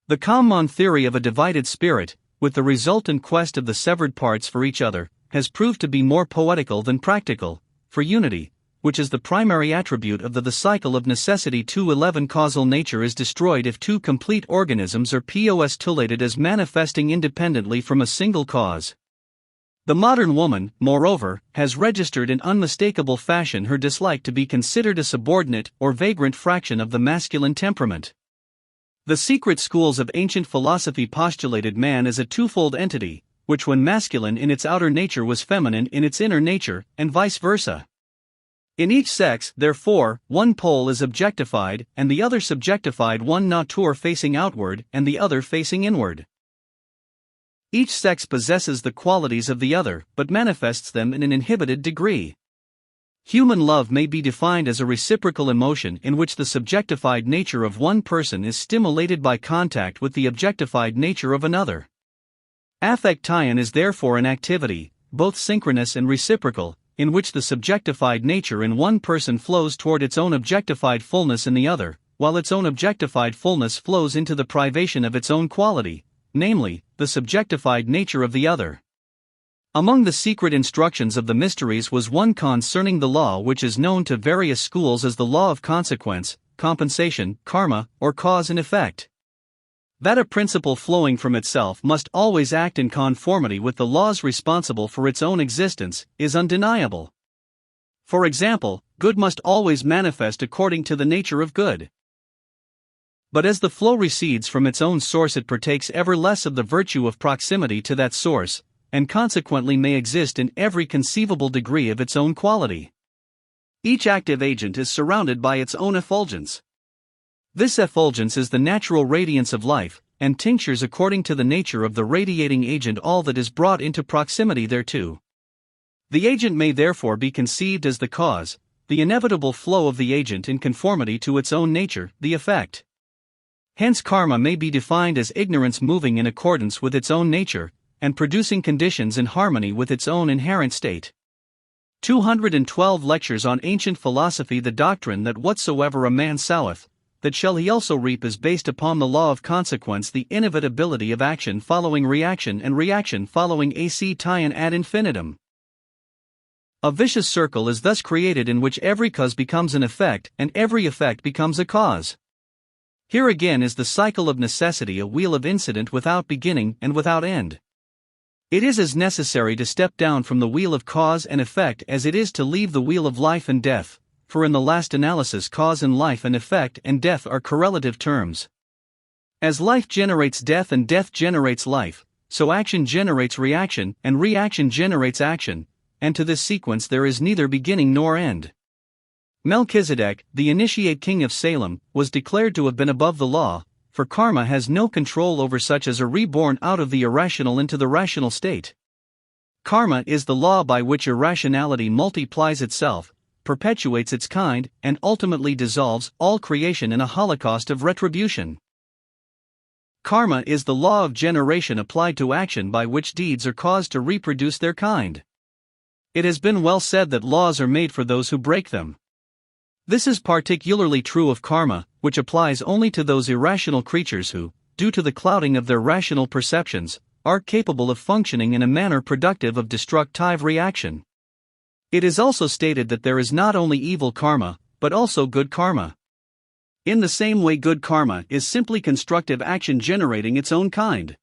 The common theory of a divided spirit, with the resultant quest of the severed parts for each other, has proved to be more poetical than practical, for unity, which is the primary attribute of the cycle of necessity. 211 Causal nature is destroyed if two complete organisms are postulated as manifesting independently from a single cause. The modern woman, moreover, has registered in unmistakable fashion her dislike to be considered a subordinate or vagrant fraction of the masculine temperament. The secret schools of ancient philosophy postulated man as a twofold entity, which when masculine in its outer nature was feminine in its inner nature, and vice versa. In each sex, therefore, one pole is objectified and the other subjectified, one nature facing outward and the other facing inward. Each sex possesses the qualities of the other, but manifests them in an inhibited degree. Human love may be defined as a reciprocal emotion in which the subjectified nature of one person is stimulated by contact with the objectified nature of another. Affection is therefore an activity, both synchronous and reciprocal, in which the subjectified nature in one person flows toward its own objectified fullness in the other, while its own objectified fullness flows into the privation of its own quality, namely, the subjectified nature of the other. Among the secret instructions of the mysteries was one concerning the law which is known to various schools as the law of consequence, compensation, karma, or cause and effect. That a principle flowing from itself must always act in conformity with the laws responsible for its own existence is undeniable. For example, good must always manifest according to the nature of good. But as the flow recedes from its own source, it partakes ever less of the virtue of proximity to that source, and consequently may exist in every conceivable degree of its own quality. Each active agent is surrounded by its own effulgence. This effulgence is the natural radiance of life, and tinctures according to the nature of the radiating agent all that is brought into proximity thereto. The agent may therefore be conceived as the cause, the inevitable flow of the agent in conformity to its own nature, the effect. Hence karma may be defined as ignorance moving in accordance with its own nature, and producing conditions in harmony with its own inherent state. 212 Lectures on Ancient Philosophy. The doctrine that whatsoever a man soweth, that shall he also reap is based upon the law of consequence, the inevitability of action following reaction and reaction following actation ad infinitum. A vicious circle is thus created in which every cause becomes an effect and every effect becomes a cause. Here again is the cycle of necessity, a wheel of incident without beginning and without end. It is as necessary to step down from the wheel of cause and effect as it is to leave the wheel of life and death, for in the last analysis cause and life and effect and death are correlative terms. As life generates death and death generates life, so action generates reaction and reaction generates action, and to this sequence there is neither beginning nor end. Melchizedek, the initiate king of Salem, was declared to have been above the law, for karma has no control over such as are reborn out of the irrational into the rational state. Karma is the law by which irrationality multiplies itself, perpetuates its kind, and ultimately dissolves all creation in a holocaust of retribution. Karma is the law of generation applied to action by which deeds are caused to reproduce their kind. It has been well said that laws are made for those who break them. This is particularly true of karma, which applies only to those irrational creatures who, due to the clouding of their rational perceptions, are capable of functioning in a manner productive of destructive reaction. It is also stated that there is not only evil karma, but also good karma. In the same way, good karma is simply constructive action generating its own kind.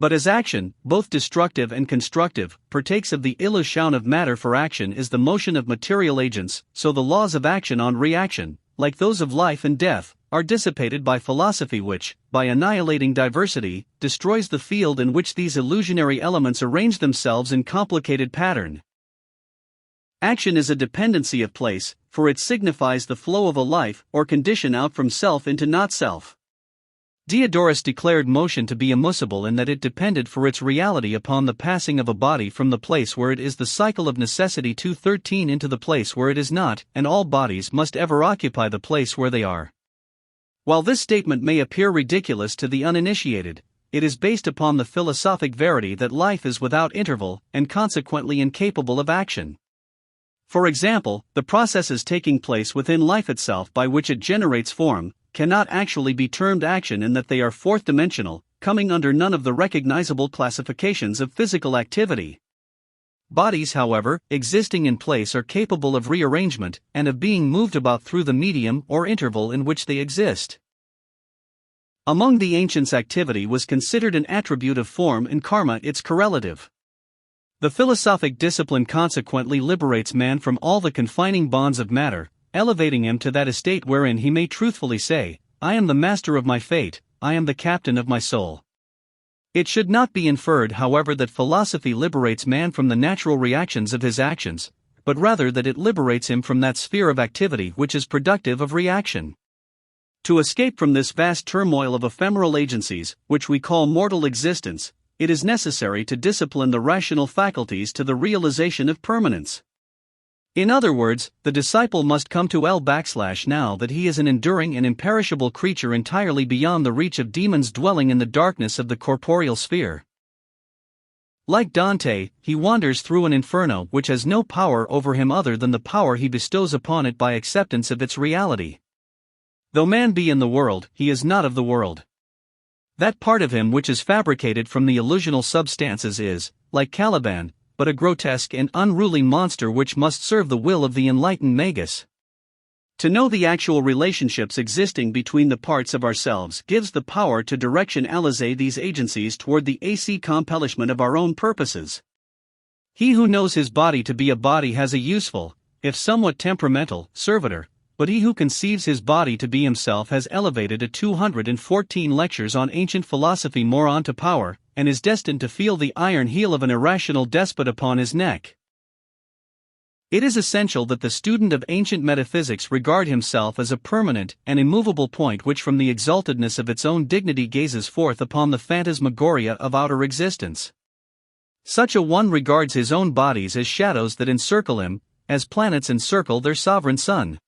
But as action, both destructive and constructive, partakes of the illusion of matter, for action is the motion of material agents, so the laws of action on reaction, like those of life and death, are dissipated by philosophy which, by annihilating diversity, destroys the field in which these illusionary elements arrange themselves in complicated pattern. Action is a dependency of place, for it signifies the flow of a life or condition out from self into not self. Diodorus declared motion to be immuable in that it depended for its reality upon the passing of a body from the place where it is, the cycle of necessity. 213 into the place where it is not, and all bodies must ever occupy the place where they are. While this statement may appear ridiculous to the uninitiated, it is based upon the philosophic verity that life is without interval and consequently incapable of action. For example, the processes taking place within life itself by which it generates form cannot actually be termed action in that they are fourth-dimensional, coming under none of the recognizable classifications of physical activity. Bodies, however, existing in place are capable of rearrangement and of being moved about through the medium or interval in which they exist. Among the ancients, activity was considered an attribute of form and karma its correlative. The philosophic discipline consequently liberates man from all the confining bonds of matter, elevating him to that estate wherein he may truthfully say, "I am the master of my fate, I am the captain of my soul." It should not be inferred, however, that philosophy liberates man from the natural reactions of his actions, but rather that it liberates him from that sphere of activity which is productive of reaction. To escape from this vast turmoil of ephemeral agencies, which we call mortal existence, it is necessary to discipline the rational faculties to the realization of permanence. In other words, the disciple must come to now that he is an enduring and imperishable creature entirely beyond the reach of demons dwelling in the darkness of the corporeal sphere. Like Dante, he wanders through an inferno which has no power over him other than the power he bestows upon it by acceptance of its reality. Though man be in the world, he is not of the world. That part of him which is fabricated from the illusional substances is, like Caliban, but a grotesque and unruly monster which must serve the will of the enlightened Magus. To know the actual relationships existing between the parts of ourselves gives the power to direction these agencies toward the accomplishment of our own purposes. He who knows his body to be a body has a useful, if somewhat temperamental, servitor, but he who conceives his body to be himself has elevated a 214 lectures on ancient philosophy moron to power, and is destined to feel the iron heel of an irrational despot upon his neck. It is essential that the student of ancient metaphysics regard himself as a permanent and immovable point which from the exaltedness of its own dignity gazes forth upon the phantasmagoria of outer existence. Such a one regards his own bodies as shadows that encircle him, as planets encircle their sovereign sun.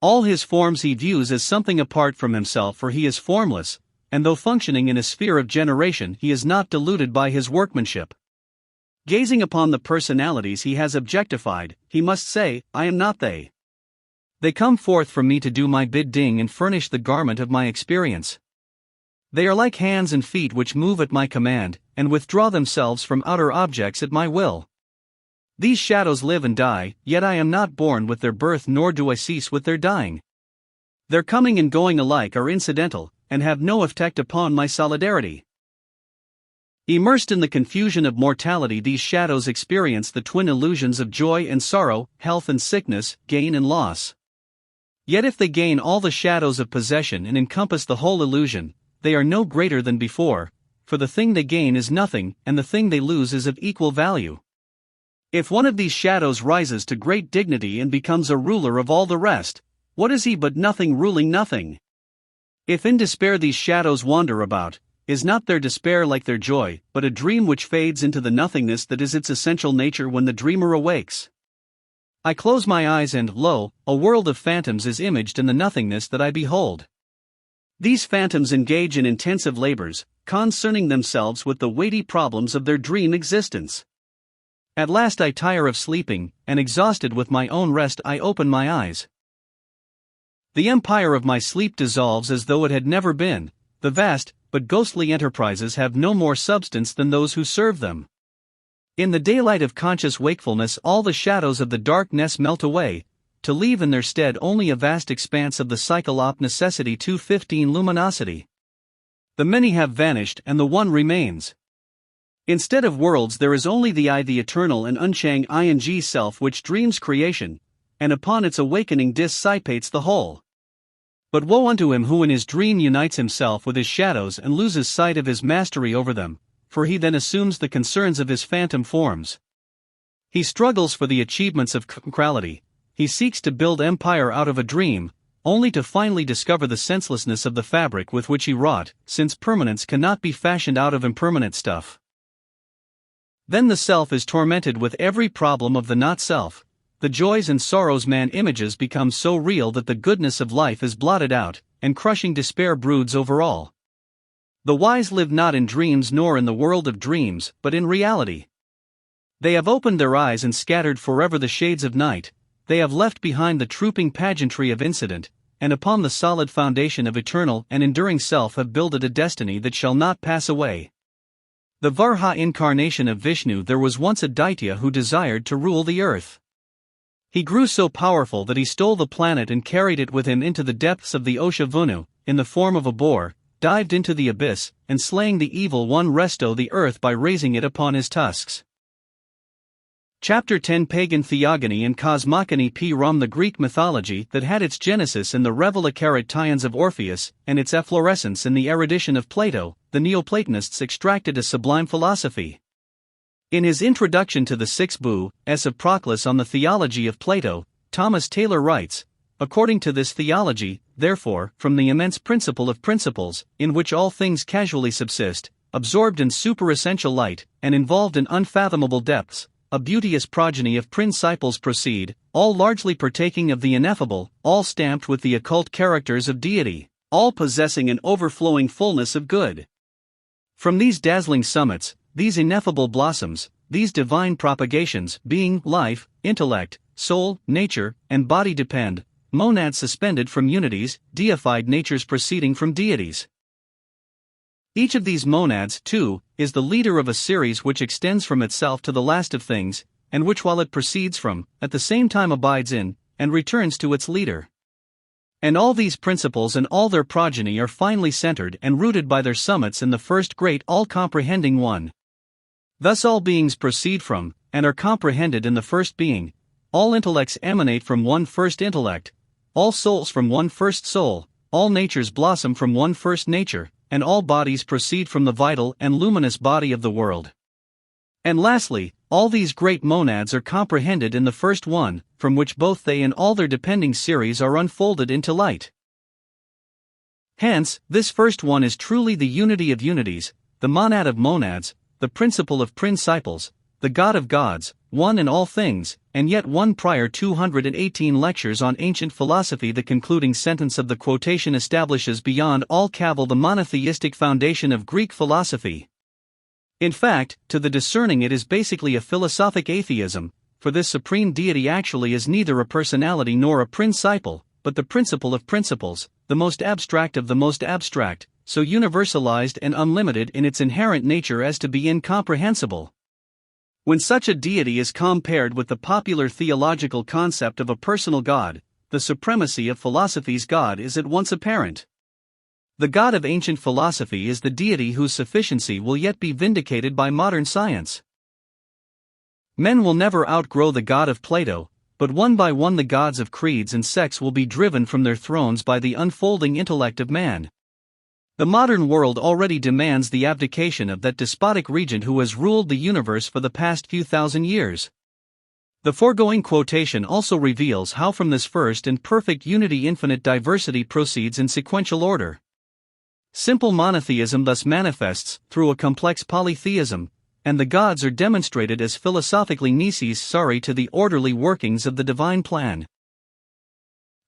All his forms he views as something apart from himself, for he is formless, and though functioning in a sphere of generation he is not deluded by his workmanship. Gazing upon the personalities he has objectified, he must say, "I am not they. They come forth from me to do my bidding and furnish the garment of my experience. They are like hands and feet which move at my command, and withdraw themselves from outer objects at my will. These shadows live and die, yet I am not born with their birth nor do I cease with their dying. Their coming and going alike are incidental, and have no effect upon my solidarity." Immersed in the confusion of mortality, these shadows experience the twin illusions of joy and sorrow, health and sickness, gain and loss. Yet if they gain all the shadows of possession and encompass the whole illusion, they are no greater than before, for the thing they gain is nothing, and the thing they lose is of equal value. If one of these shadows rises to great dignity and becomes a ruler of all the rest, what is he but nothing ruling nothing? If in despair these shadows wander about, is not their despair like their joy, but a dream which fades into the nothingness that is its essential nature when the dreamer awakes? I close my eyes and, lo, a world of phantoms is imaged in the nothingness that I behold. These phantoms engage in intensive labors, concerning themselves with the weighty problems of their dream existence. At last I tire of sleeping, and exhausted with my own rest I open my eyes. The empire of my sleep dissolves as though it had never been. The vast, but ghostly enterprises have no more substance than those who serve them. In the daylight of conscious wakefulness all the shadows of the darkness melt away, to leave in their stead only a vast expanse of the cycle op necessity 215 luminosity. The many have vanished and the one remains. Instead of worlds there is only the I, the eternal and unchanging ing self which dreams creation, and upon its awakening dissipates the whole. But woe unto him who in his dream unites himself with his shadows and loses sight of his mastery over them, for he then assumes the concerns of his phantom forms. He struggles for the achievements of concreality, he seeks to build empire out of a dream, only to finally discover the senselessness of the fabric with which he wrought, since permanence cannot be fashioned out of impermanent stuff. Then the self is tormented with every problem of the not-self. The joys and sorrows man images become so real that the goodness of life is blotted out, and crushing despair broods over all. The wise live not in dreams nor in the world of dreams, but in reality. They have opened their eyes and scattered forever the shades of night, they have left behind the trooping pageantry of incident, and upon the solid foundation of eternal and enduring self have builded a destiny that shall not pass away. The Varha incarnation of Vishnu. There was once a Daitya who desired to rule the earth. He grew so powerful that he stole the planet and carried it with him into the depths of the Osha Vunu, in the form of a boar, dived into the abyss, and slaying the evil one resto the earth by raising it upon his tusks. Chapter 10 Pagan Theogony and Cosmogony. Rom. The Greek mythology that had its genesis in the Revelacaritions of Orpheus, and its efflorescence in the erudition of Plato, the Neoplatonists extracted a sublime philosophy. In his introduction to the Six Books of Proclus on the theology of Plato, Thomas Taylor writes, "According to this theology, therefore, from the immense principle of principles, in which all things casually subsist, absorbed in superessential light, and involved in unfathomable depths, a beauteous progeny of principles proceed, all largely partaking of the ineffable, all stamped with the occult characters of deity, all possessing an overflowing fullness of good. From these dazzling summits, these ineffable blossoms, these divine propagations, being, life, intellect, soul, nature, and body depend, monads suspended from unities, deified natures proceeding from deities. Each of these monads, too, is the leader of a series which extends from itself to the last of things, and which while it proceeds from, at the same time abides in, and returns to its leader. And all these principles and all their progeny are finally centered and rooted by their summits in the first great all-comprehending one. Thus all beings proceed from, and are comprehended in the first being, all intellects emanate from one first intellect, all souls from one first soul, all natures blossom from one first nature, and all bodies proceed from the vital and luminous body of the world. And lastly, all these great monads are comprehended in the first one, from which both they and all their depending series are unfolded into light. Hence, this first one is truly the unity of unities, the monad of monads, the principle of principles, the God of gods, one in all things, and yet one. Prior 218 lectures on ancient philosophy. The concluding sentence of the quotation establishes beyond all cavil the monotheistic foundation of Greek philosophy. In fact, to the discerning it is basically a philosophic atheism, for this supreme deity actually is neither a personality nor a principle, but the principle of principles, the most abstract of the most abstract, so universalized and unlimited in its inherent nature as to be incomprehensible. When such a deity is compared with the popular theological concept of a personal God, the supremacy of philosophy's God is at once apparent. The God of ancient philosophy is the deity whose sufficiency will yet be vindicated by modern science. Men will never outgrow the God of Plato, but one by one the gods of creeds and sects will be driven from their thrones by the unfolding intellect of man. The modern world already demands the abdication of that despotic regent who has ruled the universe for the past few thousand years. The foregoing quotation also reveals how from this first and perfect unity infinite diversity proceeds in sequential order. Simple monotheism thus manifests through a complex polytheism, and the gods are demonstrated as philosophically necessary to the orderly workings of the divine plan.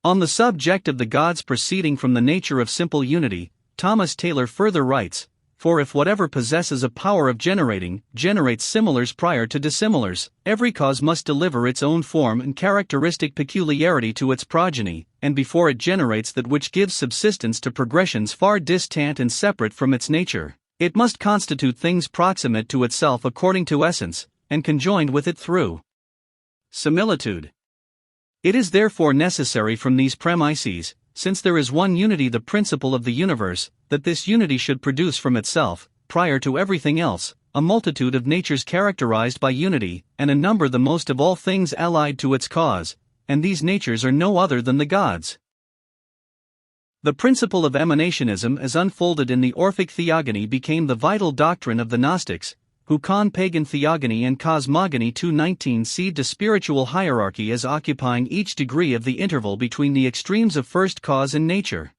On the subject of the gods proceeding from the nature of simple unity, Thomas Taylor further writes, "For if whatever possesses a power of generating, generates similars prior to dissimilars, every cause must deliver its own form and characteristic peculiarity to its progeny, and before it generates that which gives subsistence to progressions far distant and separate from its nature, it must constitute things proximate to itself according to essence, and conjoined with it through similitude. It is therefore necessary from these premises, since there is one unity the principle of the universe, that this unity should produce from itself, prior to everything else, a multitude of natures characterized by unity, and a number the most of all things allied to its cause, and these natures are no other than the gods." The principle of emanationism as unfolded in the Orphic theogony became the vital doctrine of the Gnostics, who con pagan theogony and cosmogony 219 seed a spiritual hierarchy as occupying each degree of the interval between the extremes of first cause and nature.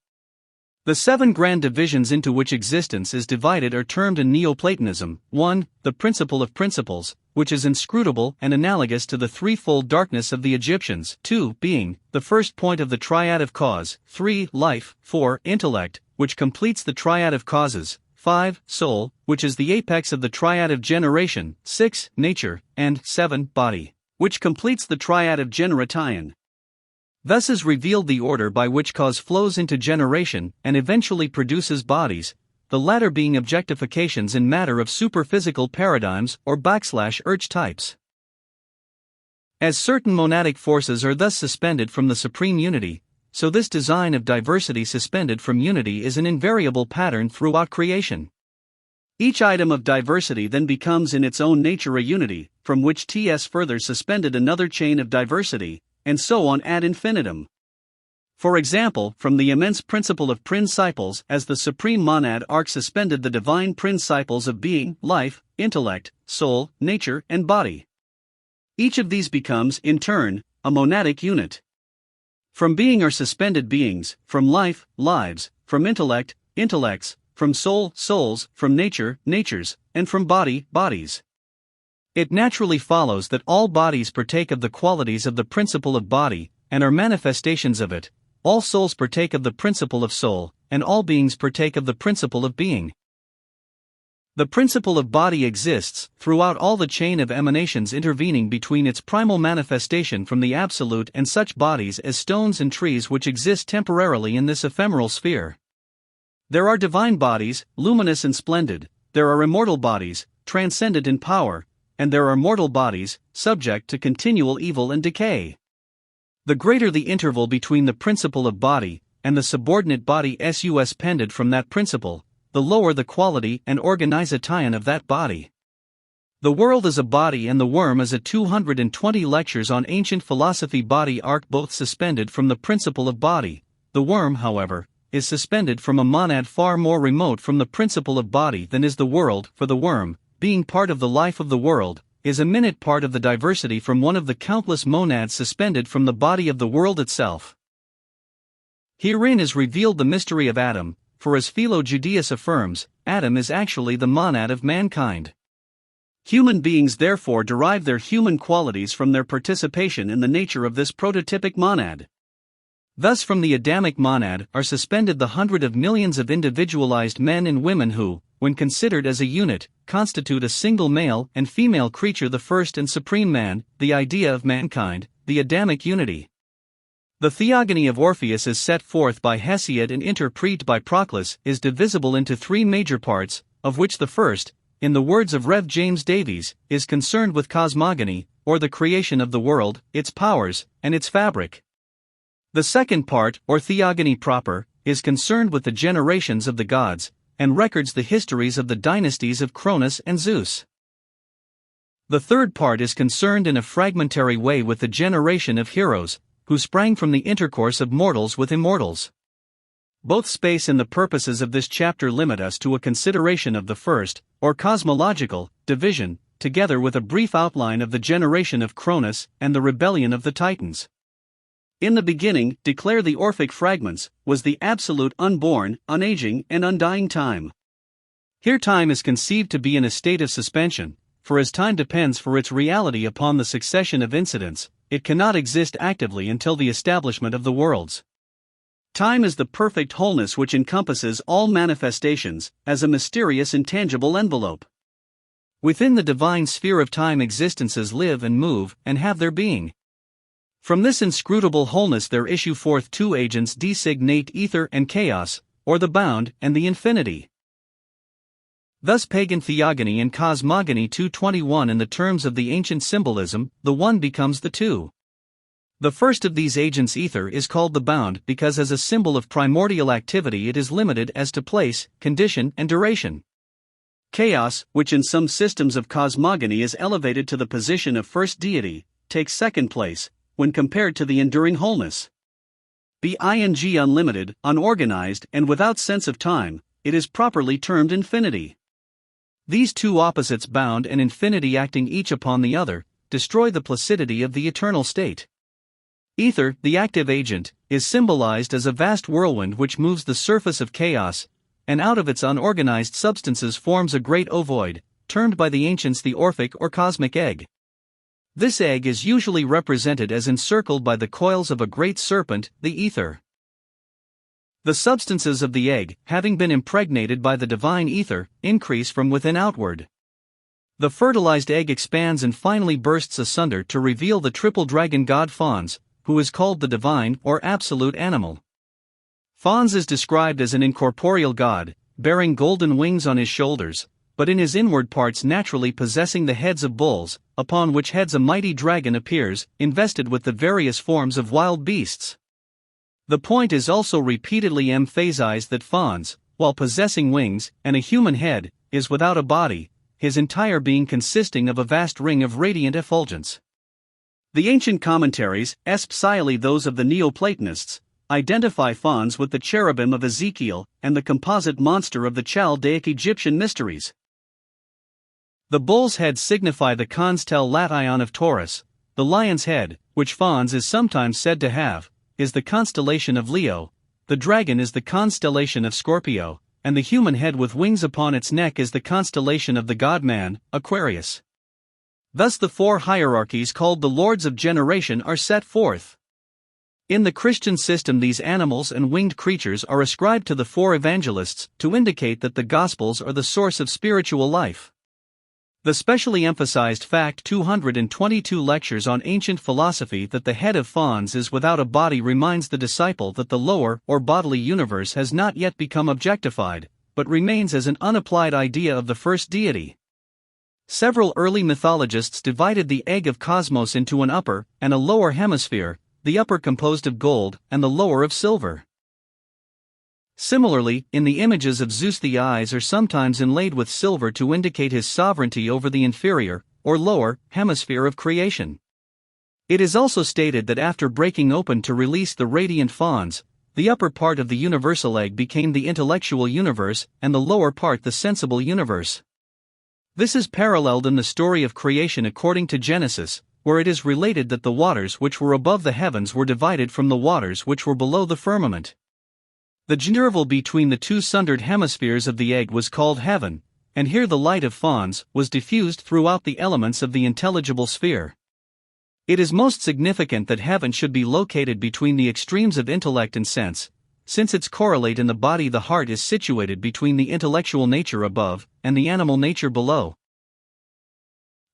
The 7 grand divisions into which existence is divided are termed in Neoplatonism: 1. The principle of principles, which is inscrutable and analogous to the threefold darkness of the Egyptians, 2. Being, the first point of the triad of cause, 3. Life, 4. Intellect, which completes the triad of causes, 5. Soul, which is the apex of the triad of generation, 6. Nature, and 7. Body, which completes the triad of generation. Thus is revealed the order by which cause flows into generation and eventually produces bodies, the latter being objectifications in matter of superphysical paradigms or archetypes. As certain monadic forces are thus suspended from the supreme unity, so this design of diversity suspended from unity is an invariable pattern throughout creation. Each item of diversity then becomes in its own nature a unity, from which TS further suspended another chain of diversity, and so on ad infinitum. For example, from the immense principle of principles as the supreme monad arc suspended the divine principles of being, life, intellect, soul, nature, and body. Each of these becomes, in turn, a monadic unit. From being are suspended beings, from life, lives, from intellect, intellects, from soul, souls, from nature, natures, and from body, bodies. It naturally follows that all bodies partake of the qualities of the principle of body, and are manifestations of it. All souls partake of the principle of soul, and all beings partake of the principle of being. The principle of body exists throughout all the chain of emanations intervening between its primal manifestation from the absolute and such bodies as stones and trees which exist temporarily in this ephemeral sphere. There are divine bodies, luminous and splendid, there are immortal bodies, transcendent in power, and there are mortal bodies, subject to continual evil and decay. The greater the interval between the principle of body and the subordinate body suspended from that principle, the lower the quality and organization of that body. The world is a body and the worm is a 220 lectures on ancient philosophy body arc both suspended from the principle of body. The worm, however, is suspended from a monad far more remote from the principle of body than is the world, for the worm, being part of the life of the world, is a minute part of the diversity from one of the countless monads suspended from the body of the world itself. Herein is revealed the mystery of Adam, for as Philo Judaeus affirms, Adam is actually the monad of mankind. Human beings therefore derive their human qualities from their participation in the nature of this prototypic monad. Thus from the Adamic monad are suspended the hundred of millions of individualized men and women who, when considered as a unit, constitute a single male and female creature, the first and supreme man, the idea of mankind, the Adamic unity. The theogony of Orpheus as set forth by Hesiod and interpreted by Proclus is divisible into three major parts, of which the first, in the words of Rev. James Davies, is concerned with cosmogony, or the creation of the world, its powers, and its fabric. The second part, or theogony proper, is concerned with the generations of the gods, and records the histories of the dynasties of Cronus and Zeus. The third part is concerned in a fragmentary way with the generation of heroes, who sprang from the intercourse of mortals with immortals. Both space and the purposes of this chapter limit us to a consideration of the first, or cosmological, division, together with a brief outline of the generation of Cronus and the rebellion of the Titans. In the beginning, declare the Orphic fragments, was the absolute unborn, unaging, and undying time. Here time is conceived to be in a state of suspension, for as time depends for its reality upon the succession of incidents, it cannot exist actively until the establishment of the worlds. Time is the perfect wholeness which encompasses all manifestations, as a mysterious intangible envelope. Within the divine sphere of time existences live and move and have their being. From this inscrutable wholeness there issue forth two agents designate ether and chaos, or the bound and the infinity. Thus pagan theogony and cosmogony 221 in the terms of the ancient symbolism, the one becomes the two. The first of these agents ether is called the bound because as a symbol of primordial activity it is limited as to place, condition and duration. Chaos, which in some systems of cosmogony is elevated to the position of first deity, takes second place, when compared to the enduring wholeness. Being unlimited, unorganized and without sense of time, it is properly termed infinity. These two opposites, bound and infinity acting each upon the other, destroy the placidity of the eternal state. Ether, the active agent, is symbolized as a vast whirlwind which moves the surface of chaos, and out of its unorganized substances forms a great ovoid, termed by the ancients the Orphic or cosmic egg. This egg is usually represented as encircled by the coils of a great serpent, the ether. The substances of the egg, having been impregnated by the divine ether, increase from within outward. The fertilized egg expands and finally bursts asunder to reveal the triple dragon god fawns, who is called the divine or absolute animal. Fons is described as an incorporeal god, bearing golden wings on his shoulders, but in his inward parts naturally possessing the heads of bulls, upon which heads a mighty dragon appears, invested with the various forms of wild beasts. The point is also repeatedly emphasized that Fons, while possessing wings and a human head, is without a body, his entire being consisting of a vast ring of radiant effulgence. The ancient commentaries, especially those of the Neoplatonists, identify Fons with the cherubim of Ezekiel and the composite monster of the Chaldaic Egyptian mysteries. The bull's head signify the constellation of Taurus. The lion's head, which Fons is sometimes said to have, is the constellation of Leo. The dragon is the constellation of Scorpio, and the human head with wings upon its neck is the constellation of the god-man, Aquarius. Thus the four hierarchies called the Lords of Generation are set forth. In the Christian system, these animals and winged creatures are ascribed to the four evangelists to indicate that the Gospels are the source of spiritual life. The specially emphasized fact 222 lectures on ancient philosophy that the head of Fons is without a body reminds the disciple that the lower or bodily universe has not yet become objectified, but remains as an unapplied idea of the first deity. Several early mythologists divided the egg of cosmos into an upper and a lower hemisphere, the upper composed of gold and the lower of silver. Similarly, in the images of Zeus, the eyes are sometimes inlaid with silver to indicate his sovereignty over the inferior, or lower, hemisphere of creation. It is also stated that after breaking open to release the radiant Fons, the upper part of the universal egg became the intellectual universe and the lower part the sensible universe. This is paralleled in the story of creation according to Genesis, where it is related that the waters which were above the heavens were divided from the waters which were below the firmament. The interval between the two sundered hemispheres of the egg was called heaven, and here the light of Fons was diffused throughout the elements of the intelligible sphere. It is most significant that heaven should be located between the extremes of intellect and sense, since its correlate in the body, the heart, is situated between the intellectual nature above and the animal nature below.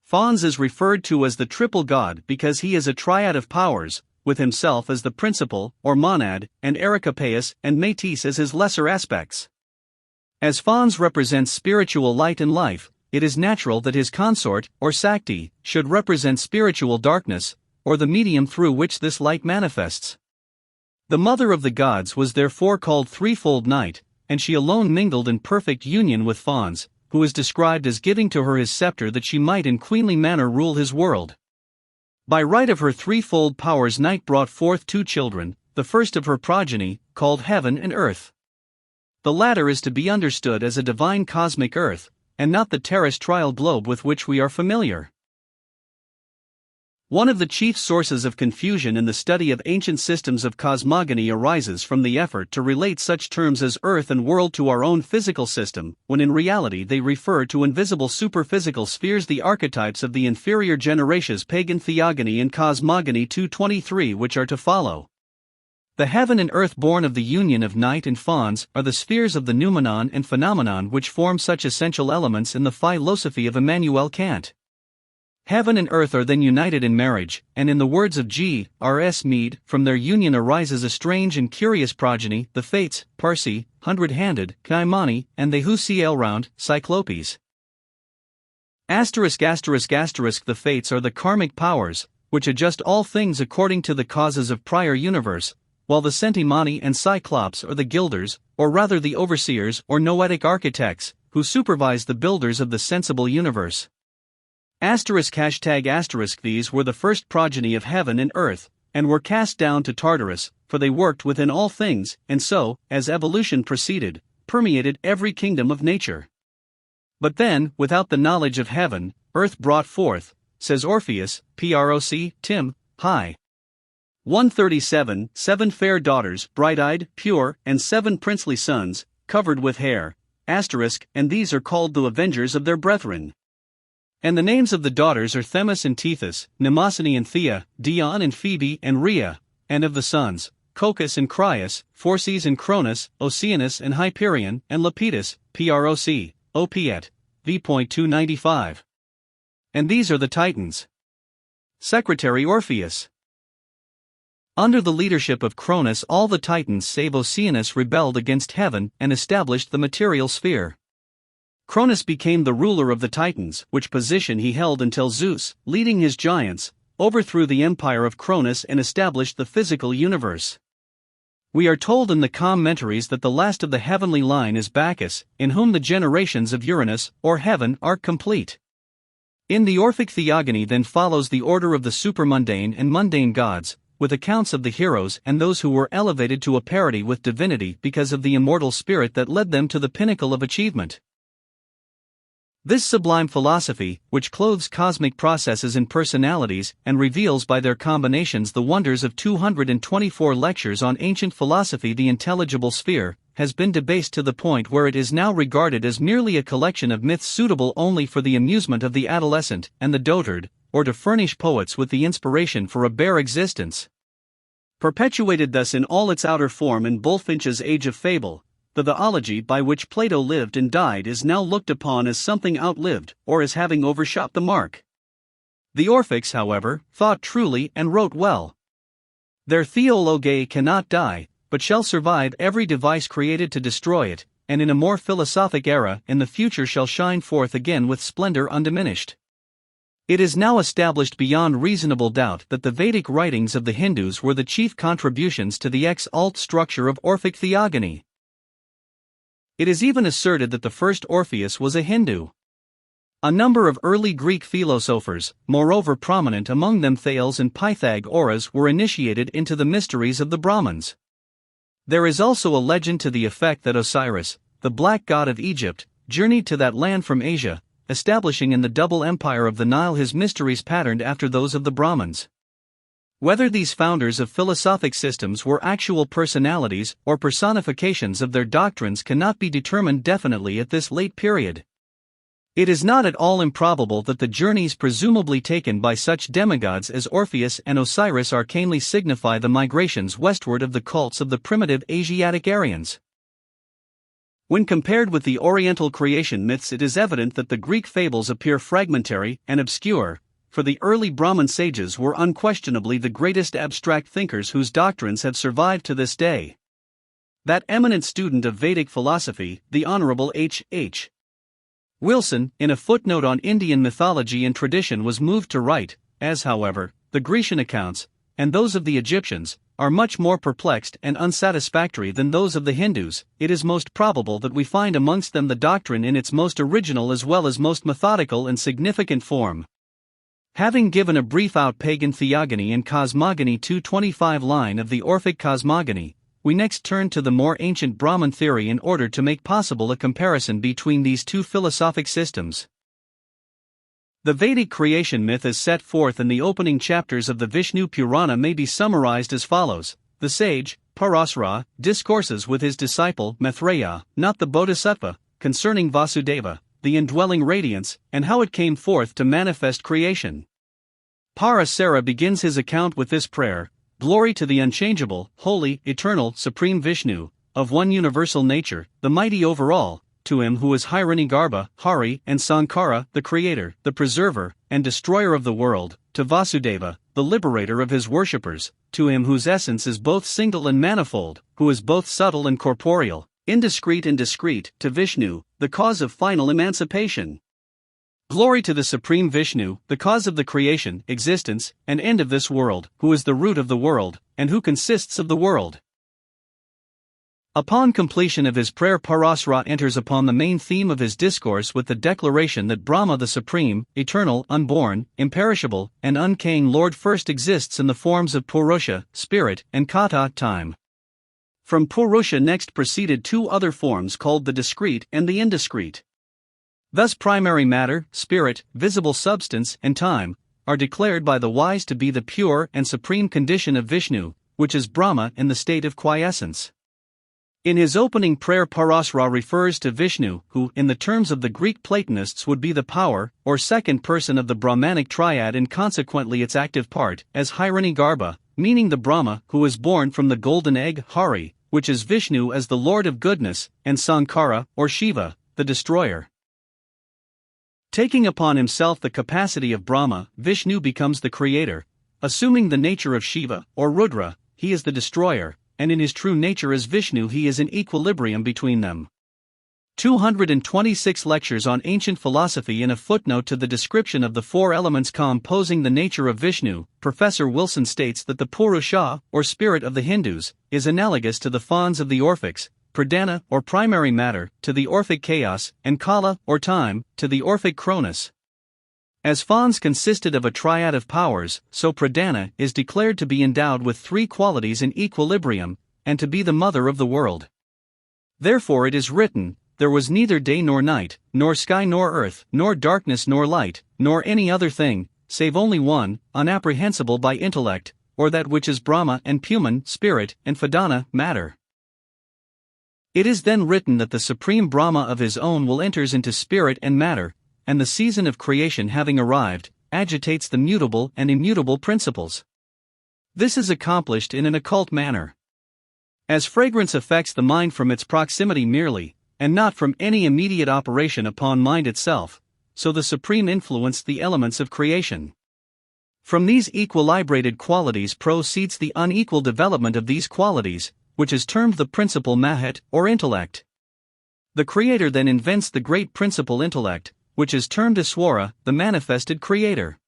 Fons is referred to as the triple god because he is a triad of powers, with himself as the principal, or monad, and Ericopaeus and Metis as his lesser aspects. As Fons represents spiritual light and life, it is natural that his consort, or Sakti, should represent spiritual darkness, or the medium through which this light manifests. The mother of the gods was therefore called threefold night, and she alone mingled in perfect union with Fons, who is described as giving to her his scepter that she might in queenly manner rule his world. By right of her threefold powers Night brought forth two children, the first of her progeny, called Heaven and Earth. The latter is to be understood as a divine cosmic earth, and not the terrestrial globe with which we are familiar. One of the chief sources of confusion in the study of ancient systems of cosmogony arises from the effort to relate such terms as earth and world to our own physical system, when in reality they refer to invisible superphysical spheres, the archetypes of the inferior generations pagan theogony and cosmogony 223 which are to follow. The heaven and earth born of the union of Night and Fons are the spheres of the noumenon and phenomenon which form such essential elements in the philosophy of Immanuel Kant. Heaven and earth are then united in marriage, and in the words of G. R. S. Mead, from their union arises a strange and curious progeny, the Fates, Parsi, hundred-handed, Kaimani, and the Husiel-round, Cyclopes. The Fates are the karmic powers, which adjust all things according to the causes of prior universe, while the Centimani and Cyclops are the guilders, or rather the overseers or noetic architects, who supervise the builders of the sensible universe. These were the first progeny of heaven and earth, and were cast down to Tartarus, for they worked within all things, and so, as evolution proceeded, permeated every kingdom of nature. But then, without the knowledge of heaven, earth brought forth, says Orpheus, Proc. Tim. Hi. 137, 7 fair daughters, bright-eyed, pure, and 7 princely sons, covered with hair, and these are called the avengers of their brethren. And the names of the daughters are Themis and Tethys, Mnemosyne and Thea, Dion and Phoebe and Rhea, and of the sons, Cocus and Crius, Phorcys and Cronus, Oceanus and Hyperion, and Lepidus, Proc. Opiet, v.295. And these are the Titans. Secretary Orpheus. Under the leadership of Cronus, all the Titans save Oceanus rebelled against heaven and established the material sphere. Cronus became the ruler of the Titans, which position he held until Zeus, leading his giants, overthrew the empire of Cronus and established the physical universe. We are told in the commentaries that the last of the heavenly line is Bacchus, in whom the generations of Uranus, or heaven, are complete. In the Orphic Theogony then follows the order of the supermundane and mundane gods, with accounts of the heroes and those who were elevated to a parity with divinity because of the immortal spirit that led them to the pinnacle of achievement. This sublime philosophy, which clothes cosmic processes in personalities and reveals by their combinations the wonders of 224 lectures on ancient philosophy, the intelligible sphere, has been debased to the point where it is now regarded as merely a collection of myths suitable only for the amusement of the adolescent and the dotard, or to furnish poets with the inspiration for a bare existence. Perpetuated thus in all its outer form in Bulfinch's Age of Fable, the theology by which Plato lived and died is now looked upon as something outlived, or as having overshot the mark. The Orphics, however, thought truly and wrote well. Their theology cannot die, but shall survive every device created to destroy it, and in a more philosophic era in the future shall shine forth again with splendor undiminished. It is now established beyond reasonable doubt that the Vedic writings of the Hindus were the chief contributions to the ex-alt structure of Orphic theogony. It is even asserted that the first Orpheus was a Hindu. A number of early Greek philosophers, moreover prominent among them Thales and Pythagoras, were initiated into the mysteries of the Brahmins. There is also a legend to the effect that Osiris, the black god of Egypt, journeyed to that land from Asia, establishing in the double empire of the Nile his mysteries patterned after those of the Brahmins. Whether these founders of philosophic systems were actual personalities or personifications of their doctrines cannot be determined definitely at this late period. It is not at all improbable that the journeys presumably taken by such demigods as Orpheus and Osiris arcanely signify the migrations westward of the cults of the primitive Asiatic Aryans. When compared with the Oriental creation myths, it is evident that the Greek fables appear fragmentary and obscure, for the early Brahmin sages were unquestionably the greatest abstract thinkers whose doctrines have survived to this day. That eminent student of Vedic philosophy, the Honorable H.H. Wilson, in a footnote on Indian mythology and tradition, was moved to write, as however, the Grecian accounts, and those of the Egyptians, are much more perplexed and unsatisfactory than those of the Hindus, it is most probable that we find amongst them the doctrine in its most original as well as most methodical and significant form. Having given a brief out pagan theogony and cosmogony 225 line of the Orphic cosmogony, we next turn to the more ancient Brahman theory in order to make possible a comparison between these two philosophic systems. The Vedic creation myth as set forth in the opening chapters of the Vishnu Purana may be summarized as follows. The sage, Parasara, discourses with his disciple, Maitreya, not the Bodhisattva, concerning Vasudeva, the indwelling radiance, and how it came forth to manifest creation. Parasara begins his account with this prayer: Glory to the unchangeable, holy, eternal, supreme Vishnu, of one universal nature, the mighty over all, to him who is Hiranyagarbha, Hari, and Sankara, the creator, the preserver, and destroyer of the world, to Vasudeva, the liberator of his worshippers, to him whose essence is both single and manifold, who is both subtle and corporeal, indiscreet and discrete, to Vishnu, the cause of final emancipation. Glory to the supreme Vishnu, the cause of the creation, existence, and end of this world, who is the root of the world, and who consists of the world. Upon completion of his prayer, Parasara enters upon the main theme of his discourse with the declaration that Brahma, the supreme, eternal, unborn, imperishable, and uncaying Lord, first exists in the forms of Purusha, spirit, and Kata, time. From Purusha next proceeded two other forms called the discrete and the indiscrete. Thus primary matter, spirit, visible substance, and time, are declared by the wise to be the pure and supreme condition of Vishnu, which is Brahma in the state of quiescence. In his opening prayer, Parasara refers to Vishnu, who, in the terms of the Greek Platonists, would be the power, or second person of the Brahmanic triad and consequently its active part, as Hiranyagarbha, meaning the Brahma who is born from the golden egg, Hari, which is Vishnu as the Lord of goodness, and Sankara, or Shiva, the destroyer. Taking upon himself the capacity of Brahma, Vishnu becomes the creator, assuming the nature of Shiva, or Rudra, he is the destroyer, and in his true nature as Vishnu he is in equilibrium between them. 226 Lectures on Ancient Philosophy. In a footnote to the description of the four elements composing the nature of Vishnu, Professor Wilson states that the Purusha, or spirit of the Hindus, is analogous to the Phons of the Orphics, Pradana, or primary matter, to the Orphic chaos, and Kala, or time, to the Orphic Cronus. As Phons consisted of a triad of powers, so Pradana is declared to be endowed with three qualities in equilibrium, and to be the mother of the world. Therefore it is written, "There was neither day nor night, nor sky nor earth, nor darkness nor light, nor any other thing, save only one, unapprehensible by intellect, or that which is Brahma and Puman, spirit, and Fadana, matter." It is then written that the supreme Brahma of his own will enters into spirit and matter, and the season of creation having arrived, agitates the mutable and immutable principles. This is accomplished in an occult manner. As fragrance affects the mind from its proximity merely, and not from any immediate operation upon mind itself, so the supreme influenced the elements of creation. From these equilibrated qualities proceeds the unequal development of these qualities, which is termed the principle Mahat, or intellect. The Creator then invents the great principle intellect, which is termed Iswara, the manifested Creator.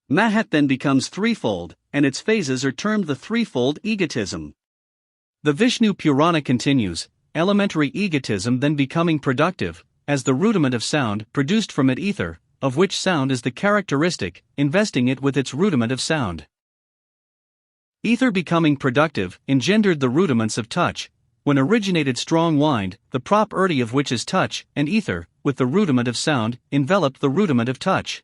Mahat then becomes threefold, and its phases are termed the threefold egotism. The Vishnu Purana continues, elementary egotism then becoming productive, as the rudiment of sound produced from it ether, of which sound is the characteristic, investing it with its rudiment of sound. Ether becoming productive, engendered the rudiments of touch, when originated strong wind, the property of which is touch, and ether, with the rudiment of sound, enveloped the rudiment of touch.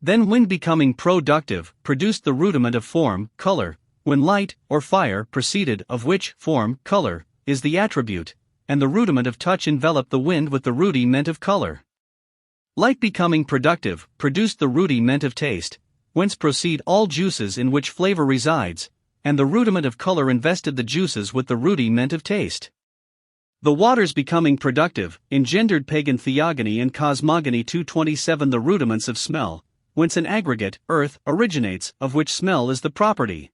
Then wind becoming productive, produced the rudiment of form, color, when light, or fire proceeded, of which form, color, is the attribute, and the rudiment of touch enveloped the wind with the rudiment of color. Light becoming productive, produced the rudiment of taste, whence proceed all juices in which flavor resides, and the rudiment of color invested the juices with the rudiment of taste. The waters becoming productive, engendered pagan theogony and cosmogony. 227 The rudiments of smell, whence an aggregate, earth, originates, of which smell is the property.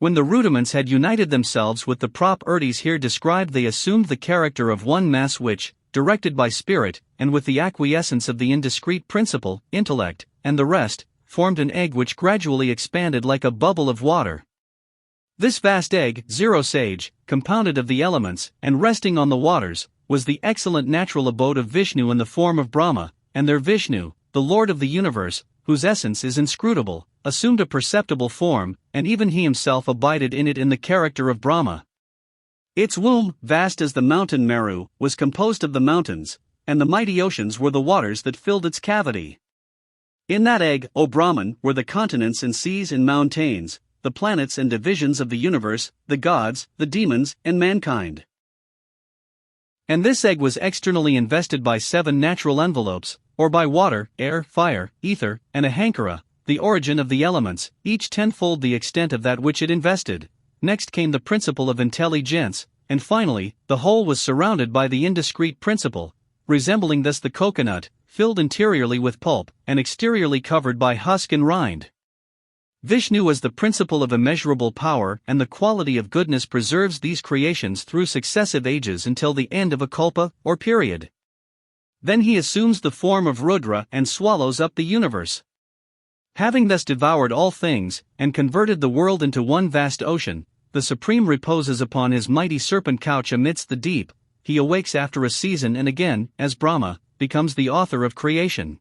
When the rudiments had united themselves with the properties here described, they assumed the character of one mass which, directed by spirit, and with the acquiescence of the indiscrete principle, intellect, and the rest, formed an egg which gradually expanded like a bubble of water. This vast egg, zero sage, compounded of the elements, and resting on the waters, was the excellent natural abode of Vishnu in the form of Brahma, and their Vishnu, the Lord of the universe, whose essence is inscrutable, assumed a perceptible form, and even he himself abided in it in the character of Brahma. Its womb, vast as the mountain Meru, was composed of the mountains, and the mighty oceans were the waters that filled its cavity. In that egg, O Brahman, were the continents and seas and mountains, the planets and divisions of the universe, the gods, the demons, and mankind. And this egg was externally invested by 7 natural envelopes, or by water, air, fire, ether, and ahankara, the origin of the elements, each tenfold the extent of that which it invested. Next came the principle of intelligence, and finally, the whole was surrounded by the indiscrete principle, resembling thus the coconut, filled interiorly with pulp, and exteriorly covered by husk and rind. Vishnu was the principle of immeasurable power, and the quality of goodness preserves these creations through successive ages until the end of a kalpa, or period. Then he assumes the form of Rudra and swallows up the universe. Having thus devoured all things, and converted the world into one vast ocean, the Supreme reposes upon his mighty serpent couch amidst the deep. He awakes after a season and again, as Brahma, becomes the author of creation.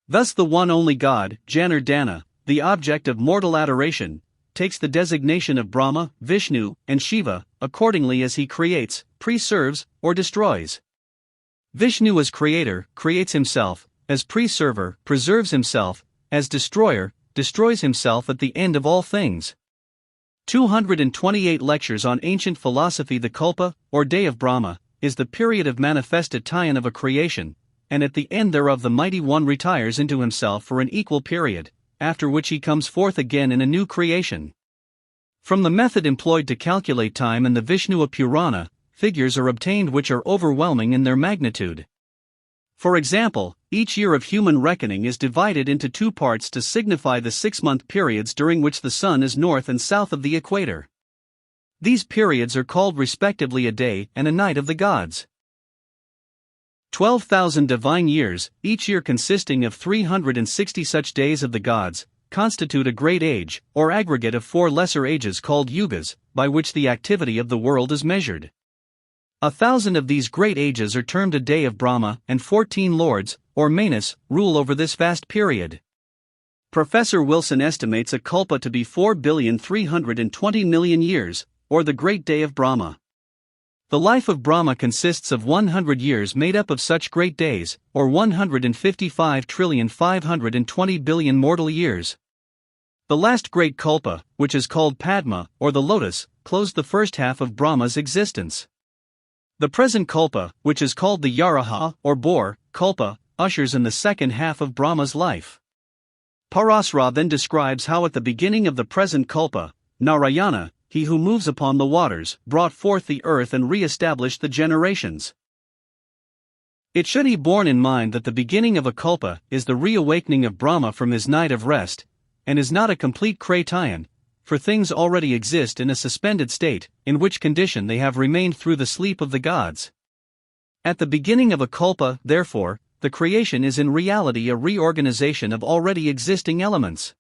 Thus the one only God, Janardana, the object of mortal adoration, takes the designation of Brahma, Vishnu, and Shiva, accordingly as he creates, preserves, or destroys. Vishnu as creator, creates himself, as preserver, preserves himself, as destroyer, destroys himself at the end of all things. 228 Lectures on Ancient Philosophy. The Kalpa, or Day of Brahma, is the period of manifestation of a creation, and at the end thereof the Mighty One retires into himself for an equal period, after which he comes forth again in a new creation. From the method employed to calculate time in the Vishnu Purana, figures are obtained which are overwhelming in their magnitude. For example, each year of human reckoning is divided into two parts to signify the 6-month periods during which the sun is north and south of the equator. These periods are called respectively a day and a night of the gods. 12,000 divine years, each year consisting of 360 such days of the gods, constitute a great age, or aggregate of 4 lesser ages called yugas, by which the activity of the world is measured. 1,000 of these great ages are termed a day of Brahma, and 14 lords, or manas, rule over this vast period. Professor Wilson estimates a kalpa to be 4,320,000,000 years, or the great day of Brahma. The life of Brahma consists of 100 years made up of such great days, or 155,520,000,000,000 mortal years. The last great kalpa, which is called Padma, or the lotus, closed the first half of Brahma's existence. The present kalpa, which is called the Yaraha, or boar, kalpa, ushers in the second half of Brahma's life. Parasra then describes how at the beginning of the present kalpa, Narayana, he who moves upon the waters, brought forth the earth and re-established the generations. It should be borne in mind that the beginning of a kalpa is the reawakening of Brahma from his night of rest, and is not a complete kratayan, for things already exist in a suspended state, in which condition they have remained through the sleep of the gods. At the beginning of a kalpa, therefore, the creation is in reality a reorganization of already existing elements.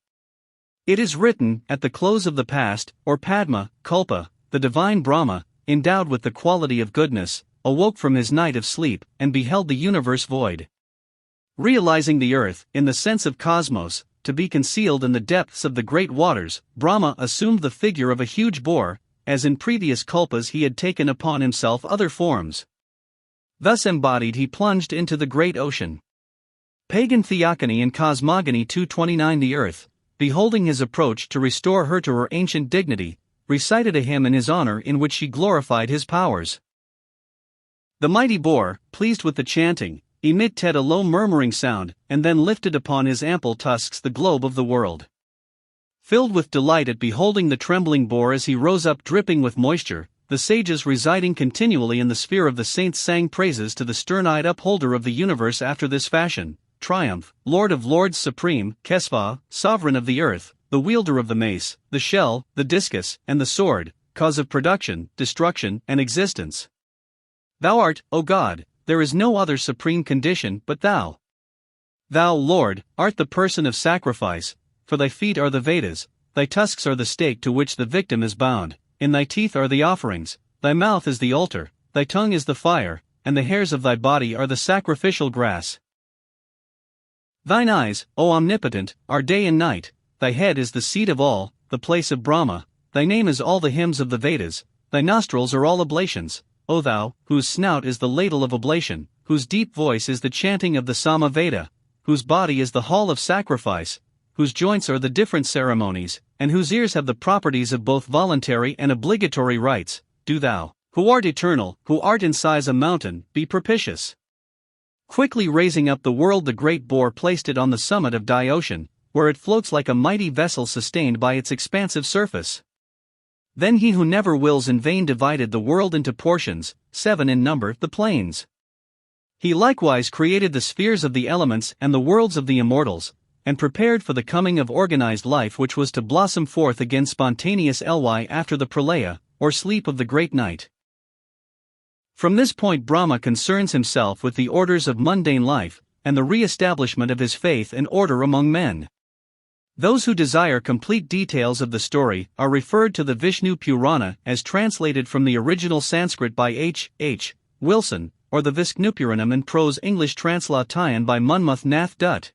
It is written, at the close of the past, or Padma, kalpa, the divine Brahma, endowed with the quality of goodness, awoke from his night of sleep, and beheld the universe void. Realizing the earth, in the sense of cosmos, to be concealed in the depths of the great waters, Brahma assumed the figure of a huge boar, as in previous kalpas he had taken upon himself other forms. Thus embodied he plunged into the great ocean. Pagan Theogony and Cosmogony 229. The earth, beholding his approach to restore her to her ancient dignity, recited a hymn in his honor in which she glorified his powers. The mighty boar, pleased with the chanting, emitted a low murmuring sound, and then lifted upon his ample tusks the globe of the world. Filled with delight at beholding the trembling boar as he rose up dripping with moisture, the sages residing continually in the sphere of the saints sang praises to the stern-eyed upholder of the universe after this fashion: Triumph, Lord of Lords Supreme, Kesva, Sovereign of the earth, the wielder of the mace, the shell, the discus, and the sword, cause of production, destruction, and existence. Thou art, O God, there is no other supreme condition but Thou. Thou, Lord, art the person of sacrifice, for Thy feet are the Vedas, Thy tusks are the stake to which the victim is bound, in Thy teeth are the offerings, Thy mouth is the altar, Thy tongue is the fire, and the hairs of Thy body are the sacrificial grass. Thine eyes, O Omnipotent, are day and night, Thy head is the seat of all, the place of Brahma, Thy name is all the hymns of the Vedas, Thy nostrils are all oblations, O Thou, whose snout is the ladle of oblation, whose deep voice is the chanting of the Sama Veda, whose body is the hall of sacrifice, whose joints are the different ceremonies, and whose ears have the properties of both voluntary and obligatory rites, do Thou, who art eternal, who art in size a mountain, be propitious. Quickly raising up the world, the great boar placed it on the summit of Di Ocean, where it floats like a mighty vessel sustained by its expansive surface. Then he who never wills in vain divided the world into portions, 7 in number, the planes. He likewise created the spheres of the elements and the worlds of the immortals, and prepared for the coming of organized life which was to blossom forth again spontaneous ly after the pralaya, or sleep of the great night. From this point Brahma concerns himself with the orders of mundane life, and the re-establishment of his faith and order among men. Those who desire complete details of the story are referred to the Vishnu Purana as translated from the original Sanskrit by H. Wilson, or the Vishnupuranam in prose English translation by Monmouth Nath Dutt.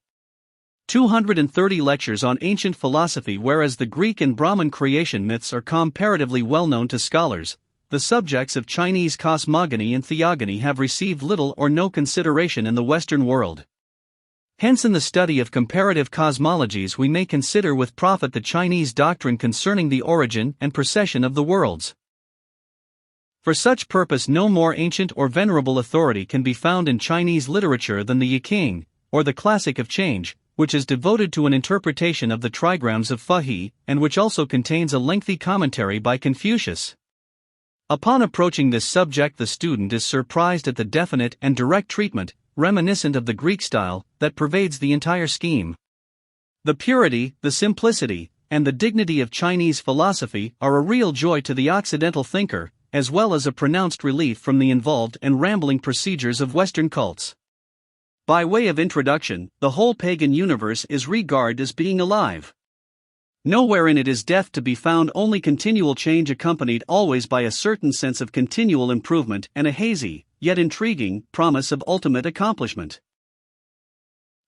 230 lectures on ancient philosophy. Whereas the Greek and Brahmin creation myths are comparatively well known to scholars, the subjects of Chinese cosmogony and theogony have received little or no consideration in the Western world. Hence in the study of comparative cosmologies we may consider with profit the Chinese doctrine concerning the origin and procession of the worlds. For such purpose no more ancient or venerable authority can be found in Chinese literature than the Yiking, or the Classic of Change, which is devoted to an interpretation of the trigrams of Fuhi, and which also contains a lengthy commentary by Confucius. Upon approaching this subject the student is surprised at the definite and direct treatment, reminiscent of the Greek style, that pervades the entire scheme. The purity, the simplicity, and the dignity of Chinese philosophy are a real joy to the Occidental thinker, as well as a pronounced relief from the involved and rambling procedures of Western cults. By way of introduction, the whole pagan universe is regarded as being alive. Nowhere in it is death to be found, only continual change accompanied always by a certain sense of continual improvement and a hazy, yet intriguing, promise of ultimate accomplishment.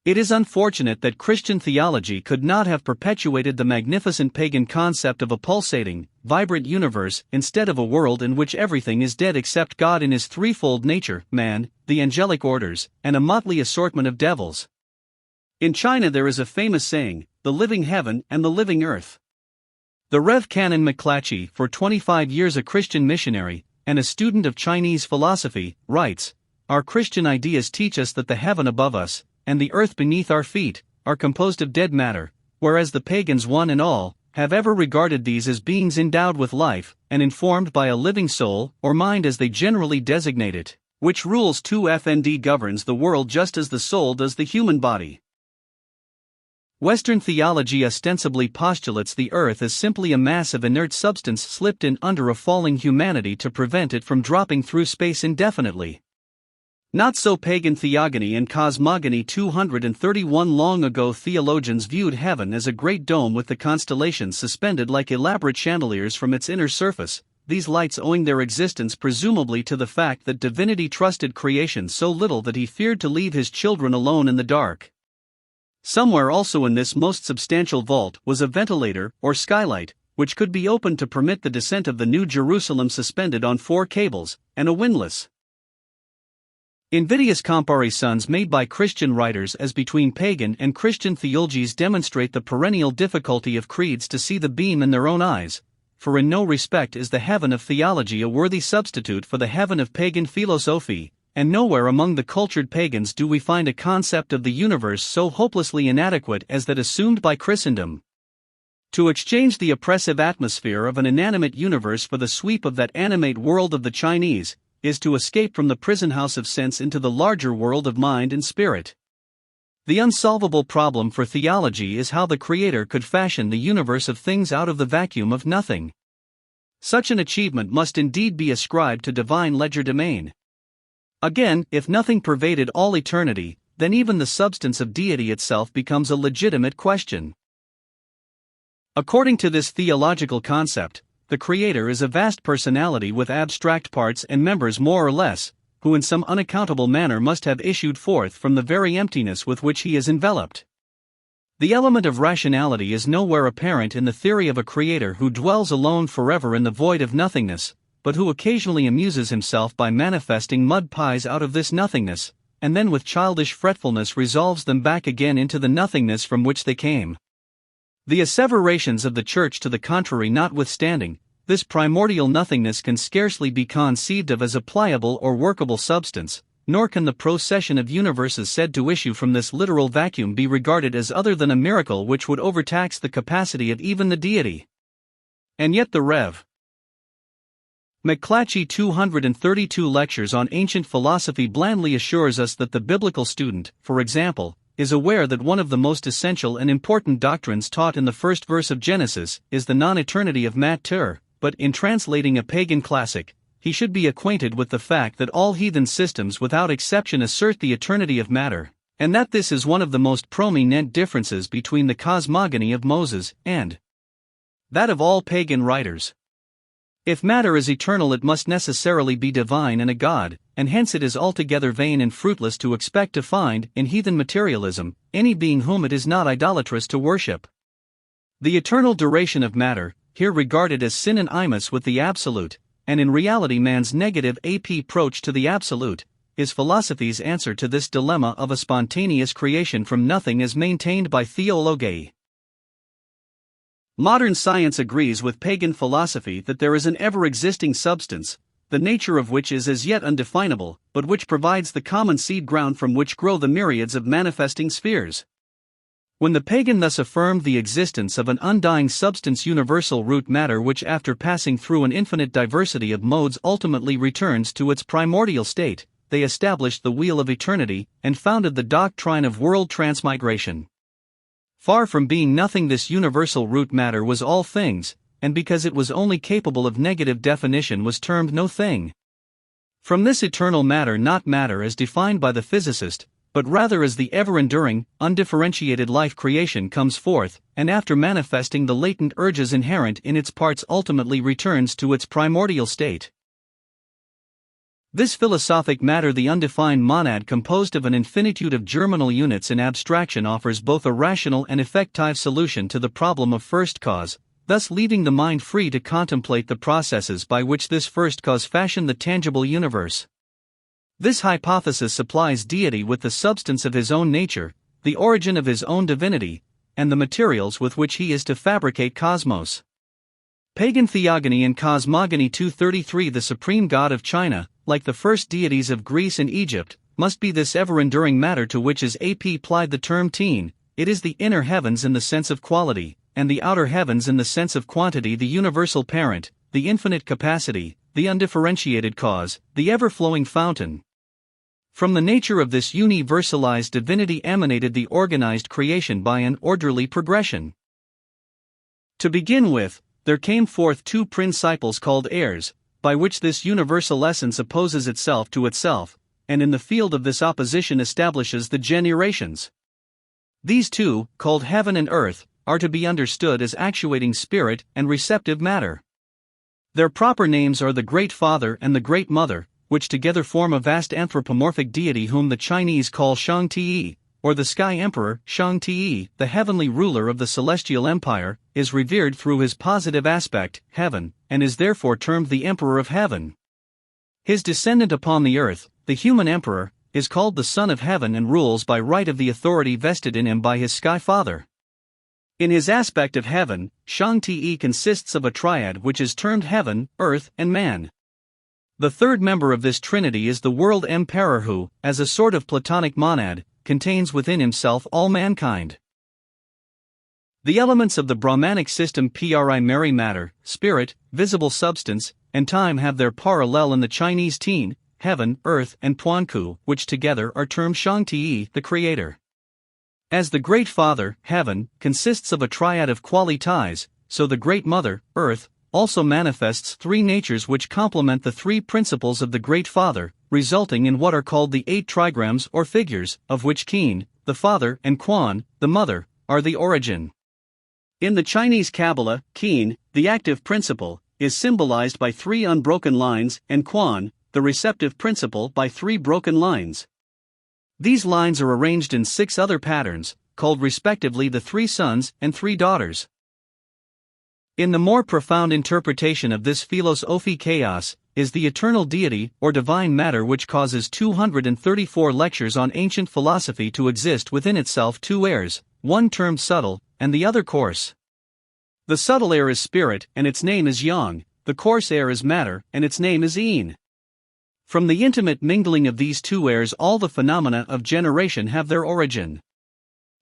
It is unfortunate that Christian theology could not have perpetuated the magnificent pagan concept of a pulsating, vibrant universe instead of a world in which everything is dead except God in his threefold nature, man, the angelic orders, and a motley assortment of devils. In China there is a famous saying, the living heaven and the living earth. The Rev. Canon McClatchy, for 25 years a Christian missionary, and a student of Chinese philosophy, writes, "Our Christian ideas teach us that the heaven above us, and the earth beneath our feet, are composed of dead matter, whereas the pagans one and all, have ever regarded these as beings endowed with life, and informed by a living soul, or mind as they generally designate it, which rules 2 governs the world just as the soul does the human body." Western theology ostensibly postulates the earth as simply a mass of inert substance slipped in under a falling humanity to prevent it from dropping through space indefinitely. Not so pagan theogony and cosmogony. 231 long ago theologians viewed heaven as a great dome with the constellations suspended like elaborate chandeliers from its inner surface, these lights owing their existence presumably to the fact that divinity trusted creation so little that he feared to leave his children alone in the dark. Somewhere also in this most substantial vault was a ventilator, or skylight, which could be opened to permit the descent of the New Jerusalem suspended on 4 cables, and a windlass. Invidious comparisons made by Christian writers as between pagan and Christian theologies demonstrate the perennial difficulty of creeds to see the beam in their own eyes, for in no respect is the heaven of theology a worthy substitute for the heaven of pagan philosophy, and nowhere among the cultured pagans do we find a concept of the universe so hopelessly inadequate as that assumed by Christendom. To exchange the oppressive atmosphere of an inanimate universe for the sweep of that animate world of the Chinese, is to escape from the prison house of sense into the larger world of mind and spirit. The unsolvable problem for theology is how the Creator could fashion the universe of things out of the vacuum of nothing. Such an achievement must indeed be ascribed to divine legerdemain. Again, if nothing pervaded all eternity, then even the substance of deity itself becomes a legitimate question. According to this theological concept, the Creator is a vast personality with abstract parts and members more or less, who in some unaccountable manner must have issued forth from the very emptiness with which he is enveloped. The element of rationality is nowhere apparent in the theory of a Creator who dwells alone forever in the void of nothingness, but who occasionally amuses himself by manifesting mud pies out of this nothingness, and then with childish fretfulness resolves them back again into the nothingness from which they came. The asseverations of the Church to the contrary notwithstanding, this primordial nothingness can scarcely be conceived of as a pliable or workable substance, nor can the procession of universes said to issue from this literal vacuum be regarded as other than a miracle which would overtax the capacity of even the deity. And yet the Rev. McClatchy 232 lectures on ancient philosophy blandly assures us that the biblical student, for example, is aware that one of the most essential and important doctrines taught in the first verse of Genesis is the non-eternity of matter, but in translating a pagan classic, he should be acquainted with the fact that all heathen systems without exception assert the eternity of matter, and that this is one of the most prominent differences between the cosmogony of Moses and that of all pagan writers. If matter is eternal, it must necessarily be divine and a god, and hence it is altogether vain and fruitless to expect to find, in heathen materialism, any being whom it is not idolatrous to worship. The eternal duration of matter, here regarded as synonymous with the absolute, and in reality man's negative approach to the absolute, is philosophy's answer to this dilemma of a spontaneous creation from nothing as maintained by theology. Modern science agrees with pagan philosophy that there is an ever-existing substance, the nature of which is as yet undefinable, but which provides the common seed ground from which grow the myriads of manifesting spheres. When the pagan thus affirmed the existence of an undying substance, universal root matter, which after passing through an infinite diversity of modes ultimately returns to its primordial state, they established the Wheel of Eternity, and founded the doctrine of world transmigration. Far from being nothing, this universal root matter was all things, and because it was only capable of negative definition was termed no thing. From this eternal matter, not matter as defined by the physicist, but rather as the ever-enduring, undifferentiated life creation comes forth, and after manifesting the latent urges inherent in its parts ultimately returns to its primordial state. This philosophic matter, the undefined monad composed of an infinitude of germinal units in abstraction, offers both a rational and effective solution to the problem of first cause, thus leaving the mind free to contemplate the processes by which this first cause fashioned the tangible universe. This hypothesis supplies deity with the substance of his own nature, the origin of his own divinity, and the materials with which he is to fabricate cosmos. Pagan theogony and cosmogony. 233 The supreme god of China, like the first deities of Greece and Egypt, must be this ever-enduring matter to which as AP applied the term teen. It is the inner heavens in the sense of quality, and the outer heavens in the sense of quantity, the universal parent, the infinite capacity, the undifferentiated cause, the ever-flowing fountain. From the nature of this universalized divinity emanated the organized creation by an orderly progression. To begin with, there came forth two principles called heirs, by which this universal essence opposes itself to itself, and in the field of this opposition establishes the generations. These two, called heaven and earth, are to be understood as actuating spirit and receptive matter. Their proper names are the Great Father and the Great Mother, which together form a vast anthropomorphic deity whom the Chinese call Shang-Ti, or the Sky Emperor. Shang-Ti, the heavenly ruler of the celestial empire, is revered through his positive aspect, heaven, and is therefore termed the Emperor of Heaven. His descendant upon the earth, the human emperor, is called the Son of Heaven and rules by right of the authority vested in him by his Sky Father. In his aspect of heaven, Shang-Ti consists of a triad which is termed heaven, earth, and man. The third member of this trinity is the world emperor who, as a sort of Platonic monad, contains within himself all mankind. The elements of the Brahmanic system primary matter, spirit, visible substance, and time have their parallel in the Chinese teen, heaven, earth, and Puanku, which together are termed Shang-Ti, the creator. As the Great Father, heaven, consists of a triad of qualities, so the Great Mother, earth, also manifests three natures which complement the three principles of the Great Father, resulting in what are called the 8 trigrams or figures, of which Qin, the father, and Quan, the mother, are the origin. In the Chinese Kabbalah, Qin, the active principle, is symbolized by 3 unbroken lines, and Quan, the receptive principle, by 3 broken lines. These lines are arranged in 6 other patterns, called respectively the 3 sons and 3 daughters. In the more profound interpretation of this philos-ophy chaos, is the eternal deity or divine matter which causes 234 lectures on ancient philosophy to exist within itself 2 airs, one termed subtle, and the other coarse. The subtle air is spirit, and its name is yang, the coarse air is matter, and its name is yin. From the intimate mingling of these 2 airs all the phenomena of generation have their origin.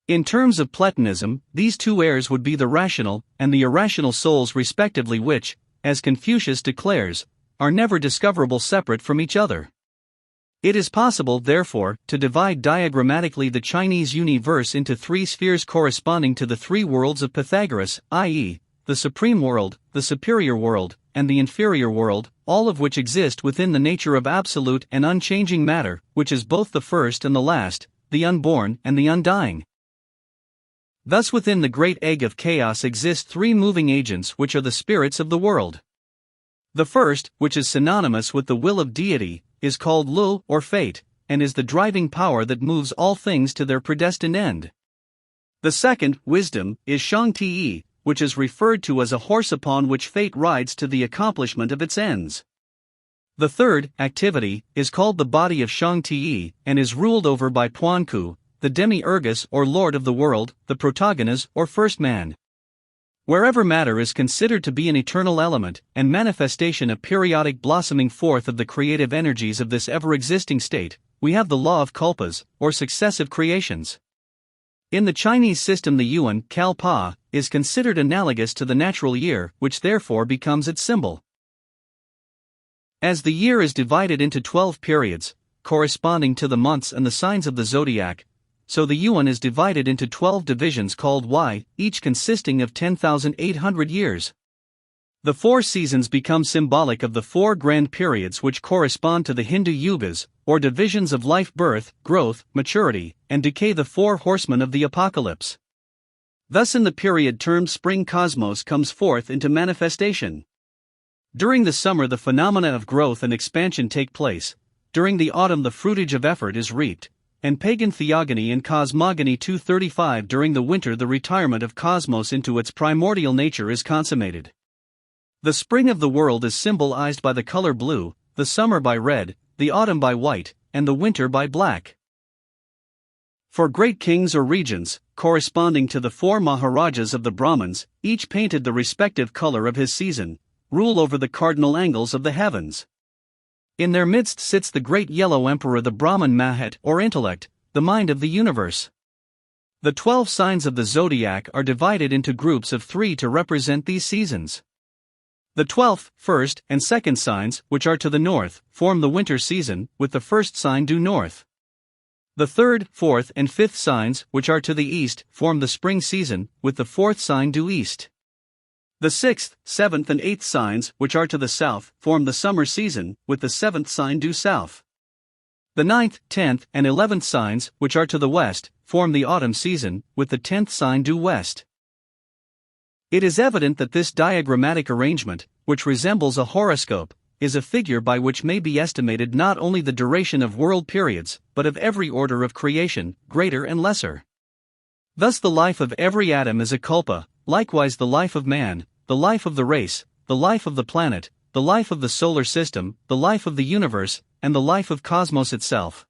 In terms of Platonism, these 2 airs would be the rational and the irrational souls respectively which, as Confucius declares, are never discoverable separate from each other. It is possible, therefore, to divide diagrammatically the Chinese universe into 3 spheres corresponding to the 3 worlds of Pythagoras, i.e., the supreme world, the superior world, and the inferior world, all of which exist within the nature of absolute and unchanging matter, which is both the first and the last, the unborn and the undying. Thus within the great egg of chaos exist 3 moving agents which are the spirits of the world. The first, which is synonymous with the will of deity, is called Lu or fate, and is the driving power that moves all things to their predestined end. The second, wisdom, is Shang-Ti, which is referred to as a horse upon which fate rides to the accomplishment of its ends. The third, activity, is called the body of Shang-Ti, and is ruled over by Puanku, the demiurgus or lord of the world, the protagonist or first man. Wherever matter is considered to be an eternal element, and manifestation a periodic blossoming forth of the creative energies of this ever-existing state, we have the law of kalpas, or successive creations. In the Chinese system the yuan, kalpa, is considered analogous to the natural year, which therefore becomes its symbol. As the year is divided into 12 periods, corresponding to the months and the signs of the zodiac, so the yuan is divided into 12 divisions called Y, each consisting of 10,800 years. The 4 seasons become symbolic of the 4 grand periods which correspond to the Hindu yugas, or divisions of life: birth, growth, maturity, and decay, the 4 horsemen of the apocalypse. Thus in the period termed spring, cosmos comes forth into manifestation. During the summer the phenomena of growth and expansion take place, during the autumn the fruitage of effort is reaped, and pagan theogony and cosmogony 235. During the winter the retirement of cosmos into its primordial nature is consummated. The spring of the world is symbolized by the color blue, the summer by red, the autumn by white, and the winter by black. For great kings or regents, corresponding to the 4 Maharajas of the Brahmins, each painted the respective color of his season, rule over the cardinal angles of the heavens. In their midst sits the great yellow emperor, the Brahman Mahat, or intellect, the mind of the universe. The 12 signs of the zodiac are divided into groups of 3 to represent these seasons. The 12th, 1st, and 2nd signs, which are to the north, form the winter season, with the 1st sign due north. The 3rd, 4th, and 5th signs, which are to the east, form the spring season, with the 4th sign due east. The 6th, 7th, and 8th signs, which are to the south, form the summer season, with the 7th sign due south. The 9th, 10th, and 11th signs, which are to the west, form the autumn season, with the 10th sign due west. It is evident that this diagrammatic arrangement, which resembles a horoscope, is a figure by which may be estimated not only the duration of world periods, but of every order of creation, greater and lesser. Thus the life of every atom is a kalpa, likewise the life of man, the life of the race, the life of the planet, the life of the solar system, the life of the universe, and the life of cosmos itself.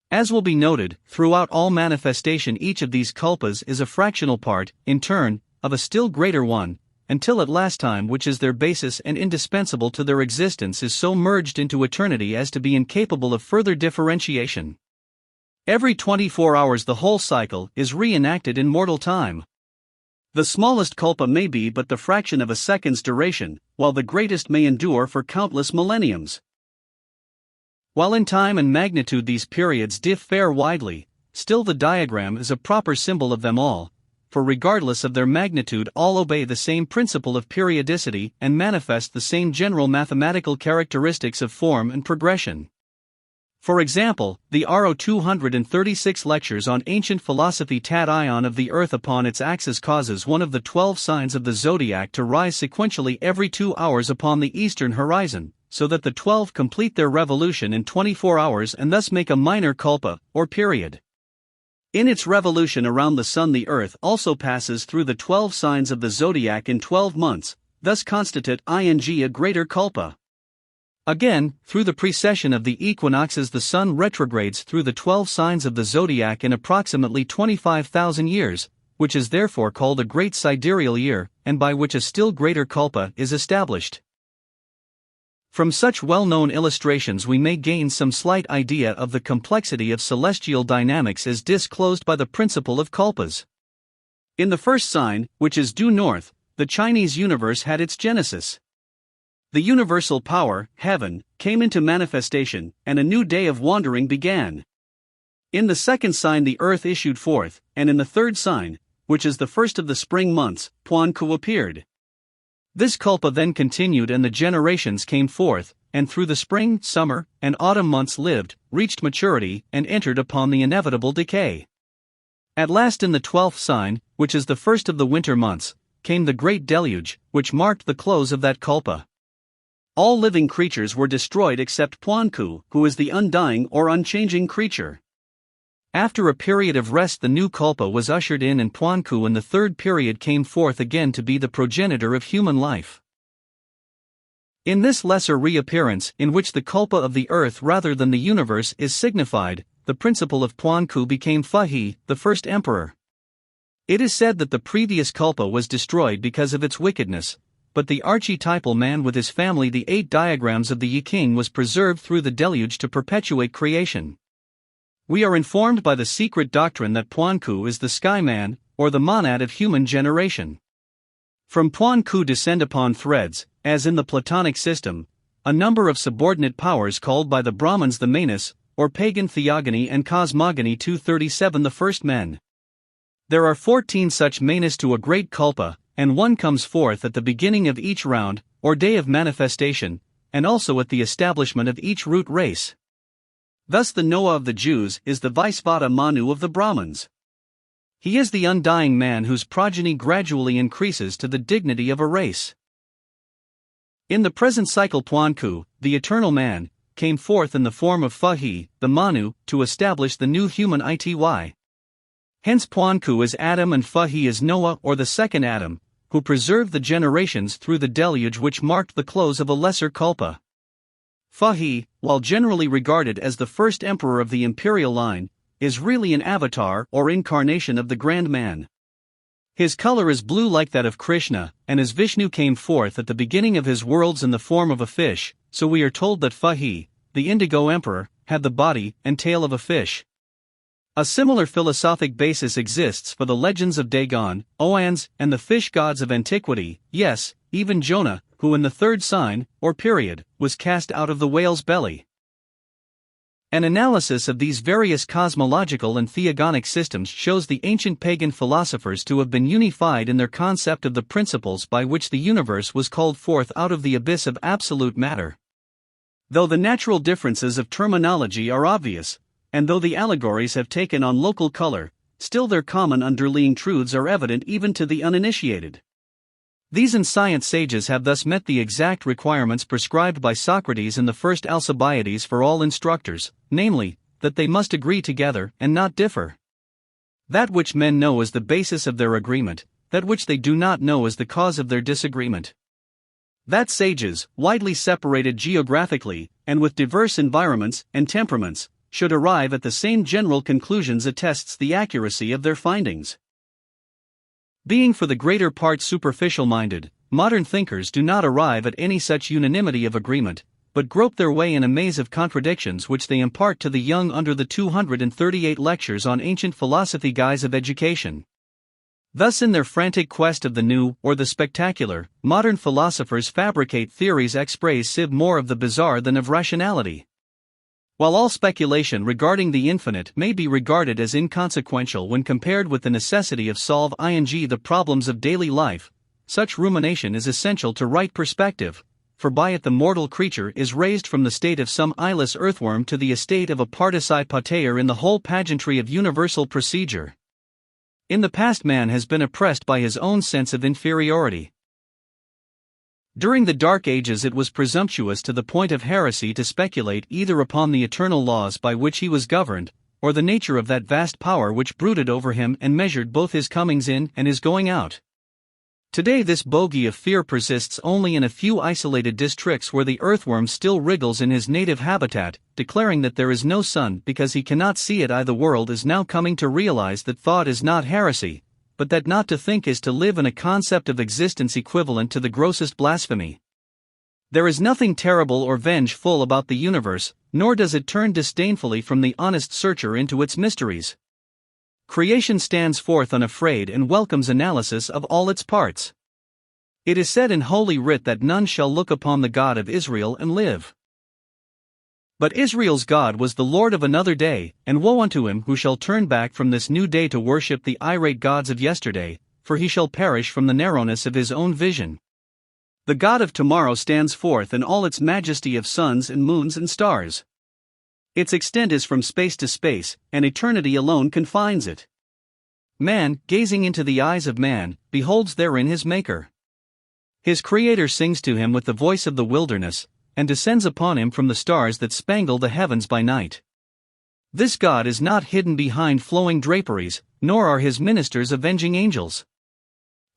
As will be noted, throughout all manifestation each of these kalpas is a fractional part, in turn, of a still greater one, until at last time, which is their basis and indispensable to their existence, is so merged into eternity as to be incapable of further differentiation. Every 24 hours the whole cycle is reenacted in mortal time. The smallest kalpa may be but the fraction of a second's duration, while the greatest may endure for countless millenniums. While in time and magnitude these periods differ widely, still the diagram is a proper symbol of them all, for regardless of their magnitude all obey the same principle of periodicity and manifest the same general mathematical characteristics of form and progression. For example, the RO 236 lectures on ancient philosophy Tat ion of the Earth upon its axis causes one of the 12 signs of the zodiac to rise sequentially every 2 hours upon the eastern horizon, so that the 12 complete their revolution in 24 hours and thus make a minor kalpa, or period. In its revolution around the sun the Earth also passes through the 12 signs of the zodiac in 12 months, thus constitute a greater kalpa. Again, through the precession of the equinoxes the sun retrogrades through the 12 signs of the zodiac in approximately 25,000 years, which is therefore called a great sidereal year, and by which a still greater kalpa is established. From such well-known illustrations we may gain some slight idea of the complexity of celestial dynamics as disclosed by the principle of kalpas. In the first sign, which is due north, the Chinese universe had its genesis. The universal power, heaven, came into manifestation, and a new day of wandering began. In the second sign the earth issued forth, and in the third sign, which is the first of the spring months, Puan Ku appeared. This kalpa then continued and the generations came forth, and through the spring, summer, and autumn months lived, reached maturity, and entered upon the inevitable decay. At last in the 12th sign, which is the first of the winter months, came the great deluge, which marked the close of that kalpa. All living creatures were destroyed except Puan Ku, who is the undying or unchanging creature. After a period of rest the new kalpa was ushered in and Puan Ku in the third period came forth again to be the progenitor of human life. In this lesser reappearance, in which the kalpa of the earth rather than the universe is signified, the principle of Puan Ku became Fahi, the first emperor. It is said that the previous kalpa was destroyed because of its wickedness, but the archetypal man with his family, the 8 diagrams of the Yi King, was preserved through the deluge to perpetuate creation. We are informed by the secret doctrine that Puan Ku is the sky man, or the monad of human generation. From Puan Ku descend upon threads, as in the Platonic system, a number of subordinate powers called by the Brahmins the Manas, or pagan theogony and cosmogony 237 the first men. There are 14 such manes to a great culpa, and one comes forth at the beginning of each round, or day of manifestation, and also at the establishment of each root race. Thus the Noah of the Jews is the Vaisvata Manu of the Brahmins. He is the undying man whose progeny gradually increases to the dignity of a race. In the present cycle Puanku, the eternal man, came forth in the form of Fahi, the Manu, to establish the new human ity. Hence Puanku is Adam and Fahi is Noah or the second Adam, who preserved the generations through the deluge which marked the close of a lesser culpa. Fahi, while generally regarded as the first emperor of the imperial line, is really an avatar or incarnation of the grand man. His color is blue like that of Krishna, and as Vishnu came forth at the beginning of his worlds in the form of a fish, so we are told that Fahi, the indigo emperor, had the body and tail of a fish. A similar philosophic basis exists for the legends of Dagon, Oans, and the fish gods of antiquity, yes, even Jonah, who in the third sign, or period, was cast out of the whale's belly. An analysis of these various cosmological and theogonic systems shows the ancient pagan philosophers to have been unified in their concept of the principles by which the universe was called forth out of the abyss of absolute matter. Though the natural differences of terminology are obvious, and though the allegories have taken on local color, still their common underlying truths are evident even to the uninitiated. These and science sages have thus met the exact requirements prescribed by Socrates in the first Alcibiades for all instructors, namely, that they must agree together and not differ. That which men know is the basis of their agreement, that which they do not know is the cause of their disagreement. That sages, widely separated geographically, and with diverse environments and temperaments, should arrive at the same general conclusions attests the accuracy of their findings. Being for the greater part superficial-minded, modern thinkers do not arrive at any such unanimity of agreement, but grope their way in a maze of contradictions which they impart to the young under the 238 lectures on ancient philosophy guise of education. Thus in their frantic quest of the new or the spectacular, modern philosophers fabricate theories express sive more of the bizarre than of rationality. While all speculation regarding the infinite may be regarded as inconsequential when compared with the necessity of solve the problems of daily life, such rumination is essential to right perspective, for by it the mortal creature is raised from the state of some eyeless earthworm to the estate of a participe pater in the whole pageantry of universal procedure. In the past man has been oppressed by his own sense of inferiority. During the Dark Ages it was presumptuous to the point of heresy to speculate either upon the eternal laws by which he was governed, or the nature of that vast power which brooded over him and measured both his comings in and his going out. Today this bogey of fear persists only in a few isolated districts where the earthworm still wriggles in his native habitat, declaring that there is no sun because he cannot see it. The world is now coming to realize that thought is not heresy, but that not to think is to live in a concept of existence equivalent to the grossest blasphemy. There is nothing terrible or vengeful about the universe, nor does it turn disdainfully from the honest searcher into its mysteries. Creation stands forth unafraid and welcomes analysis of all its parts. It is said in Holy Writ that none shall look upon the God of Israel and live. But Israel's God was the Lord of another day, and woe unto him who shall turn back from this new day to worship the irate gods of yesterday, for he shall perish from the narrowness of his own vision. The God of tomorrow stands forth in all its majesty of suns and moons and stars. Its extent is from space to space, and eternity alone confines it. Man, gazing into the eyes of man, beholds therein his Maker. His Creator sings to him with the voice of the wilderness, and descends upon him from the stars that spangle the heavens by night. This God is not hidden behind flowing draperies, nor are his ministers avenging angels.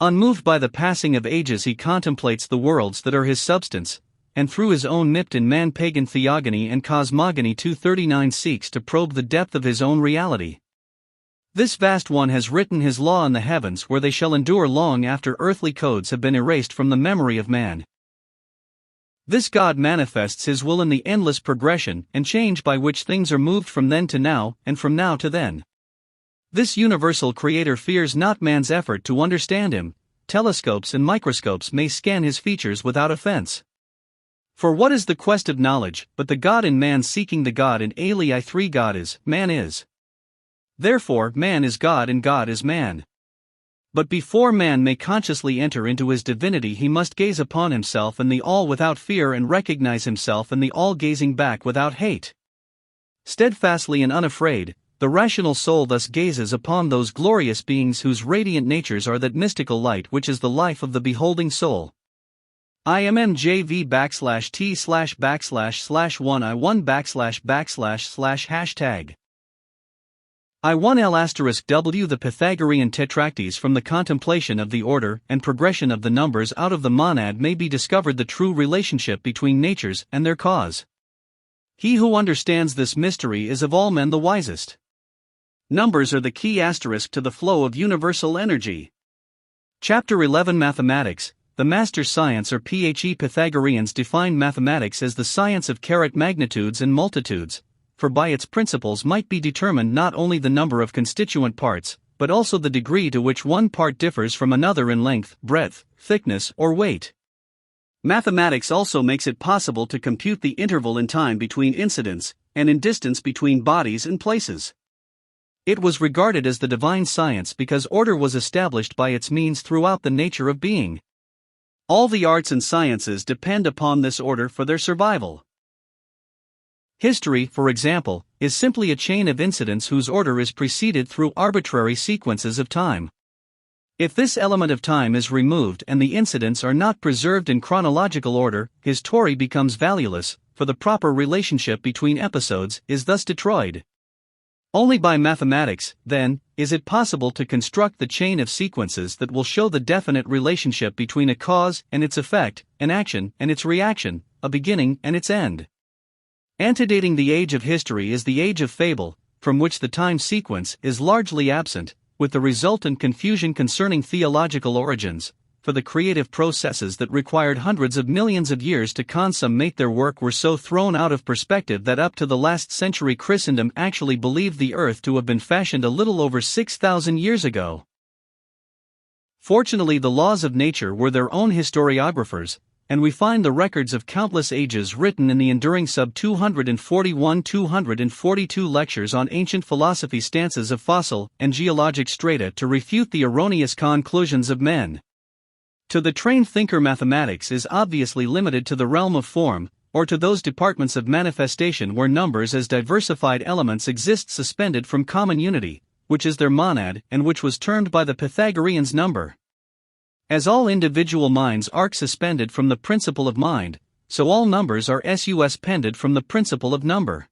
Unmoved by the passing of ages he contemplates the worlds that are his substance, and through his own nipped in man pagan theogony and cosmogony 239 seeks to probe the depth of his own reality. This vast one has written his law in the heavens where they shall endure long after earthly codes have been erased from the memory of man. This God manifests his will in the endless progression and change by which things are moved from then to now and from now to then. This universal creator fears not man's effort to understand him. Telescopes and microscopes may scan his features without offense. For what is the quest of knowledge, but the God in man seeking the God in alii 3 God is, man is. Therefore, man is God and God is man. But before man may consciously enter into his divinity, he must gaze upon himself and the all without fear and recognize himself and the all gazing back without hate. Steadfastly and unafraid, the rational soul thus gazes upon those glorious beings whose radiant natures are that mystical light which is the life of the beholding soul. IMMJV /T/1I1 / I1L*W. The Pythagorean tetractys. From the contemplation of the order and progression of the numbers out of the monad may be discovered the true relationship between natures and their cause. He who understands this mystery is of all men the wisest. Numbers are the key asterisk to the flow of universal energy. Chapter 11 Mathematics. The master science or Pythagoreans defined mathematics as the science of carat magnitudes and multitudes, for by its principles might be determined not only the number of constituent parts, but also the degree to which one part differs from another in length, breadth, thickness, or weight. Mathematics also makes it possible to compute the interval in time between incidents, and in distance between bodies and places. It was regarded as the divine science because order was established by its means throughout the nature of being. All the arts and sciences depend upon this order for their survival. History, for example, is simply a chain of incidents whose order is preceded through arbitrary sequences of time. If this element of time is removed and the incidents are not preserved in chronological order, history becomes valueless, for the proper relationship between episodes is thus destroyed. Only by mathematics, then, is it possible to construct the chain of sequences that will show the definite relationship between a cause and its effect, an action and its reaction, a beginning and its end. Antedating the age of history is the age of fable, from which the time sequence is largely absent, with the resultant confusion concerning theological origins, for the creative processes that required hundreds of millions of years to consummate their work were so thrown out of perspective that up to the last century Christendom actually believed the earth to have been fashioned a little over 6,000 years ago. Fortunately, the laws of nature were their own historiographers, and we find the records of countless ages written in the enduring sub 241-242 lectures on ancient philosophy, stances of fossil and geologic strata to refute the erroneous conclusions of men. To the trained thinker, mathematics is obviously limited to the realm of form, or to those departments of manifestation where numbers as diversified elements exist suspended from common unity, which is their monad and which was termed by the Pythagoreans number. As all individual minds are suspended from the principle of mind, so all numbers are suspended from the principle of number.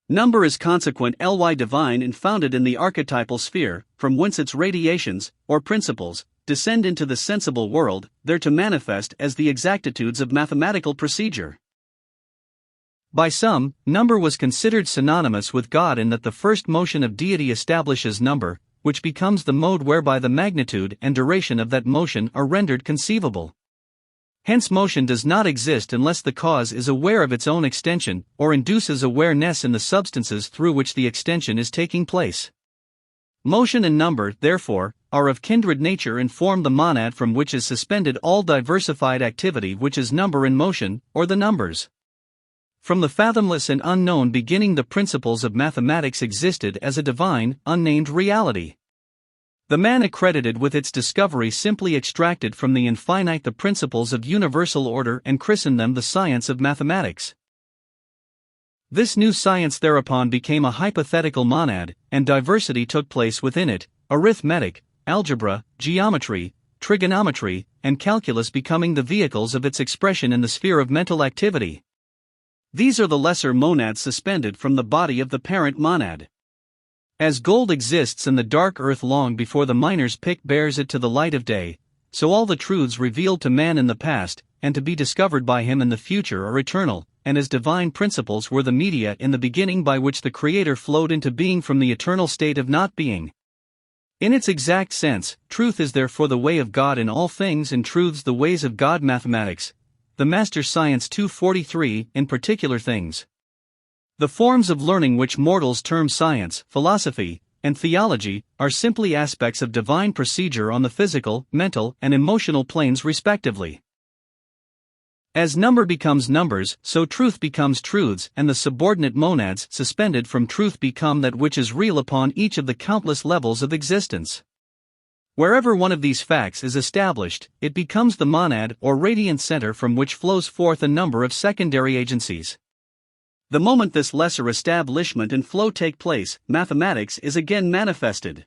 Number is consequent ly divine and founded in the archetypal sphere, from whence its radiations, or principles, descend into the sensible world, there to manifest as the exactitudes of mathematical procedure. By some, number was considered synonymous with God in that the first motion of deity establishes number, which becomes the mode whereby the magnitude and duration of that motion are rendered conceivable. Hence, motion does not exist unless the cause is aware of its own extension, or induces awareness in the substances through which the extension is taking place. Motion and number, therefore, are of kindred nature and form the monad from which is suspended all diversified activity, which is number and motion, or the numbers. From the fathomless and unknown beginning, the principles of mathematics existed as a divine, unnamed reality. The man accredited with its discovery simply extracted from the infinite the principles of universal order and christened them the science of mathematics. This new science thereupon became a hypothetical monad, and diversity took place within it, arithmetic, algebra, geometry, trigonometry, and calculus becoming the vehicles of its expression in the sphere of mental activity. These are the lesser monads suspended from the body of the parent monad. As gold exists in the dark earth long before the miner's pick bears it to the light of day, so all the truths revealed to man in the past, and to be discovered by him in the future, are eternal, and as divine principles were the media in the beginning by which the Creator flowed into being from the eternal state of not being. In its exact sense, truth is therefore the way of God in all things, and truths the ways of God. Mathematics, the master science 243, in particular things. The forms of learning which mortals term science, philosophy, and theology, are simply aspects of divine procedure on the physical, mental, and emotional planes respectively. As number becomes numbers, so truth becomes truths, and the subordinate monads suspended from truth become that which is real upon each of the countless levels of existence. Wherever one of these facts is established, it becomes the monad or radiant center from which flows forth a number of secondary agencies. The moment this lesser establishment and flow take place, mathematics is again manifested.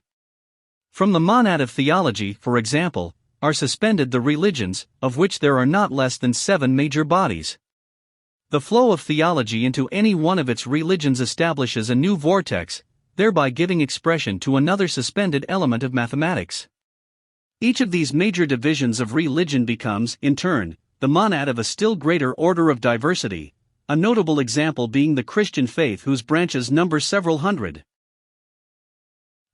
From the monad of theology, for example, are suspended the religions, of which there are not less than 7 major bodies. The flow of theology into any one of its religions establishes a new vortex, thereby giving expression to another suspended element of mathematics. Each of these major divisions of religion becomes, in turn, the monad of a still greater order of diversity, a notable example being the Christian faith, whose branches number several hundred.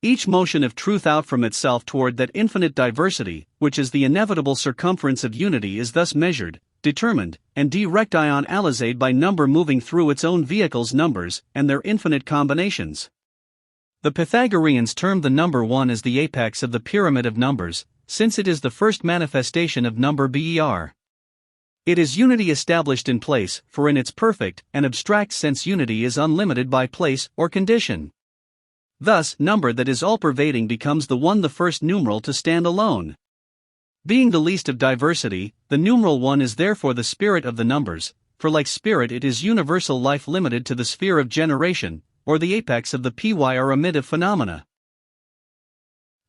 Each motion of truth out from itself toward that infinite diversity, which is the inevitable circumference of unity, is thus measured, determined, and directionalized by number moving through its own vehicles, numbers, and their infinite combinations. The Pythagoreans termed the number 1 as the apex of the pyramid of numbers, since it is the first manifestation of number ber. It is unity established in place, for in its perfect and abstract sense unity is unlimited by place or condition. Thus, number that is all-pervading becomes the one, the first numeral to stand alone. Being the least of diversity, the numeral 1 is therefore the spirit of the numbers, for like spirit it is universal life limited to the sphere of generation, or the apex of the pyramid of phenomena.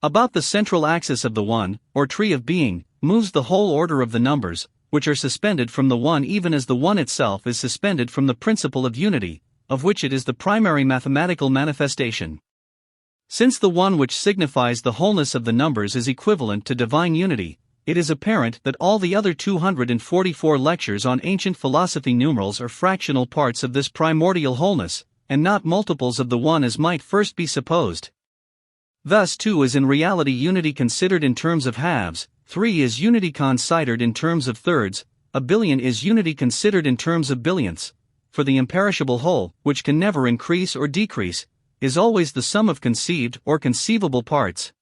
About the central axis of the one, or tree of being, moves the whole order of the numbers, which are suspended from the one, even as the one itself is suspended from the principle of unity, of which it is the primary mathematical manifestation. Since the one which signifies the wholeness of the numbers is equivalent to divine unity, it is apparent that all the other 244 lectures on ancient philosophy numerals are fractional parts of this primordial wholeness, and not multiples of the one as might first be supposed. Thus 2 is in reality unity considered in terms of halves, 3 is unity considered in terms of thirds, a billion is unity considered in terms of billionths, for the imperishable whole, which can never increase or decrease, is always the sum of conceived or conceivable parts.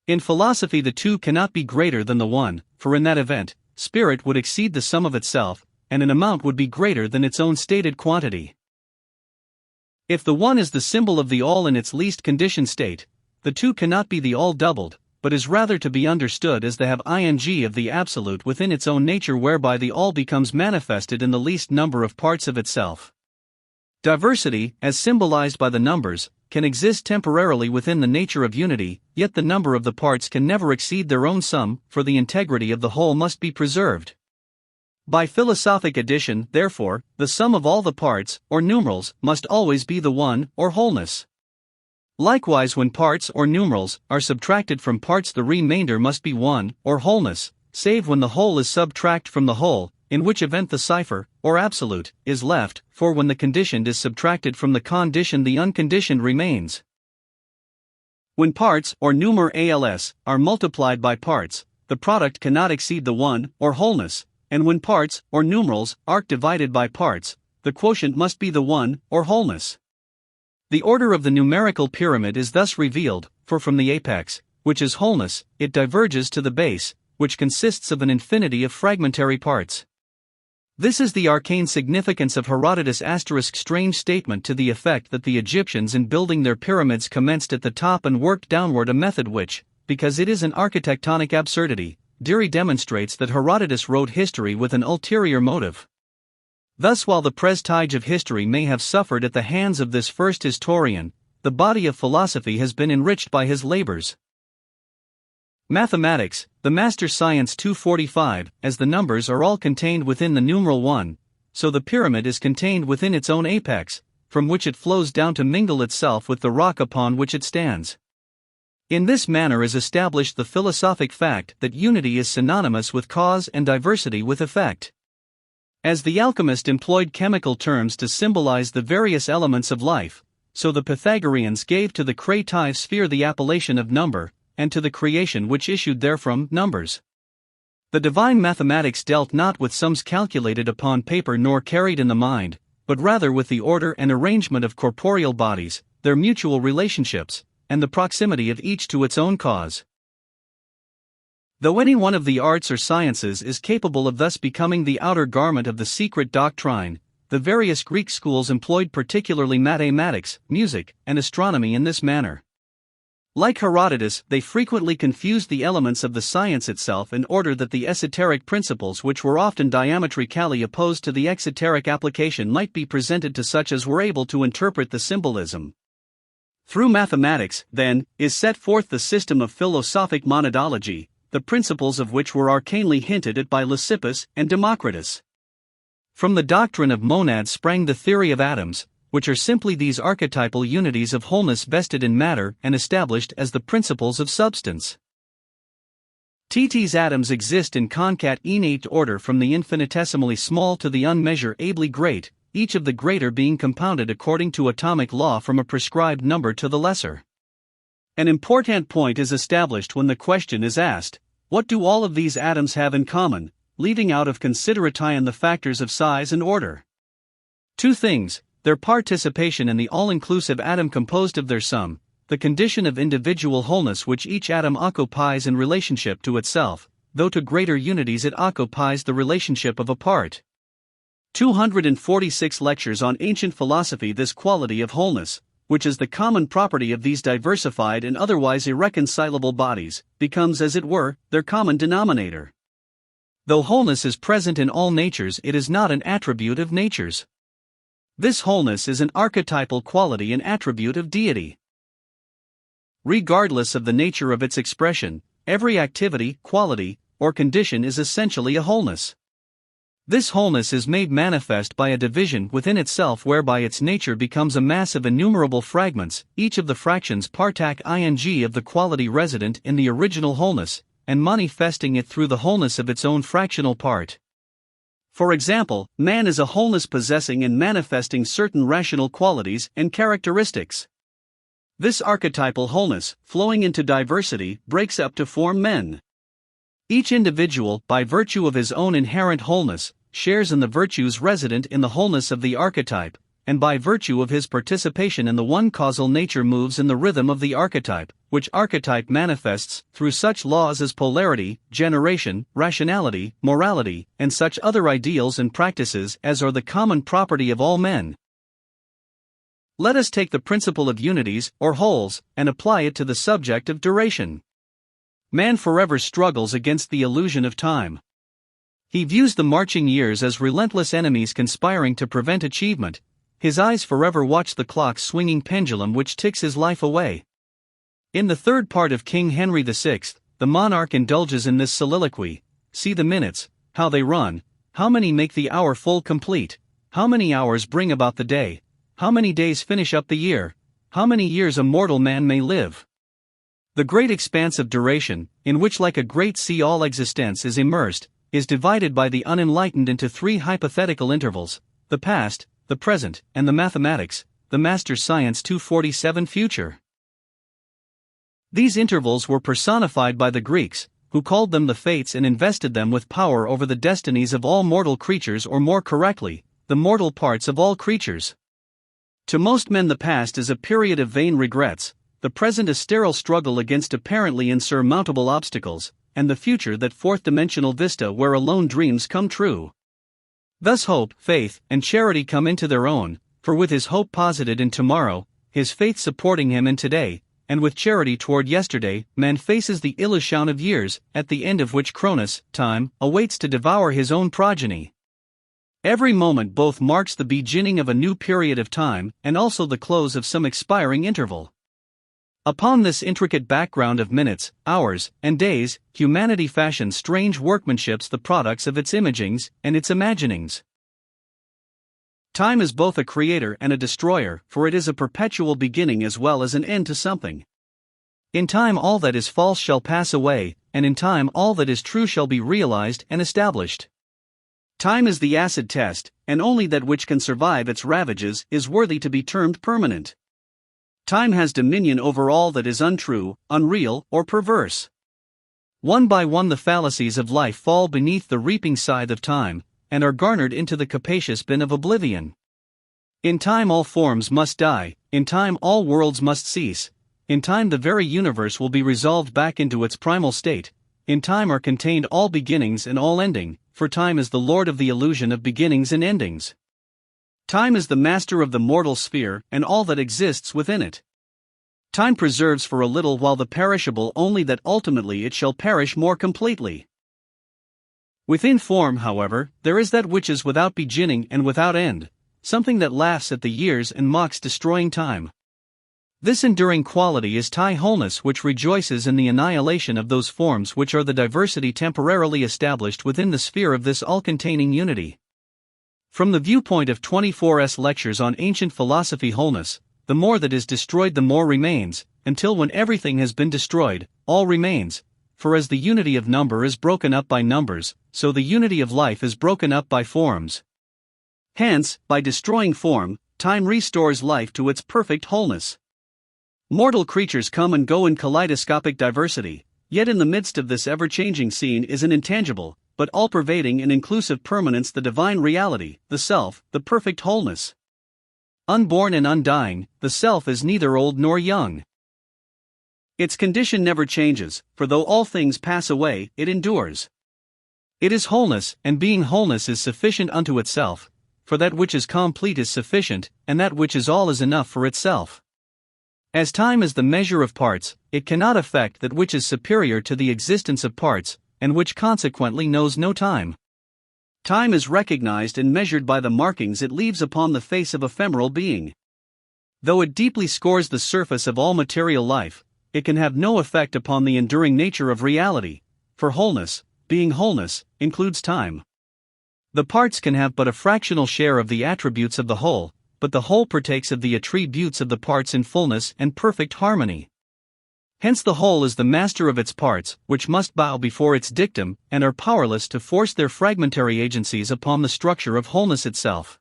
In philosophy the 2 cannot be greater than the 1, for in that event, spirit would exceed the sum of itself, and an amount would be greater than its own stated quantity. If the 1 is the symbol of the all in its least conditioned state, the 2 cannot be the all doubled, but is rather to be understood as the have ing of the absolute within its own nature, whereby the all becomes manifested in the least number of parts of itself. Diversity, as symbolized by the numbers, can exist temporarily within the nature of unity, yet the number of the parts can never exceed their own sum, for the integrity of the whole must be preserved. By philosophic addition, therefore, the sum of all the parts, or numerals, must always be the one, or wholeness. Likewise, when parts or numerals are subtracted from parts, the remainder must be one, or wholeness, save when the whole is subtracted from the whole, in which event the cipher, or absolute, is left, for when the conditioned is subtracted from the conditioned the unconditioned remains. When parts, or numerals, are multiplied by parts, the product cannot exceed the one, or wholeness, and when parts, or numerals, are divided by parts, the quotient must be the one, or wholeness. The order of the numerical pyramid is thus revealed, for from the apex, which is wholeness, it diverges to the base, which consists of an infinity of fragmentary parts. This is the arcane significance of Herodotus' strange statement to the effect that the Egyptians in building their pyramids commenced at the top and worked downward, a method which, because it is an architectonic absurdity, Deary demonstrates that Herodotus wrote history with an ulterior motive. Thus, while the prestige of history may have suffered at the hands of this first historian, the body of philosophy has been enriched by his labors. Mathematics, the master science 245, as the numbers are all contained within the numeral 1, so the pyramid is contained within its own apex, from which it flows down to mingle itself with the rock upon which it stands. In this manner is established the philosophic fact that unity is synonymous with cause and diversity with effect. As the alchemist employed chemical terms to symbolize the various elements of life, so the Pythagoreans gave to the creative sphere the appellation of number, and to the creation which issued therefrom, numbers. The divine mathematics dealt not with sums calculated upon paper nor carried in the mind, but rather with the order and arrangement of corporeal bodies, their mutual relationships, and the proximity of each to its own cause. Though any one of the arts or sciences is capable of thus becoming the outer garment of the secret doctrine, the various Greek schools employed particularly mathematics, music, and astronomy in this manner. Like Herodotus, they frequently confused the elements of the science itself in order that the esoteric principles, which were often diametrically opposed to the exoteric application, might be presented to such as were able to interpret the symbolism. Through mathematics, then, is set forth the system of philosophic monadology, the principles of which were arcanely hinted at by Lysippus and Democritus. From the doctrine of monads sprang the theory of atoms, which are simply these archetypal unities of wholeness vested in matter and established as the principles of substance. These atoms exist in concatenate order from the infinitesimally small to the unmeasurably great, each of the greater being compounded according to atomic law from a prescribed number to the lesser. An important point is established when the question is asked, what do all of these atoms have in common, leaving out of consideration the factors of size and order? Two things: their participation in the all-inclusive atom composed of their sum, the condition of individual wholeness which each atom occupies in relationship to itself, though to greater unities it occupies the relationship of a part. 246 lectures on ancient philosophy. This quality of wholeness, which is the common property of these diversified and otherwise irreconcilable bodies, becomes as it were, their common denominator. Though wholeness is present in all natures, it is not an attribute of natures. This wholeness is an archetypal quality and attribute of deity. Regardless of the nature of its expression, every activity, quality, or condition is essentially a wholeness. This wholeness is made manifest by a division within itself whereby its nature becomes a mass of innumerable fragments, each of the fractions partaking of the quality resident in the original wholeness, and manifesting it through the wholeness of its own fractional part. For example, man is a wholeness possessing and manifesting certain rational qualities and characteristics. This archetypal wholeness, flowing into diversity, breaks up to form men. Each individual, by virtue of his own inherent wholeness, shares in the virtues resident in the wholeness of the archetype, and by virtue of his participation in the one causal nature moves in the rhythm of the archetype, which archetype manifests through such laws as polarity, generation, rationality, morality, and such other ideals and practices as are the common property of all men. Let us take the principle of unities, or wholes, and apply it to the subject of duration. Man forever struggles against the illusion of time. He views the marching years as relentless enemies conspiring to prevent achievement. His eyes forever watch the clock's swinging pendulum which ticks his life away. In the third part of King Henry VI, the monarch indulges in this soliloquy: see the minutes, how they run, how many make the hour full complete, how many hours bring about the day, how many days finish up the year, how many years a mortal man may live. The great expanse of duration, in which like a great sea all existence is immersed, is divided by the unenlightened into three hypothetical intervals: the past, the present, and the mathematics, the master's science 247 future. These intervals were personified by the Greeks, who called them the fates and invested them with power over the destinies of all mortal creatures, or more correctly, the mortal parts of all creatures. To most men the past is a period of vain regrets, the present a sterile struggle against apparently insurmountable obstacles, and the future that fourth-dimensional vista where alone dreams come true. Thus hope, faith, and charity come into their own, for with his hope posited in tomorrow, his faith supporting him in today, and with charity toward yesterday, man faces the illusion of years, at the end of which Cronus, time, awaits to devour his own progeny. Every moment both marks the beginning of a new period of time, and also the close of some expiring interval. Upon this intricate background of minutes, hours, and days, humanity fashions strange workmanships, the products of its imagings and its imaginings. Time is both a creator and a destroyer, for it is a perpetual beginning as well as an end to something. In time all that is false shall pass away, and in time all that is true shall be realized and established. Time is the acid test, and only that which can survive its ravages is worthy to be termed permanent. Time has dominion over all that is untrue, unreal, or perverse. One by one the fallacies of life fall beneath the reaping scythe of time, and are garnered into the capacious bin of oblivion. In time all forms must die, in time all worlds must cease, in time the very universe will be resolved back into its primal state, In time are contained all beginnings and all ending, for time is the lord of the illusion of beginnings and endings. Time is the master of the mortal sphere and all that exists within it. Time preserves for a little while the perishable only that ultimately it shall perish more completely. Within form, however, there is that which is without beginning and without end, something that laughs at the years and mocks destroying time. This enduring quality is tie wholeness, which rejoices in the annihilation of those forms which are the diversity temporarily established within the sphere of this all-containing unity. From the viewpoint of 24's lectures on ancient philosophy, wholeness, the more that is destroyed the more remains, until when everything has been destroyed, all remains, for as the unity of number is broken up by numbers, so the unity of life is broken up by forms. Hence, by destroying form, time restores life to its perfect wholeness. Mortal creatures come and go in kaleidoscopic diversity, yet in the midst of this ever-changing scene is an intangible, but all-pervading and inclusive permanence, the divine reality, the self, the perfect wholeness. Unborn and undying, the self is neither old nor young. Its condition never changes, for though all things pass away, it endures. It is wholeness, and being wholeness is sufficient unto itself, for that which is complete is sufficient, and that which is all is enough for itself. As time is the measure of parts, it cannot affect that which is superior to the existence of parts, and which consequently knows no time. Time is recognized and measured by the markings it leaves upon the face of ephemeral being. Though it deeply scores the surface of all material life, it can have no effect upon the enduring nature of reality, for wholeness, being wholeness, includes time. The parts can have but a fractional share of the attributes of the whole, but the whole partakes of the attributes of the parts in fullness and perfect harmony. Hence the whole is the master of its parts, which must bow before its dictum, and are powerless to force their fragmentary agencies upon the structure of wholeness itself.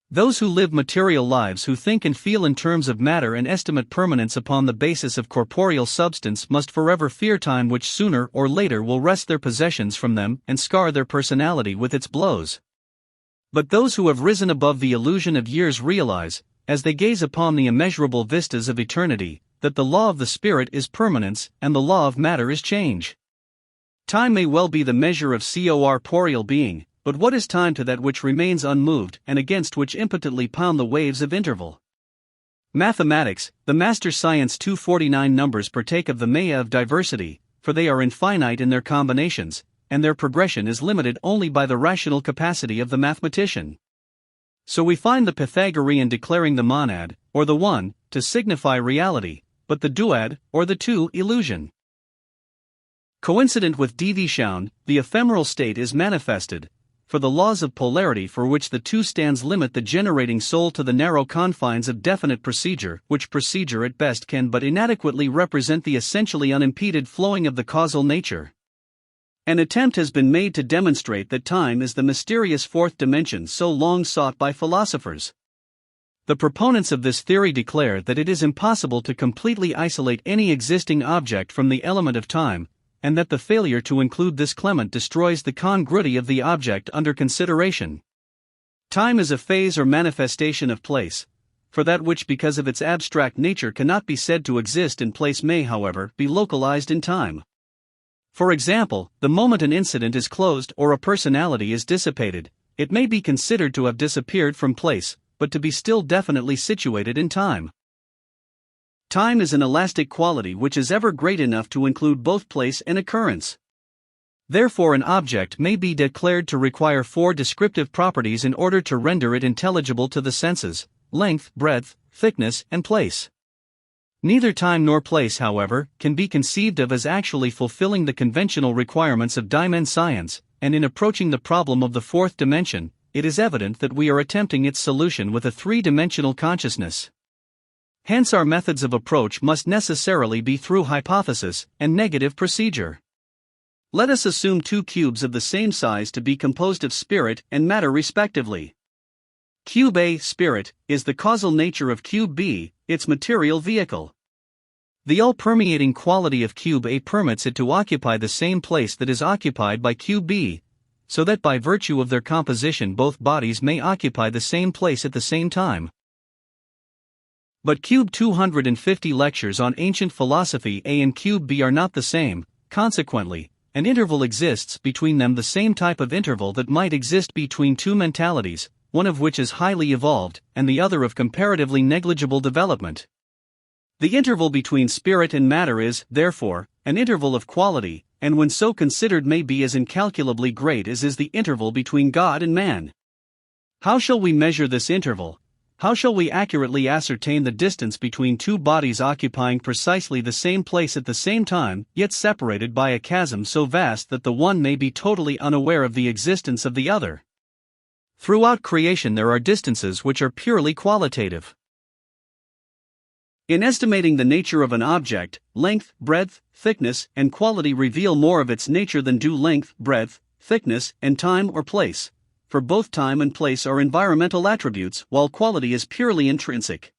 Those who live material lives, who think and feel in terms of matter and estimate permanence upon the basis of corporeal substance, must forever fear time, which sooner or later will wrest their possessions from them and scar their personality with its blows. But those who have risen above the illusion of years realize, as they gaze upon the immeasurable vistas of eternity, that the law of the spirit is permanence, and the law of matter is change. Time may well be the measure of corporeal being, but what is time to that which remains unmoved and against which impotently pound the waves of interval? Mathematics, the master science. 249 numbers partake of the maya of diversity, for they are infinite in their combinations, and their progression is limited only by the rational capacity of the mathematician. So we find the Pythagorean declaring the monad, or the one, to signify reality, but the duad, or the two, illusion. Coincident with deviation, the ephemeral state is manifested, for the laws of polarity for which the two stands limit the generating soul to the narrow confines of definite procedure, which procedure at best can but inadequately represent the essentially unimpeded flowing of the causal nature. An attempt has been made to demonstrate that time is the mysterious fourth dimension so long sought by philosophers. The proponents of this theory declare that it is impossible to completely isolate any existing object from the element of time, and that the failure to include this clement destroys the congruity of the object under consideration. Time is a phase or manifestation of place, for that which because of its abstract nature cannot be said to exist in place may, however, be localized in time. For example, the moment an incident is closed or a personality is dissipated, it may be considered to have disappeared from place, but to be still definitely situated in time. Time is an elastic quality which is ever great enough to include both place and occurrence. Therefore, an object may be declared to require 4 descriptive properties in order to render it intelligible to the senses: length, breadth, thickness, and place. Neither time nor place, however, can be conceived of as actually fulfilling the conventional requirements of dimension science, and in approaching the problem of the fourth dimension, it is evident that we are attempting its solution with a 3-dimensional consciousness. Hence our methods of approach must necessarily be through hypothesis and negative procedure. Let us assume 2 cubes of the same size to be composed of spirit and matter respectively. Cube A, spirit, is the causal nature of cube B, its material vehicle. The all-permeating quality of cube A permits it to occupy the same place that is occupied by cube B, so that by virtue of their composition both bodies may occupy the same place at the same time. But Cube 250 lectures on ancient philosophy A and Cube B are not the same. Consequently, an interval exists between them, the same type of interval that might exist between two mentalities, one of which is highly evolved, and the other of comparatively negligible development. The interval between spirit and matter is, therefore, an interval of quality, and when so considered may be as incalculably great as is the interval between God and man. How shall we measure this interval? How shall we accurately ascertain the distance between two bodies occupying precisely the same place at the same time, yet separated by a chasm so vast that the one may be totally unaware of the existence of the other? Throughout creation there are distances which are purely qualitative. In estimating the nature of an object, length, breadth, thickness, and quality reveal more of its nature than do length, breadth, thickness, and time or place. For both time and place are environmental attributes, while quality is purely intrinsic.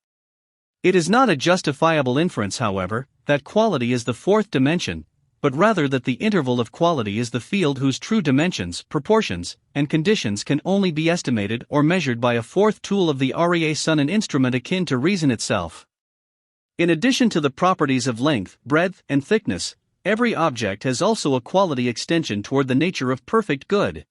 It is not a justifiable inference, however, that quality is the fourth dimension, but rather that the interval of quality is the field whose true dimensions, proportions, and conditions can only be estimated or measured by a fourth tool of the REA Sun, an instrument akin to reason itself. In addition to the properties of length, breadth, and thickness, every object has also a quality extension toward the nature of perfect good.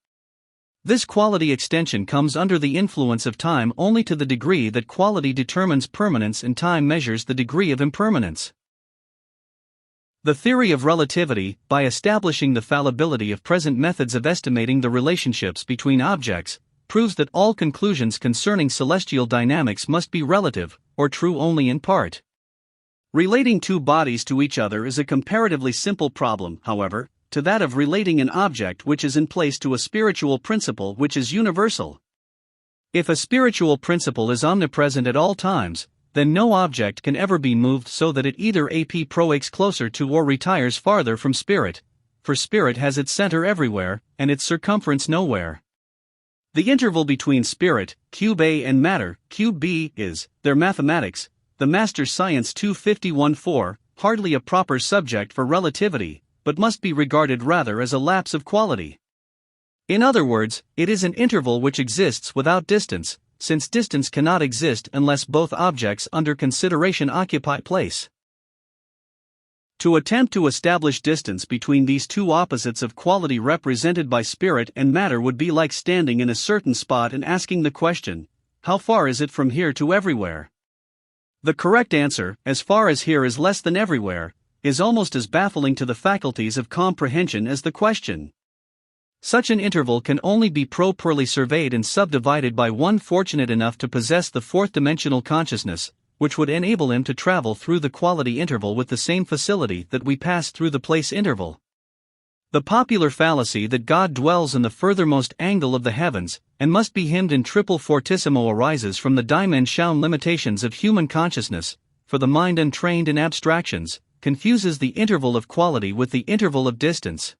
This quality extension comes under the influence of time only to the degree that quality determines permanence and time measures the degree of impermanence. The theory of relativity, by establishing the fallibility of present methods of estimating the relationships between objects, proves that all conclusions concerning celestial dynamics must be relative, or true only in part. Relating two bodies to each other is a comparatively simple problem, however, to that of relating an object which is in place to a spiritual principle which is universal. If a spiritual principle is omnipresent at all times, then no object can ever be moved so that it either approaches closer to or retires farther from spirit, for spirit has its center everywhere, and its circumference nowhere. The interval between spirit, cube A, and matter, cube B, is, their mathematics, the Master Science 251-4, hardly a proper subject for relativity, but must be regarded rather as a lapse of quality. In other words, it is an interval which exists without distance, since distance cannot exist unless both objects under consideration occupy place. To attempt to establish distance between these two opposites of quality represented by spirit and matter would be like standing in a certain spot and asking the question, how far is it from here to everywhere? The correct answer, as far as here is less than everywhere, is almost as baffling to the faculties of comprehension as the question. Such an interval can only be properly surveyed and subdivided by one fortunate enough to possess the fourth-dimensional consciousness, which would enable him to travel through the quality interval with the same facility that we pass through the place interval. The popular fallacy that God dwells in the furthermost angle of the heavens, and must be hymned in triple fortissimo, arises from the dimension limitations of human consciousness, for the mind untrained in abstractions confuses the interval of quality with the interval of distance.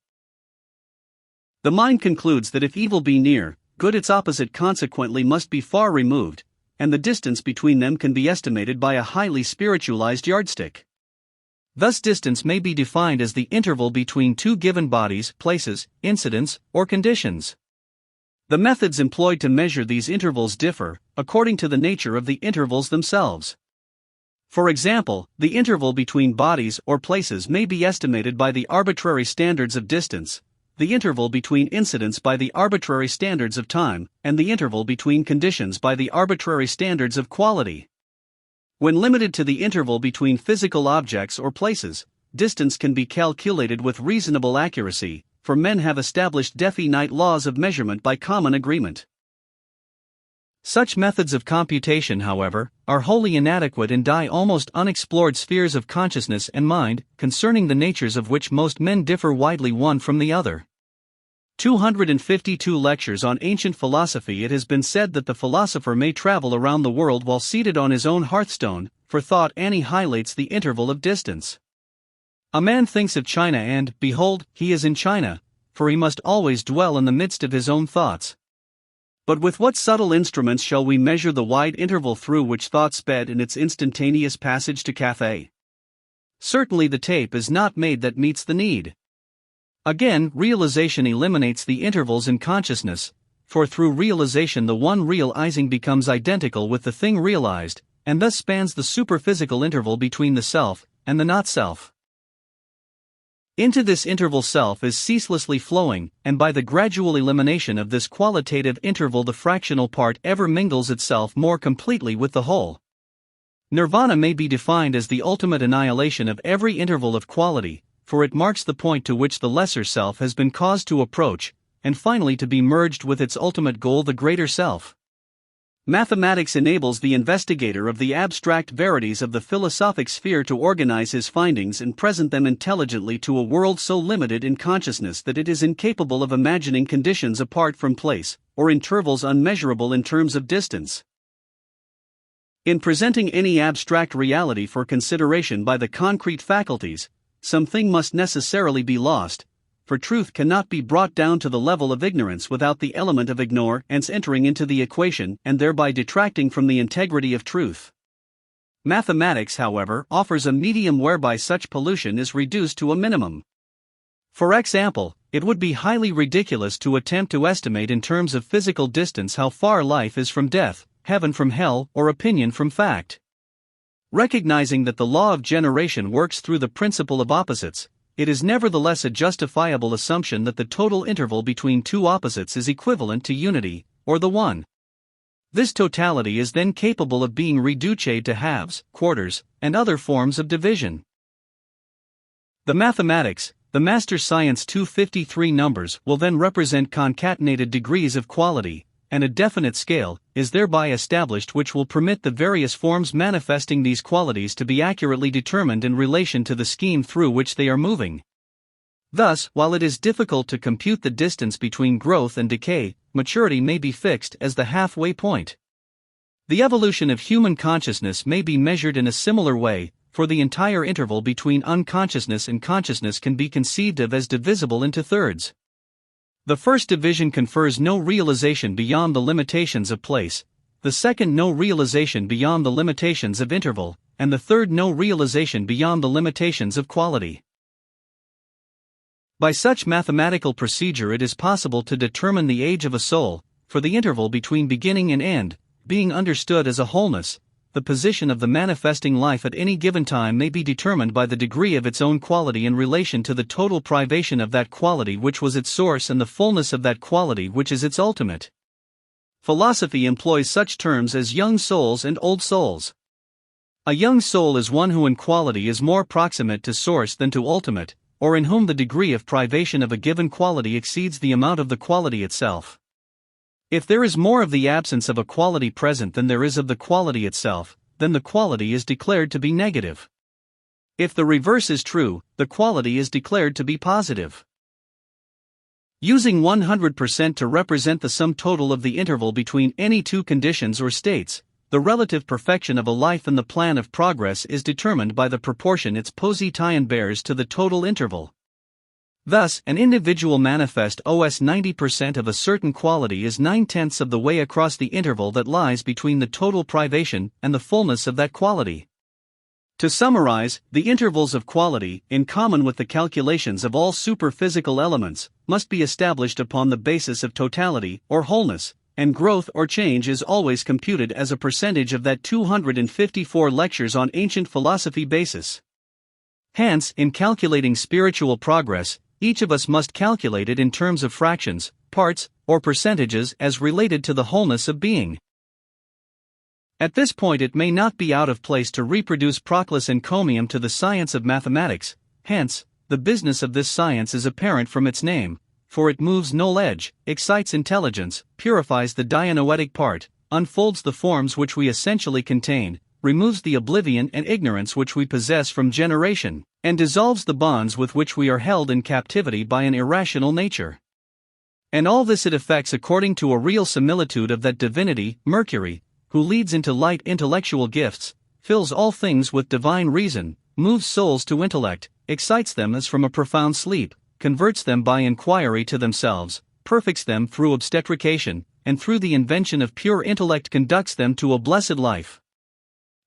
The mind concludes that if evil be near, good its opposite consequently must be far removed, and the distance between them can be estimated by a highly spiritualized yardstick. Thus distance may be defined as the interval between two given bodies, places, incidents, or conditions. The methods employed to measure these intervals differ, according to the nature of the intervals themselves. For example, the interval between bodies or places may be estimated by the arbitrary standards of distance, the interval between incidents by the arbitrary standards of time, and the interval between conditions by the arbitrary standards of quality. When limited to the interval between physical objects or places, distance can be calculated with reasonable accuracy, for men have established definite laws of measurement by common agreement. Such methods of computation, however, are wholly inadequate and die almost unexplored spheres of consciousness and mind, concerning the natures of which most men differ widely one from the other. 252 lectures on ancient philosophy. It has been said that the philosopher may travel around the world while seated on his own hearthstone, for thought annihilates the interval of distance. A man thinks of China and, behold, he is in China, for he must always dwell in the midst of his own thoughts. But with what subtle instruments shall we measure the wide interval through which thought sped in its instantaneous passage to Cathay? Certainly the tape is not made that meets the need. Again, realization eliminates the intervals in consciousness, for through realization the one realizing becomes identical with the thing realized, and thus spans the superphysical interval between the self and the not-self. Into this interval self is ceaselessly flowing, and by the gradual elimination of this qualitative interval the fractional part ever mingles itself more completely with the whole. Nirvana may be defined as the ultimate annihilation of every interval of quality, for it marks the point to which the lesser self has been caused to approach, and finally to be merged with its ultimate goal, the greater self. Mathematics enables the investigator of the abstract verities of the philosophic sphere to organize his findings and present them intelligently to a world so limited in consciousness that it is incapable of imagining conditions apart from place, or intervals unmeasurable in terms of distance. In presenting any abstract reality for consideration by the concrete faculties, something must necessarily be lost, for truth cannot be brought down to the level of ignorance without the element of ignorance entering into the equation and thereby detracting from the integrity of truth. Mathematics, however, offers a medium whereby such pollution is reduced to a minimum. For example, it would be highly ridiculous to attempt to estimate in terms of physical distance how far life is from death, heaven from hell, or opinion from fact. Recognizing that the law of generation works through the principle of opposites, it is nevertheless a justifiable assumption that the total interval between two opposites is equivalent to unity, or the one. This totality is then capable of being reduced to halves, quarters, and other forms of division. The mathematics, the master science 253 numbers will then represent concatenated degrees of quality, and a definite scale is thereby established which will permit the various forms manifesting these qualities to be accurately determined in relation to the scheme through which they are moving. Thus, while it is difficult to compute the distance between growth and decay, maturity may be fixed as the halfway point. The evolution of human consciousness may be measured in a similar way, for the entire interval between unconsciousness and consciousness can be conceived of as divisible into thirds. The first division confers no realization beyond the limitations of place, the second no realization beyond the limitations of interval, and the third no realization beyond the limitations of quality. By such mathematical procedure it is possible to determine the age of a soul, for the interval between beginning and end, being understood as a wholeness, the position of the manifesting life at any given time may be determined by the degree of its own quality in relation to the total privation of that quality which was its source and the fullness of that quality which is its ultimate. Philosophy employs such terms as young souls and old souls. A young soul is one who in quality is more proximate to source than to ultimate, or in whom the degree of privation of a given quality exceeds the amount of the quality itself. If there is more of the absence of a quality present than there is of the quality itself, then the quality is declared to be negative. If the reverse is true, the quality is declared to be positive. Using 100% to represent the sum total of the interval between any two conditions or states, the relative perfection of a life in the plan of progress is determined by the proportion its position bears to the total interval. Thus, an individual manifest OS 90% of a certain quality is 9/10 of the way across the interval that lies between the total privation and the fullness of that quality. To summarize, the intervals of quality, in common with the calculations of all superphysical elements, must be established upon the basis of totality, or wholeness, and growth or change is always computed as a percentage of that 254 lectures on ancient philosophy basis. Hence, in calculating spiritual progress, each of us must calculate it in terms of fractions, parts, or percentages as related to the wholeness of being. At this point it may not be out of place to reproduce Proclus' encomium to the science of mathematics, hence, the business of this science is apparent from its name, for it moves knowledge, excites intelligence, purifies the dianoetic part, unfolds the forms which we essentially contain, removes the oblivion and ignorance which we possess from generation, and dissolves the bonds with which we are held in captivity by an irrational nature. And all this it effects according to a real similitude of that divinity, Mercury, who leads into light intellectual gifts, fills all things with divine reason, moves souls to intellect, excites them as from a profound sleep, converts them by inquiry to themselves, perfects them through obstetrication, and through the invention of pure intellect conducts them to a blessed life.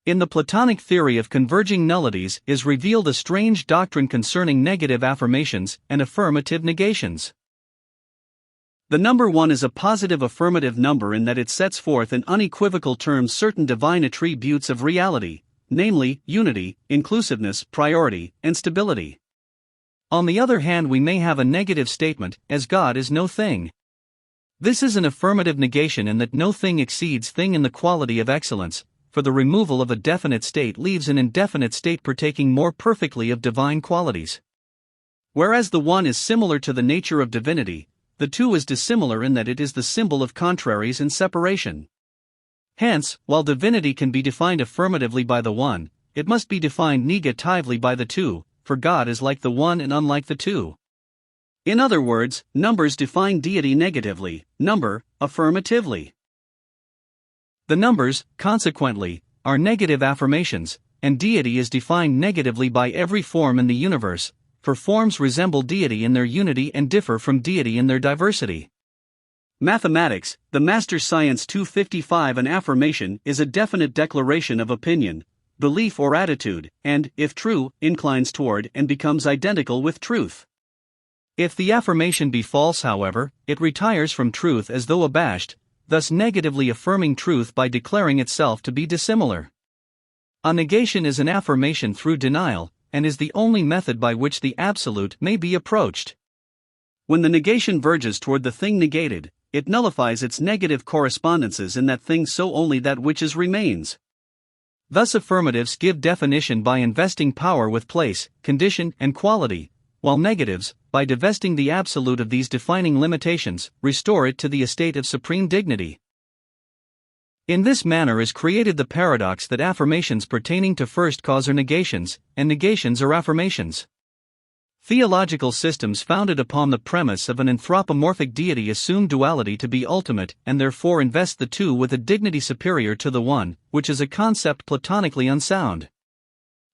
In the Platonic theory of converging nullities is revealed a strange doctrine concerning negative affirmations and affirmative negations. The number 1 is a positive affirmative number in that it sets forth in unequivocal terms certain divine attributes of reality, namely, unity, inclusiveness, priority, and stability. On the other hand, we may have a negative statement, as God is no thing. This is an affirmative negation in that no thing exceeds thing in the quality of excellence, for the removal of a definite state leaves an indefinite state partaking more perfectly of divine qualities. Whereas the 1 is similar to the nature of divinity, the 2 is dissimilar in that it is the symbol of contraries and separation. Hence, while divinity can be defined affirmatively by the 1, it must be defined negatively by the 2, for God is like the 1 and unlike the 2. In other words, numbers define deity negatively, number, affirmatively. The numbers, consequently, are negative affirmations, and deity is defined negatively by every form in the universe, for forms resemble deity in their unity and differ from deity in their diversity. Mathematics, the Master Science 255. An affirmation is a definite declaration of opinion, belief or attitude, and, if true, inclines toward and becomes identical with truth. If the affirmation be false, however, it retires from truth as though abashed, thus negatively affirming truth by declaring itself to be dissimilar. A negation is an affirmation through denial, and is the only method by which the absolute may be approached. When the negation verges toward the thing negated, it nullifies its negative correspondences in that thing, so only that which is remains. Thus affirmatives give definition by investing power with place, condition, and quality, while negatives, by divesting the absolute of these defining limitations, restore it to the estate of supreme dignity. In this manner is created the paradox that affirmations pertaining to first cause are negations, and negations are affirmations. Theological systems founded upon the premise of an anthropomorphic deity assume duality to be ultimate and therefore invest the 2 with a dignity superior to the 1, which is a concept platonically unsound.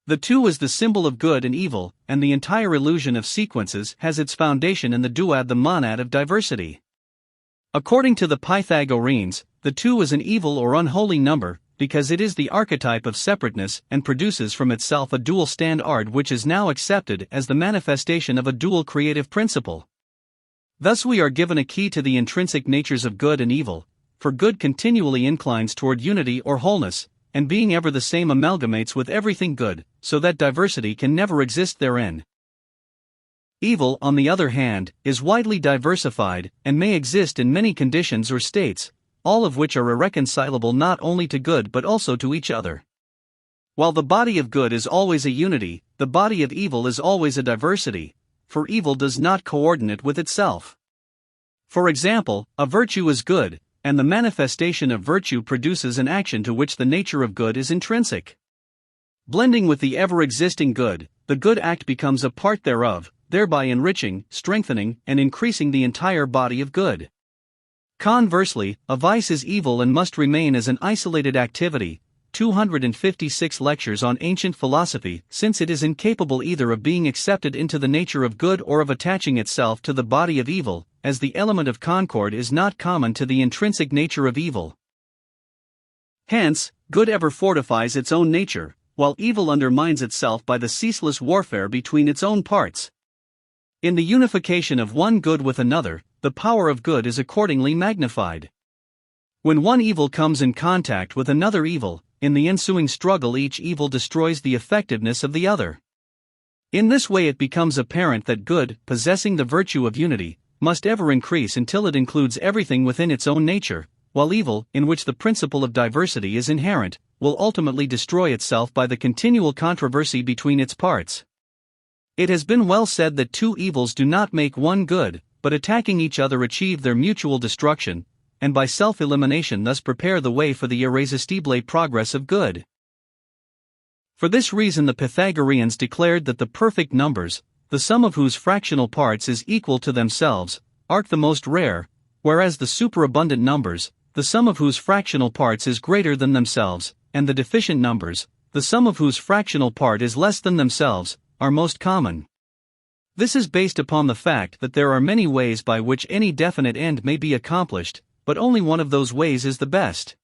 The 2 is the symbol of good and evil, and the entire illusion of sequences has its foundation in the duad, the monad of diversity. According to the Pythagoreans, the 2 is an evil or unholy number, because it is the archetype of separateness and produces from itself a dual standard which is now accepted as the manifestation of a dual creative principle. Thus we are given a key to the intrinsic natures of good and evil, for good continually inclines toward unity or wholeness, and being ever the same amalgamates with everything good, so that diversity can never exist therein. Evil, on the other hand, is widely diversified, and may exist in many conditions or states, all of which are irreconcilable not only to good but also to each other. While the body of good is always a unity, the body of evil is always a diversity, for evil does not coordinate with itself. For example, a virtue is good, and the manifestation of virtue produces an action to which the nature of good is intrinsic. Blending with the ever-existing good, the good act becomes a part thereof, thereby enriching, strengthening, and increasing the entire body of good. Conversely, a vice is evil and must remain as an isolated activity. 256 lectures on ancient philosophy, since it is incapable either of being accepted into the nature of good or of attaching itself to the body of evil, as the element of concord is not common to the intrinsic nature of evil. Hence, good ever fortifies its own nature, while evil undermines itself by the ceaseless warfare between its own parts. In the unification of one good with another, the power of good is accordingly magnified. When one evil comes in contact with another evil, in the ensuing struggle each evil destroys the effectiveness of the other. In this way it becomes apparent that good, possessing the virtue of unity, must ever increase until it includes everything within its own nature, while evil, in which the principle of diversity is inherent, will ultimately destroy itself by the continual controversy between its parts. It has been well said that 2 evils do not make one good, but attacking each other achieve their mutual destruction, and by self-elimination thus prepare the way for the irresistible progress of good. For this reason the Pythagoreans declared that the perfect numbers, the sum of whose fractional parts is equal to themselves, are the most rare, whereas the superabundant numbers, the sum of whose fractional parts is greater than themselves, and the deficient numbers, the sum of whose fractional part is less than themselves, are most common. This is based upon the fact that there are many ways by which any definite end may be accomplished, but only one of those ways is the best.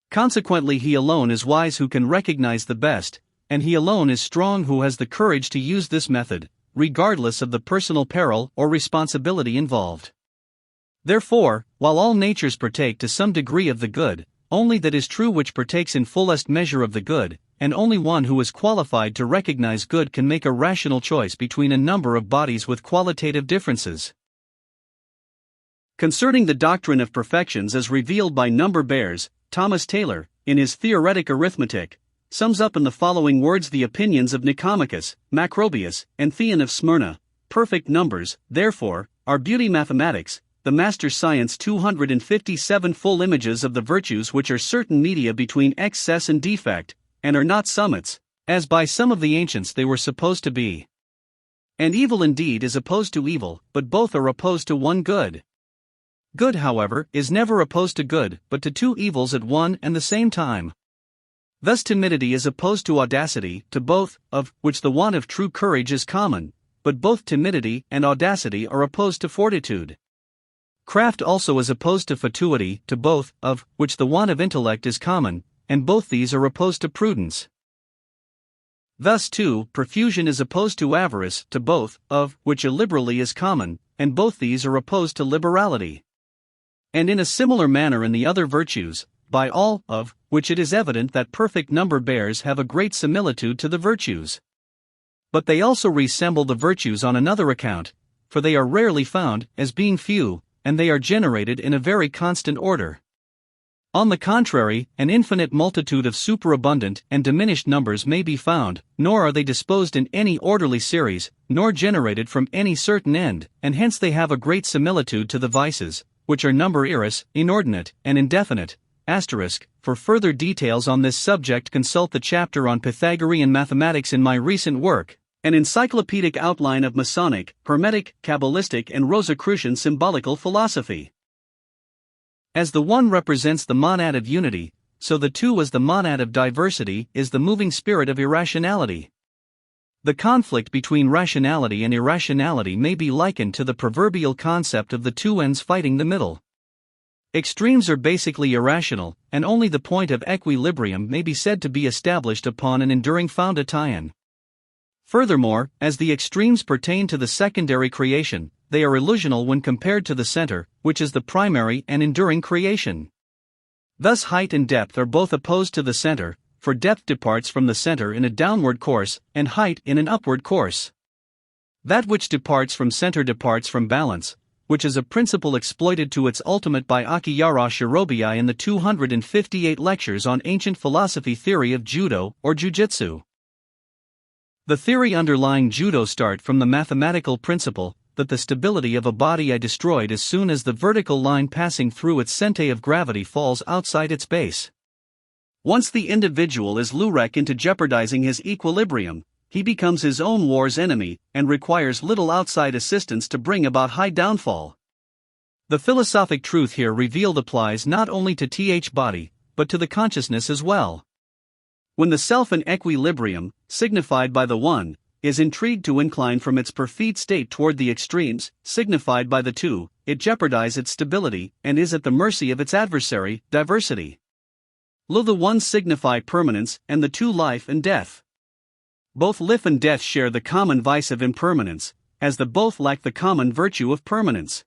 Consequently, he alone is wise who can recognize the best, and he alone is strong who has the courage to use this method, regardless of the personal peril or responsibility involved. Therefore, while all natures partake to some degree of the good, only that is true which partakes in fullest measure of the good, and only one who is qualified to recognize good can make a rational choice between a number of bodies with qualitative differences. Concerning the doctrine of perfections as revealed by number bears, Thomas Taylor, in his Theoretic Arithmetic, sums up in the following words the opinions of Nicomachus, Macrobius, and Theon of Smyrna. Perfect numbers, therefore, are beauty mathematics, the master science 257 full images of the virtues which are certain media between excess and defect, and are not summits, as by some of the ancients they were supposed to be. And evil indeed is opposed to evil, but both are opposed to one good. Good, however, is never opposed to good, but to two evils at one and the same time. Thus timidity is opposed to audacity, to both, of which the want of true courage is common, but both timidity and audacity are opposed to fortitude. Craft also is opposed to fatuity, to both, of which the want of intellect is common, and both these are opposed to prudence. Thus too, profusion is opposed to avarice, to both, of which illiberality is common, and both these are opposed to liberality. And in a similar manner in the other virtues, by all of which it is evident that perfect number bears have a great similitude to the virtues. But they also resemble the virtues on another account, for they are rarely found, as being few, and they are generated in a very constant order. On the contrary, an infinite multitude of superabundant and diminished numbers may be found, nor are they disposed in any orderly series, nor generated from any certain end, and hence they have a great similitude to the vices, which are number iris, inordinate, and indefinite. For further details on this subject consult the chapter on Pythagorean mathematics in my recent work, An Encyclopedic Outline of Masonic, Hermetic, Kabbalistic and Rosicrucian Symbolical Philosophy. As the one represents the monad of unity, so the two as the monad of diversity is the moving spirit of irrationality. The conflict between rationality and irrationality may be likened to the proverbial concept of the two ends fighting the middle. Extremes are basically irrational, and only the point of equilibrium may be said to be established upon an enduring foundation. Furthermore, as the extremes pertain to the secondary creation, they are illusional when compared to the center, which is the primary and enduring creation. Thus height and depth are both opposed to the center, for depth departs from the center in a downward course, and height in an upward course. That which departs from center departs from balance, which is a principle exploited to its ultimate by Akiyara Shirobiai in the 258 lectures on ancient philosophy theory of judo or jujitsu. The theory underlying judo start from the mathematical principle that the stability of a body is destroyed as soon as the vertical line passing through its center of gravity falls outside its base. Once the individual is lured into jeopardizing his equilibrium, he becomes his own war's enemy and requires little outside assistance to bring about high downfall. The philosophic truth here revealed applies not only to th body, but to the consciousness as well. When the self in equilibrium, signified by the one, is intrigued to incline from its perfect state toward the extremes, signified by the two, it jeopardizes its stability and is at the mercy of its adversary, diversity. Lo, the one signify permanence, and the two life and death. Both life and death share the common vice of impermanence, as the both lack the common virtue of permanence.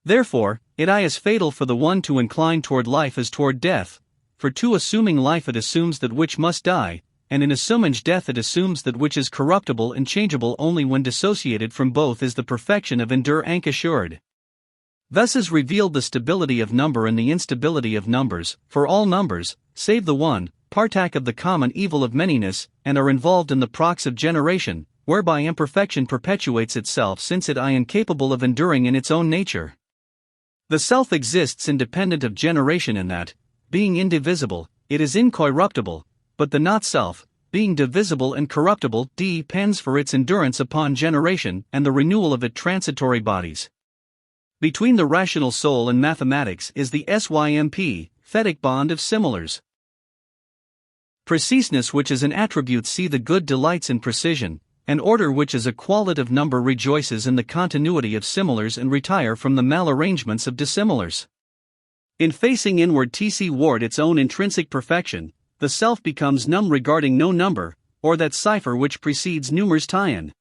Therefore, it is fatal for the one to incline toward life as toward death, for to assuming life it assumes that which must die, and in assuming death it assumes that which is corruptible and changeable only when dissociated from both is the perfection of endure assured. Thus is revealed the stability of number and the instability of numbers, for all numbers, save the one, partake of the common evil of manyness, and are involved in the prox of generation, whereby imperfection perpetuates itself since it is incapable of enduring in its own nature. The self exists independent of generation in that, being indivisible, it is incorruptible, but the not-self, being divisible and corruptible, depends for its endurance upon generation and the renewal of its transitory bodies. Between the rational soul and mathematics is the SYMP, thetic bond of similars. Preciseness, which is an attribute, see the good delights in precision, and order, which is a qualitative number, rejoices in the continuity of similars and retire from the malarrangements of dissimilars. In facing inward toward its own intrinsic perfection, the self becomes numb regarding no number, or that cipher which precedes numerous tie-in.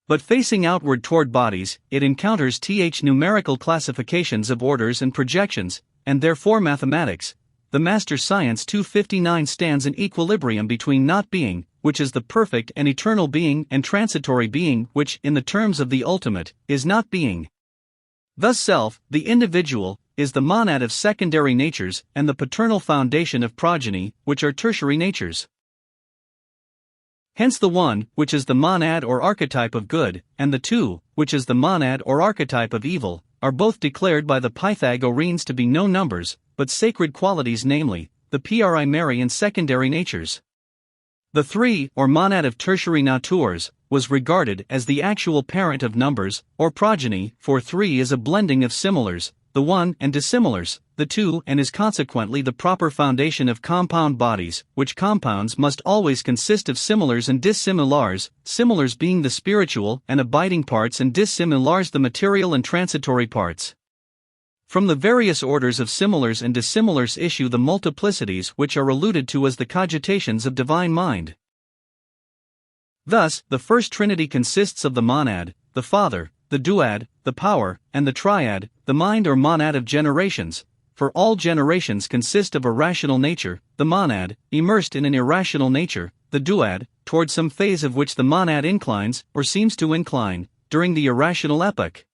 But facing outward toward bodies, it encounters numerical classifications of orders and projections, and therefore mathematics. The master science 259 stands in equilibrium between not being, which is the perfect and eternal being, and transitory being, which, in the terms of the ultimate, is not being. Thus self, the individual, is the monad of secondary natures and the paternal foundation of progeny, which are tertiary natures. Hence the one, which is the monad or archetype of good, and the two, which is the monad or archetype of evil, are both declared by the Pythagoreans to be no numbers, but sacred qualities, namely, the primary and secondary natures. The three, or monad of tertiary natures, was regarded as the actual parent of numbers, or progeny, for three is a blending of similars, the one, and dissimilars, the two, and is consequently the proper foundation of compound bodies, which compounds must always consist of similars and dissimilars, similars being the spiritual and abiding parts and dissimilars the material and transitory parts. From the various orders of similars and dissimilars issue the multiplicities which are alluded to as the cogitations of divine mind. Thus, the first trinity consists of the monad, the father, the duad, the power, and the triad, the mind or monad of generations, for all generations consist of a rational nature, the monad, immersed in an irrational nature, the duad, toward some phase of which the monad inclines, or seems to incline, during the irrational epoch.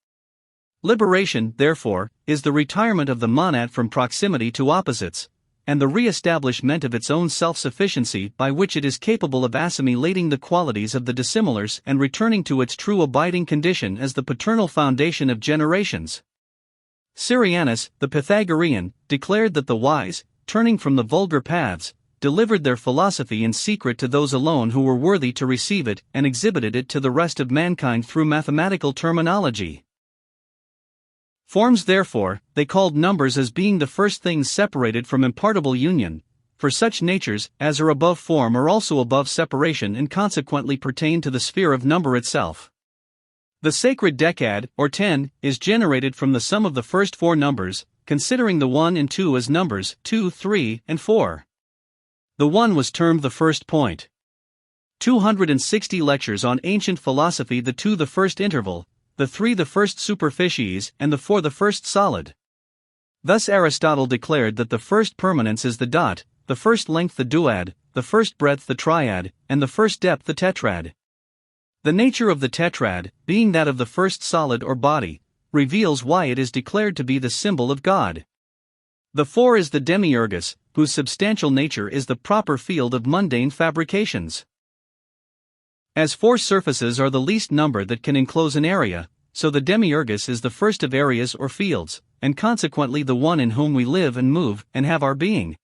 Liberation, therefore, is the retirement of the monad from proximity to opposites, and the re-establishment of its own self-sufficiency by which it is capable of assimilating the qualities of the dissimilars and returning to its true abiding condition as the paternal foundation of generations. Syrianus, the Pythagorean, declared that the wise, turning from the vulgar paths, delivered their philosophy in secret to those alone who were worthy to receive it and exhibited it to the rest of mankind through mathematical terminology. Forms, therefore, they called numbers as being the first things separated from impartible union, for such natures as are above form are also above separation and consequently pertain to the sphere of number itself. The sacred decad, or 10, is generated from the sum of the first four numbers, considering the 1 and 2 as numbers, 2, 3, and 4. The 1 was termed the first point. 260 lectures on ancient philosophy, the 2 the first interval, the 3 the first superficies, and the 4 the first solid. Thus Aristotle declared that the first permanence is the dot, the first length the duad, the first breadth the triad, and the first depth the tetrad. The nature of the tetrad, being that of the first solid or body, reveals why it is declared to be the symbol of God. The 4 is the demiurgus, whose substantial nature is the proper field of mundane fabrications. As 4 surfaces are the least number that can enclose an area, so the demiurgus is the first of areas or fields, and consequently the one in whom we live and move and have our being.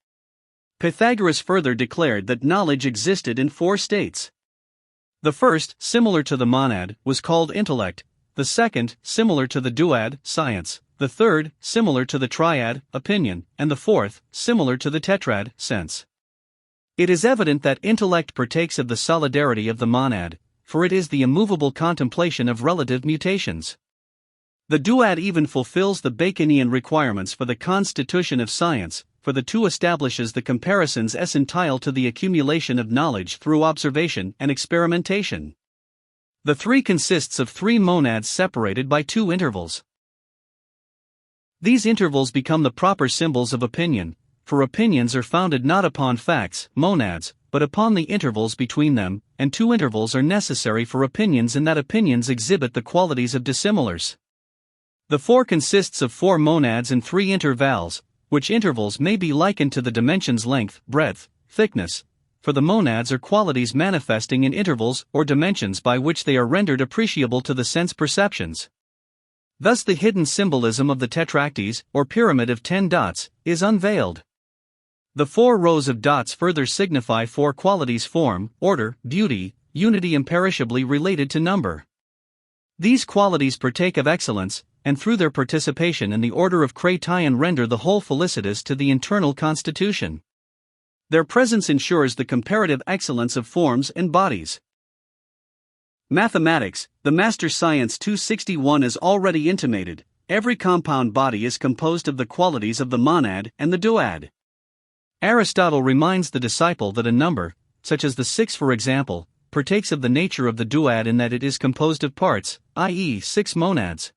Pythagoras further declared that knowledge existed in 4 states. The first, similar to the monad, was called intellect, the second, similar to the duad, science, the third, similar to the triad, opinion, and the fourth, similar to the tetrad, sense. It is evident that intellect partakes of the solidarity of the monad, for it is the immovable contemplation of relative mutations. The duad even fulfills the Baconian requirements for the constitution of science, for the 2 establishes the comparisons essential to the accumulation of knowledge through observation and experimentation. The 3 consists of 3 monads separated by 2 intervals. These intervals become the proper symbols of opinion, for opinions are founded not upon facts, monads, but upon the intervals between them, and 2 intervals are necessary for opinions in that opinions exhibit the qualities of dissimilars. The 4 consists of 4 monads and 3 intervals, which intervals may be likened to the dimensions length, breadth, thickness, for the monads are qualities manifesting in intervals or dimensions by which they are rendered appreciable to the sense perceptions. Thus the hidden symbolism of the tetractys, or pyramid of 10 dots, is unveiled. The 4 rows of dots further signify 4 qualities: form, order, beauty, unity imperishably related to number. These qualities partake of excellence, and through their participation in the order of Crataeon render the whole felicitous to the internal constitution. Their presence ensures the comparative excellence of forms and bodies. Mathematics, the master science 261 is already intimated, every compound body is composed of the qualities of the monad and the duad. Aristotle reminds the disciple that a number, such as the 6 for example, partakes of the nature of the duad in that it is composed of parts, i.e., 6 monads.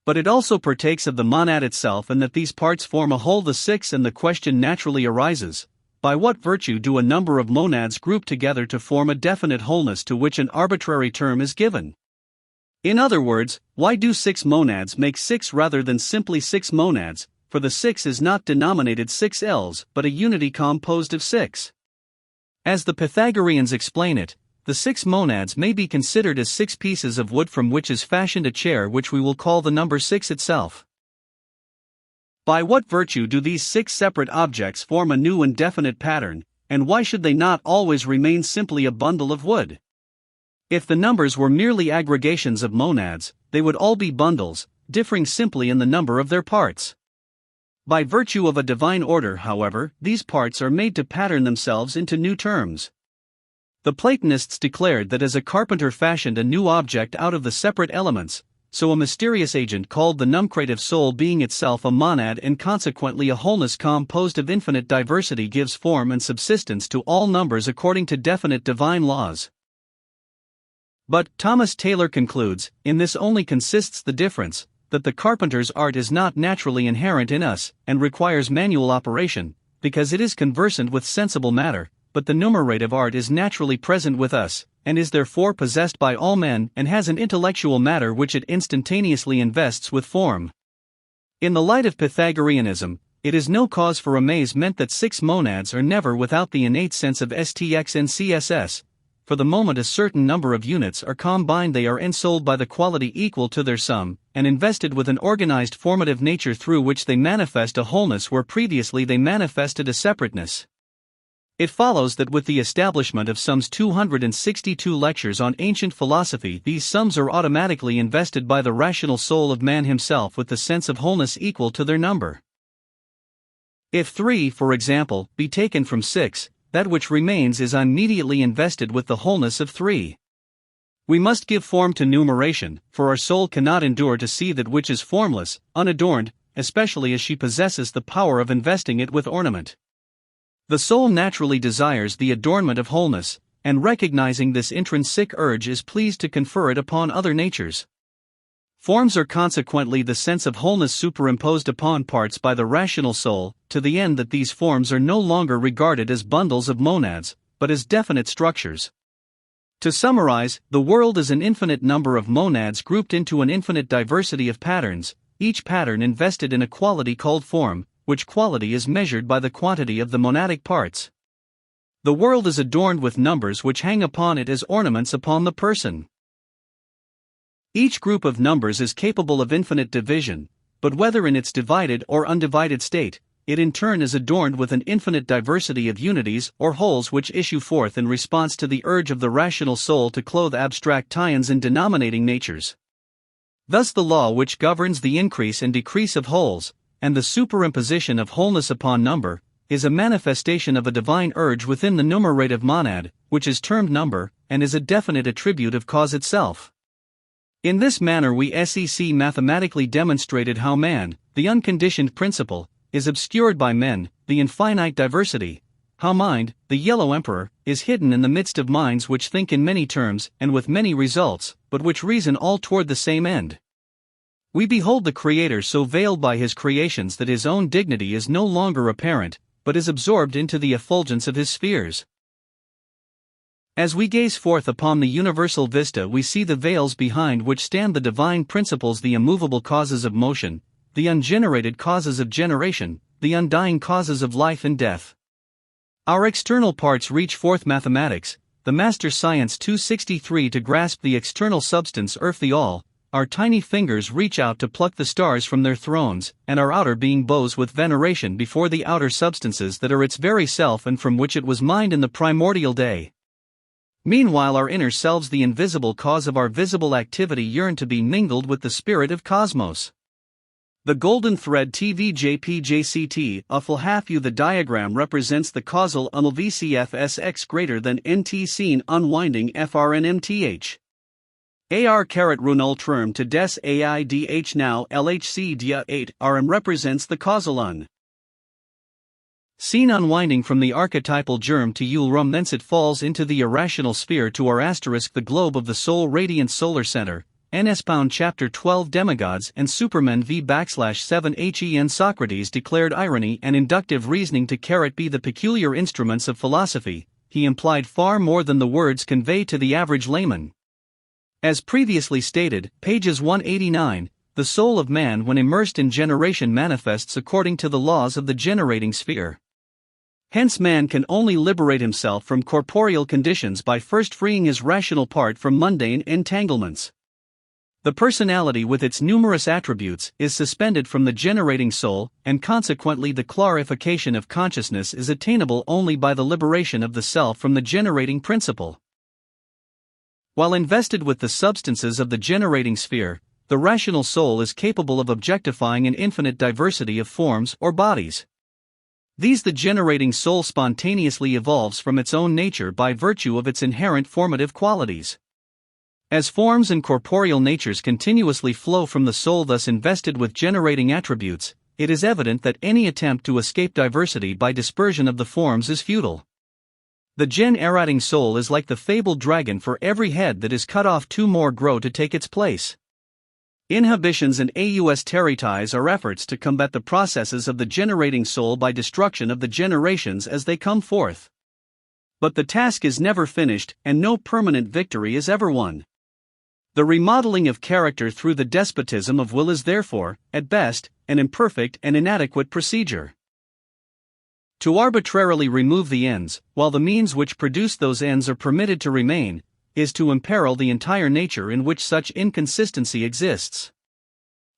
But it also partakes of the monad itself in that these parts form a whole, the six, and the question naturally arises: by what virtue do a number of monads group together to form a definite wholeness to which an arbitrary term is given? In other words, why do 6 monads make 6 rather than simply 6 monads, for the 6 is not denominated 6 L's but a unity composed of 6? As the Pythagoreans explain it, the 6 monads may be considered as 6 pieces of wood from which is fashioned a chair, which we will call the number 6 itself. By what virtue do these 6 separate objects form a new and definite pattern, and why should they not always remain simply a bundle of wood? If the numbers were merely aggregations of monads, they would all be bundles, differing simply in the number of their parts. By virtue of a divine order, however, these parts are made to pattern themselves into new terms. The Platonists declared that as a carpenter fashioned a new object out of the separate elements, so a mysterious agent called the numcrative soul, being itself a monad and consequently a wholeness composed of infinite diversity, gives form and subsistence to all numbers according to definite divine laws. But, Thomas Taylor concludes, in this only consists the difference, that the carpenter's art is not naturally inherent in us, and requires manual operation, because it is conversant with sensible matter, but the numerative art is naturally present with us, and is therefore possessed by all men, and has an intellectual matter which it instantaneously invests with form. In the light of Pythagoreanism, it is no cause for amazement that 6 monads are never without the innate sense of STX and CSS. For the moment a certain number of units are combined, they are ensouled by the quality equal to their sum, and invested with an organized formative nature through which they manifest a wholeness where previously they manifested a separateness. It follows that with the establishment of sums 262 lectures on ancient philosophy, these sums are automatically invested by the rational soul of man himself with the sense of wholeness equal to their number. If 3, for example, be taken from 6, that which remains is immediately invested with the wholeness of 3. We must give form to numeration, for our soul cannot endure to see that which is formless, unadorned, especially as she possesses the power of investing it with ornament. The soul naturally desires the adornment of wholeness, and recognizing this intrinsic urge is pleased to confer it upon other natures. Forms are consequently the sense of wholeness superimposed upon parts by the rational soul, to the end that these forms are no longer regarded as bundles of monads, but as definite structures. To summarize, the world is an infinite number of monads grouped into an infinite diversity of patterns, each pattern invested in a quality called form, which quality is measured by the quantity of the monadic parts. The world is adorned with numbers which hang upon it as ornaments upon the person. Each group of numbers is capable of infinite division, but whether in its divided or undivided state, it in turn is adorned with an infinite diversity of unities or wholes which issue forth in response to the urge of the rational soul to clothe abstract tions in denominating natures. Thus the law which governs the increase and decrease of wholes, and the superimposition of wholeness upon number, is a manifestation of a divine urge within the numerative monad, which is termed number, and is a definite attribute of cause itself. In this manner we mathematically demonstrated how man, the unconditioned principle, is obscured by men, the infinite diversity, how mind, the yellow emperor, is hidden in the midst of minds which think in many terms and with many results, but which reason all toward the same end. We behold the Creator so veiled by his creations that his own dignity is no longer apparent, but is absorbed into the effulgence of his spheres. As we gaze forth upon the universal vista, we see the veils behind which stand the divine principles, the immovable causes of motion, the ungenerated causes of generation, the undying causes of life and death. Our external parts reach forth mathematics, the master science 263, to grasp the external substance earthly all. Our tiny fingers reach out to pluck the stars from their thrones, and our outer being bows with veneration before the outer substances that are its very self and from which it was mined in the primordial day. Meanwhile our inner selves, the invisible cause of our visible activity, yearn to be mingled with the spirit of cosmos. The golden thread TVJPJCT uffle half u. The diagram represents the causal unl VCFSX greater than NT scene unwinding FRNMTH. AR caret runul term to des AIDH now LHC dia 8 RM represents the causal un. Seen unwinding from the archetypal germ to Ulrum, thence it falls into the irrational sphere to R*, the globe of the soul, radiant solar center. N.S. Chapter 12 Demigods and Supermen v/7 HEN Socrates declared irony and inductive reasoning to be the peculiar instruments of philosophy. He implied far more than the words convey to the average layman. As previously stated, pages 189, the soul of man when immersed in generation manifests according to the laws of the generating sphere. Hence man can only liberate himself from corporeal conditions by first freeing his rational part from mundane entanglements. The personality with its numerous attributes is suspended from the generating soul, and consequently the clarification of consciousness is attainable only by the liberation of the self from the generating principle. While invested with the substances of the generating sphere, the rational soul is capable of objectifying an infinite diversity of forms or bodies. These the generating soul spontaneously evolves from its own nature by virtue of its inherent formative qualities. As forms and corporeal natures continuously flow from the soul thus invested with generating attributes, it is evident that any attempt to escape diversity by dispersion of the forms is futile. The generating soul is like the fabled dragon, for every head that is cut off two more grow to take its place. Inhibitions and austerities are efforts to combat the processes of the generating soul by destruction of the generations as they come forth. But the task is never finished, and no permanent victory is ever won. The remodeling of character through the despotism of will is therefore, at best, an imperfect and inadequate procedure. To arbitrarily remove the ends, while the means which produce those ends are permitted to remain, is to imperil the entire nature in which such inconsistency exists.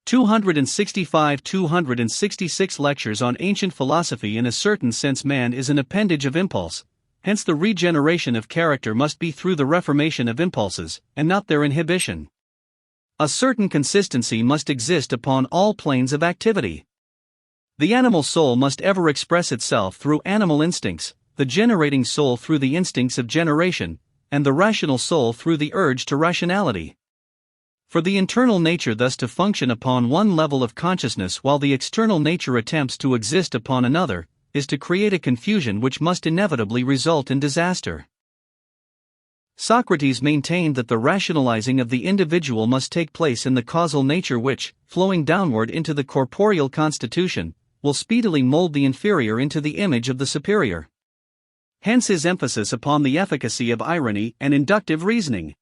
265-266 Lectures on Ancient Philosophy. In a certain sense, man is an appendage of impulse. Hence the regeneration of character must be through the reformation of impulses, and not their inhibition. A certain consistency must exist upon all planes of activity. The animal soul must ever express itself through animal instincts, the generating soul through the instincts of generation, and the rational soul through the urge to rationality. For the internal nature thus to function upon one level of consciousness while the external nature attempts to exist upon another, is to create a confusion which must inevitably result in disaster. Socrates maintained that the rationalizing of the individual must take place in the causal nature which, flowing downward into the corporeal constitution, will speedily mold the inferior into the image of the superior. Hence his emphasis upon the efficacy of irony and inductive reasoning.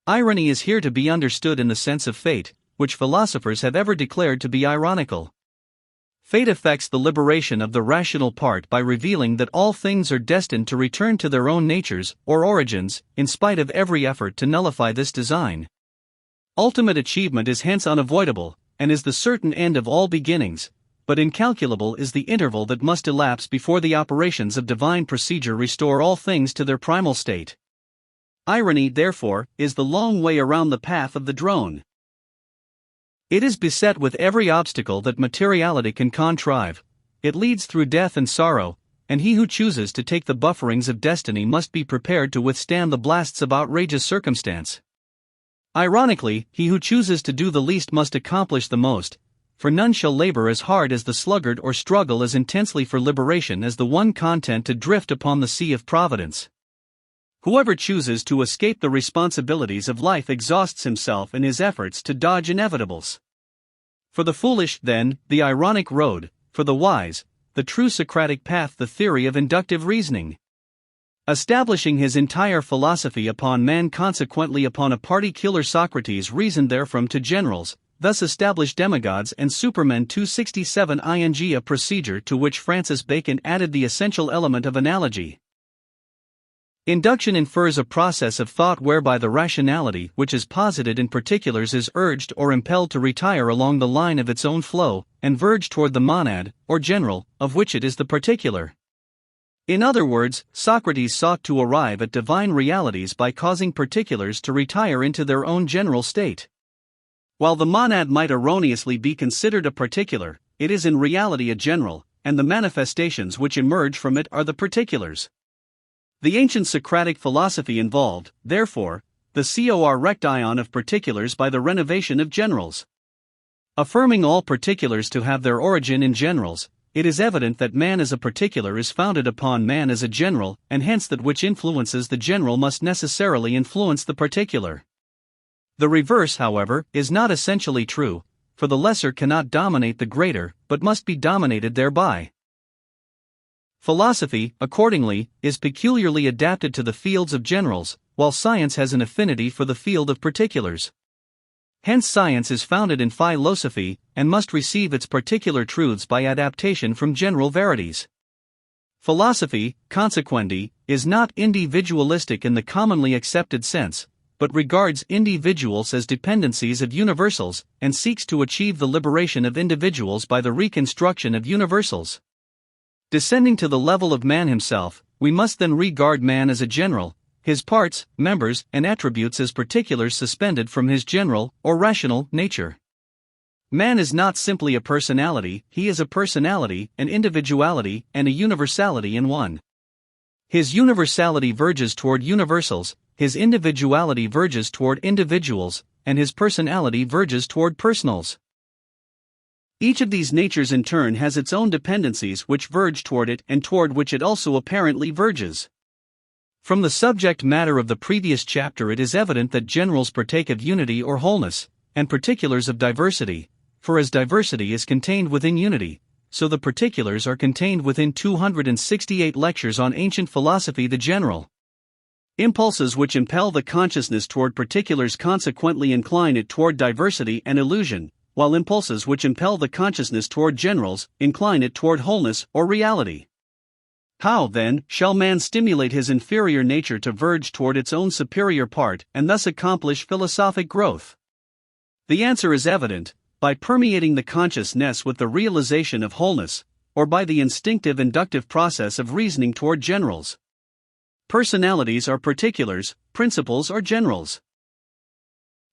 Irony is here to be understood in the sense of fate, which philosophers have ever declared to be ironical. Fate effects the liberation of the rational part by revealing that all things are destined to return to their own natures or origins, in spite of every effort to nullify this design. Ultimate achievement is hence unavoidable, and is the certain end of all beginnings, but incalculable is the interval that must elapse before the operations of divine procedure restore all things to their primal state. Irony, therefore, is the long way around the path of the drone. It is beset with every obstacle that materiality can contrive. It leads through death and sorrow, and he who chooses to take the bufferings of destiny must be prepared to withstand the blasts of outrageous circumstance. Ironically, he who chooses to do the least must accomplish the most, for none shall labor as hard as the sluggard or struggle as intensely for liberation as the one content to drift upon the sea of providence. Whoever chooses to escape the responsibilities of life exhausts himself in his efforts to dodge inevitables. For the foolish, then, the ironic road; for the wise, the true Socratic path, the theory of inductive reasoning. Establishing his entire philosophy upon man, consequently upon a party killer, Socrates reasoned therefrom to generals, thus established demigods and supermen. 267 ing a procedure to which Francis Bacon added the essential element of analogy. Induction infers a process of thought whereby the rationality which is posited in particulars is urged or impelled to retire along the line of its own flow, and verge toward the monad, or general, of which it is the particular. In other words, Socrates sought to arrive at divine realities by causing particulars to retire into their own general state. While the monad might erroneously be considered a particular, it is in reality a general, and the manifestations which emerge from it are the particulars. The ancient Socratic philosophy involved, therefore, the correction of particulars by the renovation of generals. Affirming all particulars to have their origin in generals, it is evident that man as a particular is founded upon man as a general, and hence that which influences the general must necessarily influence the particular. The reverse, however, is not essentially true, for the lesser cannot dominate the greater, but must be dominated thereby. Philosophy, accordingly, is peculiarly adapted to the fields of generals, while science has an affinity for the field of particulars. Hence science is founded in philosophy, and must receive its particular truths by adaptation from general verities. Philosophy, consequently, is not individualistic in the commonly accepted sense, but regards individuals as dependencies of universals, and seeks to achieve the liberation of individuals by the reconstruction of universals. Descending to the level of man himself, we must then regard man as a general, his parts, members, and attributes as particulars suspended from his general, or rational, nature. Man is not simply a personality, he is a personality, an individuality, and a universality in one. His universality verges toward universals, his individuality verges toward individuals, and his personality verges toward personals. Each of these natures in turn has its own dependencies which verge toward it and toward which it also apparently verges. From the subject matter of the previous chapter it is evident that generals partake of unity or wholeness, and particulars of diversity, for as diversity is contained within unity, so the particulars are contained within 268 lectures on ancient philosophy. The general impulses which impel the consciousness toward particulars consequently incline it toward diversity and illusion, while impulses which impel the consciousness toward generals incline it toward wholeness or reality. How, then, shall man stimulate his inferior nature to verge toward its own superior part and thus accomplish philosophic growth? The answer is evident: by permeating the consciousness with the realization of wholeness, or by the instinctive inductive process of reasoning toward generals. Personalities are particulars, principles are generals.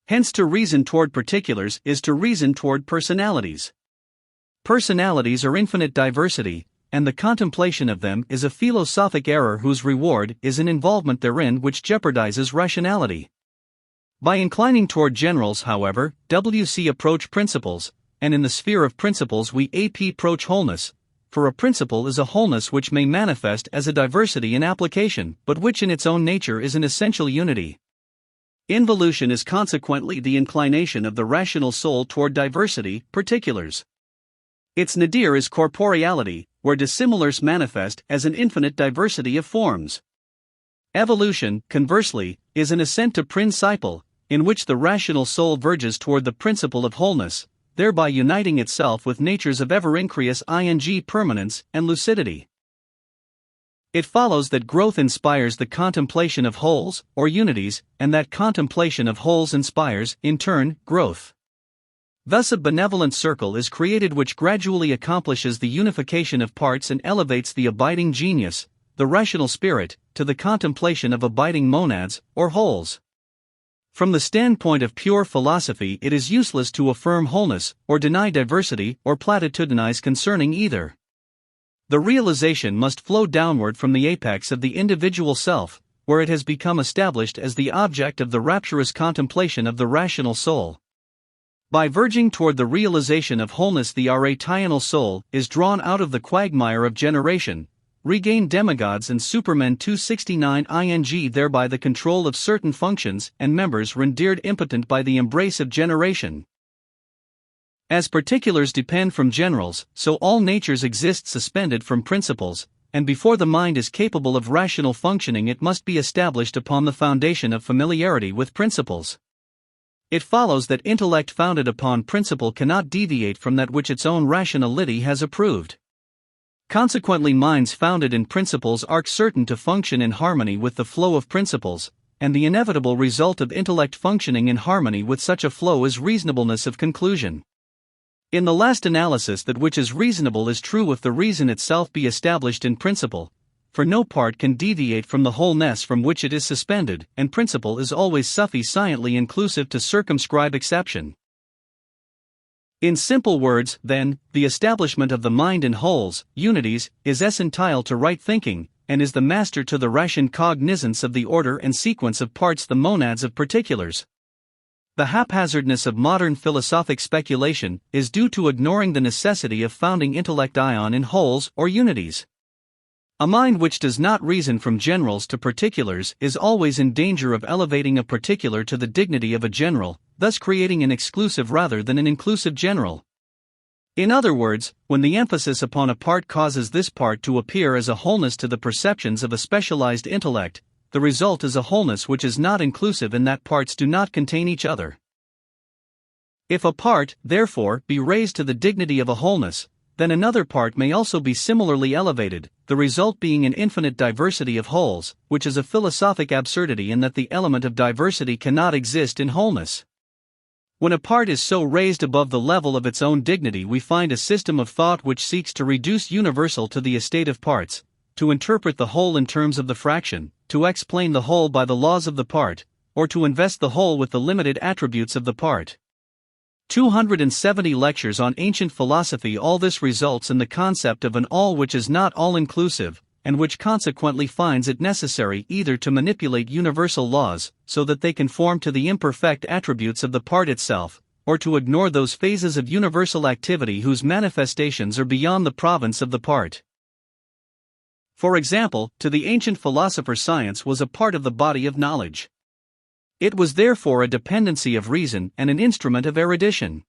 Hence to reason toward particulars is to reason toward personalities. Personalities are infinite diversity, and the contemplation of them is a philosophic error whose reward is an involvement therein which jeopardizes rationality. By inclining toward generals, however, we approach principles, and in the sphere of principles we approach wholeness, for a principle is a wholeness which may manifest as a diversity in application, but which in its own nature is an essential unity. Involution is consequently the inclination of the rational soul toward diversity, particulars. Its nadir is corporeality, where dissimilars manifest as an infinite diversity of forms. Evolution, conversely, is an ascent to principle, in which the rational soul verges toward the principle of wholeness, thereby uniting itself with natures of ever-increase permanence and lucidity. It follows that growth inspires the contemplation of wholes, or unities, and that contemplation of wholes inspires, in turn, growth. Thus a benevolent circle is created which gradually accomplishes the unification of parts and elevates the abiding genius, the rational spirit, to the contemplation of abiding monads, or wholes. From the standpoint of pure philosophy it is useless to affirm wholeness, or deny diversity, or platitudinize concerning either. The realization must flow downward from the apex of the individual self, where it has become established as the object of the rapturous contemplation of the rational soul. By verging toward the realization of wholeness the rational soul is drawn out of the quagmire of generation, regain demigods and supermen 269 thereby the control of certain functions and members rendered impotent by the embrace of generation. As particulars depend from generals, so all natures exist suspended from principles, and before the mind is capable of rational functioning it must be established upon the foundation of familiarity with principles. It follows that intellect founded upon principle cannot deviate from that which its own rationality has approved. Consequently minds founded in principles are certain to function in harmony with the flow of principles, and the inevitable result of intellect functioning in harmony with such a flow is reasonableness of conclusion. In the last analysis that which is reasonable is true if the reason itself be established in principle, for no part can deviate from the wholeness from which it is suspended, and principle is always sufficiently inclusive to circumscribe exception. In simple words, then, the establishment of the mind in wholes, unities, is essential to right thinking, and is the master to the ration cognizance of the order and sequence of parts, the monads of particulars. The haphazardness of modern philosophic speculation is due to ignoring the necessity of founding intellect ion in wholes or unities. A mind which does not reason from generals to particulars is always in danger of elevating a particular to the dignity of a general, thus creating an exclusive rather than an inclusive general. In other words, when the emphasis upon a part causes this part to appear as a wholeness to the perceptions of a specialized intellect, the result is a wholeness which is not inclusive in that parts do not contain each other. If a part, therefore, be raised to the dignity of a wholeness, then another part may also be similarly elevated, the result being an infinite diversity of wholes, which is a philosophic absurdity in that the element of diversity cannot exist in wholeness. When a part is so raised above the level of its own dignity, we find a system of thought which seeks to reduce universal to the estate of parts, to interpret the whole in terms of the fraction, to explain the whole by the laws of the part, or to invest the whole with the limited attributes of the part. 270 lectures on ancient philosophy. All this results in the concept of an all which is not all-inclusive, and which consequently finds it necessary either to manipulate universal laws, so that they conform to the imperfect attributes of the part itself, or to ignore those phases of universal activity whose manifestations are beyond the province of the part. For example, to the ancient philosopher science was a part of the body of knowledge. It was therefore a dependency of reason and an instrument of erudition.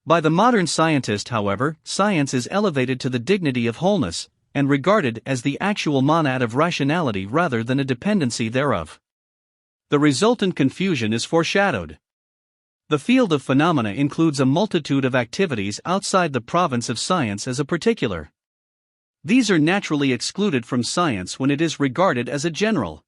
By the modern scientist, however, science is elevated to the dignity of wholeness, and regarded as the actual monad of rationality rather than a dependency thereof. The resultant confusion is foreshadowed. The field of phenomena includes a multitude of activities outside the province of science as a particular. These are naturally excluded from science when it is regarded as a general.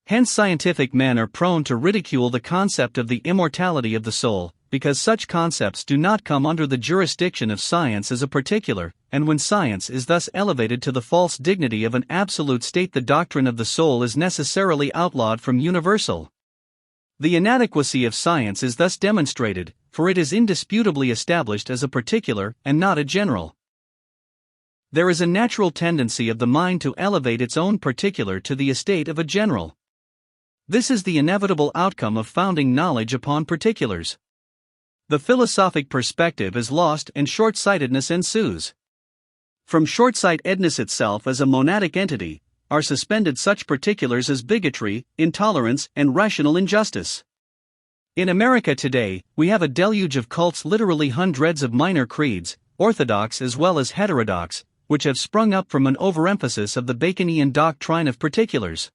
Hence scientific men are prone to ridicule the concept of the immortality of the soul, because such concepts do not come under the jurisdiction of science as a particular, and when science is thus elevated to the false dignity of an absolute state, the doctrine of the soul is necessarily outlawed from universal. The inadequacy of science is thus demonstrated, for it is indisputably established as a particular and not a general. There is a natural tendency of the mind to elevate its own particular to the estate of a general. This is the inevitable outcome of founding knowledge upon particulars. The philosophic perspective is lost and short-sightedness ensues. From short-sightedness itself as a monadic entity, are suspended such particulars as bigotry, intolerance, and rational injustice. In America today, we have a deluge of cults, literally hundreds of minor creeds, orthodox as well as heterodox, which have sprung up from an overemphasis of the Baconian doctrine of particulars.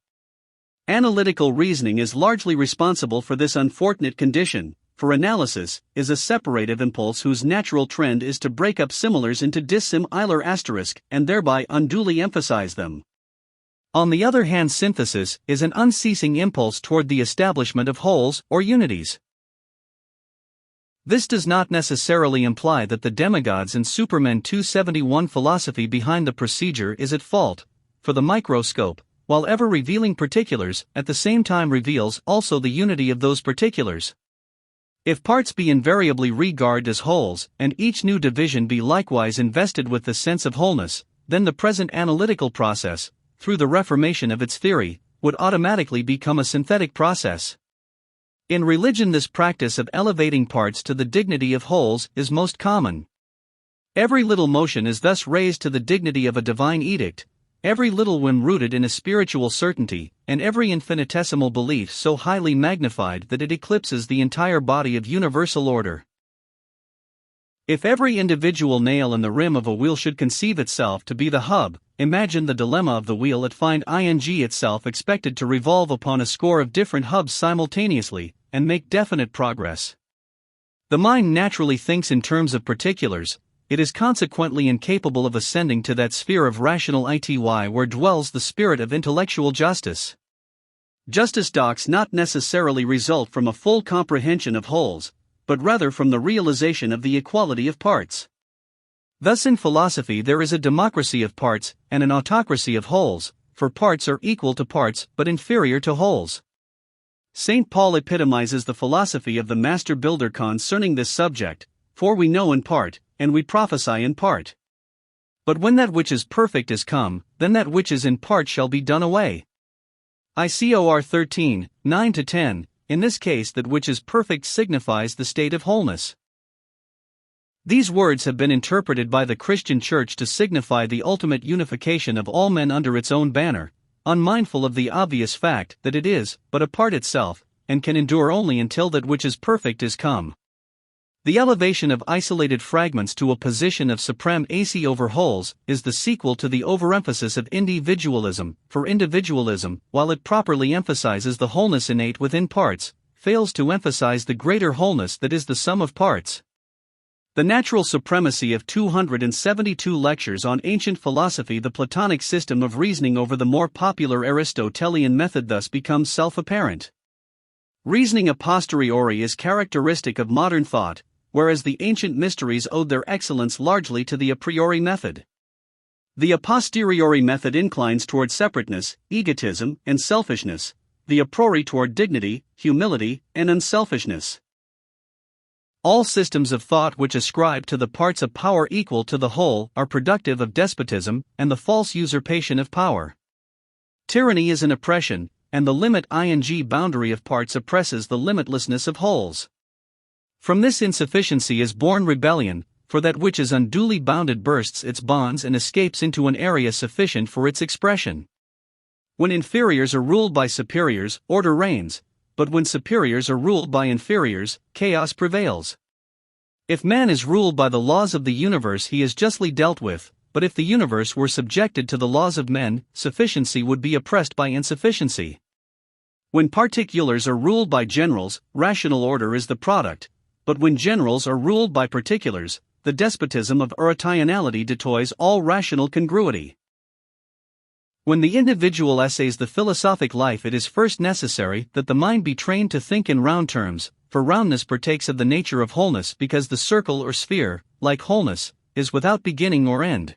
Analytical reasoning is largely responsible for this unfortunate condition, for analysis is a separative impulse whose natural trend is to break up similars into dissimilar asterisk and thereby unduly emphasize them. On the other hand, synthesis is an unceasing impulse toward the establishment of wholes or unities. This does not necessarily imply that the demigods in Superman 271 philosophy behind the procedure is at fault, for the microscope, while ever revealing particulars, at the same time reveals also the unity of those particulars. If parts be invariably regarded as wholes, and each new division be likewise invested with the sense of wholeness, then the present analytical process, through the reformation of its theory, would automatically become a synthetic process. In religion, this practice of elevating parts to the dignity of wholes is most common. Every little motion is thus raised to the dignity of a divine edict, every little whim rooted in a spiritual certainty, and every infinitesimal belief so highly magnified that it eclipses the entire body of universal order. If every individual nail in the rim of a wheel should conceive itself to be the hub, imagine the dilemma of the wheel at find ing itself expected to revolve upon a score of different hubs simultaneously, and make definite progress. The mind naturally thinks in terms of particulars. It is consequently incapable of ascending to that sphere of rational ity where dwells the spirit of intellectual justice. Justice does not necessarily result from a full comprehension of wholes, but rather from the realization of the equality of parts. Thus in philosophy there is a democracy of parts, and an autocracy of wholes, for parts are equal to parts but inferior to wholes. St. Paul epitomizes the philosophy of the master builder concerning this subject, for we know in part, and we prophesy in part. But when that which is perfect is come, then that which is in part shall be done away. Icor 13, 9-10, in this case that which is perfect signifies the state of wholeness. These words have been interpreted by the Christian Church to signify the ultimate unification of all men under its own banner, unmindful of the obvious fact that it is but a part itself, and can endure only until that which is perfect is come. The elevation of isolated fragments to a position of supremacy over wholes is the sequel to the overemphasis of individualism, for individualism, while it properly emphasizes the wholeness innate within parts, fails to emphasize the greater wholeness that is the sum of parts. The natural supremacy of 272 lectures on ancient philosophy, the Platonic system of reasoning over the more popular Aristotelian method, thus becomes self-apparent. Reasoning a posteriori is characteristic of modern thought, whereas the ancient mysteries owed their excellence largely to the a priori method. The a posteriori method inclines toward separateness, egotism, and selfishness, the a priori toward dignity, humility, and unselfishness. All systems of thought which ascribe to the parts a power equal to the whole are productive of despotism and the false usurpation of power. Tyranny is an oppression, and the limit ing boundary of parts oppresses the limitlessness of wholes. From this insufficiency is born rebellion, for that which is unduly bounded bursts its bonds and escapes into an area sufficient for its expression. When inferiors are ruled by superiors, order reigns, but when superiors are ruled by inferiors, chaos prevails. If man is ruled by the laws of the universe, he is justly dealt with, but if the universe were subjected to the laws of men, sufficiency would be oppressed by insufficiency. When particulars are ruled by generals, rational order is the product, but when generals are ruled by particulars, the despotism of irrationality destroys all rational congruity. When the individual essays the philosophic life, it is first necessary that the mind be trained to think in round terms, for roundness partakes of the nature of wholeness, because the circle or sphere, like wholeness, is without beginning or end.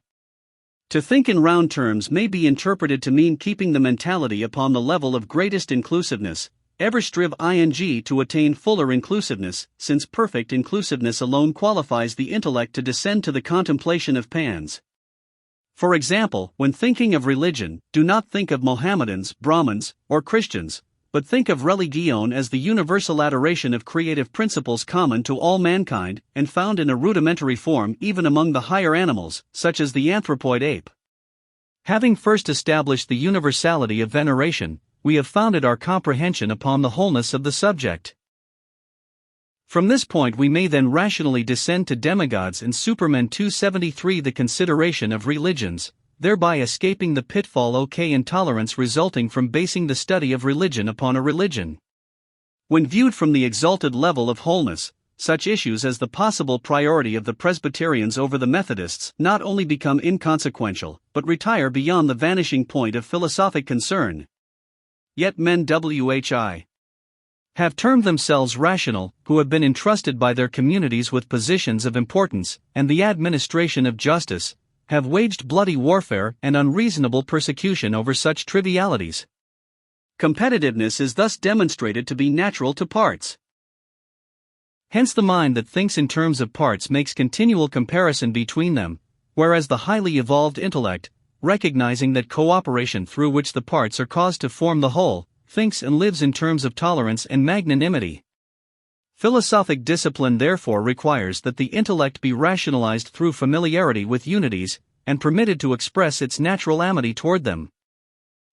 To think in round terms may be interpreted to mean keeping the mentality upon the level of greatest inclusiveness, ever strive to attain fuller inclusiveness, since perfect inclusiveness alone qualifies the intellect to descend to the contemplation of pans. For example, when thinking of religion, do not think of Mohammedans, Brahmins, or Christians, but think of religion as the universal adoration of creative principles common to all mankind, and found in a rudimentary form even among the higher animals, such as the anthropoid ape. Having first established the universality of veneration, we have founded our comprehension upon the wholeness of the subject. From this point we may then rationally descend to demigods and supermen. 273 The consideration of religions, thereby escaping the pitfall of intolerance resulting from basing the study of religion upon a religion. When viewed from the exalted level of wholeness, such issues as the possible priority of the Presbyterians over the Methodists not only become inconsequential, but retire beyond the vanishing point of philosophic concern. Yet men have termed themselves rational, who have been entrusted by their communities with positions of importance and the administration of justice, have waged bloody warfare and unreasonable persecution over such trivialities. Competitiveness is thus demonstrated to be natural to parts. Hence the mind that thinks in terms of parts makes continual comparison between them, whereas the highly evolved intellect, recognizing that cooperation through which the parts are caused to form the whole, thinks and lives in terms of tolerance and magnanimity. Philosophic discipline therefore requires that the intellect be rationalized through familiarity with unities, and permitted to express its natural amity toward them.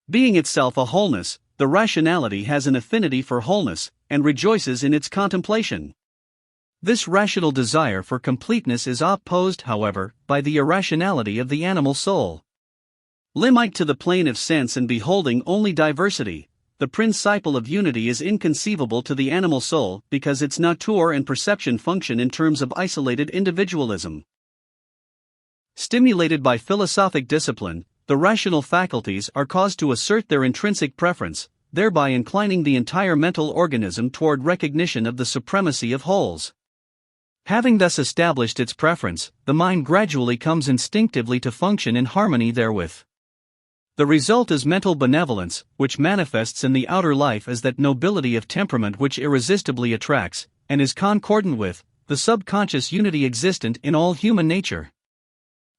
Being itself a wholeness, the rationality has an affinity for wholeness, and rejoices in its contemplation. This rational desire for completeness is opposed, however, by the irrationality of the animal soul. Limite to the plane of sense and beholding only diversity, the principle of unity is inconceivable to the animal soul because its nature and perception function in terms of isolated individualism. Stimulated by philosophic discipline, the rational faculties are caused to assert their intrinsic preference, thereby inclining the entire mental organism toward recognition of the supremacy of wholes. Having thus established its preference, the mind gradually comes instinctively to function in harmony therewith. The result is mental benevolence, which manifests in the outer life as that nobility of temperament which irresistibly attracts, and is concordant with, the subconscious unity existent in all human nature.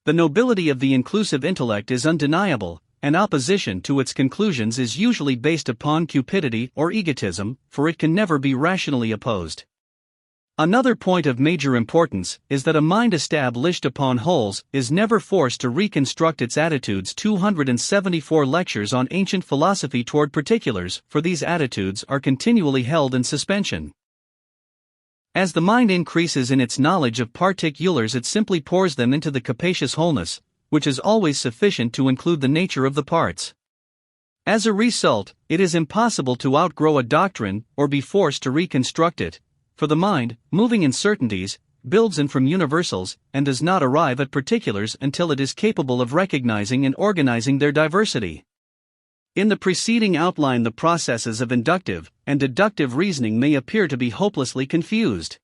The nobility of the inclusive intellect is undeniable, and opposition to its conclusions is usually based upon cupidity or egotism, for it can never be rationally opposed. Another point of major importance is that a mind established upon wholes is never forced to reconstruct its attitudes. 274 lectures on ancient philosophy toward particulars, for these attitudes are continually held in suspension. As the mind increases in its knowledge of particulars, it simply pours them into the capacious wholeness, which is always sufficient to include the nature of the parts. As a result, it is impossible to outgrow a doctrine or be forced to reconstruct it, for the mind, moving in certainties, builds in from universals and does not arrive at particulars until it is capable of recognizing and organizing their diversity. In the preceding outline, the processes of inductive and deductive reasoning may appear to be hopelessly confused.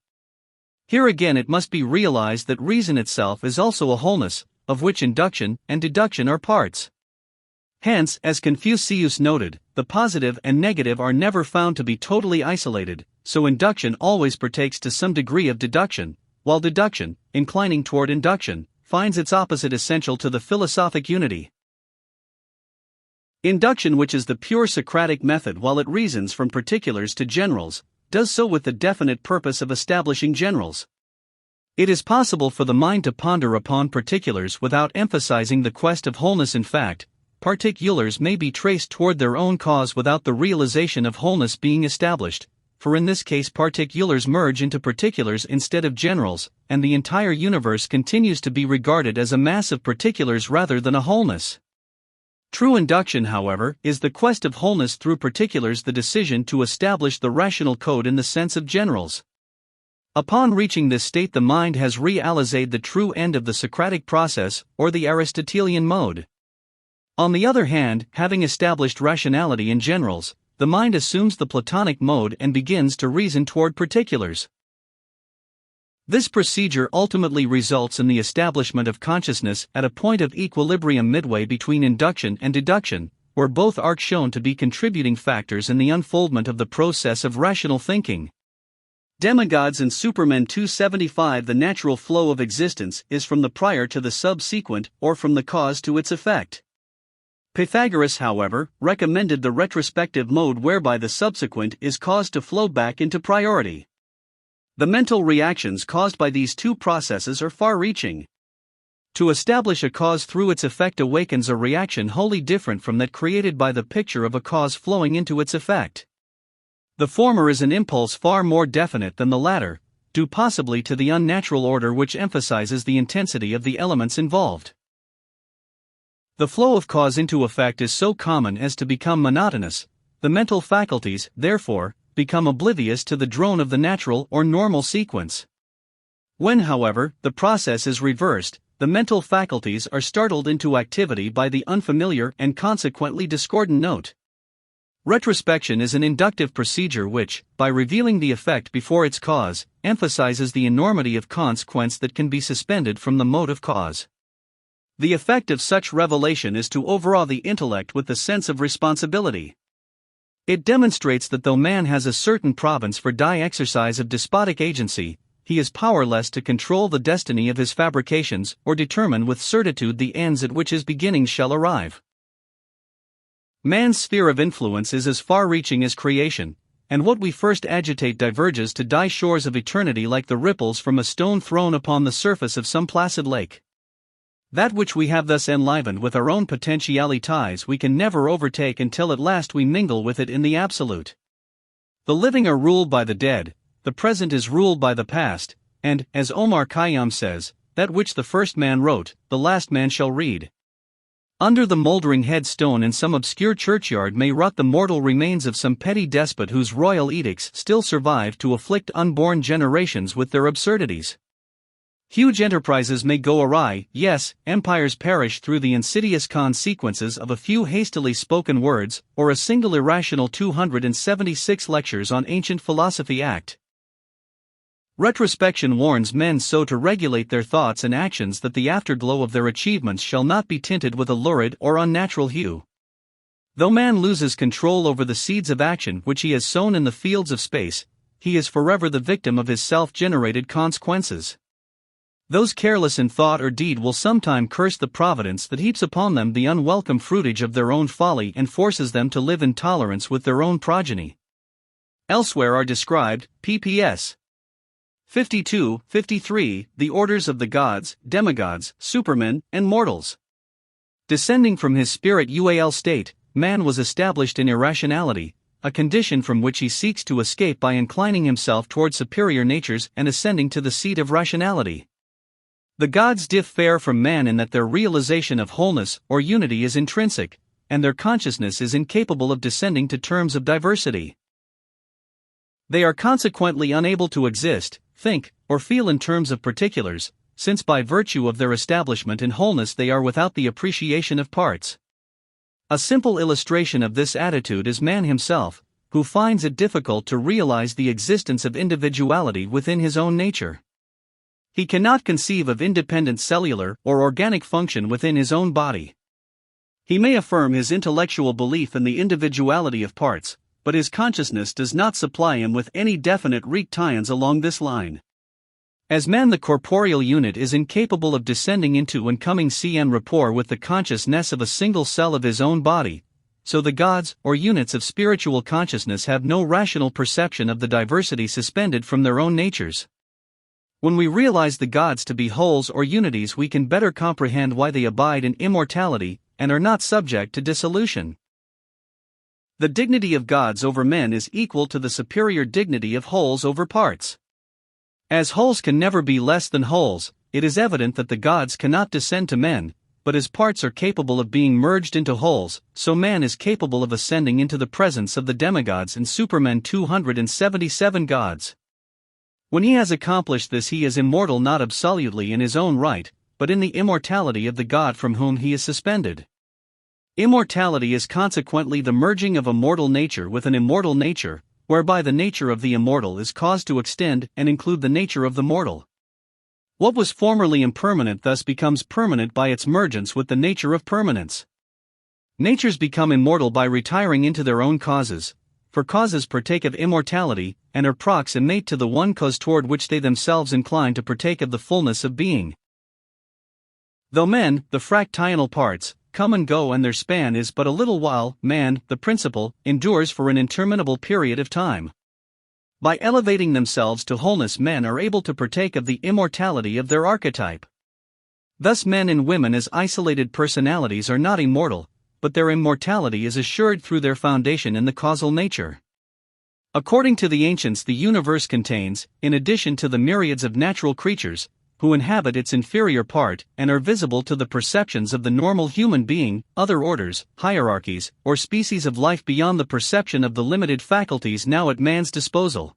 Here again it must be realized that reason itself is also a wholeness, of which induction and deduction are parts. Hence, as Confucius noted, the positive and negative are never found to be totally isolated, so induction always partakes to some degree of deduction, while deduction, inclining toward induction, finds its opposite essential to the philosophic unity. Induction, which is the pure Socratic method while it reasons from particulars to generals, does so with the definite purpose of establishing generals. It is possible for the mind to ponder upon particulars without emphasizing the quest of wholeness. In fact, particulars may be traced toward their own cause without the realization of wholeness being established, for in this case particulars merge into particulars instead of generals, and the entire universe continues to be regarded as a mass of particulars rather than a wholeness. True induction, however, is the quest of wholeness through particulars, the decision to establish the rational code in the sense of generals. Upon reaching this state, the mind has realized the true end of the Socratic process, or the Aristotelian mode. On the other hand, having established rationality in generals, the mind assumes the Platonic mode and begins to reason toward particulars. This procedure ultimately results in the establishment of consciousness at a point of equilibrium midway between induction and deduction, where both are shown to be contributing factors in the unfoldment of the process of rational thinking. Demigods and Supermen. 275. The natural flow of existence is from the prior to the subsequent, or from the cause to its effect. Pythagoras, however, recommended the retrospective mode whereby the subsequent is caused to flow back into priority. The mental reactions caused by these two processes are far-reaching. To establish a cause through its effect awakens a reaction wholly different from that created by the picture of a cause flowing into its effect. The former is an impulse far more definite than the latter, due possibly to the unnatural order which emphasizes the intensity of the elements involved. The flow of cause into effect is so common as to become monotonous. The mental faculties, therefore, become oblivious to the drone of the natural or normal sequence. When, however, the process is reversed, the mental faculties are startled into activity by the unfamiliar and consequently discordant note. Retrospection is an inductive procedure which, by revealing the effect before its cause, emphasizes the enormity of consequence that can be suspended from the mode of cause. The effect of such revelation is to overawe the intellect with the sense of responsibility. It demonstrates that though man has a certain province for exercise of despotic agency, he is powerless to control the destiny of his fabrications or determine with certitude the ends at which his beginnings shall arrive. Man's sphere of influence is as far-reaching as creation, and what we first agitate diverges to shores of eternity like the ripples from a stone thrown upon the surface of some placid lake. That which we have thus enlivened with our own potentialities we can never overtake until at last we mingle with it in the absolute. The living are ruled by the dead, the present is ruled by the past, and, as Omar Khayyam says, that which the first man wrote, the last man shall read. Under the mouldering headstone in some obscure churchyard may rot the mortal remains of some petty despot whose royal edicts still survive to afflict unborn generations with their absurdities. Huge enterprises may go awry, yes, empires perish through the insidious consequences of a few hastily spoken words, or a single irrational 276 lectures on ancient philosophy act. Retrospection warns men so to regulate their thoughts and actions that the afterglow of their achievements shall not be tinted with a lurid or unnatural hue. Though man loses control over the seeds of action which he has sown in the fields of space, he is forever the victim of his self-generated consequences. Those careless in thought or deed will sometime curse the providence that heaps upon them the unwelcome fruitage of their own folly and forces them to live in tolerance with their own progeny. Elsewhere are described, pp.s. 52, 53, the orders of the gods, demigods, supermen, and mortals. Descending from his spirit UAL state, man was established in irrationality, a condition from which he seeks to escape by inclining himself toward superior natures and ascending to the seat of rationality. The gods differ from man in that their realization of wholeness or unity is intrinsic, and their consciousness is incapable of descending to terms of diversity. They are consequently unable to exist, think, or feel in terms of particulars, since by virtue of their establishment in wholeness they are without the appreciation of parts. A simple illustration of this attitude is man himself, who finds it difficult to realize the existence of individuality within his own nature. He cannot conceive of independent cellular or organic function within his own body. He may affirm his intellectual belief in the individuality of parts, but his consciousness does not supply him with any definite tie-ins along this line. As man, the corporeal unit is incapable of descending into and coming en rapport with the consciousness of a single cell of his own body, so the gods or units of spiritual consciousness have no rational perception of the diversity suspended from their own natures. When we realize the gods to be wholes or unities, we can better comprehend why they abide in immortality and are not subject to dissolution. The dignity of gods over men is equal to the superior dignity of wholes over parts. As wholes can never be less than wholes, it is evident that the gods cannot descend to men, but as parts are capable of being merged into wholes, so man is capable of ascending into the presence of the demigods and supermen 277 gods. When he has accomplished this, he is immortal not absolutely in his own right, but in the immortality of the God from whom he is suspended. Immortality is consequently the merging of a mortal nature with an immortal nature, whereby the nature of the immortal is caused to extend and include the nature of the mortal. What was formerly impermanent thus becomes permanent by its mergence with the nature of permanence. Natures become immortal by retiring into their own causes, for causes partake of immortality, and are proximate to the one cause toward which they themselves incline to partake of the fullness of being. Though men, the fractional parts, come and go and their span is but a little while, man, the principle, endures for an interminable period of time. By elevating themselves to wholeness, men are able to partake of the immortality of their archetype. Thus men and women as isolated personalities are not immortal, but their immortality is assured through their foundation in the causal nature. According to the ancients, the universe contains, in addition to the myriads of natural creatures, who inhabit its inferior part and are visible to the perceptions of the normal human being, other orders, hierarchies, or species of life beyond the perception of the limited faculties now at man's disposal.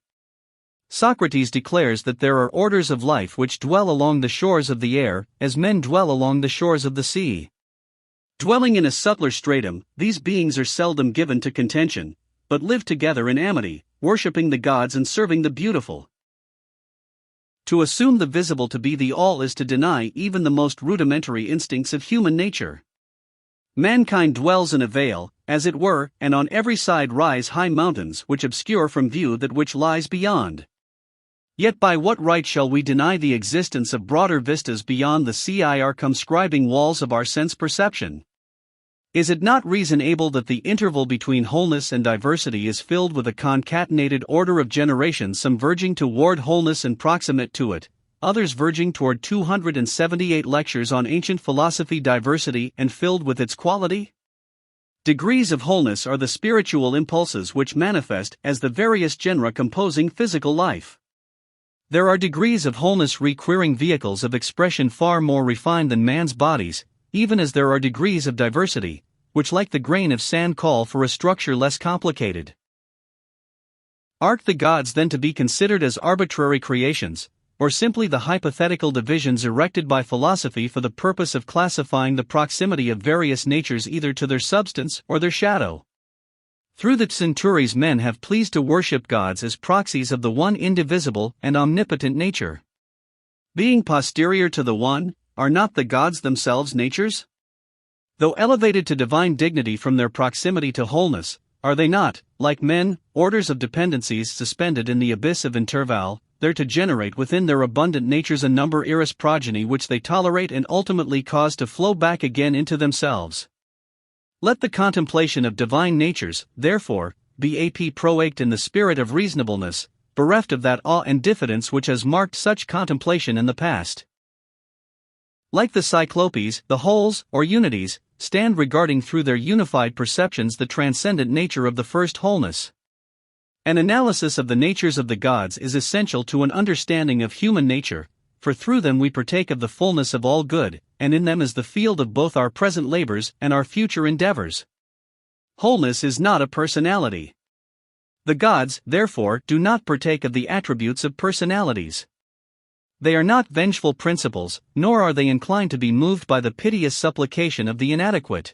Socrates declares that there are orders of life which dwell along the shores of the air, as men dwell along the shores of the sea. Dwelling in a subtler stratum, these beings are seldom given to contention, but live together in amity, worshipping the gods and serving the beautiful. To assume the visible to be the all is to deny even the most rudimentary instincts of human nature. Mankind dwells in a vale, as it were, and on every side rise high mountains which obscure from view that which lies beyond. Yet by what right shall we deny the existence of broader vistas beyond the circumscribing walls of our sense perception? Is it not reasonable that the interval between wholeness and diversity is filled with a concatenated order of generations, some verging toward wholeness and proximate to it, others verging toward 278 lectures on ancient philosophy, diversity and filled with its quality? Degrees of wholeness are the spiritual impulses which manifest as the various genera composing physical life. There are degrees of wholeness requiring vehicles of expression far more refined than man's bodies, even as there are degrees of diversity, which like the grain of sand call for a structure less complicated. Are the gods then to be considered as arbitrary creations, or simply the hypothetical divisions erected by philosophy for the purpose of classifying the proximity of various natures either to their substance or their shadow? Through the centuries men have pleased to worship gods as proxies of the one indivisible and omnipotent nature. Being posterior to the one, are not the gods themselves natures? Though elevated to divine dignity from their proximity to wholeness, are they not, like men, orders of dependencies suspended in the abyss of interval, they're to generate within their abundant natures a number iris progeny which they tolerate and ultimately cause to flow back again into themselves. Let the contemplation of divine natures, therefore, be proacted in the spirit of reasonableness, bereft of that awe and diffidence which has marked such contemplation in the past. Like the cyclopes, the wholes, or unities, stand regarding through their unified perceptions the transcendent nature of the first wholeness. An analysis of the natures of the gods is essential to an understanding of human nature, for through them we partake of the fullness of all good, and in them is the field of both our present labors and our future endeavors. Wholeness is not a personality. The gods, therefore, do not partake of the attributes of personalities. They are not vengeful principles, nor are they inclined to be moved by the piteous supplication of the inadequate.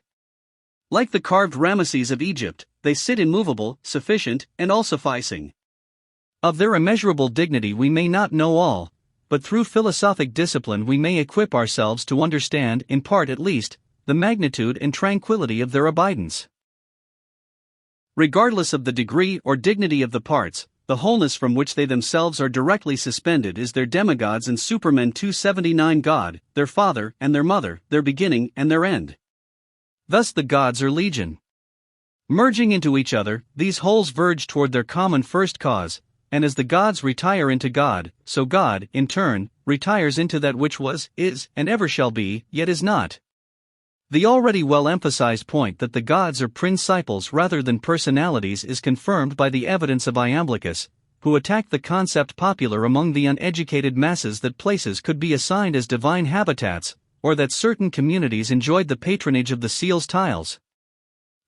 Like the carved Rameses of Egypt, they sit immovable, sufficient, and all-sufficing. Of their immeasurable dignity we may not know all, but through philosophic discipline we may equip ourselves to understand, in part at least, the magnitude and tranquility of their abidance. Regardless of the degree or dignity of the parts, the wholeness from which they themselves are directly suspended is their demigods and Supermen 279 God, their father and their mother, their beginning and their end. Thus the gods are legion. Merging into each other, these wholes verge toward their common first cause, and as the gods retire into God, so God, in turn, retires into that which was, is, and ever shall be, yet is not. The already well-emphasized point that the gods are principles rather than personalities is confirmed by the evidence of Iamblichus, who attacked the concept popular among the uneducated masses that places could be assigned as divine habitats, or that certain communities enjoyed the patronage of the seal's tiles.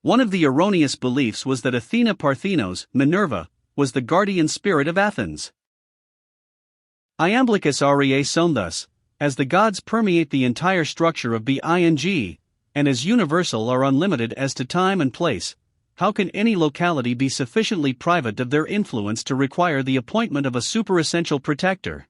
One of the erroneous beliefs was that Athena Parthenos, Minerva, was the guardian spirit of Athens. Iamblichus reasoned thus: as the gods permeate the entire structure of Bing, and as universal or unlimited as to time and place, how can any locality be sufficiently private of their influence to require the appointment of a superessential protector?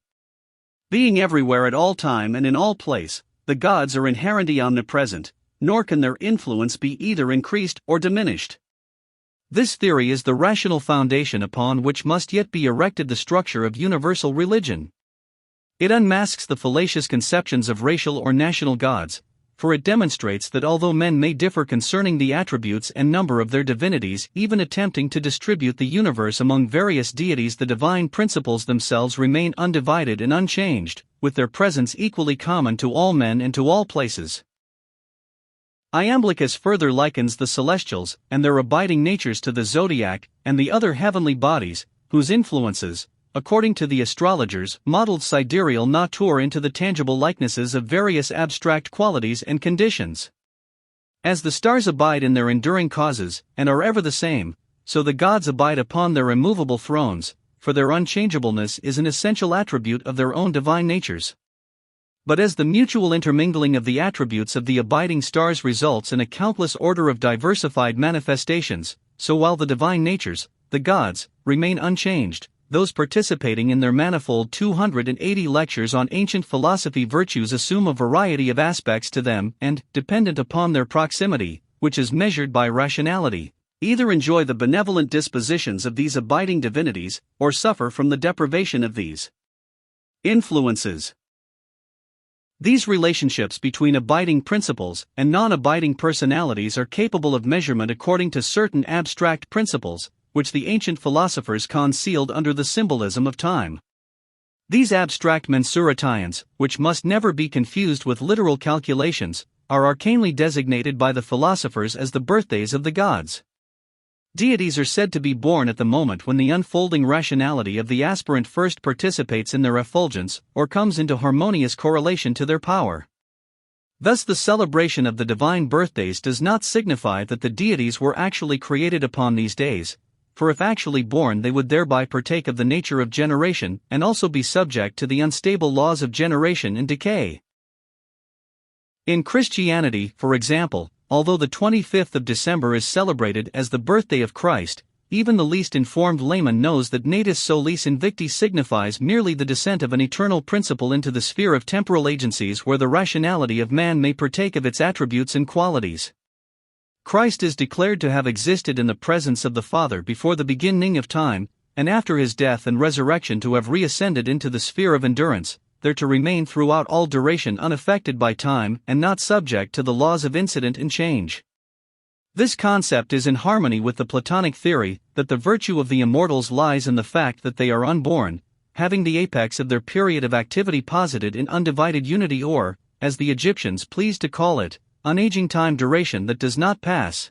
Being everywhere at all time and in all place, the gods are inherently omnipresent, nor can their influence be either increased or diminished. This theory is the rational foundation upon which must yet be erected the structure of universal religion. It unmasks the fallacious conceptions of racial or national gods, for it demonstrates that although men may differ concerning the attributes and number of their divinities, even attempting to distribute the universe among various deities, the divine principles themselves remain undivided and unchanged, with their presence equally common to all men and to all places. Iamblichus further likens the celestials and their abiding natures to the zodiac and the other heavenly bodies, whose influences, according to the astrologers, modeled sidereal nature into the tangible likenesses of various abstract qualities and conditions. As the stars abide in their enduring causes, and are ever the same, so the gods abide upon their immovable thrones, for their unchangeableness is an essential attribute of their own divine natures. But as the mutual intermingling of the attributes of the abiding stars results in a countless order of diversified manifestations, so while the divine natures, the gods, remain unchanged, those participating in their manifold 280 lectures on ancient philosophy virtues assume a variety of aspects to them and, dependent upon their proximity, which is measured by rationality, either enjoy the benevolent dispositions of these abiding divinities, or suffer from the deprivation of these influences. These relationships between abiding principles and non-abiding personalities are capable of measurement according to certain abstract principles, which the ancient philosophers concealed under the symbolism of time. These abstract mensurations, which must never be confused with literal calculations, are arcanely designated by the philosophers as the birthdays of the gods. Deities are said to be born at the moment when the unfolding rationality of the aspirant first participates in their effulgence or comes into harmonious correlation to their power. Thus the celebration of the divine birthdays does not signify that the deities were actually created upon these days, for if actually born they would thereby partake of the nature of generation and also be subject to the unstable laws of generation and decay. In Christianity, for example, although the 25th of December is celebrated as the birthday of Christ, even the least informed layman knows that Natus Solis Invicti signifies merely the descent of an eternal principle into the sphere of temporal agencies where the rationality of man may partake of its attributes and qualities. Christ is declared to have existed in the presence of the Father before the beginning of time, and after his death and resurrection to have reascended into the sphere of endurance, there to remain throughout all duration unaffected by time and not subject to the laws of incident and change. This concept is in harmony with the Platonic theory that the virtue of the immortals lies in the fact that they are unborn, having the apex of their period of activity posited in undivided unity or, as the Egyptians pleased to call it, unaging time duration that does not pass.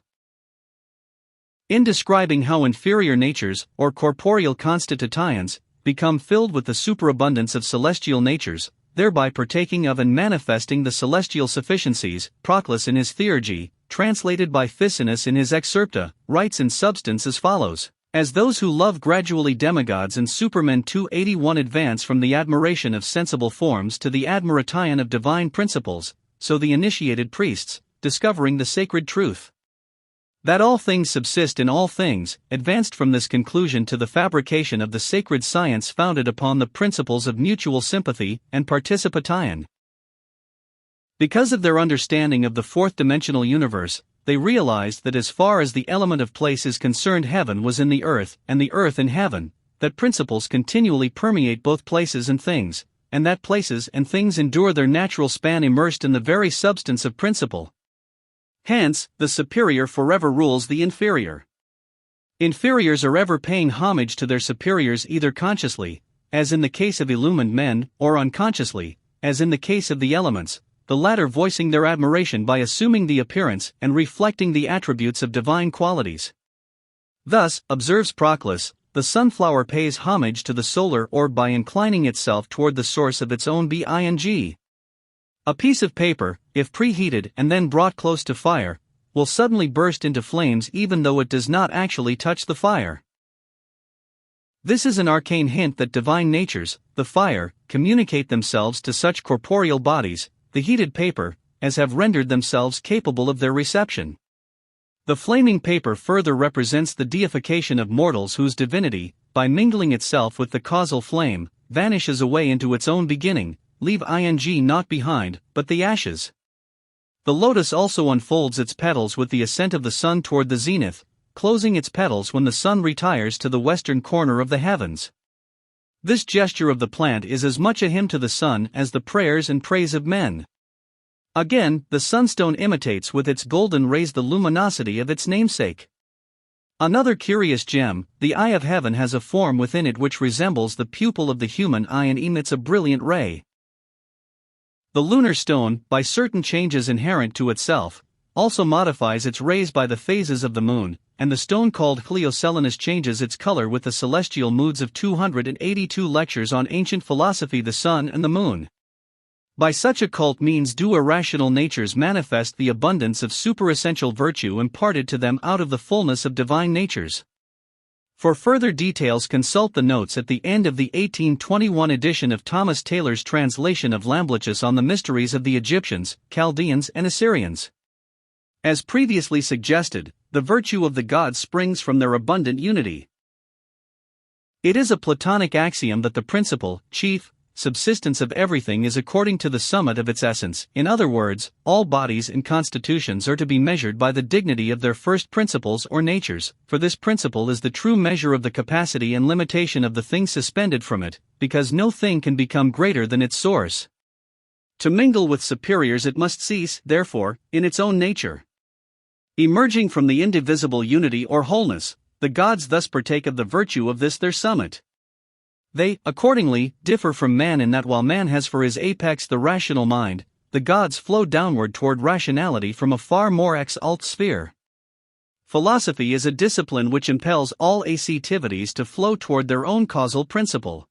In describing how inferior natures, or corporeal constitutions, become filled with the superabundance of celestial natures, thereby partaking of and manifesting the celestial sufficiencies, Proclus in his Theurgy, translated by Ficinus in his Excerpta, writes in substance as follows: as those who love gradually demigods and supermen 281 advance from the admiration of sensible forms to the admiration of divine principles, so the initiated priests, discovering the sacred truth that all things subsist in all things, advanced from this conclusion to the fabrication of the sacred science founded upon the principles of mutual sympathy and participation. Because of their understanding of the fourth-dimensional universe, they realized that as far as the element of place is concerned, heaven was in the earth and the earth in heaven, that principles continually permeate both places and things, and that places and things endure their natural span immersed in the very substance of principle. Hence, the superior forever rules the inferior. Inferiors are ever paying homage to their superiors either consciously, as in the case of illumined men, or unconsciously, as in the case of the elements, the latter voicing their admiration by assuming the appearance and reflecting the attributes of divine qualities. Thus, observes Proclus, the sunflower pays homage to the solar orb by inclining itself toward the source of its own being. A piece of paper, if preheated and then brought close to fire, will suddenly burst into flames even though it does not actually touch the fire. This is an arcane hint that divine natures, the fire, communicate themselves to such corporeal bodies, the heated paper, as have rendered themselves capable of their reception. The flaming paper further represents the deification of mortals whose divinity, by mingling itself with the causal flame, vanishes away into its own beginning, leave ing not behind, but the ashes. The lotus also unfolds its petals with the ascent of the sun toward the zenith, closing its petals when the sun retires to the western corner of the heavens. This gesture of the plant is as much a hymn to the sun as the prayers and praise of men. Again, the sunstone imitates with its golden rays the luminosity of its namesake. Another curious gem, the eye of heaven has a form within it which resembles the pupil of the human eye and emits a brilliant ray. The lunar stone, by certain changes inherent to itself, also modifies its rays by the phases of the moon, and the stone called Helioselenus changes its color with the celestial moods of 282 lectures on ancient philosophy, the sun and the moon. By such occult means do irrational natures manifest the abundance of superessential virtue imparted to them out of the fullness of divine natures. For further details consult the notes at the end of the 1821 edition of Thomas Taylor's translation of Lamblichus on the mysteries of the Egyptians, Chaldeans and Assyrians. As previously suggested, the virtue of the gods springs from their abundant unity. It is a Platonic axiom that the principal, chief, subsistence of everything is according to the summit of its essence. In other words, all bodies and constitutions are to be measured by the dignity of their first principles or natures, for this principle is the true measure of the capacity and limitation of the thing suspended from it, because no thing can become greater than its source. To mingle with superiors it must cease, therefore, in its own nature. Emerging from the indivisible unity or wholeness, the gods thus partake of the virtue of this their summit. They, accordingly, differ from man in that while man has for his apex the rational mind, the gods flow downward toward rationality from a far more exalt sphere. Philosophy is a discipline which impels all activities to flow toward their own causal principle.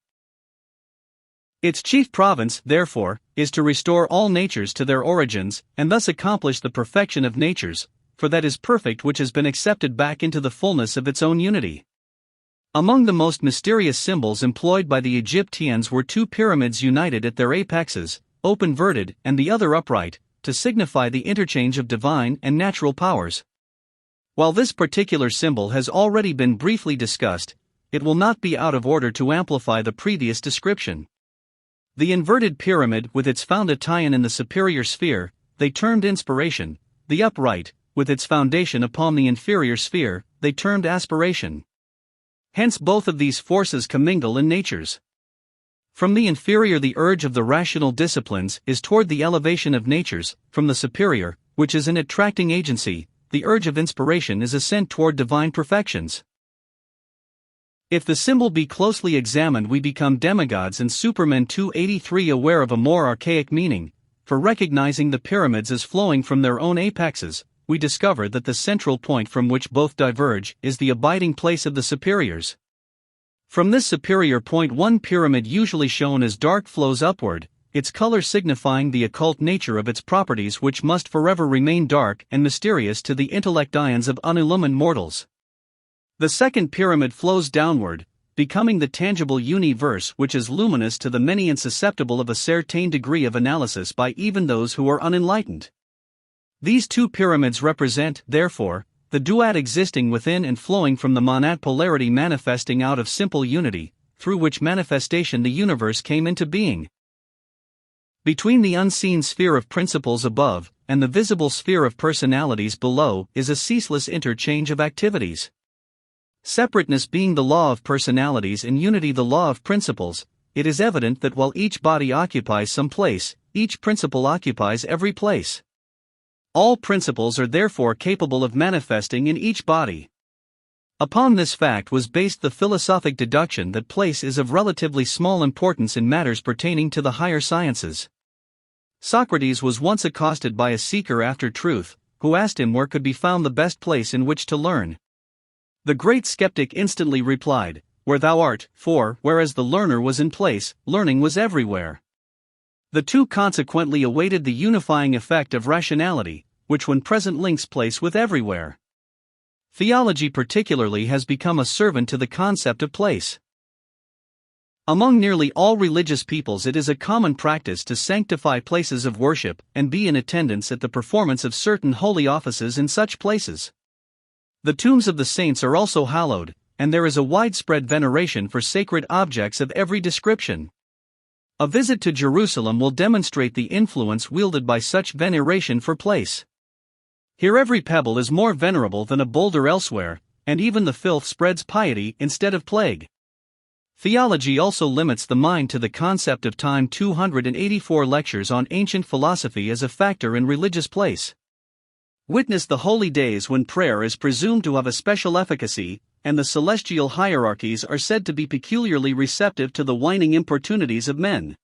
Its chief province, therefore, is to restore all natures to their origins, and thus accomplish the perfection of natures, for that is perfect which has been accepted back into the fullness of its own unity. Among the most mysterious symbols employed by the Egyptians were two pyramids united at their apexes, open-verted and the other upright, to signify the interchange of divine and natural powers. While this particular symbol has already been briefly discussed, it will not be out of order to amplify the previous description. The inverted pyramid with its foundation in the superior sphere, they termed inspiration; the upright, with its foundation upon the inferior sphere, they termed aspiration. Hence both of these forces commingle in natures. From the inferior the urge of the rational disciplines is toward the elevation of natures, from the superior, which is an attracting agency, the urge of inspiration is ascent toward divine perfections. If the symbol be closely examined we become demigods and Supermen 283 aware of a more archaic meaning, for recognizing the pyramids as flowing from their own apexes, we discover that the central point from which both diverge is the abiding place of the superiors. From this superior point one pyramid usually shown as dark flows upward, its color signifying the occult nature of its properties which must forever remain dark and mysterious to the intellect ions of unillumined mortals. The second pyramid flows downward, becoming the tangible universe which is luminous to the many and susceptible of a certain degree of analysis by even those who are unenlightened. These two pyramids represent, therefore, the duad existing within and flowing from the monad polarity manifesting out of simple unity, through which manifestation the universe came into being. Between the unseen sphere of principles above, and the visible sphere of personalities below, is a ceaseless interchange of activities. Separateness being the law of personalities and unity the law of principles, it is evident that while each body occupies some place, each principle occupies every place. All principles are therefore capable of manifesting in each body. Upon this fact was based the philosophic deduction that place is of relatively small importance in matters pertaining to the higher sciences. Socrates was once accosted by a seeker after truth, who asked him where could be found the best place in which to learn. The great skeptic instantly replied, "Where thou art," for, whereas the learner was in place, learning was everywhere. The two consequently awaited the unifying effect of rationality, which when present links place with everywhere. Theology particularly has become a servant to the concept of place. Among nearly all religious peoples it is a common practice to sanctify places of worship and be in attendance at the performance of certain holy offices in such places. The tombs of the saints are also hallowed, and there is a widespread veneration for sacred objects of every description. A visit to Jerusalem will demonstrate the influence wielded by such veneration for place. Here every pebble is more venerable than a boulder elsewhere, and even the filth spreads piety instead of plague. Theology also limits the mind to the concept of time. 284 lectures on ancient philosophy as a factor in religious place. Witness the holy days when prayer is presumed to have a special efficacy, and the celestial hierarchies are said to be peculiarly receptive to the whining importunities of men.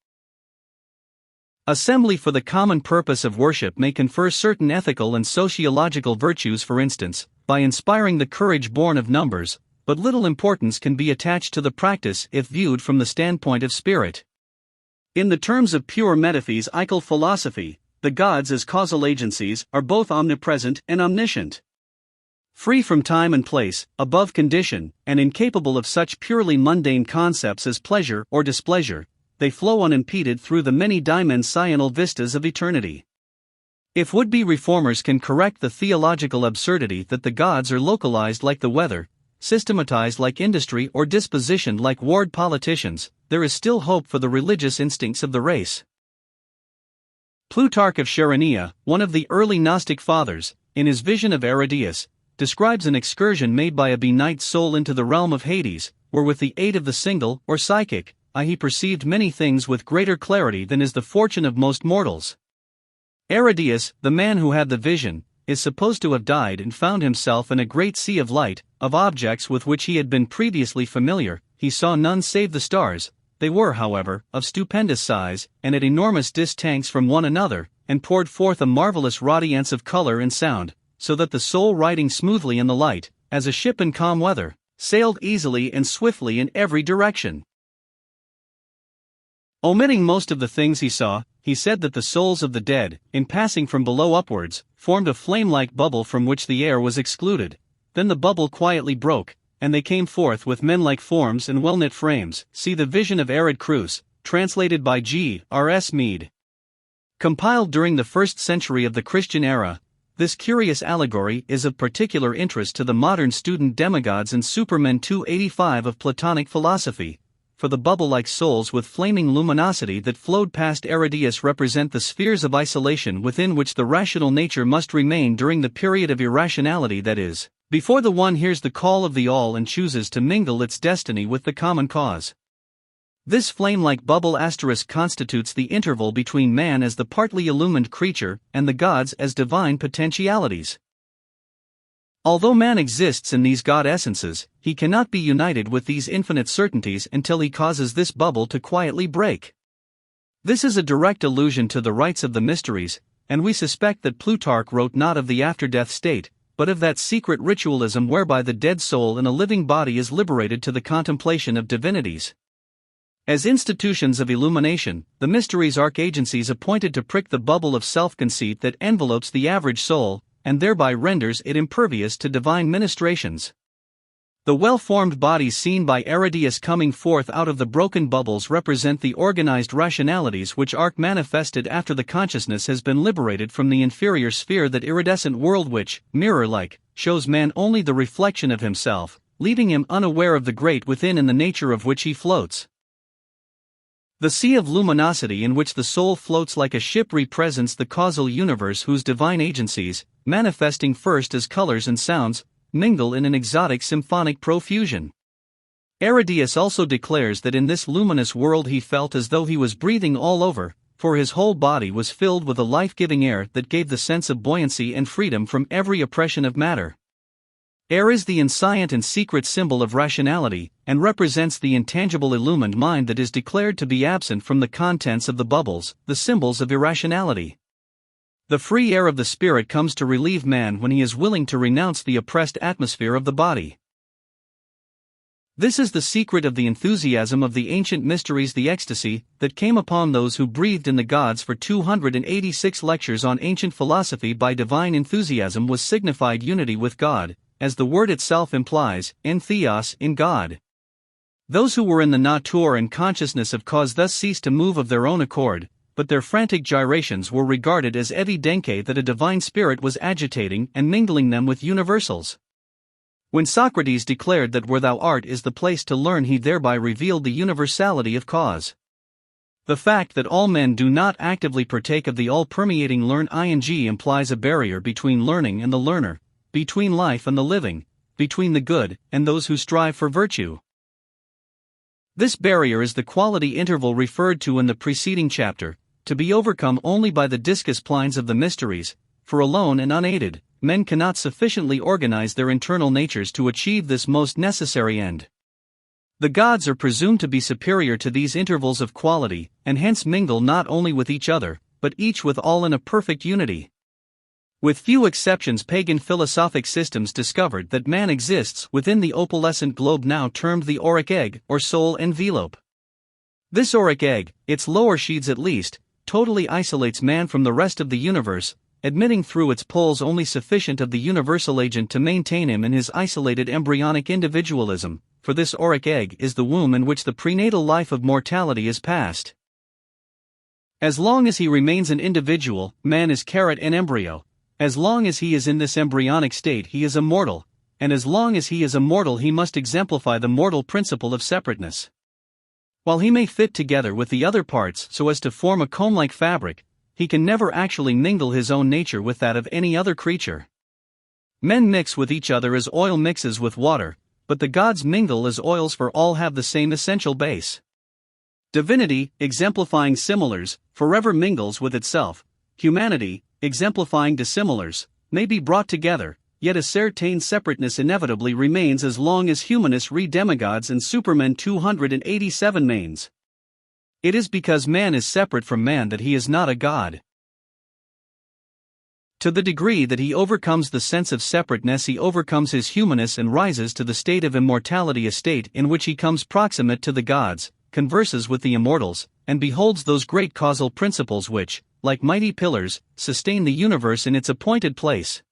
Assembly for the common purpose of worship may confer certain ethical and sociological virtues, for instance, by inspiring the courage born of numbers, but little importance can be attached to the practice if viewed from the standpoint of spirit. In the terms of pure metaphysical philosophy, the gods as causal agencies are both omnipresent and omniscient. Free from time and place, above condition, and incapable of such purely mundane concepts as pleasure or displeasure, they flow unimpeded through the many dimensional vistas of eternity. If would-be reformers can correct the theological absurdity that the gods are localized like the weather, systematized like industry, or dispositioned like ward politicians, there is still hope for the religious instincts of the race. Plutarch of Chaeronea, one of the early Gnostic fathers, in his vision of Aridaeus, describes an excursion made by a benight soul into the realm of Hades, where with the aid of the single, or psychic, eye he perceived many things with greater clarity than is the fortune of most mortals. Aridaeus, the man who had the vision, is supposed to have died and found himself in a great sea of light, of objects with which he had been previously familiar. He saw none save the stars. They were, however, of stupendous size, and at enormous distances from one another, and poured forth a marvelous radiance of color and sound, so that the soul riding smoothly in the light, as a ship in calm weather, sailed easily and swiftly in every direction. Omitting most of the things he saw, he said that the souls of the dead, in passing from below upwards, formed a flame-like bubble from which the air was excluded. Then the bubble quietly broke, and they came forth with men-like forms and well-knit frames. See the Vision of Arid Cruz, translated by G.R.S. Mead. Compiled during the 1st century of the Christian era, this curious allegory is of particular interest to the modern student demigods and Supermen 285 of Platonic philosophy, for the bubble-like souls with flaming luminosity that flowed past Aridaeus represent the spheres of isolation within which the rational nature must remain during the period of irrationality, that is, before the one hears the call of the all and chooses to mingle its destiny with the common cause. This flame-like bubble * constitutes the interval between man as the partly illumined creature and the gods as divine potentialities. Although man exists in these God essences, he cannot be united with these infinite certainties until he causes this bubble to quietly break. This is a direct allusion to the rites of the mysteries, and we suspect that Plutarch wrote not of the after-death state, but of that secret ritualism whereby the dead soul in a living body is liberated to the contemplation of divinities. As institutions of illumination, the mysteries are agencies appointed to prick the bubble of self-conceit that envelopes the average soul, and thereby renders it impervious to divine ministrations. The well-formed bodies seen by Aridius coming forth out of the broken bubbles represent the organized rationalities which are manifested after the consciousness has been liberated from the inferior sphere, that iridescent world which, mirror-like, shows man only the reflection of himself, leaving him unaware of the great within in the nature of which he floats. The sea of luminosity in which the soul floats like a ship represents the causal universe whose divine agencies, manifesting first as colors and sounds, mingle in an exotic symphonic profusion. Aridius also declares that in this luminous world he felt as though he was breathing all over, for his whole body was filled with a life-giving air that gave the sense of buoyancy and freedom from every oppression of matter. Air is the inscient and secret symbol of rationality, and represents the intangible illumined mind that is declared to be absent from the contents of the bubbles, the symbols of irrationality. The free air of the spirit comes to relieve man when he is willing to renounce the oppressed atmosphere of the body. This is the secret of the enthusiasm of the ancient mysteries, the ecstasy that came upon those who breathed in the gods. For 286 lectures on ancient philosophy by divine enthusiasm was signified unity with God, as the word itself implies, en theos, in God. Those who were in the natur and consciousness of cause thus ceased to move of their own accord, but their frantic gyrations were regarded as evidente that a divine spirit was agitating and mingling them with universals. When Socrates declared that where thou art is the place to learn, he thereby revealed the universality of cause. The fact that all men do not actively partake of the all-permeating learn implies a barrier between learning and the learner, between life and the living, between the good and those who strive for virtue. This barrier is the quality interval referred to in the preceding chapter, to be overcome only by the discus plines of the mysteries, for alone and unaided, men cannot sufficiently organize their internal natures to achieve this most necessary end. The gods are presumed to be superior to these intervals of quality, and hence mingle not only with each other, but each with all in a perfect unity. With few exceptions, pagan philosophic systems discovered that man exists within the opalescent globe now termed the auric egg or soul envelope. This auric egg, its lower sheaths at least, totally isolates man from the rest of the universe, admitting through its poles only sufficient of the universal agent to maintain him in his isolated embryonic individualism, for this auric egg is the womb in which the prenatal life of mortality is passed. As long as he remains an individual, man is an embryo. As long as he is in this embryonic state, he is immortal, and as long as he is immortal, he must exemplify the mortal principle of separateness. While he may fit together with the other parts so as to form a comb-like fabric, he can never actually mingle his own nature with that of any other creature. Men mix with each other as oil mixes with water, but the gods mingle as oils, for all have the same essential base. Divinity, exemplifying similars, forever mingles with itself. Humanity, exemplifying dissimilars, may be brought together, yet a certain separateness inevitably remains as long as humanists read demigods and supermen 287 mains. It is because man is separate from man that he is not a god. To the degree that he overcomes the sense of separateness, he overcomes his humanness and rises to the state of immortality, a state in which he comes proximate to the gods, converses with the immortals, and beholds those great causal principles which, like mighty pillars, sustain the universe in its appointed place.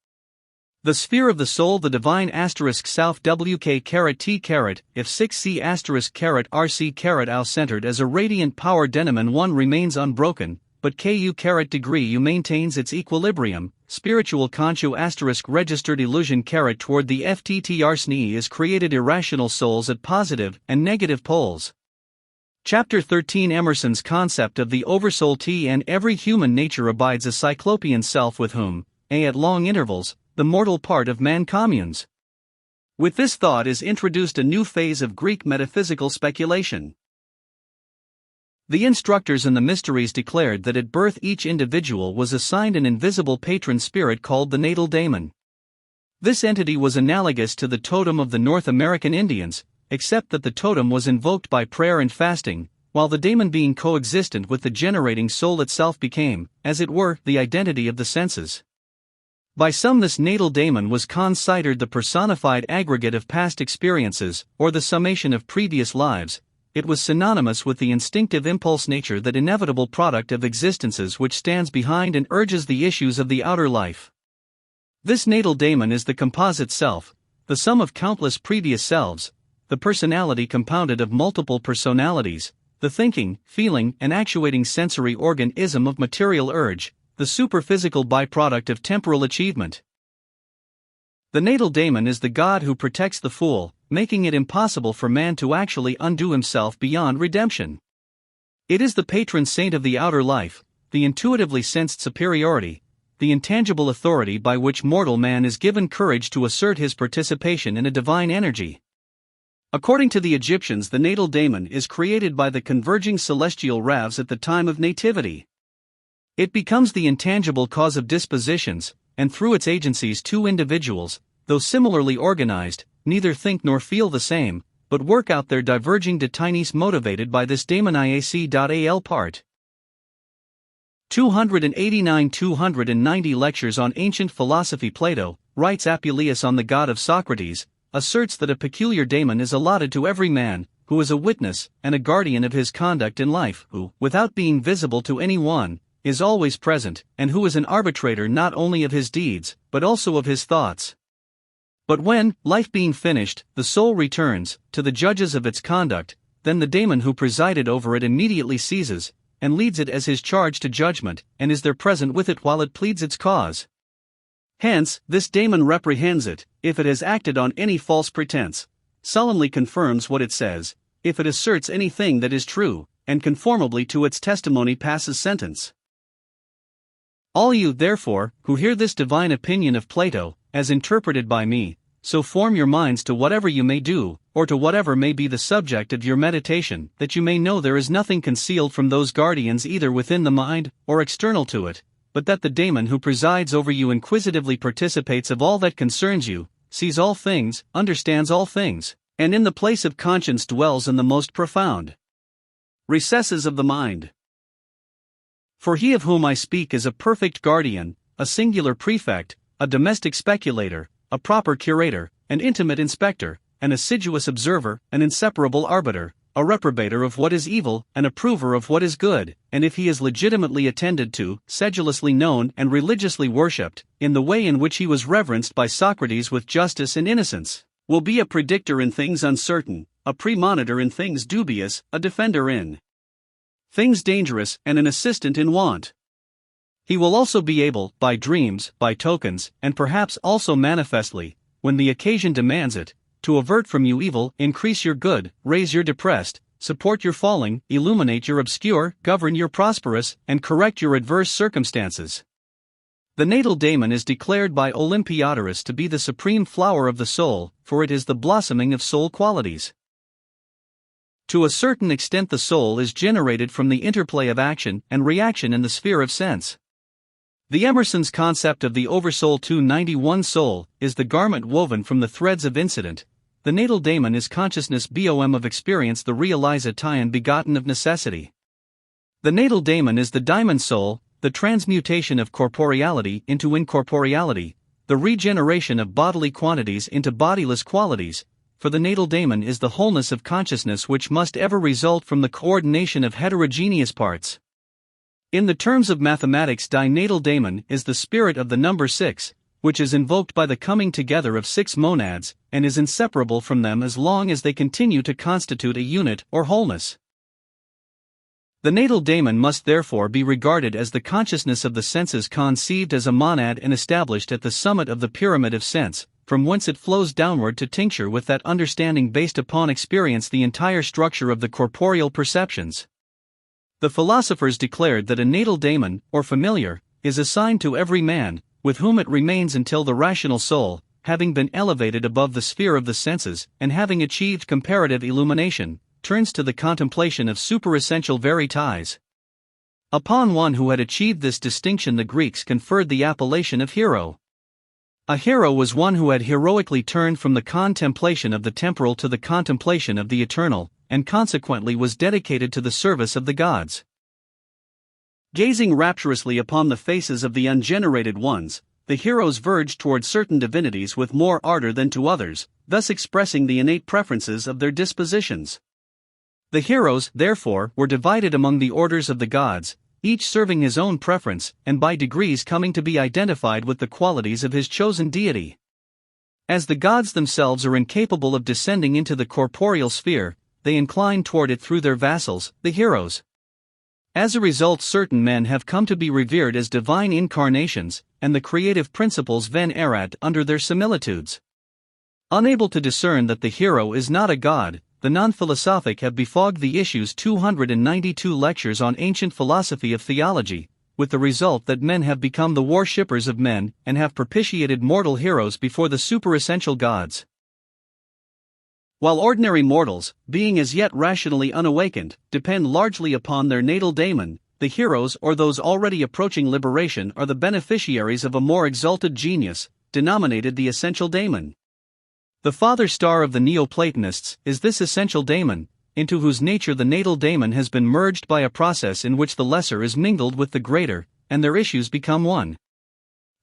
The sphere of the soul, the divine *south wk if 6c *rc out centered as a radiant power denomon 1 remains unbroken, but ku degree u maintains its equilibrium. Spiritual conchu registered illusion toward the ftr sne is created irrational souls at positive and negative poles. Chapter 13 Emerson's concept of the oversoul T and every human nature abides a cyclopean self with whom, at long intervals, the mortal part of man communes. With this thought is introduced a new phase of Greek metaphysical speculation. The instructors in the mysteries declared that at birth each individual was assigned an invisible patron spirit called the natal daemon. This entity was analogous to the totem of the North American Indians, except that the totem was invoked by prayer and fasting, while the daemon being coexistent with the generating soul itself became, as it were, the identity of the senses. By some this natal daemon was considered the personified aggregate of past experiences, or the summation of previous lives. It was synonymous with the instinctive impulse nature, that inevitable product of existences which stands behind and urges the issues of the outer life. This natal daemon is the composite self, the sum of countless previous selves, the personality compounded of multiple personalities, the thinking, feeling, and actuating sensory organism of material urge, the superphysical byproduct of temporal achievement. The natal daemon is the god who protects the fool, making it impossible for man to actually undo himself beyond redemption. It is the patron saint of the outer life, the intuitively sensed superiority, the intangible authority by which mortal man is given courage to assert his participation in a divine energy. According to the Egyptians, the natal daemon is created by the converging celestial ravs at the time of nativity. It becomes the intangible cause of dispositions, and through its agencies two individuals, though similarly organized, neither think nor feel the same, but work out their diverging destinies motivated by this daemoniac.al part. 289-290 Lectures on Ancient Philosophy. Plato, writes Apuleius on the god of Socrates, asserts that a peculiar daemon is allotted to every man, who is a witness and a guardian of his conduct in life, who, without being visible to any one, is always present, and who is an arbitrator not only of his deeds, but also of his thoughts. But when, life being finished, the soul returns to the judges of its conduct, then the daemon who presided over it immediately seizes, and leads it as his charge to judgment, and is there present with it while it pleads its cause. Hence, this daemon reprehends it, if it has acted on any false pretense, solemnly confirms what it says, if it asserts anything that is true, and conformably to its testimony passes sentence. All you, therefore, who hear this divine opinion of Plato, as interpreted by me, so form your minds to whatever you may do, or to whatever may be the subject of your meditation, that you may know there is nothing concealed from those guardians either within the mind, or external to it, but that the daemon who presides over you inquisitively participates of all that concerns you, sees all things, understands all things, and in the place of conscience dwells in the most profound recesses of the mind. For he of whom I speak is a perfect guardian, a singular prefect, a domestic speculator, a proper curator, an intimate inspector, an assiduous observer, an inseparable arbiter, a reprobator of what is evil, an approver of what is good, and if he is legitimately attended to, sedulously known and religiously worshipped, in the way in which he was reverenced by Socrates with justice and innocence, will be a predictor in things uncertain, a premonitor in things dubious, a defender in things dangerous, and an assistant in want. He will also be able, by dreams, by tokens, and perhaps also manifestly, when the occasion demands it, to avert from you evil, increase your good, raise your depressed, support your falling, illuminate your obscure, govern your prosperous, and correct your adverse circumstances. The natal daemon is declared by Olympiodorus to be the supreme flower of the soul, for it is the blossoming of soul qualities. To a certain extent the soul is generated from the interplay of action and reaction in the sphere of sense. The Emerson's concept of the oversoul 291 soul is the garment woven from the threads of incident. The natal daemon is consciousness bom of experience, the realization begotten of necessity. The natal daemon is the diamond soul, the transmutation of corporeality into incorporeality, the regeneration of bodily quantities into bodiless qualities, for the natal daemon is the wholeness of consciousness which must ever result from the coordination of heterogeneous parts. In the terms of mathematics, natal daemon is the spirit of the number 6, which is invoked by the coming together of 6 monads, and is inseparable from them as long as they continue to constitute a unit or wholeness. The natal daemon must therefore be regarded as the consciousness of the senses conceived as a monad and established at the summit of the pyramid of sense, from whence it flows downward to tincture with that understanding based upon experience the entire structure of the corporeal perceptions. The philosophers declared that a natal daemon, or familiar, is assigned to every man, with whom it remains until the rational soul, having been elevated above the sphere of the senses, and having achieved comparative illumination, turns to the contemplation of superessential verities. Upon one who had achieved this distinction the Greeks conferred the appellation of hero. A hero was one who had heroically turned from the contemplation of the temporal to the contemplation of the eternal, and consequently was dedicated to the service of the gods. Gazing rapturously upon the faces of the ungenerated ones, the heroes verged toward certain divinities with more ardor than to others, thus expressing the innate preferences of their dispositions. The heroes, therefore, were divided among the orders of the gods, each serving his own preference, and by degrees coming to be identified with the qualities of his chosen deity. As the gods themselves are incapable of descending into the corporeal sphere, they incline toward it through their vassals, the heroes. As a result, certain men have come to be revered as divine incarnations, and the creative principles venerat under their similitudes. Unable to discern that the hero is not a god, the non-philosophic have befogged the issue's 292 lectures on ancient philosophy of theology, with the result that men have become the worshippers of men and have propitiated mortal heroes before the superessential gods. While ordinary mortals, being as yet rationally unawakened, depend largely upon their natal daemon, the heroes or those already approaching liberation are the beneficiaries of a more exalted genius, denominated the essential daemon. The father star of the Neoplatonists is this essential daemon, into whose nature the natal daemon has been merged by a process in which the lesser is mingled with the greater, and their issues become one.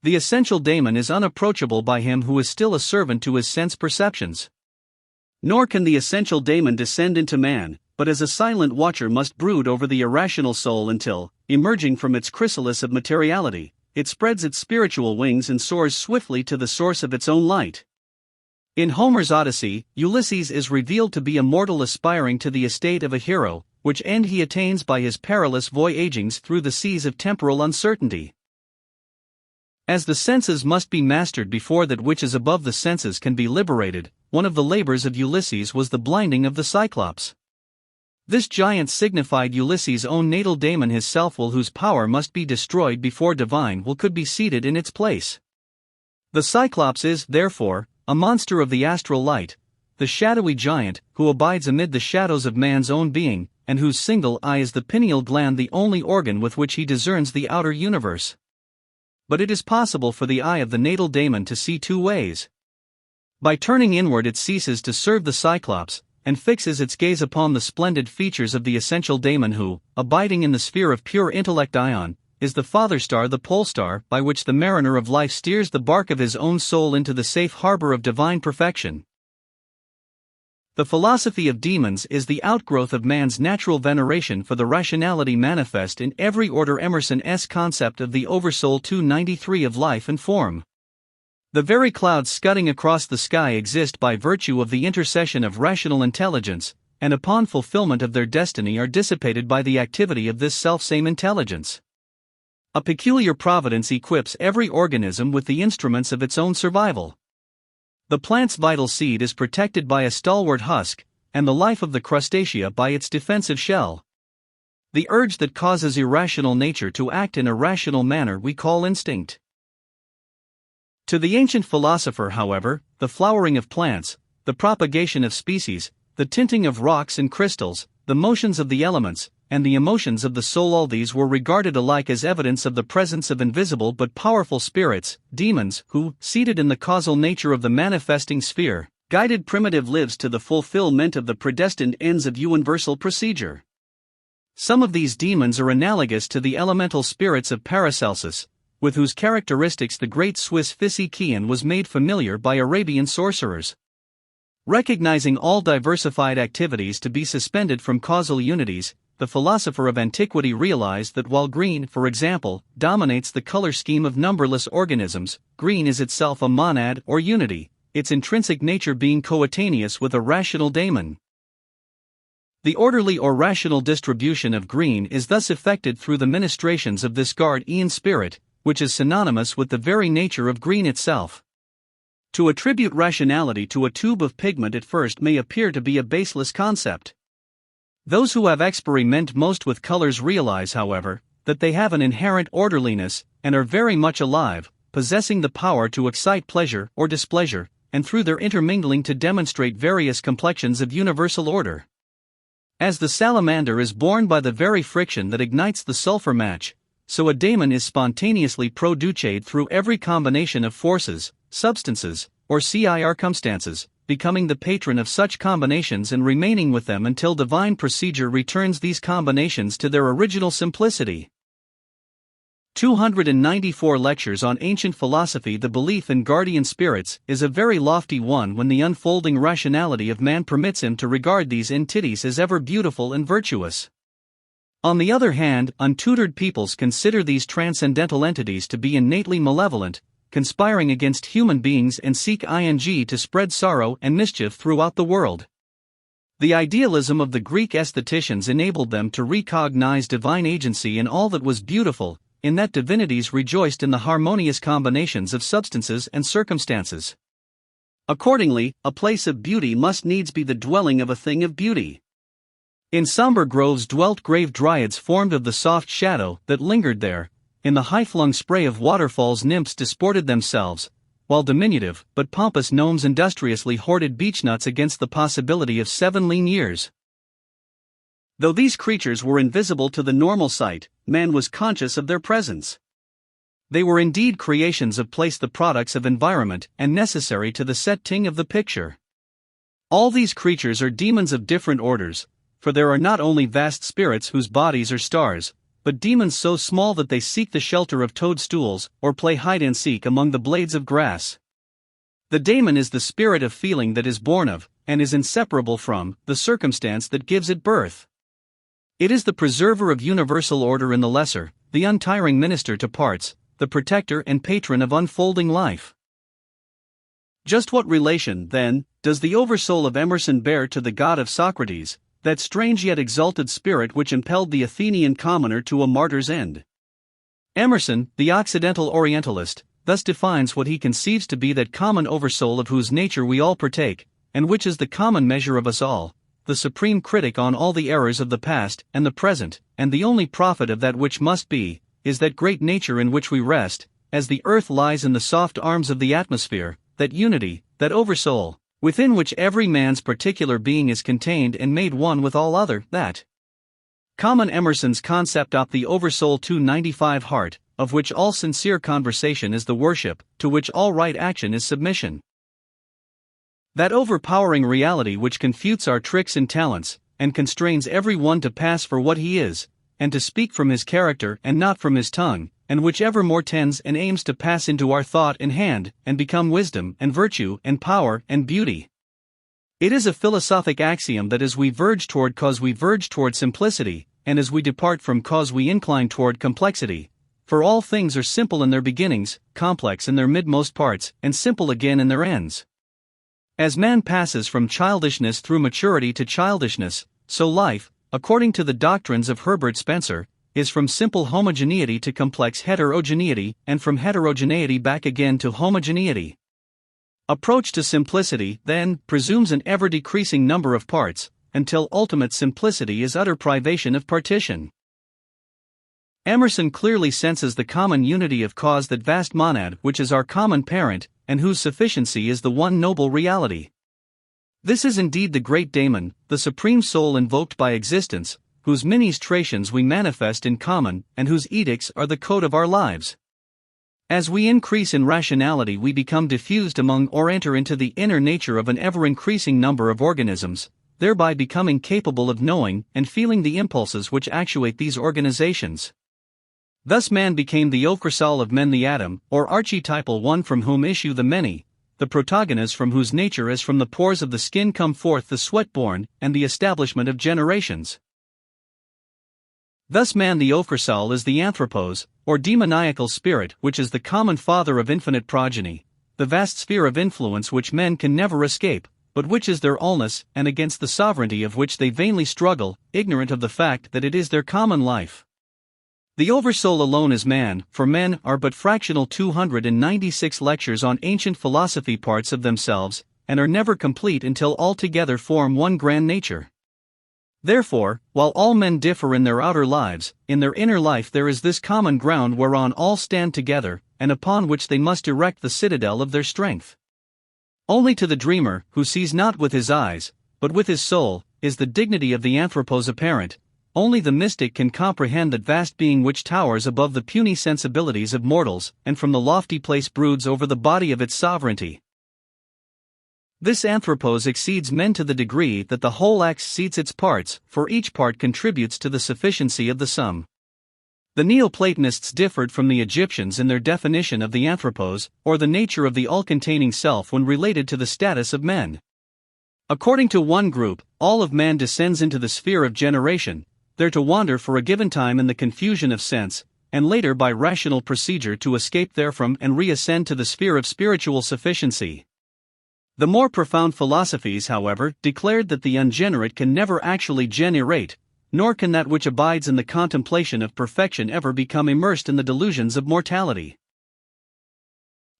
The essential daemon is unapproachable by him who is still a servant to his sense perceptions. Nor can the essential daemon descend into man, but as a silent watcher must brood over the irrational soul until, emerging from its chrysalis of materiality, it spreads its spiritual wings and soars swiftly to the source of its own light. In Homer's Odyssey, Ulysses is revealed to be a mortal aspiring to the estate of a hero, which end he attains by his perilous voyagings through the seas of temporal uncertainty. As the senses must be mastered before that which is above the senses can be liberated, one of the labors of Ulysses was the blinding of the Cyclops. This giant signified Ulysses' own natal daemon, his self-will, whose power must be destroyed before divine will could be seated in its place. The Cyclops is, therefore, a monster of the astral light, the shadowy giant, who abides amid the shadows of man's own being, and whose single eye is the pineal gland, the only organ with which he discerns the outer universe. But it is possible for the eye of the natal daemon to see two ways. By turning inward it ceases to serve the Cyclops, and fixes its gaze upon the splendid features of the essential daemon who, abiding in the sphere of pure intellect Ion, is the father star, the pole star, by which the mariner of life steers the bark of his own soul into the safe harbor of divine perfection. The philosophy of demons is the outgrowth of man's natural veneration for the rationality manifest in every order. Emerson's concept of the oversoul 293 of life and form. The very clouds scudding across the sky exist by virtue of the intercession of rational intelligence, and upon fulfillment of their destiny are dissipated by the activity of this selfsame intelligence. A peculiar providence equips every organism with the instruments of its own survival. The plant's vital seed is protected by a stalwart husk, and the life of the crustacea by its defensive shell. The urge that causes irrational nature to act in a rational manner we call instinct. To the ancient philosopher, however, the flowering of plants, the propagation of species, the tinting of rocks and crystals, the motions of the elements, and the emotions of the soul, all these were regarded alike as evidence of the presence of invisible but powerful spirits, demons, who, seated in the causal nature of the manifesting sphere, guided primitive lives to the fulfillment of the predestined ends of universal procedure. Some of these demons are analogous to the elemental spirits of Paracelsus, with whose characteristics the great Swiss physician was made familiar by Arabian sorcerers. Recognizing all diversified activities to be suspended from causal unities, the philosopher of antiquity realized that while green, for example, dominates the color scheme of numberless organisms, green is itself a monad or unity, its intrinsic nature being coetaneous with a rational daemon. The orderly or rational distribution of green is thus effected through the ministrations of this guardian spirit, which is synonymous with the very nature of green itself. To attribute rationality to a tube of pigment at first may appear to be a baseless concept. Those who have experimented most with colors realize, however, that they have an inherent orderliness, and are very much alive, possessing the power to excite pleasure or displeasure, and through their intermingling to demonstrate various complexions of universal order. As the salamander is born by the very friction that ignites the sulfur match, so a daemon is spontaneously produced through every combination of forces, substances, or circumstances, becoming the patron of such combinations and remaining with them until divine procedure returns these combinations to their original simplicity. 294 Lectures on Ancient Philosophy. The belief in guardian spirits is a very lofty one when the unfolding rationality of man permits him to regard these entities as ever beautiful and virtuous. On the other hand, untutored peoples consider these transcendental entities to be innately malevolent, conspiring against human beings and seek to spread sorrow and mischief throughout the world. The idealism of the Greek aestheticians enabled them to recognize divine agency in all that was beautiful, in that divinities rejoiced in the harmonious combinations of substances and circumstances. Accordingly, a place of beauty must needs be the dwelling of a thing of beauty. In somber groves dwelt grave dryads formed of the soft shadow that lingered there. In the high-flung spray of waterfalls nymphs disported themselves, while diminutive but pompous gnomes industriously hoarded beechnuts against the possibility of 7 lean years. Though these creatures were invisible to the normal sight, man was conscious of their presence. They were indeed creations of place, the products of environment, and necessary to the setting of the picture. All these creatures are demons of different orders, for there are not only vast spirits whose bodies are stars, but demons so small that they seek the shelter of toadstools, or play hide-and-seek among the blades of grass. The daemon is the spirit of feeling that is born of, and is inseparable from, the circumstance that gives it birth. It is the preserver of universal order in the lesser, the untiring minister to parts, the protector and patron of unfolding life. Just what relation, then, does the oversoul of Emerson bear to the god of Socrates, that strange yet exalted spirit which impelled the Athenian commoner to a martyr's end? Emerson, the Occidental Orientalist, thus defines what he conceives to be that common oversoul of whose nature we all partake, and which is the common measure of us all, the supreme critic on all the errors of the past and the present, and the only prophet of that which must be, is that great nature in which we rest, as the earth lies in the soft arms of the atmosphere, that unity, that oversoul, within which every man's particular being is contained and made one with all other, that common Emerson's concept of the oversoul 295 heart, of which all sincere conversation is the worship, to which all right action is submission. That overpowering reality which confutes our tricks and talents, and constrains every one to pass for what he is, and to speak from his character and not from his tongue, and which evermore tends and aims to pass into our thought and hand, and become wisdom and virtue and power and beauty. It is a philosophic axiom that as we verge toward cause we verge toward simplicity, and as we depart from cause we incline toward complexity. For all things are simple in their beginnings, complex in their midmost parts, and simple again in their ends. As man passes from childishness through maturity to childishness, so life, according to the doctrines of Herbert Spencer, is from simple homogeneity to complex heterogeneity, and from heterogeneity back again to homogeneity. Approach to simplicity, then, presumes an ever-decreasing number of parts, until ultimate simplicity is utter privation of partition. Emerson clearly senses the common unity of cause, that vast monad which is our common parent, and whose sufficiency is the one noble reality. This is indeed the great daemon, the supreme soul invoked by existence, whose ministrations we manifest in common, and whose edicts are the code of our lives. As we increase in rationality, we become diffused among or enter into the inner nature of an ever-increasing number of organisms, thereby becoming capable of knowing and feeling the impulses which actuate these organizations. Thus man became the ochrysal of men, the atom, or archetypal one from whom issue the many, the protagonist from whose nature as from the pores of the skin come forth the sweat-born, and the establishment of generations. Thus man the ochrysal is the anthropos, or demoniacal spirit, which is the common father of infinite progeny, the vast sphere of influence which men can never escape, but which is their allness, and against the sovereignty of which they vainly struggle, ignorant of the fact that it is their common life. The oversoul alone is man, for men are but fractional 296 lectures on ancient philosophy, parts of themselves, and are never complete until all together form one grand nature. Therefore, while all men differ in their outer lives, in their inner life there is this common ground whereon all stand together, and upon which they must erect the citadel of their strength. Only to the dreamer, who sees not with his eyes, but with his soul, is the dignity of the anthropos apparent. Only the mystic can comprehend that vast being which towers above the puny sensibilities of mortals, and from the lofty place broods over the body of its sovereignty. This anthropos exceeds men to the degree that the whole exceeds its parts, for each part contributes to the sufficiency of the sum. The Neoplatonists differed from the Egyptians in their definition of the anthropos, or the nature of the all-containing self when related to the status of men. According to one group, all of man descends into the sphere of generation, there to wander for a given time in the confusion of sense, and later by rational procedure to escape therefrom and reascend to the sphere of spiritual sufficiency. The more profound philosophies, however, declared that the ungenerate can never actually generate, nor can that which abides in the contemplation of perfection ever become immersed in the delusions of mortality.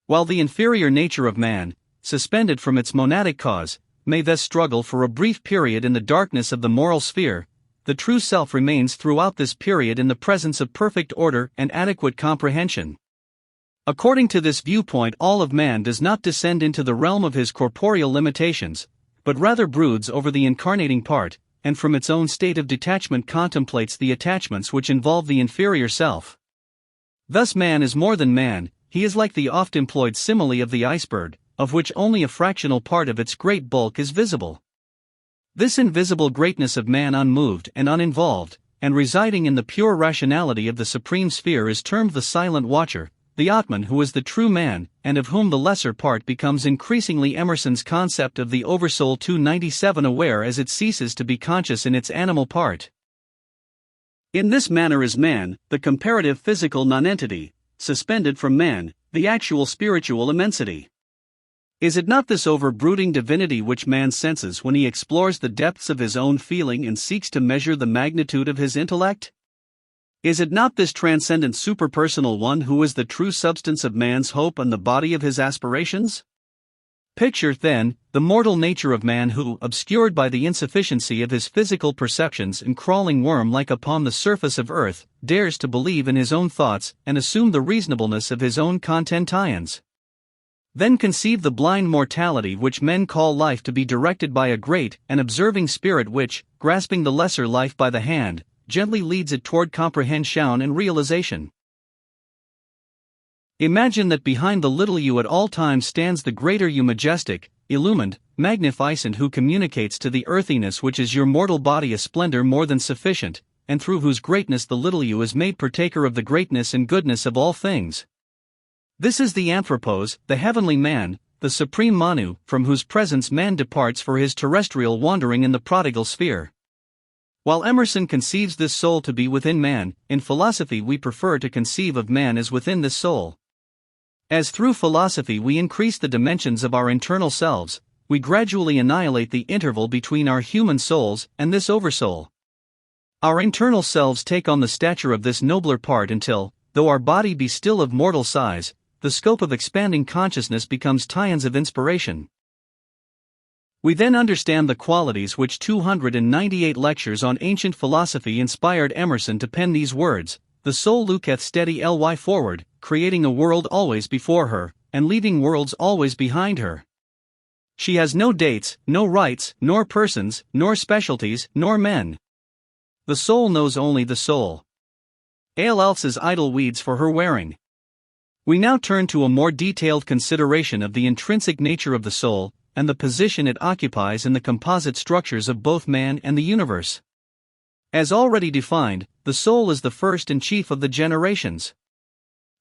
While the inferior nature of man, suspended from its monadic cause, may thus struggle for a brief period in the darkness of the moral sphere, the true self remains throughout this period in the presence of perfect order and adequate comprehension. According to this viewpoint, all of man does not descend into the realm of his corporeal limitations, but rather broods over the incarnating part, and from its own state of detachment contemplates the attachments which involve the inferior self. Thus man is more than man, he is like the oft-employed simile of the iceberg, of which only a fractional part of its great bulk is visible. This invisible greatness of man unmoved and uninvolved, and residing in the pure rationality of the supreme sphere is termed the silent watcher, the Atman, who is the true man, and of whom the lesser part becomes increasingly Emerson's concept of the oversoul 297 aware as it ceases to be conscious in its animal part. In this manner is man, the comparative physical nonentity, suspended from man, the actual spiritual immensity. Is it not this over-brooding divinity which man senses when he explores the depths of his own feeling and seeks to measure the magnitude of his intellect? Is it not this transcendent superpersonal one who is the true substance of man's hope and the body of his aspirations? Picture, then, the mortal nature of man who, obscured by the insufficiency of his physical perceptions and crawling worm-like upon the surface of earth, dares to believe in his own thoughts and assume the reasonableness of his own contentience. Then conceive the blind mortality which men call life to be directed by a great and observing spirit which, grasping the lesser life by the hand, gently leads it toward comprehension and realization. Imagine that behind the little you at all times stands the greater you, majestic, illumined, magnificent, who communicates to the earthiness which is your mortal body a splendor more than sufficient, and through whose greatness the little you is made partaker of the greatness and goodness of all things. This is the anthropos, the heavenly man, the supreme Manu, from whose presence man departs for his terrestrial wandering in the prodigal sphere. While Emerson conceives this soul to be within man, in philosophy we prefer to conceive of man as within this soul. As through philosophy we increase the dimensions of our internal selves, we gradually annihilate the interval between our human souls and this oversoul. Our internal selves take on the stature of this nobler part until, though our body be still of mortal size, the scope of expanding consciousness becomes tions of inspiration. We then understand the qualities which 298 lectures on ancient philosophy inspired Emerson to pen these words: the soul looketh steady ly forward, creating a world always before her, and leaving worlds always behind her. She has no dates, no rights, nor persons, nor specialties, nor men. The soul knows only the soul. All else is idle weeds for her wearing. We now turn to a more detailed consideration of the intrinsic nature of the soul, and the position it occupies in the composite structures of both man and the universe. As already defined, the soul is the first and chief of the generations.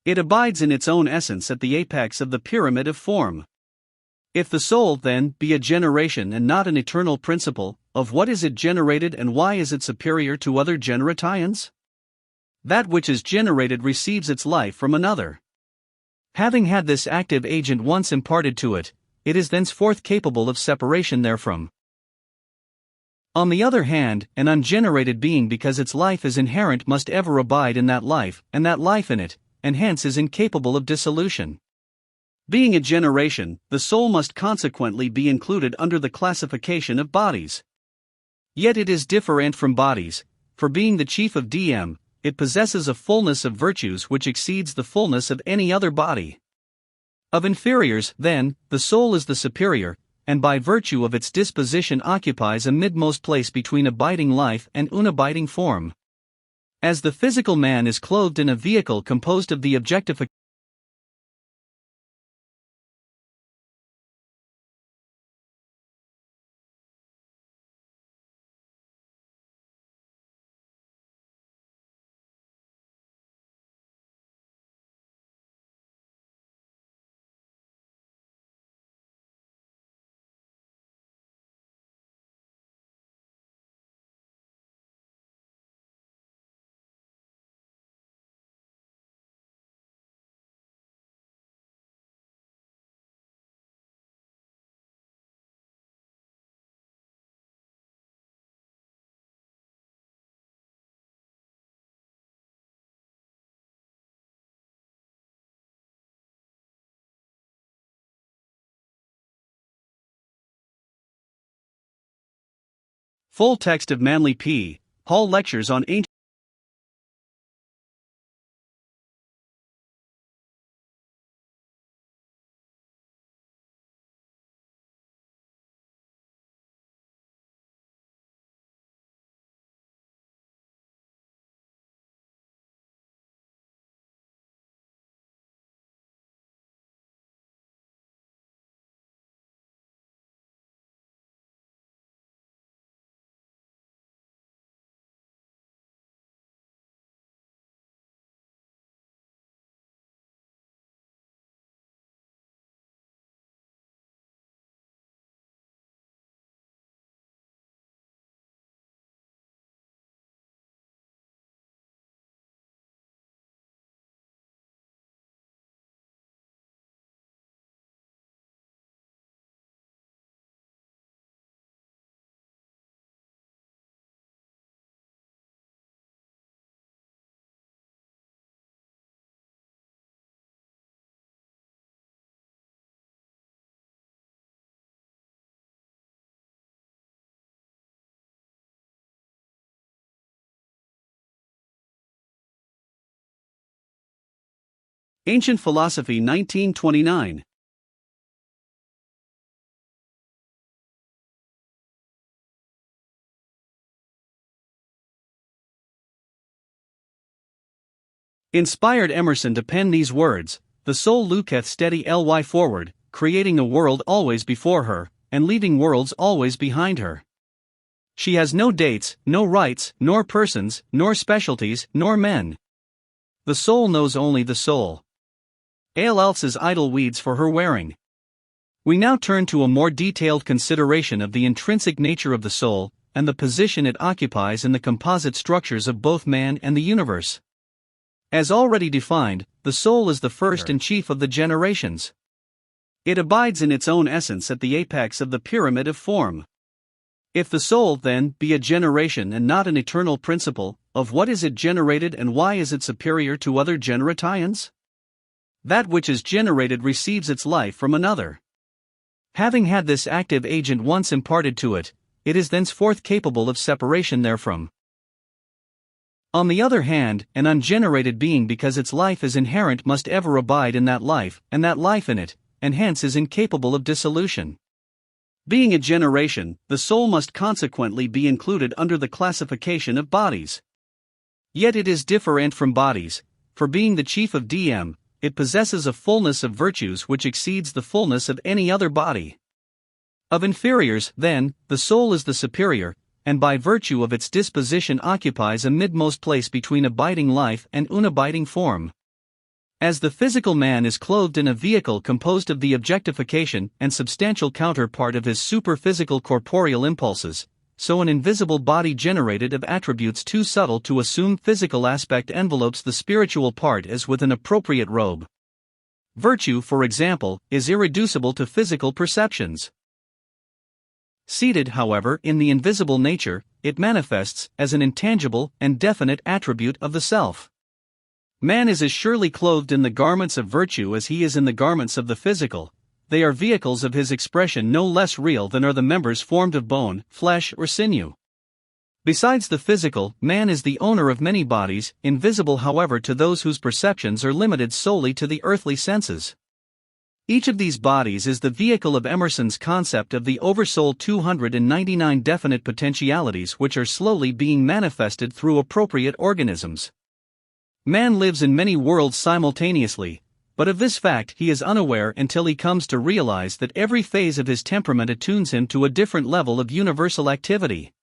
It abides in its own essence at the apex of the pyramid of form. If the soul, then, be a generation and not an eternal principle, of what is it generated and why is it superior to other generations? That which is generated receives its life from another. Having had this active agent once imparted to it, it is thenceforth capable of separation therefrom. On the other hand, an ungenerated being, because its life is inherent, must ever abide in that life, and that life in it, and hence is incapable of dissolution. Being a generation, the soul must consequently be included under the classification of bodies. Yet it is different from bodies, for being the chief of DM, it possesses a fullness of virtues which exceeds the fullness of any other body. Of inferiors, then, the soul is the superior, and by virtue of its disposition occupies a midmost place between abiding life and unabiding form. As the physical man is clothed in a vehicle composed of the objectification Full text of Manly P. Hall Lectures on Ancient. Ancient Philosophy 1929. Inspired Emerson to pen these words: "The soul looketh steady ly forward, creating a world always before her, and leaving worlds always behind her. She has no dates, no rights, nor persons, nor specialties, nor men. The soul knows only the soul. Ale else is idle weeds for her wearing." We now turn to a more detailed consideration of the intrinsic nature of the soul, and the position it occupies in the composite structures of both man and the universe. As already defined, the soul is the first and chief of the generations. It abides in its own essence at the apex of the pyramid of form. If the soul, then, be a generation and not an eternal principle, of what is it generated and why is it superior to other generations? That which is generated receives its life from another. Having had this active agent once imparted to it, it is thenceforth capable of separation therefrom. On the other hand, an ungenerated being, because its life is inherent, must ever abide in that life, and that life in it, and hence is incapable of dissolution. Being a generation, the soul must consequently be included under the classification of bodies. Yet it is different from bodies, for being the chief of DM, it possesses a fullness of virtues which exceeds the fullness of any other body. Of inferiors, then, the soul is the superior, and by virtue of its disposition occupies a midmost place between abiding life and unabiding form. As the physical man is clothed in a vehicle composed of the objectification and substantial counterpart of his superphysical corporeal impulses, so an invisible body generated of attributes too subtle to assume physical aspect envelopes the spiritual part as with an appropriate robe. Virtue, for example, is irreducible to physical perceptions. Seated, however, in the invisible nature, it manifests as an intangible and definite attribute of the self. Man is as surely clothed in the garments of virtue as he is in the garments of the physical. They are vehicles of his expression no less real than are the members formed of bone, flesh, or sinew. Besides the physical, man is the owner of many bodies, invisible however to those whose perceptions are limited solely to the earthly senses. Each of these bodies is the vehicle of Emerson's concept of the oversoul 299 definite potentialities which are slowly being manifested through appropriate organisms. Man lives in many worlds simultaneously, but of this fact he is unaware until he comes to realize that every phase of his temperament attunes him to a different level of universal activity.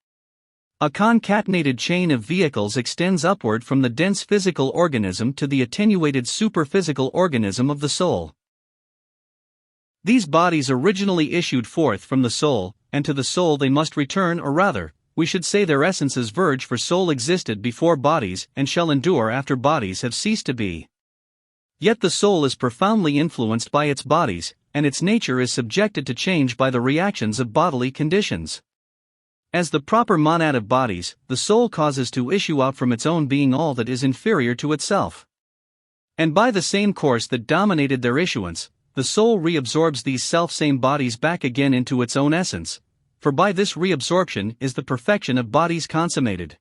A concatenated chain of vehicles extends upward from the dense physical organism to the attenuated superphysical organism of the soul. These bodies originally issued forth from the soul, and to the soul they must return, or rather, we should say their essences verge, for soul existed before bodies and shall endure after bodies have ceased to be. Yet the soul is profoundly influenced by its bodies, and its nature is subjected to change by the reactions of bodily conditions. As the proper monad of bodies, the soul causes to issue out from its own being all that is inferior to itself. And by the same course that dominated their issuance, the soul reabsorbs these self-same bodies back again into its own essence, for by this reabsorption is the perfection of bodies consummated.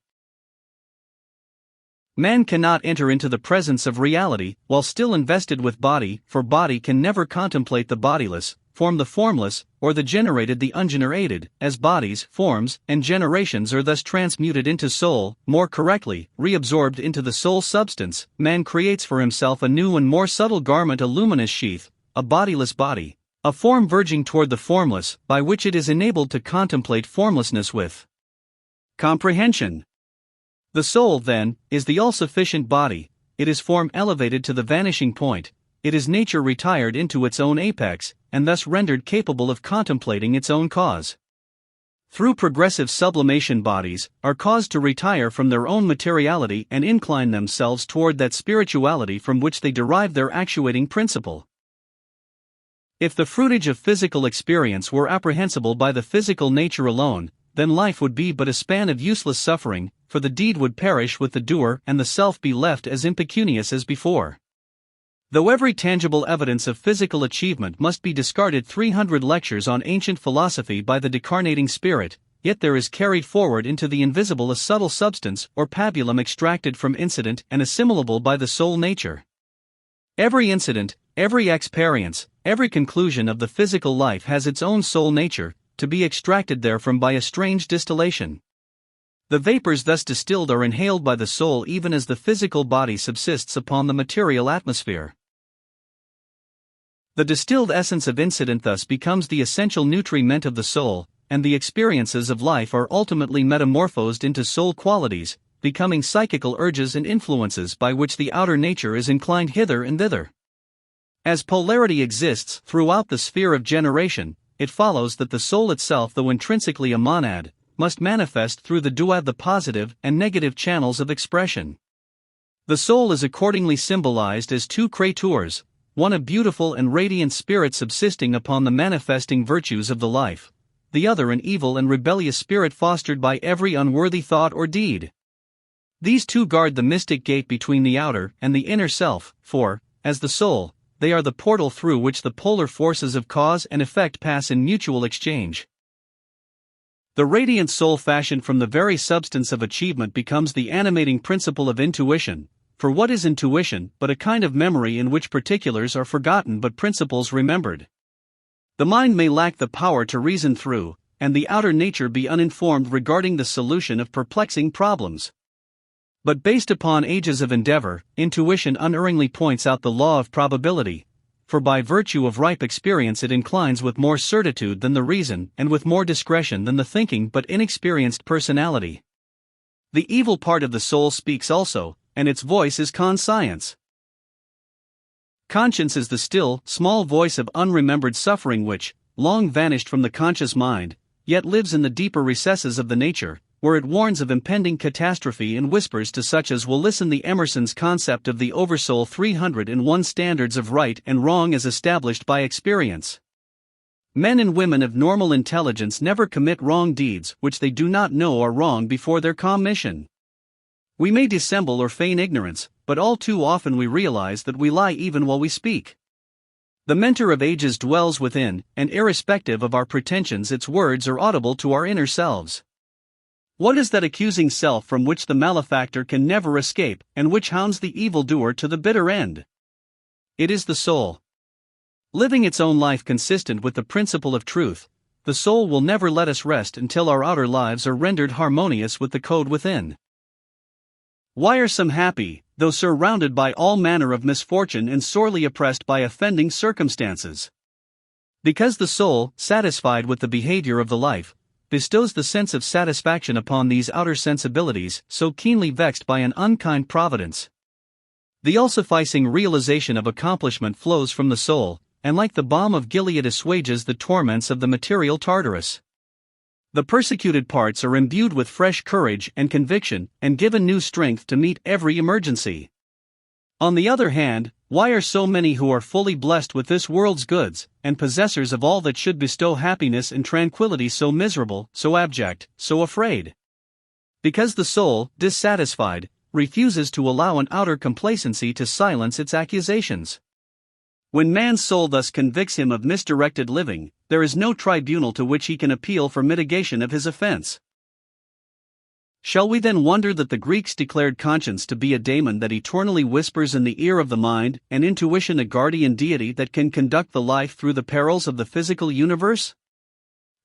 Man cannot enter into the presence of reality while still invested with body, for body can never contemplate the bodiless, form the formless, or the generated the ungenerated, as bodies, forms, and generations are thus transmuted into soul, more correctly, reabsorbed into the soul substance. Man creates for himself a new and more subtle garment, a luminous sheath, a bodiless body, a form verging toward the formless, by which it is enabled to contemplate formlessness with comprehension. The soul, then, is the all-sufficient body, it is form elevated to the vanishing point, it is nature retired into its own apex, and thus rendered capable of contemplating its own cause. Through progressive sublimation, bodies are caused to retire from their own materiality and incline themselves toward that spirituality from which they derive their actuating principle. If the fruitage of physical experience were apprehensible by the physical nature alone, then life would be but a span of useless suffering, for the deed would perish with the doer and the self be left as impecunious as before. Though every tangible evidence of physical achievement must be discarded 300 lectures on ancient philosophy by the decarnating spirit, yet there is carried forward into the invisible a subtle substance or pabulum extracted from incident and assimilable by the soul nature. Every incident, every experience, every conclusion of the physical life has its own soul nature, to be extracted therefrom by a strange distillation. The vapors thus distilled are inhaled by the soul even as the physical body subsists upon the material atmosphere. The distilled essence of incident thus becomes the essential nutriment of the soul, and the experiences of life are ultimately metamorphosed into soul qualities, becoming psychical urges and influences by which the outer nature is inclined hither and thither. As polarity exists throughout the sphere of generation, it follows that the soul itself, though intrinsically a monad, must manifest through the duad the positive and negative channels of expression. The soul is accordingly symbolized as two creatures, one a beautiful and radiant spirit subsisting upon the manifesting virtues of the life, the other an evil and rebellious spirit fostered by every unworthy thought or deed. These two guard the mystic gate between the outer and the inner self, for, as the soul, they are the portal through which the polar forces of cause and effect pass in mutual exchange. The radiant soul fashioned from the very substance of achievement becomes the animating principle of intuition, for what is intuition but a kind of memory in which particulars are forgotten but principles remembered? The mind may lack the power to reason through, and the outer nature be uninformed regarding the solution of perplexing problems. But based upon ages of endeavor, intuition unerringly points out the law of probability, for by virtue of ripe experience it inclines with more certitude than the reason and with more discretion than the thinking but inexperienced personality. The evil part of the soul speaks also, and its voice is conscience. Conscience is the still, small voice of unremembered suffering which, long vanished from the conscious mind, yet lives in the deeper recesses of the nature, where it warns of impending catastrophe and whispers to such as will listen the Emerson's concept of the oversoul 301 standards of right and wrong as established by experience. Men and women of normal intelligence never commit wrong deeds which they do not know are wrong before their commission. We may dissemble or feign ignorance, but all too often we realize that we lie even while we speak. The mentor of ages dwells within, and irrespective of our pretensions its words are audible to our inner selves. What is that accusing self from which the malefactor can never escape, and which hounds the evildoer to the bitter end? It is the soul. Living its own life consistent with the principle of truth, the soul will never let us rest until our outer lives are rendered harmonious with the code within. Why are some happy, though surrounded by all manner of misfortune and sorely oppressed by offending circumstances? Because the soul, satisfied with the behavior of the life, bestows the sense of satisfaction upon these outer sensibilities, so keenly vexed by an unkind providence. The all-sufficing realization of accomplishment flows from the soul, and like the balm of Gilead assuages the torments of the material Tartarus. The persecuted parts are imbued with fresh courage and conviction, and given new strength to meet every emergency. On the other hand, why are so many who are fully blessed with this world's goods, and possessors of all that should bestow happiness and tranquility, so miserable, so abject, so afraid? Because the soul, dissatisfied, refuses to allow an outer complacency to silence its accusations. When man's soul thus convicts him of misdirected living, there is no tribunal to which he can appeal for mitigation of his offense. Shall we then wonder that the Greeks declared conscience to be a daemon that eternally whispers in the ear of the mind, and intuition a guardian deity that can conduct the life through the perils of the physical universe?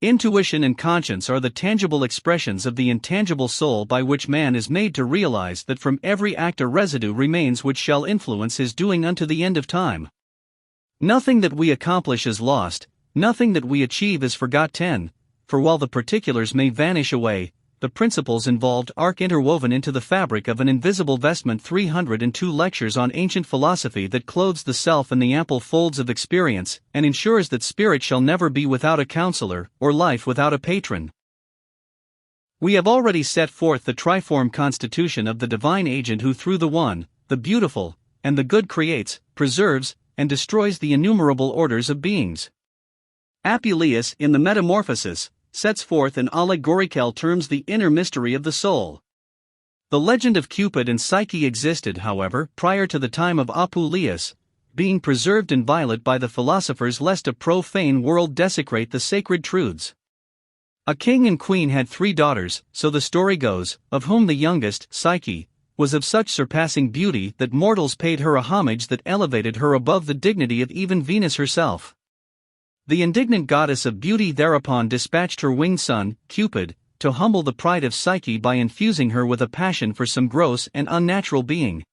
Intuition and conscience are the tangible expressions of the intangible soul by which man is made to realize that from every act a residue remains which shall influence his doing unto the end of time. Nothing that we accomplish is lost, nothing that we achieve is forgotten, for while the particulars may vanish away, the principles involved are interwoven into the fabric of an invisible vestment. 302 lectures on ancient philosophy that clothes the self in the ample folds of experience, and ensures that spirit shall never be without a counselor, or life without a patron. We have already set forth the triform constitution of the divine agent who through the one, the beautiful, and the good creates, preserves, and destroys the innumerable orders of beings. Apuleius, in the Metamorphosis, sets forth in allegorical terms the inner mystery of the soul. The legend of Cupid and Psyche existed, however, prior to the time of Apuleius, being preserved inviolate by the philosophers lest a profane world desecrate the sacred truths. A king and queen had 3 daughters, so the story goes, of whom the youngest, Psyche, was of such surpassing beauty that mortals paid her a homage that elevated her above the dignity of even Venus herself. The indignant goddess of beauty thereupon dispatched her winged son, Cupid, to humble the pride of Psyche by infusing her with a passion for some gross and unnatural being.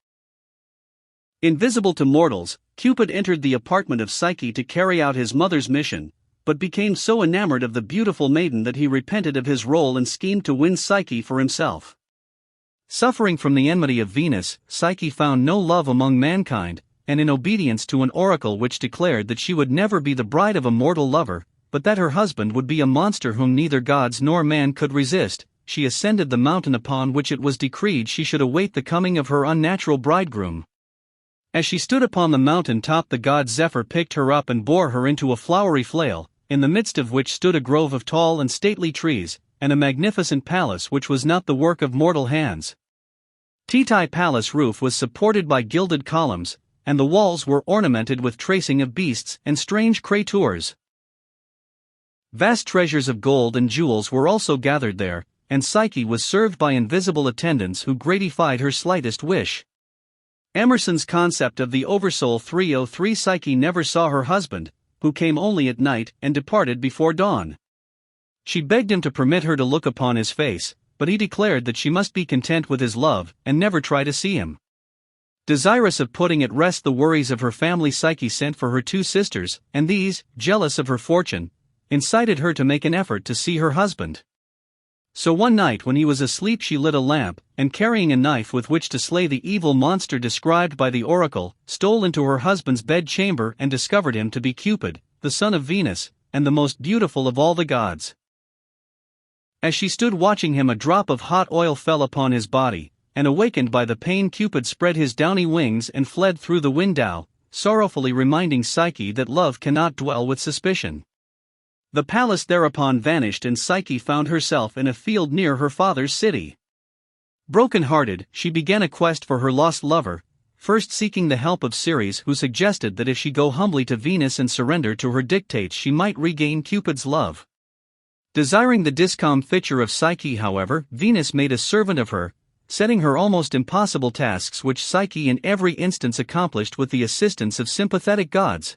Invisible to mortals, Cupid entered the apartment of Psyche to carry out his mother's mission, but became so enamored of the beautiful maiden that he repented of his role and schemed to win Psyche for himself. Suffering from the enmity of Venus, Psyche found no love among mankind, and in obedience to an oracle which declared that she would never be the bride of a mortal lover, but that her husband would be a monster whom neither gods nor man could resist, she ascended the mountain upon which it was decreed she should await the coming of her unnatural bridegroom. As she stood upon the mountain top, the god Zephyr picked her up and bore her into a flowery flail, in the midst of which stood a grove of tall and stately trees, and a magnificent palace which was not the work of mortal hands. Titae palace roof was supported by gilded columns, and the walls were ornamented with tracing of beasts and strange creatures. Vast treasures of gold and jewels were also gathered there, and Psyche was served by invisible attendants who gratified her slightest wish. Emerson's concept of the Oversoul. 303 Psyche never saw her husband, who came only at night and departed before dawn. She begged him to permit her to look upon his face, but he declared that she must be content with his love and never try to see him. Desirous of putting at rest the worries of her family, Psyche sent for her 2 sisters, and these, jealous of her fortune, incited her to make an effort to see her husband. So one night when he was asleep she lit a lamp, and carrying a knife with which to slay the evil monster described by the oracle, stole into her husband's bedchamber and discovered him to be Cupid, the son of Venus, and the most beautiful of all the gods. As she stood watching him, a drop of hot oil fell upon his body, and awakened by the pain, Cupid spread his downy wings and fled through the window, sorrowfully reminding Psyche that love cannot dwell with suspicion. The palace thereupon vanished, and Psyche found herself in a field near her father's city. Broken-hearted, she began a quest for her lost lover, first seeking the help of Ceres, who suggested that if she go humbly to Venus and surrender to her dictates she might regain Cupid's love. Desiring the discomfiture of Psyche, however, Venus made a servant of her, setting her almost impossible tasks which Psyche in every instance accomplished with the assistance of sympathetic gods.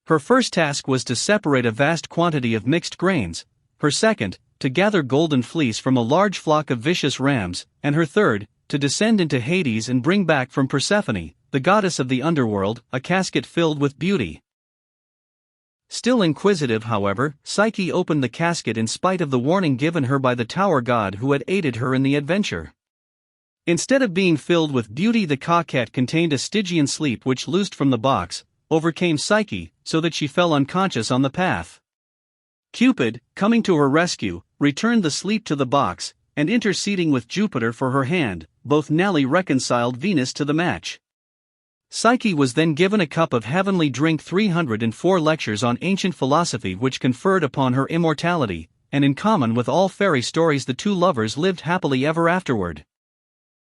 Her first task was to separate a vast quantity of mixed grains, her second, to gather golden fleece from a large flock of vicious rams, and her third, to descend into Hades and bring back from Persephone, the goddess of the underworld, a casket filled with beauty. Still inquisitive, however, Psyche opened the casket in spite of the warning given her by the tower god who had aided her in the adventure. Instead of being filled with beauty, the coquette contained a Stygian sleep which, loosed from the box, overcame Psyche, so that she fell unconscious on the path. Cupid, coming to her rescue, returned the sleep to the box, and interceding with Jupiter for her hand, both nally reconciled Venus to the match. Psyche was then given a cup of heavenly drink, 304 lectures on ancient philosophy which conferred upon her immortality, and in common with all fairy stories the two lovers lived happily ever afterward.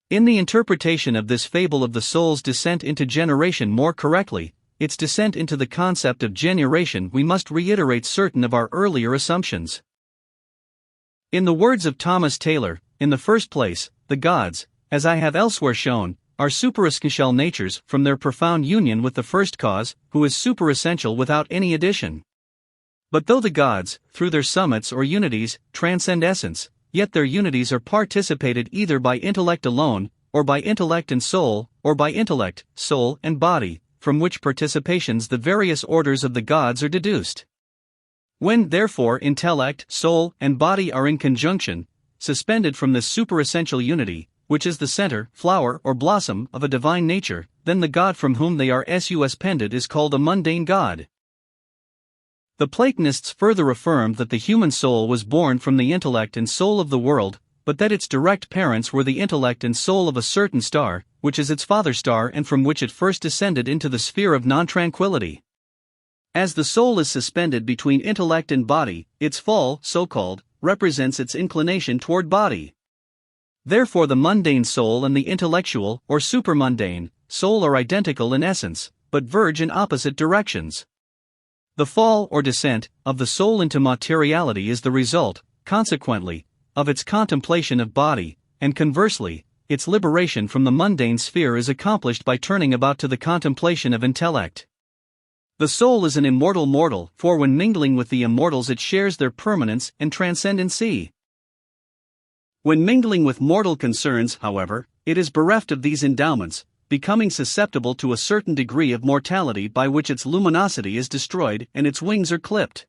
In the interpretation of this fable of the soul's descent into generation, more correctly, its descent into the concept of generation, we must reiterate certain of our earlier assumptions. In the words of Thomas Taylor, in the first place, the gods, as I have elsewhere shown, are superessential natures from their profound union with the first cause, who is superessential without any addition. But though the gods, through their summits or unities, transcend essence, yet their unities are participated either by intellect alone, or by intellect and soul, or by intellect, soul, and body, from which participations the various orders of the gods are deduced. When, therefore, intellect, soul, and body are in conjunction, suspended from this superessential unity, which is the center, flower, or blossom of a divine nature, then the god from whom they are suspended is called a mundane god. The Platonists further affirmed that the human soul was born from the intellect and soul of the world, but that its direct parents were the intellect and soul of a certain star, which is its father star and from which it first descended into the sphere of non-tranquility. As the soul is suspended between intellect and body, its fall, so-called, represents its inclination toward body. Therefore the mundane soul and the intellectual, or supermundane, soul are identical in essence, but verge in opposite directions. The fall or descent of the soul into materiality is the result, consequently, of its contemplation of body, and conversely, its liberation from the mundane sphere is accomplished by turning about to the contemplation of intellect. The soul is an immortal mortal, for when mingling with the immortals it shares their permanence and transcendency. When mingling with mortal concerns, however, it is bereft of these endowments, becoming susceptible to a certain degree of mortality by which its luminosity is destroyed and its wings are clipped.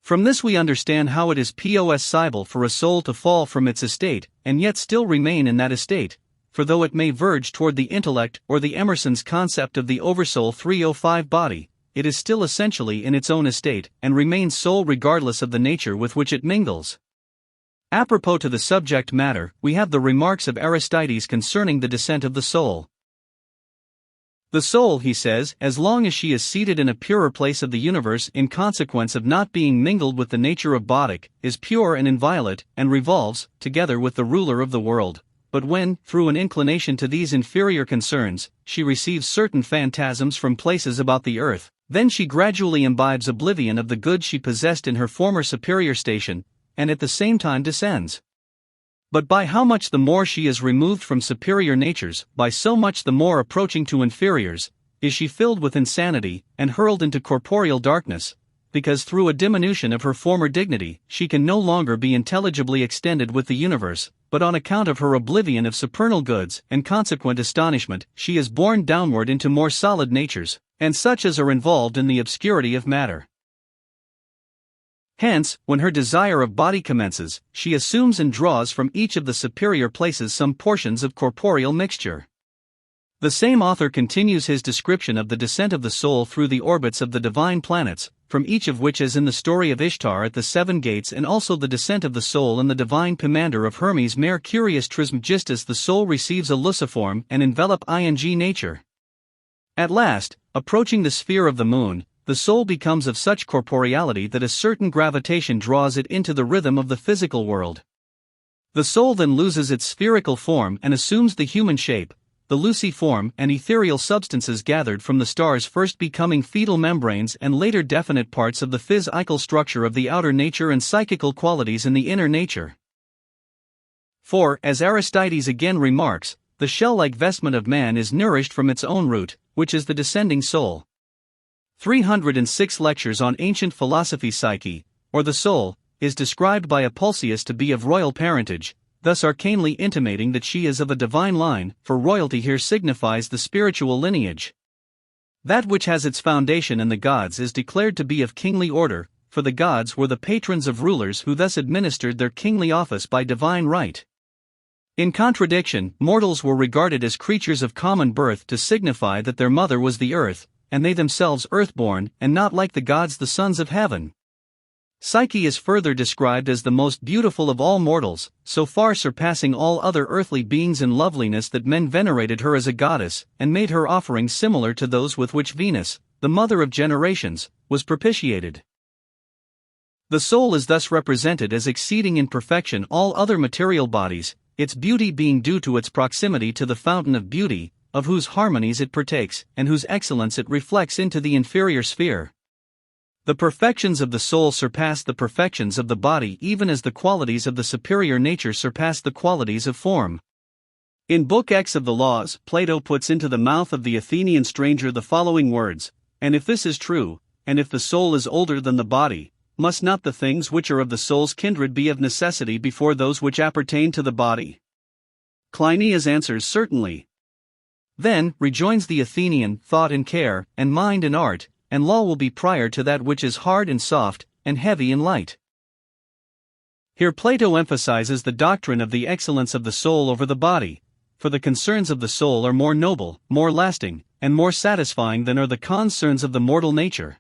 From this we understand how it is possible for a soul to fall from its estate, and yet still remain in that estate, for though it may verge toward the intellect or the Emerson's concept of the Oversoul 305 body, it is still essentially in its own estate, and remains soul regardless of the nature with which it mingles. Apropos to the subject matter, we have the remarks of Aristides concerning the descent of the soul. The soul, he says, as long as she is seated in a purer place of the universe in consequence of not being mingled with the nature of bodic, is pure and inviolate, and revolves, together with the ruler of the world. But when, through an inclination to these inferior concerns, she receives certain phantasms from places about the earth, then she gradually imbibes oblivion of the good she possessed in her former superior station, and at the same time descends. But by how much the more she is removed from superior natures, by so much the more approaching to inferiors, is she filled with insanity, and hurled into corporeal darkness, because through a diminution of her former dignity, she can no longer be intelligibly extended with the universe, but on account of her oblivion of supernal goods and consequent astonishment, she is borne downward into more solid natures, and such as are involved in the obscurity of matter. Hence, when her desire of body commences, she assumes and draws from each of the superior places some portions of corporeal mixture. The same author continues his description of the descent of the soul through the orbits of the divine planets, from each of which, as in the story of Ishtar at the seven gates, and also the descent of the soul in the divine pomander of Hermes Mercurius Trismegistus, the soul receives a luciform and envelop ing nature. At last, approaching the sphere of the moon, the soul becomes of such corporeality that a certain gravitation draws it into the rhythm of the physical world. The soul then loses its spherical form and assumes the human shape, the luciform and ethereal substances gathered from the stars first becoming fetal membranes and later definite parts of the physical structure of the outer nature and psychical qualities in the inner nature. For, as Aristides again remarks, the shell-like vestment of man is nourished from its own root, which is the descending soul. 306 lectures on ancient philosophy. Psyche, or the soul, is described by Apulsius to be of royal parentage, thus arcanely intimating that she is of a divine line, for royalty here signifies the spiritual lineage. That which has its foundation in the gods is declared to be of kingly order, for the gods were the patrons of rulers who thus administered their kingly office by divine right. In contradiction, mortals were regarded as creatures of common birth to signify that their mother was the earth, and they themselves earthborn, and not like the gods the sons of heaven. Psyche is further described as the most beautiful of all mortals, so far surpassing all other earthly beings in loveliness that men venerated her as a goddess, and made her offerings similar to those with which Venus, the mother of generations, was propitiated. The soul is thus represented as exceeding in perfection all other material bodies, its beauty being due to its proximity to the fountain of beauty, of whose harmonies it partakes, and whose excellence it reflects into the inferior sphere. The perfections of the soul surpass the perfections of the body, even as the qualities of the superior nature surpass the qualities of form. In Book X of the Laws, Plato puts into the mouth of the Athenian stranger the following words: "And if this is true, and if the soul is older than the body, must not the things which are of the soul's kindred be of necessity before those which appertain to the body?" Cleinias answers certainly. Then, rejoins the Athenian, thought and care, and mind and art, and law will be prior to that which is hard and soft, and heavy and light. Here Plato emphasizes the doctrine of the excellence of the soul over the body, for the concerns of the soul are more noble, more lasting, and more satisfying than are the concerns of the mortal nature.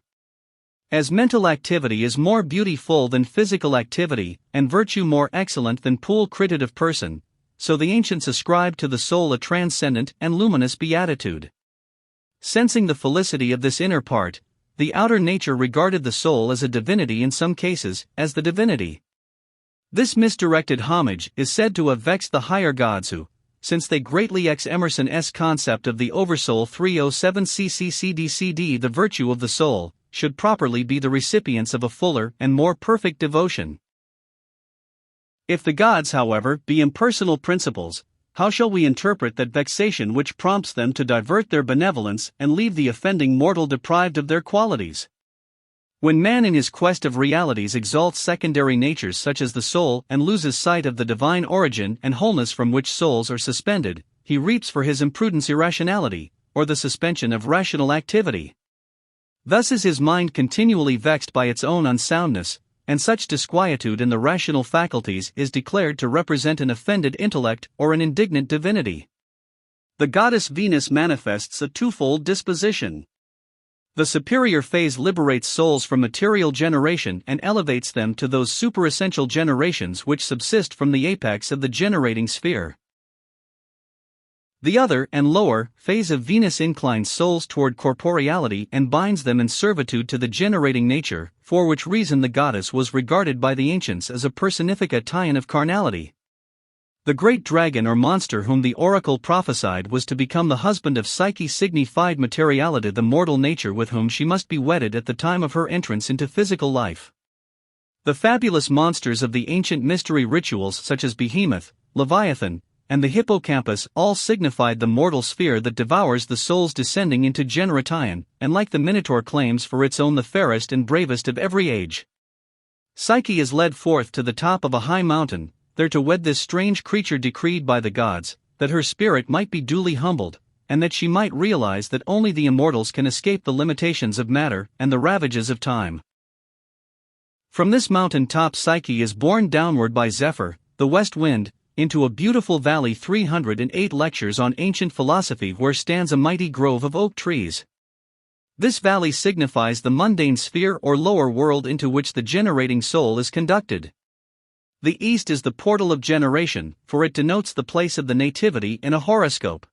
As mental activity is more beautiful than physical activity, and virtue more excellent than pulchritude of person, so the ancients ascribed to the soul a transcendent and luminous beatitude. Sensing the felicity of this inner part, the outer nature regarded the soul as a divinity, in some cases, as the divinity. This misdirected homage is said to have vexed the higher gods who, since they greatly ex Emerson's concept of the oversoul 307 CCCD, the virtue of the soul, should properly be the recipients of a fuller and more perfect devotion. If the gods, however, be impersonal principles, how shall we interpret that vexation which prompts them to divert their benevolence and leave the offending mortal deprived of their qualities? When man in his quest of realities exalts secondary natures such as the soul and loses sight of the divine origin and wholeness from which souls are suspended, he reaps for his imprudence irrationality, or the suspension of rational activity. Thus is his mind continually vexed by its own unsoundness, and such disquietude in the rational faculties is declared to represent an offended intellect or an indignant divinity. The goddess Venus manifests a twofold disposition. The superior phase liberates souls from material generation and elevates them to those superessential generations which subsist from the apex of the generating sphere. The other and lower phase of Venus inclines souls toward corporeality and binds them in servitude to the generating nature, for which reason the goddess was regarded by the ancients as a personification of carnality. The great dragon or monster whom the oracle prophesied was to become the husband of Psyche signified materiality, the mortal nature with whom she must be wedded at the time of her entrance into physical life. The fabulous monsters of the ancient mystery rituals such as Behemoth, Leviathan, and the hippocampus all signified the mortal sphere that devours the souls descending into generation, and like the Minotaur claims for its own the fairest and bravest of every age. Psyche is led forth to the top of a high mountain, there to wed this strange creature decreed by the gods, that her spirit might be duly humbled, and that she might realize that only the immortals can escape the limitations of matter and the ravages of time. From this mountain top Psyche is borne downward by Zephyr, the west wind, into a beautiful valley. 308 lectures on ancient philosophy, where stands a mighty grove of oak trees. This valley signifies the mundane sphere or lower world into which the generating soul is conducted. The east is the portal of generation, for it denotes the place of the nativity in a horoscope.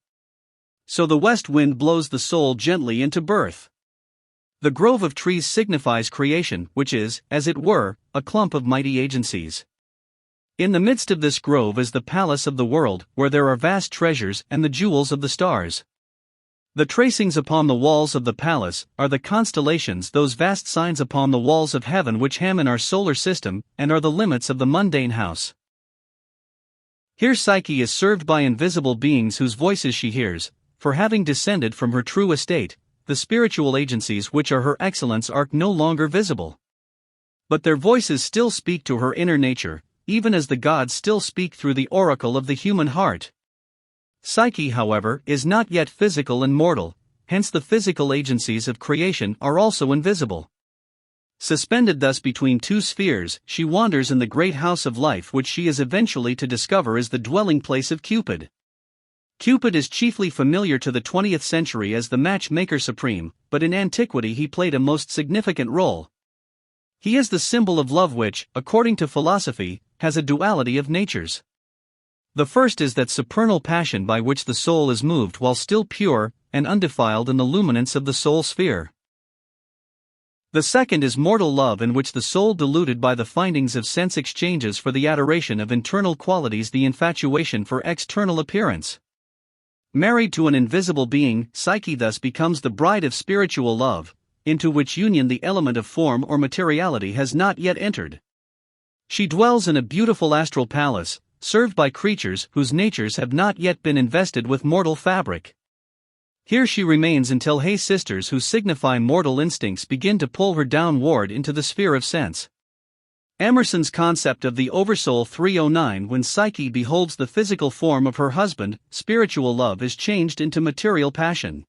So the west wind blows the soul gently into birth. The grove of trees signifies creation, which is, as it were, a clump of mighty agencies. In the midst of this grove is the palace of the world, where there are vast treasures and the jewels of the stars. The tracings upon the walls of the palace are the constellations, those vast signs upon the walls of heaven which hem in our solar system and are the limits of the mundane house. Here Psyche is served by invisible beings whose voices she hears, for having descended from her true estate, the spiritual agencies which are her excellence are no longer visible. But their voices still speak to her inner nature, even as the gods still speak through the oracle of the human heart. Psyche, however, is not yet physical and mortal, hence the physical agencies of creation are also invisible. Suspended thus between two spheres, she wanders in the great house of life which she is eventually to discover is the dwelling place of Cupid. Cupid is chiefly familiar to the 20th century as the matchmaker supreme, but in antiquity he played a most significant role. He is the symbol of love which, according to philosophy, has a duality of natures. The first is that supernal passion by which the soul is moved while still pure and undefiled in the luminance of the soul sphere. The second is mortal love, in which the soul, deluded by the findings of sense exchanges for the adoration of internal qualities, the infatuation for external appearance. Married to an invisible being, Psyche thus becomes the bride of spiritual love, into which union the element of form or materiality has not yet entered. She dwells in a beautiful astral palace, served by creatures whose natures have not yet been invested with mortal fabric. Here she remains until Hey sisters who signify mortal instincts begin to pull her downward into the sphere of sense. Emerson's concept of the Oversoul 309. When Psyche beholds the physical form of her husband, spiritual love is changed into material passion.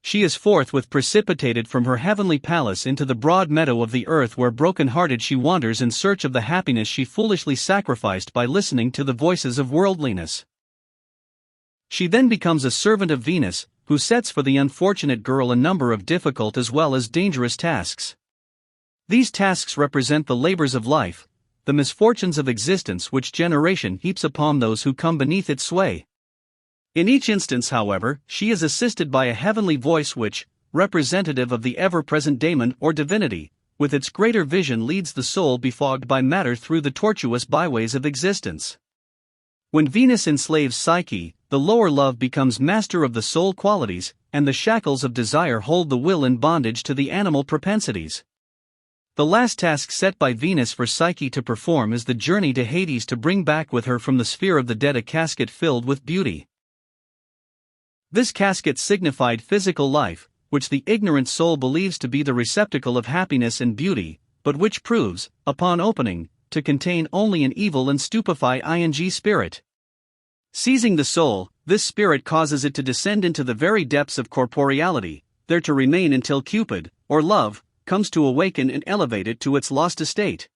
She is forthwith precipitated from her heavenly palace into the broad meadow of the earth, where broken-hearted she wanders in search of the happiness she foolishly sacrificed by listening to the voices of worldliness. She then becomes a servant of Venus, who sets for the unfortunate girl a number of difficult as well as dangerous tasks. These tasks represent the labors of life, the misfortunes of existence which generation heaps upon those who come beneath its sway. In each instance, however, she is assisted by a heavenly voice which, representative of the ever-present daemon or divinity, with its greater vision leads the soul befogged by matter through the tortuous byways of existence. When Venus enslaves Psyche, the lower love becomes master of the soul qualities, and the shackles of desire hold the will in bondage to the animal propensities. The last task set by Venus for Psyche to perform is the journey to Hades to bring back with her from the sphere of the dead a casket filled with beauty. This casket signified physical life, which the ignorant soul believes to be the receptacle of happiness and beauty, but which proves, upon opening, to contain only an evil and stupefying spirit. Seizing the soul, this spirit causes it to descend into the very depths of corporeality, there to remain until Cupid, or love, comes to awaken and elevate it to its lost estate.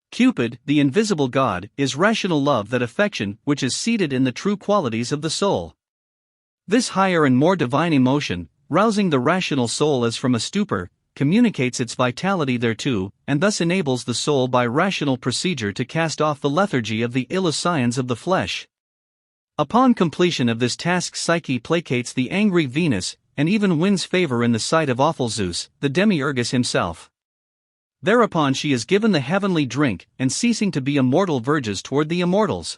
Cupid, the invisible god, is rational love, that affection which is seated in the true qualities of the soul. This higher and more divine emotion, rousing the rational soul as from a stupor, communicates its vitality thereto, and thus enables the soul by rational procedure to cast off the lethargy of the ill scions of the flesh. Upon completion of this task, Psyche placates the angry Venus, and even wins favor in the sight of awful Zeus, the demiurgus himself. Thereupon she is given the heavenly drink, and ceasing to be a mortal verges toward the immortals.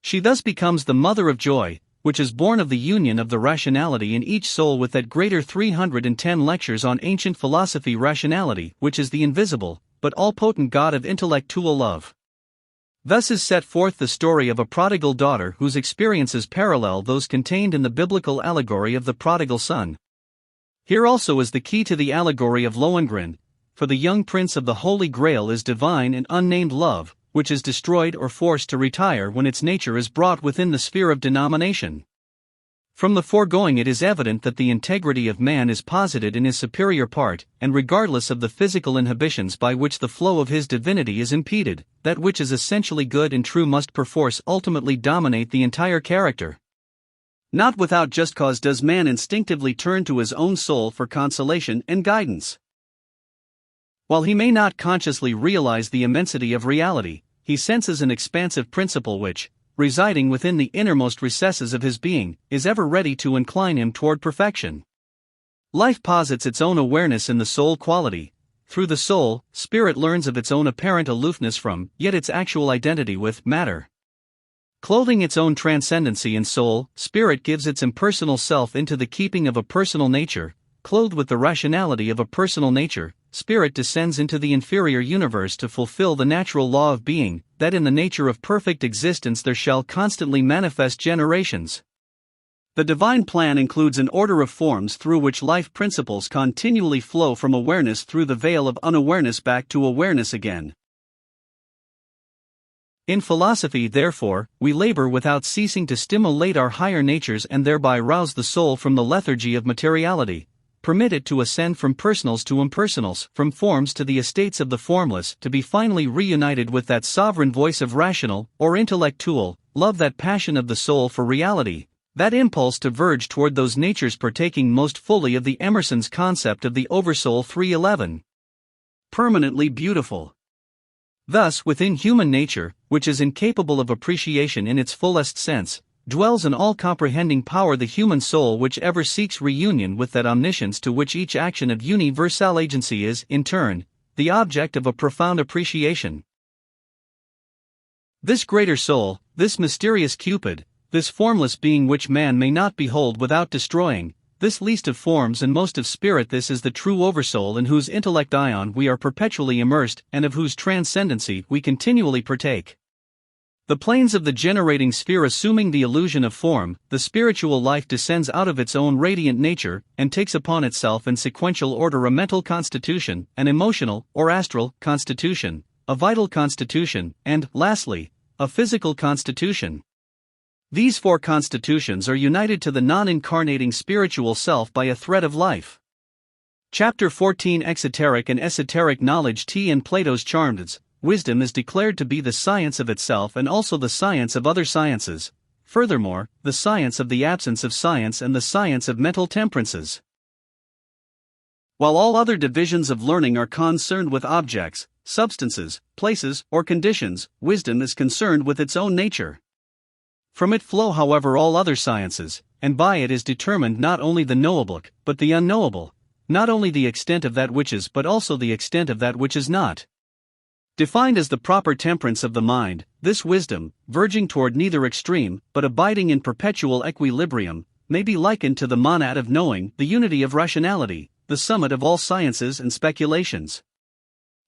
She thus becomes the mother of joy, which is born of the union of the rationality in each soul with that greater 310 lectures on ancient philosophy, rationality, which is the invisible, but all-potent God of intellectual love. Thus is set forth the story of a prodigal daughter whose experiences parallel those contained in the biblical allegory of the prodigal son. Here also is the key to the allegory of Lohengrin, for the young prince of the Holy Grail is divine and unnamed love, which is destroyed or forced to retire when its nature is brought within the sphere of denomination. From the foregoing it is evident that the integrity of man is posited in his superior part, and regardless of the physical inhibitions by which the flow of his divinity is impeded, that which is essentially good and true must perforce ultimately dominate the entire character. Not without just cause does man instinctively turn to his own soul for consolation and guidance. While he may not consciously realize the immensity of reality, he senses an expansive principle which, residing within the innermost recesses of his being, is ever ready to incline him toward perfection. Life posits its own awareness in the soul quality, through the soul, spirit learns of its own apparent aloofness from, yet its actual identity with, matter. Clothing its own transcendency in soul, spirit gives its impersonal self into the keeping of a personal nature. Clothed with the rationality of a personal nature, spirit descends into the inferior universe to fulfill the natural law of being, that in the nature of perfect existence there shall constantly manifest generations. The divine plan includes an order of forms through which life principles continually flow from awareness through the veil of unawareness back to awareness again. In philosophy, therefore, we labor without ceasing to stimulate our higher natures and thereby rouse the soul from the lethargy of materiality, permit it to ascend from personals to impersonals, from forms to the estates of the formless, to be finally reunited with that sovereign voice of rational, or intellectual, love, that passion of the soul for reality, that impulse to verge toward those natures partaking most fully of the Emerson's concept of the Oversoul 311. Permanently beautiful. Thus, within human nature, which is incapable of appreciation in its fullest sense, dwells an all-comprehending power, the human soul, which ever seeks reunion with that omniscience to which each action of universal agency is, in turn, the object of a profound appreciation. This greater soul, this mysterious Cupid, this formless being which man may not behold without destroying, this least of forms and most of spirit, this is the true Oversoul in whose intellect ion we are perpetually immersed and of whose transcendency we continually partake. The planes of the generating sphere assuming the illusion of form, the spiritual life descends out of its own radiant nature and takes upon itself in sequential order a mental constitution, an emotional or astral constitution, a vital constitution, and, lastly, a physical constitution. These four constitutions are united to the non-incarnating spiritual self by a thread of life. Chapter 14, Exoteric and Esoteric Knowledge. In Plato's Charmides, wisdom is declared to be the science of itself and also the science of other sciences, furthermore, the science of the absence of science and the science of mental temperances. While all other divisions of learning are concerned with objects, substances, places, or conditions, wisdom is concerned with its own nature. From it flow, however, all other sciences, and by it is determined not only the knowable, but the unknowable, not only the extent of that which is, but also the extent of that which is not. Defined as the proper temperance of the mind, this wisdom, verging toward neither extreme, but abiding in perpetual equilibrium, may be likened to the monad of knowing, the unity of rationality, the summit of all sciences and speculations.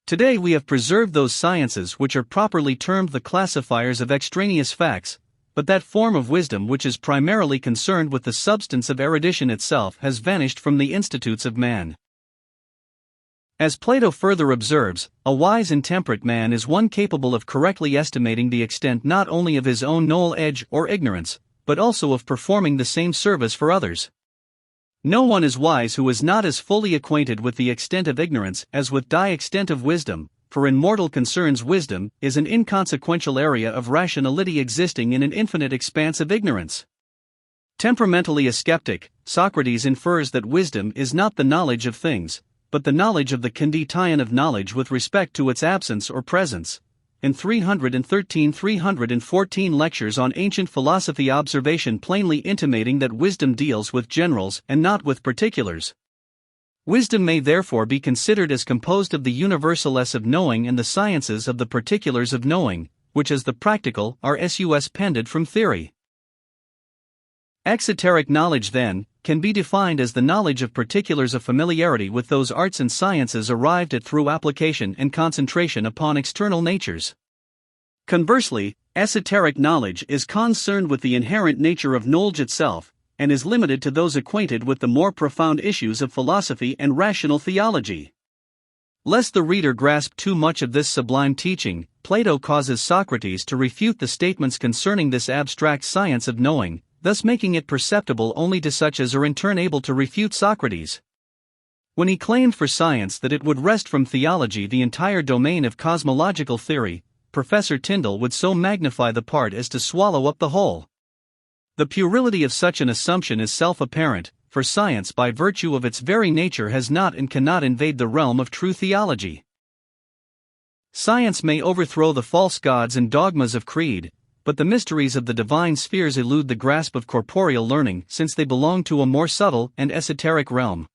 Today we have preserved those sciences which are properly termed the classifiers of extraneous facts, but that form of wisdom which is primarily concerned with the substance of erudition itself has vanished from the institutes of man. As Plato further observes, a wise and temperate man is one capable of correctly estimating the extent not only of his own knowledge or ignorance, but also of performing the same service for others. No one is wise who is not as fully acquainted with the extent of ignorance as with the extent of wisdom, for in mortal concerns wisdom is an inconsequential area of rationality existing in an infinite expanse of ignorance. Temperamentally a skeptic, Socrates infers that wisdom is not the knowledge of things, but the knowledge of the condition of knowledge with respect to its absence or presence. In 313-314 lectures on ancient philosophy, observation plainly intimating that wisdom deals with generals and not with particulars. Wisdom may therefore be considered as composed of the universalless of knowing and the sciences of the particulars of knowing, which as the practical are suspended from theory. Exoteric knowledge, then, can be defined as the knowledge of particulars of familiarity with those arts and sciences arrived at through application and concentration upon external natures. Conversely, esoteric knowledge is concerned with the inherent nature of knowledge itself, and is limited to those acquainted with the more profound issues of philosophy and rational theology. Lest the reader grasp too much of this sublime teaching, Plato causes Socrates to refute the statements concerning this abstract science of knowing, thus making it perceptible only to such as are in turn able to refute Socrates. When he claimed for science that it would wrest from theology the entire domain of cosmological theory, Professor Tyndall would so magnify the part as to swallow up the whole. The puerility of such an assumption is self-apparent, for science by virtue of its very nature has not and cannot invade the realm of true theology. Science may overthrow the false gods and dogmas of creed, but the mysteries of the divine spheres elude the grasp of corporeal learning since they belong to a more subtle and esoteric realm.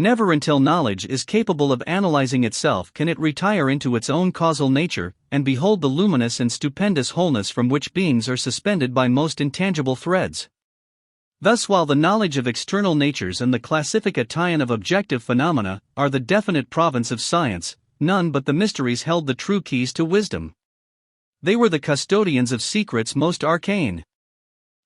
Never until knowledge is capable of analyzing itself can it retire into its own causal nature, and behold the luminous and stupendous wholeness from which beings are suspended by most intangible threads. Thus, while the knowledge of external natures and the classification of objective phenomena are the definite province of science, none but the mysteries held the true keys to wisdom. They were the custodians of secrets most arcane.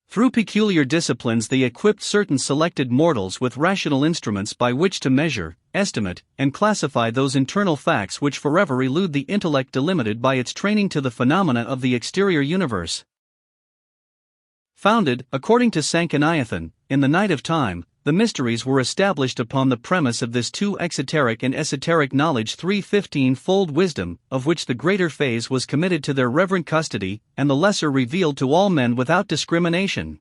Through peculiar disciplines they equipped certain selected mortals with rational instruments by which to measure, estimate, and classify those internal facts which forever elude the intellect delimited by its training to the phenomena of the exterior universe. Founded, according to Sanchoniathon, in the night of time, the mysteries were established upon the premise of this two exoteric and esoteric knowledge 315-fold wisdom, of which the greater phase was committed to their reverent custody, and the lesser revealed to all men without discrimination.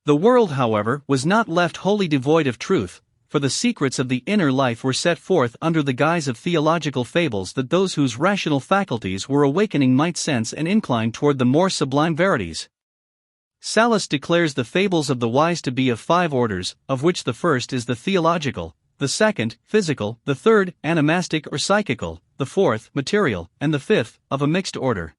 The world, however, was not left wholly devoid of truth, for the secrets of the inner life were set forth under the guise of theological fables that those whose rational faculties were awakening might sense and incline toward the more sublime verities. Sallust declares the fables of the wise to be of 5 orders, of which the first is the theological, the second, physical, the third, animastic or psychical, the fourth, material, and the fifth, of a mixed order.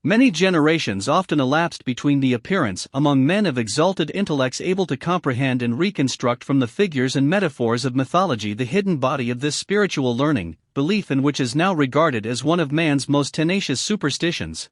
Many generations often elapsed between the appearance among men of exalted intellects able to comprehend and reconstruct from the figures and metaphors of mythology the hidden body of this spiritual learning, belief in which is now regarded as one of man's most tenacious superstitions.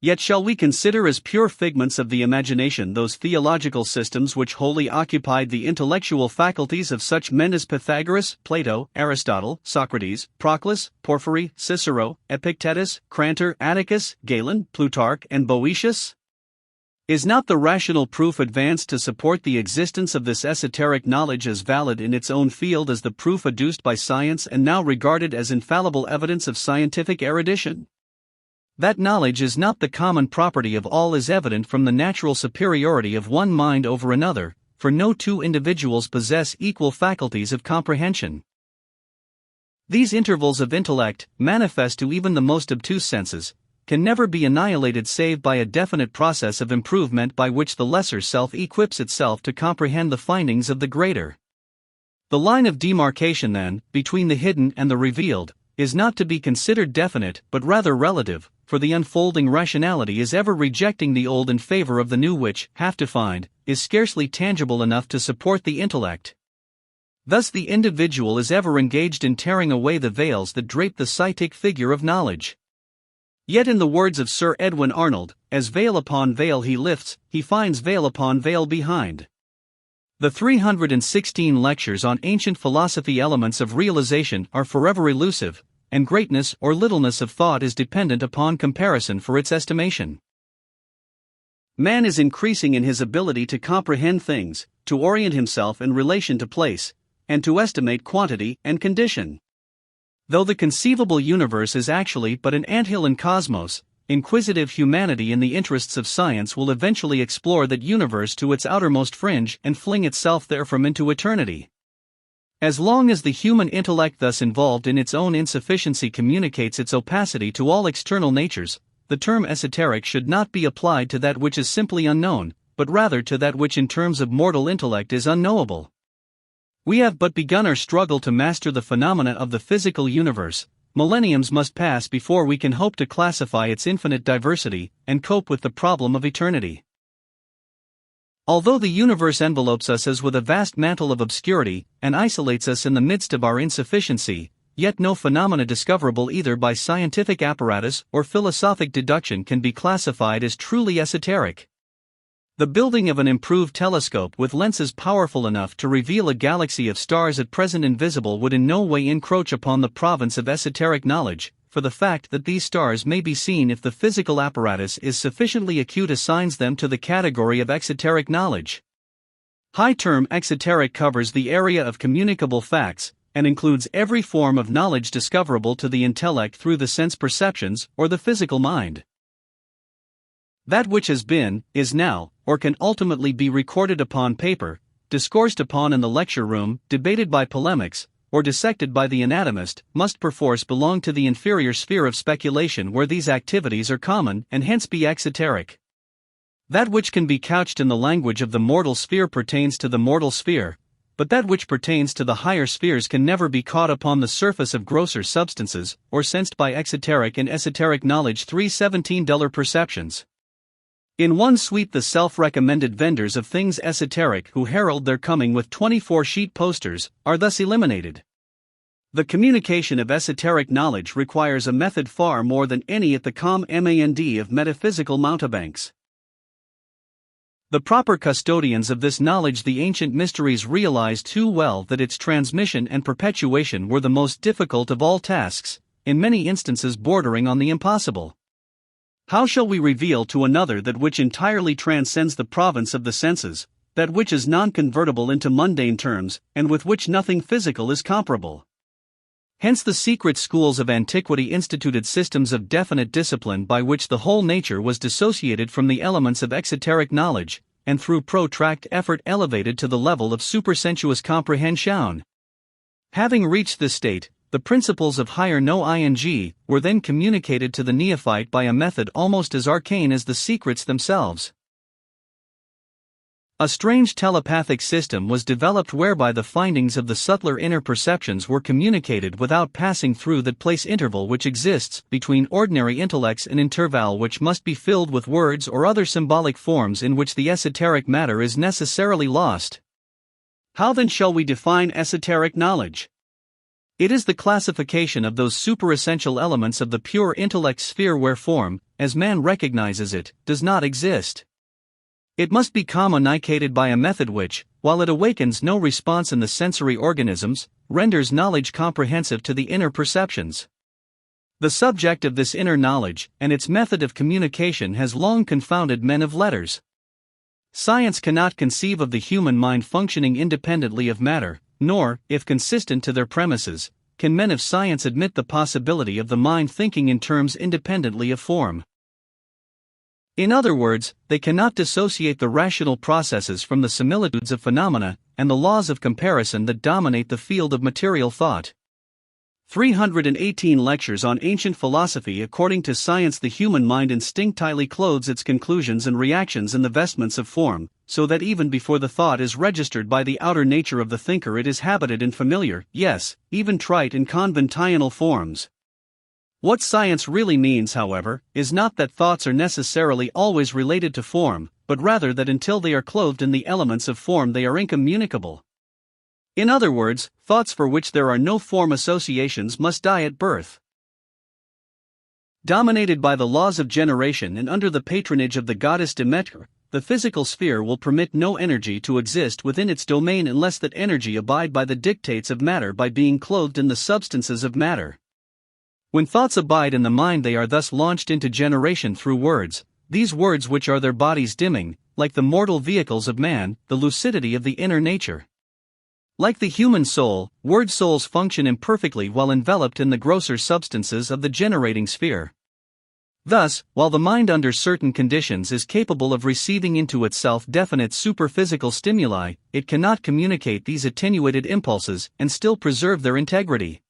Yet shall we consider as pure figments of the imagination those theological systems which wholly occupied the intellectual faculties of such men as Pythagoras, Plato, Aristotle, Socrates, Proclus, Porphyry, Cicero, Epictetus, Crantor, Atticus, Galen, Plutarch, and Boëtius? Is not the rational proof advanced to support the existence of this esoteric knowledge as valid in its own field as the proof adduced by science and now regarded as infallible evidence of scientific erudition? That knowledge is not the common property of all is evident from the natural superiority of one mind over another, for no two individuals possess equal faculties of comprehension. These intervals of intellect, manifest to even the most obtuse senses, can never be annihilated save by a definite process of improvement by which the lesser self equips itself to comprehend the findings of the greater. The line of demarcation, then, between the hidden and the revealed, is not to be considered definite but rather relative, for the unfolding rationality is ever rejecting the old in favor of the new which, half defined, is scarcely tangible enough to support the intellect. Thus the individual is ever engaged in tearing away the veils that drape the psychic figure of knowledge. Yet in the words of Sir Edwin Arnold, as veil upon veil he lifts, he finds veil upon veil behind. The 316 lectures on ancient philosophy elements of realization are forever elusive, and greatness or littleness of thought is dependent upon comparison for its estimation. Man is increasing in his ability to comprehend things, to orient himself in relation to place, and to estimate quantity and condition. Though the conceivable universe is actually but an anthill in cosmos, inquisitive humanity in the interests of science will eventually explore that universe to its outermost fringe and fling itself therefrom into eternity. As long as the human intellect thus involved in its own insufficiency communicates its opacity to all external natures, the term esoteric should not be applied to that which is simply unknown, but rather to that which in terms of mortal intellect is unknowable. We have but begun our struggle to master the phenomena of the physical universe. Millenniums must pass before we can hope to classify its infinite diversity and cope with the problem of eternity. Although the universe envelopes us as with a vast mantle of obscurity and isolates us in the midst of our insufficiency, yet no phenomena discoverable either by scientific apparatus or philosophic deduction can be classified as truly esoteric. The building of an improved telescope with lenses powerful enough to reveal a galaxy of stars at present invisible would in no way encroach upon the province of esoteric knowledge, for the fact that these stars may be seen if the physical apparatus is sufficiently acute assigns them to the category of exoteric knowledge. High term exoteric covers the area of communicable facts, and includes every form of knowledge discoverable to the intellect through the sense perceptions or the physical mind. That which has been, is now, or can ultimately be recorded upon paper, discoursed upon in the lecture room, debated by polemics, or dissected by the anatomist, must perforce belong to the inferior sphere of speculation where these activities are common and hence be exoteric. That which can be couched in the language of the mortal sphere pertains to the mortal sphere, but that which pertains to the higher spheres can never be caught upon the surface of grosser substances, or sensed by exoteric and esoteric knowledge. 317 perceptions. In one sweep, the self-recommended vendors of things esoteric who herald their coming with 24-sheet posters are thus eliminated. The communication of esoteric knowledge requires a method far more than any at the command of metaphysical mountebanks. The proper custodians of this knowledge, the ancient mysteries, realized too well that its transmission and perpetuation were the most difficult of all tasks, in many instances bordering on the impossible. How shall we reveal to another that which entirely transcends the province of the senses, that which is non-convertible into mundane terms, and with which nothing physical is comparable? Hence the secret schools of antiquity instituted systems of definite discipline by which the whole nature was dissociated from the elements of exoteric knowledge, and through protracted effort elevated to the level of supersensuous comprehension. Having reached this state, the principles of higher know-ing were then communicated to the neophyte by a method almost as arcane as the secrets themselves. A strange telepathic system was developed whereby the findings of the subtler inner perceptions were communicated without passing through that place interval which exists between ordinary intellects, an interval which must be filled with words or other symbolic forms in which the esoteric matter is necessarily lost. How then shall we define esoteric knowledge? It is the classification of those superessential elements of the pure intellect sphere where form, as man recognizes it, does not exist. It must be communicated by a method which, while it awakens no response in the sensory organisms, renders knowledge comprehensive to the inner perceptions. The subject of this inner knowledge, and its method of communication, has long confounded men of letters. Science cannot conceive of the human mind functioning independently of matter, nor, if consistent to their premises, can men of science admit the possibility of the mind thinking in terms independently of form. In other words, they cannot dissociate the rational processes from the similitudes of phenomena and the laws of comparison that dominate the field of material thought. 318 lectures on ancient philosophy. According to science, the human mind instinctively clothes its conclusions and reactions in the vestments of form, so that even before the thought is registered by the outer nature of the thinker, it is habited in familiar, yes, even trite and conventional forms. What science really means, however, is not that thoughts are necessarily always related to form, but rather that until they are clothed in the elements of form they are incommunicable. In other words, thoughts for which there are no form associations must die at birth. Dominated by the laws of generation and under the patronage of the goddess Demeter, the physical sphere will permit no energy to exist within its domain unless that energy abide by the dictates of matter by being clothed in the substances of matter. When thoughts abide in the mind, they are thus launched into generation through words, these words which are their bodies dimming, like the mortal vehicles of man, the lucidity of the inner nature. Like the human soul, word souls function imperfectly while enveloped in the grosser substances of the generating sphere. Thus, while the mind under certain conditions is capable of receiving into itself definite superphysical stimuli, it cannot communicate these attenuated impulses and still preserve their integrity.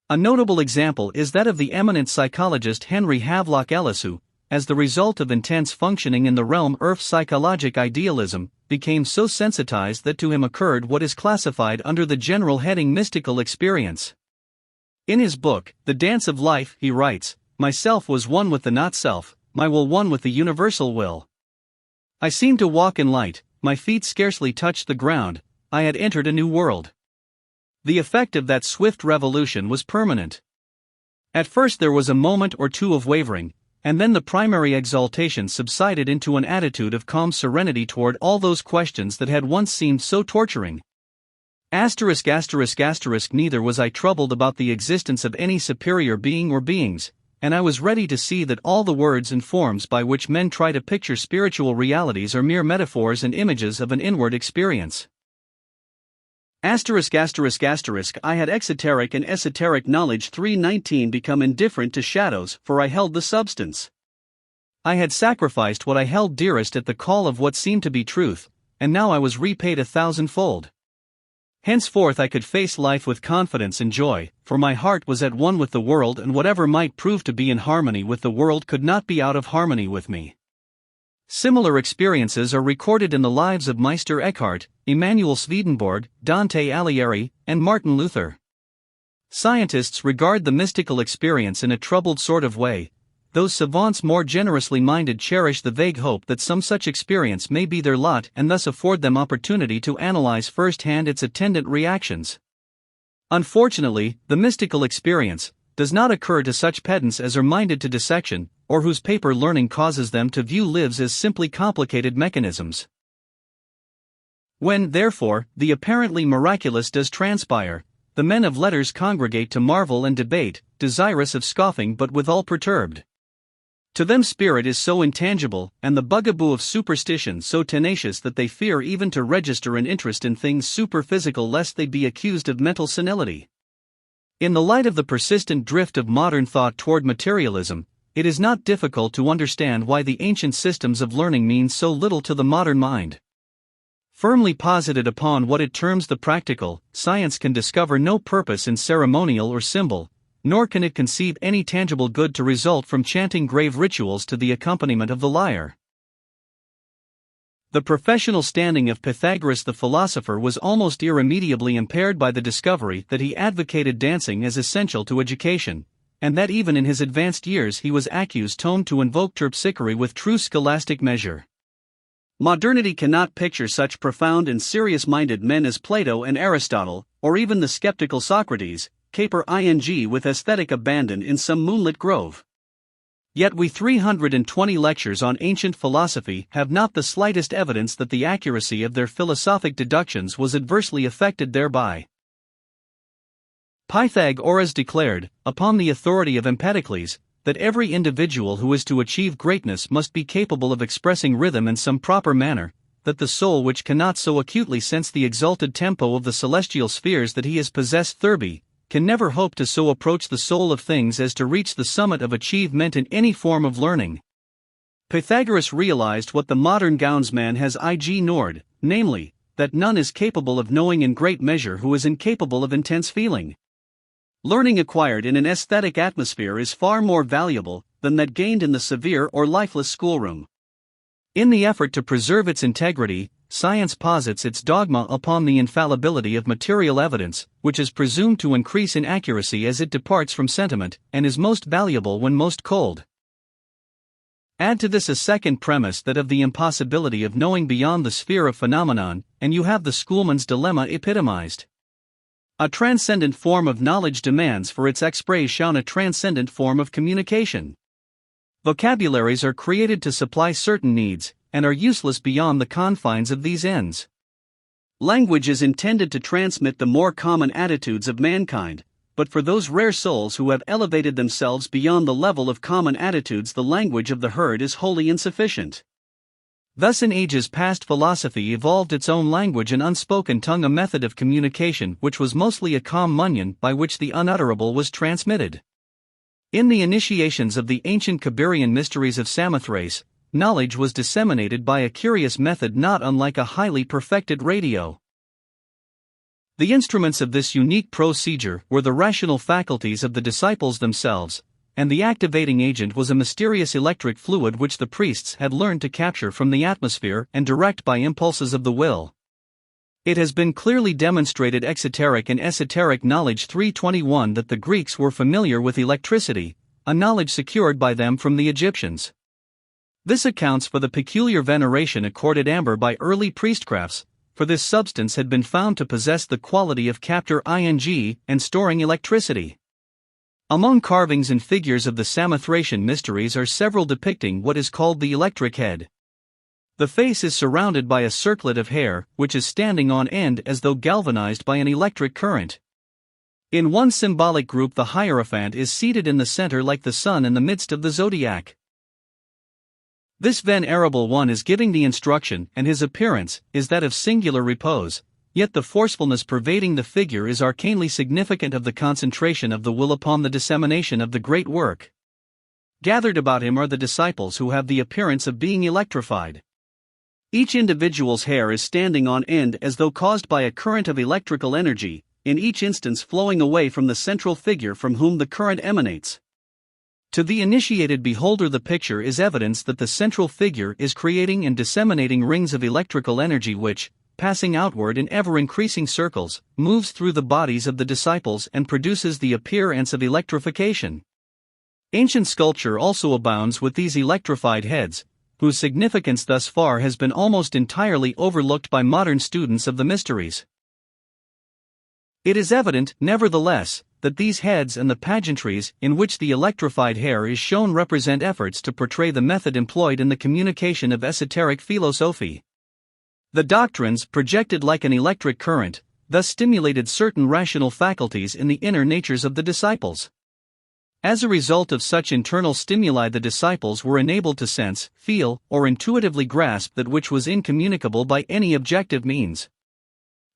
A notable example is that of the eminent psychologist Henry Havelock Ellis, who, as the result of intense functioning in the realm of psychologic idealism, became so sensitized that to him occurred what is classified under the general heading mystical experience. In his book, The Dance of Life, he writes, "Myself was one with the not-self, my will one with the universal will. I seemed to walk in light, my feet scarcely touched the ground, I had entered a new world." The effect of that swift revolution was permanent. At first there was a moment or two of wavering, and then the primary exaltation subsided into an attitude of calm serenity toward all those questions that had once seemed so torturing. Neither was I troubled about the existence of any superior being or beings, and I was ready to see that all the words and forms by which men try to picture spiritual realities are mere metaphors and images of an inward experience. I had exoteric and esoteric knowledge. 319 become indifferent to shadows, for I held the substance. I had sacrificed what I held dearest at the call of what seemed to be truth, and now I was repaid 1,000-fold. Henceforth I could face life with confidence and joy, for my heart was at one with the world, and whatever might prove to be in harmony with the world could not be out of harmony with me. Similar experiences are recorded in the lives of Meister Eckhart, Emanuel Swedenborg, Dante Alighieri, and Martin Luther. Scientists regard the mystical experience in a troubled sort of way. Those savants more generously minded cherish the vague hope that some such experience may be their lot and thus afford them opportunity to analyze firsthand its attendant reactions. Unfortunately, the mystical experience does not occur to such pedants as are minded to dissection, or whose paper learning causes them to view lives as simply complicated mechanisms. When, therefore, the apparently miraculous does transpire, the men of letters congregate to marvel and debate, desirous of scoffing but withal perturbed. To them spirit is so intangible, and the bugaboo of superstition so tenacious that they fear even to register an interest in things superphysical lest they be accused of mental senility. In the light of the persistent drift of modern thought toward materialism, it is not difficult to understand why the ancient systems of learning mean so little to the modern mind. Firmly posited upon what it terms the practical, science can discover no purpose in ceremonial or symbol, nor can it conceive any tangible good to result from chanting grave rituals to the accompaniment of the lyre. The professional standing of Pythagoras the philosopher was almost irremediably impaired by the discovery that he advocated dancing as essential to education, and that even in his advanced years he was accused to invoke terpsichore with true scholastic measure. Modernity cannot picture such profound and serious-minded men as Plato and Aristotle, or even the skeptical Socrates, caper with aesthetic abandon in some moonlit grove. Yet we 320 lectures on ancient philosophy have not the slightest evidence that the accuracy of their philosophic deductions was adversely affected thereby. Pythagoras declared, upon the authority of Empedocles, that every individual who is to achieve greatness must be capable of expressing rhythm in some proper manner, that the soul which cannot so acutely sense the exalted tempo of the celestial spheres that he has possessed Thurby, can never hope to so approach the soul of things as to reach the summit of achievement in any form of learning. Pythagoras realized what the modern gownsman has ignored, namely, that none is capable of knowing in great measure who is incapable of intense feeling. Learning acquired in an aesthetic atmosphere is far more valuable than that gained in the severe or lifeless schoolroom. In the effort to preserve its integrity, science posits its dogma upon the infallibility of material evidence, which is presumed to increase in accuracy as it departs from sentiment, and is most valuable when most cold. Add to this a second premise, that of the impossibility of knowing beyond the sphere of phenomenon, and you have the schoolman's dilemma epitomized. A transcendent form of knowledge demands for its expression a transcendent form of communication. Vocabularies are created to supply certain needs, and are useless beyond the confines of these ends. Language is intended to transmit the more common attitudes of mankind, but for those rare souls who have elevated themselves beyond the level of common attitudes, the language of the herd is wholly insufficient. Thus in ages past philosophy evolved its own language and unspoken tongue, a method of communication which was mostly a communion by which the unutterable was transmitted. In the initiations of the ancient Kabirian mysteries of Samothrace, knowledge was disseminated by a curious method not unlike a highly perfected radio. The instruments of this unique procedure were the rational faculties of the disciples themselves, and the activating agent was a mysterious electric fluid which the priests had learned to capture from the atmosphere and direct by impulses of the will. It has been clearly demonstrated exoteric and esoteric knowledge 321 that the Greeks were familiar with electricity, a knowledge secured by them from the Egyptians. This accounts for the peculiar veneration accorded amber by early priestcrafts, for this substance had been found to possess the quality of capture and storing electricity. Among carvings and figures of the Samothracian mysteries are several depicting what is called the electric head. The face is surrounded by a circlet of hair, which is standing on end as though galvanized by an electric current. In one symbolic group the Hierophant is seated in the center like the sun in the midst of the zodiac. This venerable one is giving the instruction, and his appearance is that of singular repose, yet the forcefulness pervading the figure is arcanely significant of the concentration of the will upon the dissemination of the great work. Gathered about him are the disciples who have the appearance of being electrified. Each individual's hair is standing on end as though caused by a current of electrical energy, in each instance flowing away from the central figure from whom the current emanates. To the initiated beholder, the picture is evidence that the central figure is creating and disseminating rings of electrical energy which, passing outward in ever-increasing circles, moves through the bodies of the disciples and produces the appearance of electrification. Ancient sculpture also abounds with these electrified heads, whose significance thus far has been almost entirely overlooked by modern students of the mysteries. It is evident, nevertheless, that these heads and the pageantries in which the electrified hair is shown represent efforts to portray the method employed in the communication of esoteric philosophy. The doctrines, projected like an electric current, thus stimulated certain rational faculties in the inner natures of the disciples. As a result of such internal stimuli, the disciples were enabled to sense, feel, or intuitively grasp that which was incommunicable by any objective means.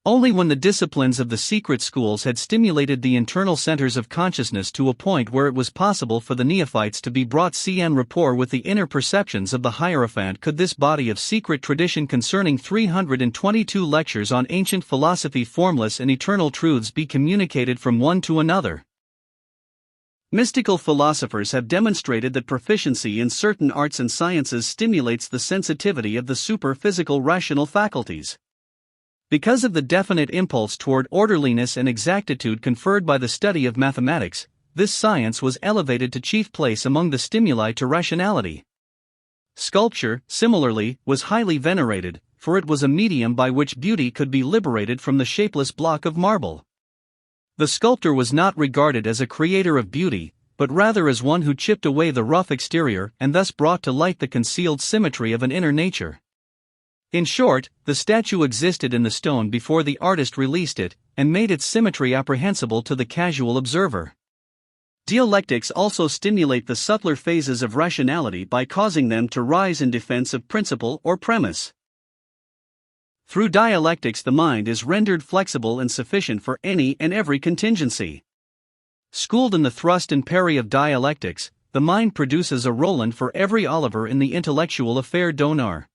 Only when the disciplines of the secret schools had stimulated the internal centers of consciousness to a point where it was possible for the neophytes to be brought en rapport with the inner perceptions of the Hierophant could this body of secret tradition concerning 322 lectures on ancient philosophy, formless and eternal truths, be communicated from one to another. Mystical philosophers have demonstrated that proficiency in certain arts and sciences stimulates the sensitivity of the superphysical rational faculties. Because of the definite impulse toward orderliness and exactitude conferred by the study of mathematics, this science was elevated to chief place among the stimuli to rationality. Sculpture, similarly, was highly venerated, for it was a medium by which beauty could be liberated from the shapeless block of marble. The sculptor was not regarded as a creator of beauty, but rather as one who chipped away the rough exterior and thus brought to light the concealed symmetry of an inner nature. In short, the statue existed in the stone before the artist released it, and made its symmetry apprehensible to the casual observer. Dialectics also stimulate the subtler phases of rationality by causing them to rise in defense of principle or premise. Through dialectics, the mind is rendered flexible and sufficient for any and every contingency. Schooled in the thrust and parry of dialectics, the mind produces a Roland for every Oliver in the intellectual affaire d'honneur.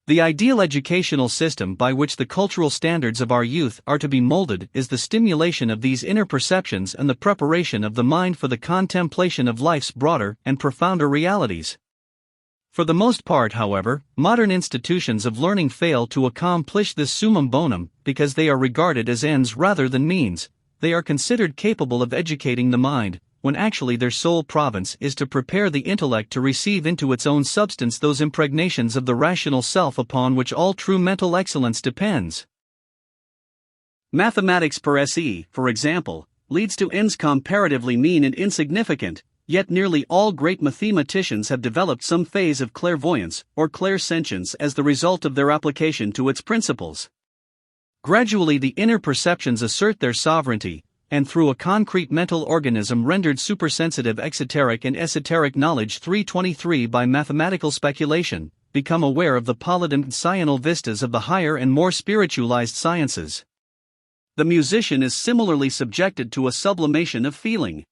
The ideal educational system by which the cultural standards of our youth are to be molded is the stimulation of these inner perceptions and the preparation of the mind for the contemplation of life's broader and profounder realities. For the most part, however, modern institutions of learning fail to accomplish this summum bonum because they are regarded as ends rather than means. They are considered capable of educating the mind, when actually their sole province is to prepare the intellect to receive into its own substance those impregnations of the rational self upon which all true mental excellence depends. Mathematics per se, for example, leads to ends comparatively mean and insignificant, yet nearly all great mathematicians have developed some phase of clairvoyance or clairsentience as the result of their application to its principles. Gradually the inner perceptions assert their sovereignty, and through a concrete mental organism rendered supersensitive, exoteric and esoteric knowledge 323 by mathematical speculation, become aware of the polydimensional vistas of the higher and more spiritualized sciences. The musician is similarly subjected to a sublimation of feeling.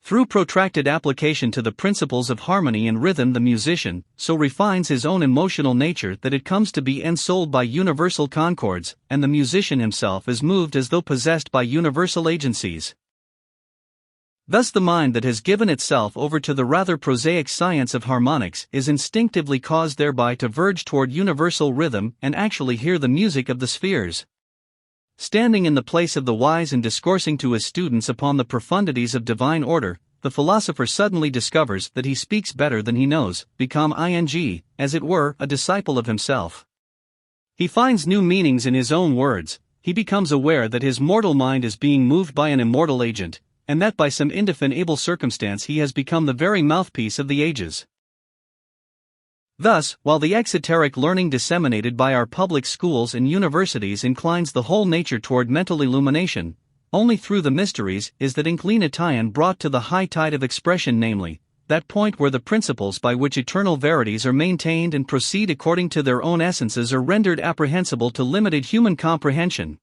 Through protracted application to the principles of harmony and rhythm, the musician so refines his own emotional nature that it comes to be ensouled by universal concords, and the musician himself is moved as though possessed by universal agencies. Thus the mind that has given itself over to the rather prosaic science of harmonics is instinctively caused thereby to verge toward universal rhythm and actually hear the music of the spheres. Standing in the place of the wise and discoursing to his students upon the profundities of divine order, the philosopher suddenly discovers that he speaks better than he knows, become as it were, a disciple of himself. He finds new meanings in his own words, he becomes aware that his mortal mind is being moved by an immortal agent, and that by some indefinable circumstance he has become the very mouthpiece of the ages. Thus, while the exoteric learning disseminated by our public schools and universities inclines the whole nature toward mental illumination, only through the mysteries is that inclination brought to the high tide of expression, namely, that point where the principles by which eternal verities are maintained and proceed according to their own essences are rendered apprehensible to limited human comprehension.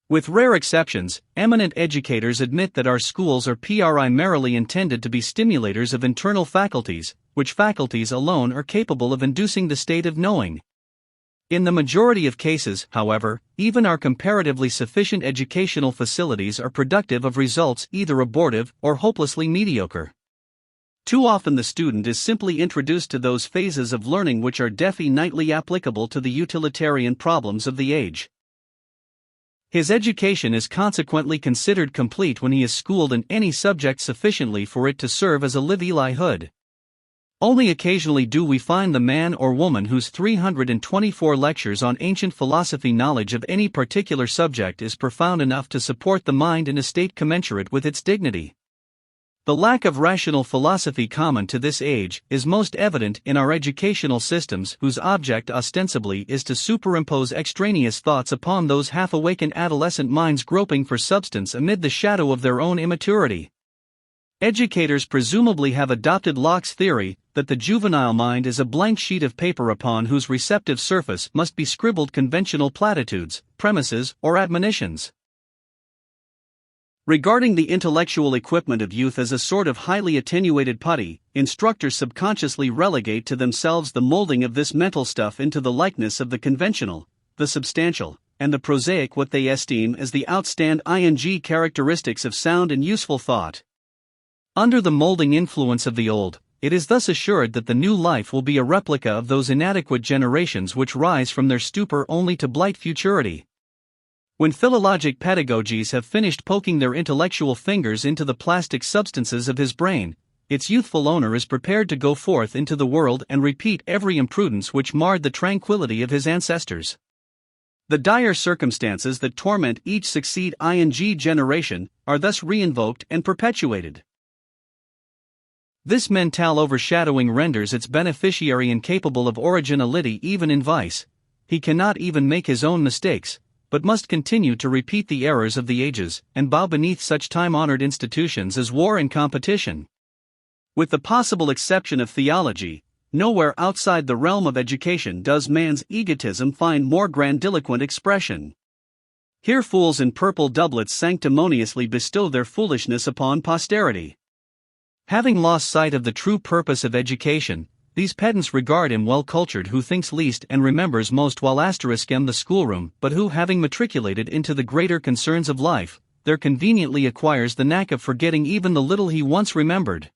With rare exceptions, eminent educators admit that our schools are primarily intended to be stimulators of internal faculties, which faculties alone are capable of inducing the state of knowing. In the majority of cases, however, even our comparatively sufficient educational facilities are productive of results either abortive or hopelessly mediocre. Too often the student is simply introduced to those phases of learning which are definitely applicable to the utilitarian problems of the age. His education is consequently considered complete when he is schooled in any subject sufficiently for it to serve as a livelihood. Only occasionally do we find the man or woman whose 324 lectures on ancient philosophy knowledge of any particular subject is profound enough to support the mind in a state commensurate with its dignity. The lack of rational philosophy common to this age is most evident in our educational systems, whose object ostensibly is to superimpose extraneous thoughts upon those half-awakened adolescent minds groping for substance amid the shadow of their own immaturity. Educators presumably have adopted Locke's theory that the juvenile mind is a blank sheet of paper upon whose receptive surface must be scribbled conventional platitudes, premises, or admonitions. Regarding the intellectual equipment of youth as a sort of highly attenuated putty, instructors subconsciously relegate to themselves the molding of this mental stuff into the likeness of the conventional, the substantial, and the prosaic, what they esteem as the outstanding characteristics of sound and useful thought. Under the molding influence of the old, it is thus assured that the new life will be a replica of those inadequate generations which rise from their stupor only to blight futurity. When philologic pedagogies have finished poking their intellectual fingers into the plastic substances of his brain, its youthful owner is prepared to go forth into the world and repeat every imprudence which marred the tranquility of his ancestors. The dire circumstances that torment each succeeding generation are thus reinvoked and perpetuated. This mental overshadowing renders its beneficiary incapable of originality even in vice. He cannot even make his own mistakes, but must continue to repeat the errors of the ages, and bow beneath such time-honored institutions as war and competition. With the possible exception of theology, nowhere outside the realm of education does man's egotism find more grandiloquent expression. Here fools in purple doublets sanctimoniously bestow their foolishness upon posterity. Having lost sight of the true purpose of education, these pedants regard him well-cultured who thinks least and remembers most, while **m the schoolroom, but who, having matriculated into the greater concerns of life, there conveniently acquires the knack of forgetting even the little he once remembered.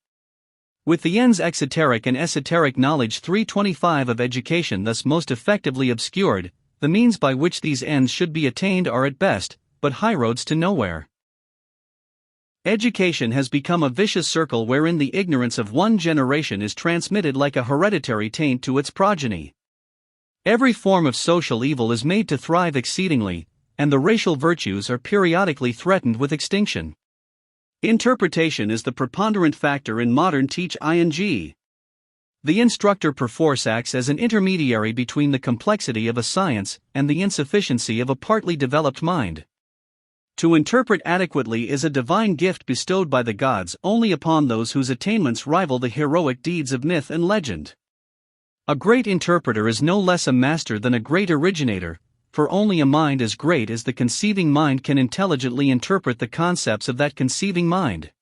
With the ens exoteric and esoteric knowledge 325 of education thus most effectively obscured, the means by which these ends should be attained are at best but highroads to nowhere. Education has become a vicious circle wherein the ignorance of one generation is transmitted like a hereditary taint to its progeny. Every form of social evil is made to thrive exceedingly, and the racial virtues are periodically threatened with extinction. Interpretation is the preponderant factor in modern teaching. The instructor perforce acts as an intermediary between the complexity of a science and the insufficiency of a partly developed mind. To interpret adequately is a divine gift bestowed by the gods only upon those whose attainments rival the heroic deeds of myth and legend. A great interpreter is no less a master than a great originator, for only a mind as great as the conceiving mind can intelligently interpret the concepts of that conceiving mind.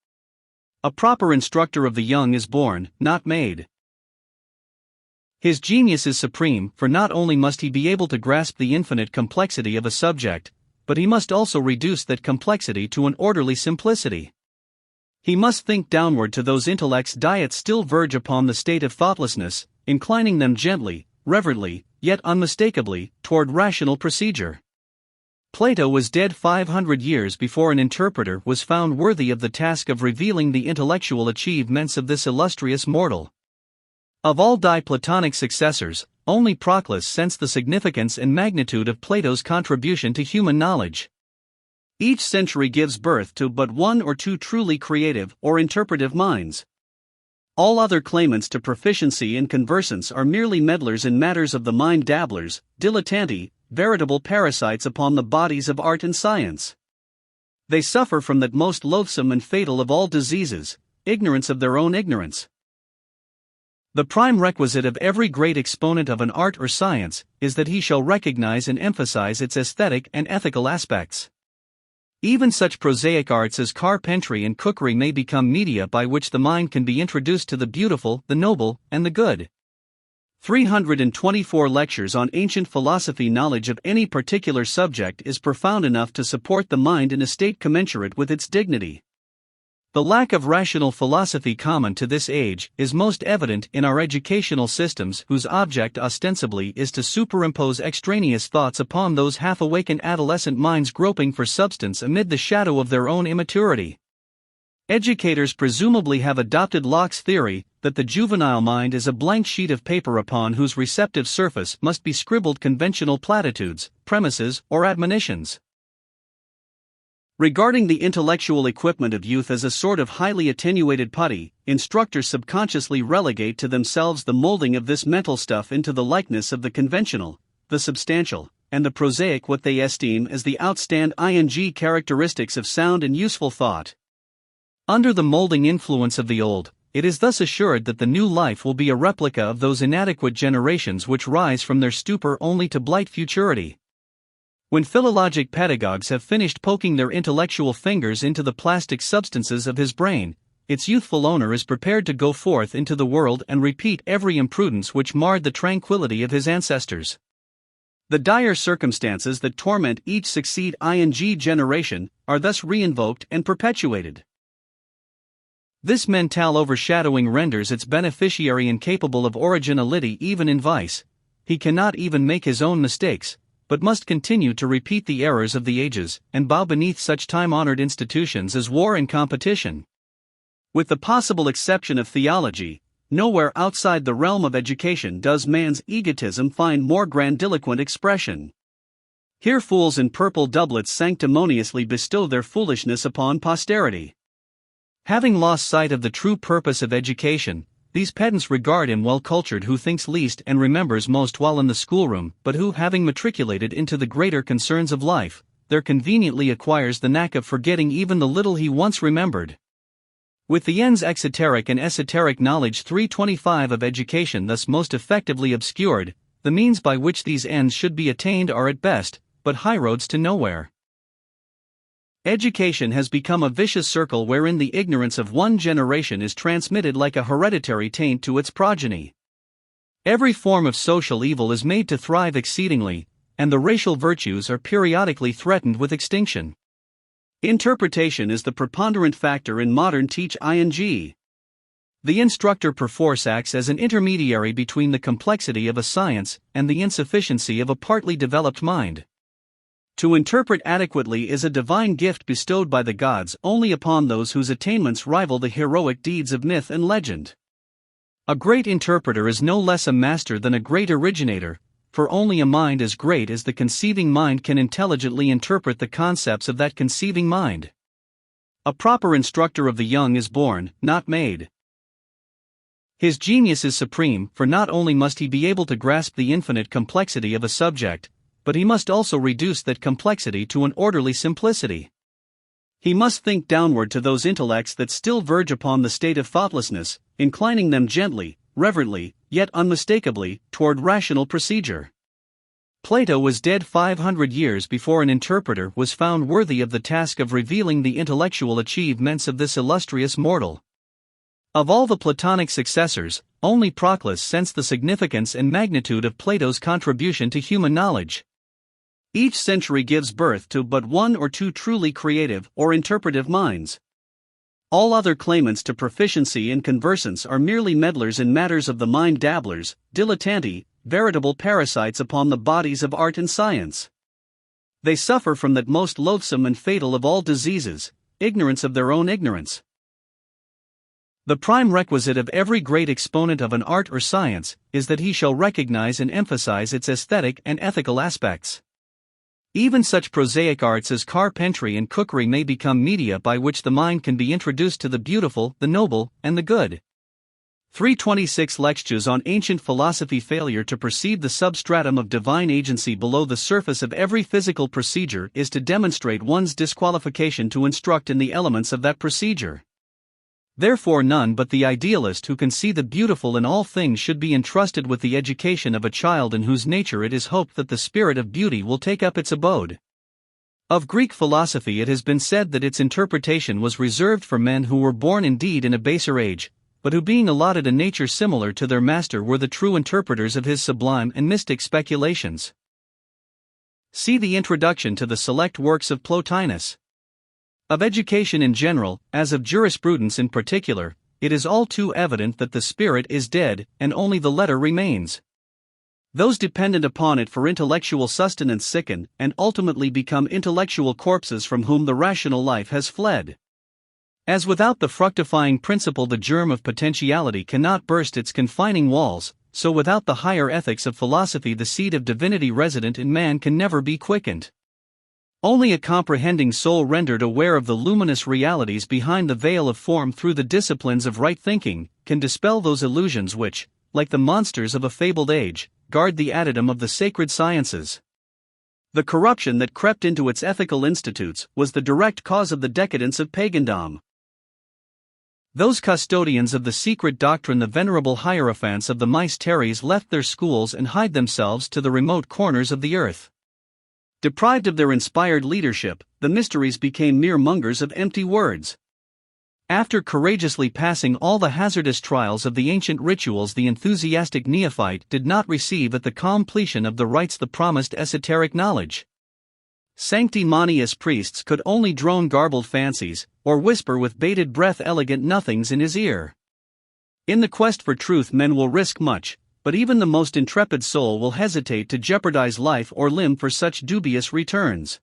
A proper instructor of the young is born, not made. His genius is supreme, for not only must he be able to grasp the infinite complexity of a subject, but he must also reduce that complexity to an orderly simplicity. He must think downward to those intellects that still verge upon the state of thoughtlessness, inclining them gently, reverently, yet unmistakably, toward rational procedure. Plato was dead 500 years before an interpreter was found worthy of the task of revealing the intellectual achievements of this illustrious mortal. Of all Platonic successors, only Proclus sensed the significance and magnitude of Plato's contribution to human knowledge. Each century gives birth to but one or two truly creative or interpretive minds. All other claimants to proficiency in conversance are merely meddlers in matters of the mind, dabblers, dilettanti, veritable parasites upon the bodies of art and science. They suffer from that most loathsome and fatal of all diseases, ignorance of their own ignorance. The prime requisite of every great exponent of an art or science is that he shall recognize and emphasize its aesthetic and ethical aspects. Even such prosaic arts as carpentry and cookery may become media by which the mind can be introduced to the beautiful, the noble, and the good. 324 lectures on ancient philosophy knowledge of any particular subject is profound enough to support the mind in a state commensurate with its dignity. The lack of rational philosophy common to this age is most evident in our educational systems, whose object ostensibly is to superimpose extraneous thoughts upon those half-awakened adolescent minds groping for substance amid the shadow of their own immaturity. Educators presumably have adopted Locke's theory that the juvenile mind is a blank sheet of paper upon whose receptive surface must be scribbled conventional platitudes, premises, or admonitions. Regarding the intellectual equipment of youth as a sort of highly attenuated putty, instructors subconsciously relegate to themselves the molding of this mental stuff into the likeness of the conventional, the substantial, and the prosaic, what they esteem as the outstanding characteristics of sound and useful thought. Under the molding influence of the old, it is thus assured that the new life will be a replica of those inadequate generations which rise from their stupor only to blight futurity. When philologic pedagogues have finished poking their intellectual fingers into the plastic substances of his brain, its youthful owner is prepared to go forth into the world and repeat every imprudence which marred the tranquility of his ancestors. The dire circumstances that torment each succeeding generation are thus reinvoked and perpetuated. This mental overshadowing renders its beneficiary incapable of originality even in vice. He cannot even make his own mistakes, but must continue to repeat the errors of the ages, and bow beneath such time-honored institutions as war and competition. With the possible exception of theology, nowhere outside the realm of education does man's egotism find more grandiloquent expression. Here fools in purple doublets sanctimoniously bestow their foolishness upon posterity. Having lost sight of the true purpose of education, these pedants regard him well-cultured who thinks least and remembers most while in the schoolroom, but who, having matriculated into the greater concerns of life, there conveniently acquires the knack of forgetting even the little he once remembered. With the ends exoteric and esoteric knowledge 325 of education thus most effectively obscured, the means by which these ends should be attained are at best but highroads to nowhere. Education has become a vicious circle wherein the ignorance of one generation is transmitted like a hereditary taint to its progeny. Every form of social evil is made to thrive exceedingly, and the racial virtues are periodically threatened with extinction. Interpretation is the preponderant factor in modern teaching. The instructor perforce acts as an intermediary between the complexity of a science and the insufficiency of a partly developed mind. To interpret adequately is a divine gift bestowed by the gods only upon those whose attainments rival the heroic deeds of myth and legend. A great interpreter is no less a master than a great originator, for only a mind as great as the conceiving mind can intelligently interpret the concepts of that conceiving mind. A proper instructor of the young is born, not made. His genius is supreme, for not only must he be able to grasp the infinite complexity of a subject, but he must also reduce that complexity to an orderly simplicity. He must think downward to those intellects that still verge upon the state of thoughtlessness, inclining them gently, reverently, yet unmistakably, toward rational procedure. Plato was dead 500 years before an interpreter was found worthy of the task of revealing the intellectual achievements of this illustrious mortal. Of all the Platonic successors, only Proclus sensed the significance and magnitude of Plato's contribution to human knowledge. Each century gives birth to but one or two truly creative or interpretive minds. All other claimants to proficiency and conversance are merely meddlers in matters of the mind, dabblers, dilettanti, veritable parasites upon the bodies of art and science. They suffer from that most loathsome and fatal of all diseases, ignorance of their own ignorance. The prime requisite of every great exponent of an art or science is that he shall recognize and emphasize its aesthetic and ethical aspects. Even such prosaic arts as carpentry and cookery may become media by which the mind can be introduced to the beautiful, the noble, and the good. 326 Lectures on Ancient Philosophy. Failure to perceive the substratum of divine agency below the surface of every physical procedure is to demonstrate one's disqualification to instruct in the elements of that procedure. Therefore none but the idealist who can see the beautiful in all things should be entrusted with the education of a child in whose nature it is hoped that the spirit of beauty will take up its abode. Of Greek philosophy it has been said that its interpretation was reserved for men who were born indeed in a baser age, but who being allotted a nature similar to their master were the true interpreters of his sublime and mystic speculations. See the introduction to the select works of Plotinus. Of education in general, as of jurisprudence in particular, it is all too evident that the spirit is dead, and only the letter remains. Those dependent upon it for intellectual sustenance sicken, and ultimately become intellectual corpses from whom the rational life has fled. As without the fructifying principle the germ of potentiality cannot burst its confining walls, so without the higher ethics of philosophy the seed of divinity resident in man can never be quickened. Only a comprehending soul rendered aware of the luminous realities behind the veil of form through the disciplines of right thinking, can dispel those illusions which, like the monsters of a fabled age, guard the adytum of the sacred sciences. The corruption that crept into its ethical institutes was the direct cause of the decadence of pagandom. Those custodians of the secret doctrine, the venerable hierophants of the mysteries, left their schools and hied themselves to the remote corners of the earth. Deprived of their inspired leadership, the mysteries became mere mongers of empty words. After courageously passing all the hazardous trials of the ancient rituals, the enthusiastic neophyte did not receive at the completion of the rites the promised esoteric knowledge. Sanctimonious priests could only drone garbled fancies, or whisper with bated breath elegant nothings in his ear. In the quest for truth men will risk much, but even the most intrepid soul will hesitate to jeopardize life or limb for such dubious returns.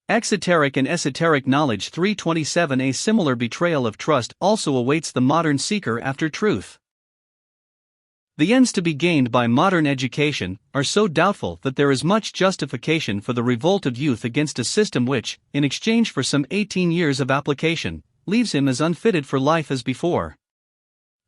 Exoteric and esoteric knowledge 327. A similar betrayal of trust also awaits the modern seeker after truth. The ends to be gained by modern education are so doubtful that there is much justification for the revolt of youth against a system which, in exchange for some 18 years of application, leaves him as unfitted for life as before.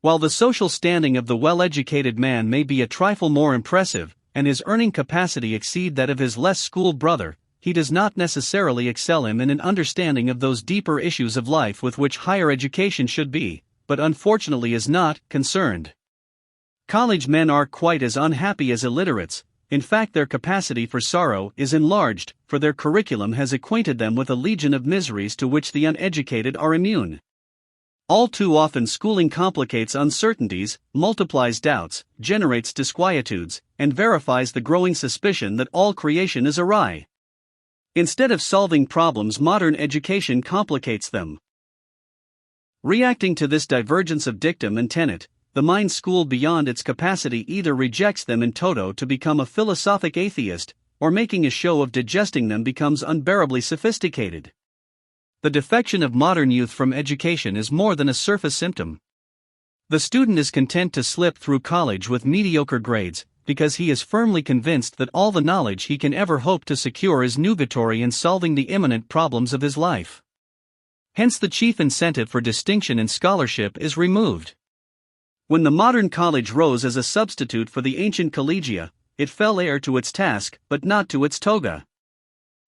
While the social standing of the well-educated man may be a trifle more impressive, and his earning capacity exceed that of his less schooled brother, he does not necessarily excel him in an understanding of those deeper issues of life with which higher education should be, but unfortunately is not, concerned. College men are quite as unhappy as illiterates. In fact, their capacity for sorrow is enlarged, for their curriculum has acquainted them with a legion of miseries to which the uneducated are immune. All too often schooling complicates uncertainties, multiplies doubts, generates disquietudes, and verifies the growing suspicion that all creation is awry. Instead of solving problems, modern education complicates them. Reacting to this divergence of dictum and tenet, the mind schooled beyond its capacity either rejects them in toto to become a philosophic atheist, or making a show of digesting them becomes unbearably sophisticated. The defection of modern youth from education is more than a surface symptom. The student is content to slip through college with mediocre grades, because he is firmly convinced that all the knowledge he can ever hope to secure is nugatory in solving the imminent problems of his life. Hence the chief incentive for distinction in scholarship is removed. When the modern college rose as a substitute for the ancient collegia, it fell heir to its task, but not to its toga.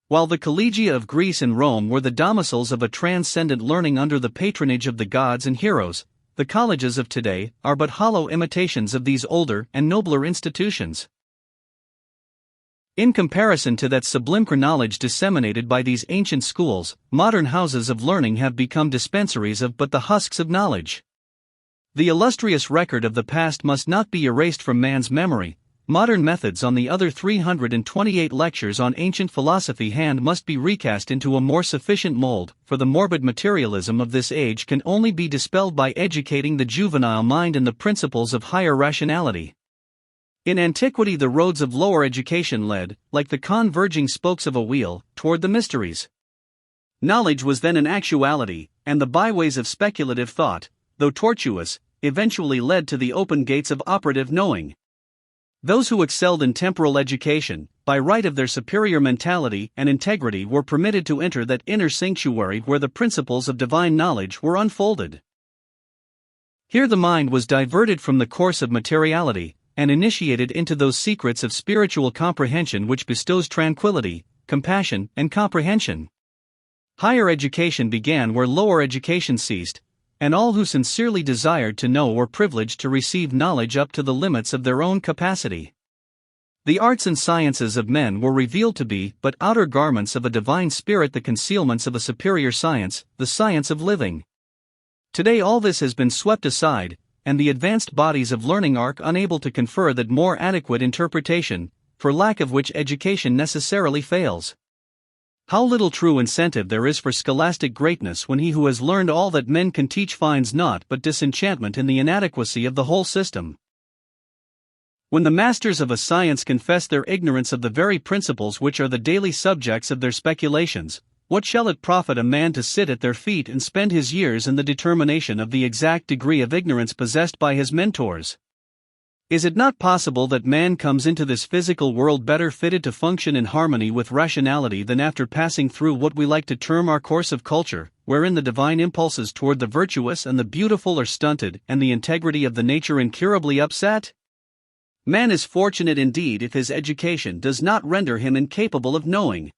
While the collegia of Greece and Rome were the domiciles of a transcendent learning under the patronage of the gods and heroes, the colleges of today are but hollow imitations of these older and nobler institutions. In comparison to that sublime knowledge disseminated by these ancient schools, modern houses of learning have become dispensaries of but the husks of knowledge. The illustrious record of the past must not be erased from man's memory. Modern methods on the other 328 lectures on ancient philosophy hand must be recast into a more sufficient mold, for the morbid materialism of this age can only be dispelled by educating the juvenile mind in the principles of higher rationality. In antiquity the roads of lower education led, like the converging spokes of a wheel, toward the mysteries. Knowledge was then an actuality, and the byways of speculative thought, though tortuous, eventually led to the open gates of operative knowing. Those who excelled in temporal education, by right of their superior mentality and integrity, were permitted to enter that inner sanctuary where the principles of divine knowledge were unfolded. Here the mind was diverted from the course of materiality, and initiated into those secrets of spiritual comprehension which bestows tranquility, compassion, and comprehension. Higher education began where lower education ceased, and all who sincerely desired to know were privileged to receive knowledge up to the limits of their own capacity. The arts and sciences of men were revealed to be but outer garments of a divine spirit, the concealments of a superior science, the science of living. Today all this has been swept aside, and the advanced bodies of learning are unable to confer that more adequate interpretation, for lack of which education necessarily fails. How little true incentive there is for scholastic greatness when he who has learned all that men can teach finds naught but disenchantment in the inadequacy of the whole system. When the masters of a science confess their ignorance of the very principles which are the daily subjects of their speculations, what shall it profit a man to sit at their feet and spend his years in the determination of the exact degree of ignorance possessed by his mentors? Is it not possible that man comes into this physical world better fitted to function in harmony with rationality than after passing through what we like to term our course of culture, wherein the divine impulses toward the virtuous and the beautiful are stunted and the integrity of the nature incurably upset? Man is fortunate indeed if his education does not render him incapable of knowing.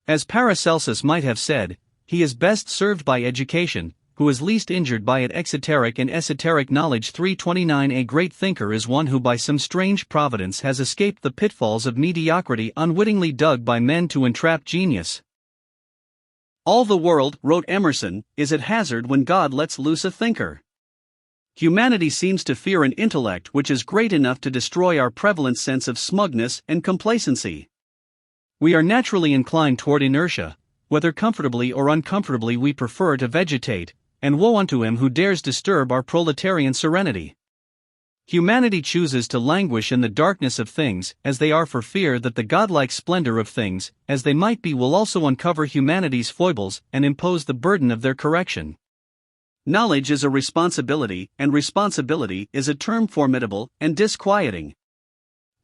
As Paracelsus might have said, he is best served by education, who is least injured by it. Exoteric and esoteric knowledge. 329. A great thinker is one who by some strange providence has escaped the pitfalls of mediocrity unwittingly dug by men to entrap genius. All the world, wrote Emerson, is at hazard when God lets loose a thinker. Humanity seems to fear an intellect which is great enough to destroy our prevalent sense of smugness and complacency. We are naturally inclined toward inertia. Whether comfortably or uncomfortably we prefer to vegetate, and woe unto him who dares disturb our proletarian serenity. Humanity chooses to languish in the darkness of things as they are for fear that the godlike splendor of things, as they might be, will also uncover humanity's foibles and impose the burden of their correction. Knowledge is a responsibility, and responsibility is a term formidable and disquieting.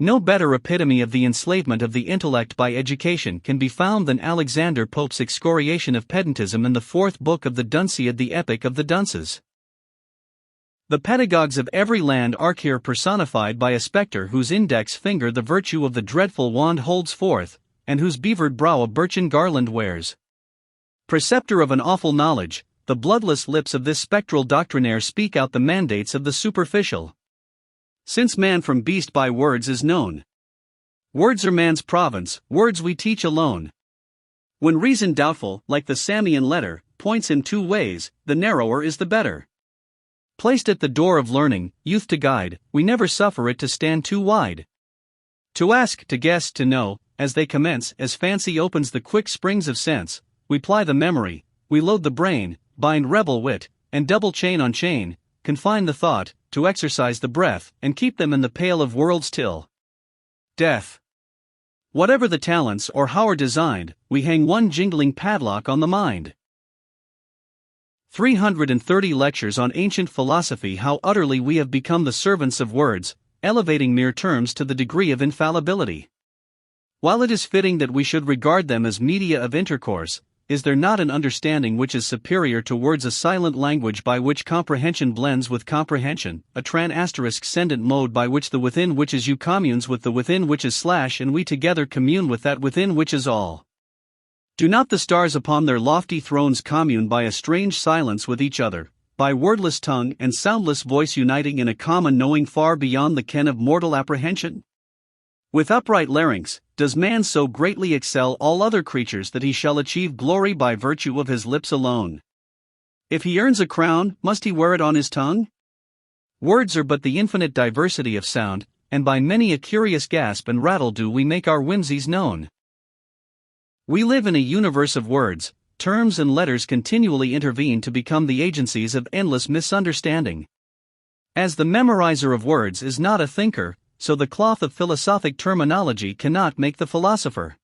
No better epitome of the enslavement of the intellect by education can be found than Alexander Pope's excoriation of pedantism in the 4th book of the Dunciad, the Epic of the Dunces. The pedagogues of every land are here personified by a spectre whose index finger the virtue of the dreadful wand holds forth, and whose beavered brow a birchen garland wears. Preceptor of an awful knowledge, the bloodless lips of this spectral doctrinaire speak out the mandates of the superficial. Since man from beast by words is known. Words are man's province, words we teach alone. When reason doubtful, like the Samian letter, points him 2 ways, the narrower is the better. Placed at the door of learning, youth to guide, we never suffer it to stand too wide. To ask, to guess, to know, as they commence, as fancy opens the quick springs of sense, we ply the memory, we load the brain, bind rebel wit, and double chain on chain, confine the thought, to exercise the breath, and keep them in the pale of worlds till death. Whatever the talents or how are designed, we hang one jingling padlock on the mind. 330 Lectures on Ancient Philosophy. How utterly we have become the servants of words, elevating mere terms to the degree of infallibility. While it is fitting that we should regard them as media of intercourse, is there not an understanding which is superior to words, a silent language by which comprehension blends with comprehension, a tran**scendent mode by which the within which is you communes with the within which is / and we together commune with that within which is all? Do not the stars upon their lofty thrones commune by a strange silence with each other, by wordless tongue and soundless voice uniting in a common knowing far beyond the ken of mortal apprehension? With upright larynx, does man so greatly excel all other creatures that he shall achieve glory by virtue of his lips alone? If he earns a crown, must he wear it on his tongue? Words are but the infinite diversity of sound, and by many a curious gasp and rattle do we make our whimsies known. We live in a universe of words, terms and letters continually intervene to become the agencies of endless misunderstanding. As the memorizer of words is not a thinker, so the cloth of philosophic terminology cannot make the philosopher.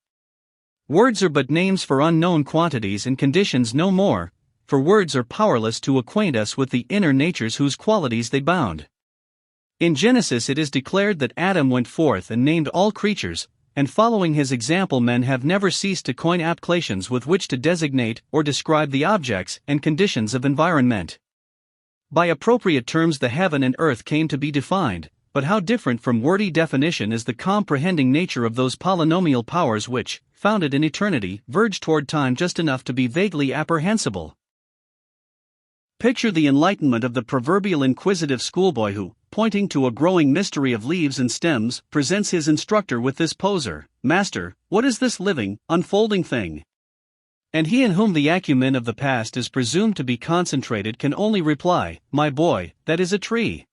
Words are but names for unknown quantities and conditions, no more, for words are powerless to acquaint us with the inner natures whose qualities they bound. In Genesis it is declared that Adam went forth and named all creatures, and following his example men have never ceased to coin appellations with which to designate or describe the objects and conditions of environment. By appropriate terms the heaven and earth came to be defined, but how different from wordy definition is the comprehending nature of those polynomial powers which, founded in eternity, verge toward time just enough to be vaguely apprehensible. Picture the enlightenment of the proverbial inquisitive schoolboy who, pointing to a growing mystery of leaves and stems, presents his instructor with this poser: "Master, what is this living, unfolding thing?" And he in whom the acumen of the past is presumed to be concentrated can only reply, "My boy, that is a tree."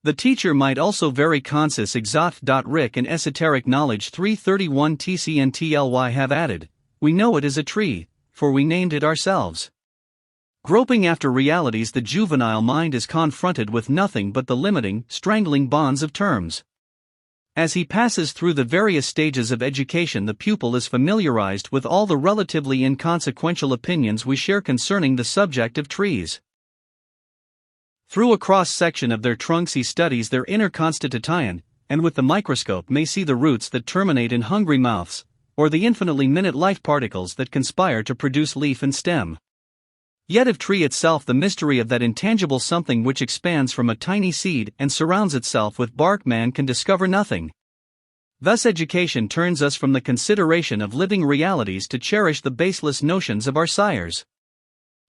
The teacher might also very consis exot. Rick and esoteric knowledge 331 TCNTLY have added, we know it is a tree, for we named it ourselves. Groping after realities, the juvenile mind is confronted with nothing but the limiting, strangling bonds of terms. As he passes through the various stages of education, the pupil is familiarized with all the relatively inconsequential opinions we share concerning the subject of trees. Through a cross-section of their trunks he studies their inner constitution, and with the microscope may see the roots that terminate in hungry mouths, or the infinitely minute life particles that conspire to produce leaf and stem. Yet of tree itself, the mystery of that intangible something which expands from a tiny seed and surrounds itself with bark, man can discover nothing. Thus education turns us from the consideration of living realities to cherish the baseless notions of our sires.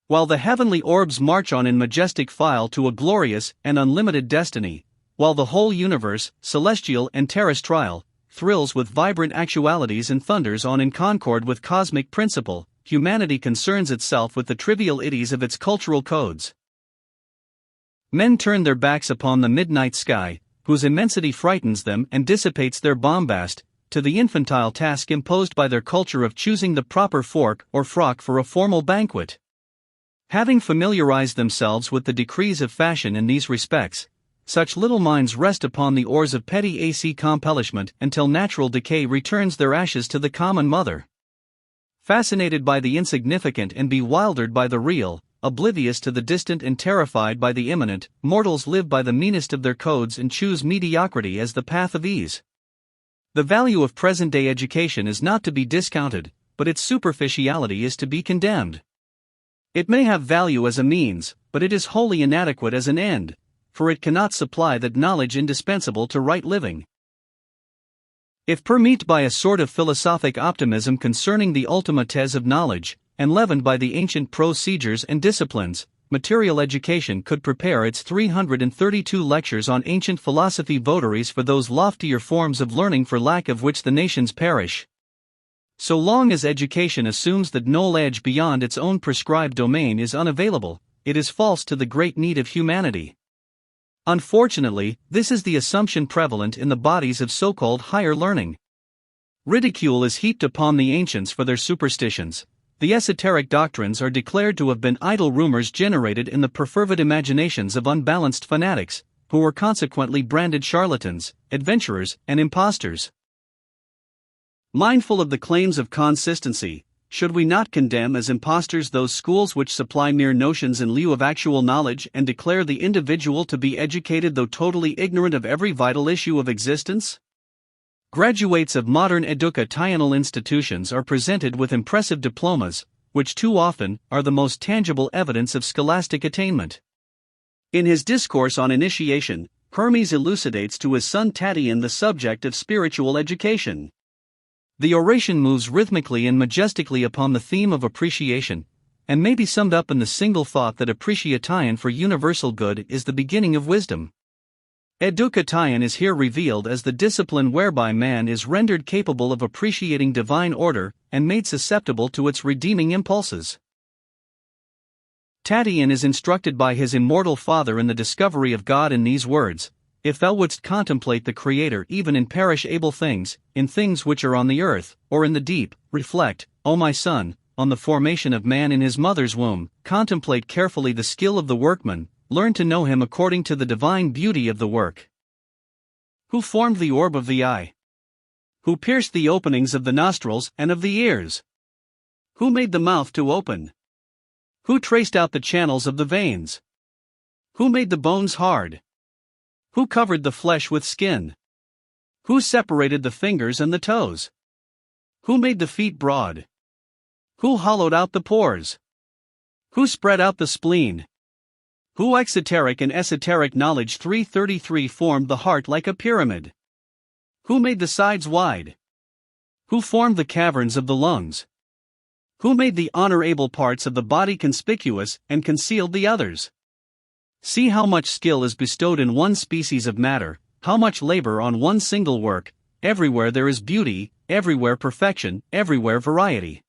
While the heavenly orbs march on in majestic file to a glorious and unlimited destiny, while the whole universe, celestial and terrestrial, thrills with vibrant actualities and thunders on in concord with cosmic principle, humanity concerns itself with the trivial eddies of its cultural codes. Men turn their backs upon the midnight sky, whose immensity frightens them and dissipates their bombast, to the infantile task imposed by their culture of choosing the proper fork or frock for a formal banquet. Having familiarized themselves with the decrees of fashion in these respects, such little minds rest upon the oars of petty accomplishment until natural decay returns their ashes to the common mother. Fascinated by the insignificant and bewildered by the real, oblivious to the distant and terrified by the imminent, mortals live by the meanest of their codes and choose mediocrity as the path of ease. The value of present-day education is not to be discounted, but its superficiality is to be condemned. It may have value as a means, but it is wholly inadequate as an end, for it cannot supply that knowledge indispensable to right living. If permeated by a sort of philosophic optimism concerning the ultimates of knowledge, and leavened by the ancient procedures and disciplines, material education could prepare its 332 lectures on ancient philosophy votaries for those loftier forms of learning for lack of which the nations perish. So long as education assumes that knowledge beyond its own prescribed domain is unavailable, it is false to the great need of humanity. Unfortunately, this is the assumption prevalent in the bodies of so-called higher learning. Ridicule is heaped upon the ancients for their superstitions. The esoteric doctrines are declared to have been idle rumors generated in the perfervid imaginations of unbalanced fanatics, who were consequently branded charlatans, adventurers, and impostors. Mindful of the claims of consistency, should we not condemn as impostors those schools which supply mere notions in lieu of actual knowledge and declare the individual to be educated though totally ignorant of every vital issue of existence? Graduates of modern educational institutions are presented with impressive diplomas, which too often are the most tangible evidence of scholastic attainment. In his discourse on initiation, Hermes elucidates to his son Tatian the subject of spiritual education. The oration moves rhythmically and majestically upon the theme of appreciation, and may be summed up in the single thought that appreciation for universal good is the beginning of wisdom. Education is here revealed as the discipline whereby man is rendered capable of appreciating divine order and made susceptible to its redeeming impulses. Tatian is instructed by his immortal father in the discovery of God in these words: "If thou wouldst contemplate the Creator even in perishable things, in things which are on the earth, or in the deep, reflect, O my son, on the formation of man in his mother's womb, contemplate carefully the skill of the workman, learn to know him according to the divine beauty of the work. Who formed the orb of the eye? Who pierced the openings of the nostrils and of the ears? Who made the mouth to open? Who traced out the channels of the veins? Who made the bones hard? Who covered the flesh with skin? Who separated the fingers and the toes? Who made the feet broad? Who hollowed out the pores? Who spread out the spleen? Who exoteric and esoteric knowledge 333 formed the heart like a pyramid? Who made the sides wide? Who formed the caverns of the lungs? Who made the honorable parts of the body conspicuous and concealed the others? See how much skill is bestowed in one species of matter, how much labor on one single work. Everywhere there is beauty, everywhere perfection, everywhere variety.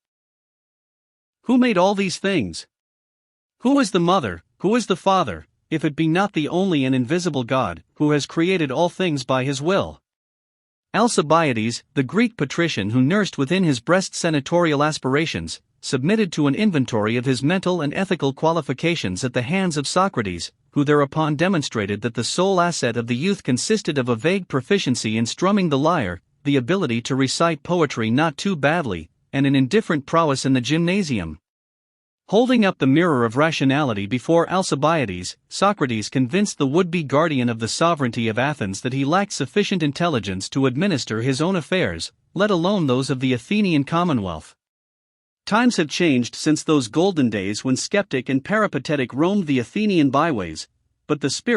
Who made all these things? Who is the mother, who is the father, if it be not the only and invisible God, who has created all things by his will? Alcibiades, the Greek patrician who nursed within his breast senatorial aspirations, submitted to an inventory of his mental and ethical qualifications at the hands of Socrates, who thereupon demonstrated that the sole asset of the youth consisted of a vague proficiency in strumming the lyre, the ability to recite poetry not too badly, and an indifferent prowess in the gymnasium. Holding up the mirror of rationality before Alcibiades, Socrates convinced the would-be guardian of the sovereignty of Athens that he lacked sufficient intelligence to administer his own affairs, let alone those of the Athenian Commonwealth. Times have changed since those golden days when skeptic and peripatetic roamed the Athenian byways, but the spirit